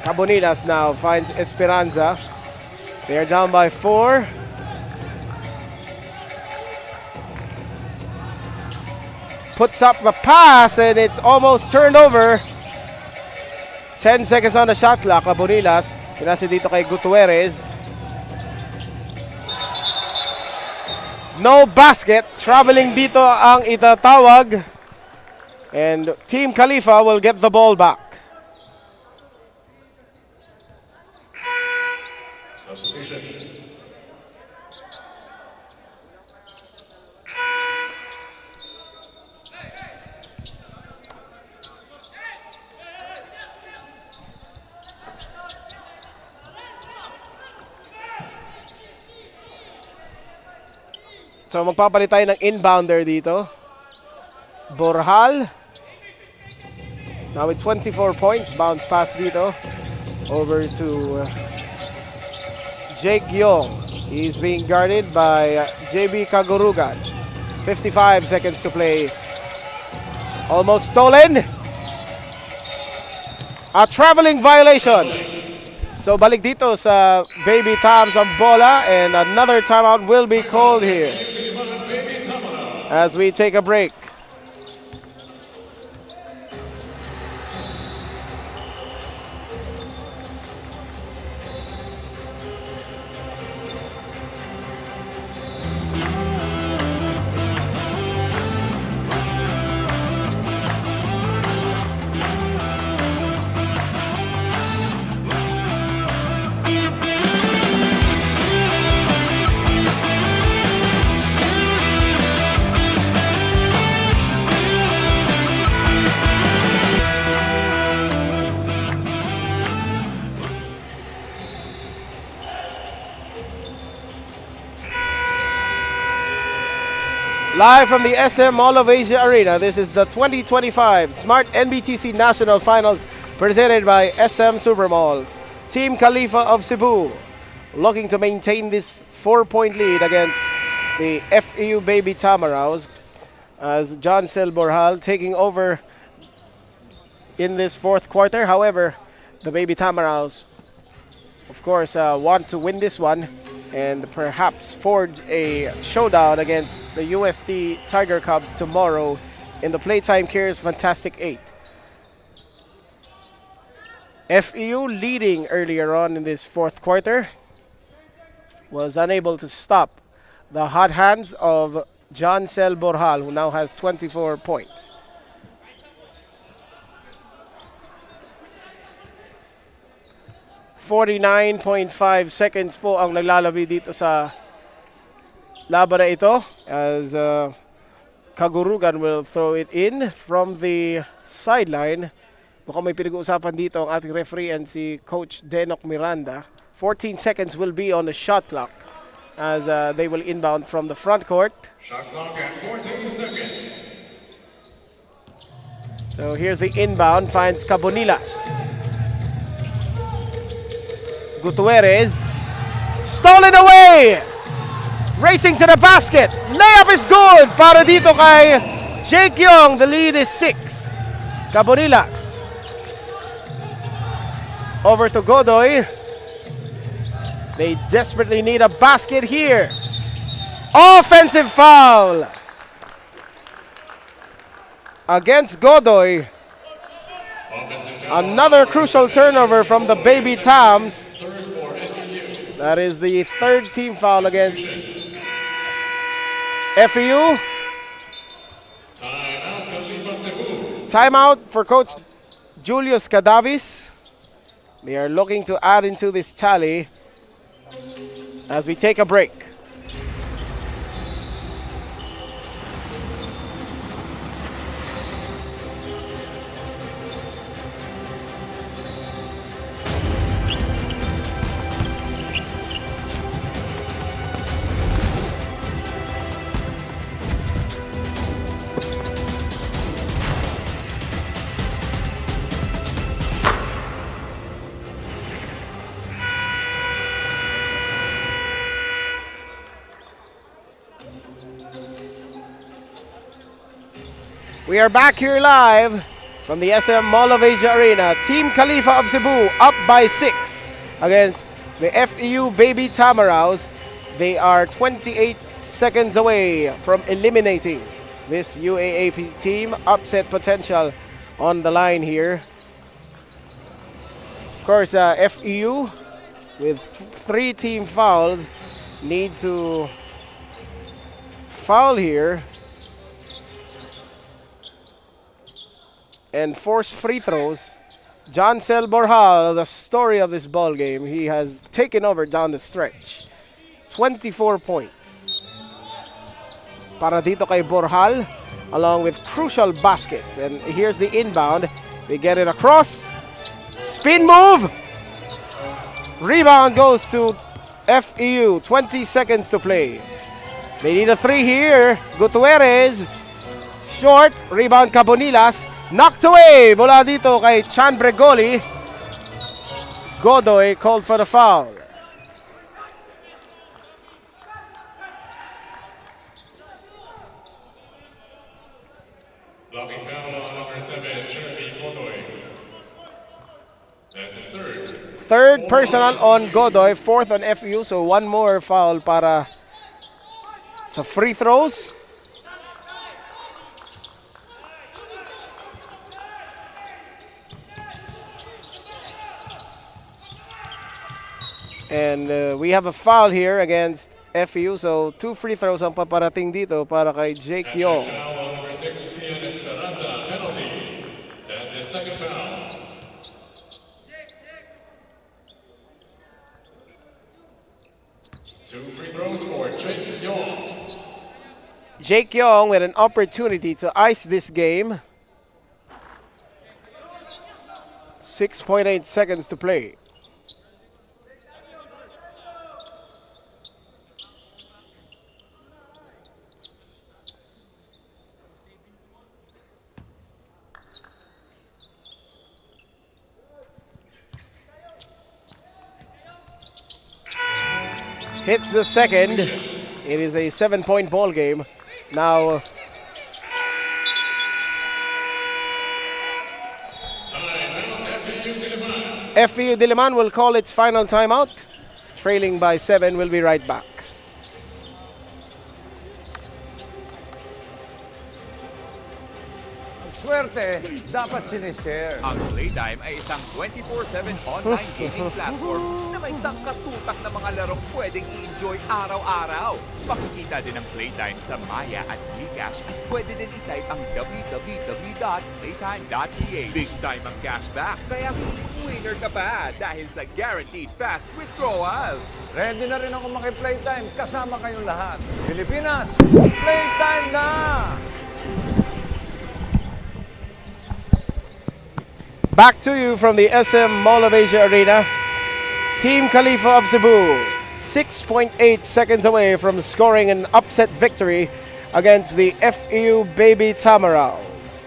Cabonilas now finds Esperanza. They are down by 4. Puts up the pass, and it's almost turned over. 10 seconds on the shot clock. Cabonilas, pinasa dito kay Gutierrez. No basket. Traveling dito ang itatawag. And Team KHALIFA will get the ball back. Substitution. So magpapalit tayo ng inbounder dito. Borjal. Now with 24 points, bounce pass dito. Over to Jake Young. He's being guarded by JB Kagurugan. 55 seconds to play. Almost stolen. A traveling violation. So balik dito sa Baby Tams ang bola, and another timeout will be called here as we take a break. Live from the SM Mall of Asia Arena, this is the 2025 Smart NBTC National Finals presented by SM Supermalls. Team KHALIFA of Cebu looking to maintain this 4-point lead against the FEU Baby TAMARAWS, as Jancel Borjal taking over in this fourth quarter. However, the Baby TAMARAWS, of course, want to win this one and perhaps forge a showdown against the UST Tiger Cubs tomorrow in the Playtime Cares Fantastic 8. FEU leading earlier on in this fourth quarter was unable to stop the hot hands of Jancel Borjal, who now has 24 points. .5 seconds po ang naglalabi dito sa laban na ito, as Kagurugan will throw it in from the sideline. Mukhang may pinag-uusapan dito ang ating referee and si Coach Denok Miranda. 14 seconds will be on the shot clock as they will inbound from the front court. Shot clock at 14 seconds. So here's the inbound, finds Cabonilas. Gutierrez, stolen away! Racing to the basket. Layup is good para dito kay Jake Young. The lead is 6. Cabonilas. Over to Godoy. They desperately need a basket here. Offensive foul against Godoy. Another crucial turnover from the Baby Tams. That is the third team foul against FEU. Timeout for Coach Julius Cadavis. They are looking to add into this tally as we take a break. We are back here live from the SM Mall of Asia Arena. Team KHALIFA of Cebu up by 6 against the FEU Baby TAMARAWS. They are 28 seconds away from eliminating this UAAP team. Upset potential on the line here. Of course, FEU with 3 team fouls need to foul here and force free throws. Jancel Borjal, the story of this ball game, he has taken over down the stretch. 24 points para dito kay Borjal, along with crucial baskets. And here's the inbound. They get it across. Spin move. Rebound goes to FEU. 20 seconds to play. They need a 3 here. Gutierrez. Short. Rebound Cabonilas. Knocked away. Bola dito kay Chan Bregoli. Godoy called for the foul. Blocking foul on number 7, Jeremy Godoy. That's his third. Third personal on Godoy, fourth on FEU, so one more foul para sa free throws. And we have a foul here against FEU, so 2 free throws ang paparating dito para kay Jake Young. Foul on number 6, Ian Esperanza, penalty. That's his second foul. Two free throws for Jake Young. Jake Young with an opportunity to ice this game. 6.8 seconds to play. hits the second. It is a 7-point ball game. Now, FEU-DILIMAN will call its final timeout. Trailing by 7, will be right back. Swerte, dapat sinishare. Ang Playtime ay isang 24/7 online gaming platform na may sangkatutak na mga larong pwedeng i-enjoy araw-araw. Makikita din ang Playtime sa Maya at GCash at pwede din i-type ang www.playtime.ph. Big time ang cashback, kaya winner ka pa dahil sa guaranteed fast withdrawals. Ready na rin ako maki-playtime kasama kayong lahat. Pilipinas, playtime na! Back to you from the SM Mall of Asia Arena. Team KHALIFA of Cebu, 6.8 seconds away from scoring an upset victory against the FEU Baby TAMARAWS.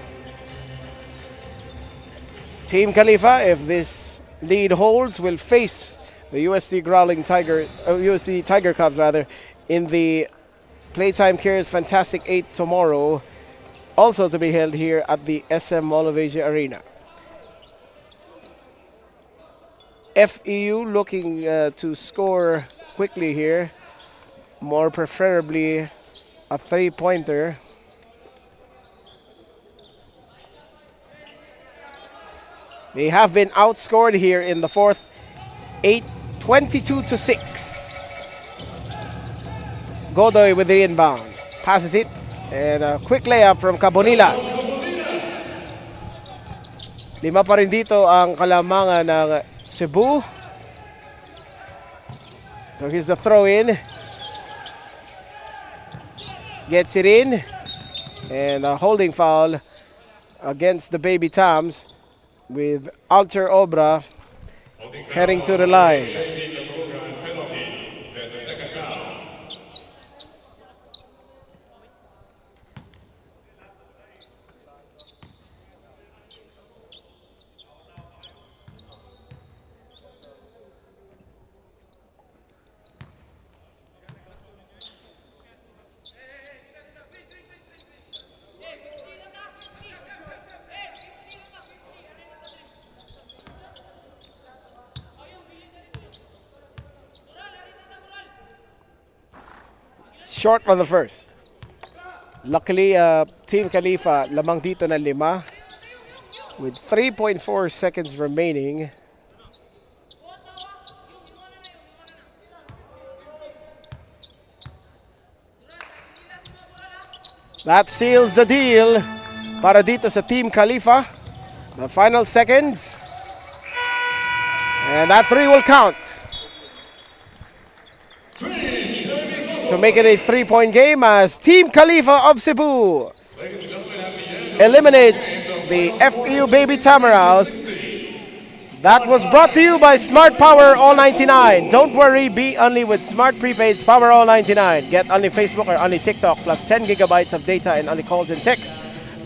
Team KHALIFA, if this lead holds, will face the USD Tiger Cubs rather in the Playtime Cares Fantastic 8 tomorrow, also to be held here at the SM Mall of Asia Arena. FEU looking to score quickly here, more preferably a 3-pointer. They have been outscored here in the fourth, 22-6. Godoy with the inbound, passes it, and a quick layup from Cabonilas. 5 pa rin dito ang kalamangan ng Cebu. So here's the throw in. Gets it in. And a holding foul against the Baby Tams with Alter Obra heading to the line. Short on the first. Luckily, Team KHALIFA lamang dito na 5 with 3.4 seconds remaining. That seals the deal para dito sa Team KHALIFA. The final seconds. And that 3 will count to make it a 3-point game as Team KHALIFA of Cebu eliminates the FEU Baby Tamaraws. That was brought to you by Smart Power All 99. Don't worry, be only with Smart Prepaid's Power All 99. Get only Facebook or only TikTok plus 10 gigabytes of data and only calls and text.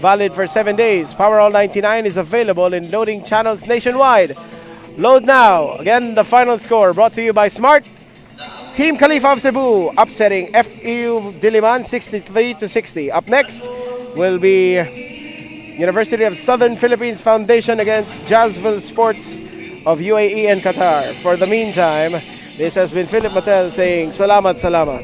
Valid for 7 days. Power All 99 is available in loading channels nationwide. Load now. Again, the final score brought to you by Smart. Team KHALIFA of Cebu upsetting FEU-DILIMAN 63-60. Up next will be University of Southern Philippines Foundation against JAZZVILLE Sports of UAE and Qatar. For the meantime, this has been Philip Mattel saying salamat, salamat.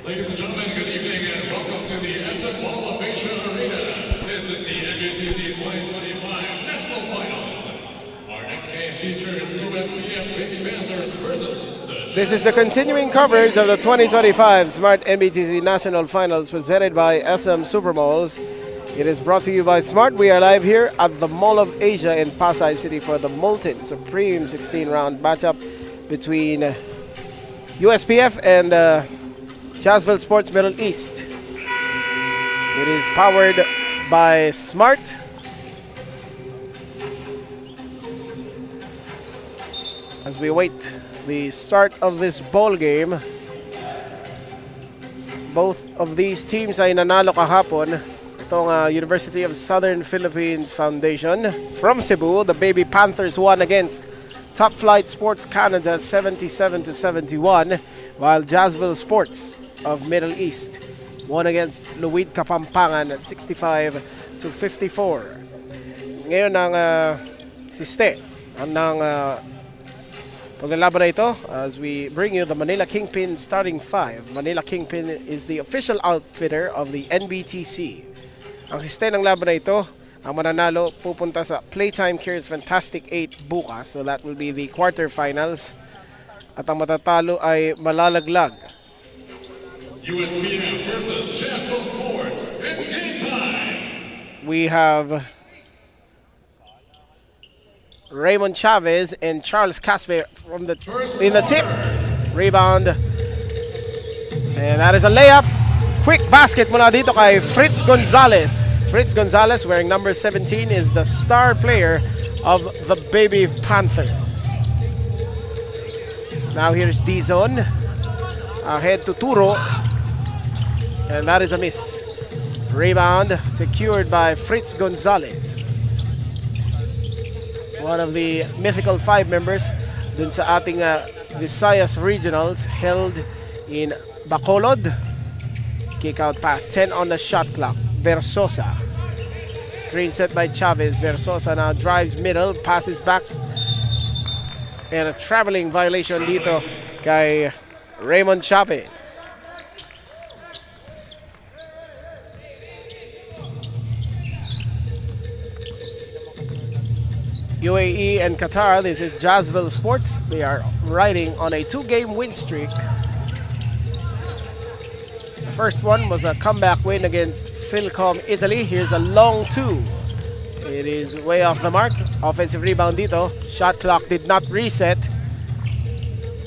Ladies and gentlemen, good evening and welcome to the SM Mall of Asia Arena. This is the NBTC 2025 National Finals. Our next game features USPF Baby Panthers versus the This is the continuing coverage of the 2025 Smart NBTC National Finals presented by SM Supermalls. It is brought to you by Smart. We are live here at the Mall of Asia in Pasay City for the Molten Supreme 16-round matchup between USPF and Jazzville Sports Middle East. It is powered by Smart. As we await the start of this ball game, both of these teams ay nanalo kahapon. Itong University of Southern Philippines Foundation from Cebu, the Baby Panthers won against Top Flight Sports Canada 77-71, while Jazzville Sports of Middle East won against LUID KAPAMPANGAN 65-54. Ngayon ang siste ng paglalaban na ito as we bring you the Manila Kingpin starting five. Manila Kingpin is the official outfitter of the NBTC. Ang siste ng laban na ito, ang mananalo pupunta sa Playtime Cares Fantastic 8 bukas. So that will be the quarterfinals. At ang matatalo ay malalaglag. USPF versus Jazzville Sports. It's game time. We have Raymond Chavez and Charles Casper from in the tip. Rebound. And that is a layup. Quick basket mula dito kay Fritz Gonzalez. Fritz Gonzalez, wearing number 17, is the star player of the Baby Panthers. Now here's D-Zone. Ahead to Turo. And that is a miss. Rebound secured by Fritz Gonzalez. One of the mythical five members dun sa ating Visayas Regionals held in Bacolod. Kick out pass, 10 on the shot clock. Versosa. Screen set by Chavez. Versosa now drives middle, passes back. And a traveling violation dito kay Raymond Chavez. UAE and Qatar, this is Jazzville Sports. They are riding on a 2-game win streak. The first one was a comeback win against FIL-EURO Italy. Here's a long two. It is way off the mark. Offensive rebound dito. Shot clock did not reset.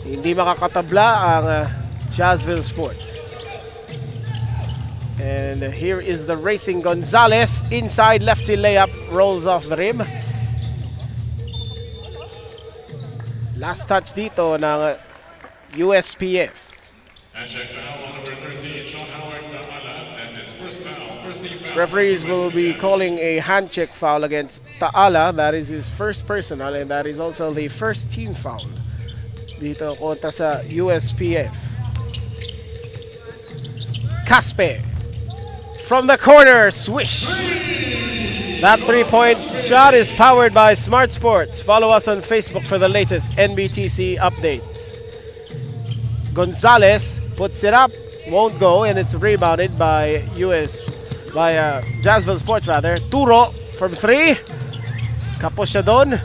Hindi makakatabla ang Jazzville Sports. And here is the racing Gonzalez. Inside lefty layup. Rolls off the rim. Last touch dito ng USPF. Referees will be calling a hand check foul against Taala. That is his first personal and that is also the first team foul dito kontra sa USPF. Caspe from the corner, swish. That three-point shot is powered by Smart Sports. Follow us on Facebook for the latest NBTC updates. Gonzalez puts it up, won't go, and it's rebounded by Jazzville Sports rather. Turo from three. Kapos siya doon.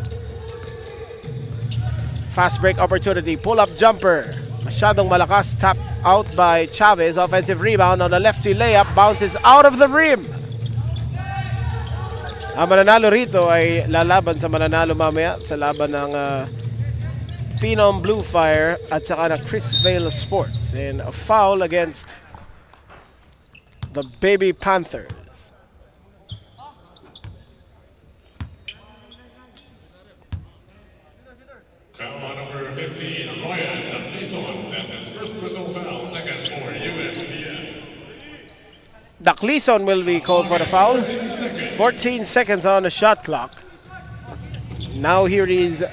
Fast break opportunity. Pull-up jumper. Masyadong malakas. Tap out by Chavez. Offensive rebound on a lefty layup. Bounces out of the rim. Ang mananalo rito ay lalaban sa mananalo mamaya sa laban ng Phenom Blue Fire at saka na CHRISVEIL Sports. And a foul against the Baby Panthers. Foul on number 15, Ryan Daclison. That's his first personal foul, second for USPF. Daclison will be called for the foul. 14 seconds on the shot clock. Now here is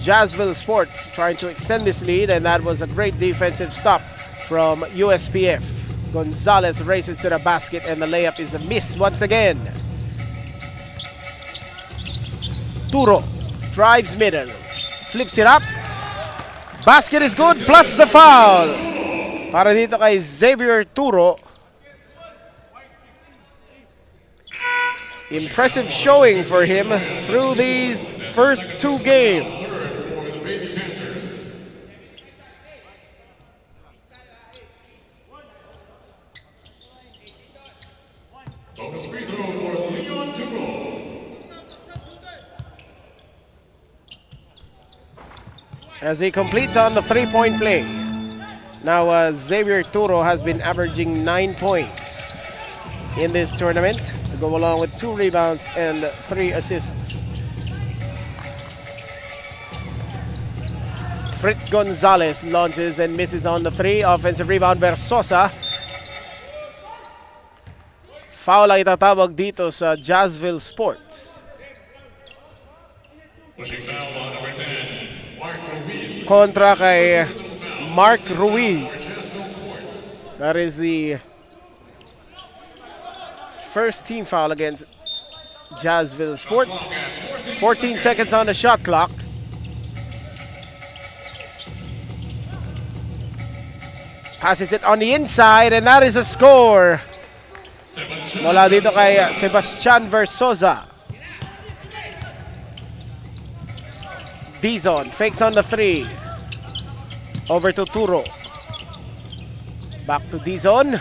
Jazzville Sports trying to extend this lead, and that was a great defensive stop from USPF. Gonzalez races to the basket, and the layup is a miss once again. Turo drives middle, flips it up, Basket is good plus the foul. Para dito kay Xavier Turo. Impressive showing for him through these first two games. For the Baby Panthers. Bonus free throw for Leon Turo. As he completes on the three-point play. Now Xavier Turo has been averaging 9 points in this tournament to go along with 2 rebounds and 3 assists. Fritz Gonzalez launches and misses on the 3. Offensive rebound Versosa. Foul ang itatawag dito sa Jazzville Sports. Pushing foul on number 10, Mark Ruiz. Kontra kay Mark Ruiz. That is the first team foul against Jazzville Sports. 14 seconds on the shot clock. Passes it on the inside and that is a score. Mula dito kay Sebastian Versosa. Dizon fakes on the 3. Over to Turo. Back to Dizon.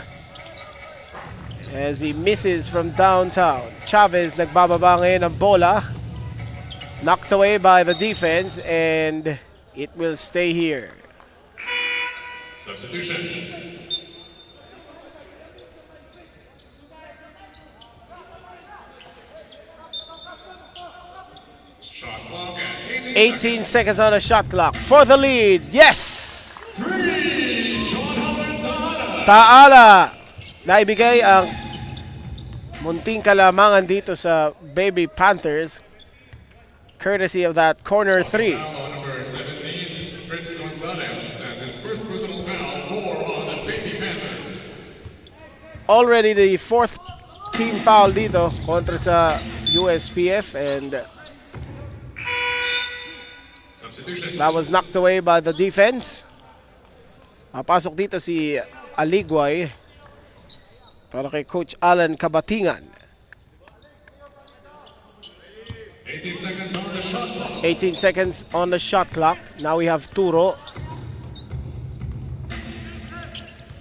As he misses from downtown. Chavez nagbababa ngayon ng bola. Knocked away by the defense and it will stay here. Substitution. Shot clock at 18 seconds on the shot clock for the lead. Yes! 3. John Howard Taala. Taala naibigay ang munting kalamangan dito sa Baby Panthers courtesy of that corner 3. Foul on number 17, Fritz Gonzalez. That's his first personal foul, 4 on the Baby Panthers. Already the 4th team foul dito kontra sa USPF and Substitution. that was knocked away by the defense. Pasok dito si Aligway para kay Coach Alan Kabatingan. 18 seconds on the shot clock. 18 seconds on the shot clock. Now we have Turo.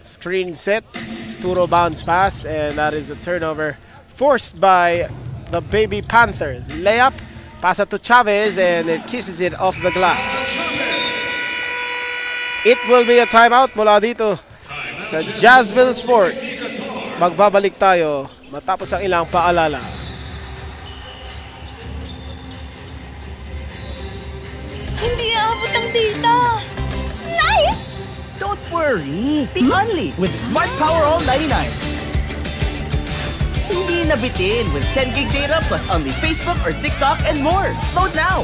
Screen set. Turo bounce pass and that is a turnover forced by the Baby Panthers. Layup. Pass it to Chavez and it kisses it off the glass. It will be a timeout mula dito sa Jazzville Sports. Magbabalik tayo matapos ang ilang paalala. Hindi aabot ang data. Nice! Don't worry, be only with Smart Power All 99. Hindi nabitin with 10 gig data plus only Facebook or TikTok and more. Load now!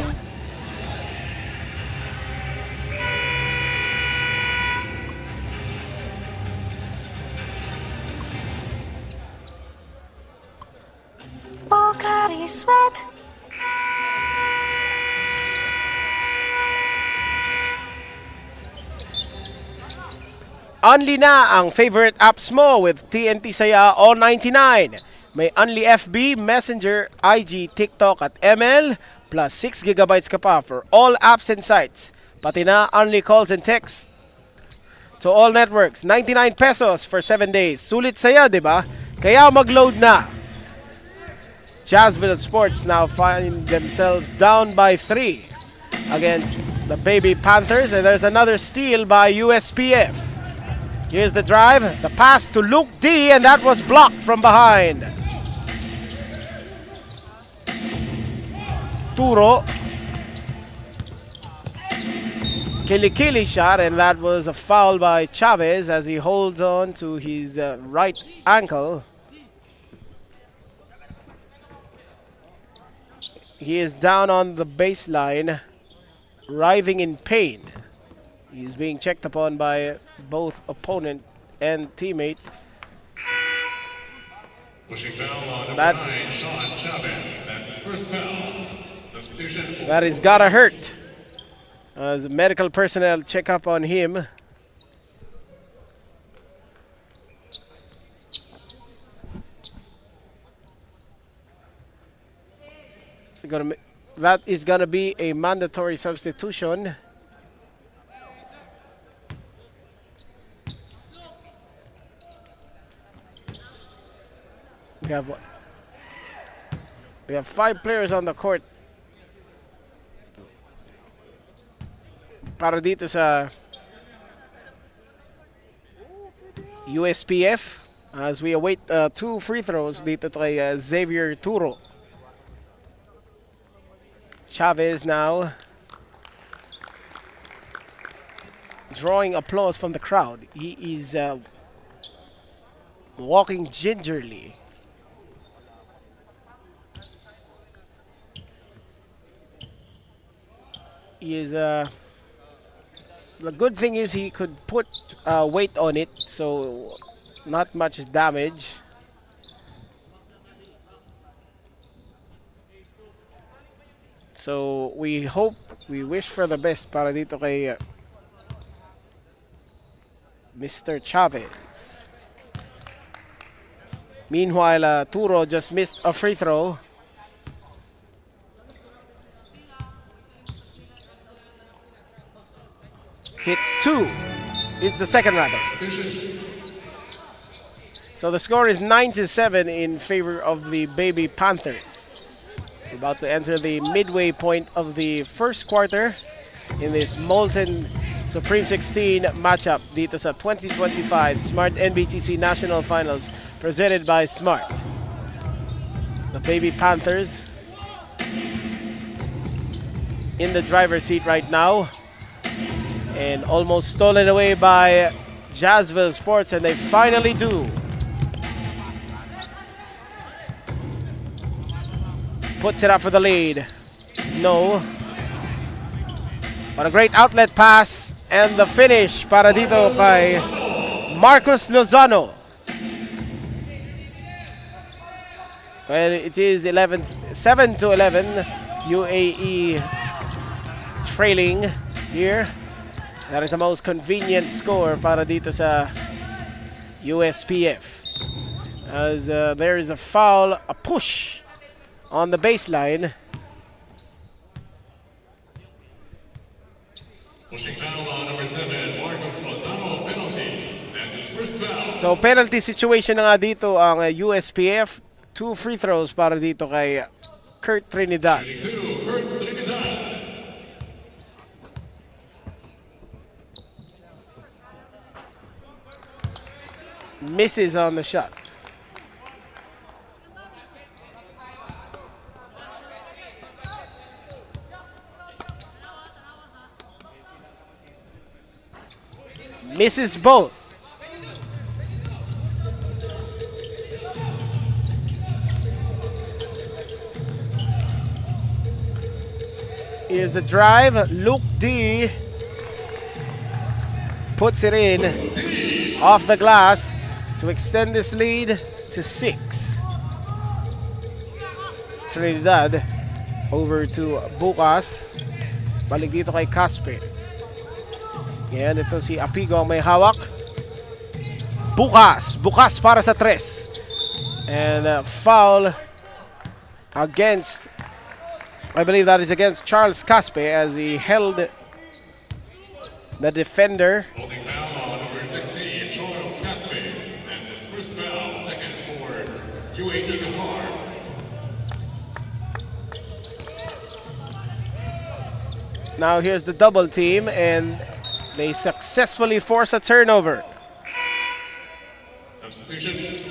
Pocari Sweat. Only na ang favorite apps mo with TNT Saya All 99. May Only FB, Messenger, IG, TikTok at ML plus 6 gigabytes ka pa for all apps and sites. Pati na Only calls and texts. To all networks, 99 pesos for 7 days. Sulit saya, di ba? Kaya mag-load na. Jazzville Sports now find themselves down by 3 against the Baby Panthers. And there's another steal by USPF. Here's the drive, the pass to Luke D, and that was blocked from behind. Turo. Kilikili shot, and that was a foul by Chavez as he holds on to his right ankle. He is down on the baseline, writhing in pain. He's being checked upon by both opponent and teammate. Pushing foul on That- number 9, Sean Chavez. That's his first foul. Substitution. That is gotta hurt. As medical personnel check up on him. That is going to be a mandatory substitution. We have 5 players on the court para dito sa USPF as we await 2 free throws dito kay Xavier Turo. Chavez now drawing applause from the crowd. He is walking gingerly. He is the good thing is he could put weight on it, so not much damage. So we wish for the best para dito kay Mr. Chavez. Meanwhile, Turo just missed a free throw. Hits 2. It's the second rather. So the score is 9-7 in favor of the Baby Panthers. We're about to enter the midway point of the first quarter in this Molten Supreme 16 matchup dito sa 2025 Smart NBTC National Finals presented by Smart. The Baby Panthers in the driver's seat right now and almost stolen away by Jazzville Sports, and they finally do. Puts it up for the lead. No. What a great outlet pass. And the finish para dito kay Marcos Lozano. Well, it is 7-11. UAE trailing here. That is the most convenient score para dito sa USPF. As there is a foul, a push on the baseline. Pushing foul on number 7, Marcos Lozano, penalty. That's his first foul. So penalty situation na nga dito ang USPF. 2 free throws para dito kay Kurt Trinidad. 2, Kurt Trinidad. Misses on the shot. Misses both. Here's the drive. Luke D puts it in off the glass to extend this lead to 6. Trinidad over to Bukas. Balik dito kay Casper. Yan, ito si Apigo ang may hawak. Bukas para sa 3. And foul against, I believe that is against Charles Caspe as he held the defender. Holding foul on number 16, Charles Caspe. That's his first foul, second for UAE-QATAR. Now here's the double team and they successfully force a turnover. Substitution.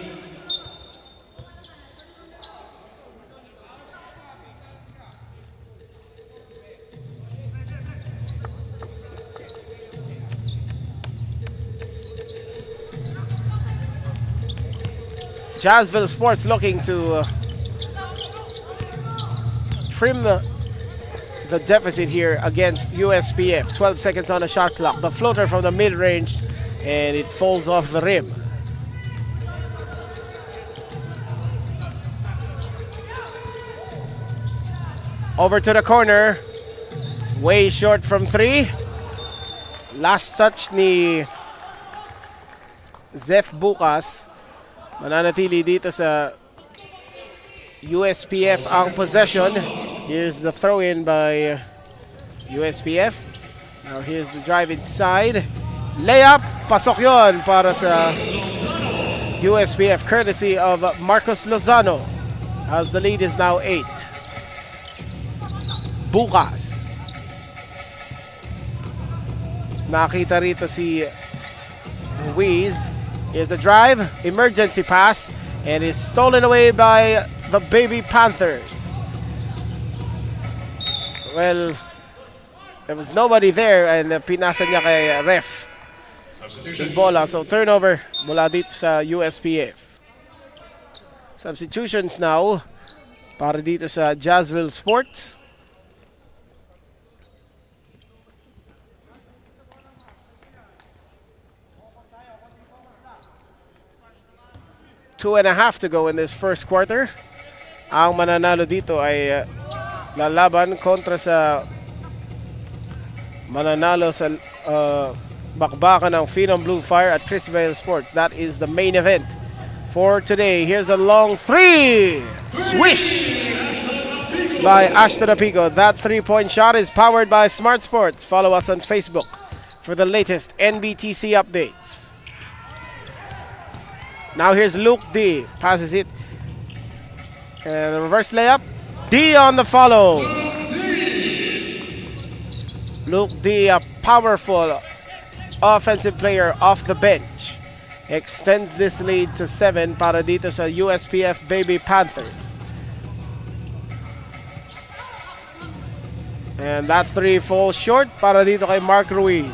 Jazzville Sports looking to trim the deficit here against USPF. 12 seconds on the shot clock. The floater from the mid-range, and it falls off the rim. Over to the corner. Way short from 3. Last touch ni Zef Bukas. Mananatili dito sa USPF ang possession. Here's the throw-in by USPF. Now here's the drive inside. Layup, pasok yon para sa USPF courtesy of Marcos Lozano as the lead is now 8. Bukas. Nakita rito si Ruiz. Here's the drive, emergency pass, and is stolen away by the Baby Panthers. Well, there was nobody there and pinasa niya kay ref. Yung bola, so turnover mula dito sa USPF. Substitutions now para dito sa Jazzville Sports. Two and a half to go in this first quarter. Ang mananalo dito ay lalaban kontra sa mananalo sa bakbakan ng Phenom Blue Fire at CHRISVEIL Sports. That is the main event for today. Here's a long 3. Swish by Ashton Apico. That 3-point shot is powered by Smart Sports. Follow us on Facebook for the latest NBTC updates. Now here's Luke D. Passes it. And a reverse layup. D on the follow. Luke D, a powerful offensive player off the bench. Extends this lead to 7 para dito sa USPF Baby Panthers. And that 3 falls short para dito kay Mark Ruiz.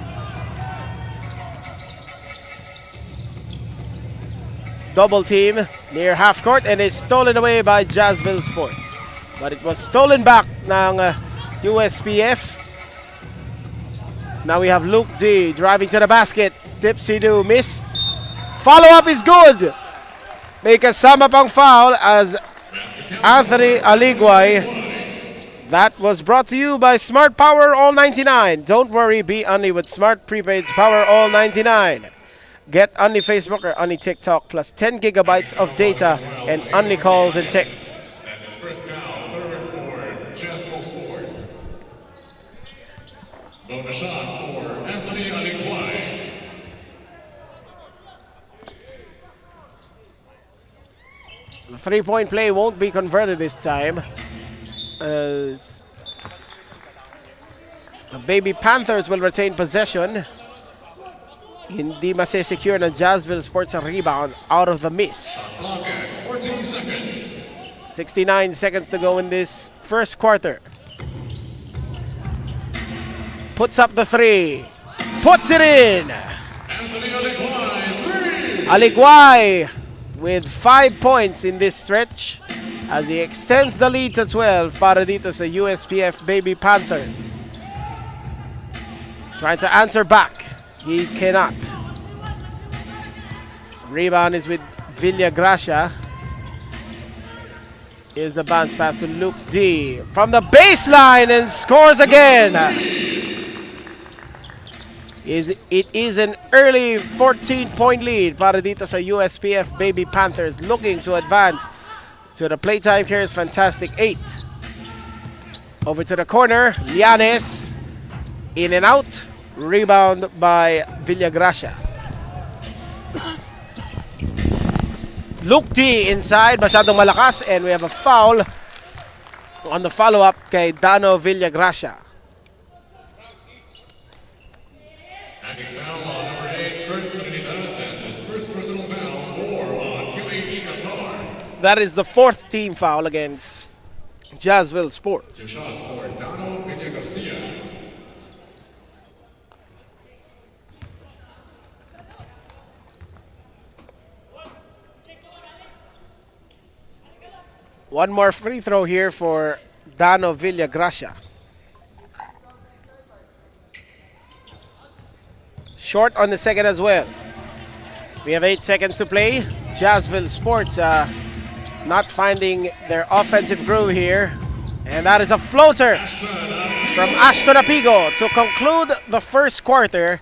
Double team near half court and is stolen away by Jazzville Sports. But it was stolen back ng USPF. Now we have Luke D driving to the basket. Dipsy-do missed. Follow-up is good. May kasama pang foul as Anthony Aligway. That was brought to you by Smart Power All 99. Don't worry, be only with Smart Prepaid's Power All 99. Get only Facebook or only TikTok plus 10 gigabytes of data and only calls and texts. That's his first foul, third for JAZZVILLE Sports. Bonus shot for Anthony Aligway. The 3-point play won't be converted this time as the Baby Panthers will retain possession. Hindi masesecure ng Jazzville Sports ang rebound out of the miss. 14 seconds. 69 seconds to go in this first quarter. Puts up the 3. Puts it in. Anthony Aligway, 3. Aligway with 5 points in this stretch as he extends the lead to 12 para dito sa USPF Baby Panthers. Trying to answer back. He cannot. Rebound is with Villagracia. Here's the bounce pass to Luke D. From the baseline and scores again. It is an early 14-point lead para dito sa USPF Baby Panthers looking to advance to the playtime cares fantastic 8. Over to the corner, Llanes. In and out. Rebound by Villagracia. Luke D inside, masyadong malakas, and we have a foul on the follow-up kay Dano Villagracia. Acting foul on number 8, Kurt Trinidad. That's his first personal foul, 4 on UAE-QATAR. That is the 4th team foul against Jazzville Sports. 2 shots for Dano Villagracia. One more free throw here for Dano Villagracia. Short on the second as well. We have 8 seconds to play. Jazzville Sports not finding their offensive groove here. And that is a floater. from Ashton Apigo to conclude the first quarter.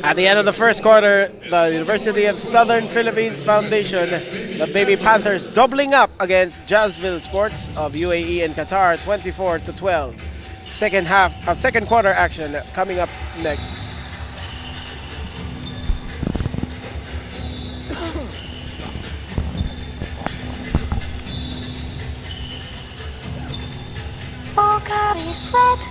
At the end of the first quarter, the University of Southern Philippines Foundation, the Baby Panthers doubling up against Jazzville Sports of UAE and Qatar 24-12. Second quarter action coming up next. Sweat.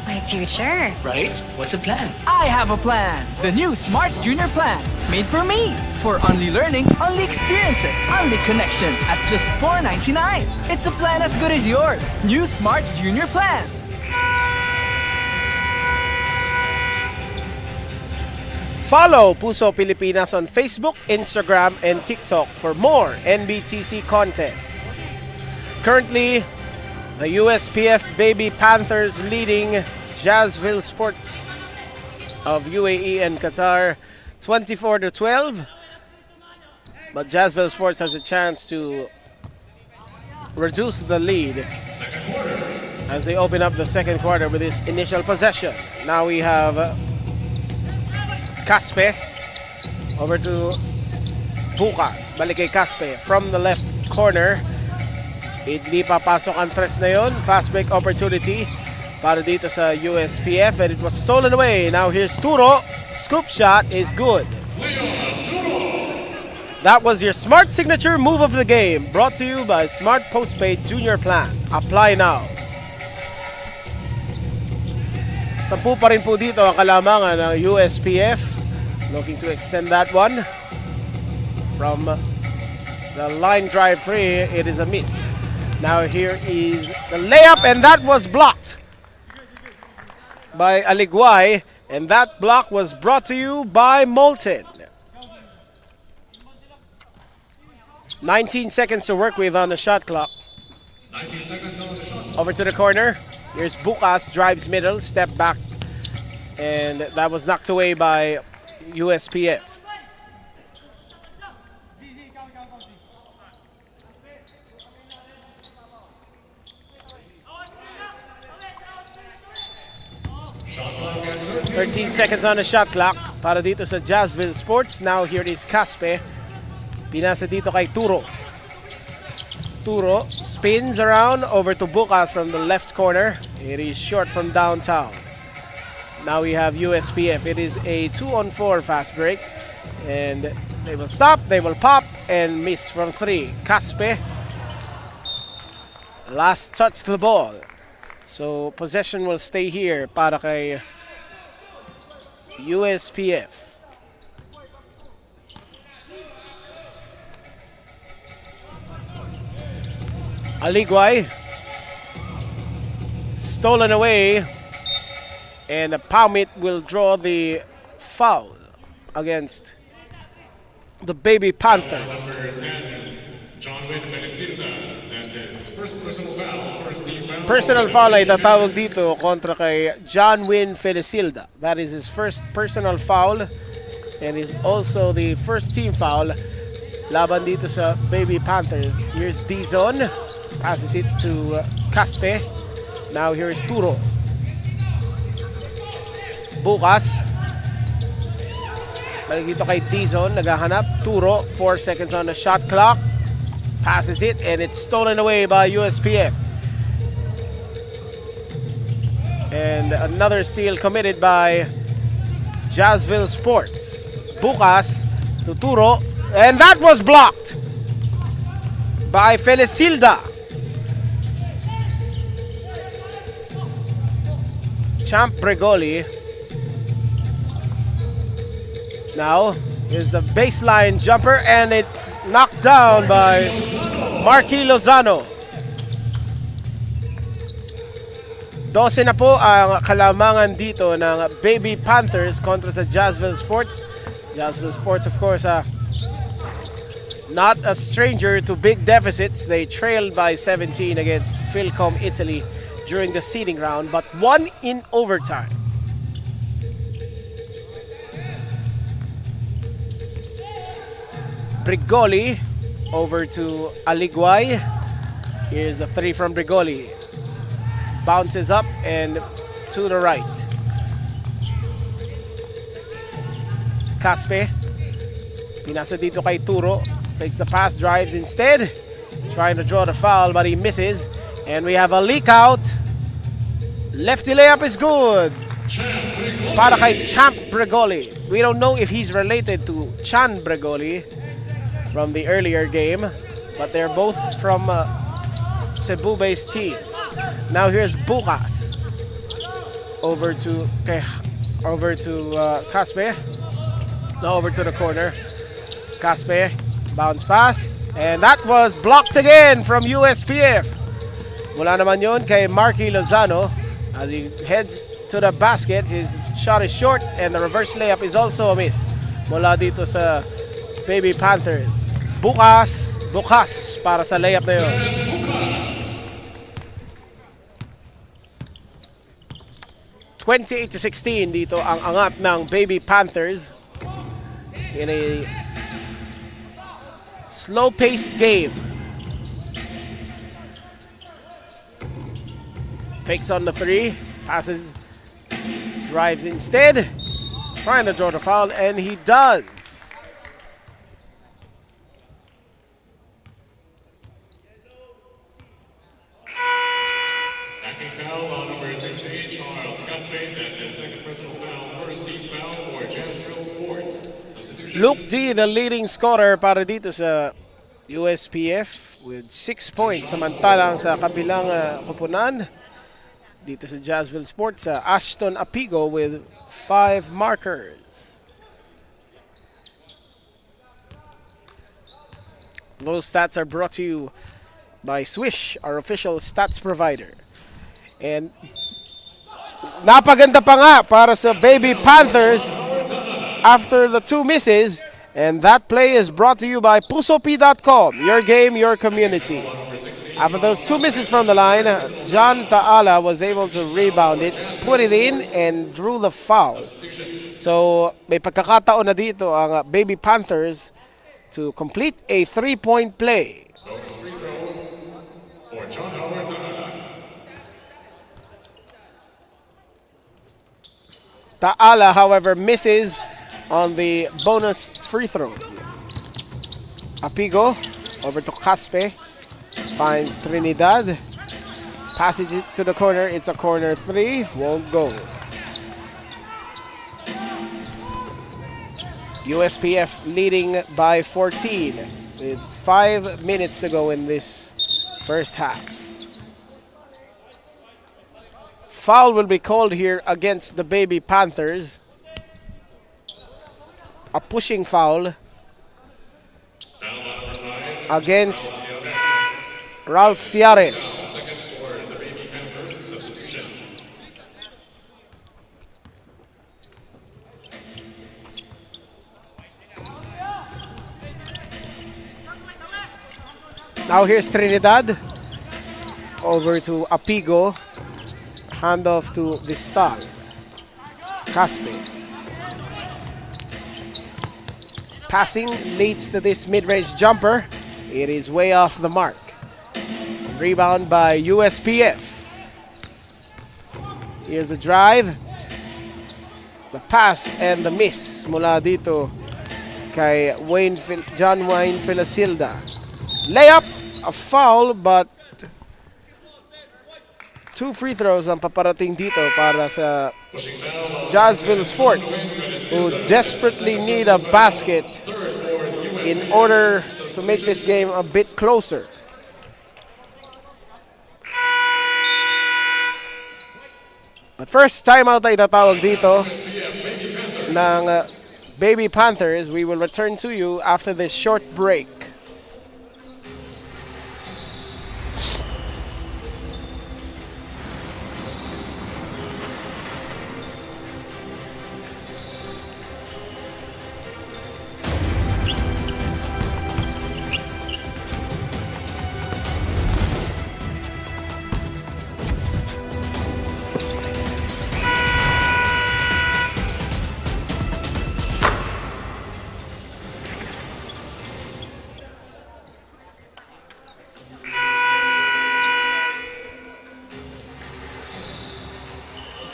My future. Right? What's the plan? I have a plan. The new Smart Junior Plan. Made for me. For only learning, only experiences, only connections at just $4.99. It's a plan as good as yours. New Smart Junior Plan. Follow Puso Pilipinas on Facebook, Instagram, and TikTok for more NBTC content. Currently, the USPF Baby Panthers leading Jazzville Sports of UAE and Qatar 24-12. But Jazzville Sports has a chance to reduce the lead as they open up the second quarter with this initial possession. Now we have Caspe over to Bukas. Balik kay Caspe from the left corner. Hindi papasok ang tres na yun. Fast break opportunity para dito sa USPF, and it was stolen away. Now here's Turo. Scoop shot is good. That was your Smart Signature Move of the Game, brought to you by Smart Postpaid Junior Plan. Apply now. 10 pa rin po dito ang kalamangan ng USPF. Looking to extend that one. From the line drive free, it is a miss. Now here is the layup, and that was blocked by Aligway. And that block was brought to you by Molten. 19 seconds to work with on the shot clock. 19 seconds on the shot. Over to the corner. Here's Bukas, drives middle, step back. And that was knocked away by USPF. Shot clock at 13 seconds on the shot clock para dito sa Jazzville Sports. Now here is Caspe. Pinasa dito kay Turo. Turo spins around over to Bukas from the left corner. It is short from downtown. Now we have USPF. It is a 2-on-4 fast break. And they will stop, they will pop, and miss from 3. Caspe. Last touch to the ball. So possession will stay here para kay USPF. Aligway. Stolen away. And Paumit will draw the foul against the Baby Panthers. number 10, John Wynn Felicita. That's his first personal foul. First team foul. Personal foul ay tatawag dito kontra kay John Wynn Felicilda. That is his first personal foul and is also the first team foul laban dito sa Baby Panthers. Here's Dizon. Passes it to Caspe. Now here's Turo. Bukas. Balik dito kay Dizon. Naghahanap. Turo. 4 seconds on the shot clock. Passes it and it's stolen away by USPF. And another steal committed by Jazzville Sports. Bukas to Turo. And that was blocked by Felicilda. Champ Bregoli. Now is the baseline jumper and it's knocked down by Marky Lozano. 12 na po ang kalamangan dito ng Baby Panthers kontra sa Jazzville Sports. Jazzville Sports, of course, not a stranger to big deficits. They trailed by 17 against Philcom Italy during the seeding round, but won in overtime. Brigoli over to Aligway. Here's the 3 from Brigoli. Bounces up and to the right. Caspe. Pinasa dito kay Turo. Takes the pass, drives instead. Trying to draw the foul, but he misses. And we have a leak out. Lefty layup is good. Para kay Champ Brigoli. We don't know if he's related to Chan Brigoli from the earlier game, but they're both from Cebu-based teams. Now here's Bukas over to Caspe. Now over to the corner. Caspe, bounce pass, and that was blocked again from USPF. Mula naman yun kay Marky Lozano as he heads to the basket. His shot is short and the reverse layup is also a miss. Mula dito sa Baby Panthers. Bukas para sa layup na yun. 28-16 dito ang angat ng Baby Panthers in a slow-paced game. Fakes on the 3, passes, drives instead, trying to draw the foul, and he does. Acting foul on number 68, Charles Caspe. That's his second personal foul, first team foul for Jazzville Sports. Substitution. Luke D, the leading scorer para dito sa USPF with 6 points. Samantalang sa kabilang kupunan, dito sa Jazzville Sports, Ashton Apigo with 5 markers. Those stats are brought to you by Swish, our official stats provider. And napaganda pa nga para sa Baby Panthers after the 2 misses. And that play is brought to you by PusoP.com, your game, your community. After those 2 misses from the line, John Taala was able to rebound it, put it in, and drew the foul. So may pagkakataon na dito ang Baby Panthers to complete a 3-point play. Taala, however, misses on the bonus free throw. Apigo over to Caspe. Finds Trinidad. Passes it to the corner. It's a corner 3. Won't go. USPF leading by 14 with 5 minutes to go in this first half. Foul will be called here against the Baby Panthers. A pushing foul against Ralph Ciares. Now here's Trinidad over to Apigo. Handoff to Vistal. Caspe. Passing leads to this mid-range jumper. It is way off the mark. Rebound by USPF. Here's the drive. The pass and the miss mula dito kay John Wayne Filasilda. Layup, a foul, but 2 free throws ang paparating dito para sa Jazzville Sports, who desperately need a basket in order to make this game a bit closer. But first, timeout ay tatawag dito ng Baby Panthers. We will return to you after this short break.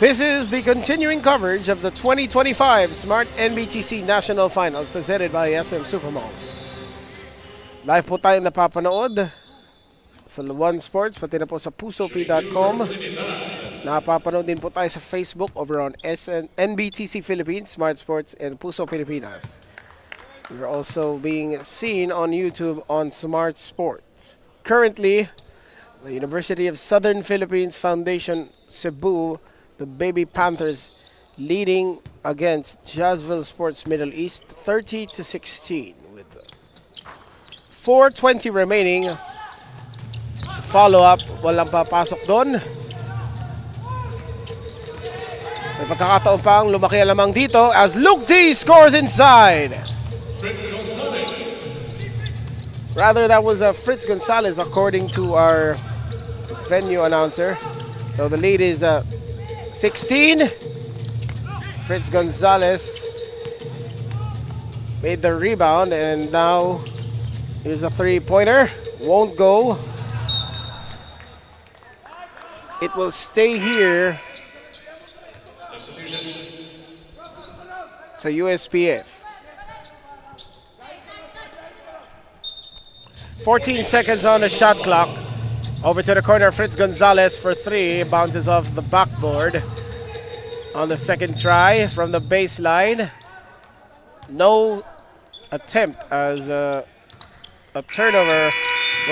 This is the continuing coverage of the 2025 Smart NBTC National Finals presented by SM Supermalls. Live po tayo napapanood sa One Sports, pati na po sa pusop.com. Napapanood din po tayo sa Facebook over on NBTC Philippines, Smart Sports, and Puso Pilipinas. We're also being seen on YouTube on Smart Sports. Currently, the University of Southern Philippines Foundation, CEBU, the Baby Panthers leading against Jazzville Sports Middle East 30-16 with 4:20 remaining. So follow-up, walang papasok doon. May pagkakataon pang lumaki ang lamang dito as Luke D scores inside. Rather, that was Fritz Gonzalez according to our venue announcer. So the lead is 16. Fritz Gonzalez made the rebound, and now here's a three-pointer. Won't go. It will stay here. It's a USPF. 14 seconds on the shot clock. Over to the corner, Fritz Gonzalez for three. Bounces off the backboard on the second try from the baseline. No attempt as a turnover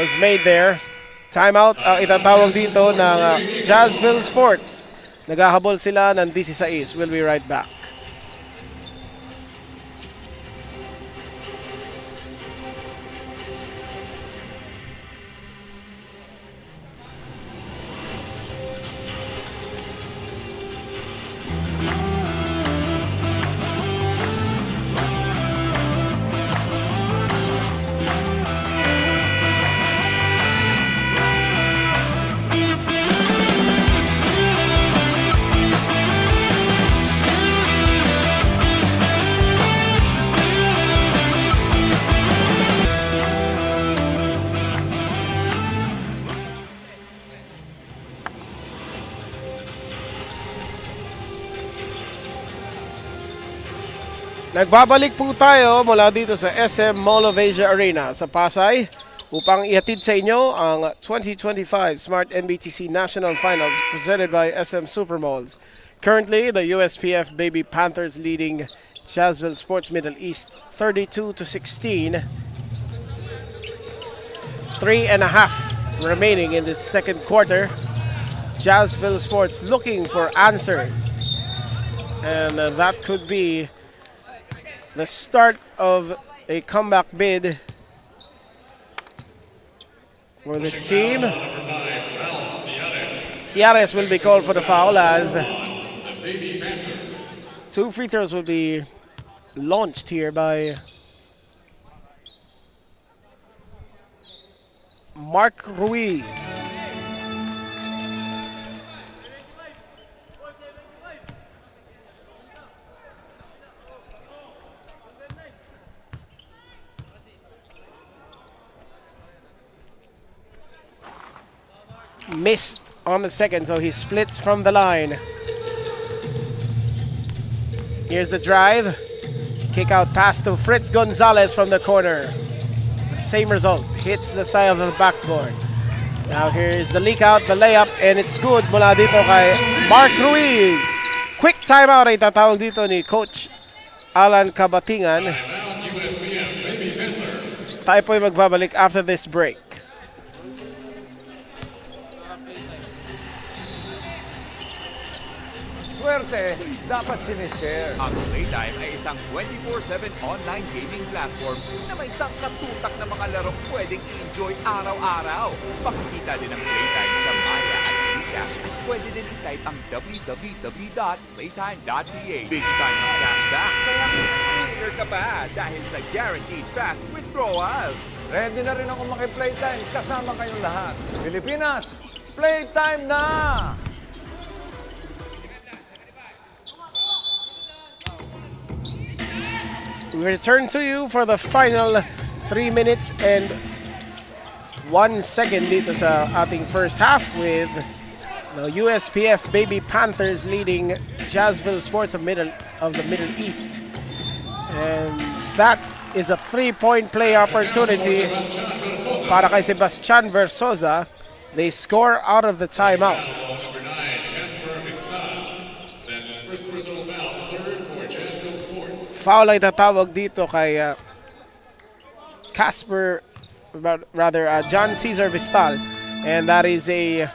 was made there. Timeout itatawag dito ng Jazzville Sports. Naghahabol sila ng 16. We'll be right back. Nagbabalik po tayo mula dito sa SM Mall of Asia Arena sa Pasay upang ihatid sa inyo ang 2025 Smart NBTC National Finals presented by SM Supermalls. Currently, the USPF Baby Panthers leading Jazzville Sports Middle East 32-16. 3.5 remaining in the second quarter. Jazzville Sports looking for answers, and that could be the start of a comeback bid for this team. Ciares will be called for the foul as 2 free throws will be launched here by Mark Ruiz. Missed on the second, so he splits from the line. Here's the drive. Kick out pass to Fritz Gonzalez from the corner. Same result. Hits the side of the backboard. Now here's the leak out, the layup, and it's good mula dito kay Mark Ruiz. Quick timeout ay tatawag dito ni Coach Alan Cabatingan. Tayo po ay magbabalik after this break. Swerte, dapat sinishare. Ang Playtime ay isang 24/7 online gaming platform na may sangkatutak na mga larong pwedeng i-enjoy araw-araw. Makikita din ang Playtime sa Maya at GCash. Pwede din i-type ang www.playtime.ph. Big time ang cashback, kaya winner ka pa dahil sa guaranteed fast withdrawals. Ready na rin ako maki-playtime kasama kayong lahat. Pilipinas, playtime na! We return to you for the final 3 minutes and 1 second dito sa ating first half with The USPF Baby Panthers leading Jazzville Sports of the Middle East. And that is a 3-point play opportunity para kay Sebastian Versosa. They score out of the timeout. Number 9, Casper Vistal. That's his first personal foul, third for Jazzville Sports. Foul ay tatawag dito kay John Cesar Vistal. And that is a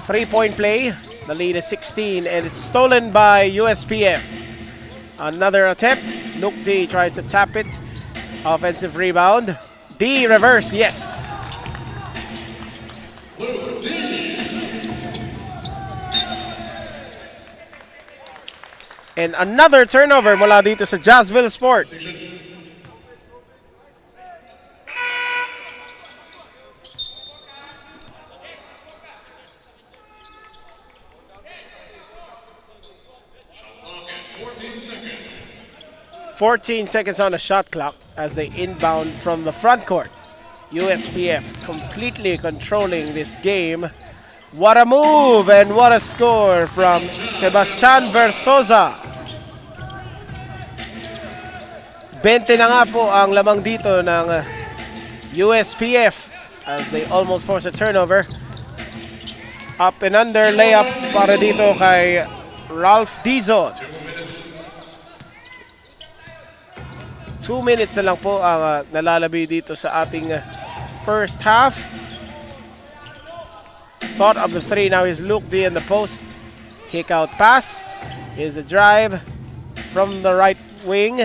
3-point play. The lead is 16 and it's stolen by USPF. Another attempt. Luke D tries to tap it. Offensive rebound. D reverse, yes. Luke D. And another turnover mula dito sa Jazzville Sports. Clock at 14 seconds. 14 seconds on the shot clock as they inbound from the front court. USPF completely controlling this game. What a move and what a score from Sebastian Versosa. 20 na nga po ang lamang dito ng USPF as they almost force a turnover. Up and under layup para dito kay Ralph Dizon. 2 minutes na lang po ang nalalabi dito sa ating first half. Thought of the three now is Luke D in the post. Kick out pass. Here's the drive from the right wing.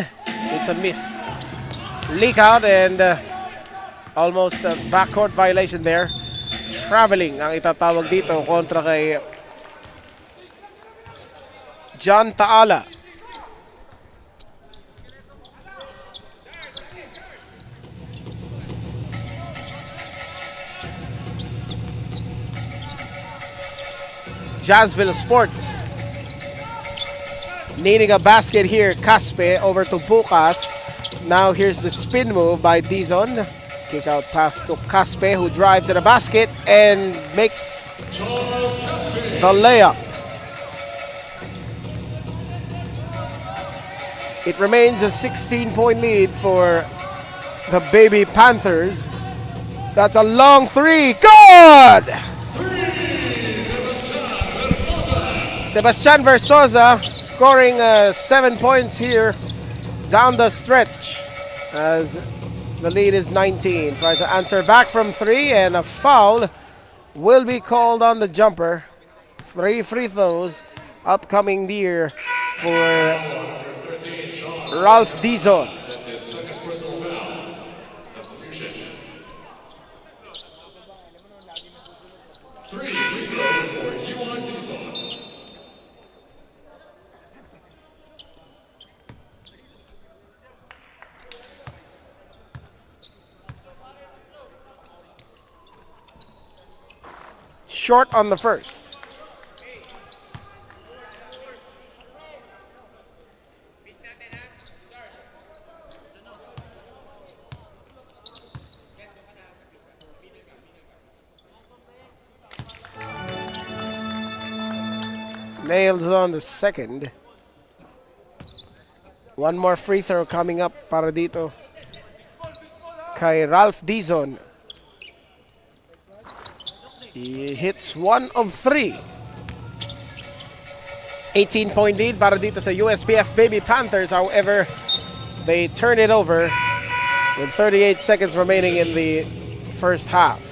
It's a miss. Leak out and almost a backcourt violation there. Traveling ang itatawag dito kontra kay John Taala. Jazzville Sports needing a basket here. Caspe over to Bukas. Now here's the spin move by Dizon. Kick out pass to Caspe who drives at a basket and makes the layup. It remains a 16-point lead for the Baby Panthers. That's a long three. Good! Sebastian Versosa scoring 7 points here down the stretch as the lead is 19. Tries to answer back from 3 and a foul will be called on the jumper. 3 free throws upcoming here for Ralph Dizon. That's his second personal foul. Substitution. 3 free throws for Yuan Dizon. Short on the first. Nails on the second. One more free throw coming up para dito kay Ralph Dizon. He hits 1 of 3. 18-point lead para dito sa USPF Baby Panthers. However, they turn it over with 38 seconds remaining in the first half.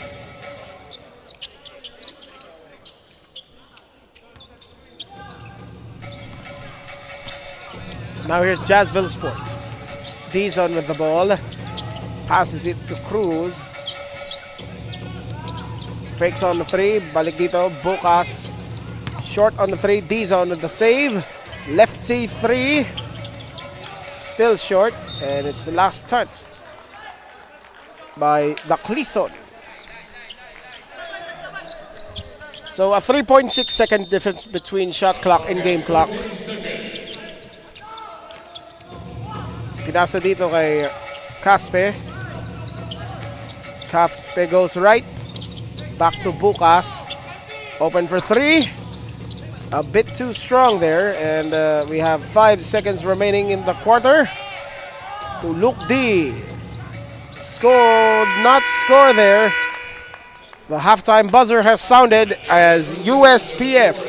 Now here's Jazzville Sports. Dizon with the ball. Passes it to Cruz. Fakes on the 3. Balik dito. Bukas. Short on the 3. Dizon with the save. Lefty 3. Still short. And it's the last touch by the Clison. So a 3.6 second difference between shot clock and game clock. Pinasa dito kay Caspe. Caspe goes right. Back to Bukas. Open for three. A bit too strong there. And we have 5 seconds remaining in the quarter. To Luke D. Not score there. The halftime buzzer has sounded as USPF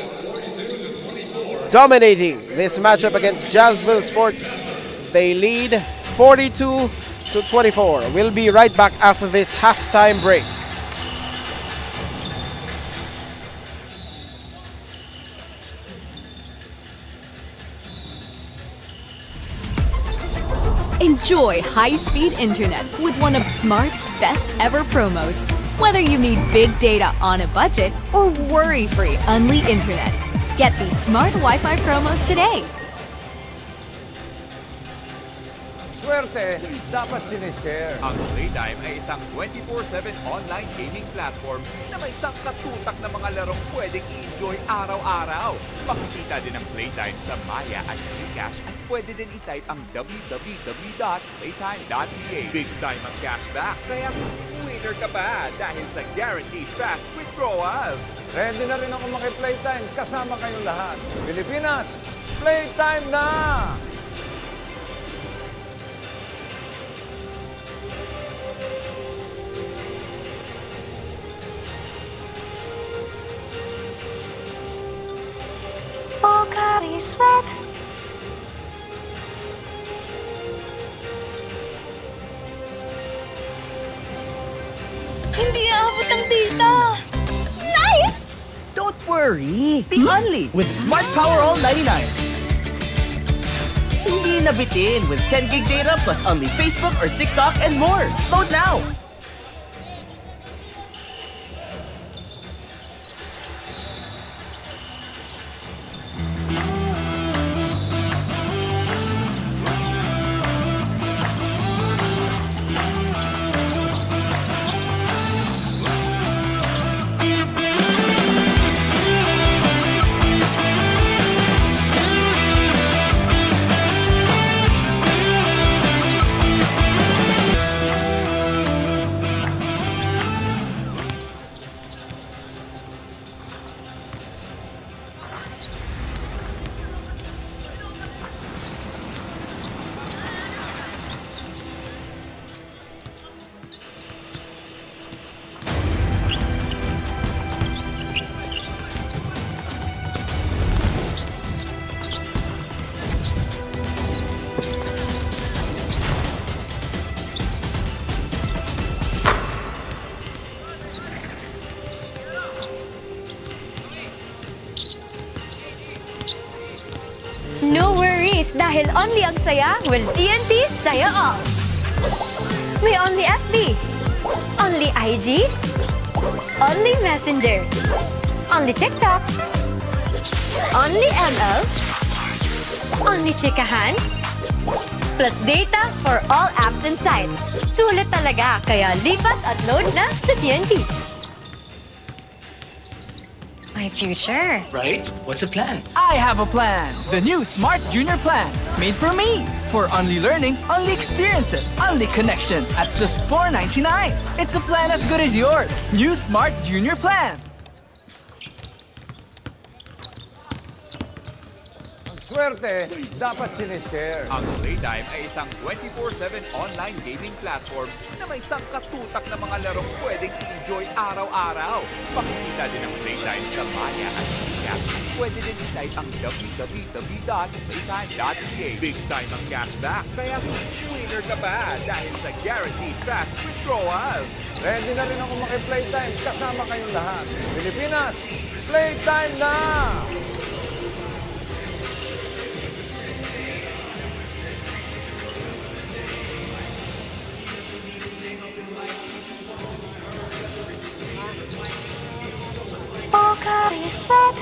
dominating this matchup against Jazzville Sports. They lead 42-24. We'll be right back after this halftime break. Enjoy high-speed internet with one of Smart's best ever promos. Whether you need big data on a budget or worry-free Unli internet, get these Smart Wi-Fi promos today. Swerte, dapat sinishare. Ang Playtime ay isang 24/7 online gaming platform na may sangkatutak na mga larong pwedeng i-enjoy araw-araw. Makikita din ang Playtime sa Maya at Gcash at pwede din i-type ang www.playtime.ph. Big time ang cashback, kaya winner ka pa dahil sa guaranteed fast withdrawals. Ready na rin ako maki-playtime kasama kayong lahat. Pilipinas, playtime na! Sweat. Hindi aabot ang data. Nice! Don't worry! Be Unli with Smart Power All 99. Hindi nabitin with 10 gig data plus Unli Facebook or TikTok and more. Load now! No worries dahil only ang saya will TNT Saya All. May only FB, only IG, only Messenger, only TikTok, only ML, only Chikahan, plus data for all apps and sites. Sulit talaga, kaya lipat at load na sa TNT. My future. Right? What's the plan? I have a plan. The new Smart Junior Plan. Made for me. For only learning, only experiences, only connections at just $4.99. It's a plan as good as yours. New Smart Junior Plan. Swerte, dapat sinishare. Ang Playtime ay isang 24/7 online gaming platform na may sangkatutak na mga larong pwedeng i-enjoy araw-araw. Makikita din ang Playtime sa Maya at Gcash. Pwede din i-type ang www.playtime.ph. Big time ang cashback, kaya winner ka pa dahil sa guaranteed fast withdrawals. Ready na rin ako maki-playtime kasama kayong lahat. Pilipinas, playtime na! Sweat.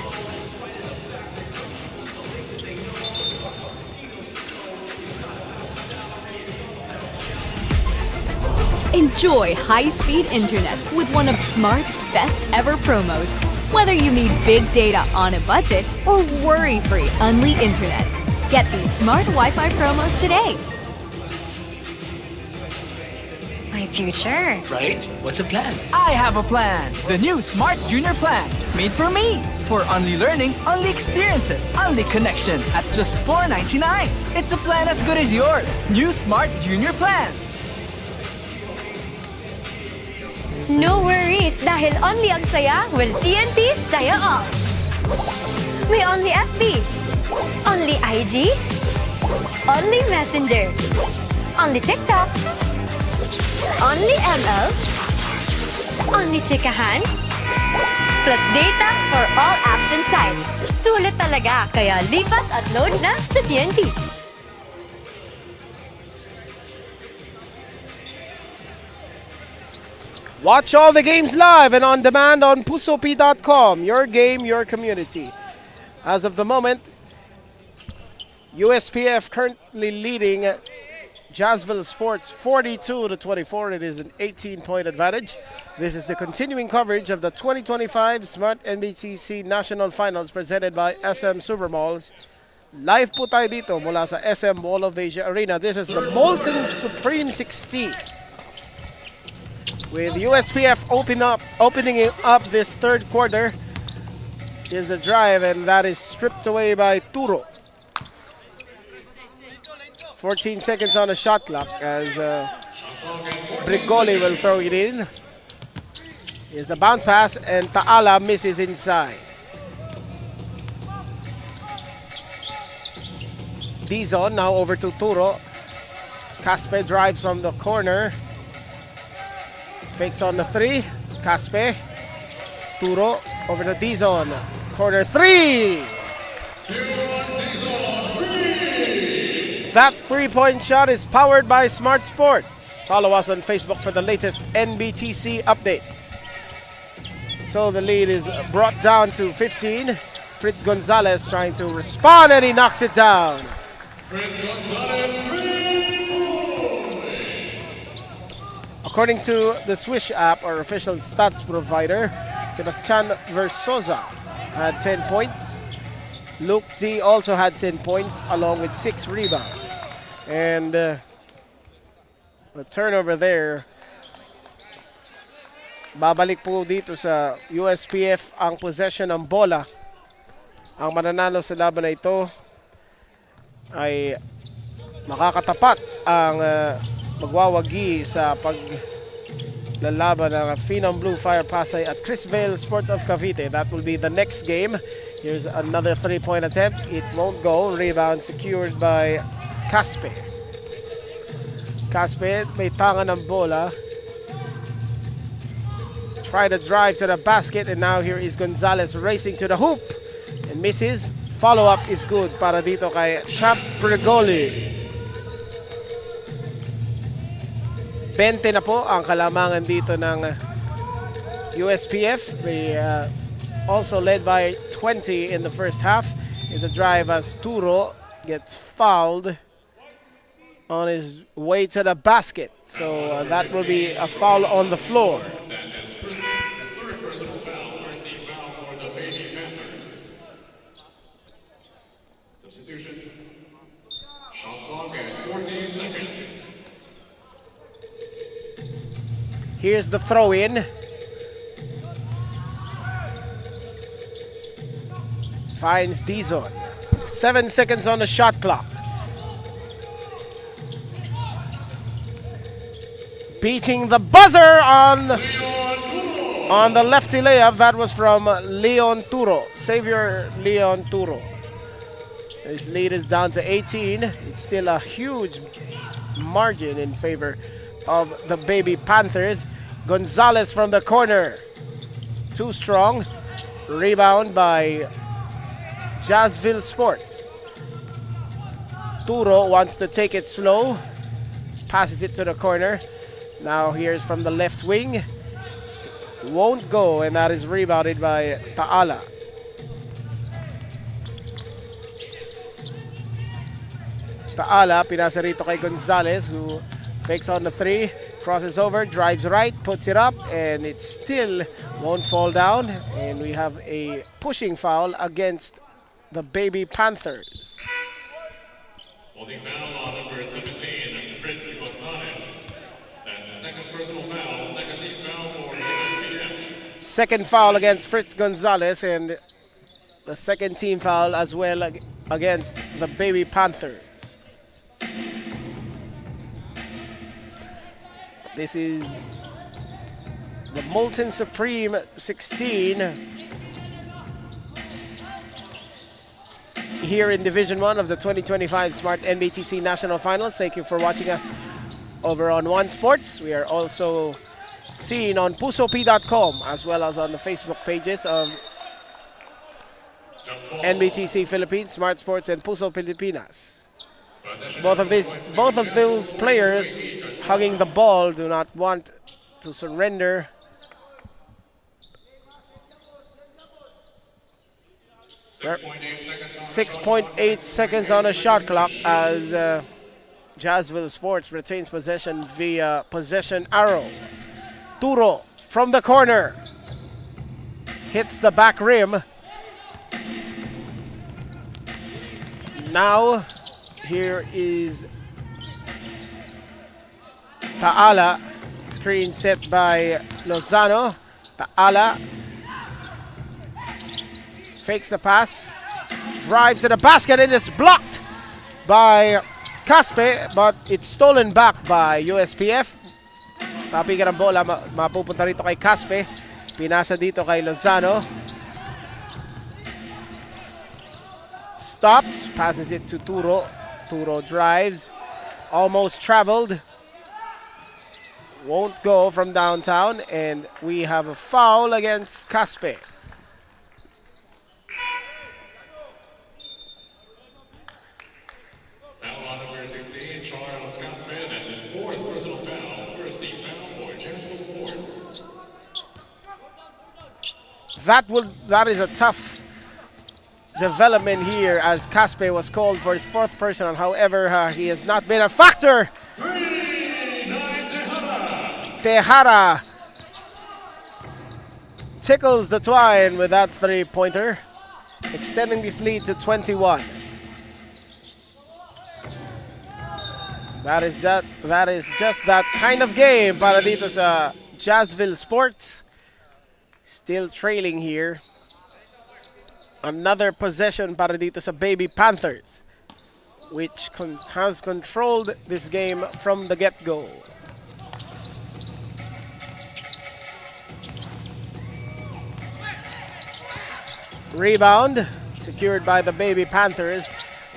Enjoy high-speed internet with one of Smart's best ever promos. Whether you need big data on a budget or worry-free Unli internet, get these Smart Wi-Fi promos today. My My future? Right? What's the plan? I have a plan. The new Smart Junior Plan. Made for me. For only learning, only experiences, only connections at just $4.99. It's a plan as good as yours. New Smart Junior Plan. No worries dahil only ang saya will TNT Saya All. May only FB, only IG, only Messenger, only TikTok, only ML, only chikahan, plus data for all apps and sites. Sulit talaga, kaya lipat at load na sa TNT. Watch all the games live and on demand on pusop.com. Your game, your community. As of the moment, USPF currently leading Jazzville Sports 42-24. It is an 18-point advantage. This is the continuing coverage of the 2025 Smart NBTC National Finals presented by SM Supermalls. Live po tayo dito mula sa SM Mall of Asia Arena. This is the Molten Supreme 16. With USPF opening up this third quarter, is a drive, and that is stripped away by Turo. 14 seconds on the shot clock as Brigoli will throw it in. Here's the bounce pass, and Taala misses inside. Dizon now over to Turo. Caspe drives from the corner. Fakes on the three. Caspe. Turo over to Dizon. Corner three. That three-point shot is powered by Smart Sports. Follow us on Facebook for the latest NBTC updates. So the lead is brought down to 15. Fritz Gonzalez trying to respond, and he knocks it down. Fritz Gonzalez, According to the Swish app, our official stats provider, Sebastian Versosa had 10 points. Luke D also had 10 points along with 6 rebounds. And the turnover there, babalik po dito sa USPF ang possession ng bola. Ang mananalo sa laban na ito ay makakatapat ang magwawagi sa paglalaban ng PHENOM Blue Fire Pasay at CHRISVEIL Sports of Cavite. That will be the next game. Here's another three-point attempt. It won't go. Rebound secured by Caspe. Caspe may tangan ng bola. Try to drive to the basket, and now here is Gonzalez racing to the hoop and misses. Follow-up is good para dito kay Champ Brigoli. 20 na po ang kalamangan dito ng USPF. They also led by 20 in the first half. In the drive as Turo gets fouled on his way to the basket. So that will be a foul on the floor. that is his third personal foul, first team foul for the Baby Panthers. Substitution. Shot clock at 14 seconds. Here's the throw-in. Finds Dizon. 7 seconds on the shot clock. Beating the buzzer on the lefty layup. That was from Leon Turo. Savior Leon Turo. His lead is down to 18. It's still a huge margin in favor of the Baby Panthers. Gonzalez from the corner. Too strong. Rebound by Jazzville Sports. Turo wants to take it slow. Passes it to the corner. Now here's from the left wing. Won't go, and that is rebounded by Taala. Taala, pinasa rito kay Gonzalez, who fakes on the three, crosses over, drives right, puts it up, and it still won't fall down. And we have a pushing foul against the Baby Panthers. Holding foul on number 17, Fritz Gonzalez. That's That's a second personal foul, second team foul for USPF. Second foul against Fritz Gonzalez, and the second team foul as well against the Baby Panthers. This is the Molten Supreme 16 here in Division 1 of the 2025 Smart NBTC National Finals. Thank you for watching us over on One Sports. We are also seen on pusop.com as well as on the Facebook pages of NBTC Philippines, Smart Sports, and Puso Pilipinas. Both of those players hugging the ball do not want to surrender. There. 6.8 seconds on a shot clock as Jazzville Sports retains possession via possession arrow. Turo from the corner hits the back rim. Now here is Taala, screen set by Lozano. Taala fakes the pass, drives to the basket, and it's blocked by Caspe, but it's stolen back by USPF. Tapigan ang bola, mapupunta rito kay Caspe. Pinasa dito kay Lozano. Stops, passes it to Turo. Turo drives, almost traveled. Won't go from downtown, and we have a foul against Caspe. Foul on number 16, Charles Caspe. That's his fourth personal foul. First team foul for Jazzville Sports. That is a tough development here as Caspe was called for his fourth personal. However, he has not been a factor. Tejada tickles the twine with that three-pointer, extending this lead to 21. That is just that kind of game para dito sa Jazzville Sports. Still trailing here. Another possession para dito sa Baby Panthers, which has controlled this game from the get-go. Rebound secured by the Baby Panthers.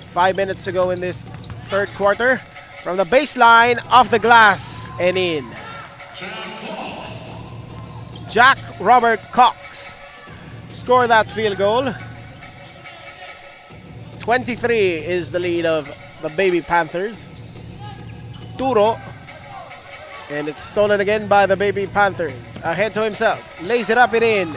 5 minutes to go in this third quarter. From the baseline, off the glass, and in. Jack Robert Cox score that field goal. 23 is the lead of the Baby Panthers. Turo, and it's stolen again by the Baby Panthers. Ahead to himself, lays it up and in.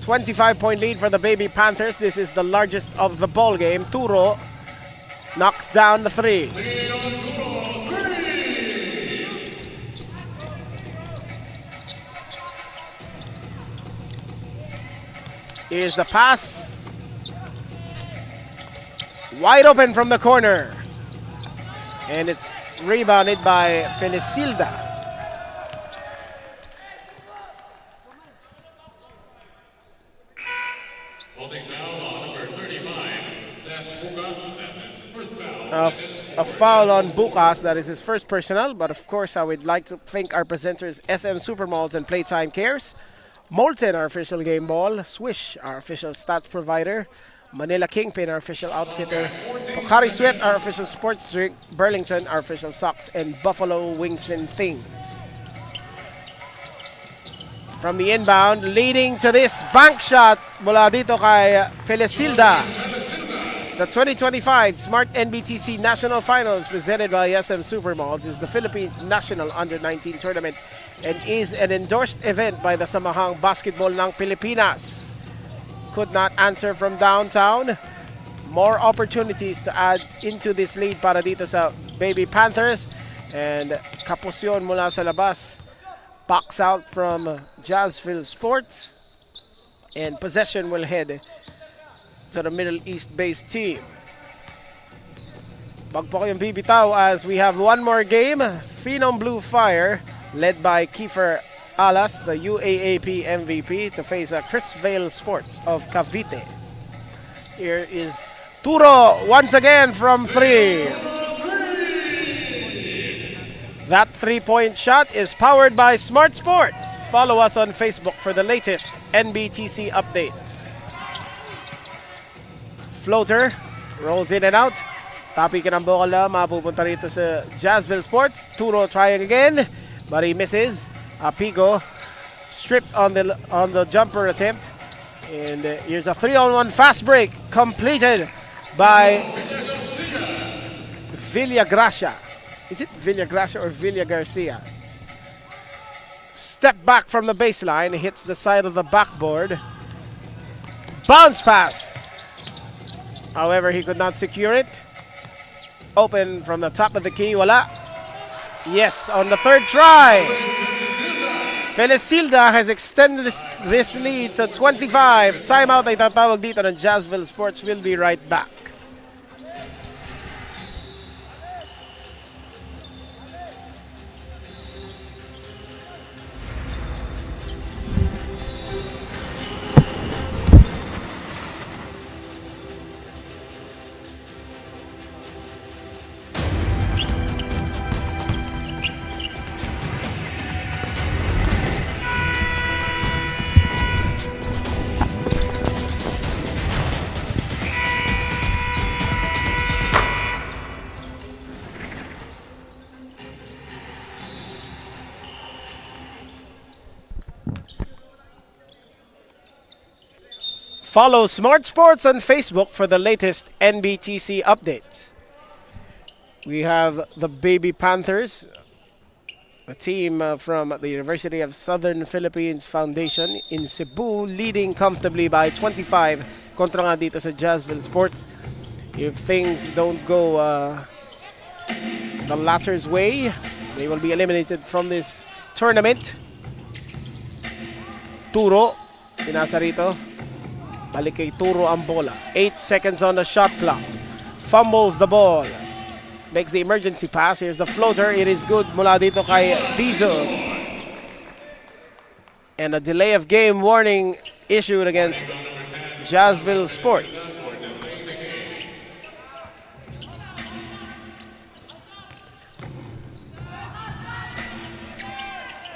25-point lead for the Baby Panthers. This is the largest of the ball game. Turo knocks down the three. Here's the pass. Wide open from the corner. And it's rebounded by Felicilda. A foul on Bukas, that is his first personal, but of course I would like to thank our presenters SM Supermalls and Playtime Cares, Molten, our official game ball, Swish, our official stats provider, Manila Kingpin, our official outfitter, Pocari Sweat, our official sports drink, Burlington, our official socks, and Buffalo Wings and Things. From the inbound, leading to this bank shot mula dito kay Felicilda. The 2025 Smart NBTC National Finals presented by SM Supermalls is the Philippines National Under-19 Tournament and is an endorsed event by the Samahang Basketball ng Pilipinas. Could not answer from downtown. More opportunities to add into this lead para dito sa Baby Panthers. And kapusyon mula sa labas. Box out from Jazzville Sports. And possession will head to the Middle East-based team. Bagpo kayong bibitaw as we have one more game. Phenom Blue Fire, led by Kiefer Alas, the UAAP MVP, to face CHRISVEIL Sports of CAVITE. Here is Turo once again from 3. That 3-point shot is powered by Smart Sports. Follow us on Facebook for the latest NBTC updates. Floater rolls in and out. Tapikin ang bokal na, mapupunta rito sa Jazzville Sports. Turo trying again, but he misses. Apigo stripped on the jumper attempt. And here's a 3-on-1 fast break completed by Villagracia. Is it Villagracia or Villa Garcia? Step back from the baseline, hits the side of the backboard. Bounce pass. However, he could not secure it. Open from the top of the key, wala. Yes, on the third try. Felicilda has extended this lead to 25. Timeout ay tatawag dito ng Jazzville Sports. Will be right back. Follow Smart Sports on Facebook for the latest NBTC updates. We have the Baby Panthers, a team from the University of Southern Philippines Foundation in Cebu, leading comfortably by 25 kontra nga dito sa Jazzville Sports. If things don't go the latter's way, they will be eliminated from this tournament. Turo, pinasa rito. Balik kay Turo ang bola. 8 seconds on the shot clock. Fumbles the ball. Makes the emergency pass. Here's the floater. It is good mula dito kay Dizo. And a delay of game warning issued against Jazzville Sports.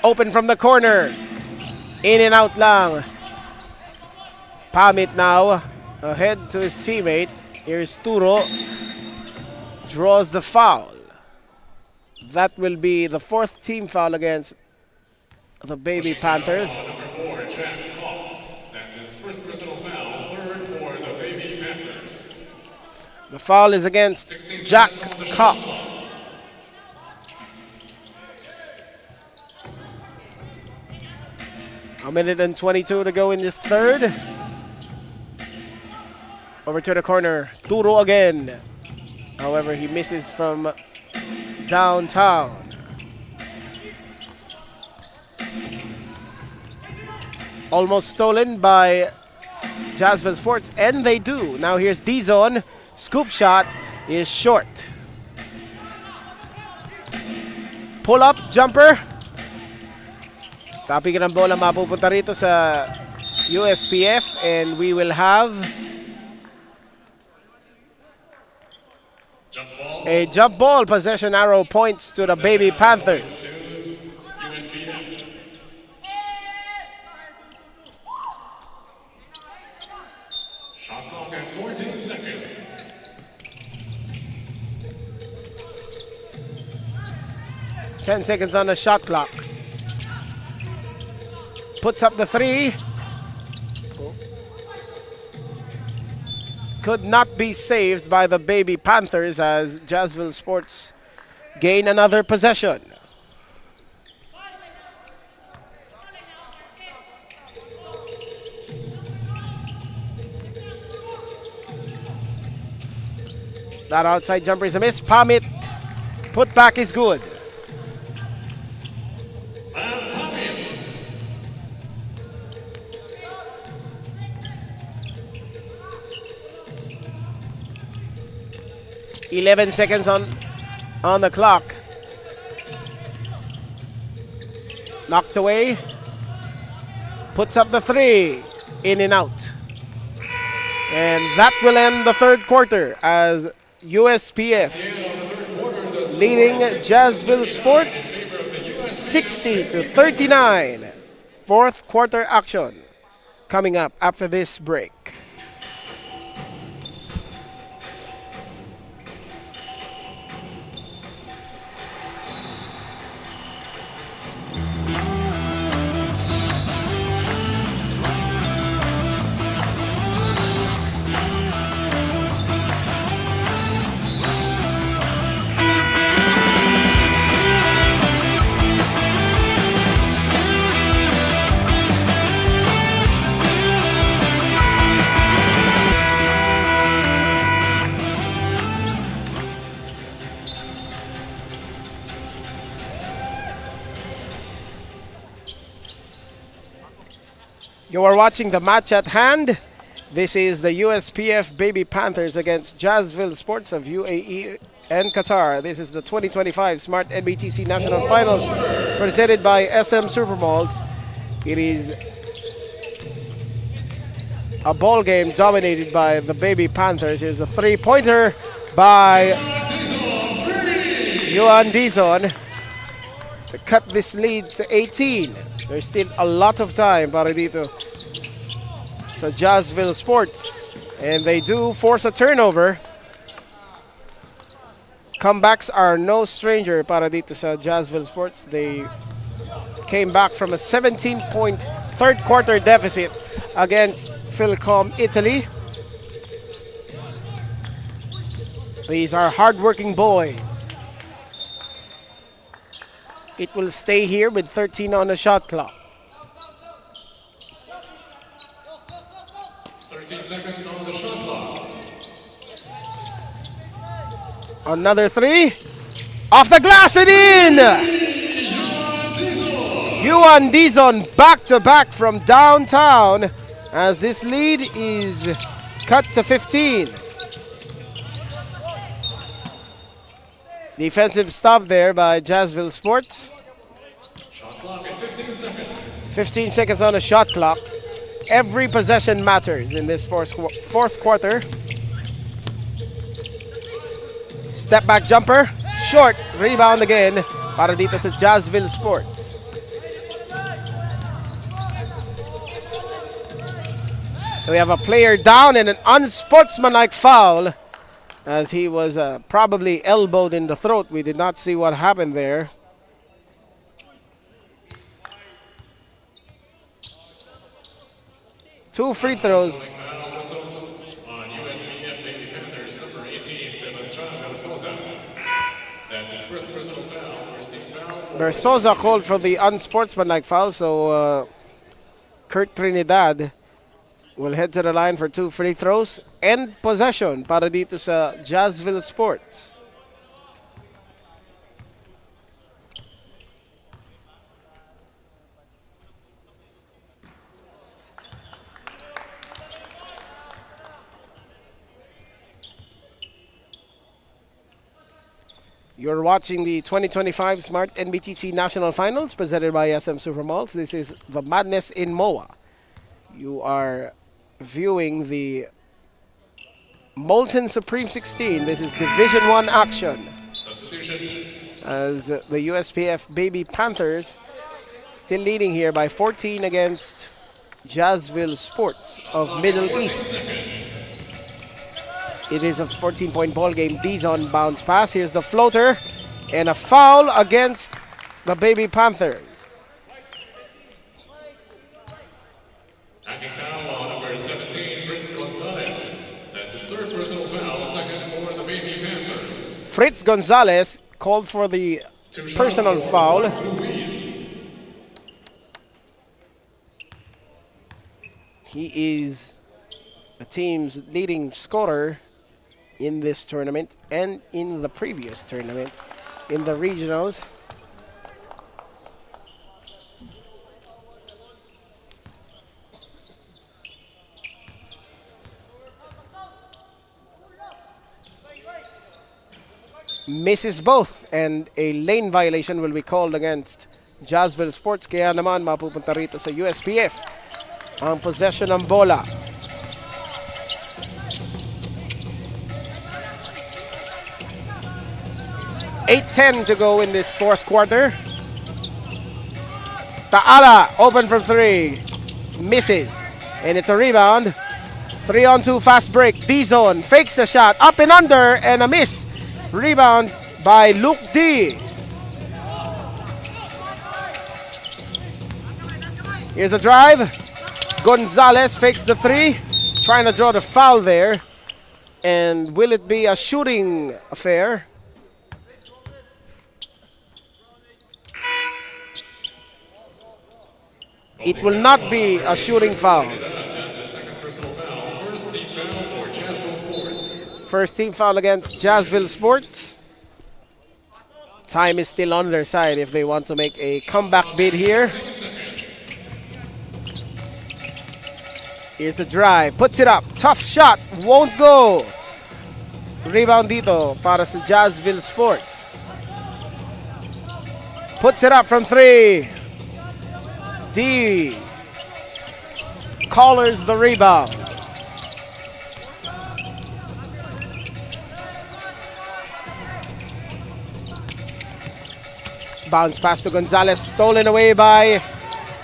Open from the corner. In and out lang. Pamit now, ahead to his teammate. Here's Turo. Draws the foul. That will be the 4th team foul against the Baby Panthers. Number 4, Jack Cox. That's his first personal foul, 3rd for the Baby Panthers. The foul is against Jack Cox. A minute and 22 to go in this third. Over to the corner, Turo again. However, he misses from downtown. Almost stolen by Jazzville Sports, and they do. Now here's D-Zone. Scoop shot is short. Pull-up jumper. Tapigan ng bola, mapupunta rito sa USPF, and we will have a jump ball. Possession arrow points to the Baby Panthers. Shot clock at 14 seconds. Ten seconds on the shot clock. Puts up the 3. Could not be saved by the Baby Panthers as Jazzville Sports gain another possession. That outside jumper is a miss. Pamit. Put back is good. 11 seconds on the clock. Knocked away. Puts up the three. In and out. And that will end the third quarter as USPF leading Jazzville Sports 60-39. Fourth quarter action coming up after this break. You are watching the match at hand. This is the USPF Baby Panthers against Jazzville Sports of UAE and Qatar. This is the 2025 Smart NBTC National Finals presented by SM Supermalls. It is a ball game dominated by the Baby Panthers. Here's a three-pointer by Yuan Dizon to cut this lead to 18. There's still a lot of time para dito sa Jazzville Sports. And they do force a turnover. Comebacks are no stranger para dito sa Jazzville Sports. They came back from a 17-point third quarter deficit against Philcom Italy. These are hardworking boys. It will stay here with 13 on the shot clock. 13 seconds on the shot clock. Another three. Off the glass and in! Yuan Dizon back-to-back from downtown as this lead is cut to 15. Defensive stop there by Jazzville Sports. Shot clock at 15 seconds. 15 seconds on the shot clock. Every possession matters in this fourth quarter. Step back jumper. Short. Rebound again para dito sa Jazzville Sports. We have a player down and an unsportsmanlike foul as he was probably elbowed in the throat. We did not see what happened there. Two free throws. On USPF Baby Panthers, number 18, Sebastiano Souza. That's his first personal foul. First team foul. Versosa called for the unsportsmanlike foul, so Kurt Trinidad will head to the line for two free throws and possession para dito sa Jazzville Sports. You're watching the 2025 Smart NBTC National Finals presented by SM Supermalls. This is the Madness in MOA. You are viewing the Molten Supreme 16. This is Division 1 action. Substitution. As the USPF Baby Panthers still leading here by 14 against Jazzville Sports of Middle East. It is a 14-point ball game. Dizon bounce pass. Here's the floater. And a foul against the Baby Panthers. Acting foul on number 17, Fritz Gonzalez. That's his third personal foul, second for the Baby Panthers. Fritz Gonzalez called for the personal foul. He is the team's leading scorer in this tournament and in the previous tournament in the regionals. misses both, and a lane violation will be called against Jazzville Sports. Kaya naman mapupunta rito sa USPF ang possession ng bola. 8:10 to go in this fourth quarter. Taala open from 3, misses, and it's a rebound. 3-on-2 fast break. D-zone fakes the shot, up and under, and a miss. Rebound by Luke D. Here's a drive. Gonzalez fakes the 3, trying to draw the foul there. And will it be a shooting affair? It will not be a shooting foul. First team foul against Jazzville Sports. Time is still on their side if they want to make a comeback bid here. Here's the drive. Puts it up. Tough shot. Won't go. Rebound dito para sa Jazzville Sports. Puts it up from 3. D collars the rebound. Bounce pass to Gonzalez, stolen away by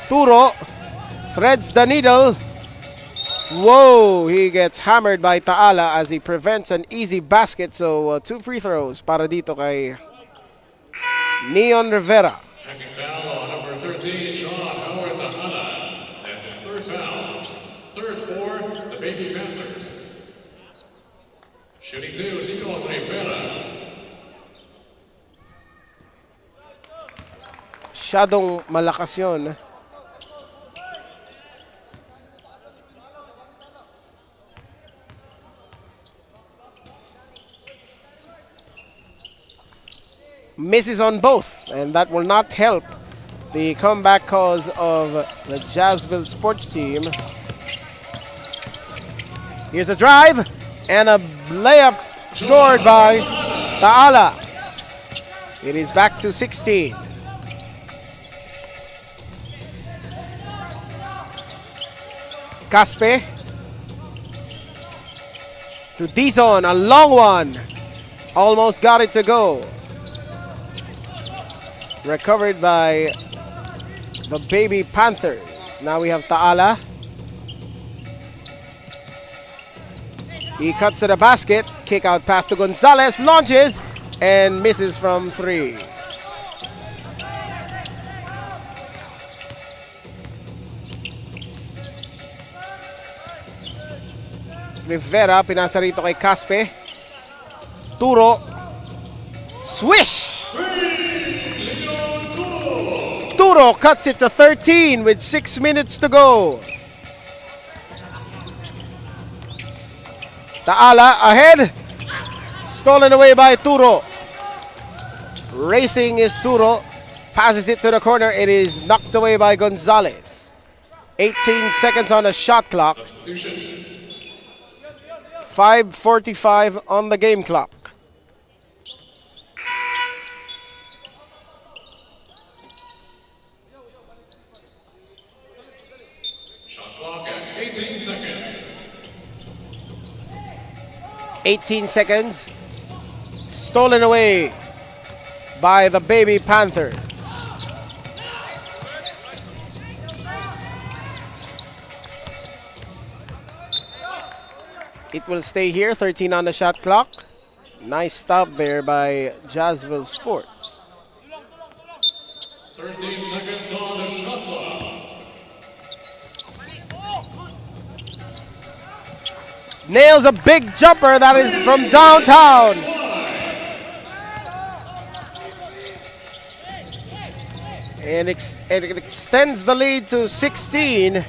Turo. Threads the needle. Whoa, he gets hammered by Taala as he prevents an easy basket. So 2 free throws para dito kay Neon Rivera. Second foul on number 13, Sean Howard Taala. That's his third foul. Third for the Baby Panthers. Shooting 2, Neon Rivera. Masyadong malakas yun. Misses on both, and that will not help the comeback cause of the Jazzville Sports team. Here's a drive and a layup scored by Taala. It is back to 16. Caspe to D-zone, a long one. Almost got it to go. Recovered by the Baby Panthers. Now we have Taala. He cuts to the basket. Kick out pass to Gonzalez. Launches and misses from 3. Rivera, pinasa rito kay Caspe. Turo. Swish! Turo cuts it to 13 with 6 minutes to go. Taala ahead. Stolen away by Turo. Racing is Turo. Passes it to the corner. It is knocked away by Gonzalez. 18 seconds on the shot clock. 5:45 on the game clock. Shot clock at 18 seconds. 18 seconds. Stolen away by the Baby Panther. It will stay here, 13 on the shot clock. Nice stop there by Jazzville Sports. 13 seconds on the shot clock. Nails a big jumper that is from downtown. And it extends the lead to 16.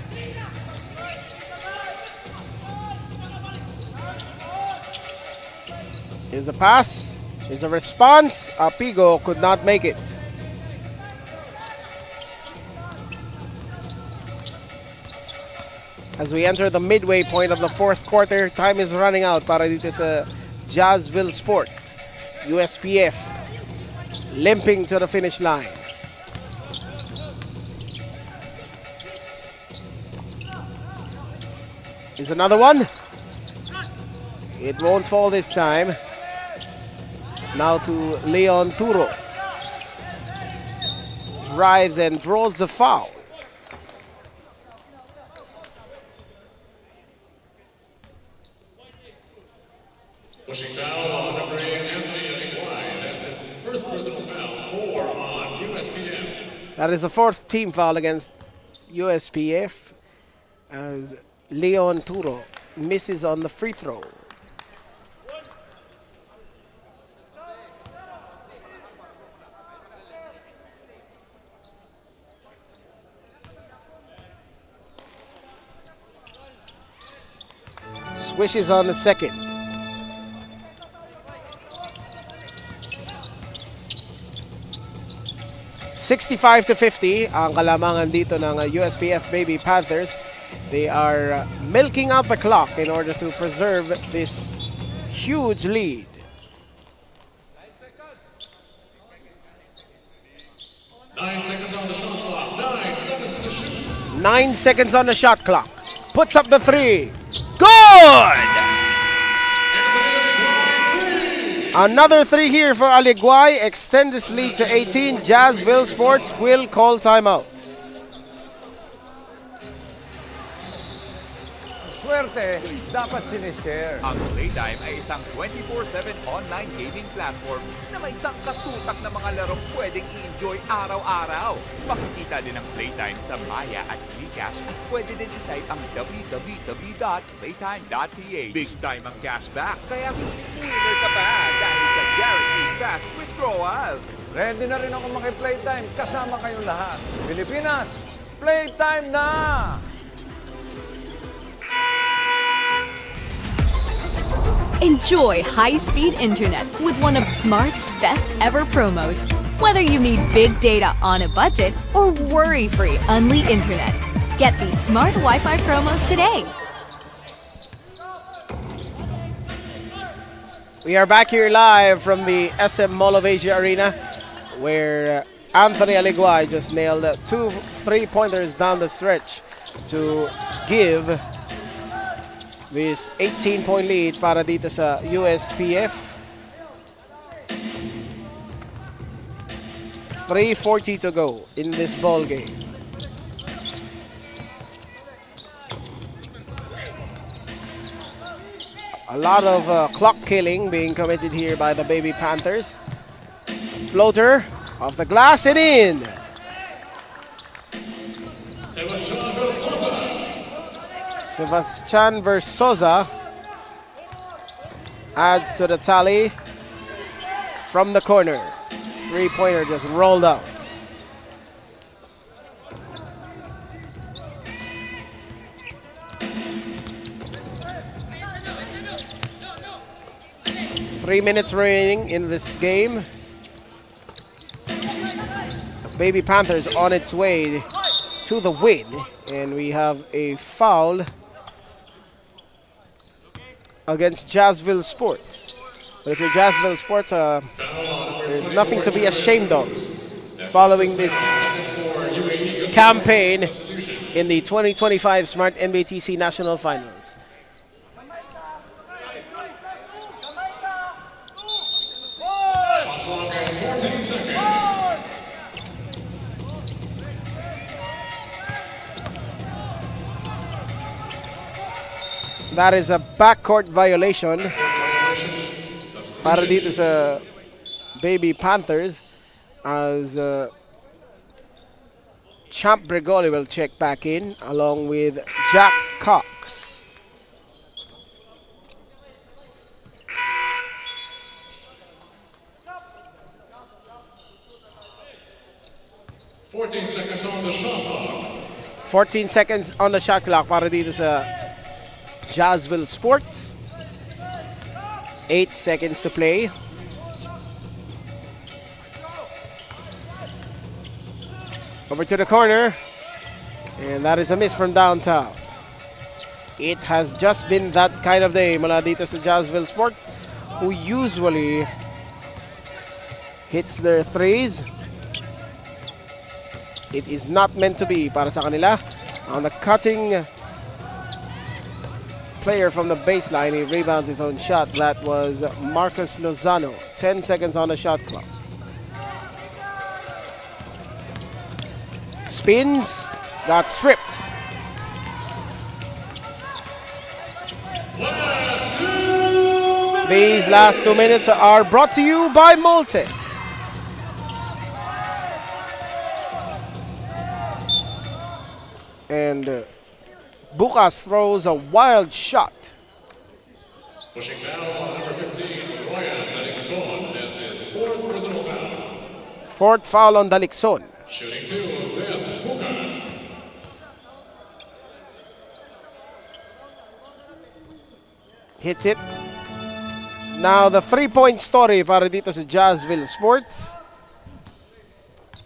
Here's a pass. Here's a response. Apigo could not make it. As we enter the midway point of the fourth quarter, time is running out para dito sa Jazzville Sports. USPF limping to the finish line. Here's another one. It won't fall this time. Now to Leon Turo. Drives and draws the foul. Pushing foul on number 8, Anthony Aligwai. That's his first personal foul, 4 on USPF. That is the fourth team foul against USPF as Leon Turo misses on the free throw. Swishes on the second. $65-50 ang kalamangan dito ng USPF Baby Panthers. They are milking out the clock in order to preserve this huge lead. Nine seconds on the shot clock. 9 seconds to shoot. 9 seconds on the shot clock. Puts up the three. Good! Another three here for Aligwai. Extend this lead to 18. Jazzville Sports will call timeout. Swerte, dapat sinishare. Ang Playtime ay isang 24/7 online gaming platform na may sangkatutak na mga larong pwedeng i-enjoy araw-araw. Makikita din ang Playtime sa Maya at GCash at pwede din i-type ang www.playtime.ph. Big time ang cashback, kaya winner ka pa dahil sa guaranteed fast withdrawals. Ready na rin ako maki-playtime kasama kayong lahat. Pilipinas, playtime na! Enjoy high-speed internet with one of Smart's best ever promos. Whether you need big data on a budget or worry-free Unli internet, get these Smart Wi-Fi promos today. We are back here live from the SM Mall of Asia Arena, where Anthony Aligwai just nailed 2 3-pointers down the stretch to give this 18-point lead para dito sa USPF. 3:40 to go in this ball game. A lot of clock killing being committed here by the Baby Panthers. Floater off the glass and in. Sebastian Versosa adds to the tally from the corner. 3-pointer just rolled out. Three minutes remaining in this game. Baby Panthers on its way to the win, and we have a foul against Jazzville Sports. But if you're Jazzville Sports, there's nothing to be ashamed of following this campaign in the 2025 Smart NBTC National Finals. That is a backcourt violation para dito sa Baby Panthers, as Champ Bregoli will check back in along with Jack Cox. Seconds on the shot clock. 14 seconds on the shot clock para dito sa Jazzville Sports. 8 seconds to play. Over to the corner. And that is a miss from downtown. It has just been that kind of day mula dito sa Jazzville Sports, who usually hits their threes. It is not meant to be para sa kanila. On the cutting player from the baseline, he rebounds his own shot. That was Marcos Lozano. 10 seconds on the shot clock. Spins, got stripped. These last 2 minutes are brought to you by Molten. And Bukas throws a wild shot. Pushing foul on number 15, Royan Dalikson. That's his fourth personal foul. Fourth foul on Dalikson. Shooting 2, Zeth Bukas. Hits it. Now the 3-point story para dito sa Jazzville Sports.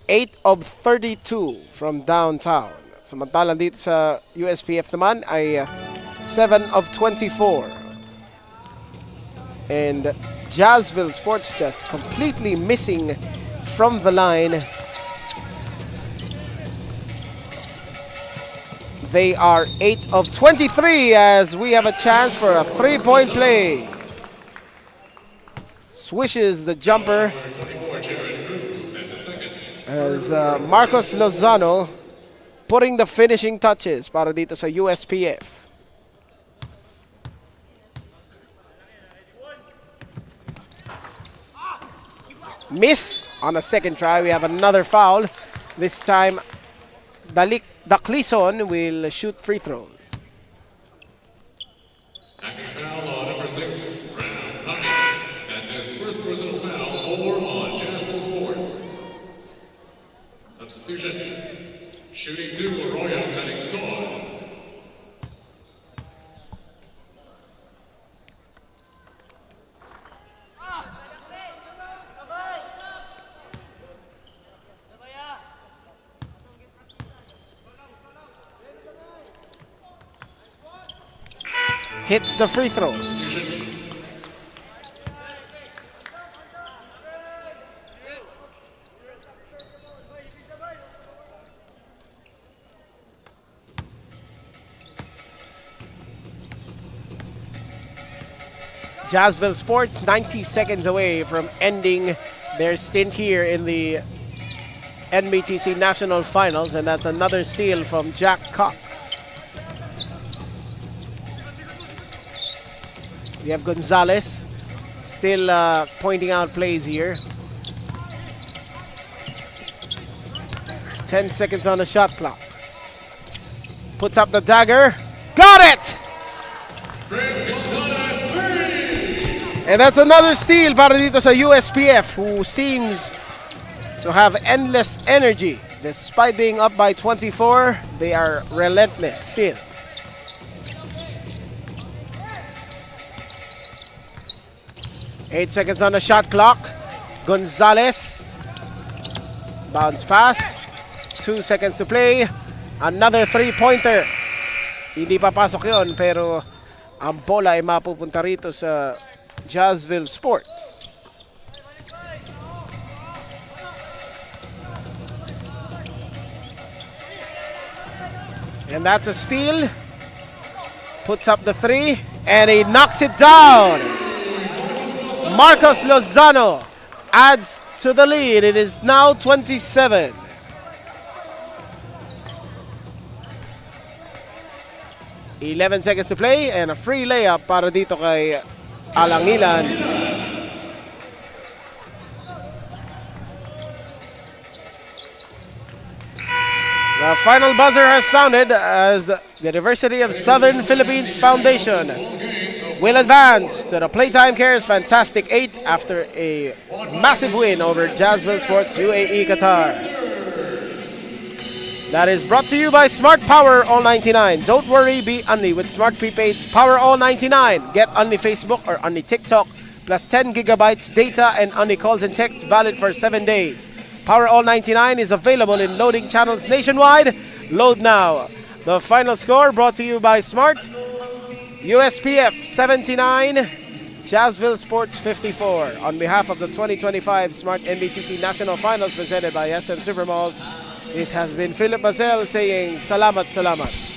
8 of 32 from downtown. Samantalang dito sa USPF naman ay 7 of 24. And Jazzville Sports just completely missing from the line. They are 8 of 23 as we have a chance for a 3-point play. Swishes the jumper as Marcos Lozano putting the finishing touches para dito sa USPF. Miss on a second try. We have another foul. This time, Daklison will shoot free throws. Acting foul on number 6, Brown Huffy. That's his first personal foul, 4 on Jazzville Sports. Substitution. Shooting 2, Royan Dalikson. Hits the free throw. Jazzville Sports 90 seconds away from ending their stint here in the NBTC National Finals, and that's another steal from Jack Cox. We have Gonzalez still pointing out plays here. 10 seconds on the shot clock. Puts up the dagger. Got it! And that's another steal para dito sa USPF, who seems to have endless energy. Despite being up by 24, they are relentless still. Eight seconds on the shot clock. Gonzalez. Bounce pass. 2 seconds to play. Another 3-pointer. Hindi papasok yon, pero ang bola ay mapupunta rito sa Jazzville Sports. And that's a steal. Puts up the 3 and he knocks it down. Marcos Lozano adds to the lead. It is now 27. Eleven seconds to play and a free layup para dito kay Alangilan. The final buzzer has sounded as the University of Southern Philippines Foundation will advance to the Playtime Cares Fantastic 8 after a massive win over Jazzville Sports UAE-QATAR. That is brought to you by Smart Power All 99. Don't worry, be only with Smart Prepaid's Power All 99. Get only Facebook or only TikTok plus 10 gigabytes data and only calls and texts valid for 7 days. Power All 99 is available in loading channels nationwide. Load now. The final score brought to you by Smart. USPF 79, Jazzville Sports 54. On behalf of the 2025 Smart NBTC National Finals presented by SM Supermalls, this has been Philip Bazel saying salamat, salamat.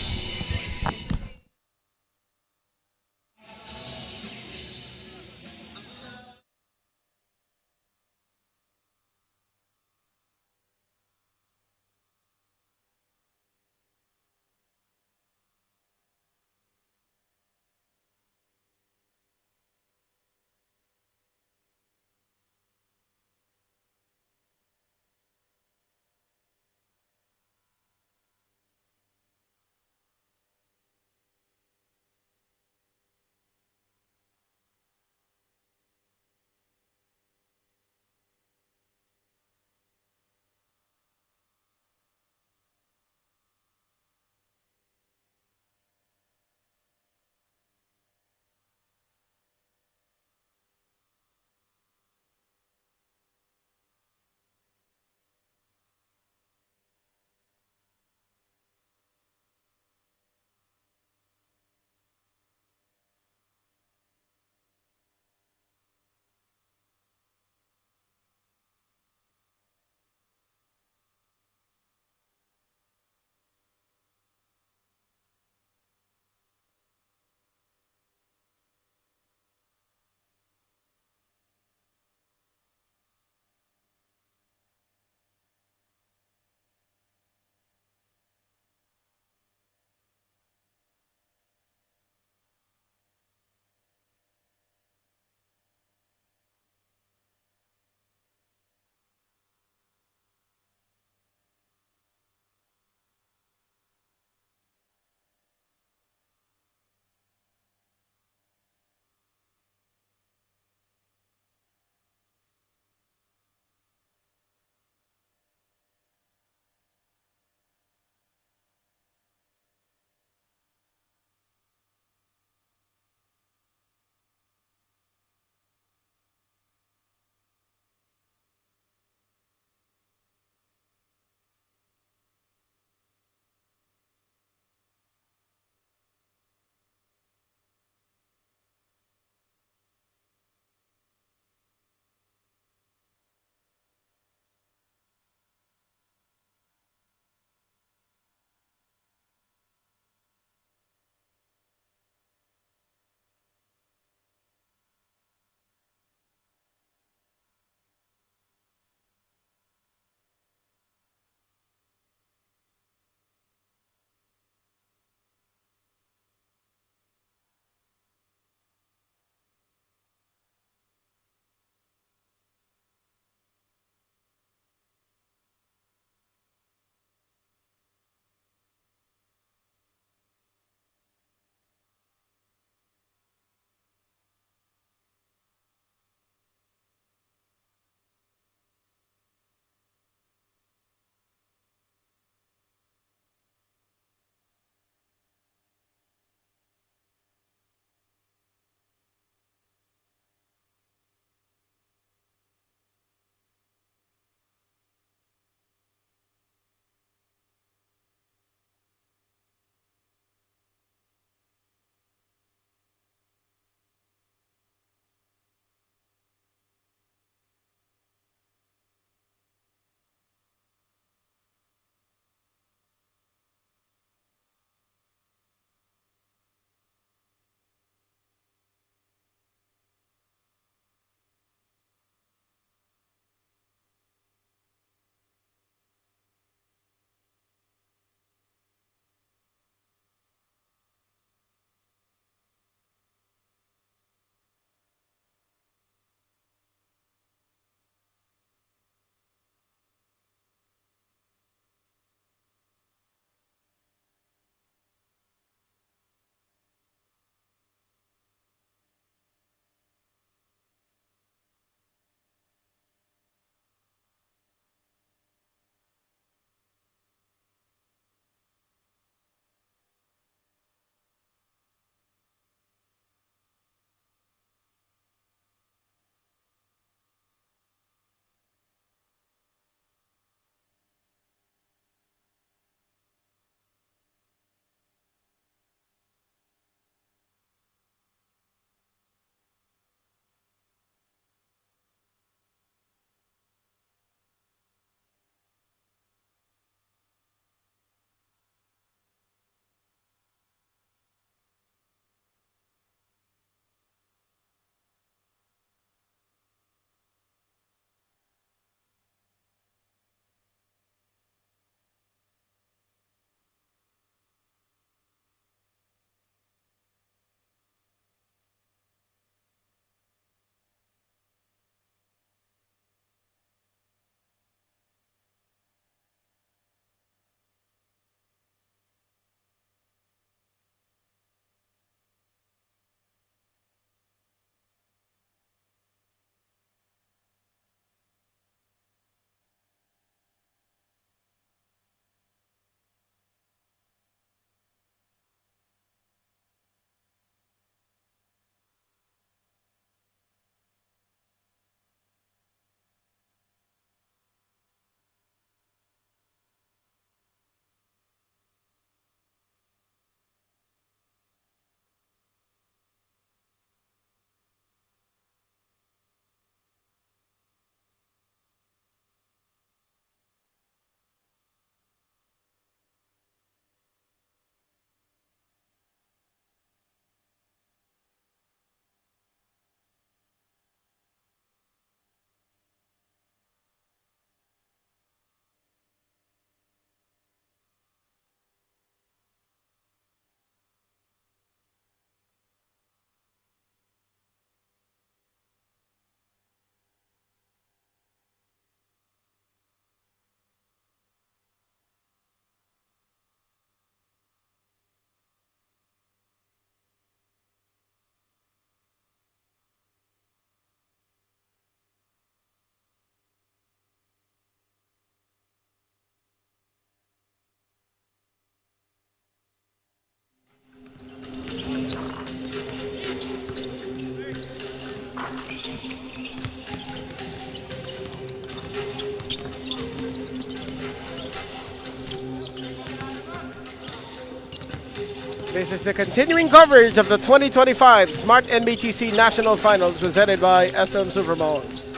This is the continuing coverage of the 2025 Smart NBTC National Finals presented by SM Supermalls.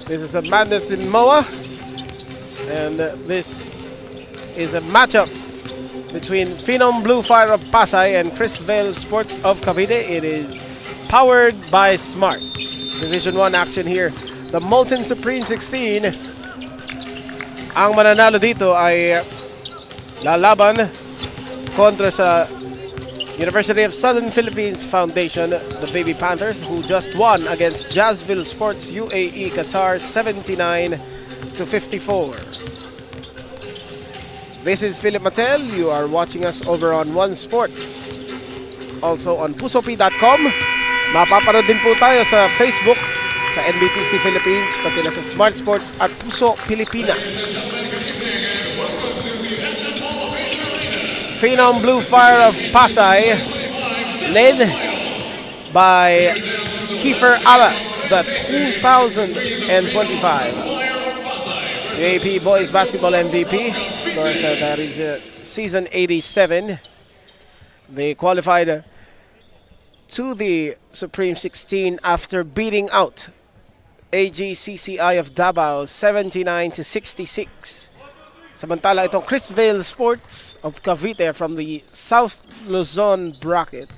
This is the madness in MOA, and this is a matchup between Phenom Blue Fire of Pasay and CHRISVEIL Sports of Cavite. It is powered by Smart. Division 1 action here. The Molten Supreme 16. Ang mananalo dito ay lalaban kontra sa University of Southern Philippines Foundation, the Baby Panthers, who just won against JAZZVILLE Sports UAE-QATAR 79-54. This is Philip Mattel. You are watching us over on One Sports. Also on pusop.com. Mapapanood din po tayo sa Facebook, sa NBTC Philippines, pati na sa Smart Sports at Puso Pilipinas. Phenom Blue Fire of Pasay, led by Kiefer Alas, the 2025 UAP Boys Basketball MVP. Of course, that is season 87. They qualified to the Supreme 16 after beating out AGCCI of Davao 79-66. Samantala itong CHRISVEIL Sports of Cavite from the South Luzon bracket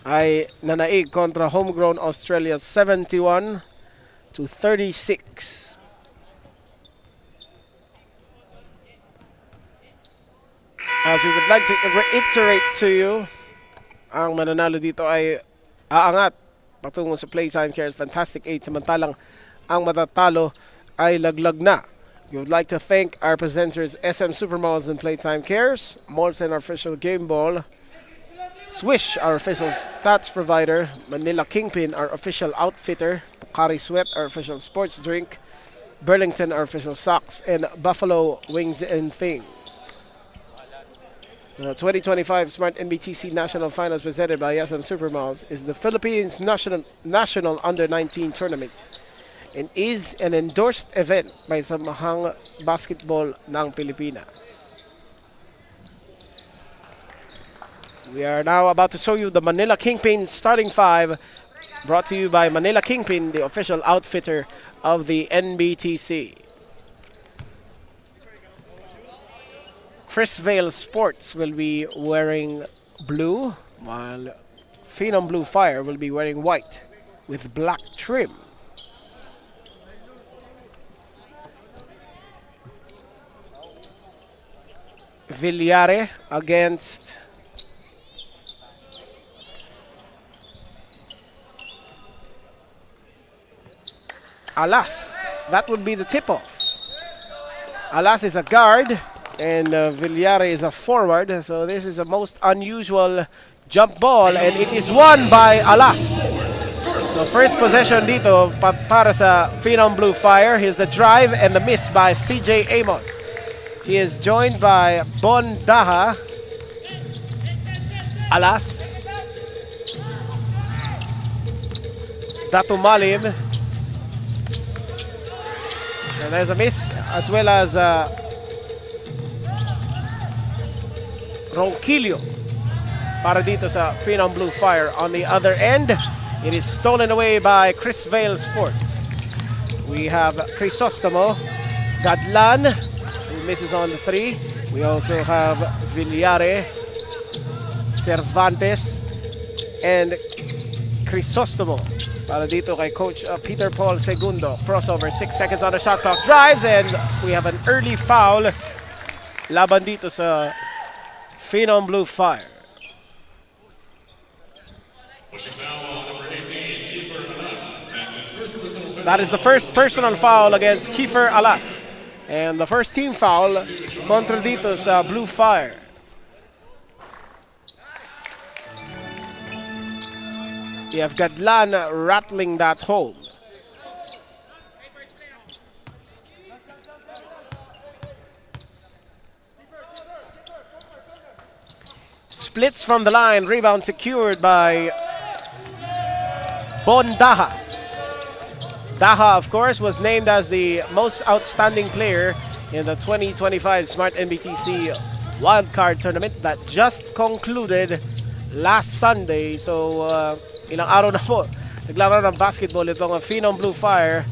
ay nanaig kontra Homegrown Australia 71-36. As we would like to reiterate to you, ang mananalo dito ay aangat patungo sa Playtime Cares Fantastic 8, samantalang ang matatalo ay laglag na. We would like to thank our presenters SM Supermalls and Playtime Cares, Molten, our official game ball, Swish, our official stats provider, Manila Kingpin, our official outfitter, Pocari Sweat, our official sports drink, Burlington, our official socks, and Buffalo Wings and Things. The 2025 Smart NBTC National Finals presented by SM Supermalls is the Philippines National Under-19 Tournament and is an endorsed event by Samahang Basketball ng Pilipinas. We are now about to show you the Manila Kingpin starting 5, brought to you by Manila Kingpin, the official outfitter of the NBTC. CHRISVEIL Sports will be wearing blue, while Phenom Blue Fire will be wearing white with black trim. Villare against Alas. That would be the tip-off. Alas is a guard and Villare is a forward, so this is a most unusual jump ball and it is won by Alas. So first possession dito para sa Phenom Blue Fire. Here's the drive and the miss by CJ Amos. He is joined by Bon Daha, Alas, Datu Malim, and there's a miss, as well as Ronquillo para dito sa Phenom Blue Fire. On the other end, it is stolen away by CHRISVEIL Sports. We have Crisostomo, Gadlan, misses on the 3. We also have Villare, Cervantes, and Crisostomo para dito kay Coach Peter Paul Segundo. Crossover, 6 seconds on the shot clock. Drives, and we have an early foul laban dito sa Phenom Blue Fire. That is the first personal foul against Kiefer Alas. And the first team foul kontra dito sa Blue Fire. You have Gadlan rattling that home. Splits from the line, rebound secured by Bon Daha. Daha, of course, was named as the most outstanding player in the 2025 Smart NBTC wildcard tournament that just concluded last Sunday. So, ilang araw na po naglaro ng basketball itong Phenom Blue Fire.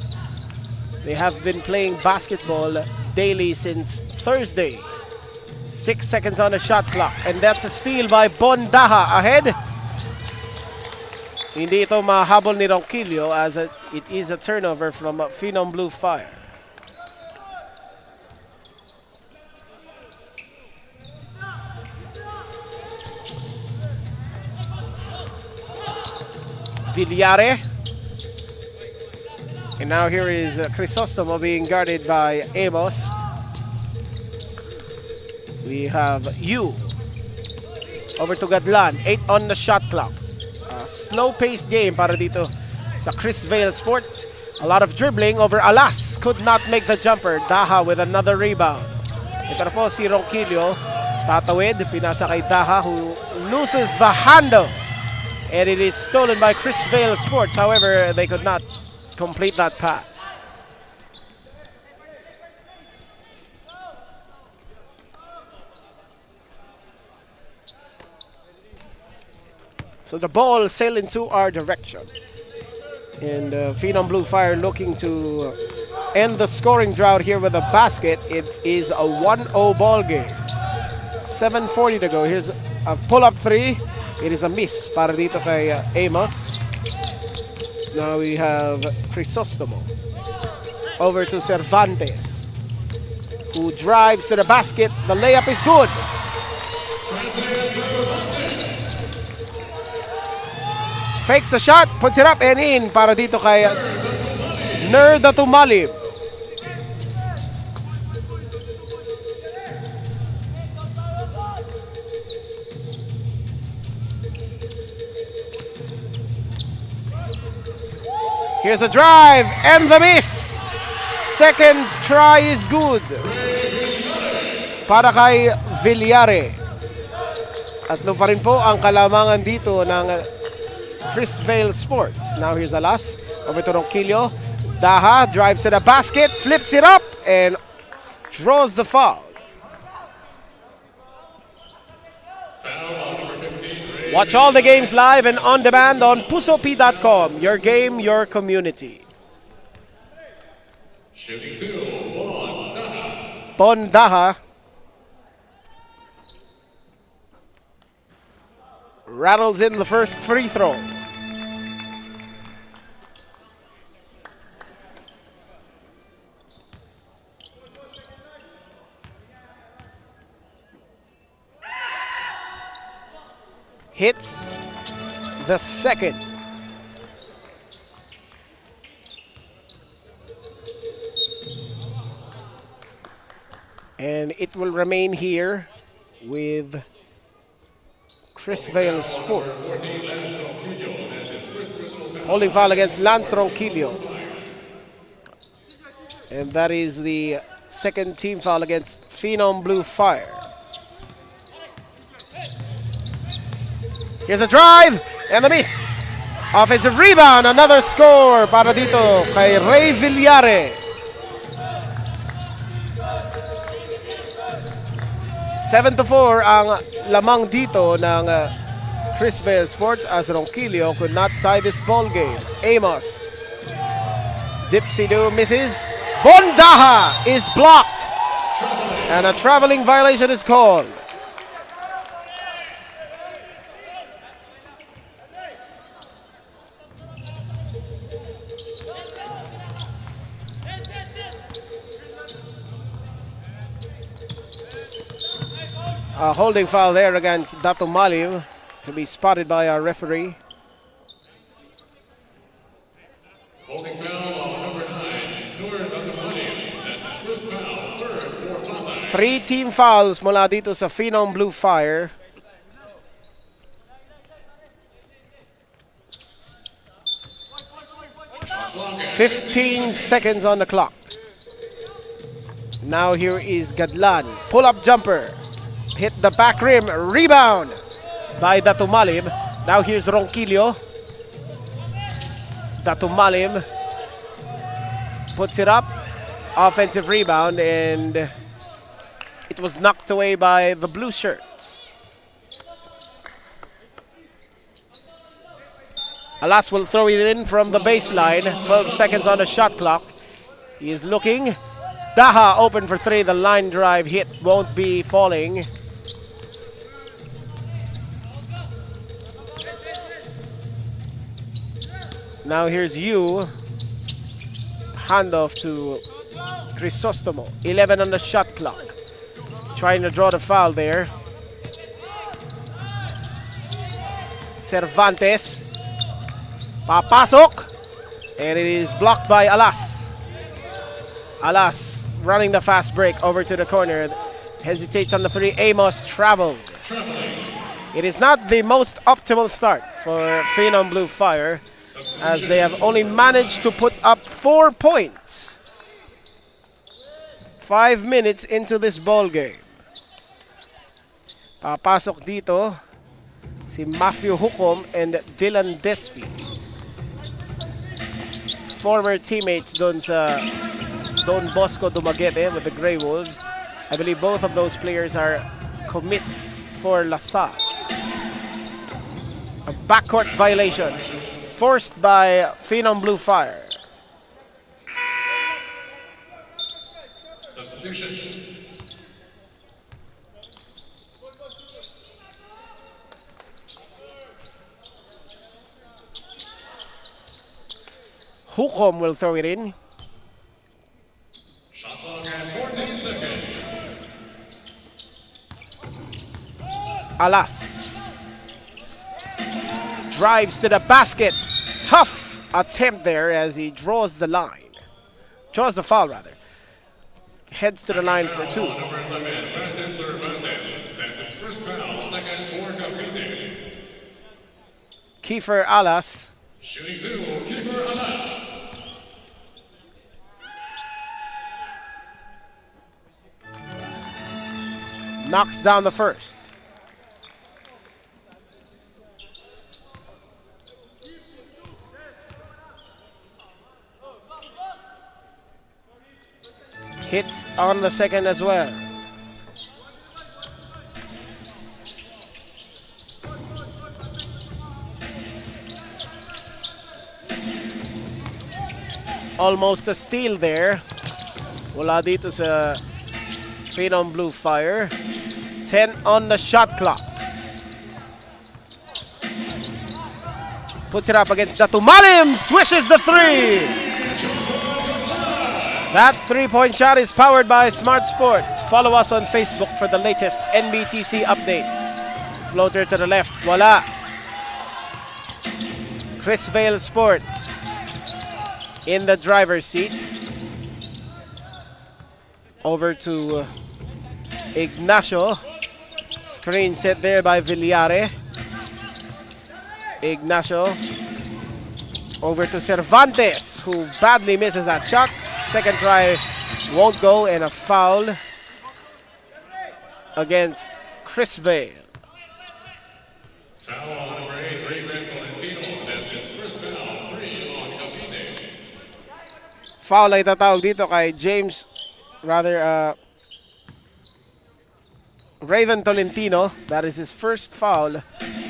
They have been playing basketball daily since Thursday. 6 seconds on the shot clock. And that's a steal by Bondaha ahead. Hindi ito mahabol ni Ronquillo as it is a turnover from Phenom Blue Fire. Villare. And now here is Crisostomo being guarded by Amos. We have Yu. Over to Gadlan. 8 on the shot clock. Slow-paced game para dito sa CHRISVEIL Sports. A lot of dribbling over Alas. Could not make the jumper. Daha with another rebound. Ito na po si Ronquillo. Tatawid. Pinasa kay Daha who loses the handle. And it is stolen by CHRISVEIL Sports. However, they could not complete that pass. So the ball sailed into our direction. And Phenom Blue Fire looking to end the scoring drought here with a basket. It is a 1-0 ball game. 7:40 to go. Here's a pull-up three. It is a miss para dito kay Amos. Now we have Crisostomo. Over to Cervantes, who drives to the basket. The layup is good. Fakes the shot, puts it up and in para dito kay Nerda Tumalib. Here's the drive and the miss. Second try is good para kay Villare. Tatlo pa rin po ang kalamangan dito ng CHRISVEIL Sports. Now here's Alas. Over to Ronquillo. Daha drives to the basket, flips it up, and draws the foul. Watch all the games live and on demand on pusop.com. Your game, your community. Shooting two, Bondaha. Bondaha rattles in the first free throw. Hits the second. And it will remain here with CHRISVEIL Sports. Holding foul against Lance Ronquillo. And that is the second team foul against Phenom Blue Fire. Here's a drive and the miss. Offensive rebound, another score para dito kay Ray Villare. 7-4 ang lamang dito ng CHRISVEIL Sports as Ronquillo could not tie this ball game. Amos. Dipsy-do misses. Bondaha is blocked. And a traveling violation is called. A holding foul there against Dato Malim to be spotted by our referee. Holding foul on number 9, Nur Dato Malim. That's his first foul, third for PASAY. 3 team fouls mula dito sa Phenom Blue Fire. "15 seconds on the clock. Now here is Gadlan. Pull-up jumper. Hit the back rim. Rebound by Datumalim. Now here's Ronquillo. Datumalim puts it up. Offensive rebound and It was knocked away by the blue shirts. Alas will throw it in from the baseline. 12 seconds on the shot clock. He is looking. Daha open for three. The line drive hit won't be falling. Now here's Yu. Handoff to Crisostomo. 11 on the shot clock. Trying to draw the foul there. Cervantes. Papasok. And it is blocked by Alas. Alas running the fast break over to the corner. Hesitates on the three. Amos traveled. It is not the most optimal start for Phenom Blue Fire, as they have only managed to put up 4 points 5 minutes into this ball game. Papasok dito si Matthew Hukom and Dylan Despy. Former teammates doon sa Don Bosco Dumaguete with the Grey Wolves. I believe both of those players are commits for LaSalle. A backcourt violation forced by Phenom Blue Fire. Substitution. Hukom will throw it in. Shot clock at 14 seconds. Alas drives to the basket. Tough attempt there as he draws the line. Draws the foul, rather. Heads to the line for two. Number 11, Francis Cervantes. That's his first foul, second for CAVITE. Kiefer Alas. Shooting two, Kiefer Alas. Knocks down the first. Hits on the second as well. Almost a steal there. Wala dito sa Phenom Blue Fire. 10 on the shot clock. Puts it up against Datumalim. Swishes the three. That three-point shot is powered by Smart Sports. Follow us on Facebook for the latest NBTC updates. Floater to the left. Wala. CHRISVEIL Sports in the driver's seat. Over to Ignacio. Screen set there by Villare. Ignacio. Over to Cervantes, who badly misses that shot. Second try won't go, and a foul against CHRISVEIL. Foul on number 8, Raven Tolentino. That's his first foul, 3 on CAVITE. Foul ay tatawag dito kay James, Raven Tolentino. That is his first foul.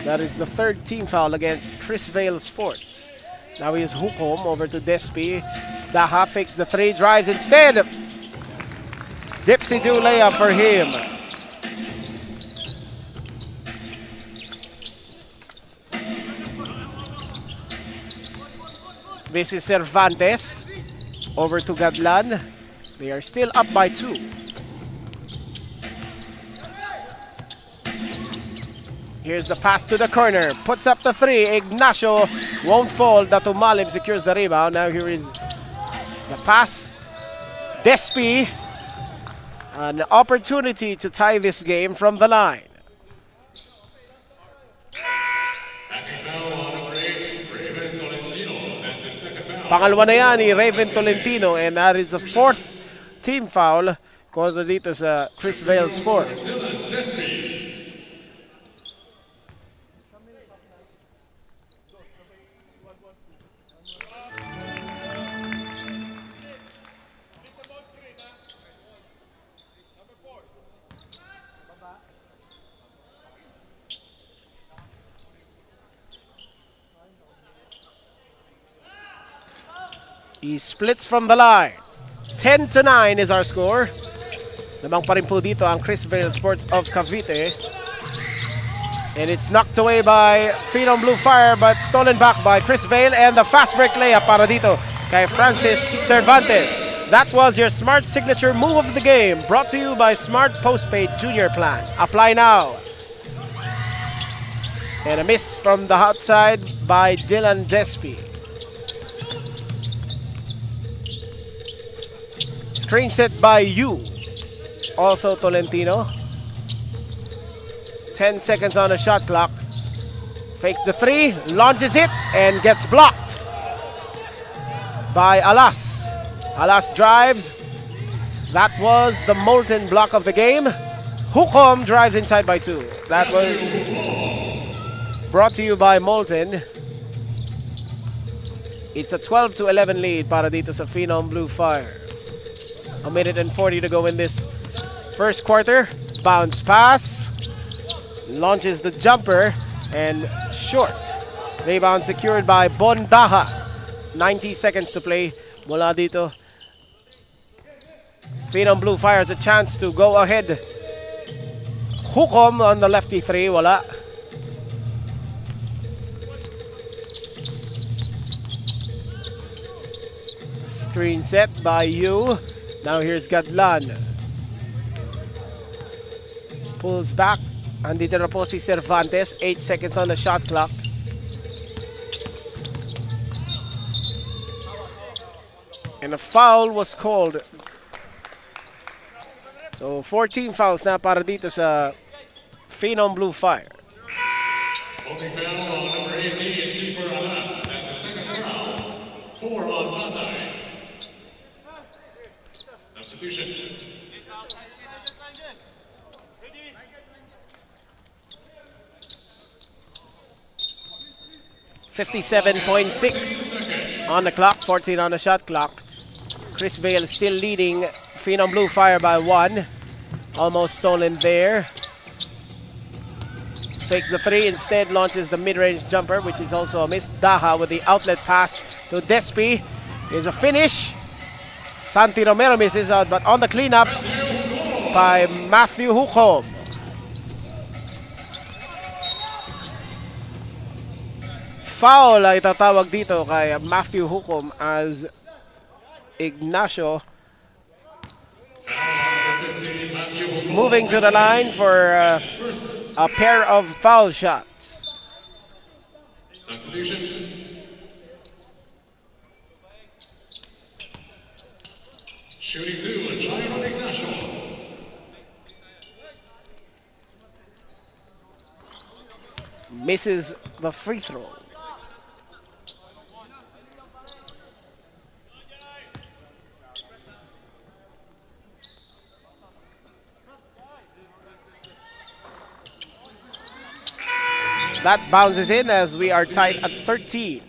That is the third team foul against CHRISVEIL Sports. Now he is Hukom over to Despy. Daha fakes the three, drives instead. Dipsy do layup for him. This is Cervantes. Over to Gadlan. They are still up by 2. Here's the pass to the corner. Puts up the three. Ignacio won't fall. Datumalim secures the rebound. Now here is the pass. Despy. An opportunity to tie this game from the line. Backing foul on number 8, Raven Tolentino. That's his second foul. Pangalawa na yan ni Raven Tolentino, and that is the 4th team foul kontra dito sa CHRISVEIL Sports. Dylan Despy. He splits from the line. 10-9 is our score. Lamang pa rin po dito ang CHRISVEIL Sports of Cavite. And it's knocked away by PHENOM Blue Fire but stolen back by CHRISVEIL, and the fast break layup para dito kay Francis Cervantes. That was your Smart Signature Move of the Game, brought to you by Smart Postpaid Junior Plan. Apply now. And a miss from the outside by Dylan Despi. Screen set by Yu. Also Tolentino. 10 seconds on the shot clock. Fakes the three, launches it, and gets blocked by Alas. Alas drives. That was the Molten block of the game. Hukom drives inside by 2. That was brought to you by Molten. It's a 12-11 lead para dito sa PHENOM Blue Fire. A minute and 40 to go in this first quarter. Bounce pass. Launches the jumper and short. Rebound secured by Bondaha. 90 seconds to play. Mula dito. PHENOM Blue Fire has a chance to go ahead. Hukom on the lefty three. Wala. Screen set by Yu. Now here's Gadlan. Pulls back. Andito na po si Cervantes. 8 seconds on the shot clock. And a foul was called. So 14 fouls na para dito sa PHENOM Blue Fire. Holding foul on number 18, Kiefer Alas. That's a second foul. 4 on PASAY. Substitution. 57.6 on the clock, 14 on the shot clock. CHRISVEIL still leading PHENOM Blue Fire by 1. Almost stolen there. Takes the three, instead launches the mid-range jumper, which is also a miss. Daha with the outlet pass to Despi. Is a finish. Santi Romero misses out, but on the cleanup by Matthew Hukom. Foul ay itatawag dito kay Matthew Hukom as Ignacio moving to the line for a pair of foul shots. Substitution. Shooting 2, John Ignacio. Misses the free throw. That bounces in as we are tied at 13.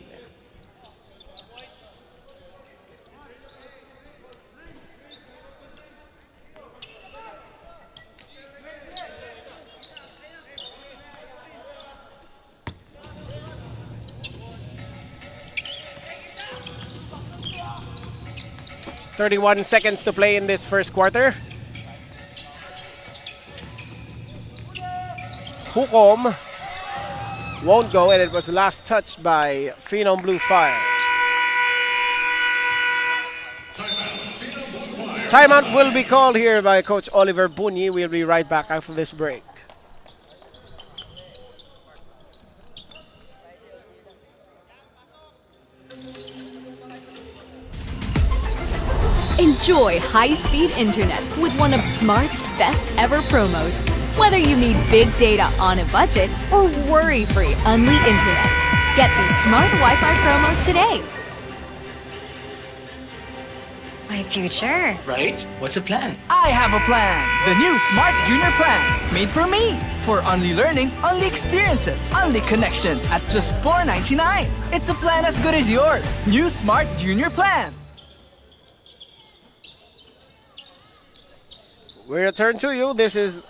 .31 seconds to play in this first quarter. Hukom won't go, and it was last touched by PHENOM Blue Fire. Timeout will be called here by Coach Oliver Bunyi. We'll be right back after this break. Enjoy high-speed internet with one of Smart's best ever promos. Whether you need big data on a budget or worry-free unlimited internet, get these Smart Wi-Fi promos today. My future. Right? What's a plan? I have a plan. The new Smart Junior Plan. Made for me. For only learning, only experiences, only connections at just $4.99. It's a plan as good as yours. New Smart Junior Plan. We return to you. This is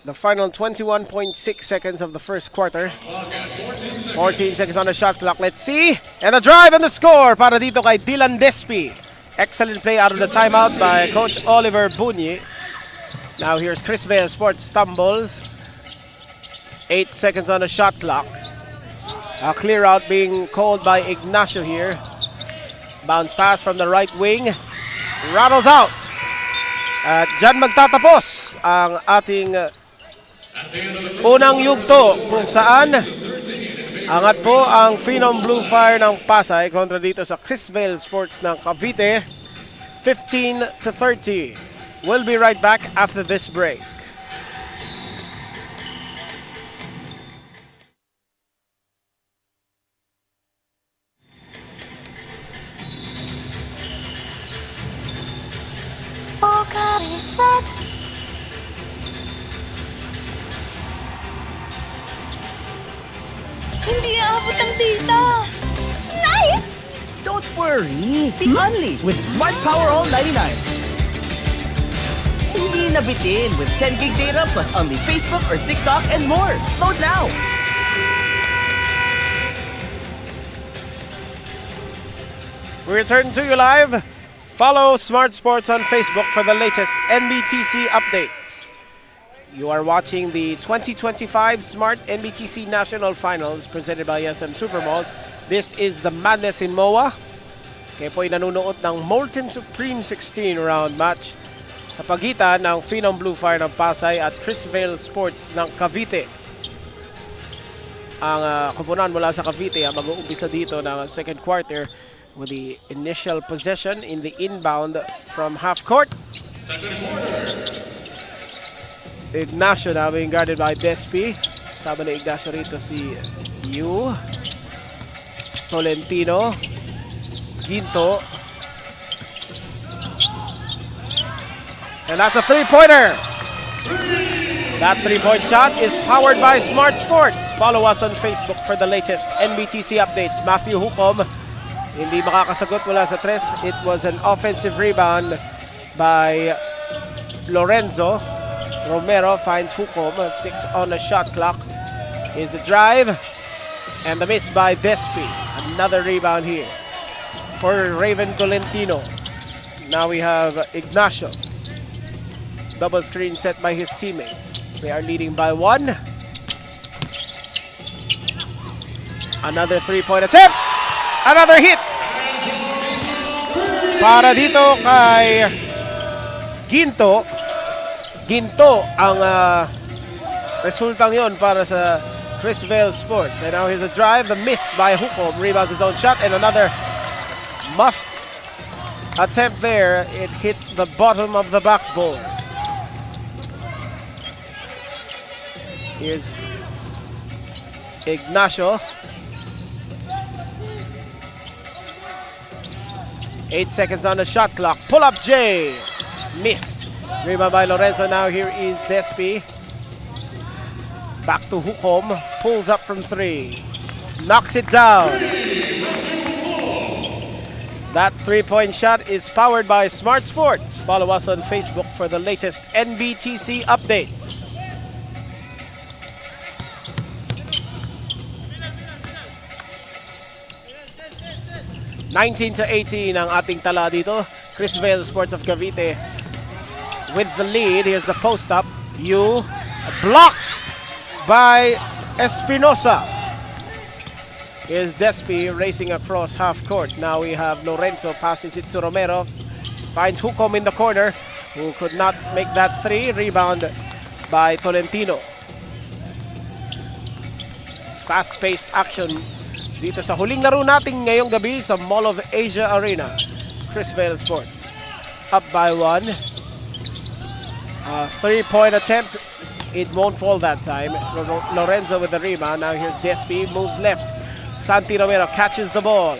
The final 21.6 seconds of the first quarter. 14 seconds on the shot clock. Let's see. And the drive and the score para dito kay Dylan Despi. Excellent play out of the timeout by Coach Oliver Bunyi. Now here's CHRISVEIL Sports stumbles. 8 seconds on the shot clock. A clear out being called by Ignacio here. Bounce pass from the right wing. Rattles out. At dyan magtatapos ang ating unang yugto kung saan angat po ang Phenom Blue Fire ng Pasay kontra dito sa CHRISVEIL Sports ng Cavite. 15-30. We'll be right back after this break. Sweat. Hindi aabot ang data. Nice! Don't worry, be only with Smart Power All 99. Hindi nabitin with 10 gig data plus only Facebook or TikTok and more. Load now! We return to you live. Follow Smart Sports on Facebook for the latest NBTC updates. You are watching the 2025 Smart NBTC National Finals presented by SM Supermalls. This is the Madness in MOA. Kayo po'y nanunood ng Molten Supreme 16 round match sa pagitan ng Phenom Blue Fire ng Pasay at CHRISVEIL Sports ng Cavite. Ang koponan mula sa Cavite ang mag-uumpisa dito ng second quarter with the initial possession in the inbound from half court. Ignacio now being guarded by Despi. Sabi ni Ignacio rito si Yu. Tolentino. Ginto. And that's a three-pointer. That three-point shot is powered by Smart Sports. Follow us on Facebook for the latest NBTC updates. Matthew Hukom hindi makakasagot mula sa tres. It was an offensive rebound by Lorenzo. Romero finds Hukom. 6 on the shot clock. Is the drive. And the miss by Despi. Another rebound here for Raven Tolentino. Now we have Ignacio. Double screen set by his teammates. They are leading by 1. Another three-point attempt. Another hit. Para dito kay Ginto. Ginto ang resultang yon para sa CHRISVEIL Sports. And now here's a drive. The miss by Hukom. Rebounds his own shot. And another muffed attempt there. It hit the bottom of the backboard. Here's Ignacio. 8 seconds on the shot clock. Pull up J. Missed. Rebound by Lorenzo. Now here is Despi. Back to Hukom. Pulls up from 3. Knocks it down. That three-point shot is powered by Smart Sports. Follow us on Facebook for the latest NBTC updates. (19-18) ang ating tala dito. CHRISVEIL Sports of Cavite with the lead. Here's the post-up. Blocked by Espinosa. Here's Despi racing across half court. Now we have Lorenzo passes it to Romero. Finds Hukom in the corner, who could not make that three. Rebound by Tolentino. Fast-paced action dito sa huling laro natin ngayong gabi sa Mall of Asia Arena. CHRISVEIL Sports up by 1. Three-point attempt. It won't fall that time. Lorenzo with the rebound. Now here's Despi. Moves left. Santi Romero catches the ball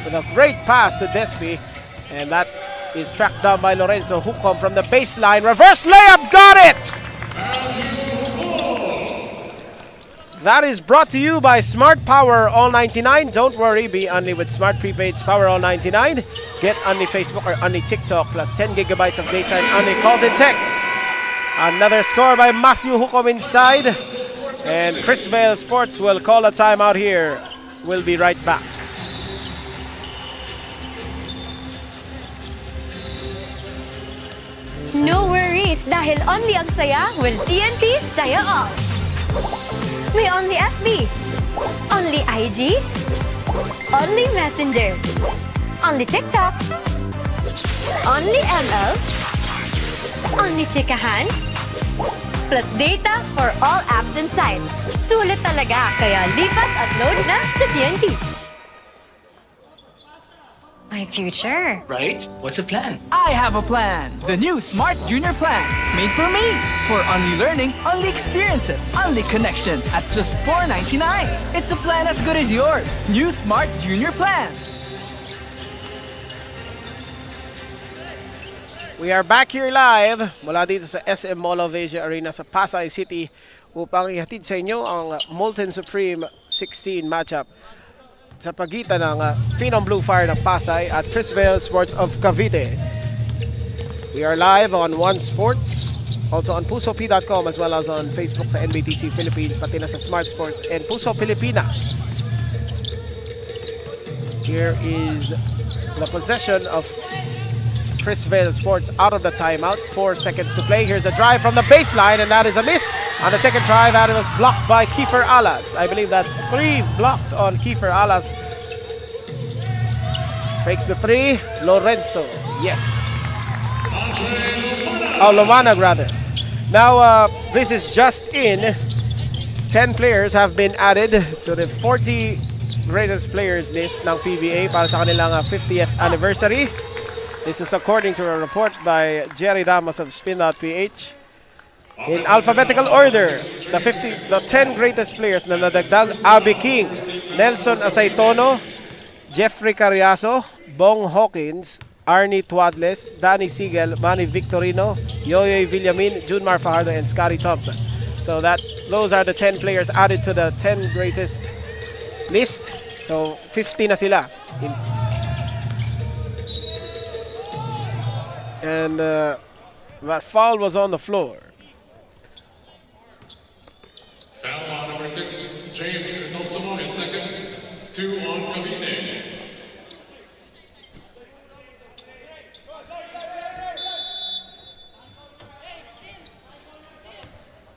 with a great pass to Despi. And that is tracked down by Lorenzo. Hukom from the baseline. Reverse layup. Got it! That is brought to you by Smart Power All 99. Don't worry, be only with Smart Prepaid's Power All 99. Get only Facebook or only TikTok plus 10 gigabytes of data and only calls and texts. Another score by Matthew Hukom inside. And CHRISVEIL Sports will call a timeout here. We'll be right back. No worries dahil only ang saya will TNT Saya All. May only FB, only IG, only Messenger, only TikTok, only ML, only chikahan, plus data for all apps and sites. Sulit talaga, kaya lipat at load na sa TNT. My future. Right? What's the plan? I have a plan. The new Smart Junior Plan. Made for me. For only learning, only experiences, only connections at just $4.99. It's a plan as good as yours. New Smart Junior Plan. We are back here live mula dito sa SM Mall of Asia Arena sa Pasay City upang ihatid sa inyo ang Molten Supreme 16 matchup sa pagitan ng Phenom Blue Fire ng Pasay at CHRISVEIL Sports of Cavite. We are live on One Sports, also on pusop.com as well as on Facebook sa NBTC Philippines, pati na sa Smart Sports and Puso Pilipinas. Here is the possession of CHRISVEIL Sports out of the timeout. 4 seconds to play. Here's the drive from the baseline, and that is a miss. On the second try, that was blocked by Kiefer Alas. I believe that's 3 blocks on Kiefer Alas. Fakes the 3. Lorenzo. Yes. Oh, Lomanag rather. Now, this is just in. 10 players have been added to the 40 greatest players list ng PBA para sa kanilang 50th anniversary. This is according to a report by Jerry Ramos of Spin.ph. In alphabetical order, the 10 greatest players na nadagdag: Abby King, Nelson Asaytono, Jeffrey Carriazo, Bong Hawkins, Arnie Tuadles, Danny Siegel, Manny Victorino, Yoyoy Villamin, Junmar Fajardo, and Scotty Thompson. So those are the 10 players added to the 10 greatest list. So 50 na sila. And that foul was on the floor. Foul on number 6, James Crisostomo is second. 2 on Cavite.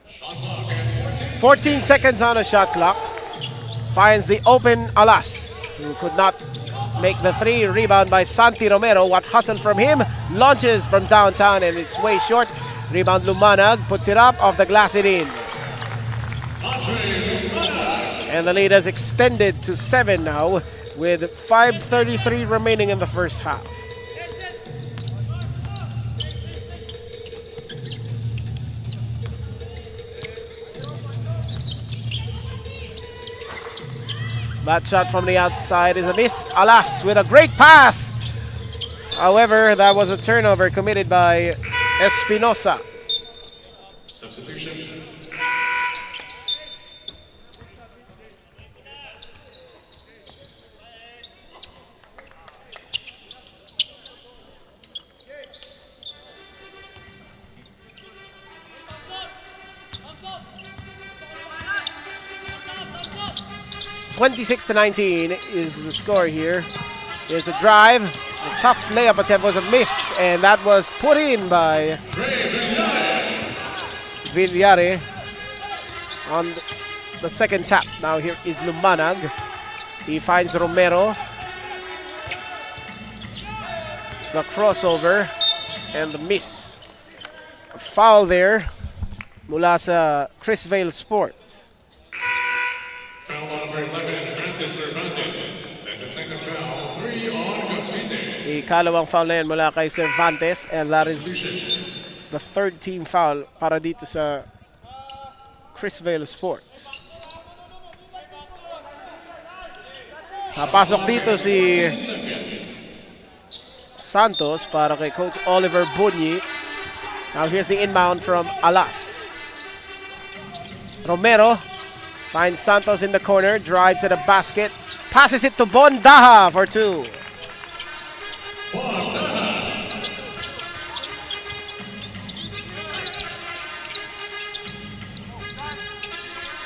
Shot clock at 14 seconds on a shot clock. Finds the open Alas, who could not make the 3. Rebound by Santi Romero. What hustle from him? Launches from downtown and it's way short. Rebound Lumanag. Puts it up. Off the glass it in. And the lead has extended to 7 now with 5:33 remaining in the first half. That shot from the outside is a miss. Alas with a great pass. However, that was a turnover committed by Espinosa. substitution. 26-19 is the score here. Here's the drive. The tough layup attempt was a miss, and that was put in by Villare on the second tap. Now here is Lumanag. He finds Romero. The crossover and the miss. A foul there mula sa CHRISVEIL Sports. Foul on number 11, Francis Cervantes. That's a second foul. 3 on Cavite. Ikalawang foul na yan mula kay Cervantes, and that is the third team foul para dito sa CHRISVEIL Sports. Napasok dito si Santos para kay Coach Oliver Bunyi. Now here's the inbound from Alas. Romero finds Santos in the corner, drives at a basket, passes it to Bondaha for 2.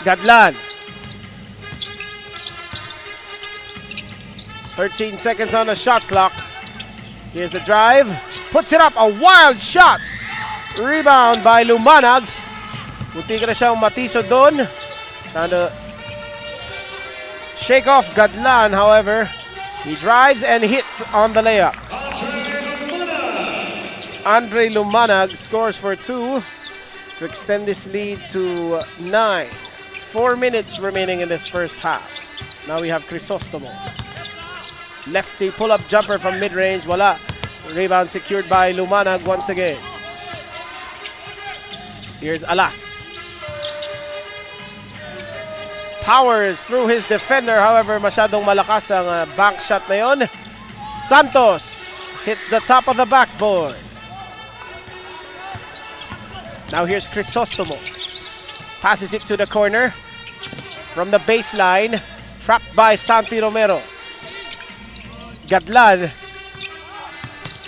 Gadlan. 13 seconds on the shot clock. Here's the drive. Puts it up. A wild shot. Rebound by Lumanags. Munti ka na siyang matiso doon. Trying to shake off Gadlan, however. He drives and hits on the layup. Andre Lumanag scores for 2 to extend this lead to 9. 4 minutes remaining in this first half. Now we have Crisostomo. Lefty pull-up jumper from mid-range. Wala. Rebound secured by Lumanag once again. Here's Alas. Powers through his defender. However, masyadong malakas ang bank shot na yun. Santos hits the top of the backboard. Now here's Crisostomo. Passes it to the corner. From the baseline. Trapped by Santi Romero. Gadlan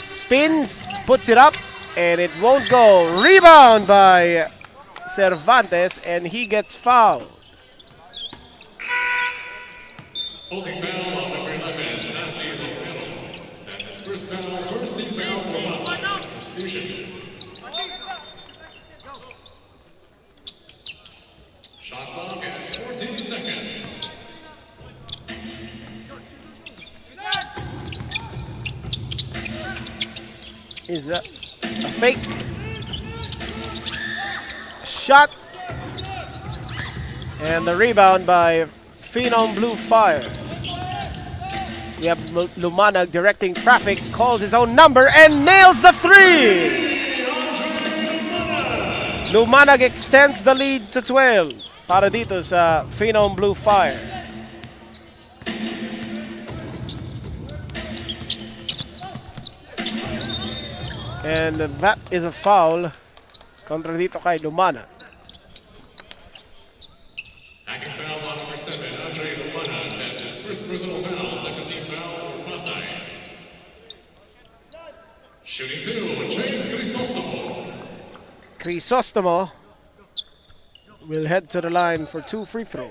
spins, puts it up, and it won't go. Rebound by Cervantes, and he gets fouled. Holding foul on number 11, Santi Romero. That's his first foul, first team foul for PASAY. Substitution. Shot clock at 14 seconds. Is a fake shot, and the rebound by Phenom Blue Fire. We have Lumanag directing traffic, calls his own number, and nails the 3! Lumanag extends the lead to 12 para dito sa Phenom Blue Fire. And that is a foul kontra dito kay Lumanag. Hacking foul on number 7, Andre Lumanag. That's his first personal foul, second team foul for PASAY. Shooting 2, James Crisostomo. Crisostomo will head to the line for 2 free throws.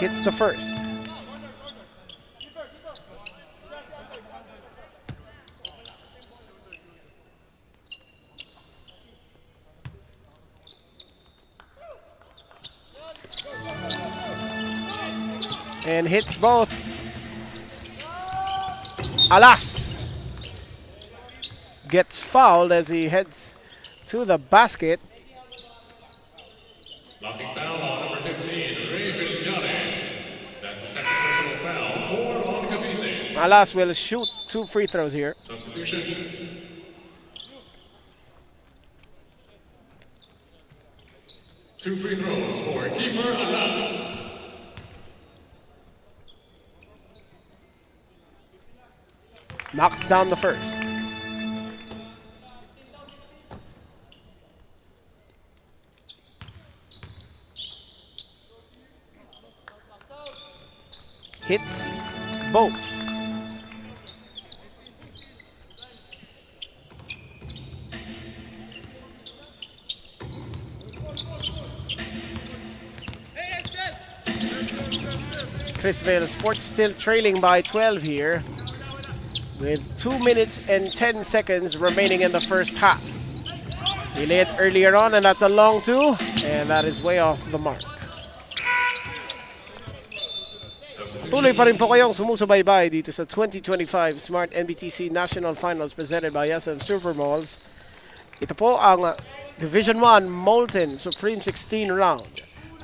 Hits the first. And hits both. Alas gets fouled as he heads to the basket. Blocking foul on number 15, Raven Yane. That's a second personal foul, 4 on CAVITE. Alas will shoot 2 free throws here. Substitution. Two free throws for keeper Alas. Knocks down the first. Hits both. CHRISVEIL Sports still trailing by 12 here, with 2 minutes and 10 seconds remaining in the first half. We led earlier on, and that's a long 2, and that is way off the mark. Tuloy pa rin po kayong sumusubaybay dito sa 2025 Smart NBTC National Finals presented by SM Supermalls. Ito po ang Division 1 Molten Supreme 16 round.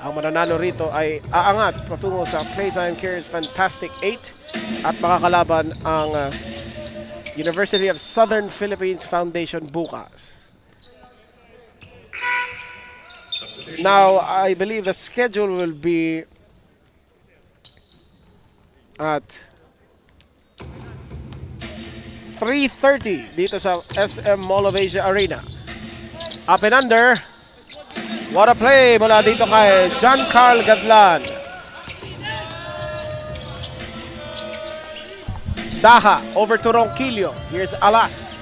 Ang mananalo rito ay aangat patungo sa Playtime Cares Fantastic 8 at makakalaban ang University of Southern Philippines Foundation bukas. Now, I believe the schedule will be at 3:30 dito sa SM Mall of Asia Arena. Up and under. What a play mula dito kay John Carl Gadlan. Daha over to Ronquillo. Here's Alas.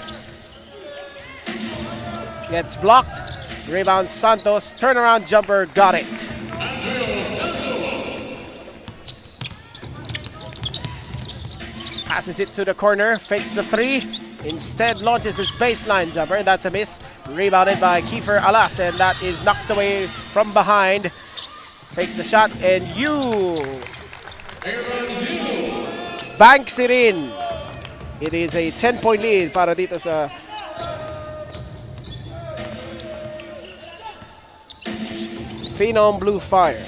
Gets blocked. Rebound Santos. Turnaround jumper. Got it. Andrea Santos. Passes it to the corner. Fakes the three. Instead launches his baseline jumper. That's a miss. Rebounded by Kiefer Alas. And that is knocked away from behind. Fakes the shot. And banks it in. It is a 10-point lead para dito sa Phenom Blue Fire.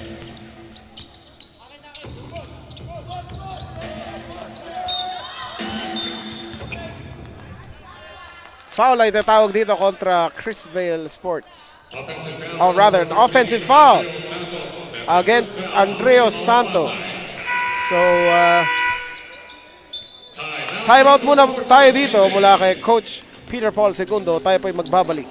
Foul ay tatawag dito kontra CHRISVEIL Sports. Or rather, an offensive foul against Andrea Santos. So, timeout muna tayo dito mula kay Coach Peter Paul II. Tayo po'y magbabalik.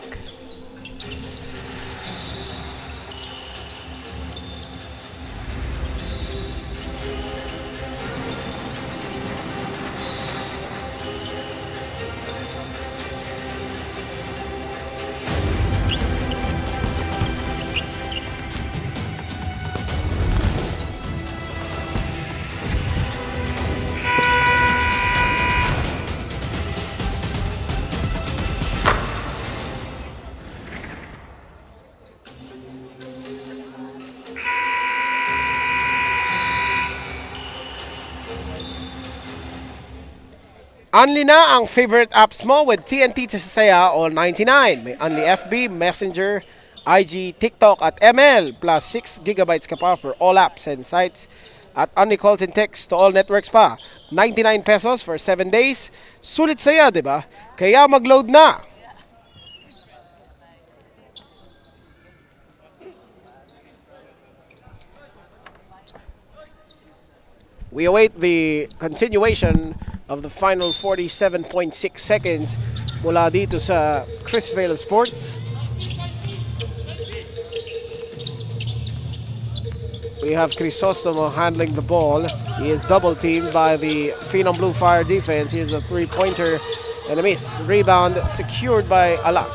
Unli na ang favorite apps mo with TNT sa Saya All 99. May Unli FB, Messenger, IG, TikTok at ML plus 6 gigabytes ka pa for all apps and sites at Unli calls and texts to all networks pa. 99 pesos for 7 days. Sulit saya, di ba? Kaya mag-load na! We await the continuation of the final 47.6 seconds mula dito sa CHRISVEIL Sports. We have Crisostomo handling the ball. He is double teamed by the Phenom Blue Fire defense. Here's a three-pointer and a miss. Rebound secured by Alas.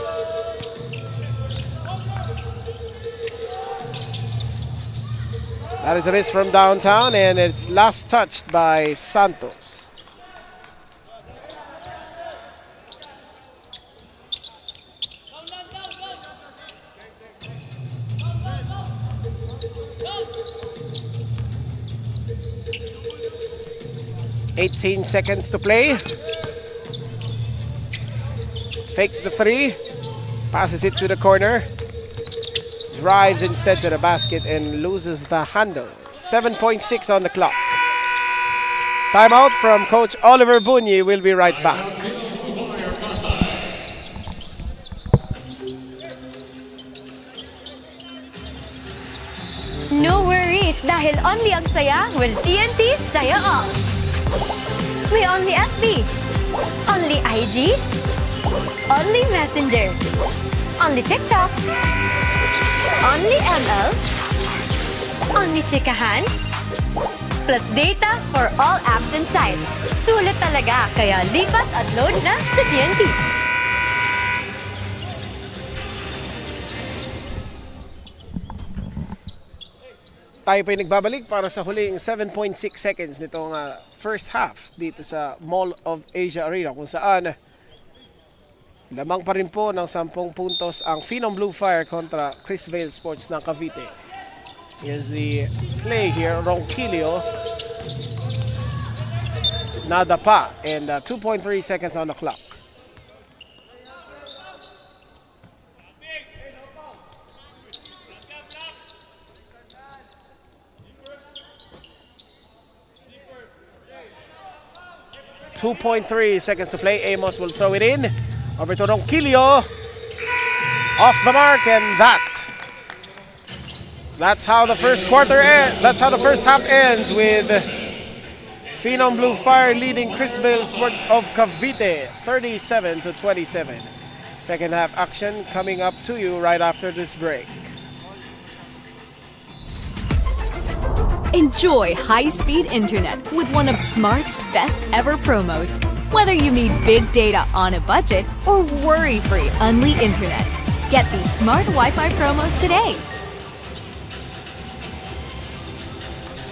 That is a miss from downtown, and it's last touched by Santos. $18 seconds to play. Fakes the three. Passes it to the corner. Drives instead to the basket and loses the handle. 7.6 on the clock. Timeout from Coach Oliver Bunyi. We'll be right back. No worries dahil only ang saya will TNT Saya All. May only FB, only IG, only Messenger, only TikTok, only ML, only Chikahan, plus data for all apps and sites. Sulit talaga, kaya lipat at load na sa TNT. Tayo po'y nagbabalik para sa huling 7.6 seconds nitong first half dito sa Mall of Asia Arena, kung saan lamang pa rin po ng 10 puntos ang Phenom Blue Fire kontra CHRISVEIL Sports ng Cavite. Here's the play here. Ronquillo nada pa, and 2.3 seconds on the clock. .3 seconds to play. Amos will throw it in. Over to Ronquillo. Off the mark, and that's how the first quarter ends. That's how the first half ends, with Phenom Blue Fire leading CHRISVEIL Sports of Cavite 37-27. Second half action coming up to you right after this break. Enjoy high-speed internet with one of Smart's best ever promos. Whether you need big data on a budget or worry-free Unli internet, Get these smart Wi-Fi promos today.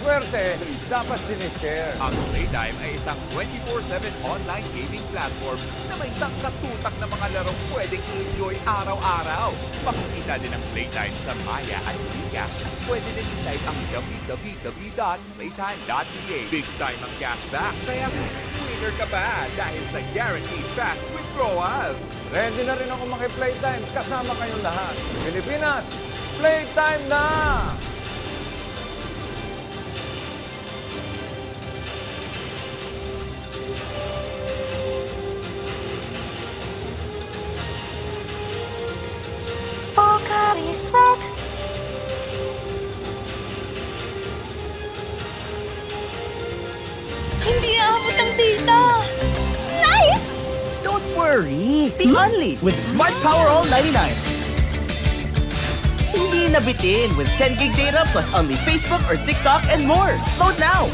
Swerte, dapat sinishare. Ang Playtime ay isang 24/7 online gaming platform na may sangkatutak na mga larong pwedeng i-enjoy araw-araw. Makikita din ang Playtime sa Maya at Gcash at pwede din i-type ang www.playtime.ph. Big time ang cashback, kaya winner ka ba dahil sa guaranteed fast withdrawals. Ready na rin ako maki-playtime kasama kayong lahat. Pilipinas, playtime na! Sweat. Hindi aabot ang data. Nice! Don't worry! Be only with Smart Power All 99. Hindi nabitin with 10 gig data plus only Facebook or TikTok and more. Load now!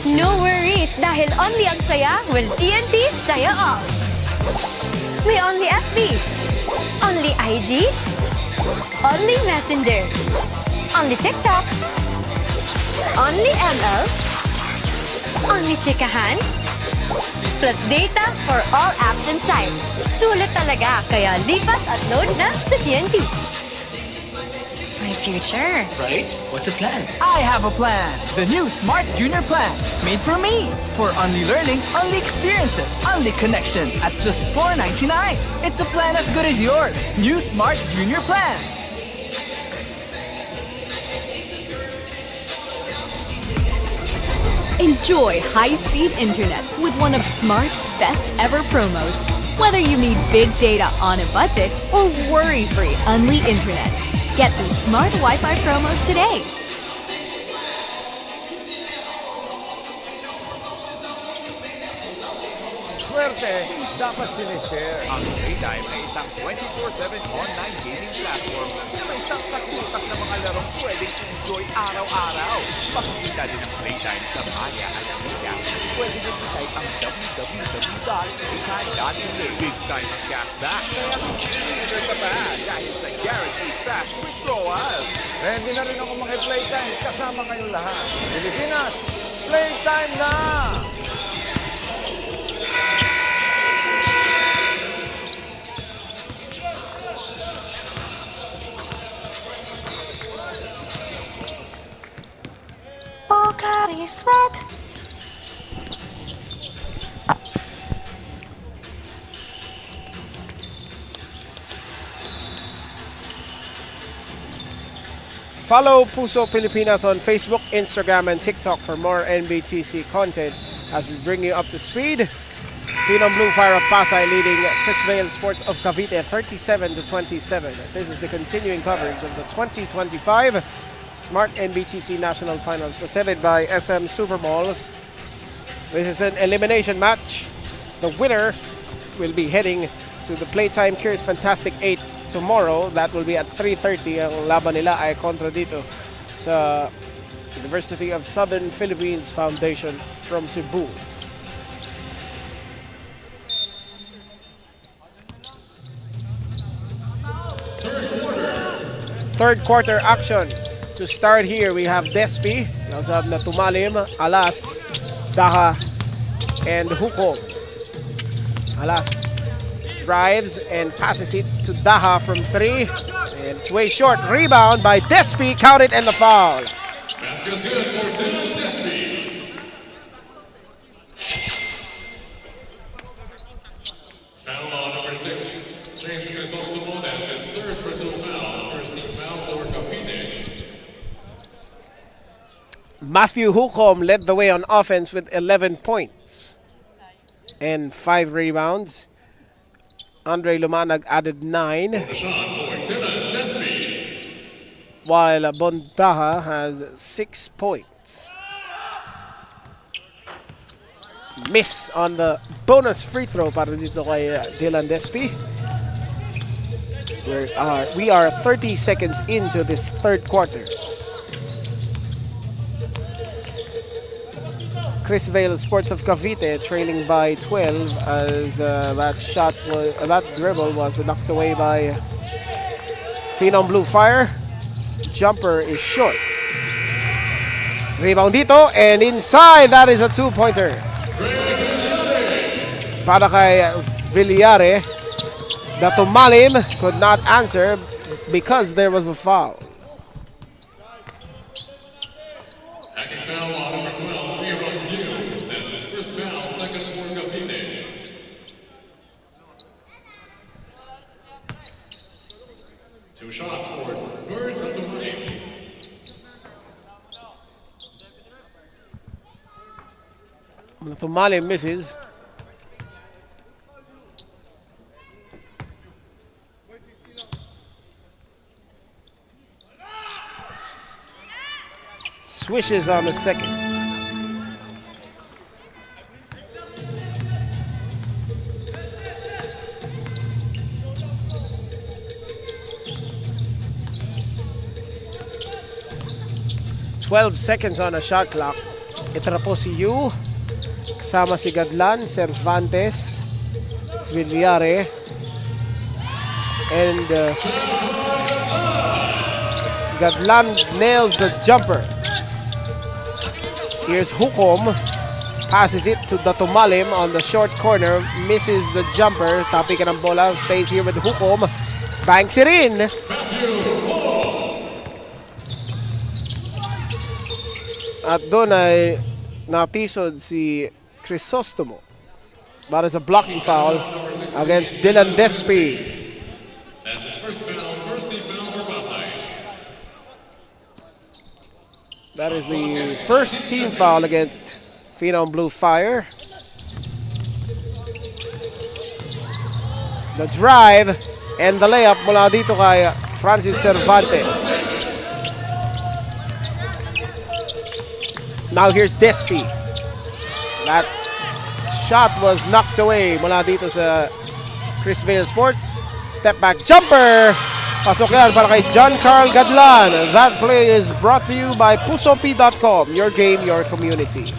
No worries dahil only ang saya will TNT Saya All. May only FB, only IG, only Messenger, only TikTok, only ML, only Chikahan, plus data for all apps and sites. Sulit talaga, kaya lipat at load na sa TNT. My future. Right? What's a plan? I have a plan. The new Smart Junior Plan. Made for me. For only learning, only experiences, only connections at just $4.99. It's a plan as good as yours. New Smart Junior Plan. Enjoy high-speed internet with one of Smart's best ever promos. Whether you need big data on a budget or worry-free only internet. Get these smart Wi-Fi promos today. Swerte, dapat sinishare. Ang Playtime ay isang 24/7 online gaming platform na may sangkatutak na mga larong pwedeng enjoy araw-araw. Makikita din ang Playtime sa Maya at Gcash. Pwede din i-type ang www.playtime.ph. Big time ang cashback, kaya winner ka ba dahil sa guaranteed fast withdrawals. Ready na rin ako maki-playtime kasama kayong lahat. Pilipinas, playtime na! Sweat. Follow Puso Pilipinas on Facebook, Instagram, and TikTok for more NBTC content as we bring you up to speed. PHENOM Blue Fire of PASAY leading CHRISVEIL Sports of CAVITE 37-27. This is the continuing coverage of the 2025 Smart NBTC National Finals presented by SM Supermalls. This is an elimination match. The winner will be heading to the Playtime Cures Fantastic 8 tomorrow. That will be at 3:30. Ang laban nila ay kontra dito sa University of Southern Philippines Foundation from Cebu. Third quarter action. To start here, we have Despi. We also have Natumalim, Alas, Daha, and Hukom. Alas drives and passes it to Daha from 3. And it's way short. Rebound by Despi. Counted and the foul. Basket's good for Dylan Despi. Foul on number 6, James Crisostomo. That's his 3rd personal foul. First team foul for KAPITE. Matthew Hukom led the way on offense with 11 points and 5 rebounds. Andre Lumanag added 9. Dylan Despi. While Bondaha has 6 points. Miss on the bonus free throw para dito kay Dylan Despi. We are 30 seconds into this 3rd quarter. CHRISVEIL Sports of Cavite trailing by 12 as that dribble was knocked away by Phenom Blue Fire. Jumper is short. Rebound dito and inside. That is a 2-pointer. Para kay Villare. Natumalim could not answer because there was a foul. Hacking foul on number 12, Aaron View. That's his first foul, 2nd for KAPITE. Two shots for Bird Natumalim. Natumalim misses. Swishes on the second. "12 seconds on a shot clock. Ito na po si Yu. Kasama si Gadlan, Cervantes, Villare, and Gadlan nails the jumper. Here's Hukom, passes it to Natumalim on the short corner, misses the jumper. Tapi ka ng bola, stays here with Hukom, banks it in. At doon ay natisod si Crisostomo. That is a blocking foul against Dylan Despi. That's his first foul, first team foul for PASAY. That is the first team foul against Phenom Blue Fire. The drive and the layup mula dito kay Francis Cervantes. Now here's Despi. That shot was knocked away mula dito sa CHRISVEIL Sports. Step back jumper. Pasok yan para kay John Carl Gadlan. That play is brought to you by pusopi.com. Your game, your community.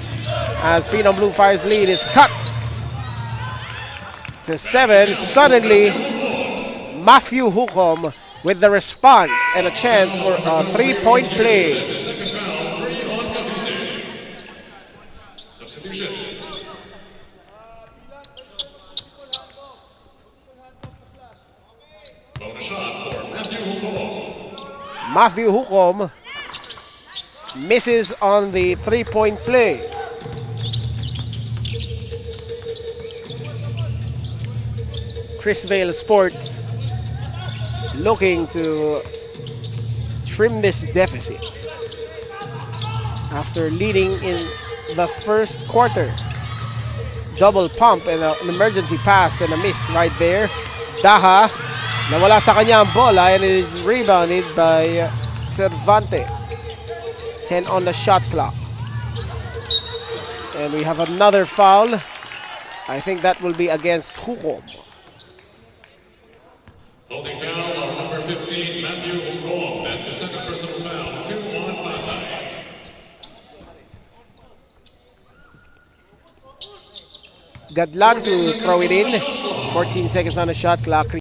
As Phenom Blue Fire's lead is cut to 7. Suddenly, Matthew Hukom with the response and a chance for a 3-point play. Substitution. Bonus shot for Matthew Hukom. Matthew Hukom misses on the 3-point play. CHRISVEIL Sports looking to trim this deficit after leading in the first quarter. Double pump and an emergency pass and a miss right there. Daha, nawala sa kanya ang bola and it is rebounded by Cervantes. 10 on the shot clock. And we have another foul. I think that will be against Hukom. Holding foul on number 15, Matthew Hukom. That's his second personal foul. 2 on PASAY. Gadlan to throw it in. 14 seconds on the shot clock.